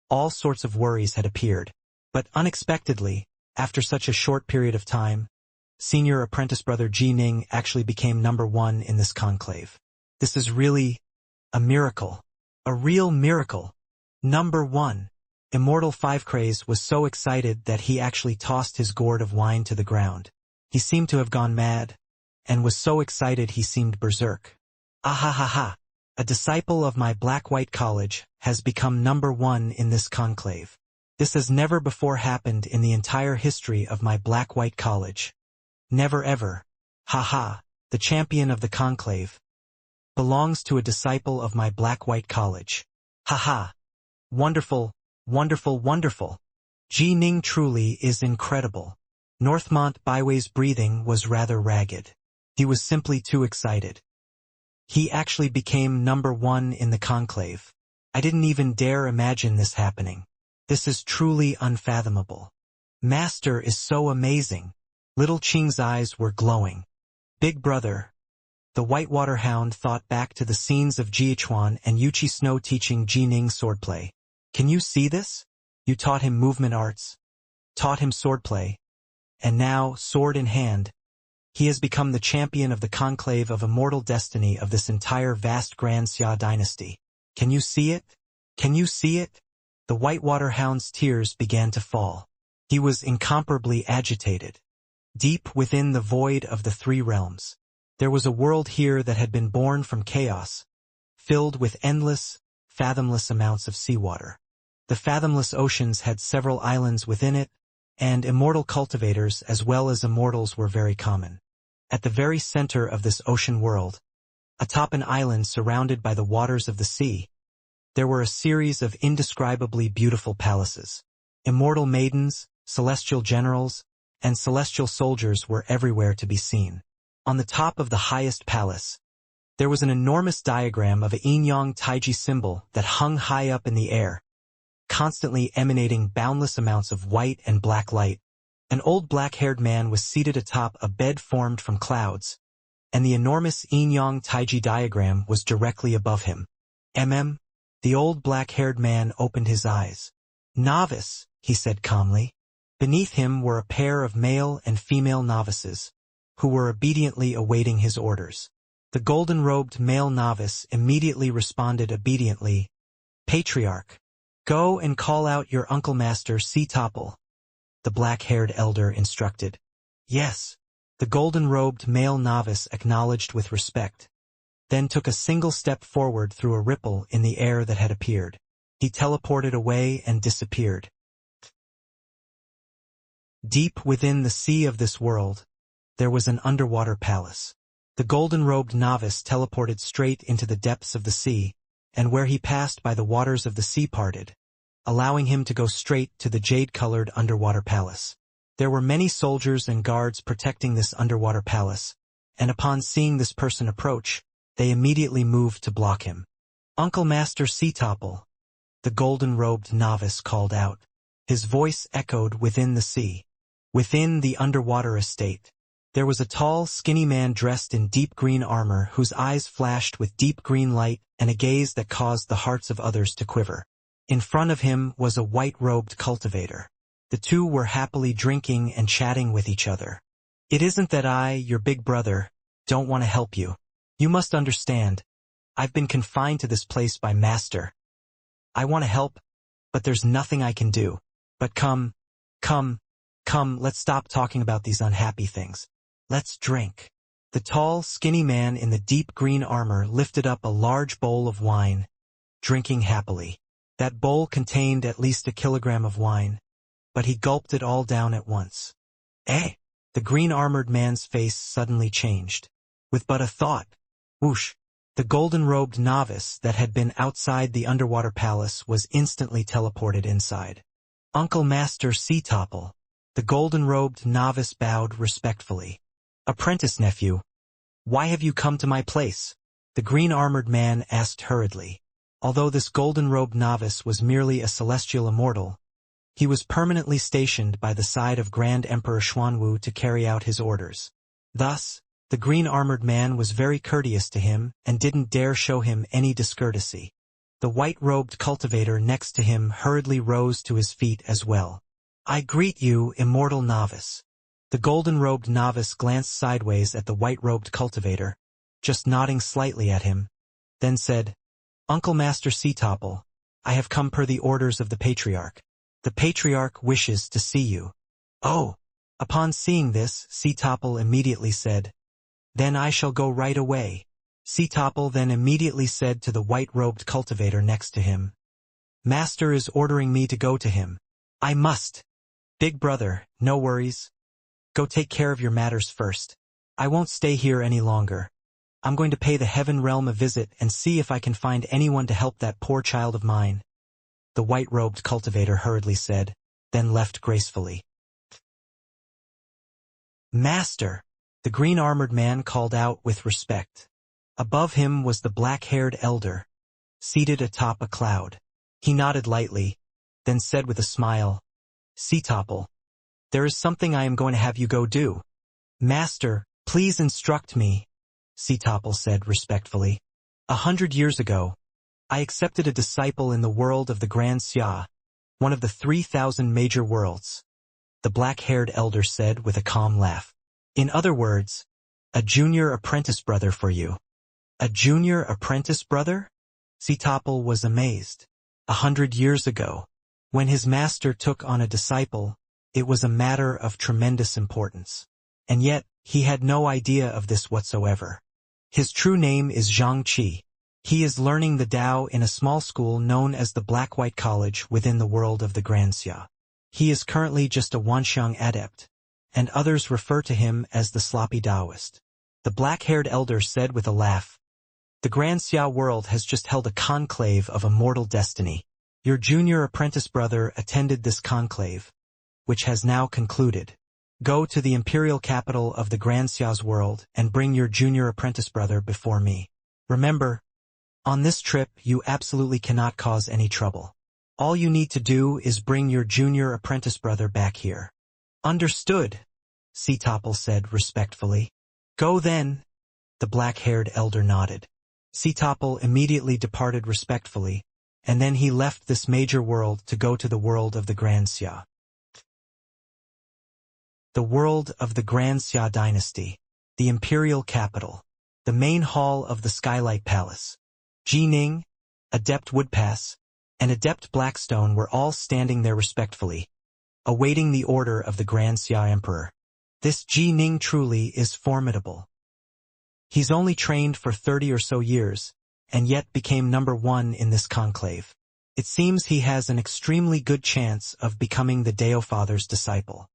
all sorts of worries had appeared. But unexpectedly, after such a short period of time, senior apprentice brother Ji Ning actually became number 1 in this conclave. This is really a miracle. A real miracle. Number 1. Immortal 5 Craze was so excited that he actually tossed his gourd of wine to the ground. He seemed to have gone mad, and was so excited he seemed berserk. Ahahaha. A disciple of my Black-White College has become number 1 in this conclave. This has never before happened in the entire history of my Black-White College. Never ever. Haha. The champion of the conclave belongs to a disciple of my Black-White College. Haha. Wonderful. Ji Ning truly is incredible. Northmont Byway's breathing was rather ragged. He was simply too excited. He actually became number 1 in the conclave. I didn't even dare imagine this happening. This is truly unfathomable. Master is so amazing. Little Qing's eyes were glowing. Big brother. The Whitewater Hound thought back to the scenes of Jiachuan and Yuchi Snow teaching Ji Ning swordplay. Can you see this? You taught him movement arts, taught him swordplay, and now, sword in hand, he has become the champion of the conclave of immortal destiny of this entire vast Grand Xia dynasty. Can you see it? Can you see it? The Whitewater Hound's tears began to fall. He was incomparably agitated. Deep within the void of the three realms, there was a world here that had been born from chaos, filled with endless, fathomless amounts of seawater. The fathomless oceans had several islands within it, and immortal cultivators as well as immortals were very common. At the very center of this ocean world, atop an island surrounded by the waters of the sea, there were a series of indescribably beautiful palaces. Immortal maidens, celestial generals, and celestial soldiers were everywhere to be seen. On the top of the highest palace, there was an enormous diagram of a yin-yang taiji symbol that hung high up in the air, constantly emanating boundless amounts of white and black light. An old black-haired man was seated atop a bed formed from clouds, and the enormous yin-yang taiji diagram was directly above him. The old black-haired man opened his eyes. "Novice," he said calmly. Beneath him were a pair of male and female novices, who were obediently awaiting his orders. The golden-robed male novice immediately responded obediently, "Patriarch, go and call out your uncle master Topple," the black-haired elder instructed. "Yes," the golden-robed male novice acknowledged with respect, then took a single step forward through a ripple in the air that had appeared. He teleported away and disappeared. Deep within the sea of this world, there was an underwater palace. The golden-robed novice teleported straight into the depths of the sea, and where he passed by the waters of the sea parted, allowing him to go straight to the jade-colored underwater palace. There were many soldiers and guards protecting this underwater palace, and upon seeing this person approach, they immediately moved to block him. "Uncle Master Topple," the golden-robed novice called out. His voice echoed within the sea. Within the underwater estate, there was a tall, skinny man dressed in deep green armor whose eyes flashed with deep green light and a gaze that caused the hearts of others to quiver. In front of him was a white-robed cultivator. The two were happily drinking and chatting with each other. "It isn't that I, your big brother, don't want to help you. You must understand, I've been confined to this place by Master. I want to help, but there's nothing I can do. But come, let's stop talking about these unhappy things. Let's drink." The tall, skinny man in the deep green armor lifted up a large bowl of wine, drinking happily. That bowl contained at least 1 kilogram of wine, but he gulped it all down at once. "Eh?" The green-armored man's face suddenly changed. With but a thought, whoosh, the golden-robed novice that had been outside the underwater palace was instantly teleported inside. "Uncle Master Topple," the golden-robed novice bowed respectfully. "Apprentice nephew, why have you come to my place?" the green-armored man asked hurriedly. Although this golden-robed novice was merely a celestial immortal, he was permanently stationed by the side of Grand Emperor Xuanwu to carry out his orders. Thus, the green-armored man was very courteous to him and didn't dare show him any discourtesy. The white-robed cultivator next to him hurriedly rose to his feet as well. "I greet you, immortal novice." The golden-robed novice glanced sideways at the white-robed cultivator, just nodding slightly at him, then said, "Uncle Master Topple, I have come per the orders of the Patriarch. The Patriarch wishes to see you." "Oh!" Upon seeing this, Topple immediately said, "Then I shall go right away." Topple then immediately said to the white-robed cultivator next to him, "Master is ordering me to go to him. I must." "Big brother, no worries. Go take care of your matters first. I won't stay here any longer. I'm going to pay the Heaven Realm a visit and see if I can find anyone to help that poor child of mine," the white-robed cultivator hurriedly said, then left gracefully. "Master!" the green-armored man called out with respect. Above him was the black-haired elder, seated atop a cloud. He nodded lightly, then said with a smile, "Topple, there is something I am going to have you go do." "Master, please instruct me," Topple said respectfully. 100 years ago, I accepted a disciple in the world of the Grand Xia, one of the 3,000 major worlds, the black-haired elder said with a calm laugh. "In other words, a junior apprentice brother for you." "A junior apprentice brother?" Topple was amazed. 100 years ago, When his master took on a disciple, it was a matter of tremendous importance. And yet, he had no idea of this whatsoever. His true name is Xianxia. He is learning the Tao in a small school known as the Black-White College within the world of the Grand Xia. He is currently just a Wanxiang adept, and others refer to him as the sloppy Taoist. The black-haired elder said with a laugh, "The Grand Xia world has just held a conclave of immortal destiny. Your junior apprentice brother attended this conclave, which has now concluded. Go to the imperial capital of the Grand Xia's world and bring your junior apprentice brother before me. Remember, on this trip you absolutely cannot cause any trouble. All you need to do is bring your junior apprentice brother back here." "Understood," Sitopple said respectfully. "Go then." The black-haired elder nodded. Sitopple immediately departed respectfully, and then he left this major world to go to the world of the Grand Xia. The world of the Grand Xia dynasty, the imperial capital, the main hall of the Skylight Palace. Ji Ning, Adept Woodpass, and Adept Blackstone were all standing there respectfully, awaiting the order of the Grand Xia Emperor. This Ji Ning truly is formidable. He's only trained for 30 or so years, and yet became #1 in this conclave. It seems he has an extremely good chance of becoming the Dao Father's disciple.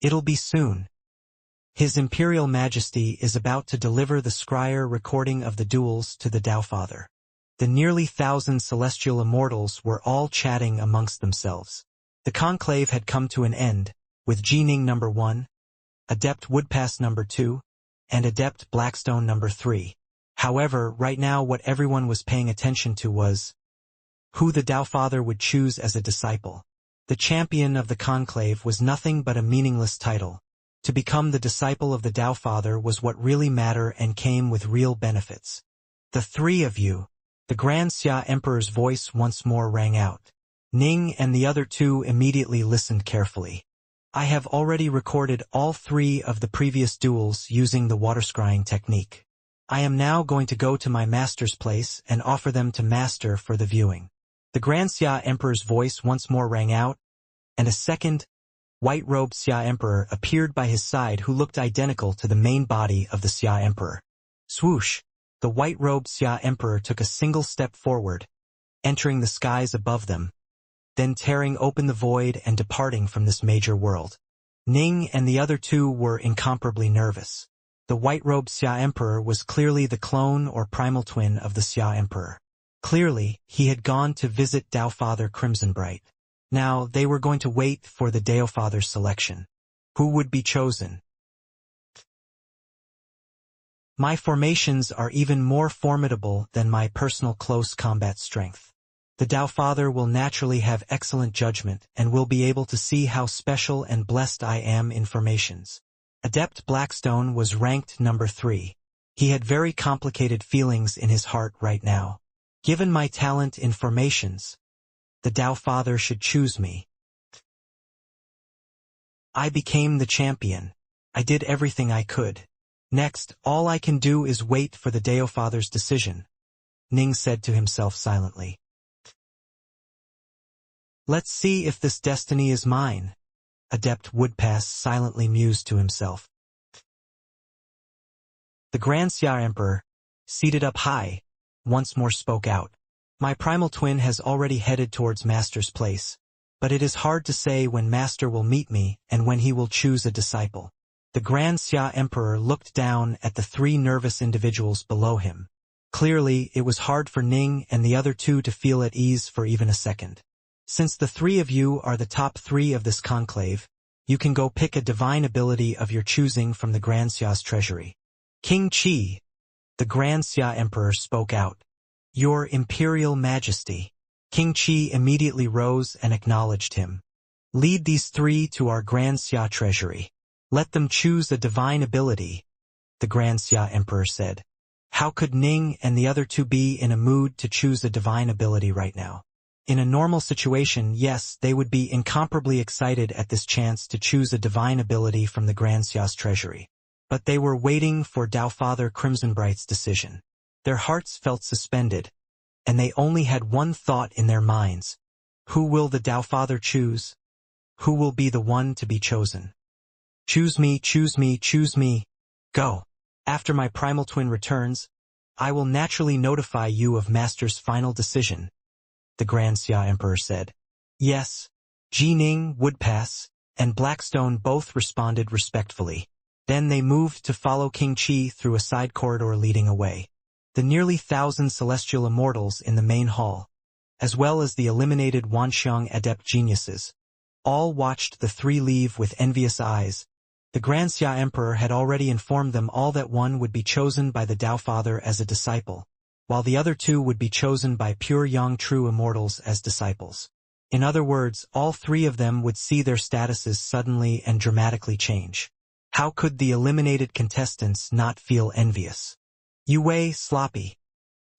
It'll be soon. His Imperial Majesty is about to deliver the scryer recording of the duels to the Dao Father. The nearly 1,000 celestial immortals were all chatting amongst themselves. The conclave had come to an end, with Ji Ning #1, Adept Woodpass #2, and Adept Blackstone #3. However, right now what everyone was paying attention to was who the Dao Father would choose as a disciple. The champion of the conclave was nothing but a meaningless title. To become the disciple of the Dao Father was what really mattered and came with real benefits. "The three of you," the Grand Xia Emperor's voice once more rang out. Ning and the other two immediately listened carefully. "I have already recorded all 3 of the previous duels using the water scrying technique. I am now going to go to my master's place and offer them to master for the viewing." The Grand Xia Emperor's voice once more rang out, and a second, white-robed Xia Emperor appeared by his side who looked identical to the main body of the Xia Emperor. Swoosh! The white-robed Xia Emperor took a single step forward, entering the skies above them, then tearing open the void and departing from this major world. Ning and the other two were incomparably nervous. The white-robed Xia Emperor was clearly the clone or primal twin of the Xia Emperor. Clearly, he had gone to visit Dao Father Crimsonbright. Now, they were going to wait for the Dao Father's selection. Who would be chosen? "My formations are even more formidable than my personal close combat strength. The Dao Father will naturally have excellent judgment and will be able to see how special and blessed I am in formations." Adept Blackstone was ranked #3. He had very complicated feelings in his heart right now. Given my talent in formations, the Dao Father should choose me. I became the champion. I did everything I could. Next, all I can do is wait for the Dao Father's decision, Ning said to himself silently. "Let's see if this destiny is mine," Adept Woodpass silently mused to himself. The Grand Xia Emperor, seated up high, once more spoke out. "My primal twin has already headed towards Master's place, but it is hard to say when Master will meet me and when he will choose a disciple." The Grand Xia Emperor looked down at the 3 nervous individuals below him. Clearly, it was hard for Ning and the other 2 to feel at ease for even a second. "Since the 3 of you are the top 3 of this conclave, you can go pick a divine ability of your choosing from the Grand Xia's treasury." "King Qi," the Grand Xia Emperor spoke out. "Your Imperial Majesty." King Qi immediately rose and acknowledged him. "Lead these 3 to our Grand Xia treasury. Let them choose a divine ability," the Grand Xia Emperor said. How could Ning and the other 2 be in a mood to choose a divine ability right now? In a normal situation, yes, they would be incomparably excited at this chance to choose a divine ability from the Grand Xia's treasury. But they were waiting for Dao Father Crimsonbright's decision. Their hearts felt suspended, and they only had one thought in their minds. Who will the Tao Father choose? Who will be the one to be chosen? Choose me, choose me, choose me. Go. After my primal twin returns, I will naturally notify you of Master's final decision, the Grand Xia Emperor said. Yes. Ji Ning, Woodpass, and Blackstone both responded respectfully. Then they moved to follow King Qi through a side corridor leading away. The nearly 1,000 celestial immortals in the main hall, as well as the eliminated Wanxiang adept geniuses, all watched the three leave with envious eyes. The Grand Xia Emperor had already informed them all that one would be chosen by the Tao Father as a disciple, while the other two would be chosen by pure young true immortals as disciples. In other words, all three of them would see their statuses suddenly and dramatically change. How could the eliminated contestants not feel envious? Yue Wei, sloppy.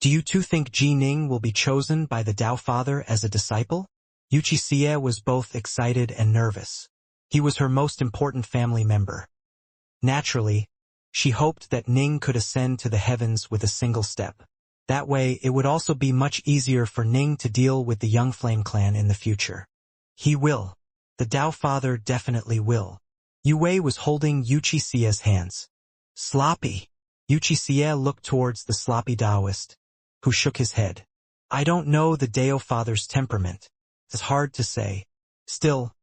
Do you two think Ji Ning will be chosen by the Tao Father as a disciple? Xianxia was both excited and nervous. He was her most important family member. Naturally, she hoped that Ning could ascend to the heavens with a single step. That way, it would also be much easier for Ning to deal with the Young Flame clan in the future. He will. The Tao Father definitely will. Yue Wei was holding Xiaxia's hands. Sloppy. Xianxia looked towards the sloppy Taoist, who shook his head. I don't know the Tao Father's temperament. It's hard to say. Still,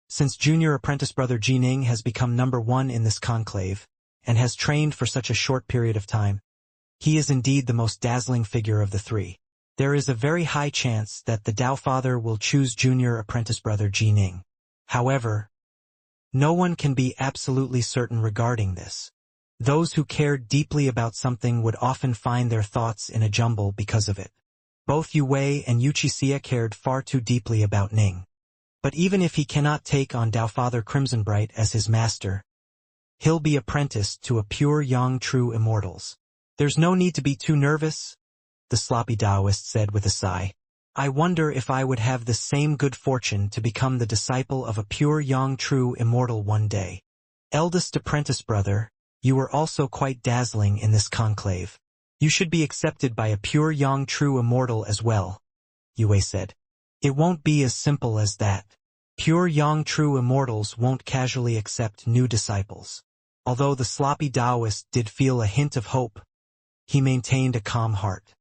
since junior apprentice brother Ji Ning has become #1 in this conclave, and has trained for such a short period of time, he is indeed the most dazzling figure of the three. There is a very high chance that the Tao Father will choose junior apprentice brother Ji Ning. However, no one can be absolutely certain regarding this. Those who cared deeply about something would often find their thoughts in a jumble because of it. Both Yue Wei and Xianxia cared far too deeply about Ning. But even if he cannot take on Tao Father Crimsonbright as his master, he'll be apprenticed to a pure young true immortals. There's no need to be too nervous, the sloppy Taoist said with a sigh. I wonder if I would have the same good fortune to become the disciple of a pure young true immortal one day. Eldest apprentice brother, you are also quite dazzling in this conclave. You should be accepted by a pure young true immortal as well, Yue Wei said. It won't be as simple as that. Pure young true immortals won't casually accept new disciples. Although the sloppy Taoist did feel a hint of hope, he maintained a calm heart.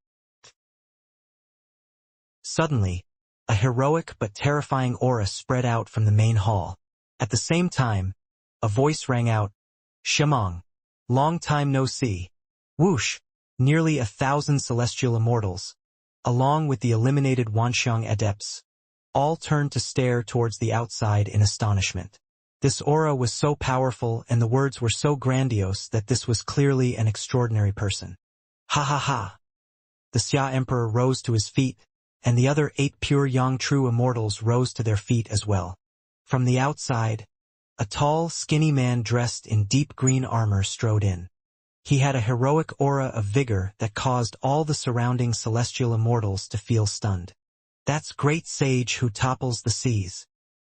Suddenly, a heroic but terrifying aura spread out from the main hall. At the same time, a voice rang out, Shimong, long time no see. Whoosh, nearly 1,000 celestial immortals, along with the eliminated Wanxiang adepts, all turned to stare towards the outside in astonishment. This aura was so powerful and the words were so grandiose that this was clearly an extraordinary person. Ha ha ha. The Xia Emperor rose to his feet, and the other 8 pure young true immortals rose to their feet as well. From the outside, a tall, skinny man dressed in deep green armor strode in. He had a heroic aura of vigor that caused all the surrounding celestial immortals to feel stunned. That's great sage who topples the seas.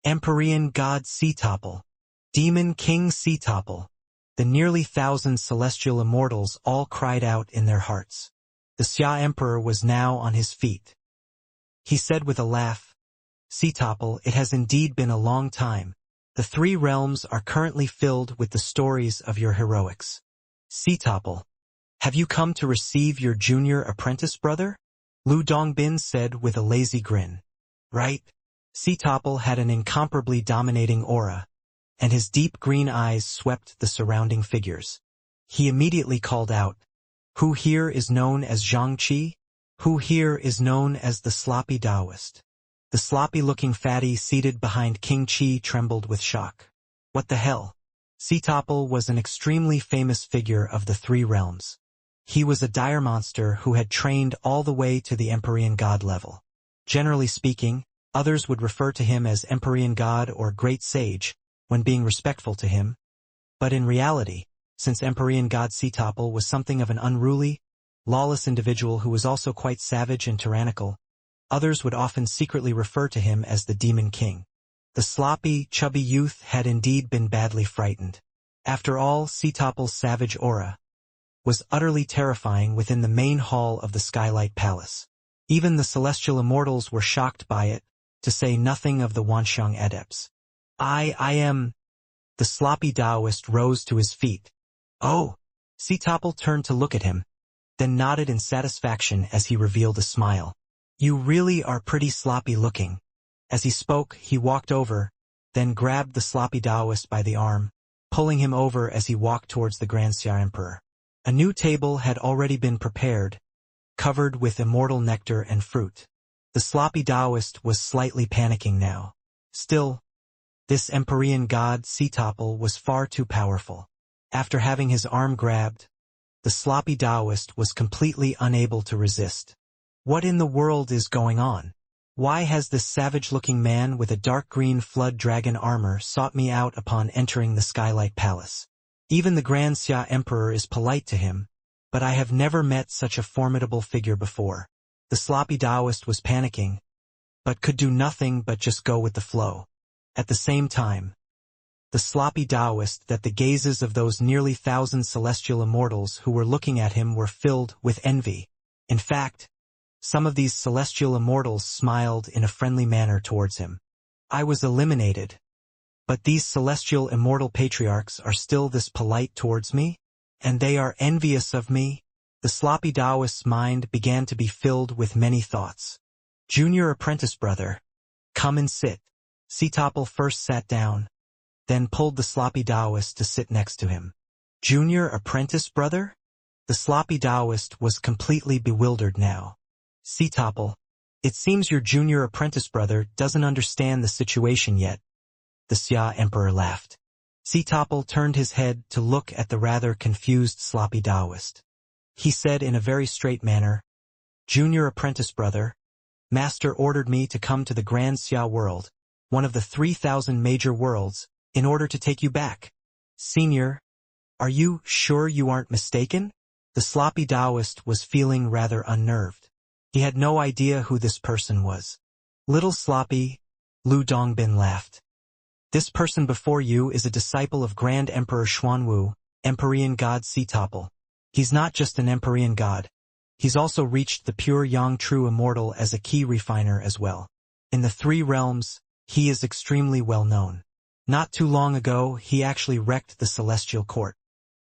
Empyrean god Sea Topple. Demon King Sea Topple. The nearly 1,000 celestial immortals all cried out in their hearts. The Xia Emperor was now on his feet. He said with a laugh, Sea Topple, it has indeed been a long time. The 3 realms are currently filled with the stories of your heroics. Sea Topple, have you come to receive your junior apprentice brother? Lu Dongbin said with a lazy grin. Right? Sea Topple had an incomparably dominating aura, and his deep green eyes swept the surrounding figures. He immediately called out, Who here is known as Xianxia? Who here is known as the sloppy Taoist? The sloppy-looking fatty seated behind King Qi trembled with shock. What the hell? Sea Topple was an extremely famous figure of the 3 realms. He was a dire monster who had trained all the way to the Empyrean God level. Generally speaking, others would refer to him as Empyrean God or Great Sage, when being respectful to him. But in reality, since Empyrean God Sea Topple was something of an unruly, lawless individual who was also quite savage and tyrannical, others would often secretly refer to him as the Demon King. The sloppy, chubby youth had indeed been badly frightened. After all, Sea Topple's savage aura was utterly terrifying within the main hall of the Skylight Palace. Even the celestial immortals were shocked by it, to say nothing of the Wanxiang adepts. I am... The sloppy Taoist rose to his feet. Oh! Sitopple turned to look at him, then nodded in satisfaction as he revealed a smile. You really are pretty sloppy looking. As he spoke, he walked over, then grabbed the sloppy Taoist by the arm, pulling him over as he walked towards the Grand Xia Emperor. A new table had already been prepared, covered with immortal nectar and fruit. The sloppy Taoist was slightly panicking now. Still, this Empyrean god Sitopple was far too powerful. After having his arm grabbed, the sloppy Taoist was completely unable to resist. What in the world is going on? Why has this savage-looking man with a dark green flood dragon armor sought me out upon entering the Skylight Palace? Even the Grand Xia Emperor is polite to him, but I have never met such a formidable figure before. The sloppy Taoist was panicking, but could do nothing but just go with the flow. At the same time, the sloppy Taoist that the gazes of those nearly 1,000 celestial immortals who were looking at him were filled with envy. In fact, some of these celestial immortals smiled in a friendly manner towards him. I was eliminated, but these celestial immortal patriarchs are still this polite towards me? And they are envious of me? The sloppy Taoist's mind began to be filled with many thoughts. Junior apprentice brother, come and sit. Sitopple first sat down, then pulled the sloppy Taoist to sit next to him. Junior apprentice brother? The sloppy Taoist was completely bewildered now. Sitopple, it seems your junior apprentice brother doesn't understand the situation yet. The Xia Emperor laughed. Sitopple turned his head to look at the rather confused sloppy Taoist. He said in a very straight manner, Junior apprentice brother, Master ordered me to come to the Grand Xia world, one of the 3,000 major worlds, in order to take you back. Senior, are you sure you aren't mistaken? The sloppy Taoist was feeling rather unnerved. He had no idea who this person was. Little sloppy, Lu Dongbin laughed. This person before you is a disciple of Grand Emperor Xuanwu, Empyrean god Sitopple. He's not just an Empyrean god. He's also reached the pure Yang True Immortal as a key refiner as well. In the 3 realms, he is extremely well known. Not too long ago, he actually wrecked the Celestial Court.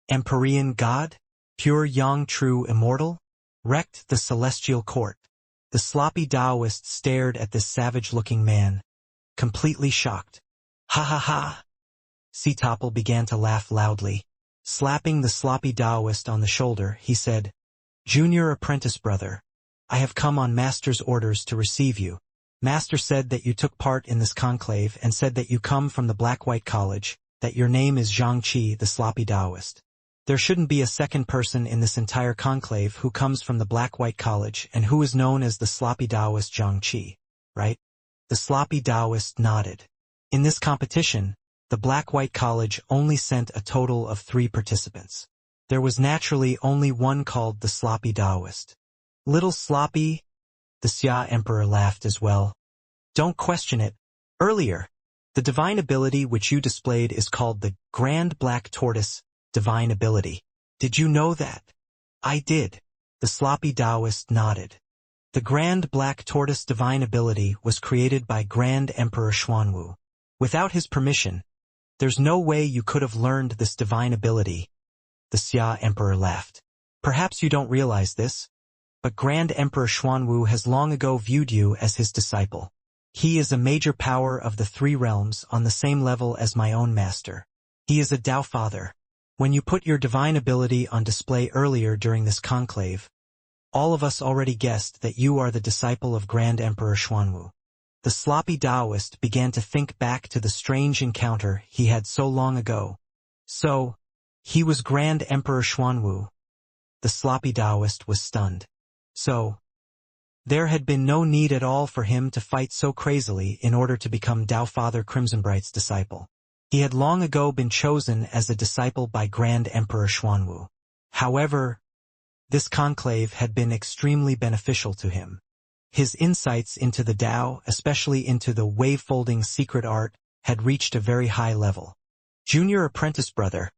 Empyrean god? Pure Yang True Immortal? Wrecked the Celestial Court. The sloppy Taoist stared at this savage-looking man, completely shocked. Ha ha ha! Sitopple began to laugh loudly. Slapping the sloppy Taoist on the shoulder, he said, Junior apprentice brother, I have come on Master's orders to receive you. Master said that you took part in this conclave and said that you come from the Black-White College, that your name is Xianxia the sloppy Taoist. There shouldn't be a second person in this entire conclave who comes from the Black-White College and who is known as the sloppy Taoist Xianxia, right? The sloppy Taoist nodded. In this competition, the Black-White College only sent a total of 3 participants. There was naturally only one called the sloppy Taoist. Little sloppy, the Xia Emperor laughed as well. Don't question it. Earlier, the divine ability which you displayed is called the Grand Black Tortoise Divine Ability. Did you know that? I did. The sloppy Taoist nodded. The Grand Black Tortoise Divine Ability was created by Grand Emperor Xuanwu. Without his permission, there's no way you could have learned this divine ability. The Xia Emperor laughed. Perhaps you don't realize this, but Grand Emperor Xuanwu has long ago viewed you as his disciple. He is a major power of the 3 realms on the same level as my own master. He is a Tao Father. When you put your divine ability on display earlier during this conclave, all of us already guessed that you are the disciple of Grand Emperor Xuanwu. The sloppy Taoist began to think back to the strange encounter he had so long ago. So, he was Grand Emperor Xuanwu. The sloppy Taoist was stunned. So, there had been no need at all for him to fight so crazily in order to become Tao Father Crimsonbright's disciple. He had long ago been chosen as a disciple by Grand Emperor Xuanwu. However, this conclave had been extremely beneficial to him. His insights into the Tao, especially into the wave-folding secret art, had reached a very high level. Junior apprentice brother,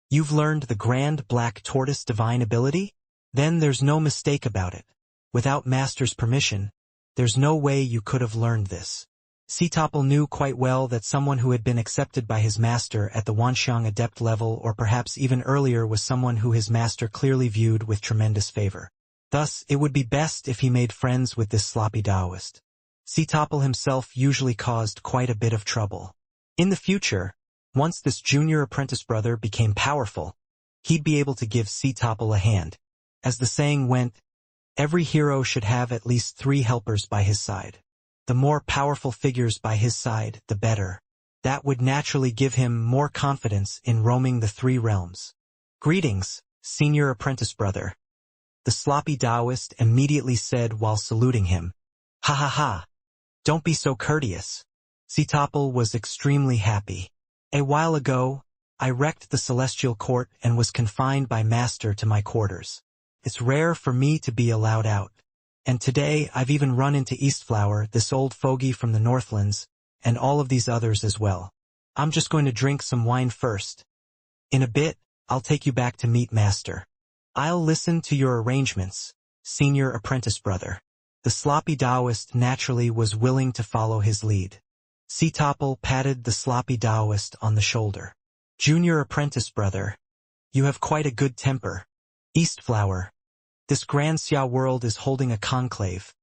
you've learned the Grand Black Tortoise Divine Ability? Then there's no mistake about it. Without Master's permission, there's no way you could have learned this. Sitopple knew quite well that someone who had been accepted by his master at the Wanxiang adept level or perhaps even earlier was someone who his master clearly viewed with tremendous favor. Thus, it would be best if he made friends with this sloppy Taoist. Sitopple himself usually caused quite a bit of trouble. In the future, once this junior apprentice brother became powerful, he'd be able to give Sitopple a hand. As the saying went, every hero should have at least 3 helpers by his side. The more powerful figures by his side, the better. That would naturally give him more confidence in roaming the 3 realms. Greetings, senior apprentice brother. The sloppy Taoist immediately said while saluting him. Ha ha ha. Don't be so courteous. Sitopple was extremely happy. A while ago, I wrecked the celestial court and was confined by master to my quarters. It's rare for me to be allowed out. And today I've even run into Eastflower, this old fogey from the Northlands, and all of these others as well. I'm just going to drink some wine first. In a bit, I'll take you back to meet master. I'll listen to your arrangements, senior apprentice brother. The sloppy Taoist naturally was willing to follow his lead. Sitopple patted the sloppy Taoist on the shoulder. Junior apprentice brother, you have quite a good temper. Eastflower, this Xianxia world is holding a conclave.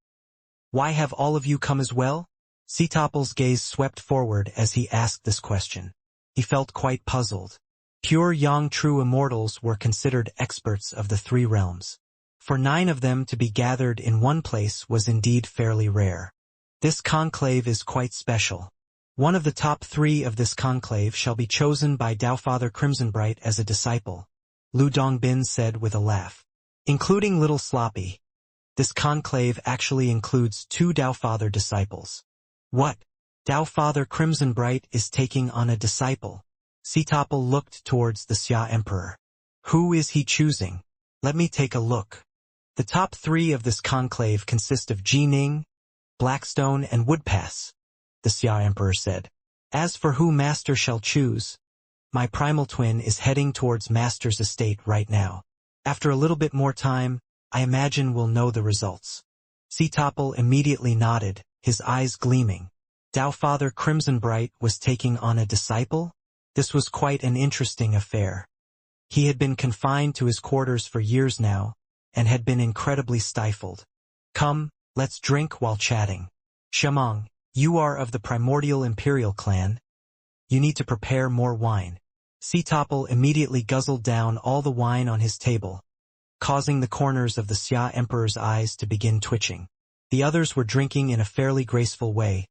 Why have all of you come as well? Sitopple's gaze swept forward as he asked this question. He felt quite puzzled. Pure young true immortals were considered experts of the 3 realms. For 9 of them to be gathered in one place was indeed fairly rare. This conclave is quite special. One of the top 3 of this conclave shall be chosen by Taofather Crimsonbright as a disciple, Lu Dongbin said with a laugh. Including Little Sloppy. This conclave actually includes 2 Taofather disciples. What? Taofather Crimsonbright is taking on a disciple. Sitopple looked towards the Xia Emperor. Who is he choosing? Let me take a look. The top 3 of this conclave consist of Jining, Blackstone and Woodpass, the Xia Emperor said. As for who master shall choose, my primal twin is heading towards master's estate right now. After a little bit more time, I imagine we'll know the results. Sitopple immediately nodded, his eyes gleaming. Taofather Crimsonbright was taking on a disciple? This was quite an interesting affair. He had been confined to his quarters for years now, and had been incredibly stifled. Come, let's drink while chatting. Shamong, you are of the primordial imperial clan. You need to prepare more wine. Sitopple immediately guzzled down all the wine on his table, causing the corners of the Xia Emperor's eyes to begin twitching. The others were drinking in a fairly graceful way,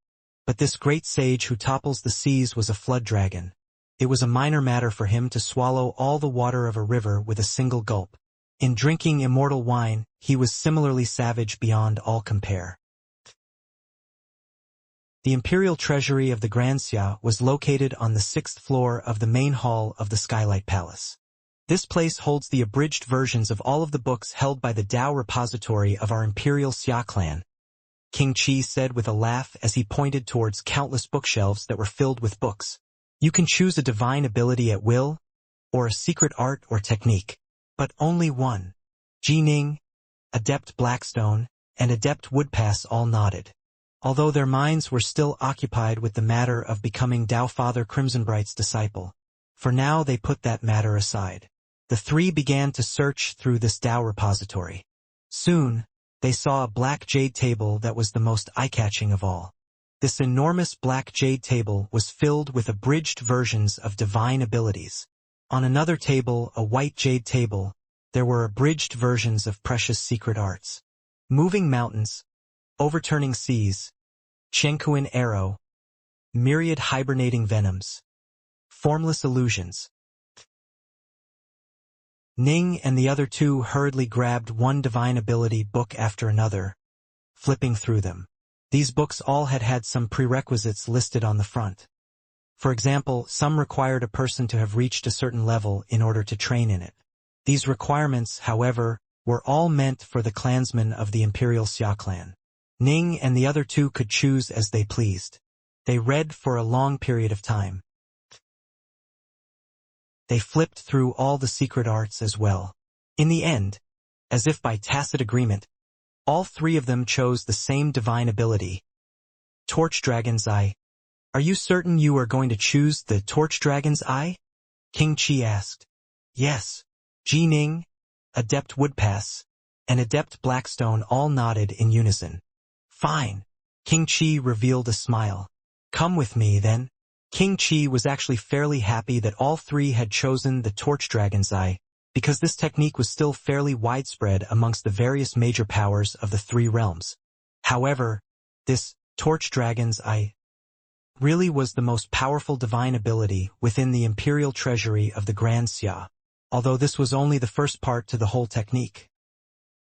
but this great sage who topples the seas was a flood dragon. It was a minor matter for him to swallow all the water of a river with a single gulp. In drinking immortal wine, he was similarly savage beyond all compare. The imperial treasury of the Xianxia was located on the 6th floor of the main hall of the Skylight Palace. This place holds the abridged versions of all of the books held by the Dao repository of our imperial Xia clan. King Qi said with a laugh as he pointed towards countless bookshelves that were filled with books. You can choose a divine ability at will, or a secret art or technique, but only one. Jining, Adept Blackstone, and Adept Woodpass all nodded. Although their minds were still occupied with the matter of becoming Taofather Crimsonbright's disciple. For now they put that matter aside. The 3 began to search through this Dao repository. Soon, they saw a black jade table that was the most eye-catching of all. This enormous black jade table was filled with abridged versions of divine abilities. On another table, a white jade table, there were abridged versions of precious secret arts. Moving mountains, overturning seas, Chenkuan arrow, myriad hibernating venoms, formless illusions. Ning and the other 2 hurriedly grabbed one divine ability book after another, flipping through them. These books all had some prerequisites listed on the front. For example, some required a person to have reached a certain level in order to train in it. These requirements, however, were all meant for the clansmen of the Imperial Xia clan. Ning and the other 2 could choose as they pleased. They read for a long period of time. They flipped through all the secret arts as well. In the end, as if by tacit agreement, all 3 of them chose the same divine ability. Torch Dragon's Eye. Are you certain you are going to choose the Torch Dragon's Eye? King Qi asked. Yes. Ji Ning, Adept Woodpass, and Adept Blackstone all nodded in unison. Fine. King Qi revealed a smile. Come with me, then. King Qi was actually fairly happy that all three had chosen the Torch Dragon's Eye, because this technique was still fairly widespread amongst the various major powers of the three realms. However, this Torch Dragon's Eye really was the most powerful divine ability within the imperial treasury of the Grand Xia, although this was only the first part to the whole technique.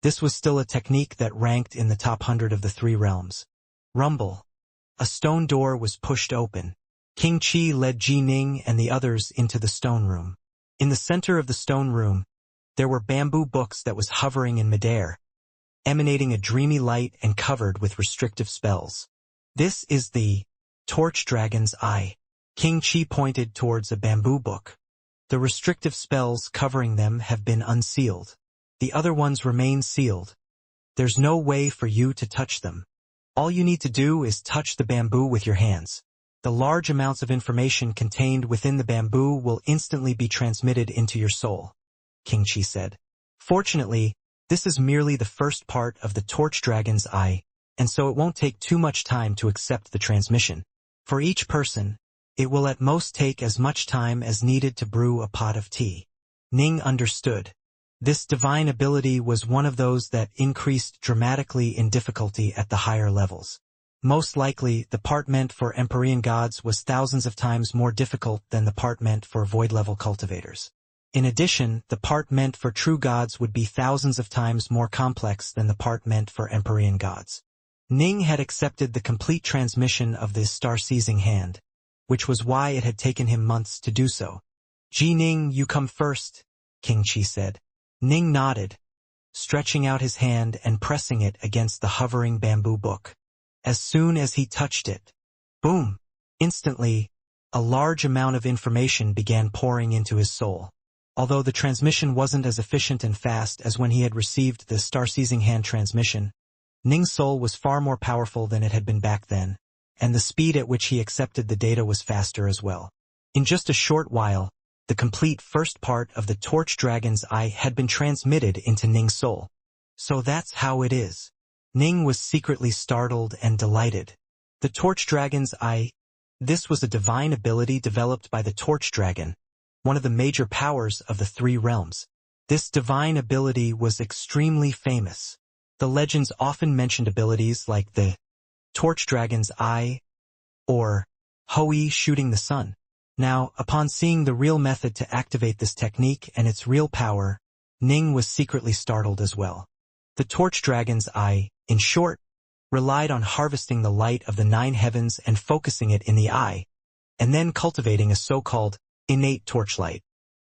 This was still a technique that ranked in the top 100 of the three realms. Rumble. A stone door was pushed open. King Qi led Ji Ning and the others into the stone room. In the center of the stone room, there were bamboo books that was hovering in midair, emanating a dreamy light and covered with restrictive spells. This is the Torch Dragon's Eye. King Qi pointed towards a bamboo book. The restrictive spells covering them have been unsealed. The other ones remain sealed. There's no way for you to touch them. All you need to do is touch the bamboo with your hands. The large amounts of information contained within the bamboo will instantly be transmitted into your soul, King Qi said. Fortunately, this is merely the first part of the Torch Dragon's Eye, and so it won't take too much time to accept the transmission. For each person, it will at most take as much time as needed to brew a pot of tea. Ning understood. This divine ability was one of those that increased dramatically in difficulty at the higher levels. Most likely, the part meant for Empyrean gods was thousands of times more difficult than the part meant for void-level cultivators. In addition, the part meant for true gods would be thousands of times more complex than the part meant for Empyrean gods. Ning had accepted the complete transmission of this star-seizing hand, which was why it had taken him months to do so. Ji Ning, you come first, King Qi said. Ning nodded, stretching out his hand and pressing it against the hovering bamboo book. As soon as he touched it, boom! Instantly, a large amount of information began pouring into his soul. Although the transmission wasn't as efficient and fast as when he had received the star-seizing hand transmission, Ning's soul was far more powerful than it had been back then, and the speed at which he accepted the data was faster as well. In just a short while, the complete first part of the Torch Dragon's Eye had been transmitted into Ning's soul. So that's how it is. Ning was secretly startled and delighted. The Torch Dragon's Eye. This was a divine ability developed by the Torch Dragon, one of the major powers of the three realms. This divine ability was extremely famous. The legends often mentioned abilities like the Torch Dragon's Eye or Hoi shooting the sun. Now, upon seeing the real method to activate this technique and its real power, Ning was secretly startled as well. The Torch Dragon's Eye, in short, relied on harvesting the light of the 9 heavens and focusing it in the eye, and then cultivating a so-called innate torchlight.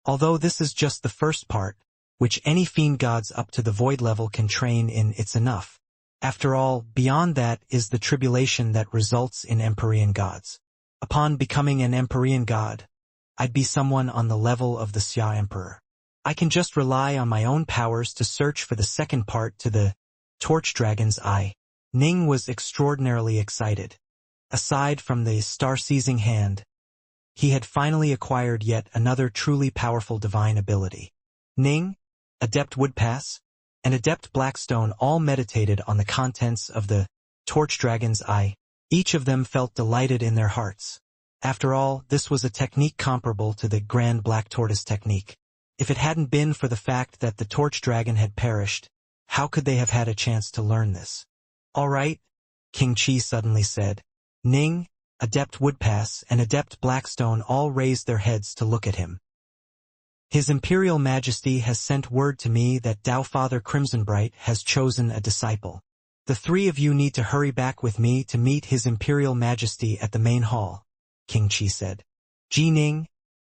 Although this is just the first part, which any Fiendgods up to the void level can train in, it's enough. After all, beyond that is the tribulation that results in Empyrean gods. Upon becoming an Empyrean god, I'd be someone on the level of the Xia Emperor. I can just rely on my own powers to search for the second part to the Torch Dragon's Eye. Ning was extraordinarily excited. Aside from the star-seizing hand, he had finally acquired yet another truly powerful divine ability. Ning, Adept Woodpass, and Adept Blackstone all meditated on the contents of the Torch Dragon's Eye. Each of them felt delighted in their hearts. After all, this was a technique comparable to the Grand Black Tortoise technique. If it hadn't been for the fact that the Torch Dragon had perished, how could they have had a chance to learn this? All right, King Qi suddenly said. Ning, Adept Woodpass, and Adept Blackstone all raised their heads to look at him. His Imperial Majesty has sent word to me that Tao Father Crimsonbright has chosen a disciple. The 3 of you need to hurry back with me to meet His Imperial Majesty at the main hall, King Qi said. Ji Ning,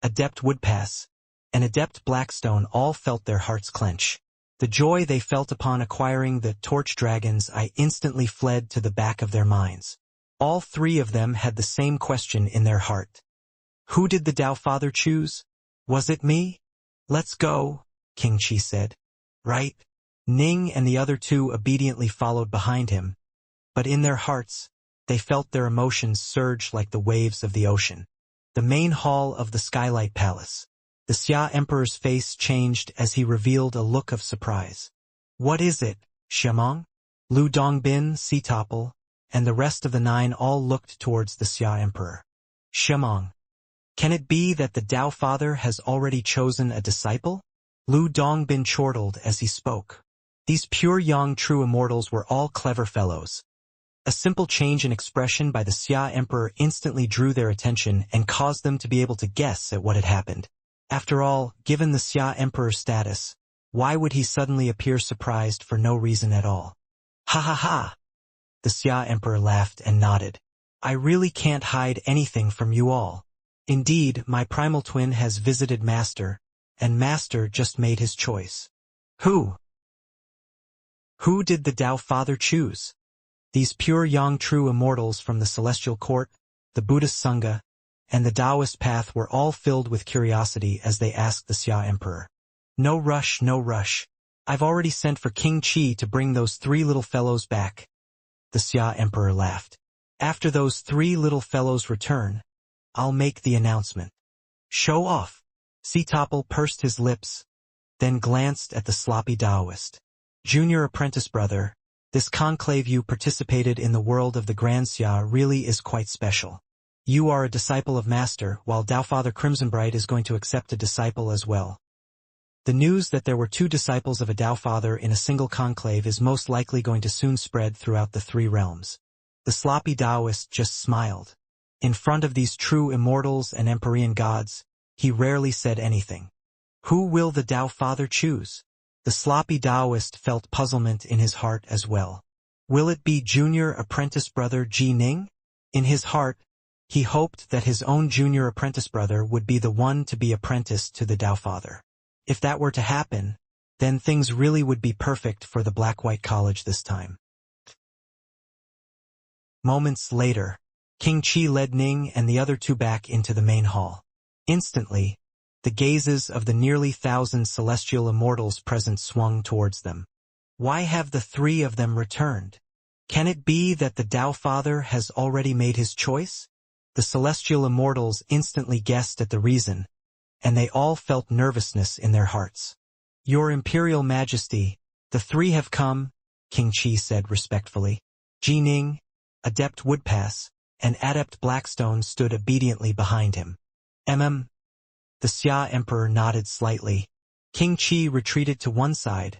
Adept Woodpass, and Adept Blackstone all felt their hearts clench. The joy they felt upon acquiring the Torch Dragon's Eye instantly fled to the back of their minds. All 3 of them had the same question in their heart. Who did the Tao Father choose? Was it me? Let's go, King Qi said. Right. Ning and the other 2 obediently followed behind him, but in their hearts, They felt their emotions surge like the waves of the ocean. The main hall of the Skylight Palace. The Xia Emperor's face changed as he revealed a look of surprise. "What is it, Xiamong?" Lu Dongbin, Sitopple, and the rest of the 9 all looked towards the Xia Emperor. "Xiamong, can it be that the Tao Father has already chosen a disciple?" Lu Dongbin chortled as he spoke. These pure young true immortals were all clever fellows. A simple change in expression by the Xia Emperor instantly drew their attention and caused them to be able to guess at what had happened. After all, given the Xia Emperor's status, why would he suddenly appear surprised for no reason at all? "Ha ha ha!" The Xia Emperor laughed and nodded. "I really can't hide anything from you all. Indeed, my primal twin has visited Master, and Master just made his choice." Who did the Tao Father choose? These pure young true immortals from the Celestial Court, the Buddhist Sangha, and the Taoist path were all filled with curiosity as they asked the Xia Emperor. "No rush, no rush. I've already sent for King Qi to bring those 3 little fellows back." The Xia Emperor laughed. "After those 3 little fellows return, I'll make the announcement." "Show off." Sitopple pursed his lips, then glanced at the sloppy Taoist. "Junior apprentice brother, this conclave you participated in the world of the Grand Xia really is quite special. You are a disciple of Master, while Tao Father Crimsonbright is going to accept a disciple as well." The news that there were 2 disciples of a Tao Father in a single conclave is most likely going to soon spread throughout the 3 realms. The sloppy Taoist just smiled. In front of these true immortals and Empyrean gods, he rarely said anything. Who will the Tao Father choose? The sloppy Taoist felt puzzlement in his heart as well. Will it be junior apprentice brother Ji Ning? In his heart, he hoped that his own junior apprentice brother would be the one to be apprenticed to the Tao Father. If that were to happen, then things really would be perfect for the Black-White College this time. Moments later, King Qi led Ning and the other 2 back into the main hall. Instantly, the gazes of the nearly 1,000 celestial immortals present swung towards them. Why have the 3 of them returned? Can it be that the Tao Father has already made his choice? The celestial immortals instantly guessed at the reason, and they all felt nervousness in their hearts. "Your Imperial Majesty, the 3 have come," King Qi said respectfully. Ji Ning, Adept Woodpass, and Adept Blackstone stood obediently behind him. The Xia Emperor nodded slightly. King Qi retreated to one side,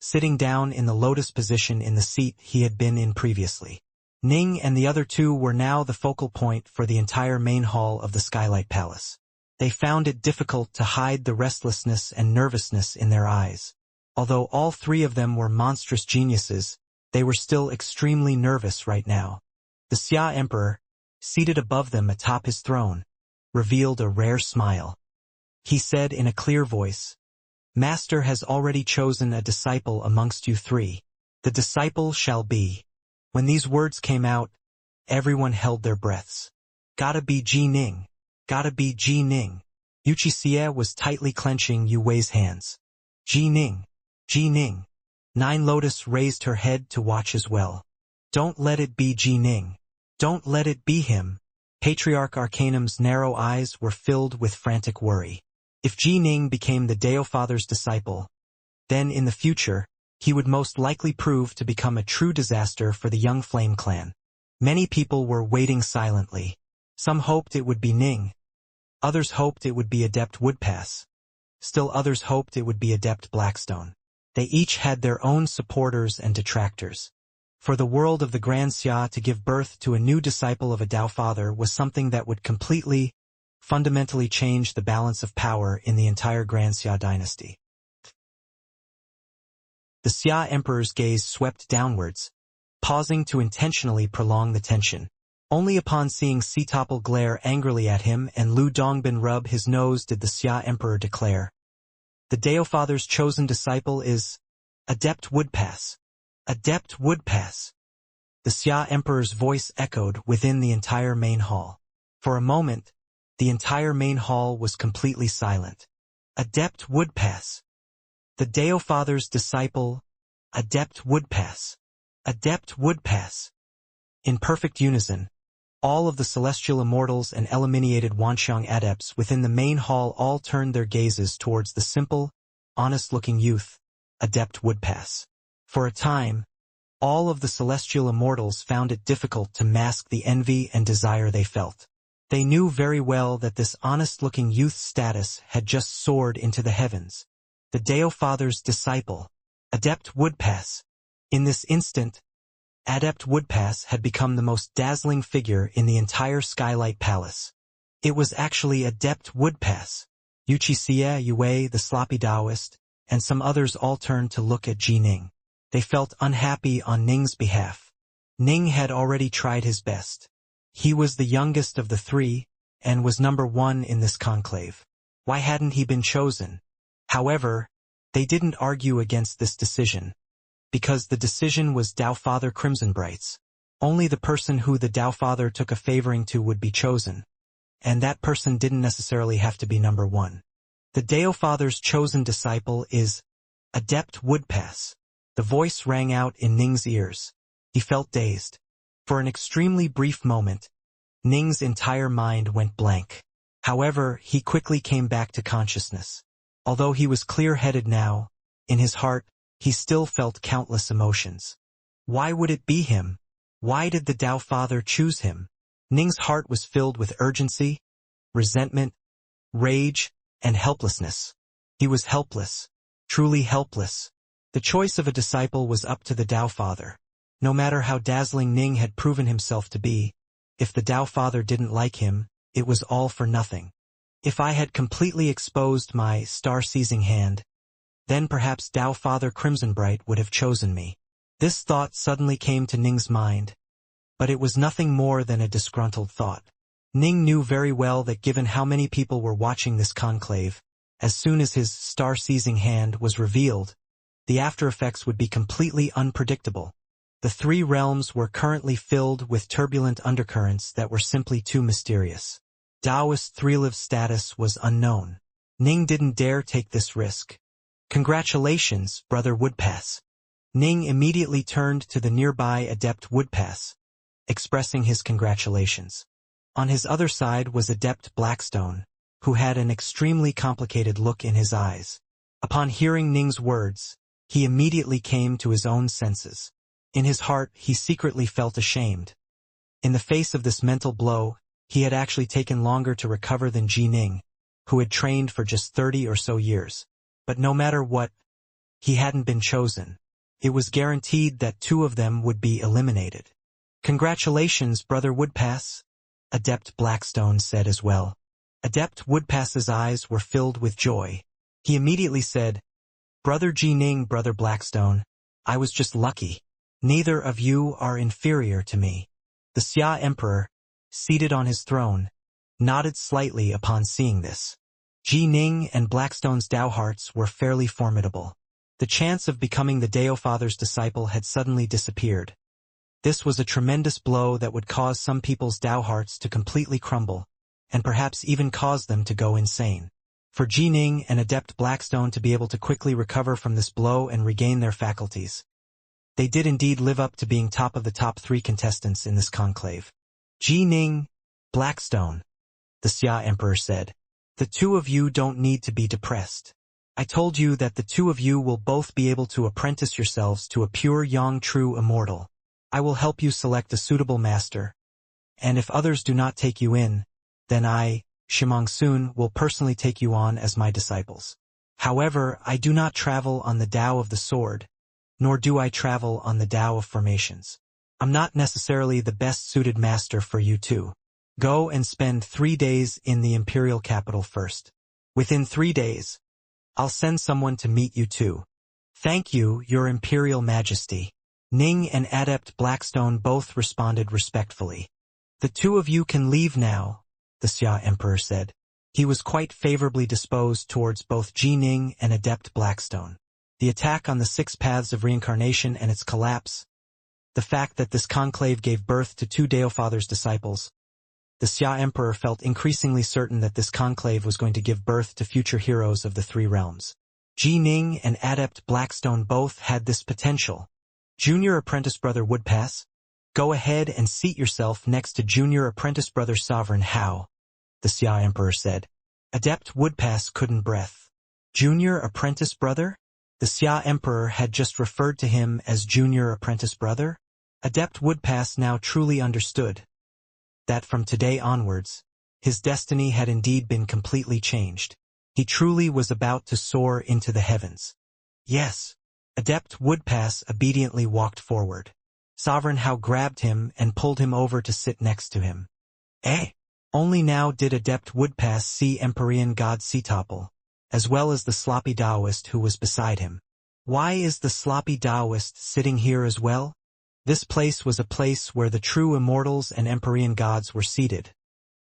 sitting down in the lotus position in the seat he had been in previously. Ning and the other 2 were now the focal point for the entire main hall of the Skylight Palace. They found it difficult to hide the restlessness and nervousness in their eyes. Although all 3 of them were monstrous geniuses, they were still extremely nervous right now. The Xia Emperor, seated above them atop his throne, revealed a rare smile. He said in a clear voice, "Master has already chosen a disciple amongst you 3. The disciple shall be." When these words came out, everyone held their breaths. "Gotta be Ji Ning. Gotta be Ji Ning." Wuxia was tightly clenching Yu Wei's hands. "Ji Ning. Ji Ning." Nine Lotus raised her head to watch as well. "Don't let it be Ji Ning. Don't let it be him." Patriarch Arcanum's narrow eyes were filled with frantic worry. If Ji Ning became the Tao Father's disciple, then in the future, he would most likely prove to become a true disaster for the young Flame clan. Many people were waiting silently. Some hoped it would be Ning. Others hoped it would be Adept Woodpass. Still others hoped it would be Adept Blackstone. They each had their own supporters and detractors. For the world of the Grand Xia to give birth to a new disciple of a Tao Father was something that would completely, fundamentally change the balance of power in the entire Grand Xia dynasty. The Xia Emperor's gaze swept downwards, pausing to intentionally prolong the tension. Only upon seeing Sitopple glare angrily at him and Lu Dongbin rub his nose did the Xia Emperor declare, "The Tao Father's chosen disciple is Adept Woodpass. Adept Woodpass." The Xia Emperor's voice echoed within the entire main hall. For a moment, the entire main hall was completely silent. Adept Woodpass. The Tao Father's disciple, Adept Woodpass. Adept Woodpass. In perfect unison, all of the celestial immortals and eliminated Wanxiang adepts within the main hall all turned their gazes towards the simple, honest-looking youth, Adept Woodpass. For a time, all of the celestial immortals found it difficult to mask the envy and desire they felt. They knew very well that this honest-looking youth's status had just soared into the heavens. The Dao Father's disciple, Adept Woodpass. In this instant, Adept Woodpass had become the most dazzling figure in the entire Skylight Palace. It was actually Adept Woodpass. Wuxia, Yue, the sloppy Taoist, and some others all turned to look at Ji Ning. They felt unhappy on Ning's behalf. Ning had already tried his best. He was the youngest of the three, and was number one in this conclave. Why hadn't he been chosen? However, they didn't argue against this decision, because the decision was Dao Father Crimsonbright's. Only the person who the Dao Father took a favoring to would be chosen, and that person didn't necessarily have to be number one. The Dao Father's chosen disciple is Adept Woodpass. The voice rang out in Ning's ears. He felt dazed. For an extremely brief moment, Ning's entire mind went blank. However, he quickly came back to consciousness. Although he was clear-headed now, in his heart, he still felt countless emotions. Why would it be him? Why did the Dao Father choose him? Ning's heart was filled with urgency, resentment, rage, and helplessness. He was helpless, truly helpless. The choice of a disciple was up to the Dao Father. No matter how dazzling Ning had proven himself to be, if the Dao Father didn't like him, it was all for nothing. If I had completely exposed my star-seizing hand, then perhaps Dao Father Crimsonbright would have chosen me. This thought suddenly came to Ning's mind, but it was nothing more than a disgruntled thought. Ning knew very well that given how many people were watching this conclave, as soon as his star-seizing hand was revealed, the after-effects would be completely unpredictable. The three realms were currently filled with turbulent undercurrents that were simply too mysterious. Taoist Threeliv's status was unknown. Ning didn't dare take this risk. Congratulations, Brother Woodpass. Ning immediately turned to the nearby Adept Woodpass, expressing his congratulations. On his other side was Adept Blackstone, who had an extremely complicated look in his eyes. Upon hearing Ning's words, he immediately came to his own senses. In his heart, he secretly felt ashamed. In the face of this mental blow, he had actually taken longer to recover than Ji Ning, who had trained for just 30 or so years. But no matter what, he hadn't been chosen. It was guaranteed that two of them would be eliminated. Congratulations, Brother Woodpass, Adept Blackstone said as well. Adept Woodpass's eyes were filled with joy. He immediately said, Brother Ji Ning, Brother Blackstone, I was just lucky. Neither of you are inferior to me. The Xia Emperor, seated on his throne, nodded slightly upon seeing this. Ji Ning and Blackstone's Dao hearts were fairly formidable. The chance of becoming the Dao Father's disciple had suddenly disappeared. This was a tremendous blow that would cause some people's Dao hearts to completely crumble, and perhaps even cause them to go insane. For Ji Ning and Adept Blackstone to be able to quickly recover from this blow and regain their faculties, they did indeed live up to being top of the top three contestants in this conclave. Ji Ning, Blackstone, the Xia Emperor said, the two of you don't need to be depressed. I told you that the two of you will both be able to apprentice yourselves to a pure Yang true immortal. I will help you select a suitable master, and if others do not take you in, then I, Shimong Sun, will personally take you on as my disciples. However, I do not travel on the Tao of the sword, nor do I travel on the Tao of formations. I'm not necessarily the best-suited master for you two. Go and spend 3 days in the imperial capital first. Within 3 days, I'll send someone to meet you two. Thank you, Your Imperial Majesty. Ning and Adept Blackstone both responded respectfully. The two of you can leave now, the Xia Emperor said. He was quite favorably disposed towards both Ji Ning and Adept Blackstone. The attack on the 6 paths of reincarnation and its collapse, the fact that this conclave gave birth to 2 Dao Father's disciples, the Xia Emperor felt increasingly certain that this conclave was going to give birth to future heroes of the 3 realms. Ji Ning and Adept Blackstone both had this potential. Junior apprentice Brother Woodpass, Go ahead and seat yourself next to junior apprentice brother Sovereign Hao, the Xia Emperor said. Adept Woodpass couldn't breath. Junior apprentice brother? The Xia Emperor had just referred to him as junior apprentice brother? Adept Woodpass now truly understood that from today onwards, his destiny had indeed been completely changed. He truly was about to soar into the heavens. Yes. Adept Woodpass obediently walked forward. Sovereign Hao grabbed him and pulled him over to sit next to him. Only now did Adept Woodpass see Empyrean God Sitopple, as well as the sloppy Taoist who was beside him. Why is the sloppy Taoist sitting here as well? This place was a place where the true immortals and Empyrean gods were seated.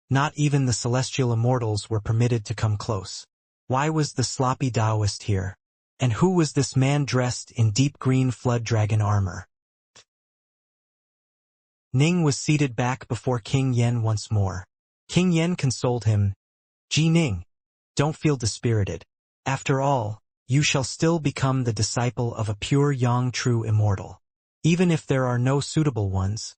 Not even the celestial immortals were permitted to come close. Why was the sloppy Taoist here? And who was this man dressed in deep green flood dragon armor? Ning was seated back before King Yen once more. King Yen consoled him. Ji Ning, don't feel dispirited. After all, you shall still become the disciple of a pure young true immortal. Even if there are no suitable ones,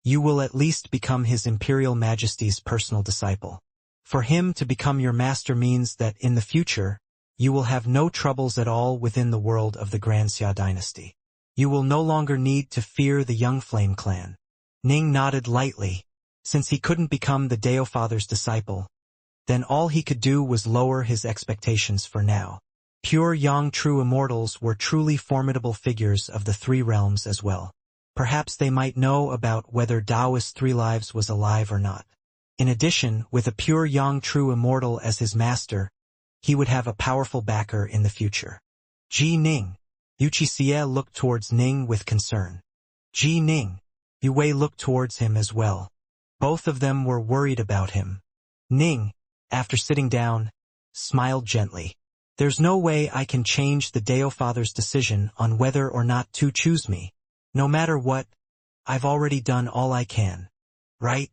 you will at least become His Imperial Majesty's personal disciple. For him to become your master means that in the future, you will have no troubles at all within the world of the Grand Xia dynasty. You will no longer need to fear the Young Flame clan. Ning nodded lightly. Since he couldn't become the Dao Father's disciple, then all he could do was lower his expectations for now. Pure young true immortals were truly formidable figures of the three realms as well. Perhaps they might know about whether Taoist Three Lives was alive or not. In addition, with a pure young true immortal as his master, he would have a powerful backer in the future. Ji Ning. Wuxia looked towards Ning with concern. Ji Ning. Yue looked towards him as well. Both of them were worried about him. Ning, after sitting down, smiled gently. There's no way I can change the Dao Father's decision on whether or not to choose me. No matter what, I've already done all I can. Right?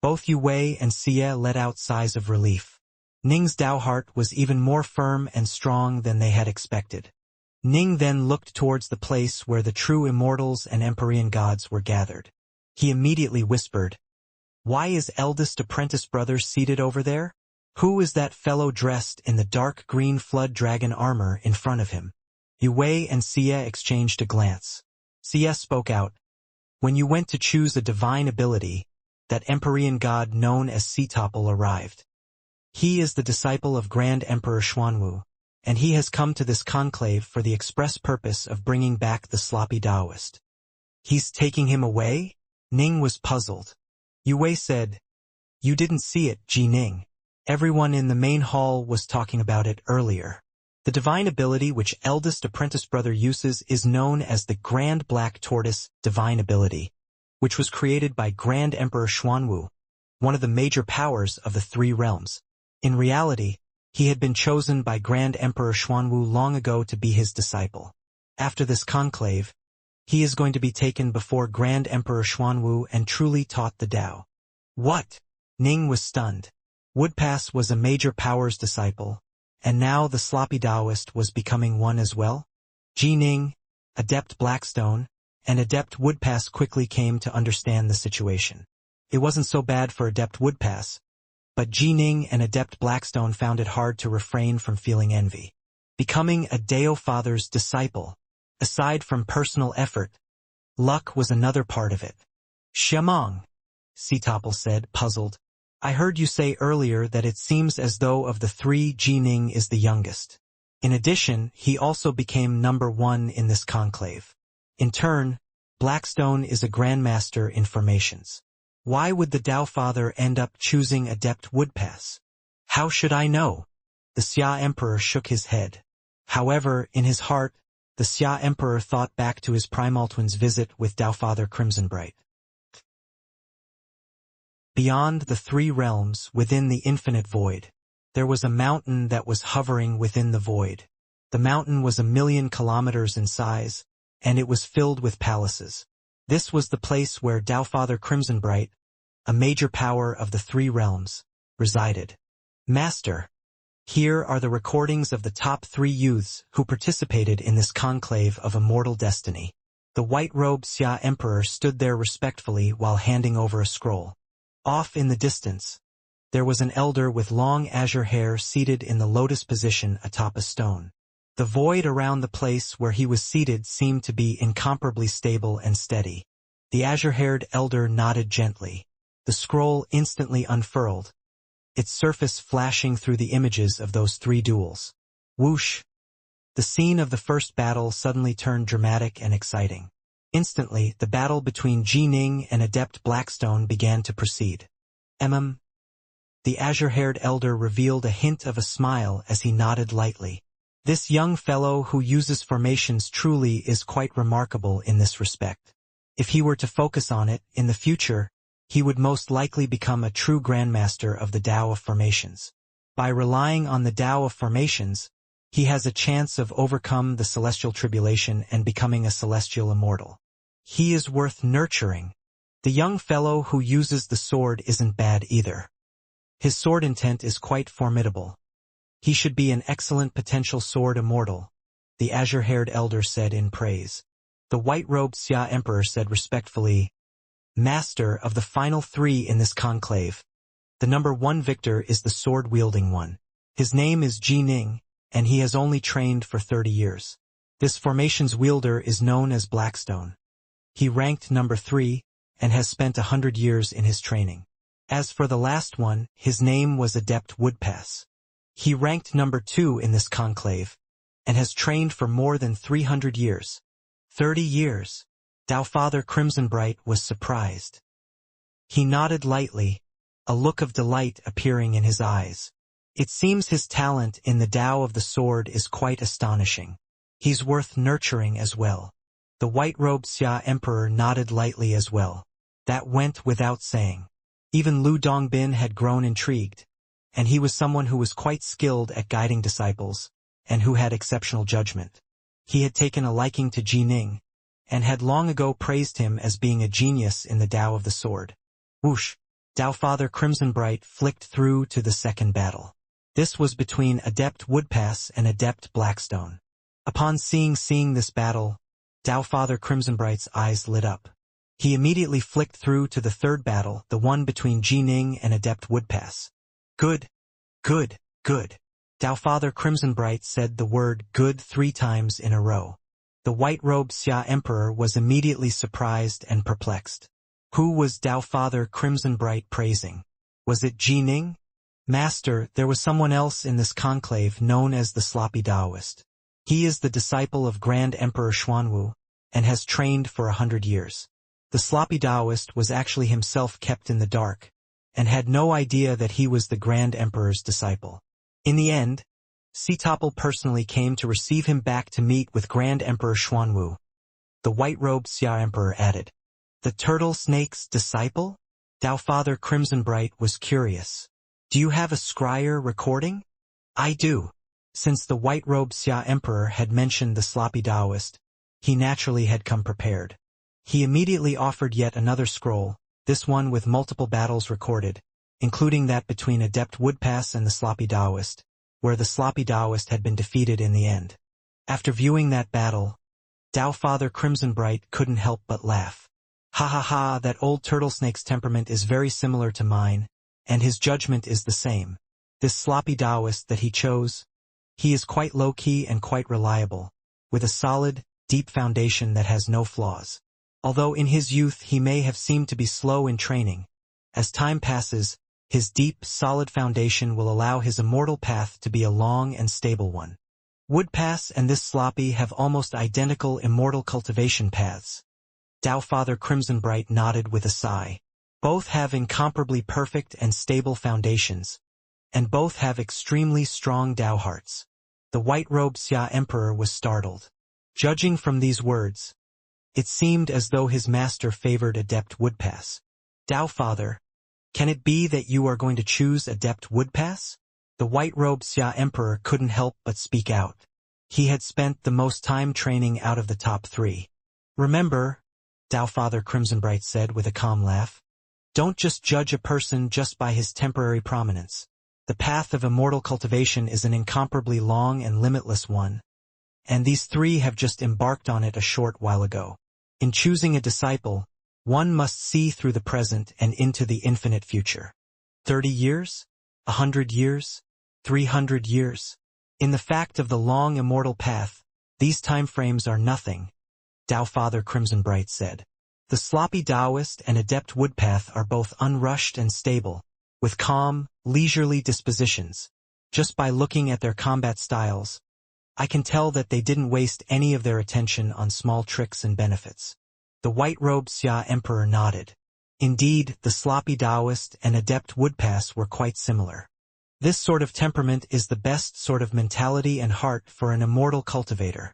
Both Yue and Xie let out sighs of relief. Ning's Dao heart was even more firm and strong than they had expected. Ning then looked towards the place where the true immortals and Empyrean gods were gathered. He immediately whispered, "Why is eldest apprentice brother seated over there? Who is that fellow dressed in the dark green flood dragon armor in front of him?" Yue and Xie exchanged a glance. Xie spoke out, "When you went to choose a divine ability, that Empyrean god known as Sitopple arrived. He is the disciple of Grand Emperor Xuanwu, and he has come to this conclave for the express purpose of bringing back the sloppy Taoist." "He's taking him away?" Ning was puzzled. Yue said, "You didn't see it, Ji Ning. Everyone in the main hall was talking about it earlier. The divine ability which eldest apprentice brother uses is known as the Grand Black Tortoise Divine Ability, which was created by Grand Emperor Xuanwu, one of the major powers of the three realms. In reality, he had been chosen by Grand Emperor Xuanwu long ago to be his disciple. After this conclave, he is going to be taken before Grand Emperor Xuanwu and truly taught the Tao." "What?" Ning was stunned. Woodpass was a major power's disciple, and now the sloppy Taoist was becoming one as well? Ji Ning, Adept Blackstone, and Adept Woodpass quickly came to understand the situation. It wasn't so bad for Adept Woodpass, but Ji Ning and Adept Blackstone found it hard to refrain from feeling envy. Becoming a Dao Father's disciple, aside from personal effort, luck was another part of it. "Xiamong," Sitopple said, puzzled. "I heard you say earlier that it seems as though of the three Ji Ning is the youngest. In addition, he also became number one in this conclave. In turn, Blackstone is a grandmaster in formations. Why would the Dao Father end up choosing Adept Woodpass? How should I know?" The Xia Emperor shook his head. However, in his heart, the Xia Emperor thought back to his primal twin's visit with Dao Father Crimsonbright. Beyond the three realms, within the infinite void, there was a mountain that was hovering within the void. The mountain was 1,000,000 kilometers in size, and it was filled with palaces. This was the place where Dao Father Crimsonbright, a major power of the three realms, resided. "Master, here are the recordings of the top 3 youths who participated in this conclave of immortal destiny." The white-robed Xia Emperor stood there respectfully while handing over a scroll. Off in the distance, there was an elder with long azure hair seated in the lotus position atop a stone. The void around the place where he was seated seemed to be incomparably stable and steady. The azure-haired elder nodded gently. The scroll instantly unfurled, its surface flashing through the images of those 3 duels. Whoosh! The scene of the first battle suddenly turned dramatic and exciting. Instantly, the battle between Ji Ning and Adept Blackstone began to proceed. The azure-haired elder revealed a hint of a smile as he nodded lightly. This young fellow who uses formations truly is quite remarkable in this respect. If he were to focus on it, in the future, he would most likely become a true grandmaster of the Tao of formations. By relying on the Tao of formations, he has a chance of overcome the celestial tribulation and becoming a celestial immortal. He is worth nurturing. The young fellow who uses the sword isn't bad either. His sword intent is quite formidable. He should be an excellent potential sword immortal, the azure-haired elder said in praise. The white-robed Xia Emperor said respectfully, Master of the final 3 in this conclave, the number 1 victor is the sword-wielding one. His name is Ji Ning, and he has only trained for 30 years. This formation's wielder is known as Blackstone. He ranked number 3, and has spent 100 years in his training. As for the last one, his name was Adept Woodpass. He ranked number 2 in this conclave, and has trained for more than 300 years. 30 years. Tao Father Crimsonbright was surprised. He nodded lightly, a look of delight appearing in his eyes. It seems his talent in the Tao of the sword is quite astonishing. He's worth nurturing as well. The white-robed Xia Emperor nodded lightly as well. That went without saying. Even Lu Dongbin had grown intrigued, and he was someone who was quite skilled at guiding disciples, and who had exceptional judgment. He had taken a liking to Ji Ning, and had long ago praised him as being a genius in the Tao of the sword. Whoosh! Tao Father Crimsonbright flicked through to the second battle. This was between Adept Woodpass and Adept Blackstone. Upon seeing this battle, Tao Father Crimsonbright's eyes lit up. He immediately flicked through to the third battle, the one between Ji Ning and Adept Woodpass. Good, good, good. Tao Father Crimsonbright said the word good 3 times in a row. The white-robed Xia Emperor was immediately surprised and perplexed. Who was Tao Father Crimsonbright praising? Was it Ji Ning? Master, there was someone else in this conclave known as the Sloppy Taoist. He is the disciple of Grand Emperor Xuanwu, and has trained for 100 years. The Sloppy Taoist was actually himself kept in the dark, and had no idea that he was the Grand Emperor's disciple. In the end, Sitopple personally came to receive him back to meet with Grand Emperor Xuanwu. The white-robed Xia Emperor added, The turtle snake's disciple? Tao Father Crimsonbright was curious. Do you have a scryer recording? I do. Since the white-robed Xia Emperor had mentioned the Sloppy Taoist, he naturally had come prepared. He immediately offered yet another scroll, this one with multiple battles recorded, including that between Adept Woodpass and the Sloppy Taoist, where the Sloppy Taoist had been defeated in the end. After viewing that battle, Tao Father Crimsonbright couldn't help but laugh. Ha ha ha, that old turtle snake's temperament is very similar to mine, and his judgment is the same. This Sloppy Taoist that he chose, he is quite low-key and quite reliable, with a solid, deep foundation that has no flaws. Although in his youth he may have seemed to be slow in training, as time passes, his deep, solid foundation will allow his immortal path to be a long and stable one. Woodpass and this Sloppy have almost identical immortal cultivation paths. Tao Father Crimsonbright nodded with a sigh. Both have incomparably perfect and stable foundations, and both have extremely strong Tao hearts. The white-robed Xia Emperor was startled. Judging from these words, it seemed as though his master favored Adept Woodpass. Tao Father, can it be that you are going to choose Adept Woodpass? The white-robed Xia Emperor couldn't help but speak out. He had spent the most time training out of the top 3. Remember, Tao Father Crimsonbright said with a calm laugh, don't just judge a person just by his temporary prominence. The path of immortal cultivation is an incomparably long and limitless one, and these 3 have just embarked on it a short while ago. In choosing a disciple, one must see through the present and into the infinite future. 30 years? 100 years? 300 years? In the fact of the long immortal path, these timeframes are nothing, Tao Father Crimsonbright said. The sloppy Taoist and adept woodpath are both unrushed and stable, with calm, leisurely dispositions. Just by looking at their combat styles, I can tell that they didn't waste any of their attention on small tricks and benefits. The white-robed Xia Emperor nodded. Indeed, the sloppy Taoist and adept woodpaths were quite similar. This sort of temperament is the best sort of mentality and heart for an immortal cultivator,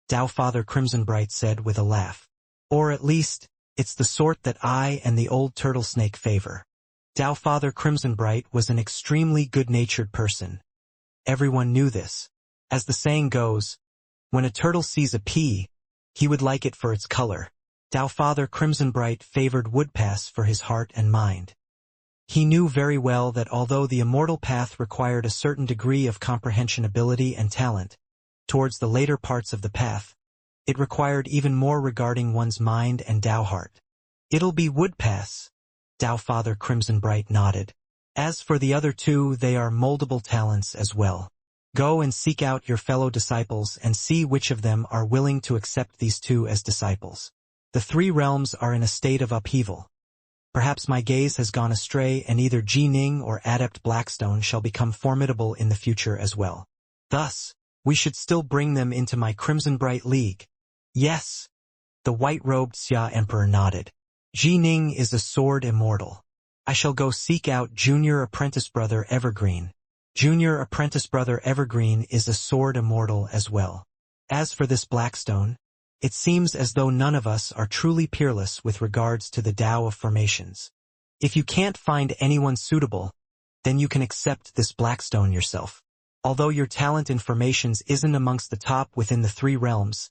Tao Father Crimsonbright said with a laugh. Or at least, it's the sort that I and the old turtle snake favor. Tao Father Crimsonbright was an extremely good-natured person. Everyone knew this. As the saying goes, when a turtle sees a pea, he would like it for its color. Tao Father Crimsonbright favored woodpaths for his heart and mind. He knew very well that although the immortal path required a certain degree of comprehension ability and talent, towards the later parts of the path, it required even more regarding one's mind and Tao heart. It'll be woodpaths, Tao Father Crimsonbright nodded. As for the other two, they are moldable talents as well. Go and seek out your fellow disciples and see which of them are willing to accept these two as disciples. The three realms are in a state of upheaval. Perhaps my gaze has gone astray and either Jining or Adept Blackstone shall become formidable in the future as well. Thus, we should still bring them into my Crimsonbright League. Yes. The white-robed Xia Emperor nodded. Jining is a sword immortal. I shall go seek out Junior Apprentice Brother Evergreen. Junior Apprentice Brother Evergreen is a sword immortal as well. As for this Blackstone, it seems as though none of us are truly peerless with regards to the Tao of formations. If you can't find anyone suitable, then you can accept this Blackstone yourself. Although your talent in formations isn't amongst the top within the three realms,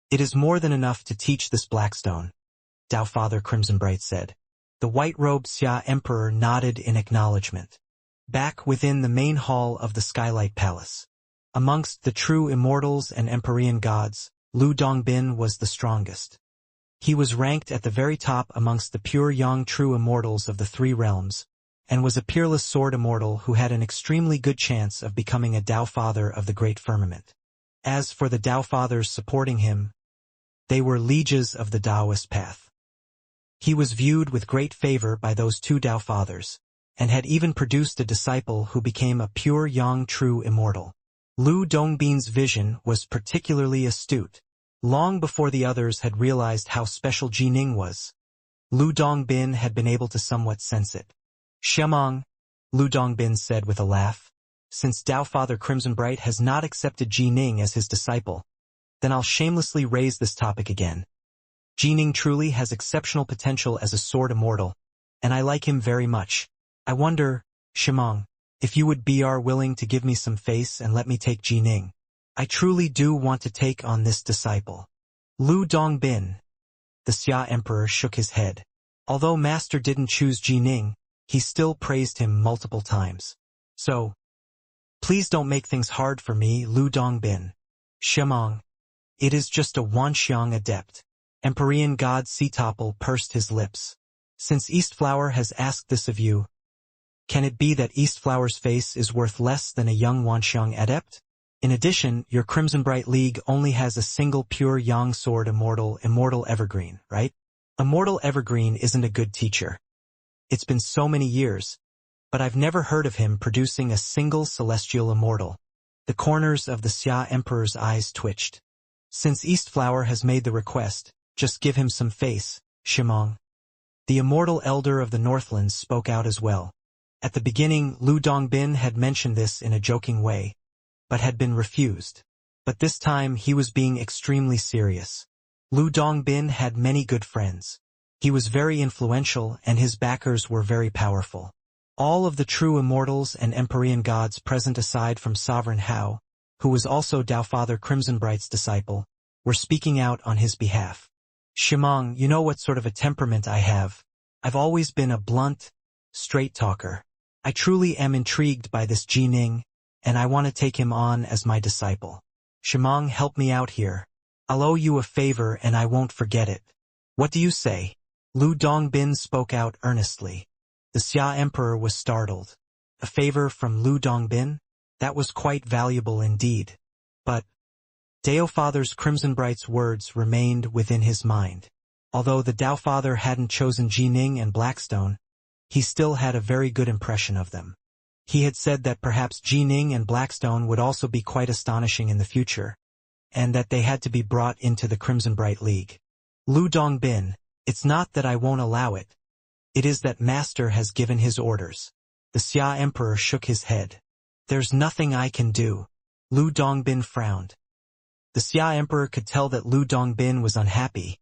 it is more than enough to teach this Blackstone, Tao Father Crimsonbright said. The white-robed Xia Emperor nodded in acknowledgement. Back within the main hall of the Skylight Palace, amongst the true immortals and Empyrean gods, Lu Dongbin was the strongest. He was ranked at the very top amongst the pure young true immortals of the three realms, and was a peerless sword immortal who had an extremely good chance of becoming a Tao Father of the Great Firmament. As for the Tao Fathers supporting him, they were lieges of the Taoist path. He was viewed with great favor by those two Tao Fathers, and had even produced a disciple who became a pure young true immortal. Lu Dongbin's vision was particularly astute. Long before the others had realized how special Jining was, Lu Dongbin had been able to somewhat sense it. Shemang, Lu Dongbin said with a laugh, since Tao Father Crimsonbright has not accepted Jining as his disciple, then I'll shamelessly raise this topic again. Jining truly has exceptional potential as a sword immortal, and I like him very much. I wonder, Shemang, if you would be willing to give me some face and let me take Jining. I truly do want to take on this disciple. Lu Dongbin. The Xia Emperor shook his head. Although Master didn't choose Jining, he still praised him multiple times. So, please don't make things hard for me, Lu Dongbin. Shemang. It is just a Wanxiang adept. Empyrean god Sitopple pursed his lips. Since Eastflower has asked this of you, can it be that Eastflower's face is worth less than a young Wanxiang adept? In addition, your Crimsonbright League only has a single pure Yang sword immortal, Immortal Evergreen, right? Immortal Evergreen isn't a good teacher. It's been so many years, but I've never heard of him producing a single celestial immortal. The corners of the Xia Emperor's eyes twitched. Since Eastflower has made the request, just give him some face, Shemang. The immortal elder of the Northlands spoke out as well. At the beginning, Lu Dongbin had mentioned this in a joking way, but had been refused. But this time he was being extremely serious. Lu Dongbin had many good friends. He was very influential and his backers were very powerful. All of the true immortals and Empyrean gods present aside from Sovereign Hao, who was also Tao Father Crimsonbright's disciple, were speaking out on his behalf. Shemang, you know what sort of a temperament I have. I've always been a blunt, straight talker. I truly am intrigued by this Jining, and I want to take him on as my disciple. Shemang, help me out here. I'll owe you a favor and I won't forget it. What do you say? Lu Dongbin spoke out earnestly. The Xia Emperor was startled. A favor from Lu Dongbin? That was quite valuable indeed. But Dao Father's Crimson Bright's words remained within his mind. Although the Dao Father hadn't chosen Jining and Blackstone, he still had a very good impression of them. He had said that perhaps Jining and Blackstone would also be quite astonishing in the future, and that they had to be brought into the Crimson Bright League. Lu Dongbin, it's not that I won't allow it. It is that Master has given his orders. The Xia Emperor shook his head. There's nothing I can do. Lu Dongbin frowned. The Xia Emperor could tell that Lu Dongbin was unhappy,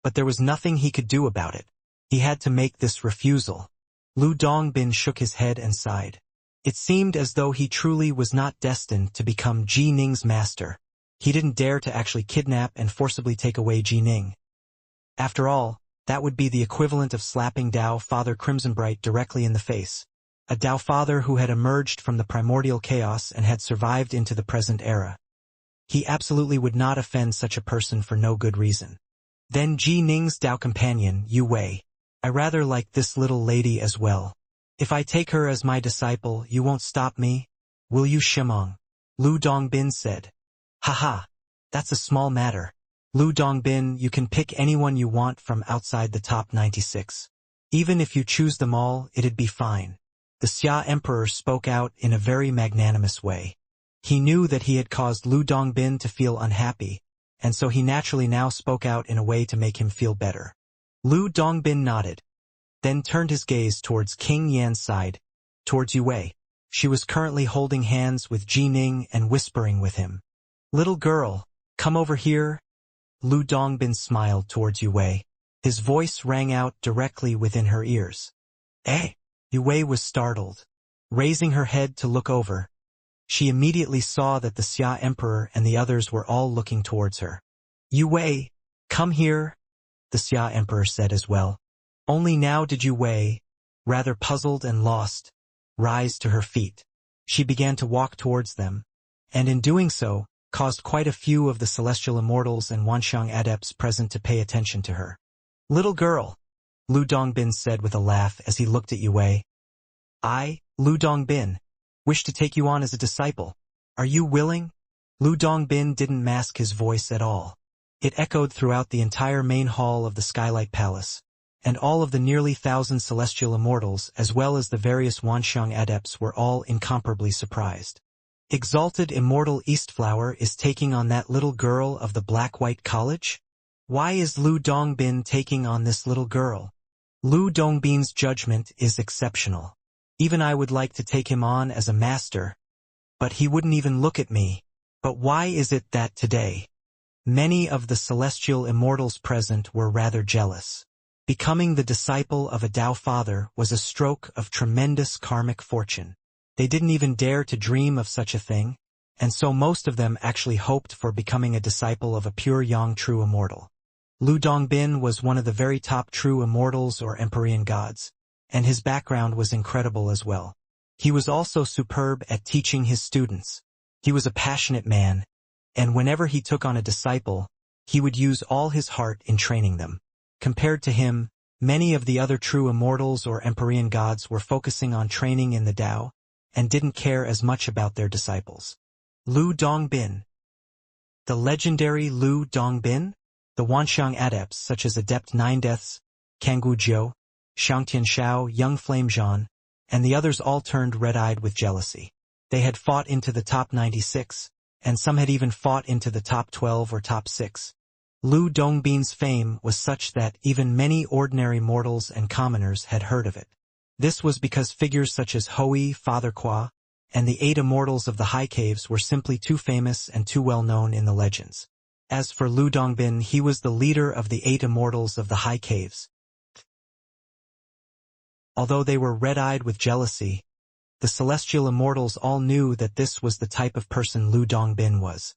but there was nothing he could do about it. He had to make this refusal. Lu Dongbin shook his head and sighed. It seemed as though he truly was not destined to become Ji Ning's master. He didn't dare to actually kidnap and forcibly take away Ji Ning. After all, that would be the equivalent of slapping Dao Father Crimson Bright directly in the face. A Dao Father who had emerged from the primordial chaos and had survived into the present era. He absolutely would not offend such a person for no good reason. Then Ji Ning's Dao companion, Yu Wei. I rather like this little lady as well. If I take her as my disciple, you won't stop me, will you, Shimong? Lu Dongbin said. Haha, that's a small matter. Lu Dongbin, you can pick anyone you want from outside the top 96. Even if you choose them all, it'd be fine. The Xia Emperor spoke out in a very magnanimous way. He knew that he had caused Lu Dongbin to feel unhappy, and so he naturally now spoke out in a way to make him feel better. Lu Dongbin nodded, then turned his gaze towards King Yan's side, towards Yu Wei. She was currently holding hands with Ji Ning and whispering with him. Little girl, come over here. Lu Dongbin smiled towards Yu Wei. His voice rang out directly within her ears. Eh? Yu Wei was startled. Raising her head to look over, she immediately saw that the Xia Emperor and the others were all looking towards her. Yu Wei, come here, the Xia Emperor said as well. Only now did Yu Wei, rather puzzled and lost, rise to her feet. She began to walk towards them, and in doing so, caused quite a few of the celestial immortals and Wanxiang adepts present to pay attention to her. Little girl, Lu Dongbin said with a laugh as he looked at Yu Wei. I, Lu Dongbin, wish to take you on as a disciple. Are you willing? Lu Dongbin didn't mask his voice at all. It echoed throughout the entire main hall of the Skylight Palace, and all of the nearly 1,000 celestial immortals as well as the various Wanxiang adepts were all incomparably surprised. Exalted Immortal Eastflower is taking on that little girl of the Black-White College? Why is Lu Dongbin taking on this little girl? Lu Dongbin's judgment is exceptional. Even I would like to take him on as a master, but he wouldn't even look at me. But why is it that today, many of the celestial immortals present were rather jealous? Becoming the disciple of a Dao Father was a stroke of tremendous karmic fortune. They didn't even dare to dream of such a thing, and so most of them actually hoped for becoming a disciple of a pure Yang true immortal. Lu Dongbin was one of the very top true immortals or Empyrean gods, and his background was incredible as well. He was also superb at teaching his students. He was a passionate man, and whenever he took on a disciple, he would use all his heart in training them. Compared to him, many of the other true immortals or Empyrean gods were focusing on training in the Tao, and didn't care as much about their disciples. Lu Dongbin. The legendary Lu Dongbin? The Wanxiang adepts such as Adept Nine Deaths, Kanggu Jiu, Xianxia Shao, Young Flame Zhan, and the others all turned red-eyed with jealousy. They had fought into the top 96, and some had even fought into the top 12 or top 6. Lu Dongbin's fame was such that even many ordinary mortals and commoners had heard of it. This was because figures such as Hui, Father Kwa, and the 8 immortals of the High Caves were simply too famous and too well known in the legends. As for Lu Dongbin, he was the leader of the 8 immortals of the High Caves. Although they were red-eyed with jealousy, the celestial immortals all knew that this was the type of person Lu Dongbin was.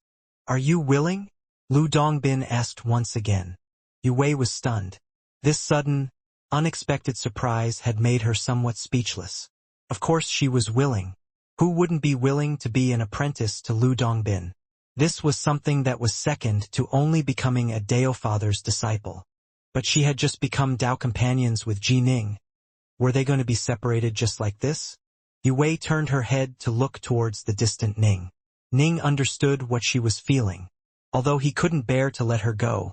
Are you willing? Lu Dongbin asked once again. Yu Wei was stunned. This sudden, unexpected surprise had made her somewhat speechless. Of course she was willing. Who wouldn't be willing to be an apprentice to Lu Dongbin? This was something that was second to only becoming a Dao Father's disciple. But she had just become Dao companions with Ji Ning. Were they going to be separated just like this? Yue Wei turned her head to look towards the distant Ning. Ning understood what she was feeling. Although he couldn't bear to let her go,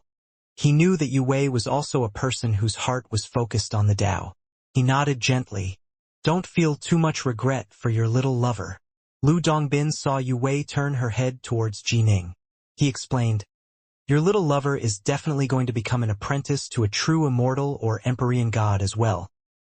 he knew that Yue Wei was also a person whose heart was focused on the Dao. He nodded gently. Don't feel too much regret for your little lover. Lu Dongbin saw Yue Wei turn her head towards Ji Ning. He explained, your little lover is definitely going to become an apprentice to a true immortal or Empyrean god as well.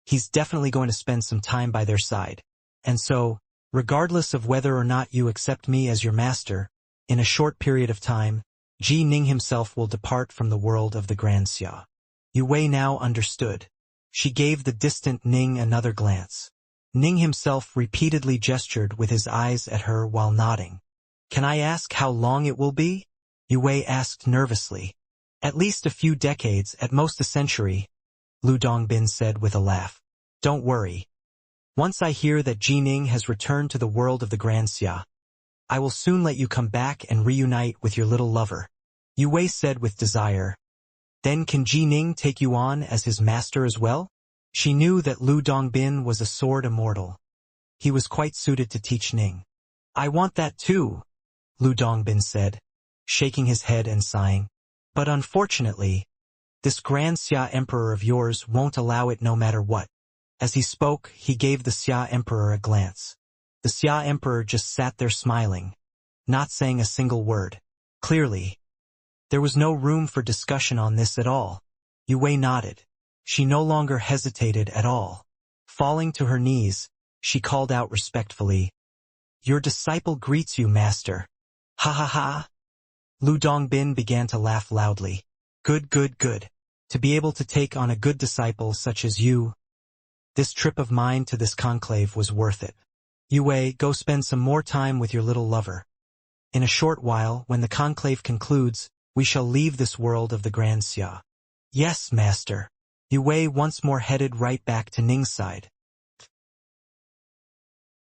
He's definitely going to spend some time by their side. And so, regardless of whether or not you accept me as your master, in a short period of time, Ji Ning himself will depart from the world of the Grand Xia. Yue Wei now understood. She gave the distant Ning another glance. Ning himself repeatedly gestured with his eyes at her while nodding. Can I ask how long it will be? Yue Wei asked nervously. At least a few decades, at most a century, Lu Dongbin said with a laugh. Don't worry. Once I hear that Ji Ning has returned to the world of the Grand Xia, I will soon let you come back and reunite with your little lover. Yue Wei said with desire. Then can Ji Ning take you on as his master as well? She knew that Lu Dongbin was a sword immortal. He was quite suited to teach Ning. I want that too, Lu Dongbin said, shaking his head and sighing. But unfortunately, this Grand Xia Emperor of yours won't allow it no matter what. As he spoke, he gave the Xia Emperor a glance. The Xia Emperor just sat there smiling, not saying a single word. Clearly, there was no room for discussion on this at all. Yue Wei nodded. She no longer hesitated at all. Falling to her knees, she called out respectfully, Your disciple greets you, master. Ha ha ha. Lu Dongbin began to laugh loudly. Good, good, good. To be able to take on a good disciple such as you. This trip of mine to this conclave was worth it. Yue Wei, go spend some more time with your little lover. In a short while, when the conclave concludes, we shall leave this world of the Grand Xia. Yes, master. Yue Wei once more headed right back to Ning's side.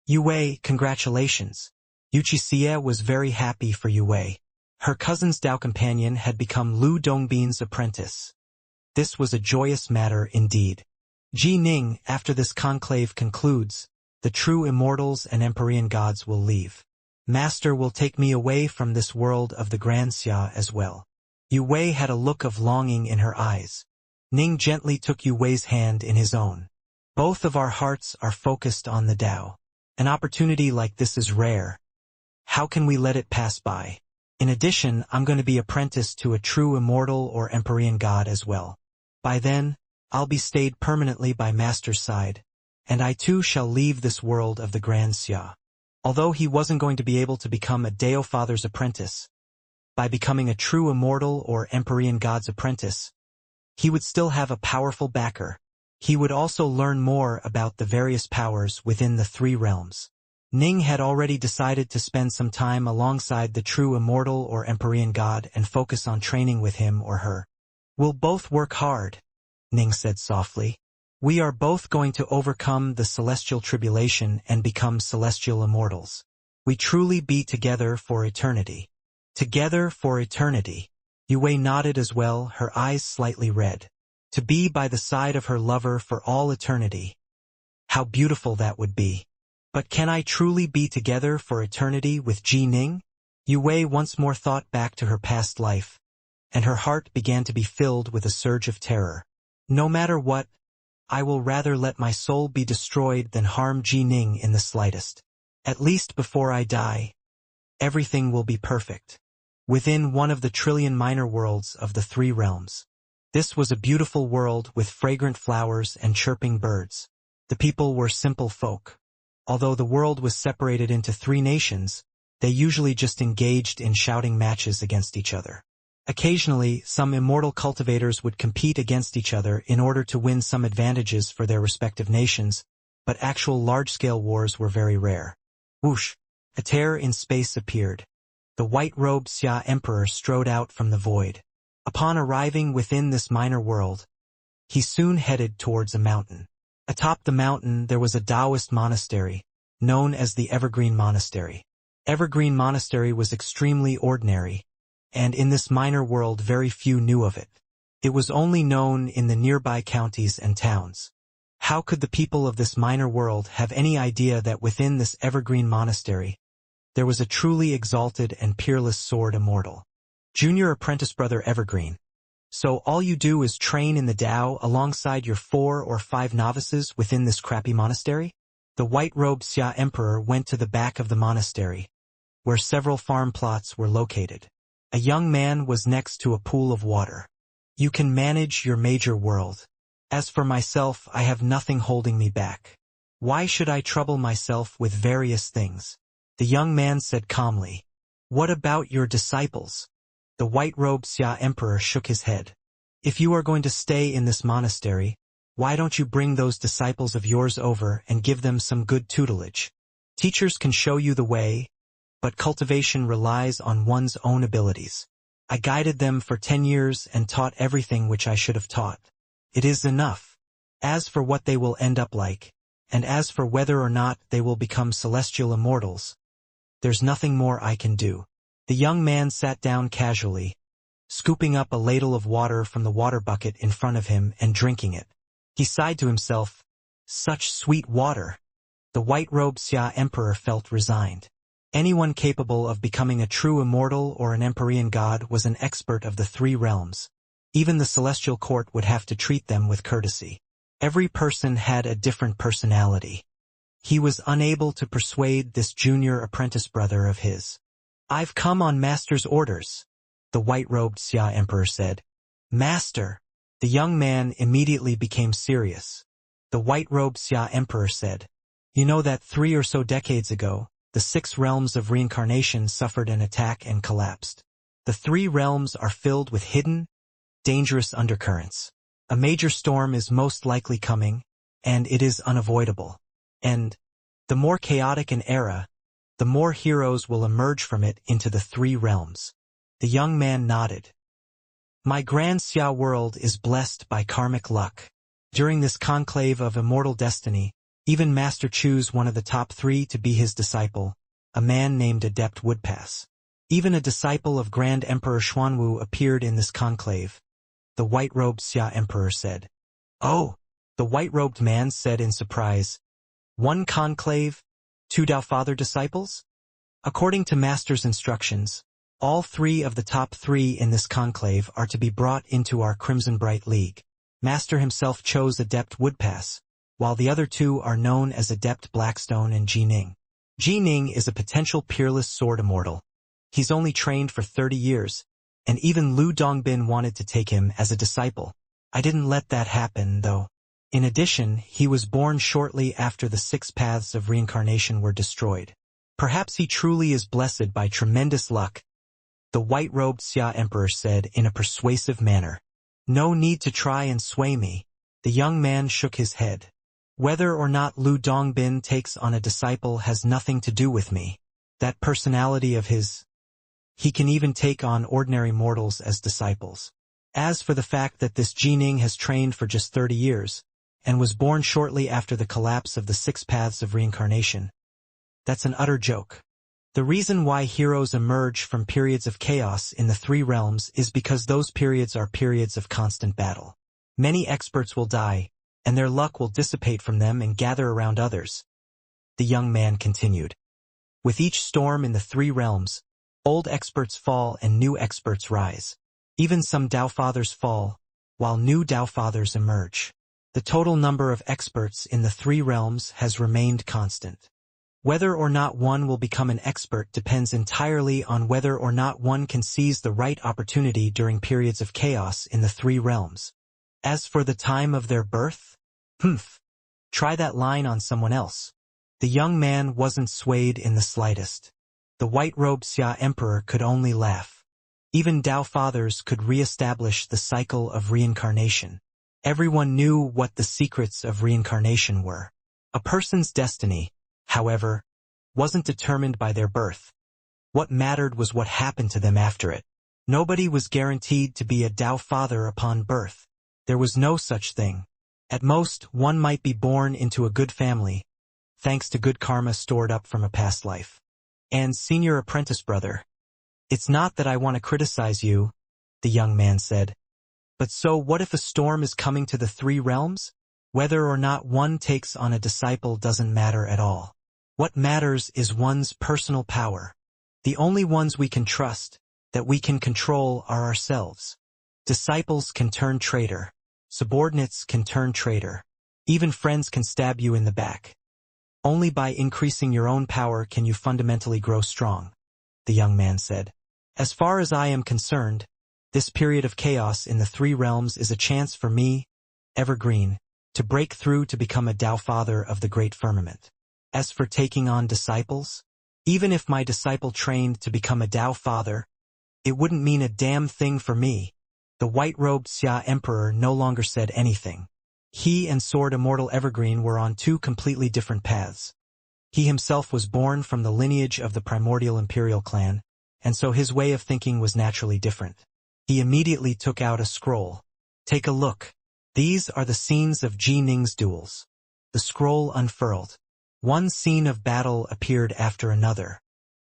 Yue Wei, congratulations. Xianxia was very happy for Yue Wei. Her cousin's Dao companion had become Lu Dongbin's apprentice. This was a joyous matter indeed. Ji Ning, after this conclave concludes, the true immortals and Empyrean gods will leave. Master will take me away from this world of the Grand Xia as well. Yue Wei had a look of longing in her eyes. Ning gently took Yue Wei's hand in his own. Both of our hearts are focused on the Dao. An opportunity like this is rare. How can we let it pass by? In addition, I'm going to be apprenticed to a true immortal or Empyrean god as well. By then, I'll be stayed permanently by Master's side, and I too shall leave this world of the Grand Xia. Although he wasn't going to be able to become a Dao Father's apprentice, by becoming a true immortal or Empyrean god's apprentice, he would still have a powerful backer. He would also learn more about the various powers within the three realms. Ning had already decided to spend some time alongside the true immortal or Empyrean god and focus on training with him or her. We'll both work hard, Ning said softly. We are both going to overcome the celestial tribulation and become celestial immortals. We truly be together for eternity. Together for eternity. Yue Wei nodded as well, her eyes slightly red. To be by the side of her lover for all eternity. How beautiful that would be. But can I truly be together for eternity with Ji Ning? Yue Wei once more thought back to her past life, and her heart began to be filled with a surge of terror. No matter what, I will rather let my soul be destroyed than harm Ji Ning in the slightest. At least before I die, everything will be perfect. Within one of the trillion minor worlds of the three realms. This was a beautiful world with fragrant flowers and chirping birds. The people were simple folk. Although the world was separated into three nations, they usually just engaged in shouting matches against each other. Occasionally, some immortal cultivators would compete against each other in order to win some advantages for their respective nations, but actual large-scale wars were very rare. Whoosh! A tear in space appeared. The white-robed Xia Emperor strode out from the void. Upon arriving within this minor world, he soon headed towards a mountain. Atop the mountain there was a Taoist monastery, known as the Evergreen Monastery. Evergreen Monastery was extremely ordinary, and in this minor world very few knew of it. It was only known in the nearby counties and towns. How could the people of this minor world have any idea that within this evergreen monastery, there was a truly exalted and peerless sword immortal? Junior apprentice brother Evergreen. So all you do is train in the Tao alongside your 4 or 5 novices within this crappy monastery? The white-robed Xia Emperor went to the back of the monastery, where several farm plots were located. A young man was next to a pool of water. You can manage your major world. As for myself, I have nothing holding me back. Why should I trouble myself with various things? The young man said calmly. What about your disciples? The white-robed Xia Emperor shook his head. If you are going to stay in this monastery, why don't you bring those disciples of yours over and give them some good tutelage? Teachers can show you the way, but cultivation relies on one's own abilities. I guided them for 10 years and taught everything which I should have taught. It is enough. As for what they will end up like, and as for whether or not they will become celestial immortals, there's nothing more I can do. The young man sat down casually, scooping up a ladle of water from the water bucket in front of him and drinking it. He sighed to himself, such sweet water. The white-robed Xia Emperor felt resigned. Anyone capable of becoming a true immortal or an Empyrean god was an expert of the 3 realms. Even the celestial court would have to treat them with courtesy. Every person had a different personality. He was unable to persuade this junior apprentice brother of his. I've come on Master's orders, the white-robed Xia Emperor said. Master! The young man immediately became serious. The white-robed Xia Emperor said, you know that 3 or so decades ago, the 6 realms of reincarnation suffered an attack and collapsed. The 3 realms are filled with hidden, dangerous undercurrents. A major storm is most likely coming, and it is unavoidable. And, the more chaotic an era, the more heroes will emerge from it into the 3 realms. The young man nodded. My grand Xia world is blessed by karmic luck. During this conclave of immortal destiny, even Master chose one of the top 3 to be his disciple, a man named Adept Woodpass. Even a disciple of Grand Emperor Xuanwu appeared in this conclave. The white-robed Xia Emperor said. Oh, the white-robed man said in surprise. 1 conclave, 2 Tao Father disciples? According to Master's instructions, all 3 of the top 3 in this conclave are to be brought into our Crimson Bright League. Master himself chose Adept Woodpass, while the other 2 are known as Adept Blackstone and Jining. Jining is a potential peerless sword immortal. He's only trained for 30 years, and even Lu Dongbin wanted to take him as a disciple. I didn't let that happen, though. In addition, he was born shortly after the 6 paths of reincarnation were destroyed. Perhaps he truly is blessed by tremendous luck, the white-robed Xia Emperor said in a persuasive manner. No need to try and sway me. The young man shook his head. Whether or not Lu Dongbin takes on a disciple has nothing to do with me. That personality of his. He can even take on ordinary mortals as disciples. As for the fact that this Jining has trained for just 30 years, and was born shortly after the collapse of the 6 paths of reincarnation, that's an utter joke. The reason why heroes emerge from periods of chaos in the 3 realms is because those periods are periods of constant battle. Many experts will die, and their luck will dissipate from them and gather around others. The young man continued. With each storm in the 3 realms, old experts fall and new experts rise. Even some Tao Fathers fall, while new Tao Fathers emerge. The total number of experts in the 3 realms has remained constant. Whether or not one will become an expert depends entirely on whether or not one can seize the right opportunity during periods of chaos in the 3 realms. As for the time of their birth? Try that line on someone else. The young man wasn't swayed in the slightest. The white-robed Xia Emperor could only laugh. Even Tao Fathers could re-establish the cycle of reincarnation. Everyone knew what the secrets of reincarnation were. A person's destiny, however, wasn't determined by their birth. What mattered was what happened to them after it. Nobody was guaranteed to be a Tao Father upon birth. There was no such thing. At most, one might be born into a good family, thanks to good karma stored up from a past life. And senior apprentice brother. It's not that I want to criticize you, the young man said. But so what if a storm is coming to the three realms? Whether or not one takes on a disciple doesn't matter at all. What matters is one's personal power. The only ones we can trust, that we can control, are ourselves. Disciples can turn traitor. Subordinates can turn traitor. Even friends can stab you in the back. Only by increasing your own power can you fundamentally grow strong, the young man said. As far as I am concerned, this period of chaos in the three realms is a chance for me, Evergreen, to break through to become a Tao Father of the great firmament. As for taking on disciples, even if my disciple trained to become a Tao Father, it wouldn't mean a damn thing for me. The white-robed Xia Emperor no longer said anything. He and Sword Immortal Evergreen were on two completely different paths. He himself was born from the lineage of the primordial imperial clan, and so his way of thinking was naturally different. He immediately took out a scroll. Take a look. These are the scenes of Ji Ning's duels. The scroll unfurled. One scene of battle appeared after another.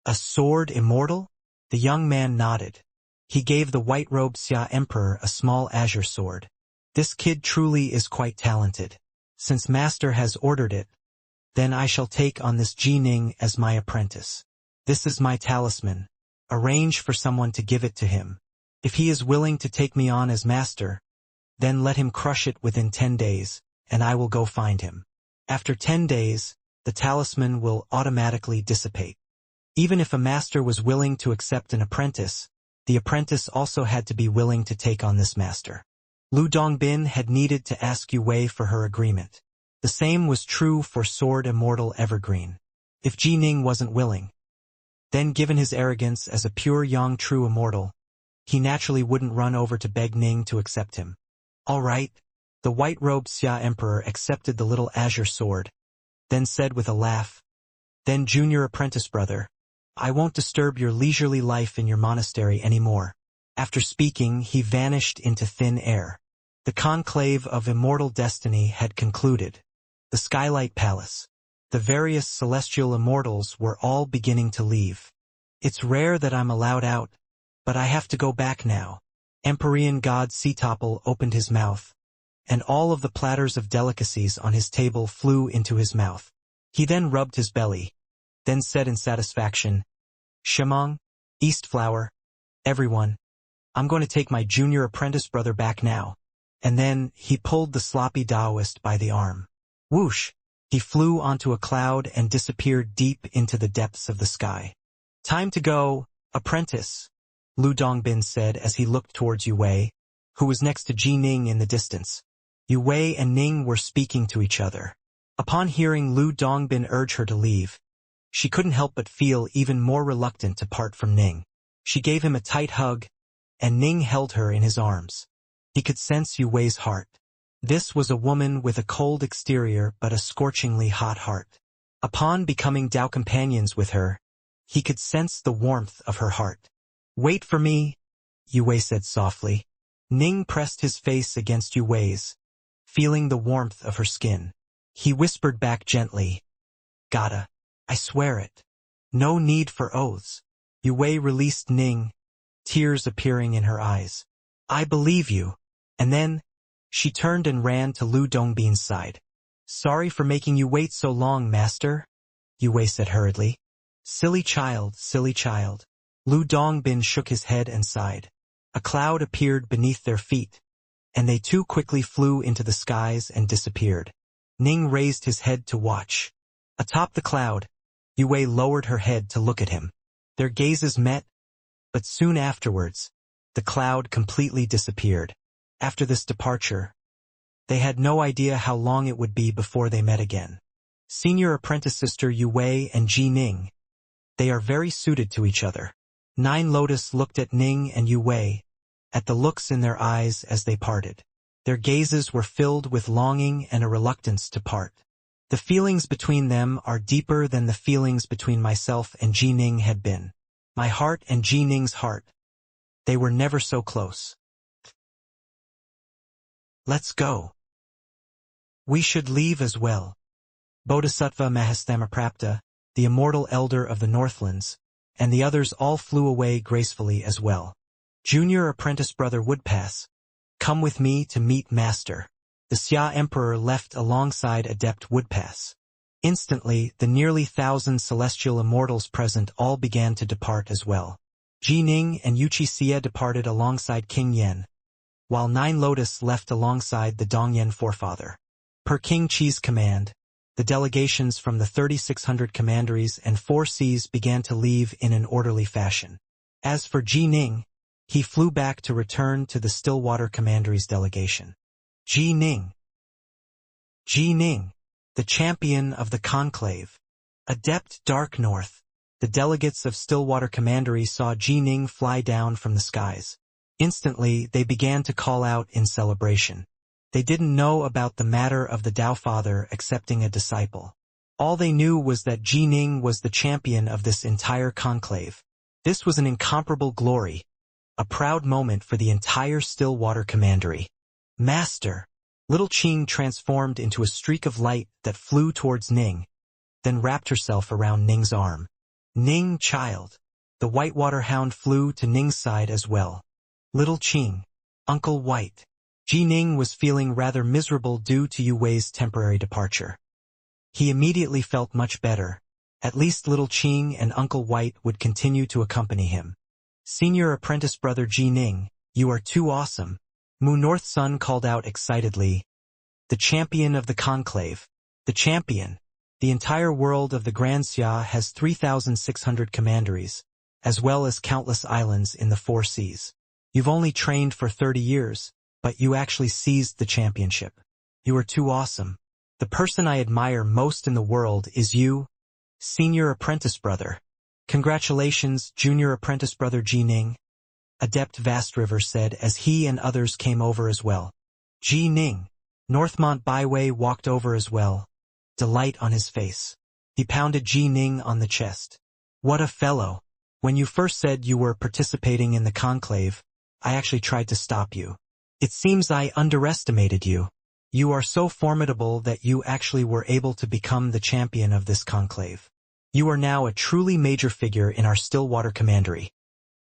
A sword immortal? The young man nodded. He gave the white-robed Xia Emperor a small azure sword. This kid truly is quite talented. Since Master has ordered it, then I shall take on this Ji Ning as my apprentice. This is my talisman. Arrange for someone to give it to him. If he is willing to take me on as master, then let him crush it within 10 days, and I will go find him. After 10 days, the talisman will automatically dissipate. Even if a master was willing to accept an apprentice, the apprentice also had to be willing to take on this master. Lu Dongbin had needed to ask Yue Wei for her agreement. The same was true for Sword Immortal Evergreen. If Ji Ning wasn't willing, then given his arrogance as a pure young true immortal, he naturally wouldn't run over to beg Ning to accept him. All right. The white-robed Xia Emperor accepted the little azure sword, then said with a laugh, Then junior apprentice brother, I won't disturb your leisurely life in your monastery anymore. After speaking, he vanished into thin air. The conclave of immortal destiny had concluded. The Skylight Palace. The various celestial immortals were all beginning to leave. It's rare that I'm allowed out, but I have to go back now. Empyrean god Sitopple opened his mouth, and all of the platters of delicacies on his table flew into his mouth. He then rubbed his belly, then said in satisfaction, Shimong, Eastflower, everyone, I'm going to take my junior apprentice brother back now. And then he pulled the sloppy Taoist by the arm. Whoosh! He flew onto a cloud and disappeared deep into the depths of the sky. Time to go, apprentice, Lu Dongbin said as he looked towards Yue Wei, who was next to Ji Ning in the distance. Yue Wei and Ning were speaking to each other. Upon hearing Lu Dongbin urge her to leave, she couldn't help but feel even more reluctant to part from Ning. She gave him a tight hug, and Ning held her in his arms. He could sense Yue Wei's heart. This was a woman with a cold exterior but a scorchingly hot heart. Upon becoming Tao companions with her, he could sense the warmth of her heart. Wait for me, Yue Wei said softly. Ning pressed his face against Yue Wei's, feeling the warmth of her skin. He whispered back gently, Gotta, I swear it. No need for oaths. Yue Wei released Ning, tears appearing in her eyes. I believe you. And then, she turned and ran to Lu Dongbin's side. Sorry for making you wait so long, master, Yue Wei said hurriedly. Silly child, silly child. Lu Dongbin shook his head and sighed. A cloud appeared beneath their feet, and they too quickly flew into the skies and disappeared. Ning raised his head to watch. Atop the cloud, Yue Wei lowered her head to look at him. Their gazes met, but soon afterwards, the cloud completely disappeared. After this departure, they had no idea how long it would be before they met again. Senior apprentice sister Yue Wei and Ji Ning. They are very suited to each other. Nine Lotus looked at Ning and Yue Wei, at the looks in their eyes as they parted. Their gazes were filled with longing and a reluctance to part. The feelings between them are deeper than the feelings between myself and Ji Ning had been. My heart and Ji Ning's heart. They were never so close. Let's go. We should leave as well. Bodhisattva Mahastamaprapta, the immortal elder of the Northlands, and the others all flew away gracefully as well. Junior apprentice brother Woodpass, Come with me to meet Master. The Xia Emperor left alongside Adept Woodpass. Instantly, the nearly 1,000 celestial immortals present all began to depart as well. Ji Ning and Wuxia departed alongside King Yen, while 9 Lotus left alongside the Dongyan forefather. Per King Qi's command, the delegations from the 3,600 commanderies and 4 seas began to leave in an orderly fashion. As for Ji Ning, he flew back to return to the Stillwater Commandery's delegation. Ji Ning, the champion of the conclave. Adept Dark North. The delegates of Stillwater Commandery saw Ji Ning fly down from the skies. Instantly, they began to call out in celebration. They didn't know about the matter of the Tao Father accepting a disciple. All they knew was that Ji Ning was the champion of this entire conclave. This was an incomparable glory, a proud moment for the entire Stillwater Commandery. Master! Little Qing transformed into a streak of light that flew towards Ning, then wrapped herself around Ning's arm. Ning, child! The Whitewater Hound flew to Ning's side as well. Little Qing, Uncle White. Ji Ning was feeling rather miserable due to Yu Wei's temporary departure. He immediately felt much better. At least Little Qing and Uncle White would continue to accompany him. Senior apprentice brother Ji Ning, you are too awesome. Mu North Sun called out excitedly. The champion of the conclave. The champion. The entire world of the Grand Xia has 3,600 commanderies, as well as countless islands in the 4 seas. You've only trained for 30 years, but you actually seized the championship. You are too awesome. The person I admire most in the world is you, senior apprentice brother. Congratulations, junior apprentice brother Ji Ning. Adept Vast River said as he and others came over as well. Ji Ning. Northmont Byway walked over as well, delight on his face. He pounded Ji Ning on the chest. What a fellow. When you first said you were participating in the conclave, I actually tried to stop you. It seems I underestimated you. You are so formidable that you actually were able to become the champion of this conclave. You are now a truly major figure in our Stillwater Commandery.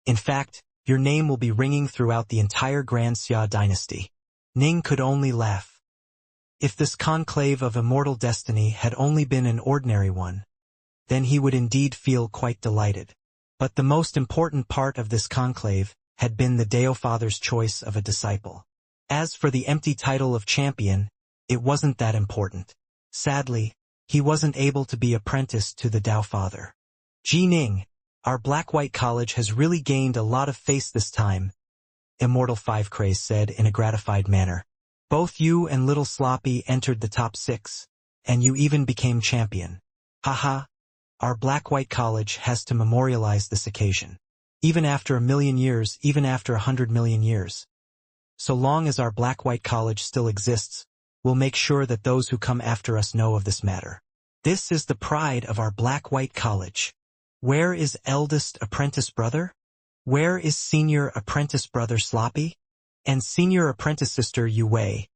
In fact, your name will be ringing throughout the entire Grand Xia dynasty. Ning could only laugh. If this conclave of immortal destiny had only been an ordinary one, then he would indeed feel quite delighted. But the most important part of this conclave had been the Dao Father's choice of a disciple. As for the empty title of champion, it wasn't that important. Sadly, he wasn't able to be apprenticed to the Dao Father. Ji Ning, our Black-White College has really gained a lot of face this time, Immortal 5 Craze said in a gratified manner. Both you and Little Sloppy entered the top 6, and you even became champion. Haha, our Black-White College has to memorialize this occasion. Even after 1,000,000 years, even after 100 million years. So long as our Black-White College still exists, we'll make sure that those who come after us know of this matter. This is the pride of our Black-White College. Where is eldest apprentice brother? Where is senior apprentice brother Sloppy? And senior apprentice sister Yu Wei?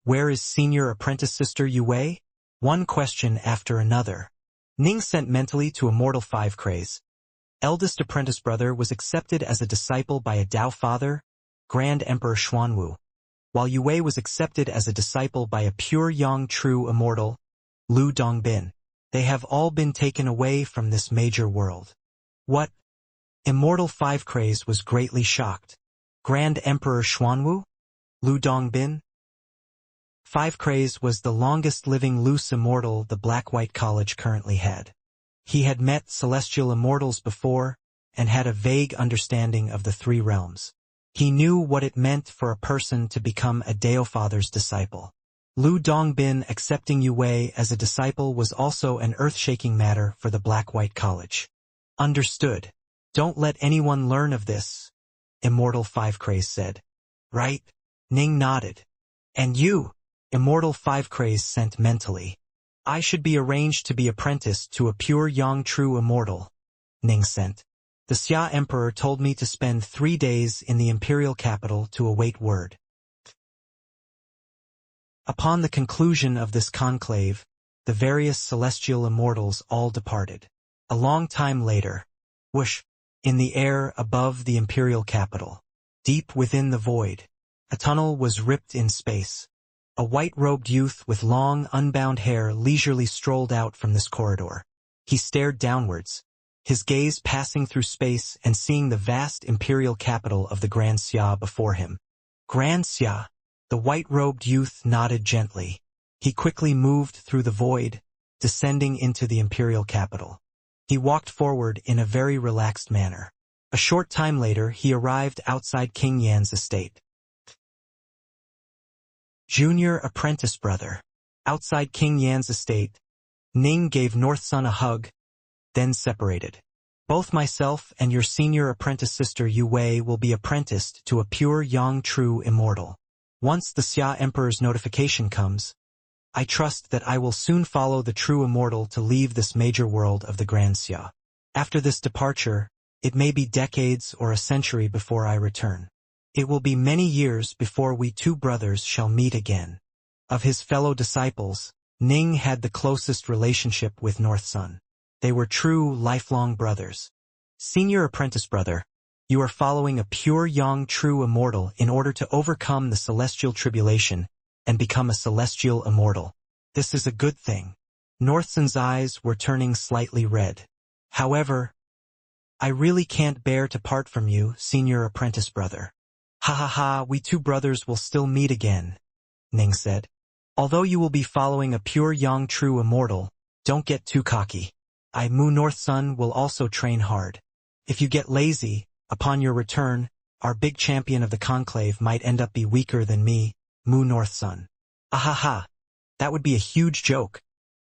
Where is senior apprentice sister Yu Wei? One question after another. Ning sent mentally to Immortal 5 Craze. Eldest apprentice brother was accepted as a disciple by a Tao Father, Grand Emperor Xuanwu, while Yu Wei was accepted as a disciple by a pure Yang True Immortal, Lu Dongbin. They have all been taken away from this major world. What? Immortal 5 Craze was greatly shocked. Grand Emperor Xuanwu? Lu Dongbin? 5 Craze was the longest living loose immortal the Black-White College currently had. He had met celestial immortals before, and had a vague understanding of the 3 realms. He knew what it meant for a person to become a Dao Father's disciple. Lu Dongbin accepting Yu Wei as a disciple was also an earth-shaking matter for the Black-White College. Understood. Don't let anyone learn of this, Immortal 5 Craze said. Right? Ning nodded. And you, Immortal 5 Craze sent mentally. I should be arranged to be apprenticed to a pure Yang True Immortal, Ning sent. The Xia Emperor told me to spend 3 days in the imperial capital to await word. Upon the conclusion of this conclave, the various celestial immortals all departed. A long time later, whoosh, in the air above the imperial capital, deep within the void, A tunnel was ripped in space. A white-robed youth with long, unbound hair leisurely strolled out from this corridor. He stared downwards, his gaze passing through space and seeing the vast imperial capital of the Grand Xia before him. Grand Xia. The white-robed youth nodded gently. He quickly moved through the void, descending into the imperial capital. He walked forward in a very relaxed manner. A short time later, he arrived outside King Yan's estate. Junior apprentice brother. Outside King Yan's estate, Ning gave North Sun a hug, then separated. Both myself and your senior apprentice sister Yu Wei will be apprenticed to a pure Yang true immortal. Once the Xia Emperor's notification comes, I trust that I will soon follow the true immortal to leave this major world of the Grand Xia. After this departure, it may be decades or a century before I return. It will be many years before we two brothers shall meet again. Of his fellow disciples, Ning had the closest relationship with North Sun. They were true, lifelong brothers. Senior apprentice brother, you are following a pure Yang true immortal in order to overcome the celestial tribulation and become a celestial immortal. This is a good thing. North Sun's eyes were turning slightly red. However, I really can't bear to part from you, senior apprentice brother. Ha ha ha, we two brothers will still meet again, Ning said. Although you will be following a pure Yang true immortal, don't get too cocky. I, Mu North Sun, will also train hard. If you get lazy, upon your return, our big champion of the conclave might end up be weaker than me, Mu North Sun. Ahaha, that would be a huge joke.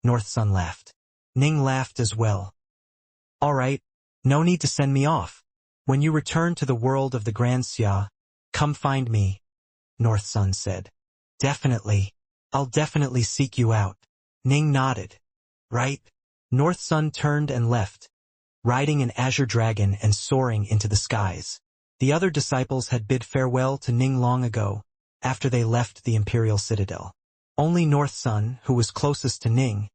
North Sun laughed. Ning laughed as well. All right, no need to send me off. When you return to the world of the Grand Xia, come find me, North Sun said. Definitely. I'll definitely seek you out. Ning nodded. Right? North Sun turned and left, riding an azure dragon and soaring into the skies. The other disciples had bid farewell to Ning long ago, after they left the imperial citadel. Only North Sun, who was closest to Ning,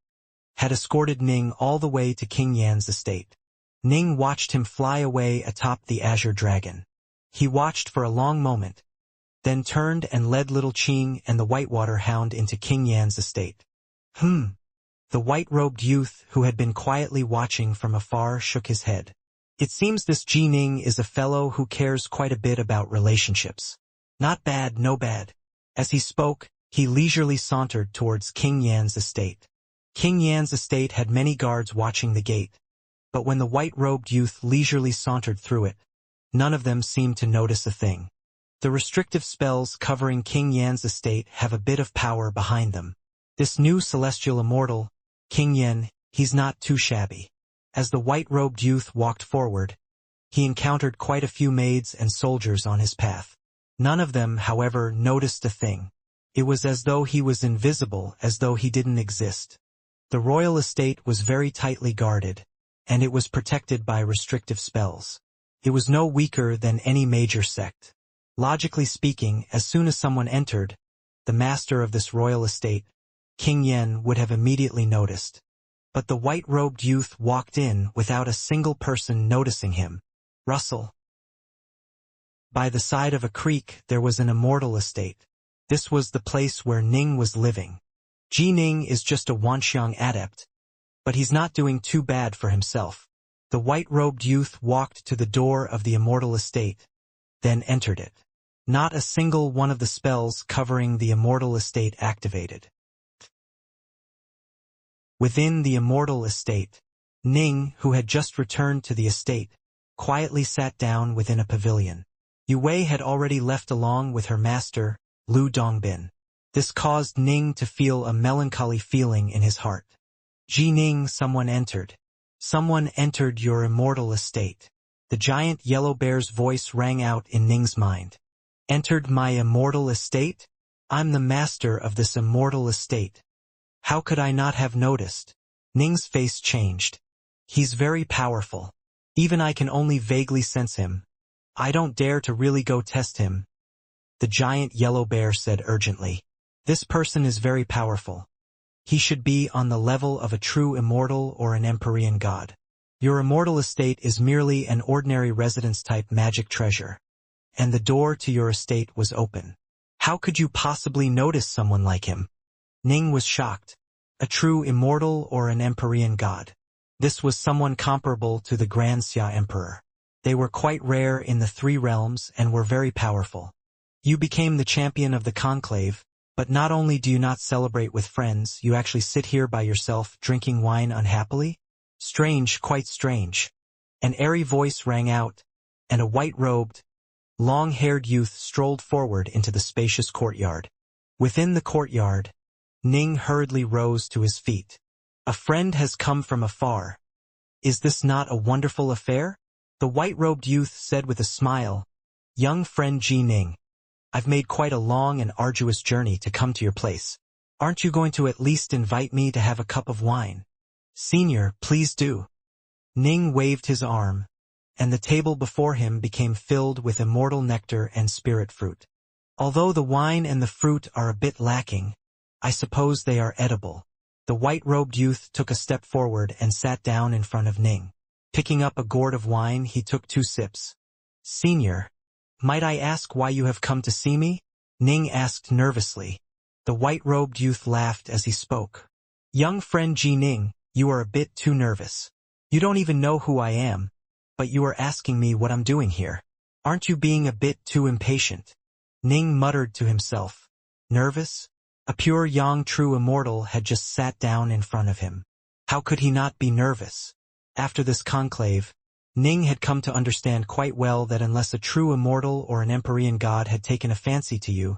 had escorted Ning all the way to King Yan's estate. Ning watched him fly away atop the azure dragon. He watched for a long moment, then turned and led little Qing and the Whitewater Hound into King Yan's estate. The white-robed youth who had been quietly watching from afar shook his head. It seems this Ji Ning is a fellow who cares quite a bit about relationships. Not bad, no bad. As he spoke, he leisurely sauntered towards King Yan's estate. King Yan's estate had many guards watching the gate, but when the white-robed youth leisurely sauntered through it, none of them seemed to notice a thing. The restrictive spells covering King Yan's estate have a bit of power behind them. This new celestial immortal, King Yan, he's not too shabby. As the white-robed youth walked forward, he encountered quite a few maids and soldiers on his path. None of them, however, noticed a thing. It was as though he was invisible, as though he didn't exist. The royal estate was very tightly guarded, and it was protected by restrictive spells. It was no weaker than any major sect. Logically speaking, as soon as someone entered, the master of this royal estate, King Yan, would have immediately noticed. But the white-robed youth walked in without a single person noticing him. Russell. By the side of a creek there was an immortal estate. This was the place where Ning was living. Ji Ning is just a Wanxiang adept, but he's not doing too bad for himself. The white-robed youth walked to the door of the immortal estate, then entered it. Not a single one of the spells covering the immortal estate activated. Within the immortal estate, Ning, who had just returned to the estate, quietly sat down within a pavilion. Yu Wei had already left along with her master, Lu Dongbin. This caused Ning to feel a melancholy feeling in his heart. Ji Ning, someone entered. Someone entered your immortal estate. The giant yellow bear's voice rang out in Ning's mind. Entered my immortal estate? I'm the master of this immortal estate. How could I not have noticed? Ning's face changed. He's very powerful. Even I can only vaguely sense him. I don't dare to really go test him. The giant yellow bear said urgently. This person is very powerful. He should be on the level of a true immortal or an Empyrean god. Your immortal estate is merely an ordinary residence-type magic treasure. And the door to your estate was open. How could you possibly notice someone like him? Ning was shocked. A true immortal or an Empyrean god? This was someone comparable to the Grand Xia Emperor. They were quite rare in the three realms and were very powerful. You became the champion of the conclave, but not only do you not celebrate with friends, you actually sit here by yourself drinking wine unhappily? Strange, quite strange. An airy voice rang out, and a white-robed, long-haired youth strolled forward into the spacious courtyard. Within the courtyard, Ning hurriedly rose to his feet. A friend has come from afar. Is this not a wonderful affair? The white-robed youth said with a smile. Young friend Ji Ning, I've made quite a long and arduous journey to come to your place. Aren't you going to at least invite me to have a cup of wine? Senior, please do. Ning waved his arm, and the table before him became filled with immortal nectar and spirit fruit. Although the wine and the fruit are a bit lacking, I suppose they are edible. The white-robed youth took a step forward and sat down in front of Ning. Picking up a gourd of wine, he took 2 sips. Senior, might I ask why you have come to see me? Ning asked nervously. The white-robed youth laughed as he spoke. Young friend Ji Ning, you are a bit too nervous. You don't even know who I am, but you are asking me what I'm doing here. Aren't you being a bit too impatient? Ning muttered to himself. Nervous? A pure young true immortal had just sat down in front of him. How could he not be nervous? After this conclave, Ning had come to understand quite well that unless a true immortal or an Empyrean god had taken a fancy to you,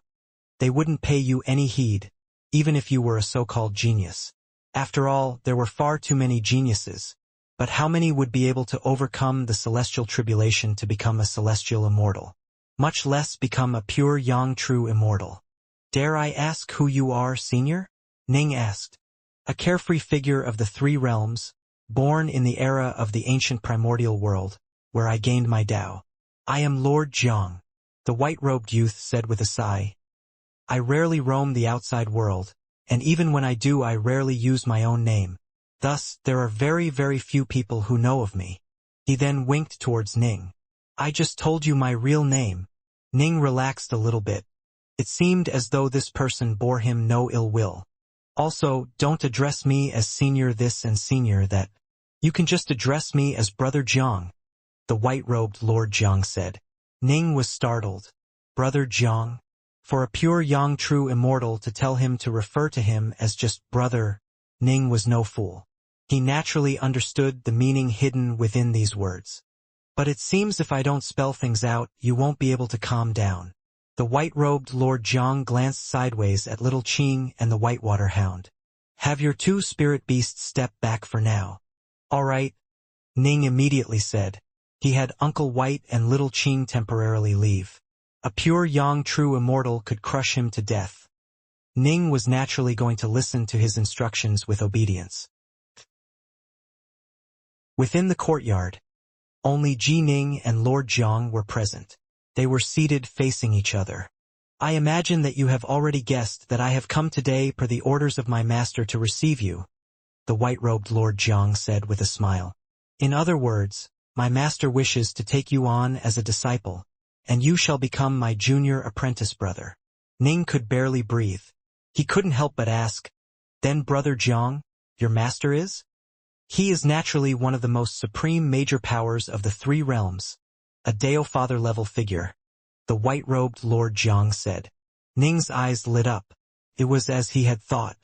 they wouldn't pay you any heed, even if you were a so-called genius. After all, there were far too many geniuses, but how many would be able to overcome the celestial tribulation to become a celestial immortal? Much less become a pure young true immortal. Dare I ask who you are, senior? Ning asked. A carefree figure of the three realms, born in the era of the ancient primordial world, where I gained my Tao. I am Lord Jiang, the white-robed youth said with a sigh. I rarely roam the outside world, and even when I do I rarely use my own name. Thus, there are very, very few people who know of me. He then winked towards Ning. I just told you my real name. Ning relaxed a little bit. It seemed as though this person bore him no ill will. Also, don't address me as senior this and senior that. You can just address me as Brother Jiang, the white-robed Lord Jiang said. Ning was startled. Brother Jiang? For a pure young true immortal to tell him to refer to him as just brother, Ning was no fool. He naturally understood the meaning hidden within these words. But it seems if I don't spell things out, you won't be able to calm down. The white-robed Lord Jiang glanced sideways at Little Qing and the Whitewater Hound. Have your 2 spirit beasts step back for now. All right, Ning immediately said. He had Uncle White and Little Qing temporarily leave. A pure young true immortal could crush him to death. Ning was naturally going to listen to his instructions with obedience. Within the courtyard, only Ji Ning and Lord Jiang were present. They were seated facing each other. I imagine that you have already guessed that I have come today per the orders of my master to receive you, the white-robed Lord Jiang said with a smile. In other words, my master wishes to take you on as a disciple, and you shall become my junior apprentice brother. Ning could barely breathe. He couldn't help but ask, then Brother Jiang, your master is? He is naturally one of the most supreme major powers of the three realms, a Deo-Father-level figure, the white-robed Lord Jiang said. Ning's eyes lit up. It was as he had thought.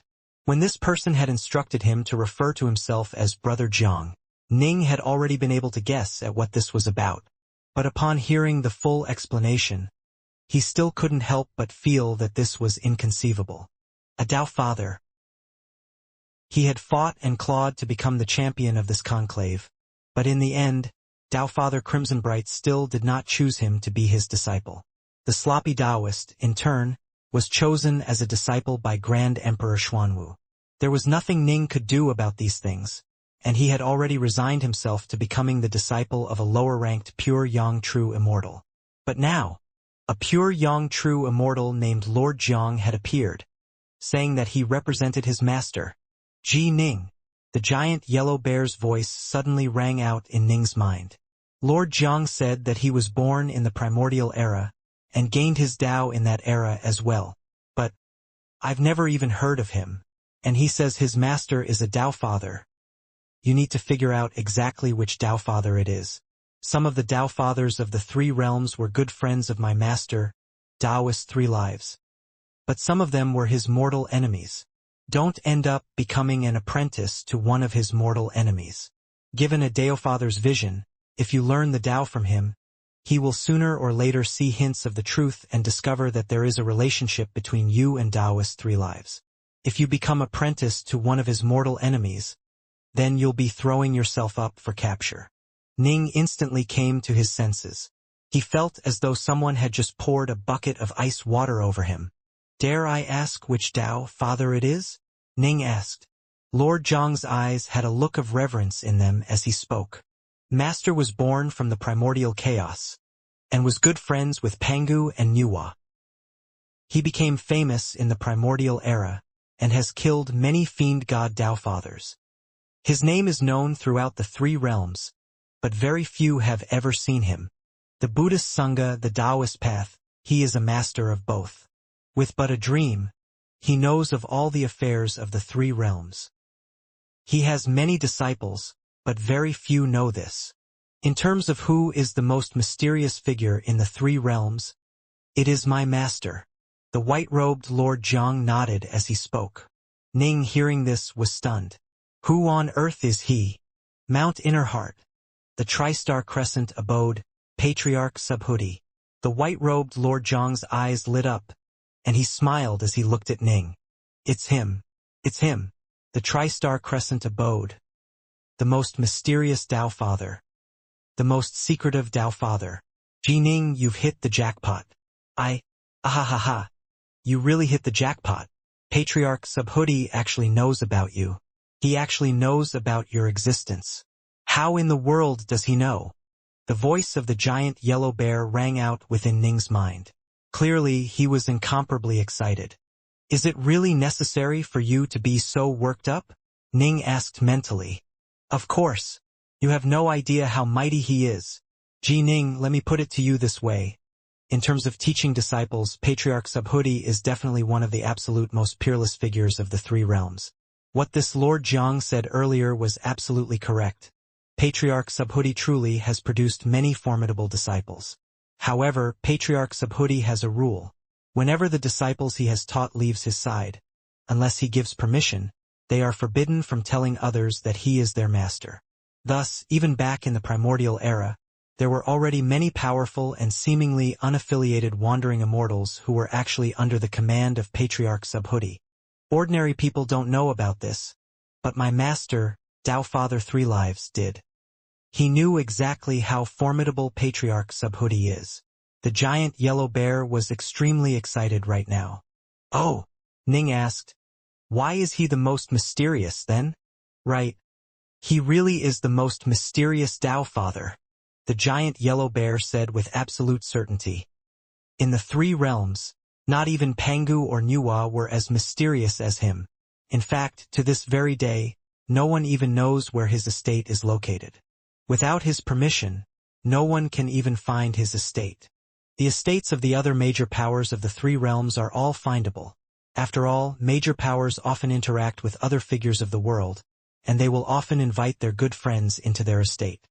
When this person had instructed him to refer to himself as Brother Jiang, Ning had already been able to guess at what this was about. But upon hearing the full explanation, he still couldn't help but feel that this was inconceivable. A Tao Father. He had fought and clawed to become the champion of this conclave, but in the end, Tao Father Crimsonbright still did not choose him to be his disciple. The sloppy Taoist, in turn, was chosen as a disciple by Grand Emperor Xuanwu. There was nothing Ning could do about these things, and he had already resigned himself to becoming the disciple of a lower-ranked pure young true immortal. But now, a pure young true immortal named Lord Jiang had appeared, saying that he represented his master, Ji Ning. The giant yellow bear's voice suddenly rang out in Ning's mind. Lord Jiang said that he was born in the primordial era, and gained his Tao in that era as well. But I've never even heard of him, and he says his master is a Tao father. You need to figure out exactly which Tao father it is. Some of the Tao fathers of the three realms were good friends of my master, Taoist 3 lives. But some of them were his mortal enemies. Don't end up becoming an apprentice to one of his mortal enemies. Given a Tao father's vision, if you learn the Tao from him, he will sooner or later see hints of the truth and discover that there is a relationship between you and Taoist 3 lives. If you become apprentice to one of his mortal enemies, then you'll be throwing yourself up for capture. Ning instantly came to his senses. He felt as though someone had just poured a bucket of ice water over him. Dare I ask which Tao father it is? Ning asked. Lord Zhang's eyes had a look of reverence in them as he spoke. Master was born from the primordial chaos, and was good friends with Pangu and Nuwa. He became famous in the primordial era, and has killed many Fiendgod Tao fathers. His name is known throughout the three realms, but very few have ever seen him. The Buddhist Sangha, the Taoist path, he is a master of both. With but a dream, he knows of all the affairs of the three realms. He has many disciples, but very few know this. In terms of who is the most mysterious figure in the three realms, it is my master. The white-robed Lord Zhang nodded as he spoke. Ning, hearing this, was stunned. Who on earth is he? Mount Innerheart, the Tri-Star Crescent abode, Patriarch Subhuti. The white-robed Lord Zhang's eyes lit up, and he smiled as he looked at Ning. It's him. It's him. The Tri-Star Crescent abode. The most mysterious Tao Father. The most secretive Tao Father. Ji Ning, you've hit the jackpot. Ahahaha. You really hit the jackpot. Patriarch Subhuti actually knows about you. He actually knows about your existence. How in the world does he know? The voice of the giant yellow bear rang out within Ning's mind. Clearly, he was incomparably excited. Is it really necessary for you to be so worked up? Ning asked mentally. Of course. You have no idea how mighty he is. Ji Ning, let me put it to you this way. In terms of teaching disciples, Patriarch Subhuti is definitely one of the absolute most peerless figures of the three realms. What this Lord Zhang said earlier was absolutely correct. Patriarch Subhuti truly has produced many formidable disciples. However, Patriarch Subhuti has a rule. Whenever the disciples he has taught leaves his side, unless he gives permission, they are forbidden from telling others that he is their master. Thus, even back in the primordial era, there were already many powerful and seemingly unaffiliated wandering immortals who were actually under the command of Patriarch Subhuti. Ordinary people don't know about this, but my master, Tao Father 3 Lives, did. He knew exactly how formidable Patriarch Subhuti is. The giant yellow bear was extremely excited right now. Oh, Ning asked. Why is he the most mysterious then? Right. He really is the most mysterious Tao Father, the giant yellow bear said with absolute certainty. In the three realms, not even Pangu or Nuwa were as mysterious as him. In fact, to this very day, no one even knows where his estate is located. Without his permission, no one can even find his estate. The estates of the other major powers of the three realms are all findable. After all, major powers often interact with other figures of the world, and they will often invite their good friends into their estate.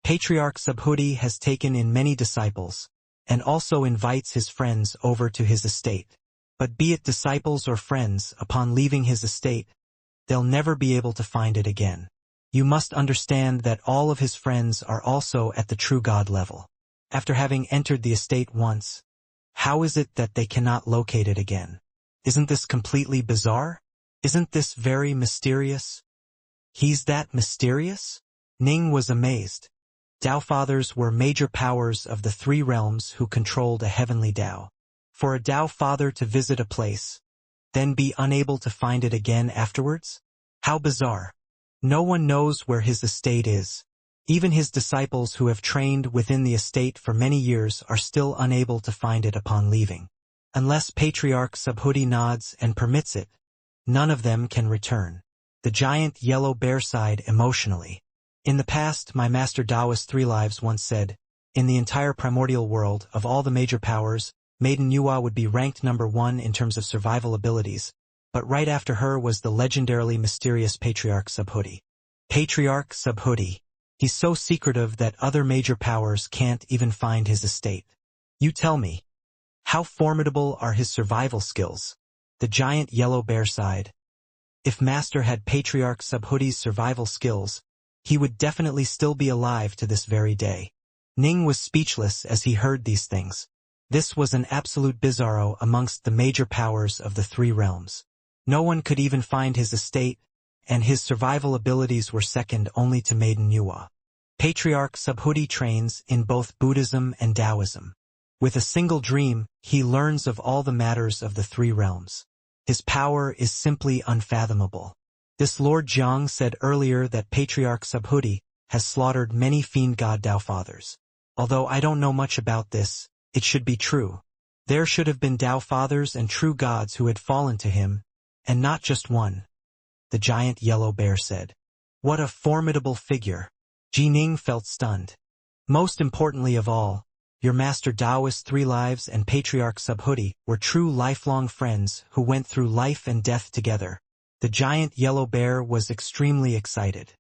Patriarch Subhuti has taken in many disciples, and also invites his friends over to his estate. But be it disciples or friends, upon leaving his estate, they'll never be able to find it again. You must understand that all of his friends are also at the true God level. After having entered the estate once, how is it that they cannot locate it again? Isn't this completely bizarre? Isn't this very mysterious? He's that mysterious? Ning was amazed. Tao Fathers were major powers of the three realms who controlled a heavenly Tao. For a Tao Father to visit a place, then be unable to find it again afterwards? How bizarre. No one knows where his estate is. Even his disciples who have trained within the estate for many years are still unable to find it upon leaving. Unless Patriarch Subhuti nods and permits it, none of them can return. The giant yellow bear sighed emotionally. In the past, my master Taoist 3 Lives once said, in the entire primordial world, of all the major powers, Maiden Yua would be ranked number 1 in terms of survival abilities, but right after her was the legendarily mysterious Patriarch Subhuti. Patriarch Subhuti. He's so secretive that other major powers can't even find his estate. You tell me, how formidable are his survival skills? The giant yellow bear sighed. If Master had Patriarch Subhuti's survival skills, he would definitely still be alive to this very day. Ning was speechless as he heard these things. This was an absolute bizarro amongst the major powers of the 3 realms. No one could even find his estate, and his survival abilities were second only to Maiden Yua. Patriarch Subhuti trains in both Buddhism and Taoism. With a single dream, he learns of all the matters of the 3 realms. His power is simply unfathomable. This Lord Jiang said earlier that Patriarch Subhuti has slaughtered many Fiendgod Tao Fathers. Although I don't know much about this, it should be true. There should have been Tao Fathers and true gods who had fallen to him, and not just one. The giant yellow bear said. What a formidable figure. Ji Ning felt stunned. Most importantly of all, your Master Taoist 3 Lives and Patriarch Subhuti were true lifelong friends who went through life and death together. The giant yellow bear was extremely excited.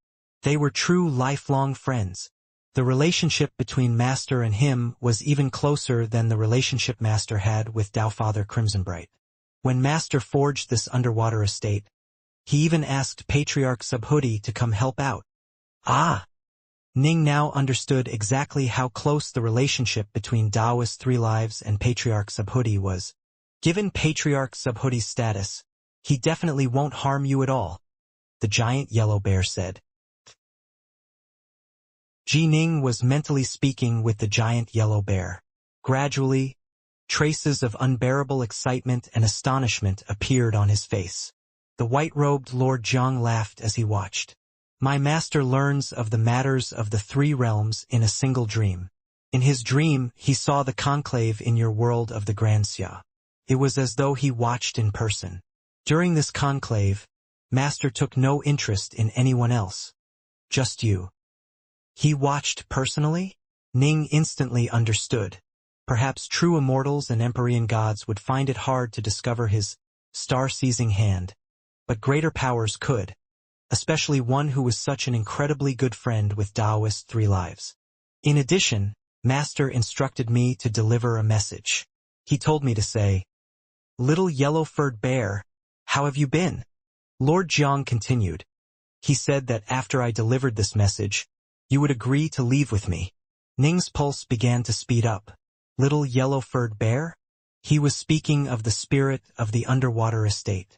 They were true lifelong friends. The relationship between Master and him was even closer than the relationship Master had with Tao Father Crimsonbright. When Master forged this underwater estate, he even asked Patriarch Subhuti to come help out. Ah! Ning now understood exactly how close the relationship between Taoist 3 Lives and Patriarch Subhuti was. Given Patriarch Subhuti's status, he definitely won't harm you at all, the giant yellow bear said. Ji Ning was mentally speaking with the giant yellow bear. Gradually, traces of unbearable excitement and astonishment appeared on his face. The white-robed Lord Jiang laughed as he watched. My master learns of the matters of the 3 realms in a single dream. In his dream, he saw the conclave in your world of the Grand Xia. It was as though he watched in person. During this conclave, Master took no interest in anyone else. Just you. He watched personally? Ning instantly understood. Perhaps true immortals and Empyrean gods would find it hard to discover his star-seizing hand, but greater powers could, especially one who was such an incredibly good friend with Taoist 3 Lives. In addition, Master instructed me to deliver a message. He told me to say, Little yellow-furred bear, how have you been? Lord Jiang continued. He said that after I delivered this message, you would agree to leave with me. Ning's pulse began to speed up. Little yellow-furred bear? He was speaking of the spirit of the underwater estate.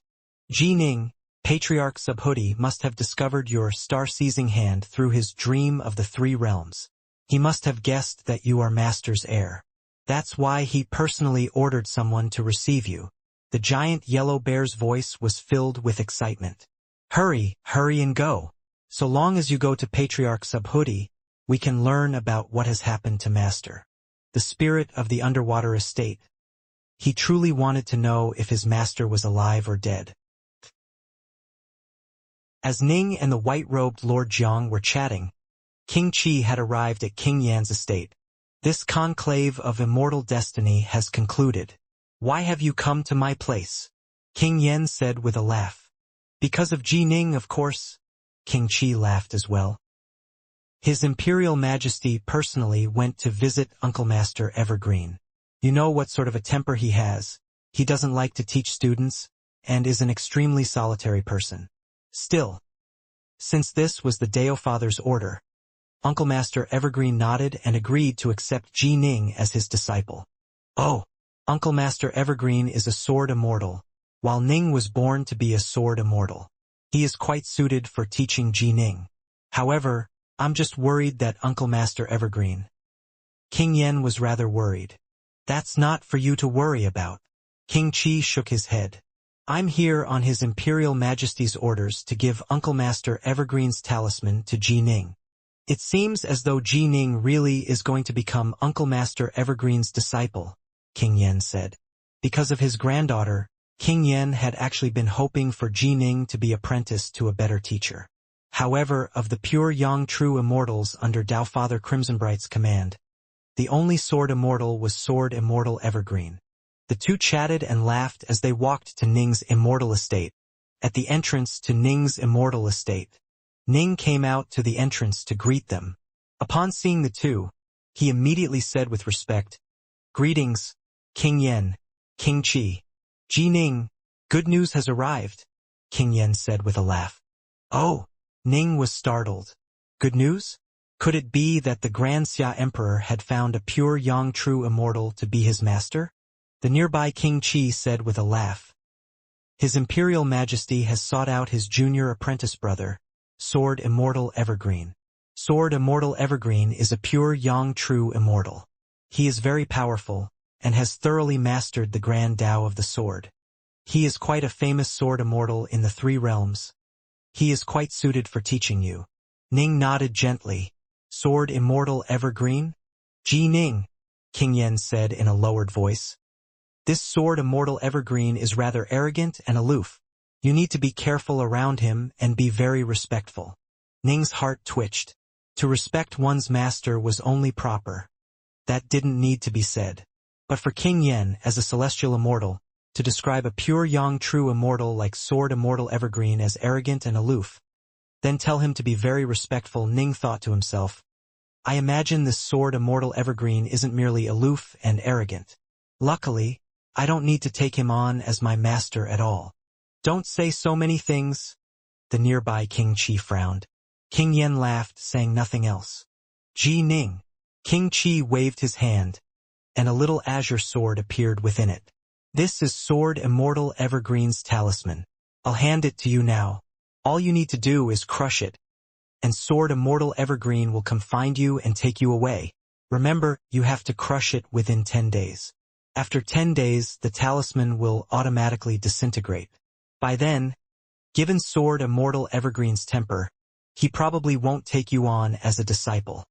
Ji Ning, Patriarch Subhuti must have discovered your star-seizing hand through his dream of the 3 realms. He must have guessed that you are Master's heir. That's why he personally ordered someone to receive you. The giant yellow bear's voice was filled with excitement. Hurry and go. So long as you go to Patriarch Subhuti, we can learn about what has happened to Master. The spirit of the underwater estate. He truly wanted to know if his master was alive or dead. As Ning and the white-robed Lord Jiang were chatting, King Qi had arrived at King Yan's estate. This conclave of immortal destiny has concluded. Why have you come to my place? King Yan said with a laugh. Because of Ji Ning, of course. King Qi laughed as well. His Imperial Majesty personally went to visit Uncle Master Evergreen. You know what sort of a temper he has. He doesn't like to teach students, and is an extremely solitary person. Still, since this was the Dao Father's order, Uncle Master Evergreen nodded and agreed to accept Ji Ning as his disciple. Oh, Uncle Master Evergreen is a sword immortal, while Ning was born to be a sword immortal. He is quite suited for teaching Ji Ning. However, I'm just worried that Uncle Master Evergreen. King Yan was rather worried. That's not for you to worry about. King Qi shook his head. I'm here on His Imperial Majesty's orders to give Uncle Master Evergreen's talisman to Ji Ning. It seems as though Ji Ning really is going to become Uncle Master Evergreen's disciple, King Yan said. Because of his granddaughter, King Yan had actually been hoping for Ji Ning to be apprenticed to a better teacher. However, of the pure young true immortals under Tao Father Crimsonbright's command, the only sword immortal was Sword Immortal Evergreen. The two chatted and laughed as they walked to Ning's immortal estate. At the entrance to Ning's immortal estate, Ning came out to the entrance to greet them. Upon seeing the two, he immediately said with respect, "Greetings, King Yen, King Qi." "Ji Ning, good news has arrived," King Yen said with a laugh. "Oh," Ning was startled. "Good news? Could it be that the Grand Xia Emperor had found a pure young true immortal to be his master?" The nearby King Qi said with a laugh. "His Imperial Majesty has sought out his junior apprentice brother, Sword Immortal Evergreen. Sword Immortal Evergreen is a pure young true immortal. He is very powerful, and has thoroughly mastered the grand Tao of the sword. He is quite a famous sword immortal in the three realms. He is quite suited for teaching you." Ning nodded gently. "Sword Immortal Evergreen?" "Ji Ning," King Yen said in a lowered voice. "This Sword Immortal Evergreen is rather arrogant and aloof. You need to be careful around him and be very respectful." Ning's heart twitched. To respect one's master was only proper. That didn't need to be said. But for King Yen, as a celestial immortal, to describe a pure young true immortal like Sword Immortal Evergreen as arrogant and aloof, then tell him to be very respectful, Ning thought to himself. I imagine this Sword Immortal Evergreen isn't merely aloof and arrogant. Luckily, I don't need to take him on as my master at all. "Don't say so many things." The nearby King Qi frowned. King Yen laughed, saying nothing else. "Ji Ning." King Qi waved his hand, and a little azure sword appeared within it. "This is Sword Immortal Evergreen's talisman. I'll hand it to you now. All you need to do is crush it, and Sword Immortal Evergreen will come find you and take you away. Remember, you have to crush it within 10 days. After 10 days, the talisman will automatically disintegrate. By then, given Sword Immortal Evergreen's temper, he probably won't take you on as a disciple."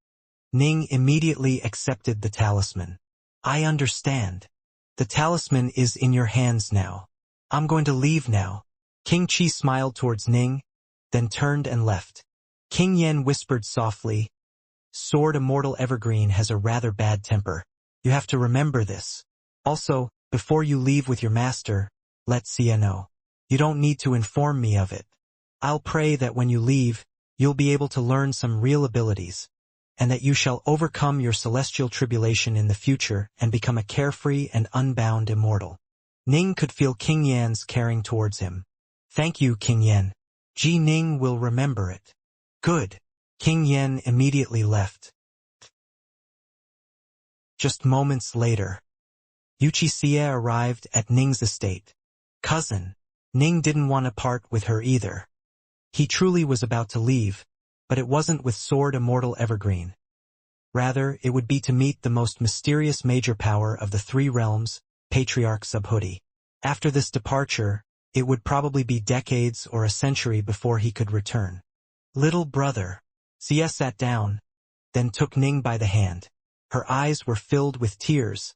Ning immediately accepted the talisman. "I understand. The talisman is in your hands now. I'm going to leave now." King Qi smiled towards Ning, then turned and left. King Yen whispered softly, "Sword Immortal Evergreen has a rather bad temper. You have to remember this. Also, before you leave with your master, let Xia know. You don't need to inform me of it. I'll pray that when you leave, you'll be able to learn some real abilities, and that you shall overcome your celestial tribulation in the future and become a carefree and unbound immortal." Ning could feel King Yan's caring towards him. "Thank you, King Yan. Ji Ning will remember it." "Good." King Yan immediately left. Just moments later, Wuxia arrived at Ning's estate. "Cousin." Ning didn't want to part with her either. He truly was about to leave, but it wasn't with Sword Immortal Evergreen. Rather, it would be to meet the most mysterious major power of the three realms, Patriarch Subhuti. After this departure, it would probably be decades or a century before he could return. "Little brother." Xia sat down, then took Ning by the hand. Her eyes were filled with tears,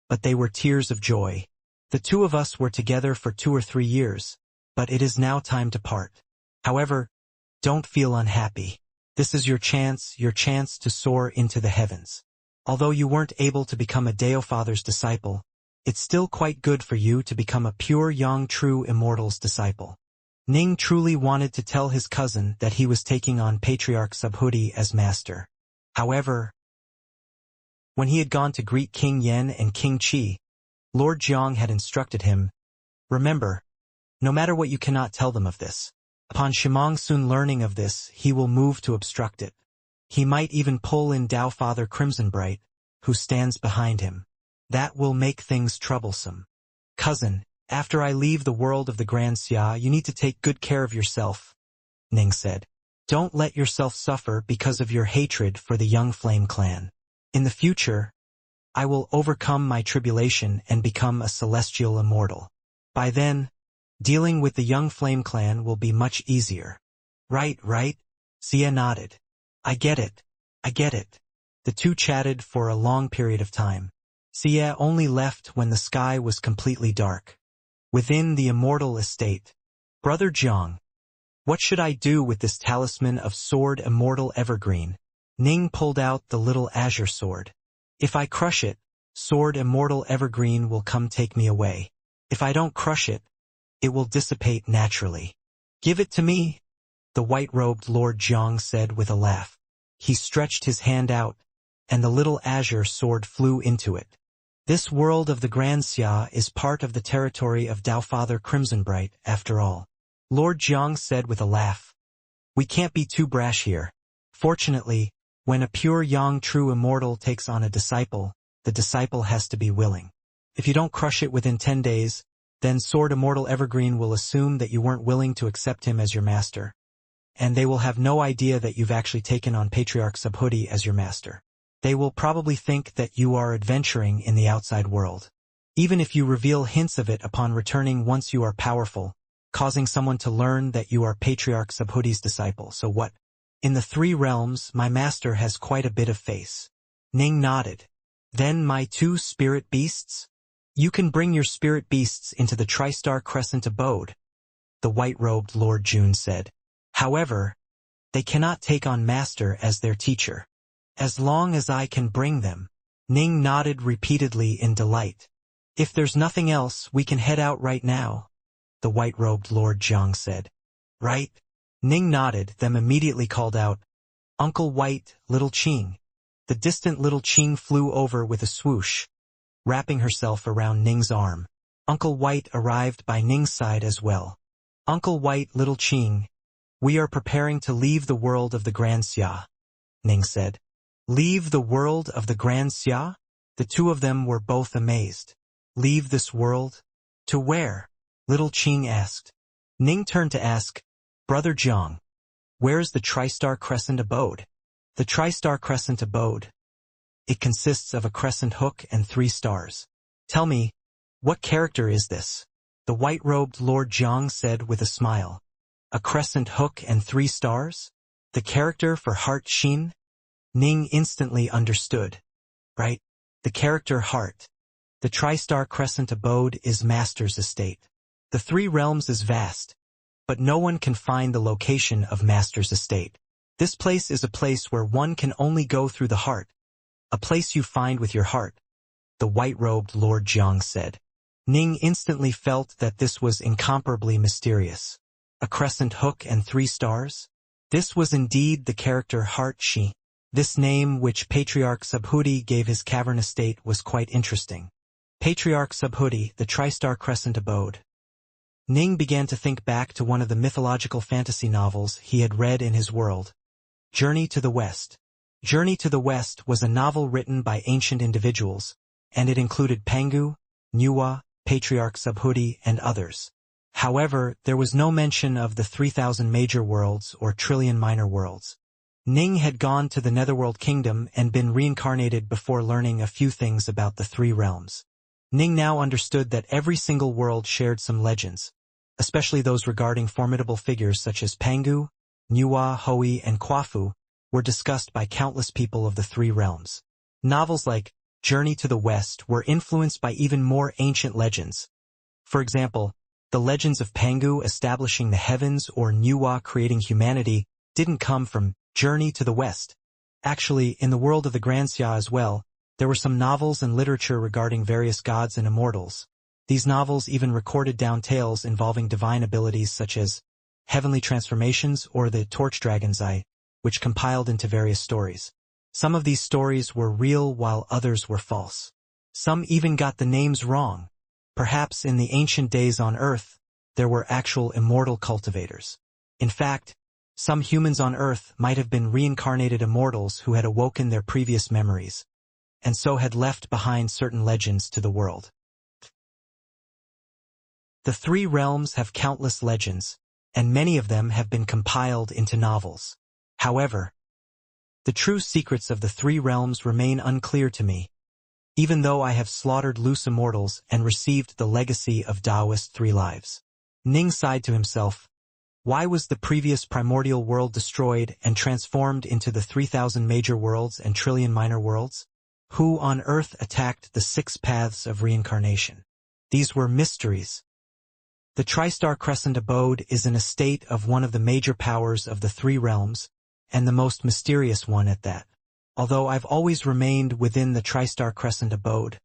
but they were tears of joy. "The two of us were together for 2 or 3 years, but it is now time to part. However, don't feel unhappy. This is your chance to soar into the heavens. Although you weren't able to become a Deofather's disciple, it's still quite good for you to become a pure young true immortal's disciple." Ning truly wanted to tell his cousin that he was taking on Patriarch Subhuti as master. However, when he had gone to greet King Yen and King Qi, Lord Jiang had instructed him, "Remember, no matter what you cannot tell them of this. Upon Shimong soon learning of this, he will move to obstruct it. He might even pull in Dao Father Crimsonbright, who stands behind him. That will make things troublesome. Cousin, after I leave the world of the Grand Xia, you need to take good care of yourself," Ning said. "Don't let yourself suffer because of your hatred for the Young Flame clan. In the future, I will overcome my tribulation and become a celestial immortal. By then, dealing with the Young Flame clan will be much easier." Right. Xia nodded. I get it. The two chatted for a long period of time. Xia only left when the sky was completely dark. Within the immortal estate, "Brother Jiang, what should I do with this talisman of Sword Immortal Evergreen?" Ning pulled out the little azure sword. "If I crush it, Sword Immortal Evergreen will come take me away. If I don't crush it, it will dissipate naturally. Give it to me, the white-robed Lord Xiang said with a laugh. He stretched his hand out, and the little azure sword flew into it. This world of the Grand Xia is part of the territory of Daofather Crimsonbright, after all. Lord Xiang said with a laugh. We can't be too brash here. Fortunately, when a pure Yang true immortal takes on a disciple, the disciple has to be willing. If you don't crush it within 10 days, then Sword Immortal Evergreen will assume that you weren't willing to accept him as your master. And they will have no idea that you've actually taken on Patriarch Subhuti as your master. They will probably think that you are adventuring in the outside world. Even if you reveal hints of it upon returning once you are powerful, causing someone to learn that you are Patriarch Subhuti's disciple, so what? In the 3 realms, my master has quite a bit of face. Ning nodded. Then my 2 spirit beasts? You can bring your spirit beasts into the Tri-Star Crescent abode, the white-robed Lord June said. However, they cannot take on Master as their teacher. As long as I can bring them. Ning nodded repeatedly in delight. If there's nothing else, we can head out right now, the white-robed Lord Xiang said. Right? Ning nodded, then immediately called out, Uncle White, Little Qing. The distant Little Qing flew over with a swoosh, wrapping herself around Ning's arm. Uncle White arrived by Ning's side as well. Uncle White, Little Qing, we are preparing to leave the world of the Grand Xia, Ning said. Leave the world of the Grand Xia? The 2 of them were both amazed. Leave this world? To where? Little Qing asked. Ning turned to ask, Brother Jiang, where's the Tri-Star Crescent abode? The Tri-Star Crescent abode. It consists of a crescent hook and 3 stars. Tell me, what character is this? The white-robed Lord Jiang said with a smile. A crescent hook and 3 stars? The character for Heart Xin? Ning instantly understood. Right? The character Heart. The Tri-Star Crescent abode is Master's estate. The 3 realms is vast, but no one can find the location of Master's estate. This place is a place where one can only go through the heart. A place you find with your heart, the white-robed Lord Jiang said. Ning instantly felt that this was incomparably mysterious. A crescent hook and 3 stars? This was indeed the character Heart Shi. This name which Patriarch Subhuti gave his cavern estate was quite interesting. Patriarch Subhuti, the Tri-Star Crescent abode. Ning began to think back to one of the mythological fantasy novels he had read in his world. Journey to the West. Journey to the West was a novel written by ancient individuals, and it included Pangu, Nuwa, Patriarch Subhuti, and others. However, there was no mention of the 3,000 major worlds or trillion minor worlds. Ning had gone to the Netherworld Kingdom and been reincarnated before learning a few things about the 3 realms. Ning now understood that every single world shared some legends, especially those regarding formidable figures such as Pangu, Nuwa, Hoi, and Kwafu, were discussed by countless people of the 3 realms. Novels like Journey to the West were influenced by even more ancient legends. For example, the legends of Pangu establishing the heavens or Nuwa creating humanity didn't come from Journey to the West. Actually, in the world of the Grand Xia as well, there were some novels and literature regarding various gods and immortals. These novels even recorded down tales involving divine abilities such as heavenly transformations or the torch dragon's eye, which compiled into various stories. Some of these stories were real while others were false. Some even got the names wrong. Perhaps in the ancient days on Earth, there were actual immortal cultivators. In fact, some humans on Earth might have been reincarnated immortals who had awoken their previous memories, and so had left behind certain legends to the world. The 3 realms have countless legends, and many of them have been compiled into novels. However, the true secrets of the 3 realms remain unclear to me, even though I have slaughtered loose immortals and received the legacy of Taoist 3 lives. Ning sighed to himself. Why was the previous primordial world destroyed and transformed into the 3,000 major worlds and trillion minor worlds? Who on earth attacked the 6 paths of reincarnation? These were mysteries. The Tri-Star Crescent abode is an estate of one of the major powers of the 3 realms, and the most mysterious one at that. Although I've always remained within the Tri-Star Crescent abode,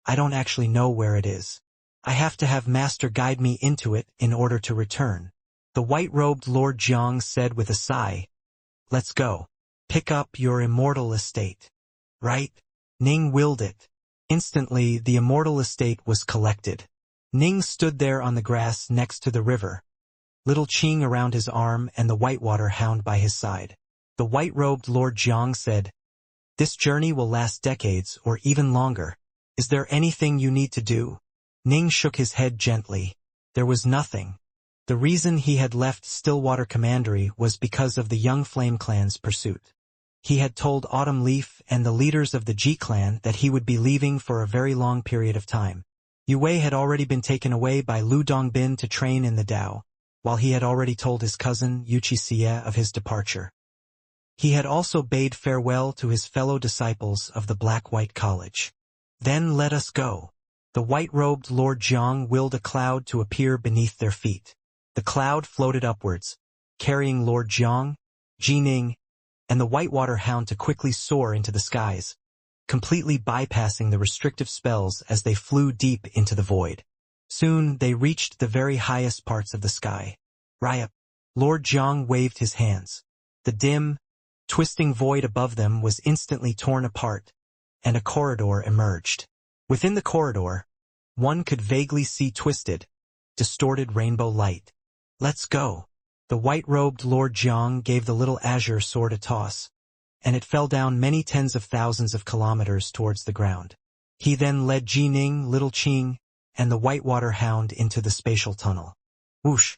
I don't actually know where it is. I have to have Master guide me into it in order to return. The white-robed Lord Jiang said with a sigh. Let's go. Pick up your immortal estate. Right? Ning willed it. Instantly, the immortal estate was collected. Ning stood there on the grass next to the river, little Qing around his arm and the whitewater hound by his side. The white-robed Lord Jiang said, This journey will last decades or even longer. Is there anything you need to do? Ning shook his head gently. There was nothing. The reason he had left Stillwater Commandery was because of the young Flame Clan's pursuit. He had told Autumn Leaf and the leaders of the Ji clan that he would be leaving for a very long period of time. Yue Wei had already been taken away by Lu Dongbin to train in the Dao, while he had already told his cousin Xianxia of his departure. He had also bade farewell to his fellow disciples of the Black-White College. Then let us go. The white-robed Lord Jiang willed a cloud to appear beneath their feet. The cloud floated upwards, carrying Lord Jiang, Jining, and the Whitewater Hound to quickly soar into the skies, completely bypassing the restrictive spells as they flew deep into the void. Soon they reached the very highest parts of the sky. Riot! Lord Jiang waved his hands. The dim, twisting void above them was instantly torn apart, and a corridor emerged. Within the corridor, one could vaguely see twisted, distorted rainbow light. Let's go. The white-robed Lord Jiang gave the little azure sword a toss, and it fell down many tens of thousands of kilometers towards the ground. He then led Jining, Little Qing, and the Whitewater Hound into the spatial tunnel. Whoosh!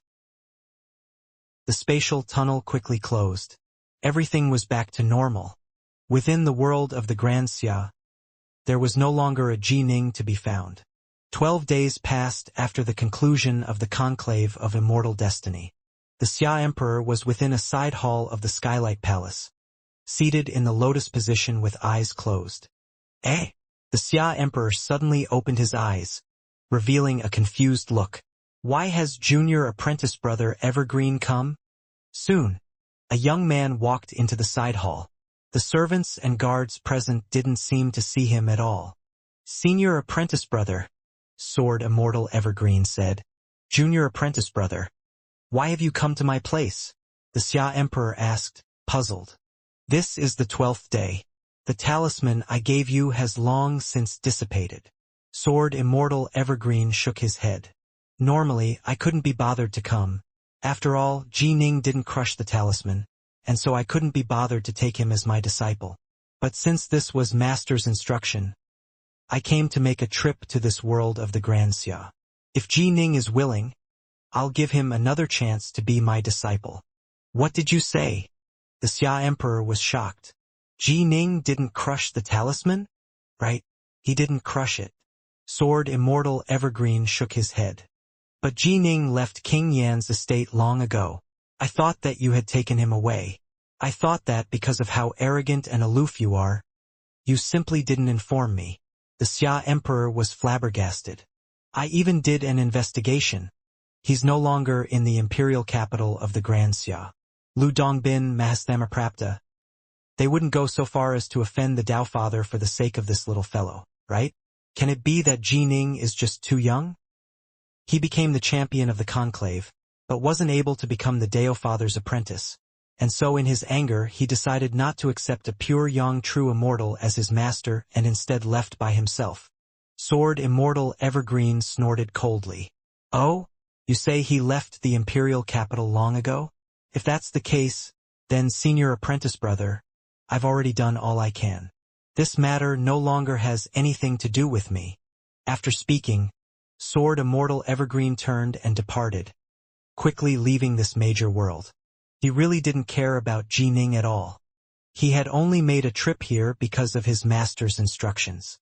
The spatial tunnel quickly closed. Everything was back to normal. Within the world of the Grand Xia, there was no longer a Jining to be found. 12 days passed after the conclusion of the conclave of immortal destiny. The Xia Emperor was within a side hall of the Skylight Palace, seated in the lotus position with eyes closed. Eh? The Xia Emperor suddenly opened his eyes, revealing a confused look. Why has junior apprentice brother Evergreen come? Soon, a young man walked into the side hall. The servants and guards present didn't seem to see him at all. Senior apprentice brother, Sword Immortal Evergreen said. Junior apprentice brother, why have you come to my place? The Xia Emperor asked, puzzled. This is the 12th day. The talisman I gave you has long since dissipated. Sword Immortal Evergreen shook his head. Normally, I couldn't be bothered to come. After all, Jining didn't crush the talisman, and so I couldn't be bothered to take him as my disciple. But since this was Master's instruction, I came to make a trip to this world of the Grand Xia. If Jining is willing, I'll give him another chance to be my disciple. What did you say? The Xia Emperor was shocked. Jining didn't crush the talisman? Right, he didn't crush it. Sword Immortal Evergreen shook his head. But Jining left King Yan's estate long ago. I thought that you had taken him away. I thought that because of how arrogant and aloof you are, you simply didn't inform me. The Xia Emperor was flabbergasted. I even did an investigation. He's no longer in the imperial capital of the Grand Xia. Lu Dongbin Mahasthamaprapta. They wouldn't go so far as to offend the Dao Father for the sake of this little fellow, right? Can it be that Jining is just too young? He became the champion of the conclave, but wasn't able to become the Dao Father's apprentice, and so in his anger he decided not to accept a pure young true immortal as his master and instead left by himself. Sword Immortal Evergreen snorted coldly. Oh? You say he left the imperial capital long ago? If that's the case, then senior apprentice brother, I've already done all I can. This matter no longer has anything to do with me. After speaking, Sword Immortal Evergreen turned and departed, quickly leaving this major world. He really didn't care about Jining at all. He had only made a trip here because of his master's instructions.